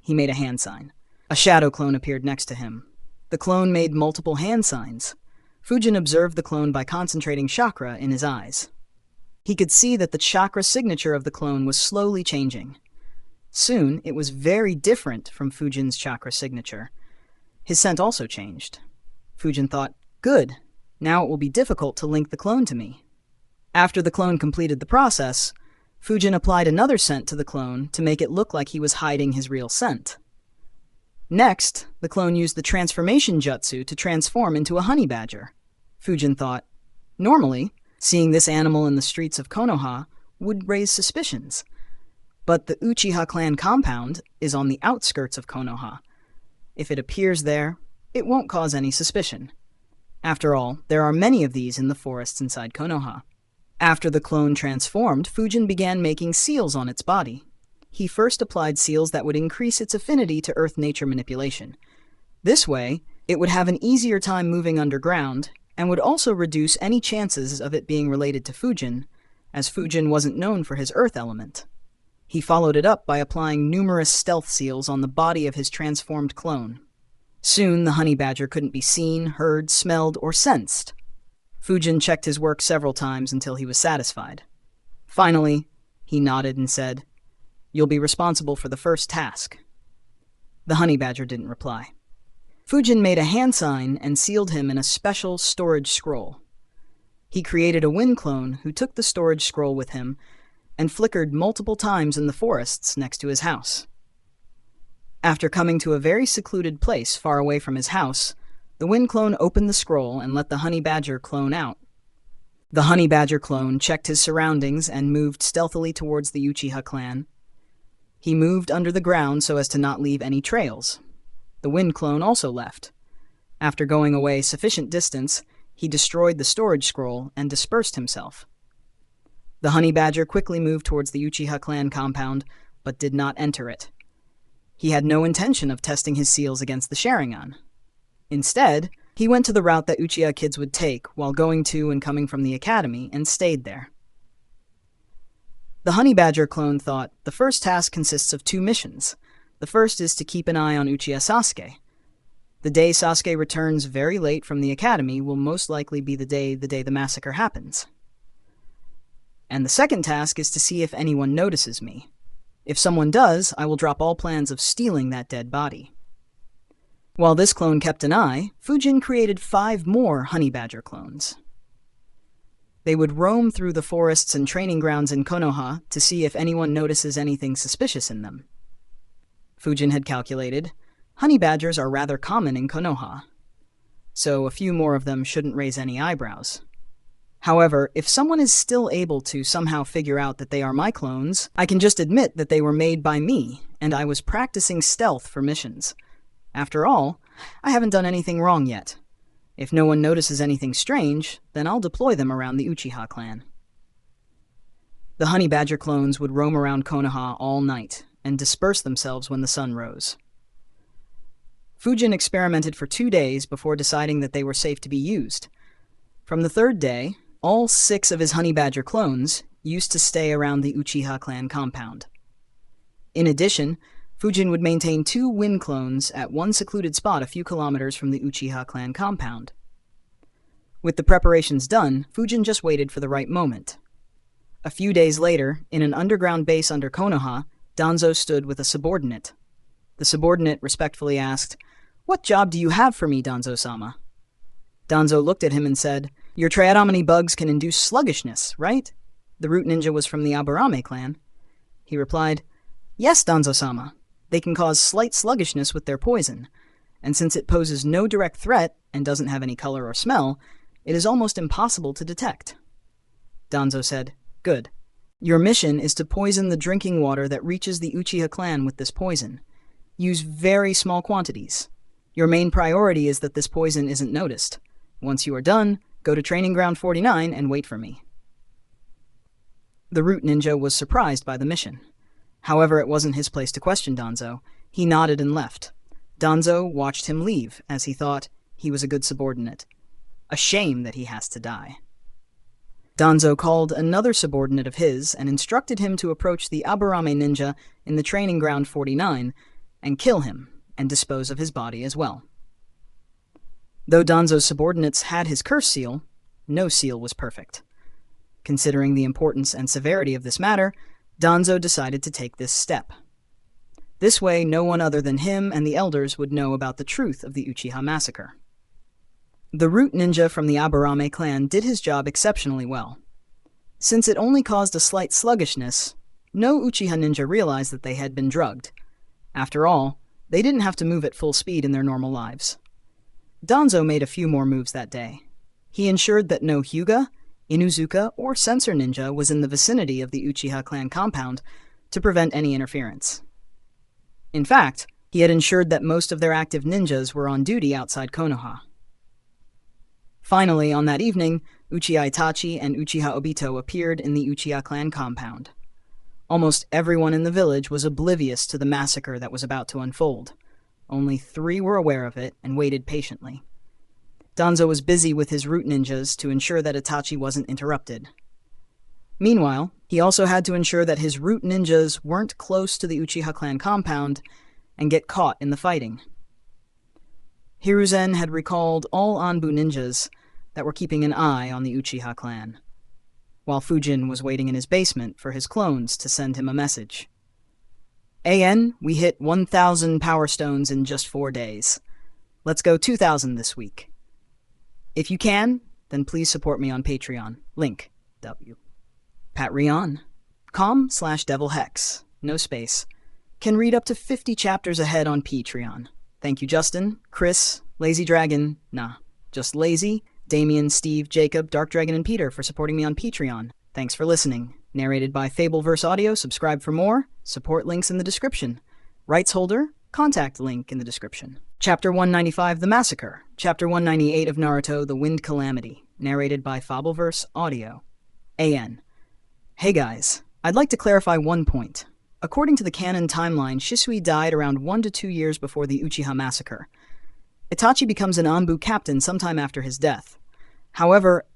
He made a hand sign. A shadow clone appeared next to him. The clone made multiple hand signs. Fujin observed the clone by concentrating chakra in his eyes. He could see that the chakra signature of the clone was slowly changing. Soon, it was very different from Fujin's chakra signature. His scent also changed. Fujin thought, good, now it will be difficult to link the clone to me. After the clone completed the process, Fujin applied another scent to the clone to make it look like he was hiding his real scent. Next, the clone used the transformation jutsu to transform into a honey badger. Fujin thought, normally, seeing this animal in the streets of Konoha would raise suspicions. But the Uchiha clan compound is on the outskirts of Konoha. If it appears there, it won't cause any suspicion. After all, there are many of these in the forests inside Konoha. After the clone transformed, Fujin began making seals on its body. He first applied seals that would increase its affinity to earth nature manipulation. This way, it would have an easier time moving underground, and would also reduce any chances of it being related to Fujin, as Fujin wasn't known for his earth element. He followed it up by applying numerous stealth seals on the body of his transformed clone. Soon the honey badger couldn't be seen, heard, smelled, or sensed. Fujin checked his work several times until he was satisfied. Finally, he nodded and said, "You'll be responsible for the first task." The honey badger didn't reply. Fujin made a hand sign and sealed him in a special storage scroll. He created a wind clone who took the storage scroll with him and flickered multiple times in the forests next to his house. After coming to a very secluded place far away from his house, the wind clone opened the scroll and let the honey badger clone out. The honey badger clone checked his surroundings and moved stealthily towards the Uchiha clan. He moved under the ground so as to not leave any trails. The wind clone also left. After going away sufficient distance, he destroyed the storage scroll and dispersed himself. The honey badger quickly moved towards the Uchiha clan compound, but did not enter it. He had no intention of testing his seals against the Sharingan. Instead, he went to the route that Uchiha kids would take while going to and coming from the academy and stayed there. The honey badger clone thought, the first task consists of 2 missions. The first is to keep an eye on Uchiha Sasuke. The day Sasuke returns very late from the academy will most likely be the day the massacre happens. And the second task is to see if anyone notices me. If someone does, I will drop all plans of stealing that dead body. While this clone kept an eye, Fujin created 5 more honey badger clones. They would roam through the forests and training grounds in Konoha to see if anyone notices anything suspicious in them. Fujin had calculated, honey badgers are rather common in Konoha, so a few more of them shouldn't raise any eyebrows. However, if someone is still able to somehow figure out that they are my clones, I can just admit that they were made by me, and I was practicing stealth for missions. After all, I haven't done anything wrong yet. If no one notices anything strange, then I'll deploy them around the Uchiha clan. The honey badger clones would roam around Konoha all night, and disperse themselves when the sun rose. Fujin experimented for 2 days before deciding that they were safe to be used. From the third day, all 6 of his honey badger clones used to stay around the Uchiha clan compound. In addition, Fujin would maintain 2 wind clones at one secluded spot a few kilometers from the Uchiha clan compound. With the preparations done, Fujin just waited for the right moment. A few days later, in an underground base under Konoha, Danzo stood with a subordinate. The subordinate respectfully asked, "What job do you have for me, Danzo-sama?" Danzo looked at him and said, "Your Triadomini bugs can induce sluggishness, right?" The root ninja was from the Aburame clan. He replied, "Yes, Danzo-sama. They can cause slight sluggishness with their poison, and since it poses no direct threat and doesn't have any color or smell, it is almost impossible to detect." Danzo said, "Good. Your mission is to poison the drinking water that reaches the Uchiha clan with this poison. Use very small quantities. Your main priority is that this poison isn't noticed. Once you are done, go to Training Ground 49 and wait for me." The root ninja was surprised by the mission. However, it wasn't his place to question Danzo. He nodded and left. Danzo watched him leave, as he thought he was a good subordinate. A shame that he has to die. Danzo called another subordinate of his and instructed him to approach the Aburame ninja in the Training Ground 49 and kill him and dispose of his body as well. Though Danzo's subordinates had his curse seal, no seal was perfect. Considering the importance and severity of this matter, Danzo decided to take this step. This way, no one other than him and the elders would know about the truth of the Uchiha massacre. The root ninja from the Aburame clan did his job exceptionally well. Since it only caused a slight sluggishness, no Uchiha ninja realized that they had been drugged. After all, they didn't have to move at full speed in their normal lives. Danzo made a few more moves that day. He ensured that no Hyuga, Inuzuka, or Sensor Ninja was in the vicinity of the Uchiha clan compound to prevent any interference. In fact, he had ensured that most of their active ninjas were on duty outside Konoha. Finally, on that evening, Uchiha Itachi and Uchiha Obito appeared in the Uchiha clan compound. Almost everyone in the village was oblivious to the massacre that was about to unfold. Only 3 were aware of it and waited patiently. Danzo was busy with his root ninjas to ensure that Itachi wasn't interrupted. Meanwhile, he also had to ensure that his root ninjas weren't close to the Uchiha clan compound and get caught in the fighting. Hiruzen had recalled all Anbu ninjas that were keeping an eye on the Uchiha clan, while Fujin was waiting in his basement for his clones to send him a message. "AN, we hit 1,000 power stones in just 4 days. Let's go 2,000 this week. If you can, then please support me on Patreon. Link, W. Patreon.com/devilhex, no space. Can read up to 50 chapters ahead on Patreon. Thank you, Justin, Chris, Lazy Dragon, just Lazy, Damien, Steve, Jacob, Dark Dragon, and Peter for supporting me on Patreon. Thanks for listening. Narrated by Fabelverse Audio. Subscribe for more. Support links in the description. Rights holder, contact link in the description. Chapter 195, The Massacre. Chapter 198 of Naruto, The Wind Calamity. Narrated by Fabelverse Audio. AN. Hey guys, I'd like to clarify one point. According to the canon timeline, Shisui died around 1 to 2 years before the Uchiha massacre. Itachi becomes an Anbu captain sometime after his death. However,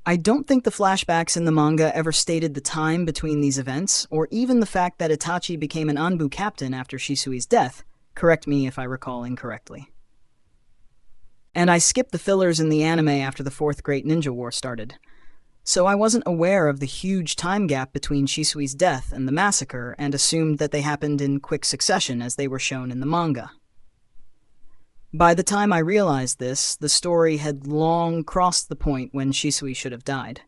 I don't think the flashbacks in the manga ever stated the time between these events, or even the fact that Itachi became an Anbu captain after Shisui's death. Correct me if I recall incorrectly. And I skipped the fillers in the anime after the 4th Great Ninja War started, so I wasn't aware of the huge time gap between Shisui's death and the massacre and assumed that they happened in quick succession as they were shown in the manga. By the time I realized this, the story had long crossed the point when Shisui should have died.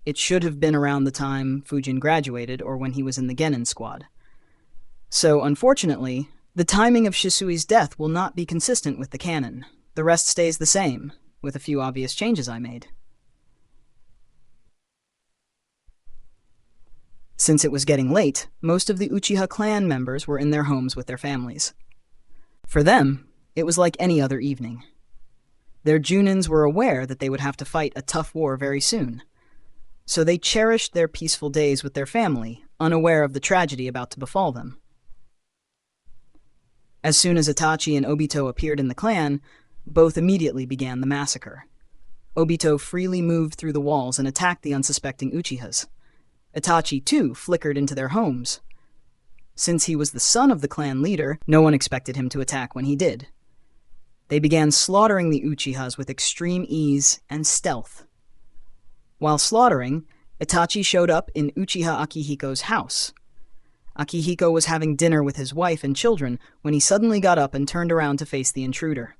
It should have been around the time Fujin graduated or when he was in the Genin squad. So, unfortunately, the timing of Shisui's death will not be consistent with the canon. The rest stays the same, with a few obvious changes I made. Since it was getting late, most of the Uchiha clan members were in their homes with their families. For them, it was like any other evening. Their Junins were aware that they would have to fight a tough war very soon, so they cherished their peaceful days with their family, unaware of the tragedy about to befall them. As soon as Itachi and Obito appeared in the clan, both immediately began the massacre. Obito freely moved through the walls and attacked the unsuspecting Uchihas. Itachi, too, flickered into their homes. Since he was the son of the clan leader, no one expected him to attack when he did. They began slaughtering the Uchihas with extreme ease and stealth. While slaughtering, Itachi showed up in Uchiha Akihiko's house. Akihiko was having dinner with his wife and children when he suddenly got up and turned around to face the intruder.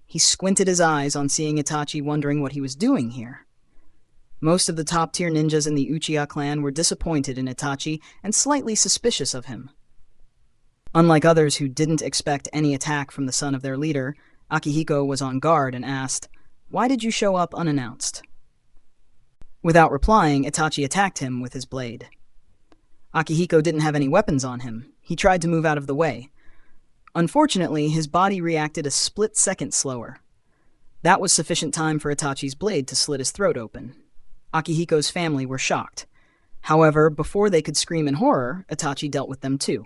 He squinted his eyes on seeing Itachi, wondering what he was doing here. Most of the top-tier ninjas in the Uchiha clan were disappointed in Itachi and slightly suspicious of him. Unlike others who didn't expect any attack from the son of their leader, Akihiko was on guard and asked, "Why did you show up unannounced?" Without replying, Itachi attacked him with his blade. Akihiko didn't have any weapons on him. He tried to move out of the way. Unfortunately, his body reacted a split second slower. That was sufficient time for Itachi's blade to slit his throat open. Akihiko's family were shocked. However, before they could scream in horror, Itachi dealt with them too.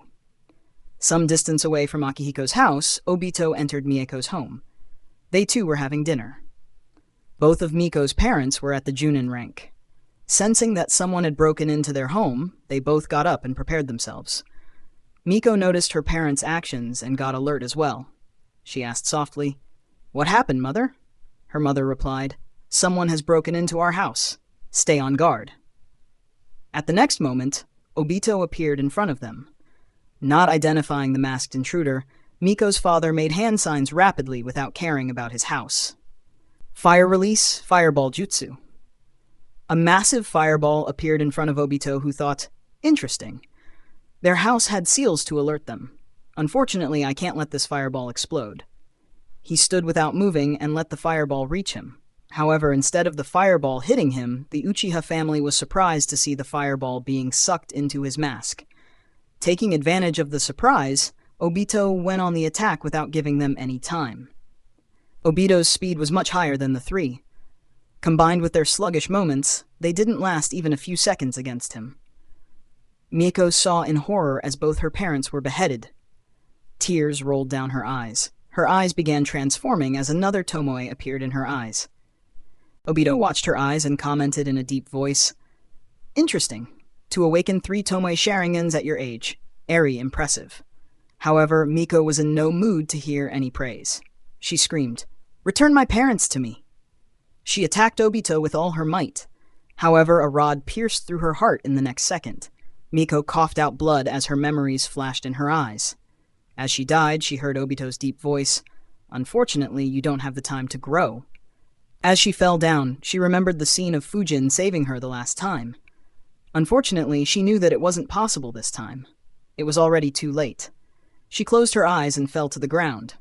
Some distance away from Akihiko's house, Obito entered Mieko's home. They too were having dinner. Both of Miko's parents were at the Junin rank. Sensing that someone had broken into their home, they both got up and prepared themselves. Miko noticed her parents' actions and got alert as well. She asked softly, "What happened, mother?" Her mother replied, "Someone has broken into our house. Stay on guard." At the next moment, Obito appeared in front of them. Not identifying the masked intruder, Miko's father made hand signs rapidly without caring about his house. Fire release, fireball jutsu. A massive fireball appeared in front of Obito, who thought, "Interesting. Their house had seals to alert them. Unfortunately, I can't let this fireball explode." He stood without moving and let the fireball reach him. However, instead of the fireball hitting him, the Uchiha family was surprised to see the fireball being sucked into his mask. Taking advantage of the surprise, Obito went on the attack without giving them any time. Obito's speed was much higher than the three. Combined with their sluggish moments, they didn't last even a few seconds against him. Miko saw in horror as both her parents were beheaded. Tears rolled down her eyes. Her eyes began transforming as another Tomoe appeared in her eyes. Obito watched her eyes and commented in a deep voice, "Interesting. To awaken 3 Tomoe Sharingans at your age. Airy impressive." However, Miko was in no mood to hear any praise. She screamed, "Return my parents to me!" She attacked Obito with all her might. However, a rod pierced through her heart in the next second. Miko coughed out blood as her memories flashed in her eyes. As she died, she heard Obito's deep voice, "Unfortunately, you don't have the time to grow." As she fell down, she remembered the scene of Fujin saving her the last time. Unfortunately, she knew that it wasn't possible this time. It was already too late. She closed her eyes and fell to the ground.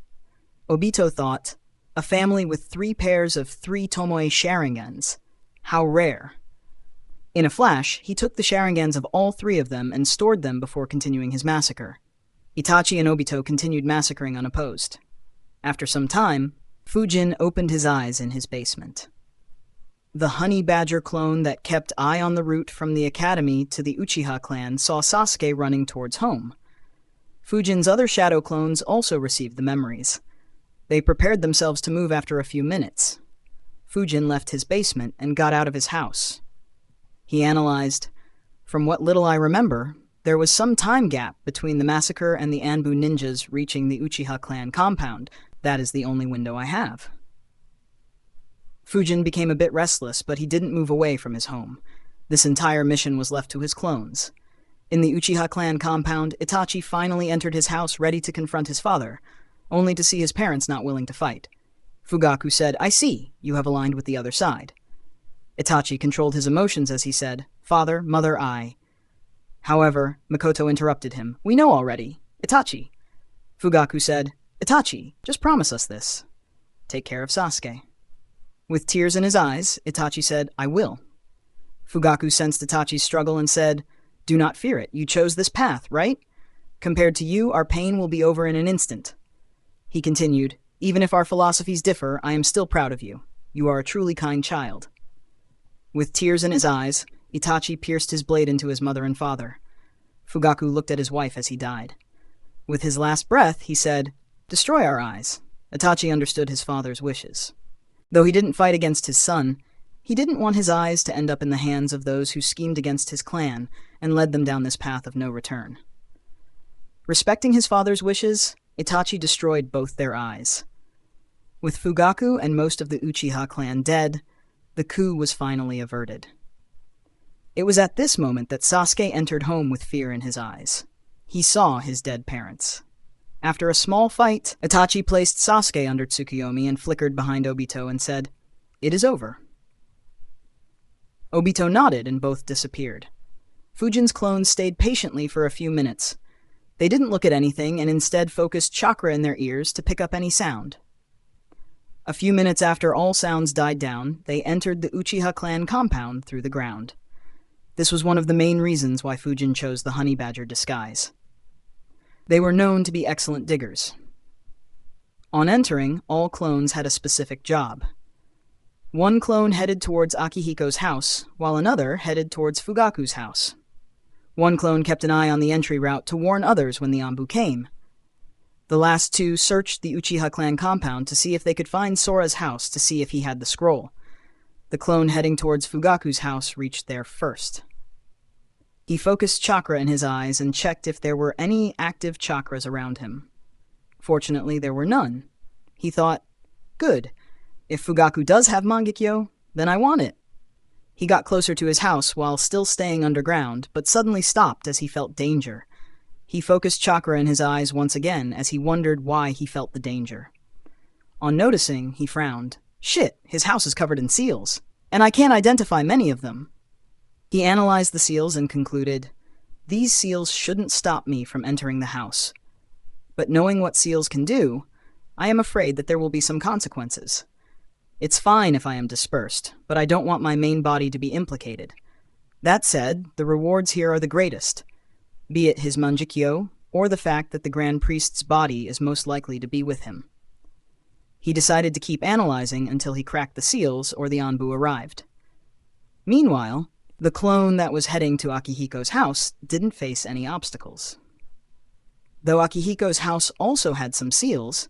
Obito thought, a family with 3 pairs of 3 Tomoe Sharingans. How rare. In a flash, he took the Sharingans of all 3 of them and stored them before continuing his massacre. Itachi and Obito continued massacring unopposed. After some time, Fujin opened his eyes in his basement. The honey badger clone that kept eye on the route from the academy to the Uchiha clan saw Sasuke running towards home. Fujin's other shadow clones also received the memories. They prepared themselves to move after a few minutes. Fujin left his basement and got out of his house. He analyzed, "From what little I remember, there was some time gap between the massacre and the Anbu ninjas reaching the Uchiha clan compound. That is the only window I have." Fujin became a bit restless, but he didn't move away from his home. This entire mission was left to his clones. In the Uchiha clan compound, Itachi finally entered his house ready to confront his father, only to see his parents not willing to fight. Fugaku said, "I see, you have aligned with the other side." Itachi controlled his emotions as he said, "Father, mother, I." However, Makoto interrupted him. "We know already. Itachi." Fugaku said, "Itachi, just promise us this. Take care of Sasuke." With tears in his eyes, Itachi said, "I will." Fugaku sensed Itachi's struggle and said, "Do not fear it. You chose this path, right? Compared to you, our pain will be over in an instant." He continued, "Even if our philosophies differ, I am still proud of you. You are a truly kind child." With tears in his eyes, Itachi pierced his blade into his mother and father. Fugaku looked at his wife as he died. With his last breath, he said, "Destroy our eyes." Itachi understood his father's wishes. Though he didn't fight against his son, he didn't want his eyes to end up in the hands of those who schemed against his clan and led them down this path of no return. Respecting his father's wishes, Itachi destroyed both their eyes. With Fugaku and most of the Uchiha clan dead, the coup was finally averted. It was at this moment that Sasuke entered home with fear in his eyes. He saw his dead parents. After a small fight, Itachi placed Sasuke under Tsukuyomi and flickered behind Obito and said, "It is over." Obito nodded and both disappeared. Fujin's clones stayed patiently for a few minutes. They didn't look at anything and instead focused chakra in their ears to pick up any sound. A few minutes after all sounds died down, they entered the Uchiha clan compound through the ground. This was one of the main reasons why Fujin chose the honey badger disguise. They were known to be excellent diggers. On entering, all clones had a specific job. One clone headed towards Akihiko's house, while another headed towards Fugaku's house. One clone kept an eye on the entry route to warn others when the Anbu came. The last two searched the Uchiha clan compound to see if they could find Sora's house to see if he had the scroll. The clone heading towards Fugaku's house reached there first. He focused chakra in his eyes and checked if there were any active chakras around him. Fortunately, there were none. He thought, "Good. If Fugaku does have Mangekyo, then I want it." He got closer to his house while still staying underground, but suddenly stopped as he felt danger. He focused chakra in his eyes once again as he wondered why he felt the danger. On noticing, he frowned. "Shit, his house is covered in seals, and I can't identify many of them." He analyzed the seals and concluded, "These seals shouldn't stop me from entering the house. But knowing what seals can do, I am afraid that there will be some consequences. It's fine if I am dispersed, but I don't want my main body to be implicated. That said, the rewards here are the greatest, be it his Mangekyo, or the fact that the Grand Priest's body is most likely to be with him." He decided to keep analyzing until he cracked the seals or the Anbu arrived. Meanwhile, the clone that was heading to Akihiko's house didn't face any obstacles. Though Akihiko's house also had some seals,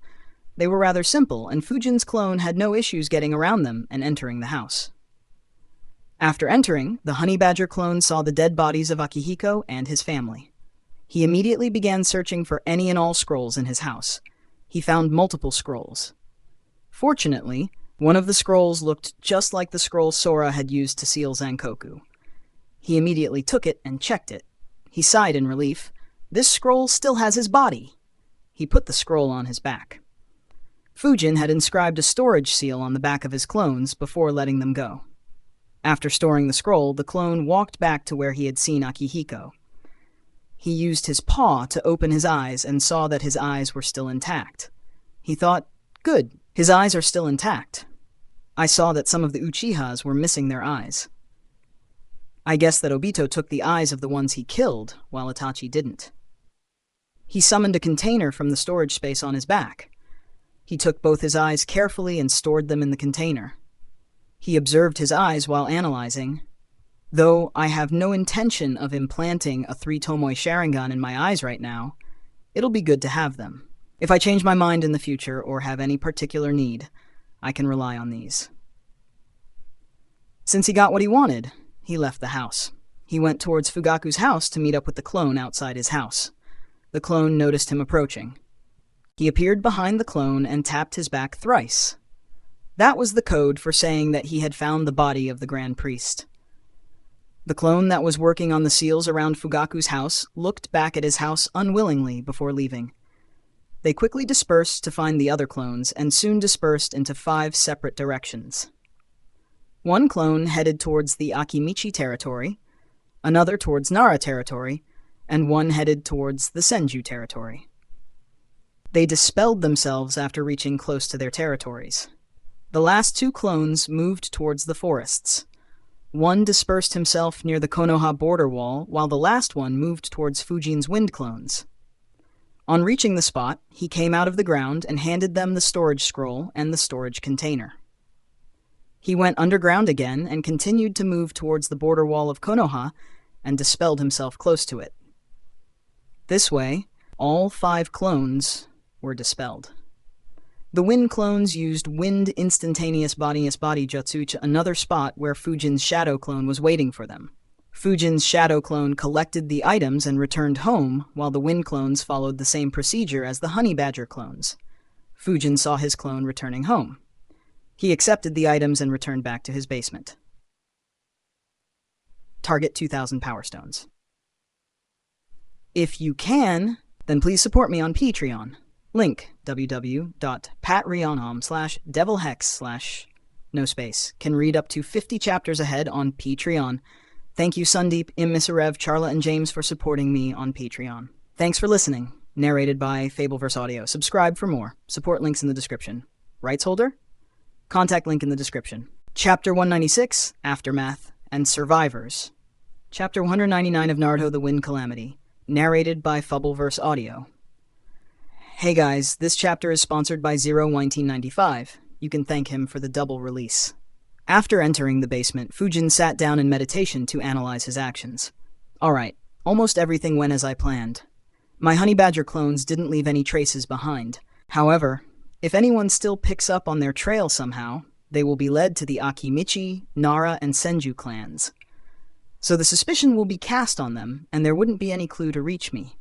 they were rather simple, and Fujin's clone had no issues getting around them and entering the house. After entering, the honey badger clone saw the dead bodies of Akihiko and his family. He immediately began searching for any and all scrolls in his house. He found multiple scrolls. Fortunately, one of the scrolls looked just like the scroll Sora had used to seal Zankoku. He immediately took it and checked it. He sighed in relief. This scroll still has his body. He put the scroll on his back. Fujin had inscribed a storage seal on the back of his clones before letting them go. After storing the scroll, the clone walked back to where he had seen Akihiko. He used his paw to open his eyes and saw that his eyes were still intact. He thought, "Good, his eyes are still intact. I saw that some of the Uchihas were missing their eyes. I guess that Obito took the eyes of the ones he killed, while Itachi didn't." He summoned a container from the storage space on his back. He took both his eyes carefully and stored them in the container. He observed his eyes while analyzing. "Though I have no intention of implanting a 3 Tomoe Sharingan in my eyes right now, it'll be good to have them. If I change my mind in the future or have any particular need, I can rely on these." Since he got what he wanted, he left the house. He went towards Fugaku's house to meet up with the clone outside his house. The clone noticed him approaching. He appeared behind the clone and tapped his back thrice. That was the code for saying that he had found the body of the Grand Priest. The clone that was working on the seals around Fugaku's house looked back at his house unwillingly before leaving. They quickly dispersed to find the other clones and soon dispersed into 5 separate directions. One clone headed towards the Akimichi territory, another towards Nara territory, and one headed towards the Senju territory. They dispelled themselves after reaching close to their territories. The last 2 clones moved towards the forests. One dispersed himself near the Konoha border wall, while the last one moved towards Fujin's wind clones. On reaching the spot, he came out of the ground and handed them the storage scroll and the storage container. He went underground again and continued to move towards the border wall of Konoha and dispelled himself close to it. This way, All 5 clones were dispelled. The wind clones used wind instantaneous body jutsu to another spot where Fujin's shadow clone was waiting for them. Fujin's shadow clone collected the items and returned home, while the wind clones followed the same procedure as the honey badger clones. Fujin saw his clone returning home. He accepted the items and returned back to his basement. Target 2,000 Power Stones. If you can, then please support me on Patreon. Link www.patreon.com/devilhex/no space. Can read up to 50 chapters ahead on Patreon. Thank you Sundeep, Immisarev, Charla, and James for supporting me on Patreon. Thanks for listening. Narrated by Fabelverse Audio. Subscribe for more. Support links in the description. Rights holder? Contact link in the description. Chapter 196, Aftermath, and Survivors. Chapter 199 of Naruto the Wind Calamity. Narrated by Fabelverse Audio. Hey guys, this chapter is sponsored by Zero1995. You can thank him for the double release. After entering the basement, Fujin sat down in meditation to analyze his actions. Alright, almost everything went as I planned. My honey badger clones didn't leave any traces behind. However, if anyone still picks up on their trail somehow, they will be led to the Akimichi, Nara, and Senju clans. So the suspicion will be cast on them, and there wouldn't be any clue to reach me.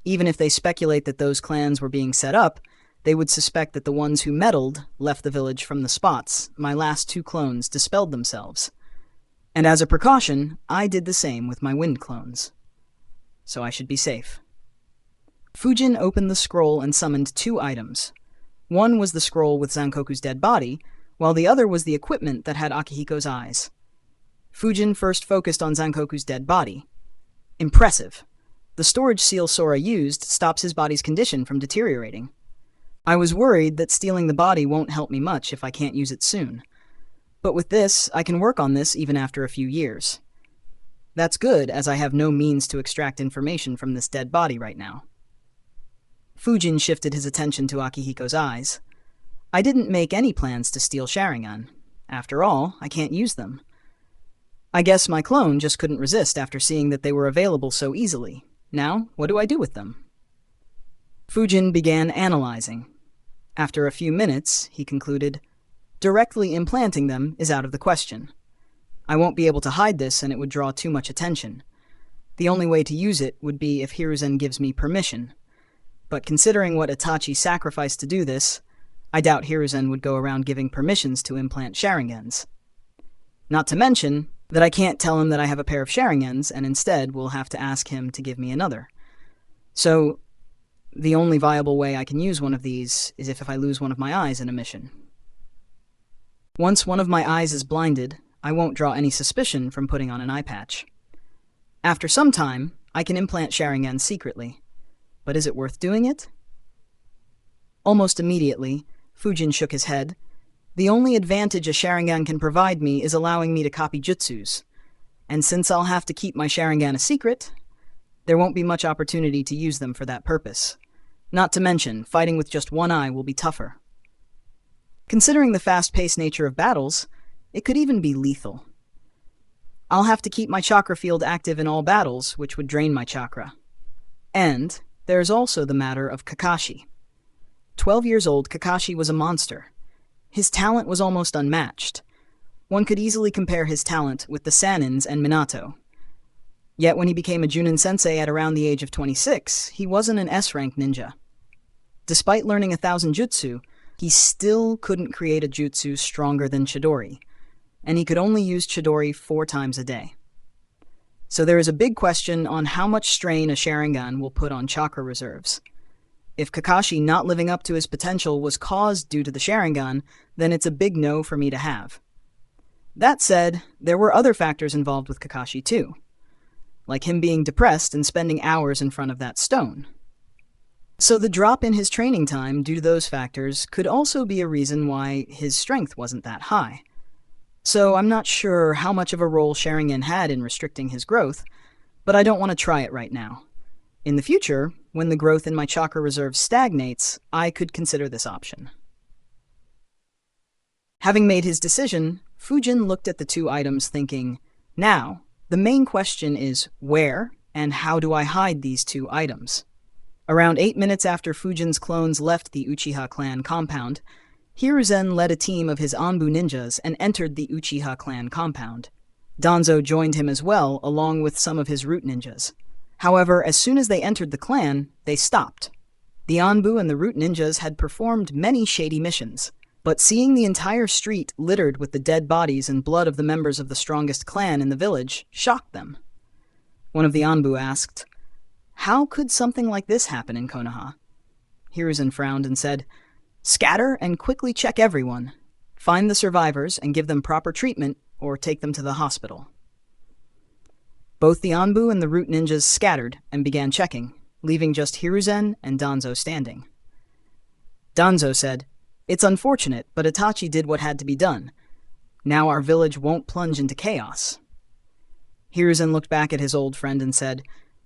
Even if they speculate that those clans were being set up, they would suspect that the ones who meddled left the village from the spots my last 2 clones dispelled themselves. And as a precaution, I did the same with my wind clones. So I should be safe. Fujin opened the scroll and summoned 2 items. One was the scroll with Zankoku's dead body, while the other was the equipment that had Akihiko's eyes. Fujin first focused on Zankoku's dead body. Impressive. The storage seal Sora used stops his body's condition from deteriorating. I was worried that stealing the body won't help me much if I can't use it soon. But with this, I can work on this even after a few years. That's good, as I have no means to extract information from this dead body right now. Fujin shifted his attention to Akihiko's eyes. I didn't make any plans to steal Sharingan. After all, I can't use them. I guess my clone just couldn't resist after seeing that they were available so easily. Now, what do I do with them? Fujin began analyzing. After a few minutes, he concluded, directly implanting them is out of the question. I won't be able to hide this and it would draw too much attention. The only way to use it would be if Hiruzen gives me permission. But considering what Itachi sacrificed to do this, I doubt Hiruzen would go around giving permissions to implant Sharingans. Not to mention that I can't tell him that I have a pair of Sharingans and instead will have to ask him to give me another. So, the only viable way I can use one of these is if I lose one of my eyes in a mission. Once one of my eyes is blinded, I won't draw any suspicion from putting on an eye patch. After some time, I can implant Sharingan secretly. But is it worth doing it? Almost immediately, Fujin shook his head. The only advantage a Sharingan can provide me is allowing me to copy jutsus. And since I'll have to keep my Sharingan a secret, there won't be much opportunity to use them for that purpose. Not to mention, fighting with just one eye will be tougher. Considering the fast-paced nature of battles, it could even be lethal. I'll have to keep my chakra field active in all battles, which would drain my chakra. And there's also the matter of Kakashi. 12 years old, Kakashi was a monster. His talent was almost unmatched. One could easily compare his talent with the Sanins and Minato. Yet when he became a Junin sensei at around the age of 26, he wasn't an S-rank ninja. Despite learning 1,000 jutsu, he still couldn't create a jutsu stronger than Chidori, and he could only use Chidori 4 times a day. So there is a big question on how much strain a Sharingan will put on chakra reserves. If Kakashi not living up to his potential was caused due to the Sharingan, then it's a big no for me to have. That said, there were other factors involved with Kakashi too, like him being depressed and spending hours in front of that stone. So the drop in his training time due to those factors could also be a reason why his strength wasn't that high. So I'm not sure how much of a role Sharingan had in restricting his growth, but I don't want to try it right now. In the future, when the growth in my chakra reserve stagnates, I could consider this option. Having made his decision, Fujin looked at the 2 items thinking, now, the main question is where and how do I hide these 2 items? Around 8 minutes after Fujin's clones left the Uchiha clan compound, Hiruzen led a team of his Anbu ninjas and entered the Uchiha clan compound. Danzo joined him as well, along with some of his root ninjas. However, as soon as they entered the clan, they stopped. The Anbu and the root ninjas had performed many shady missions, but seeing the entire street littered with the dead bodies and blood of the members of the strongest clan in the village shocked them. One of the Anbu asked, "How could something like this happen in Konoha?" Hiruzen frowned and said, "Scatter and quickly check everyone. Find the survivors and give them proper treatment or take them to the hospital." Both the Anbu and the root ninjas scattered and began checking, leaving just Hiruzen and Danzo standing. Danzo said, "It's unfortunate, but Itachi did what had to be done. Now our village won't plunge into chaos." Hiruzen looked back at his old friend and said,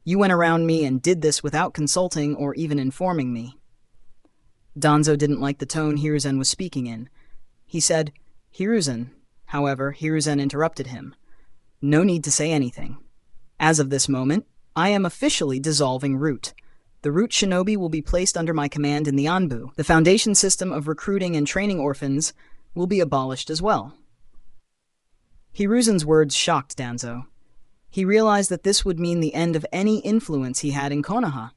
"You went around me and did this without consulting or even informing me." Danzo didn't like the tone Hiruzen was speaking in. He said, "Hiruzen." However, Hiruzen interrupted him. "No need to say anything. As of this moment, I am officially dissolving Root. The Root Shinobi will be placed under my command in the Anbu. The foundation system of recruiting and training orphans will be abolished as well." Hiruzen's words shocked Danzo. He realized that this would mean the end of any influence he had in Konoha.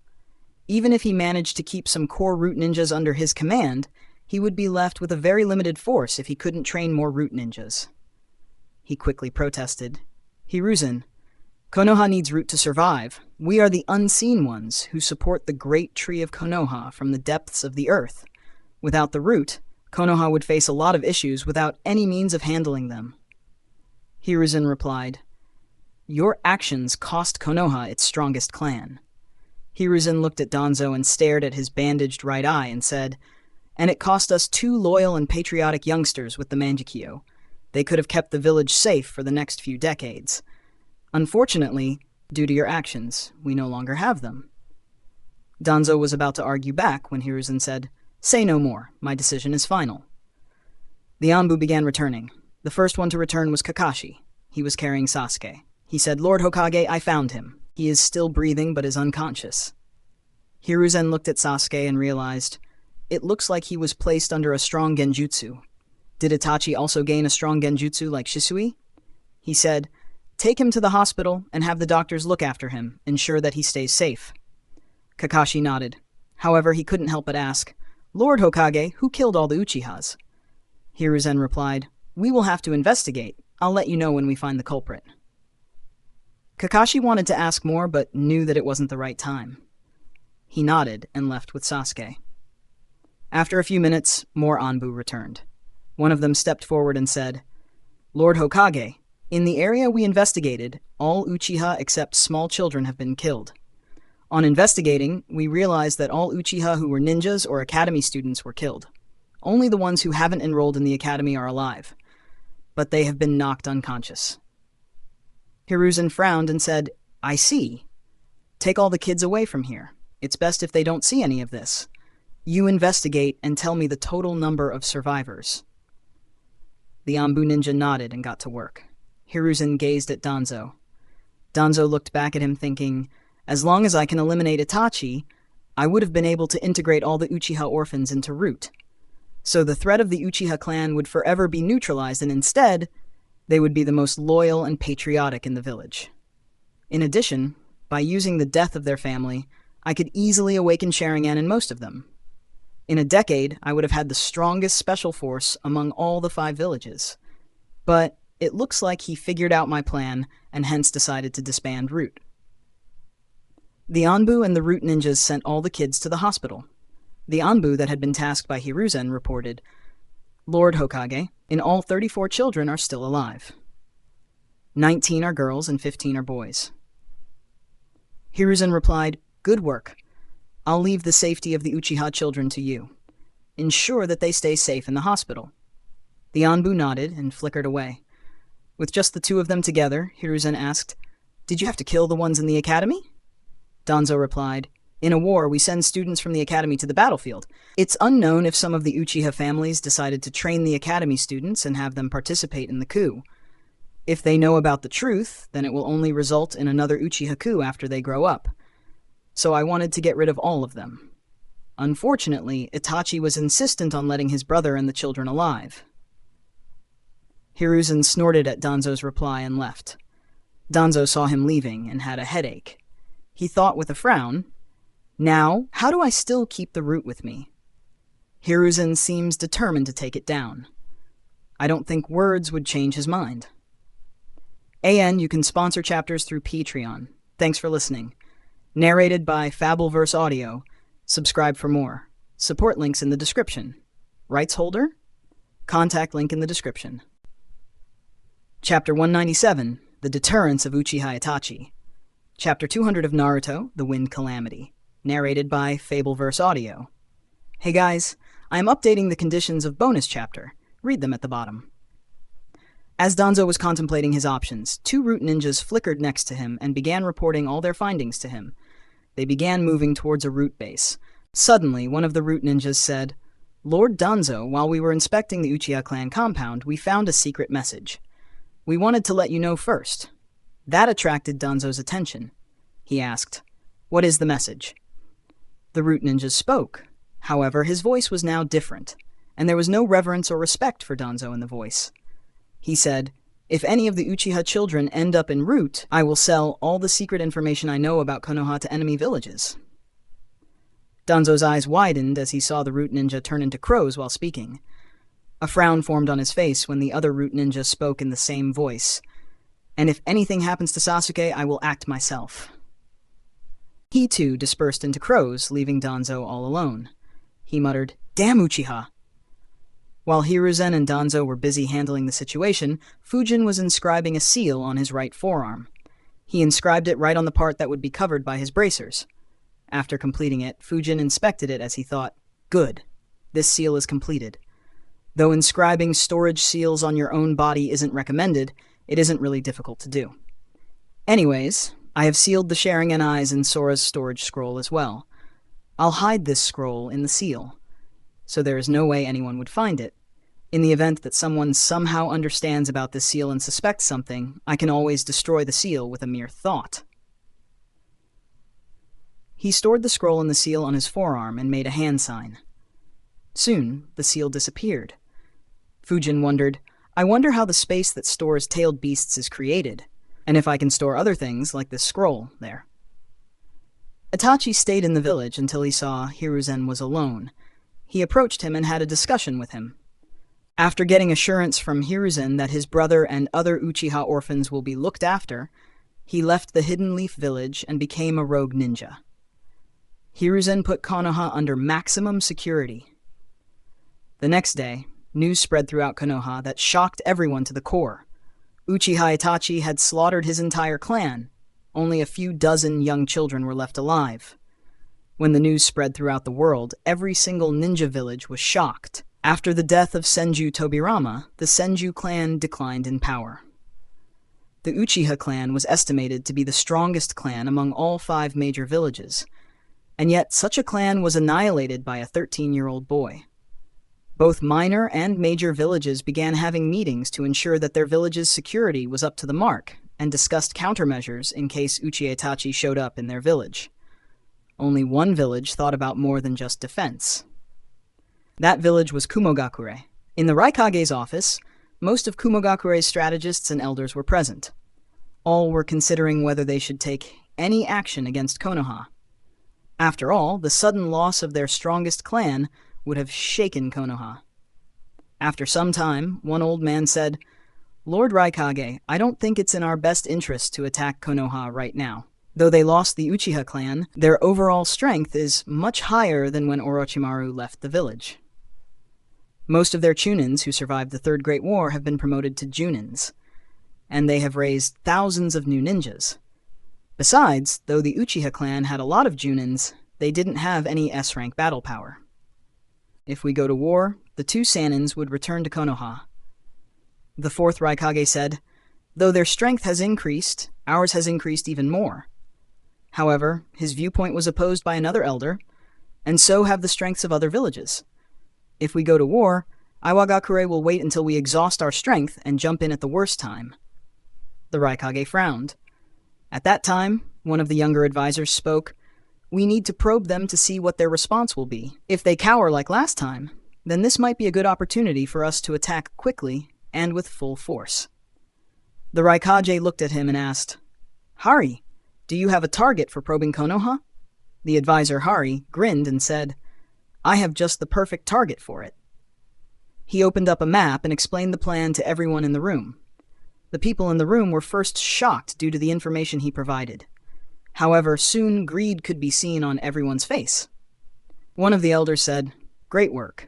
Even if he managed to keep some core root ninjas under his command, he would be left with a very limited force if he couldn't train more root ninjas. He quickly protested, "Hiruzen, Konoha needs Root to survive. We are the unseen ones who support the great tree of Konoha from the depths of the earth. Without the Root, Konoha would face a lot of issues without any means of handling them." Hiruzen replied, "Your actions cost Konoha its strongest clan." Hiruzen looked at Danzo and stared at his bandaged right eye and said, "And it cost us 2 loyal and patriotic youngsters with the Mangekyo. They could have kept the village safe for the next few decades. Unfortunately, due to your actions, we no longer have them." Danzo was about to argue back when Hiruzen said, "Say no more. My decision is final." The Anbu began returning. The first one to return was Kakashi. He was carrying Sasuke. He said, "Lord Hokage, I found him. He is still breathing but is unconscious." Hiruzen looked at Sasuke and realized, it looks like he was placed under a strong genjutsu. Did Itachi also gain a strong genjutsu like Shisui? He said, "Take him to the hospital and have the doctors look after him, ensure that he stays safe." Kakashi nodded. However, he couldn't help but ask, "Lord Hokage, who killed all the Uchihas?" Hiruzen replied, "We will have to investigate. I'll let you know when we find the culprit." Kakashi wanted to ask more, but knew that it wasn't the right time. He nodded and left with Sasuke. After a few minutes, more Anbu returned. One of them stepped forward and said, "Lord Hokage, in the area we investigated, all Uchiha except small children have been killed. On investigating, we realized that all Uchiha who were ninjas or academy students were killed. Only the ones who haven't enrolled in the academy are alive, but they have been knocked unconscious." Hiruzen frowned and said, "I see. Take all the kids away from here. It's best if they don't see any of this. You investigate and tell me the total number of survivors." The Anbu ninja nodded and got to work. Hiruzen gazed at Danzo. Danzo looked back at him thinking, as long as I can eliminate Itachi, I would have been able to integrate all the Uchiha orphans into Root. So the threat of the Uchiha clan would forever be neutralized, and instead, they would be the most loyal and patriotic in the village. In addition, by using the death of their family, I could easily awaken Sharingan in most of them. In a decade, I would have had the strongest special force among all the 5 villages. But it looks like he figured out my plan and hence decided to disband Root. The Anbu and the Root ninjas sent all the kids to the hospital. The Anbu that had been tasked by Hiruzen reported, "Lord Hokage, in all 34 children are still alive. 19 are girls and 15 are boys." Hiruzen replied, "Good work. I'll leave the safety of the Uchiha children to you. Ensure that they stay safe in the hospital." The Anbu nodded and flickered away. With just the 2 of them together, Hiruzen asked, "Did you have to kill the ones in the academy?" Danzo replied, "In a war, we send students from the academy to the battlefield. It's unknown if some of the Uchiha families decided to train the academy students and have them participate in the coup. If they know about the truth, then it will only result in another Uchiha coup after they grow up. so I wanted to get rid of all of them. Unfortunately, Itachi was insistent on letting his brother and the children alive. Hiruzen snorted at Danzo's reply and left. Danzo saw him leaving and had a headache. He thought with a frown, "Now, how do I still keep the root with me?" Hiruzen seems determined to take it down. I don't think words would change his mind. You can sponsor chapters through Patreon. Thanks for listening. Narrated by Fabelverse Audio. Subscribe for more. Support links in the description. Rights holder? Contact link in the description. Chapter 197, The Deterrence of Uchiha Itachi. Chapter 200 of Naruto, The Wind Calamity. Narrated by Fabelverse Audio. Hey guys, I am updating the conditions of bonus chapter. Read them at the bottom. As Danzo was contemplating his options, 2 root ninjas flickered next to him and began reporting all their findings to him. They began moving towards a root base. Suddenly, one of the root ninjas said, "Lord Danzo, while we were inspecting the Uchiha clan compound, we found a secret message. We wanted to let you know first." That attracted Danzo's attention. He asked, "What is the message?" The root ninja spoke. However, his voice was now different, and there was no reverence or respect for Danzo in the voice. He said, "If any of the Uchiha children end up in root, I will sell all the secret information I know about Konoha to enemy villages." Danzo's eyes widened as he saw the root ninja turn into crows while speaking. A frown formed on his face when the other root ninja spoke in the same voice. "And if anything happens to Sasuke, I will act myself." He too dispersed into crows, leaving Danzo all alone. He muttered, "Damn Uchiha!" While Hiruzen and Danzo were busy handling the situation, Fujin was inscribing a seal on his right forearm. He inscribed it right on the part that would be covered by his bracers. After completing it, Fujin inspected it as he thought, "Good. This seal is completed. Though inscribing storage seals on your own body isn't recommended, it isn't really difficult to do. Anyways, I have sealed the Sharingan eyes in Sora's storage scroll as well. I'll hide this scroll in the seal, so there is no way anyone would find it. In the event that someone somehow understands about this seal and suspects something, I can always destroy the seal with a mere thought." He stored the scroll and the seal on his forearm and made a hand sign. Soon, the seal disappeared. Fujin wondered, "I wonder how the space that stores tailed beasts is created, and if I can store other things like this scroll there." Itachi stayed in the village until he saw Hiruzen was alone. He approached him and had a discussion with him. After getting assurance from Hiruzen that his brother and other Uchiha orphans will be looked after, he left the Hidden Leaf village and became a rogue ninja. Hiruzen put Konoha under maximum security. The next day, news spread throughout Konoha that shocked everyone to the core. Uchiha Itachi had slaughtered his entire clan. Only a few dozen young children were left alive. When the news spread throughout the world, every single ninja village was shocked. After the death of Senju Tobirama, the Senju clan declined in power. The Uchiha clan was estimated to be the strongest clan among all 5 major villages, and yet such a clan was annihilated by a 13-year-old boy. Both minor and major villages began having meetings to ensure that their village's security was up to the mark, and discussed countermeasures in case Uchiha Itachi showed up in their village. Only one village thought about more than just defense. That village was Kumogakure. In the Raikage's office, most of Kumogakure's strategists and elders were present. All were considering whether they should take any action against Konoha. After all, the sudden loss of their strongest clan would have shaken Konoha. After some time, one old man said, "Lord Raikage, I don't think it's in our best interest to attack Konoha right now. Though they lost the Uchiha clan, their overall strength is much higher than when Orochimaru left the village. Most of their Chunins who survived the Third Great War have been promoted to Junins, and they have raised thousands of new ninjas. Besides, though the Uchiha clan had a lot of Junins, they didn't have any S-rank battle power. If we go to war, the 2 Sanins would return to Konoha." The 4th Raikage said, "Though their strength has increased, ours has increased even more." However, his viewpoint was opposed by another elder, and so have the strengths of other villages. If we go to war, Iwagakure will wait until we exhaust our strength and jump in at the worst time. The Raikage frowned. At that time, one of the younger advisors spoke, We need to probe them to see what their response will be. If they cower like last time, then this might be a good opportunity for us to attack quickly and with full force. The Raikage looked at him and asked, Hari, do you have a target for probing Konoha? The advisor Hari grinned and said, I have just the perfect target for it. He opened up a map and explained the plan to everyone in the room. The people in the room were first shocked due to the information he provided. However, soon greed could be seen on everyone's face. One of the elders said, Great work.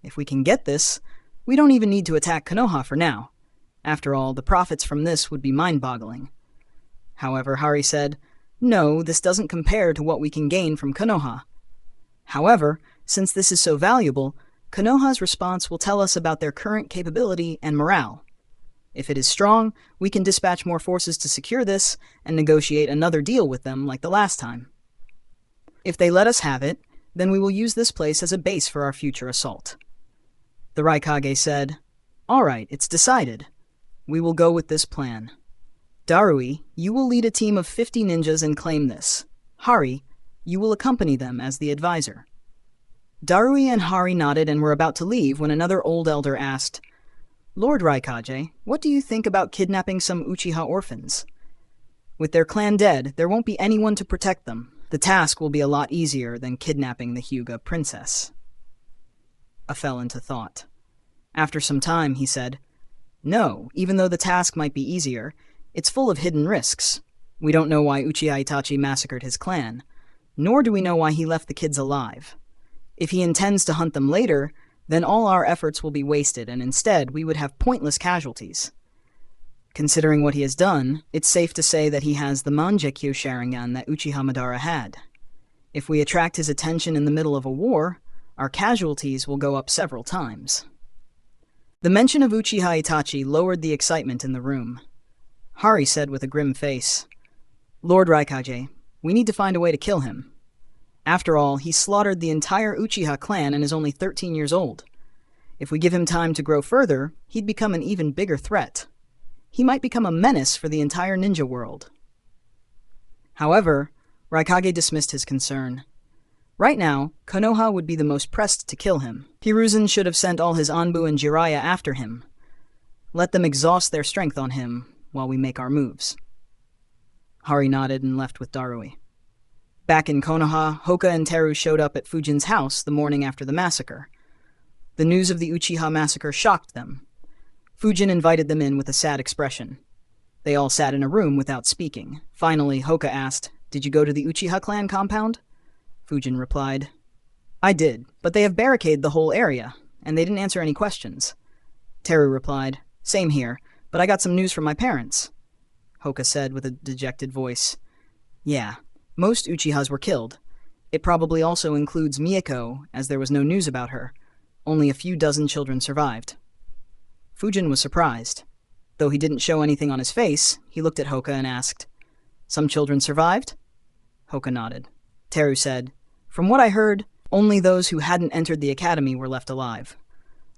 If we can get this, we don't even need to attack Konoha for now. After all, the profits from this would be mind-boggling. However, Hari said, No, this doesn't compare to what we can gain from Konoha. However, since this is so valuable, Konoha's response will tell us about their current capability and morale. If it is strong, we can dispatch more forces to secure this and negotiate another deal with them like the last time. If they let us have it, then we will use this place as a base for our future assault. The Raikage said, All right, it's decided. We will go with this plan. Darui, you will lead a team of 50 ninjas and claim this. Hari, you will accompany them as the advisor. Darui and Hari nodded and were about to leave when another old elder asked, Lord Raikage, what do you think about kidnapping some Uchiha orphans? With their clan dead, there won't be anyone to protect them. The task will be a lot easier than kidnapping the Hyuga princess. Fell into thought. After some time, he said, No, even though the task might be easier, it's full of hidden risks. We don't know why Uchiha Itachi massacred his clan, nor do we know why he left the kids alive. If he intends to hunt them later, then all our efforts will be wasted, and instead we would have pointless casualties. Considering what he has done, it's safe to say that he has the Mangekyou Sharingan that Uchiha Madara had. If we attract his attention in the middle of a war, our casualties will go up several times. The mention of Uchiha Itachi lowered the excitement in the room. Hari said with a grim face, Lord Raikage, we need to find a way to kill him. After all, he slaughtered the entire Uchiha clan and is only 13 years old. If we give him time to grow further, he'd become an even bigger threat. He might become a menace for the entire ninja world. However, Raikage dismissed his concern. Right now, Konoha would be the most pressed to kill him. Hiruzen should have sent all his Anbu and Jiraiya after him. Let them exhaust their strength on him while we make our moves. Hari nodded and left with Darui. Back in Konoha, Hoka and Teru showed up at Fujin's house the morning after the massacre. The news of the Uchiha massacre shocked them. Fujin invited them in with a sad expression. They all sat in a room without speaking. Finally, Hoka asked, Did you go to the Uchiha clan compound? Fujin replied, I did, but they have barricaded the whole area, and they didn't answer any questions. Teru replied, Same here, but I got some news from my parents. Hoka said with a dejected voice, Yeah. Most Uchihas were killed. It probably also includes Miyako, as there was no news about her. Only a few dozen children survived. Fujin was surprised. Though he didn't show anything on his face, he looked at Hoka and asked, Some children survived? Hoka nodded. Teru said, From what I heard, only those who hadn't entered the academy were left alive.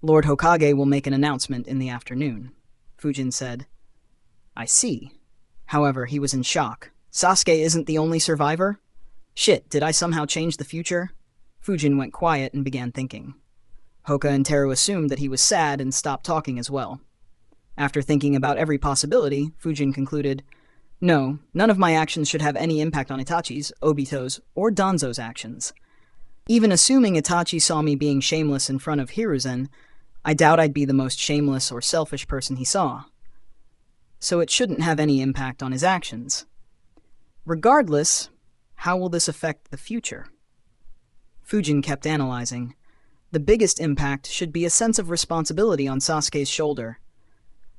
Lord Hokage will make an announcement in the afternoon. Fujin said, I see. However, he was in shock. Sasuke isn't the only survivor? Shit, did I somehow change the future? Fujin went quiet and began thinking. Hoka and Teru assumed that he was sad and stopped talking as well. After thinking about every possibility, Fujin concluded, No, none of my actions should have any impact on Itachi's, Obito's, or Danzo's actions. Even assuming Itachi saw me being shameless in front of Hiruzen, I doubt I'd be the most shameless or selfish person he saw. So it shouldn't have any impact on his actions. Regardless, how will this affect the future? Fujin kept analyzing. The biggest impact should be a sense of responsibility on Sasuke's shoulder.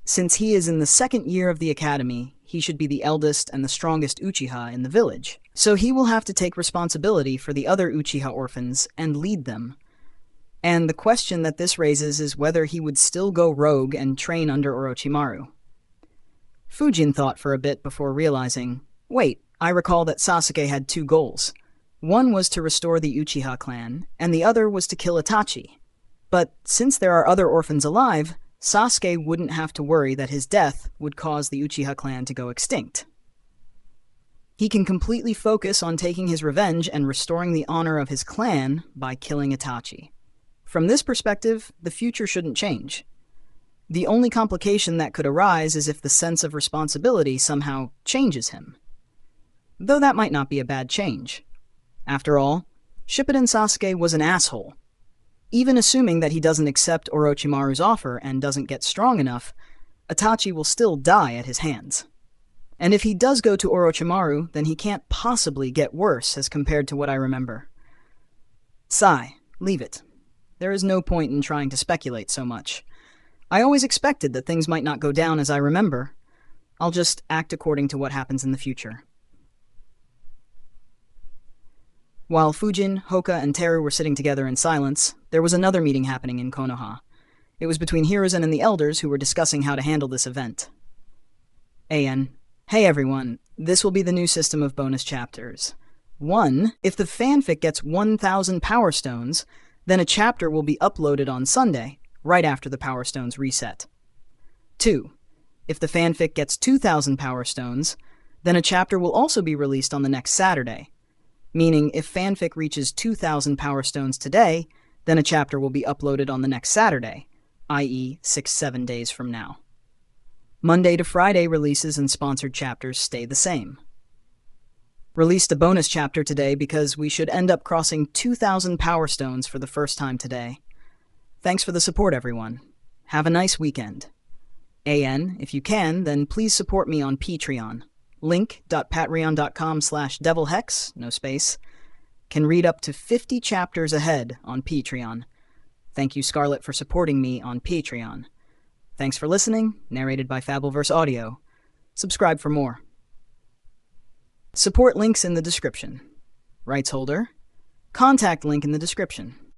Since he is in the second year of the academy, he should be the eldest and the strongest Uchiha in the village. So he will have to take responsibility for the other Uchiha orphans and lead them. And the question that this raises is whether he would still go rogue and train under Orochimaru. Fujin thought for a bit before realizing, wait, I recall that Sasuke had two goals. One was to restore the Uchiha clan, and the other was to kill Itachi. But since there are other orphans alive, Sasuke wouldn't have to worry that his death would cause the Uchiha clan to go extinct. He can completely focus on taking his revenge and restoring the honor of his clan by killing Itachi. From this perspective, the future shouldn't change. The only complication that could arise is if the sense of responsibility somehow changes him. Though that might not be a bad change. After all, Shippuden Sasuke was an asshole. Even assuming that he doesn't accept Orochimaru's offer and doesn't get strong enough, Itachi will still die at his hands. And if he does go to Orochimaru, then he can't possibly get worse as compared to what I remember. Sigh, leave it. There is no point in trying to speculate so much. I always expected that things might not go down as I remember. I'll just act according to what happens in the future. While Fujin, Hoka, and Teru were sitting together in silence, there was another meeting happening in Konoha. It was between Hiruzen and the elders who were discussing how to handle this event. An, hey everyone, this will be the new system of bonus chapters. 1. If the fanfic gets 1,000 Power Stones, then a chapter will be uploaded on Sunday, right after the Power Stones reset. 2. If the fanfic gets 2,000 Power Stones, then a chapter will also be released on the next Saturday. Meaning, if fanfic reaches 2,000 Power Stones today, then a chapter will be uploaded on the next Saturday, i.e. 6-7 days from now. Monday to Friday releases and sponsored chapters stay the same. Released a bonus chapter today because we should end up crossing 2,000 Power Stones for the first time today. Thanks for the support, everyone. Have a nice weekend. An, if you can, then please support me on Patreon. Link.patreon.com/devilhex, no space, can read up to 50 chapters ahead on Patreon. Thank you, Scarlett, for supporting me on Patreon. Thanks for listening, narrated by Fabelverse Audio. Subscribe for more. Support links in the description. Rights holder, contact link in the description.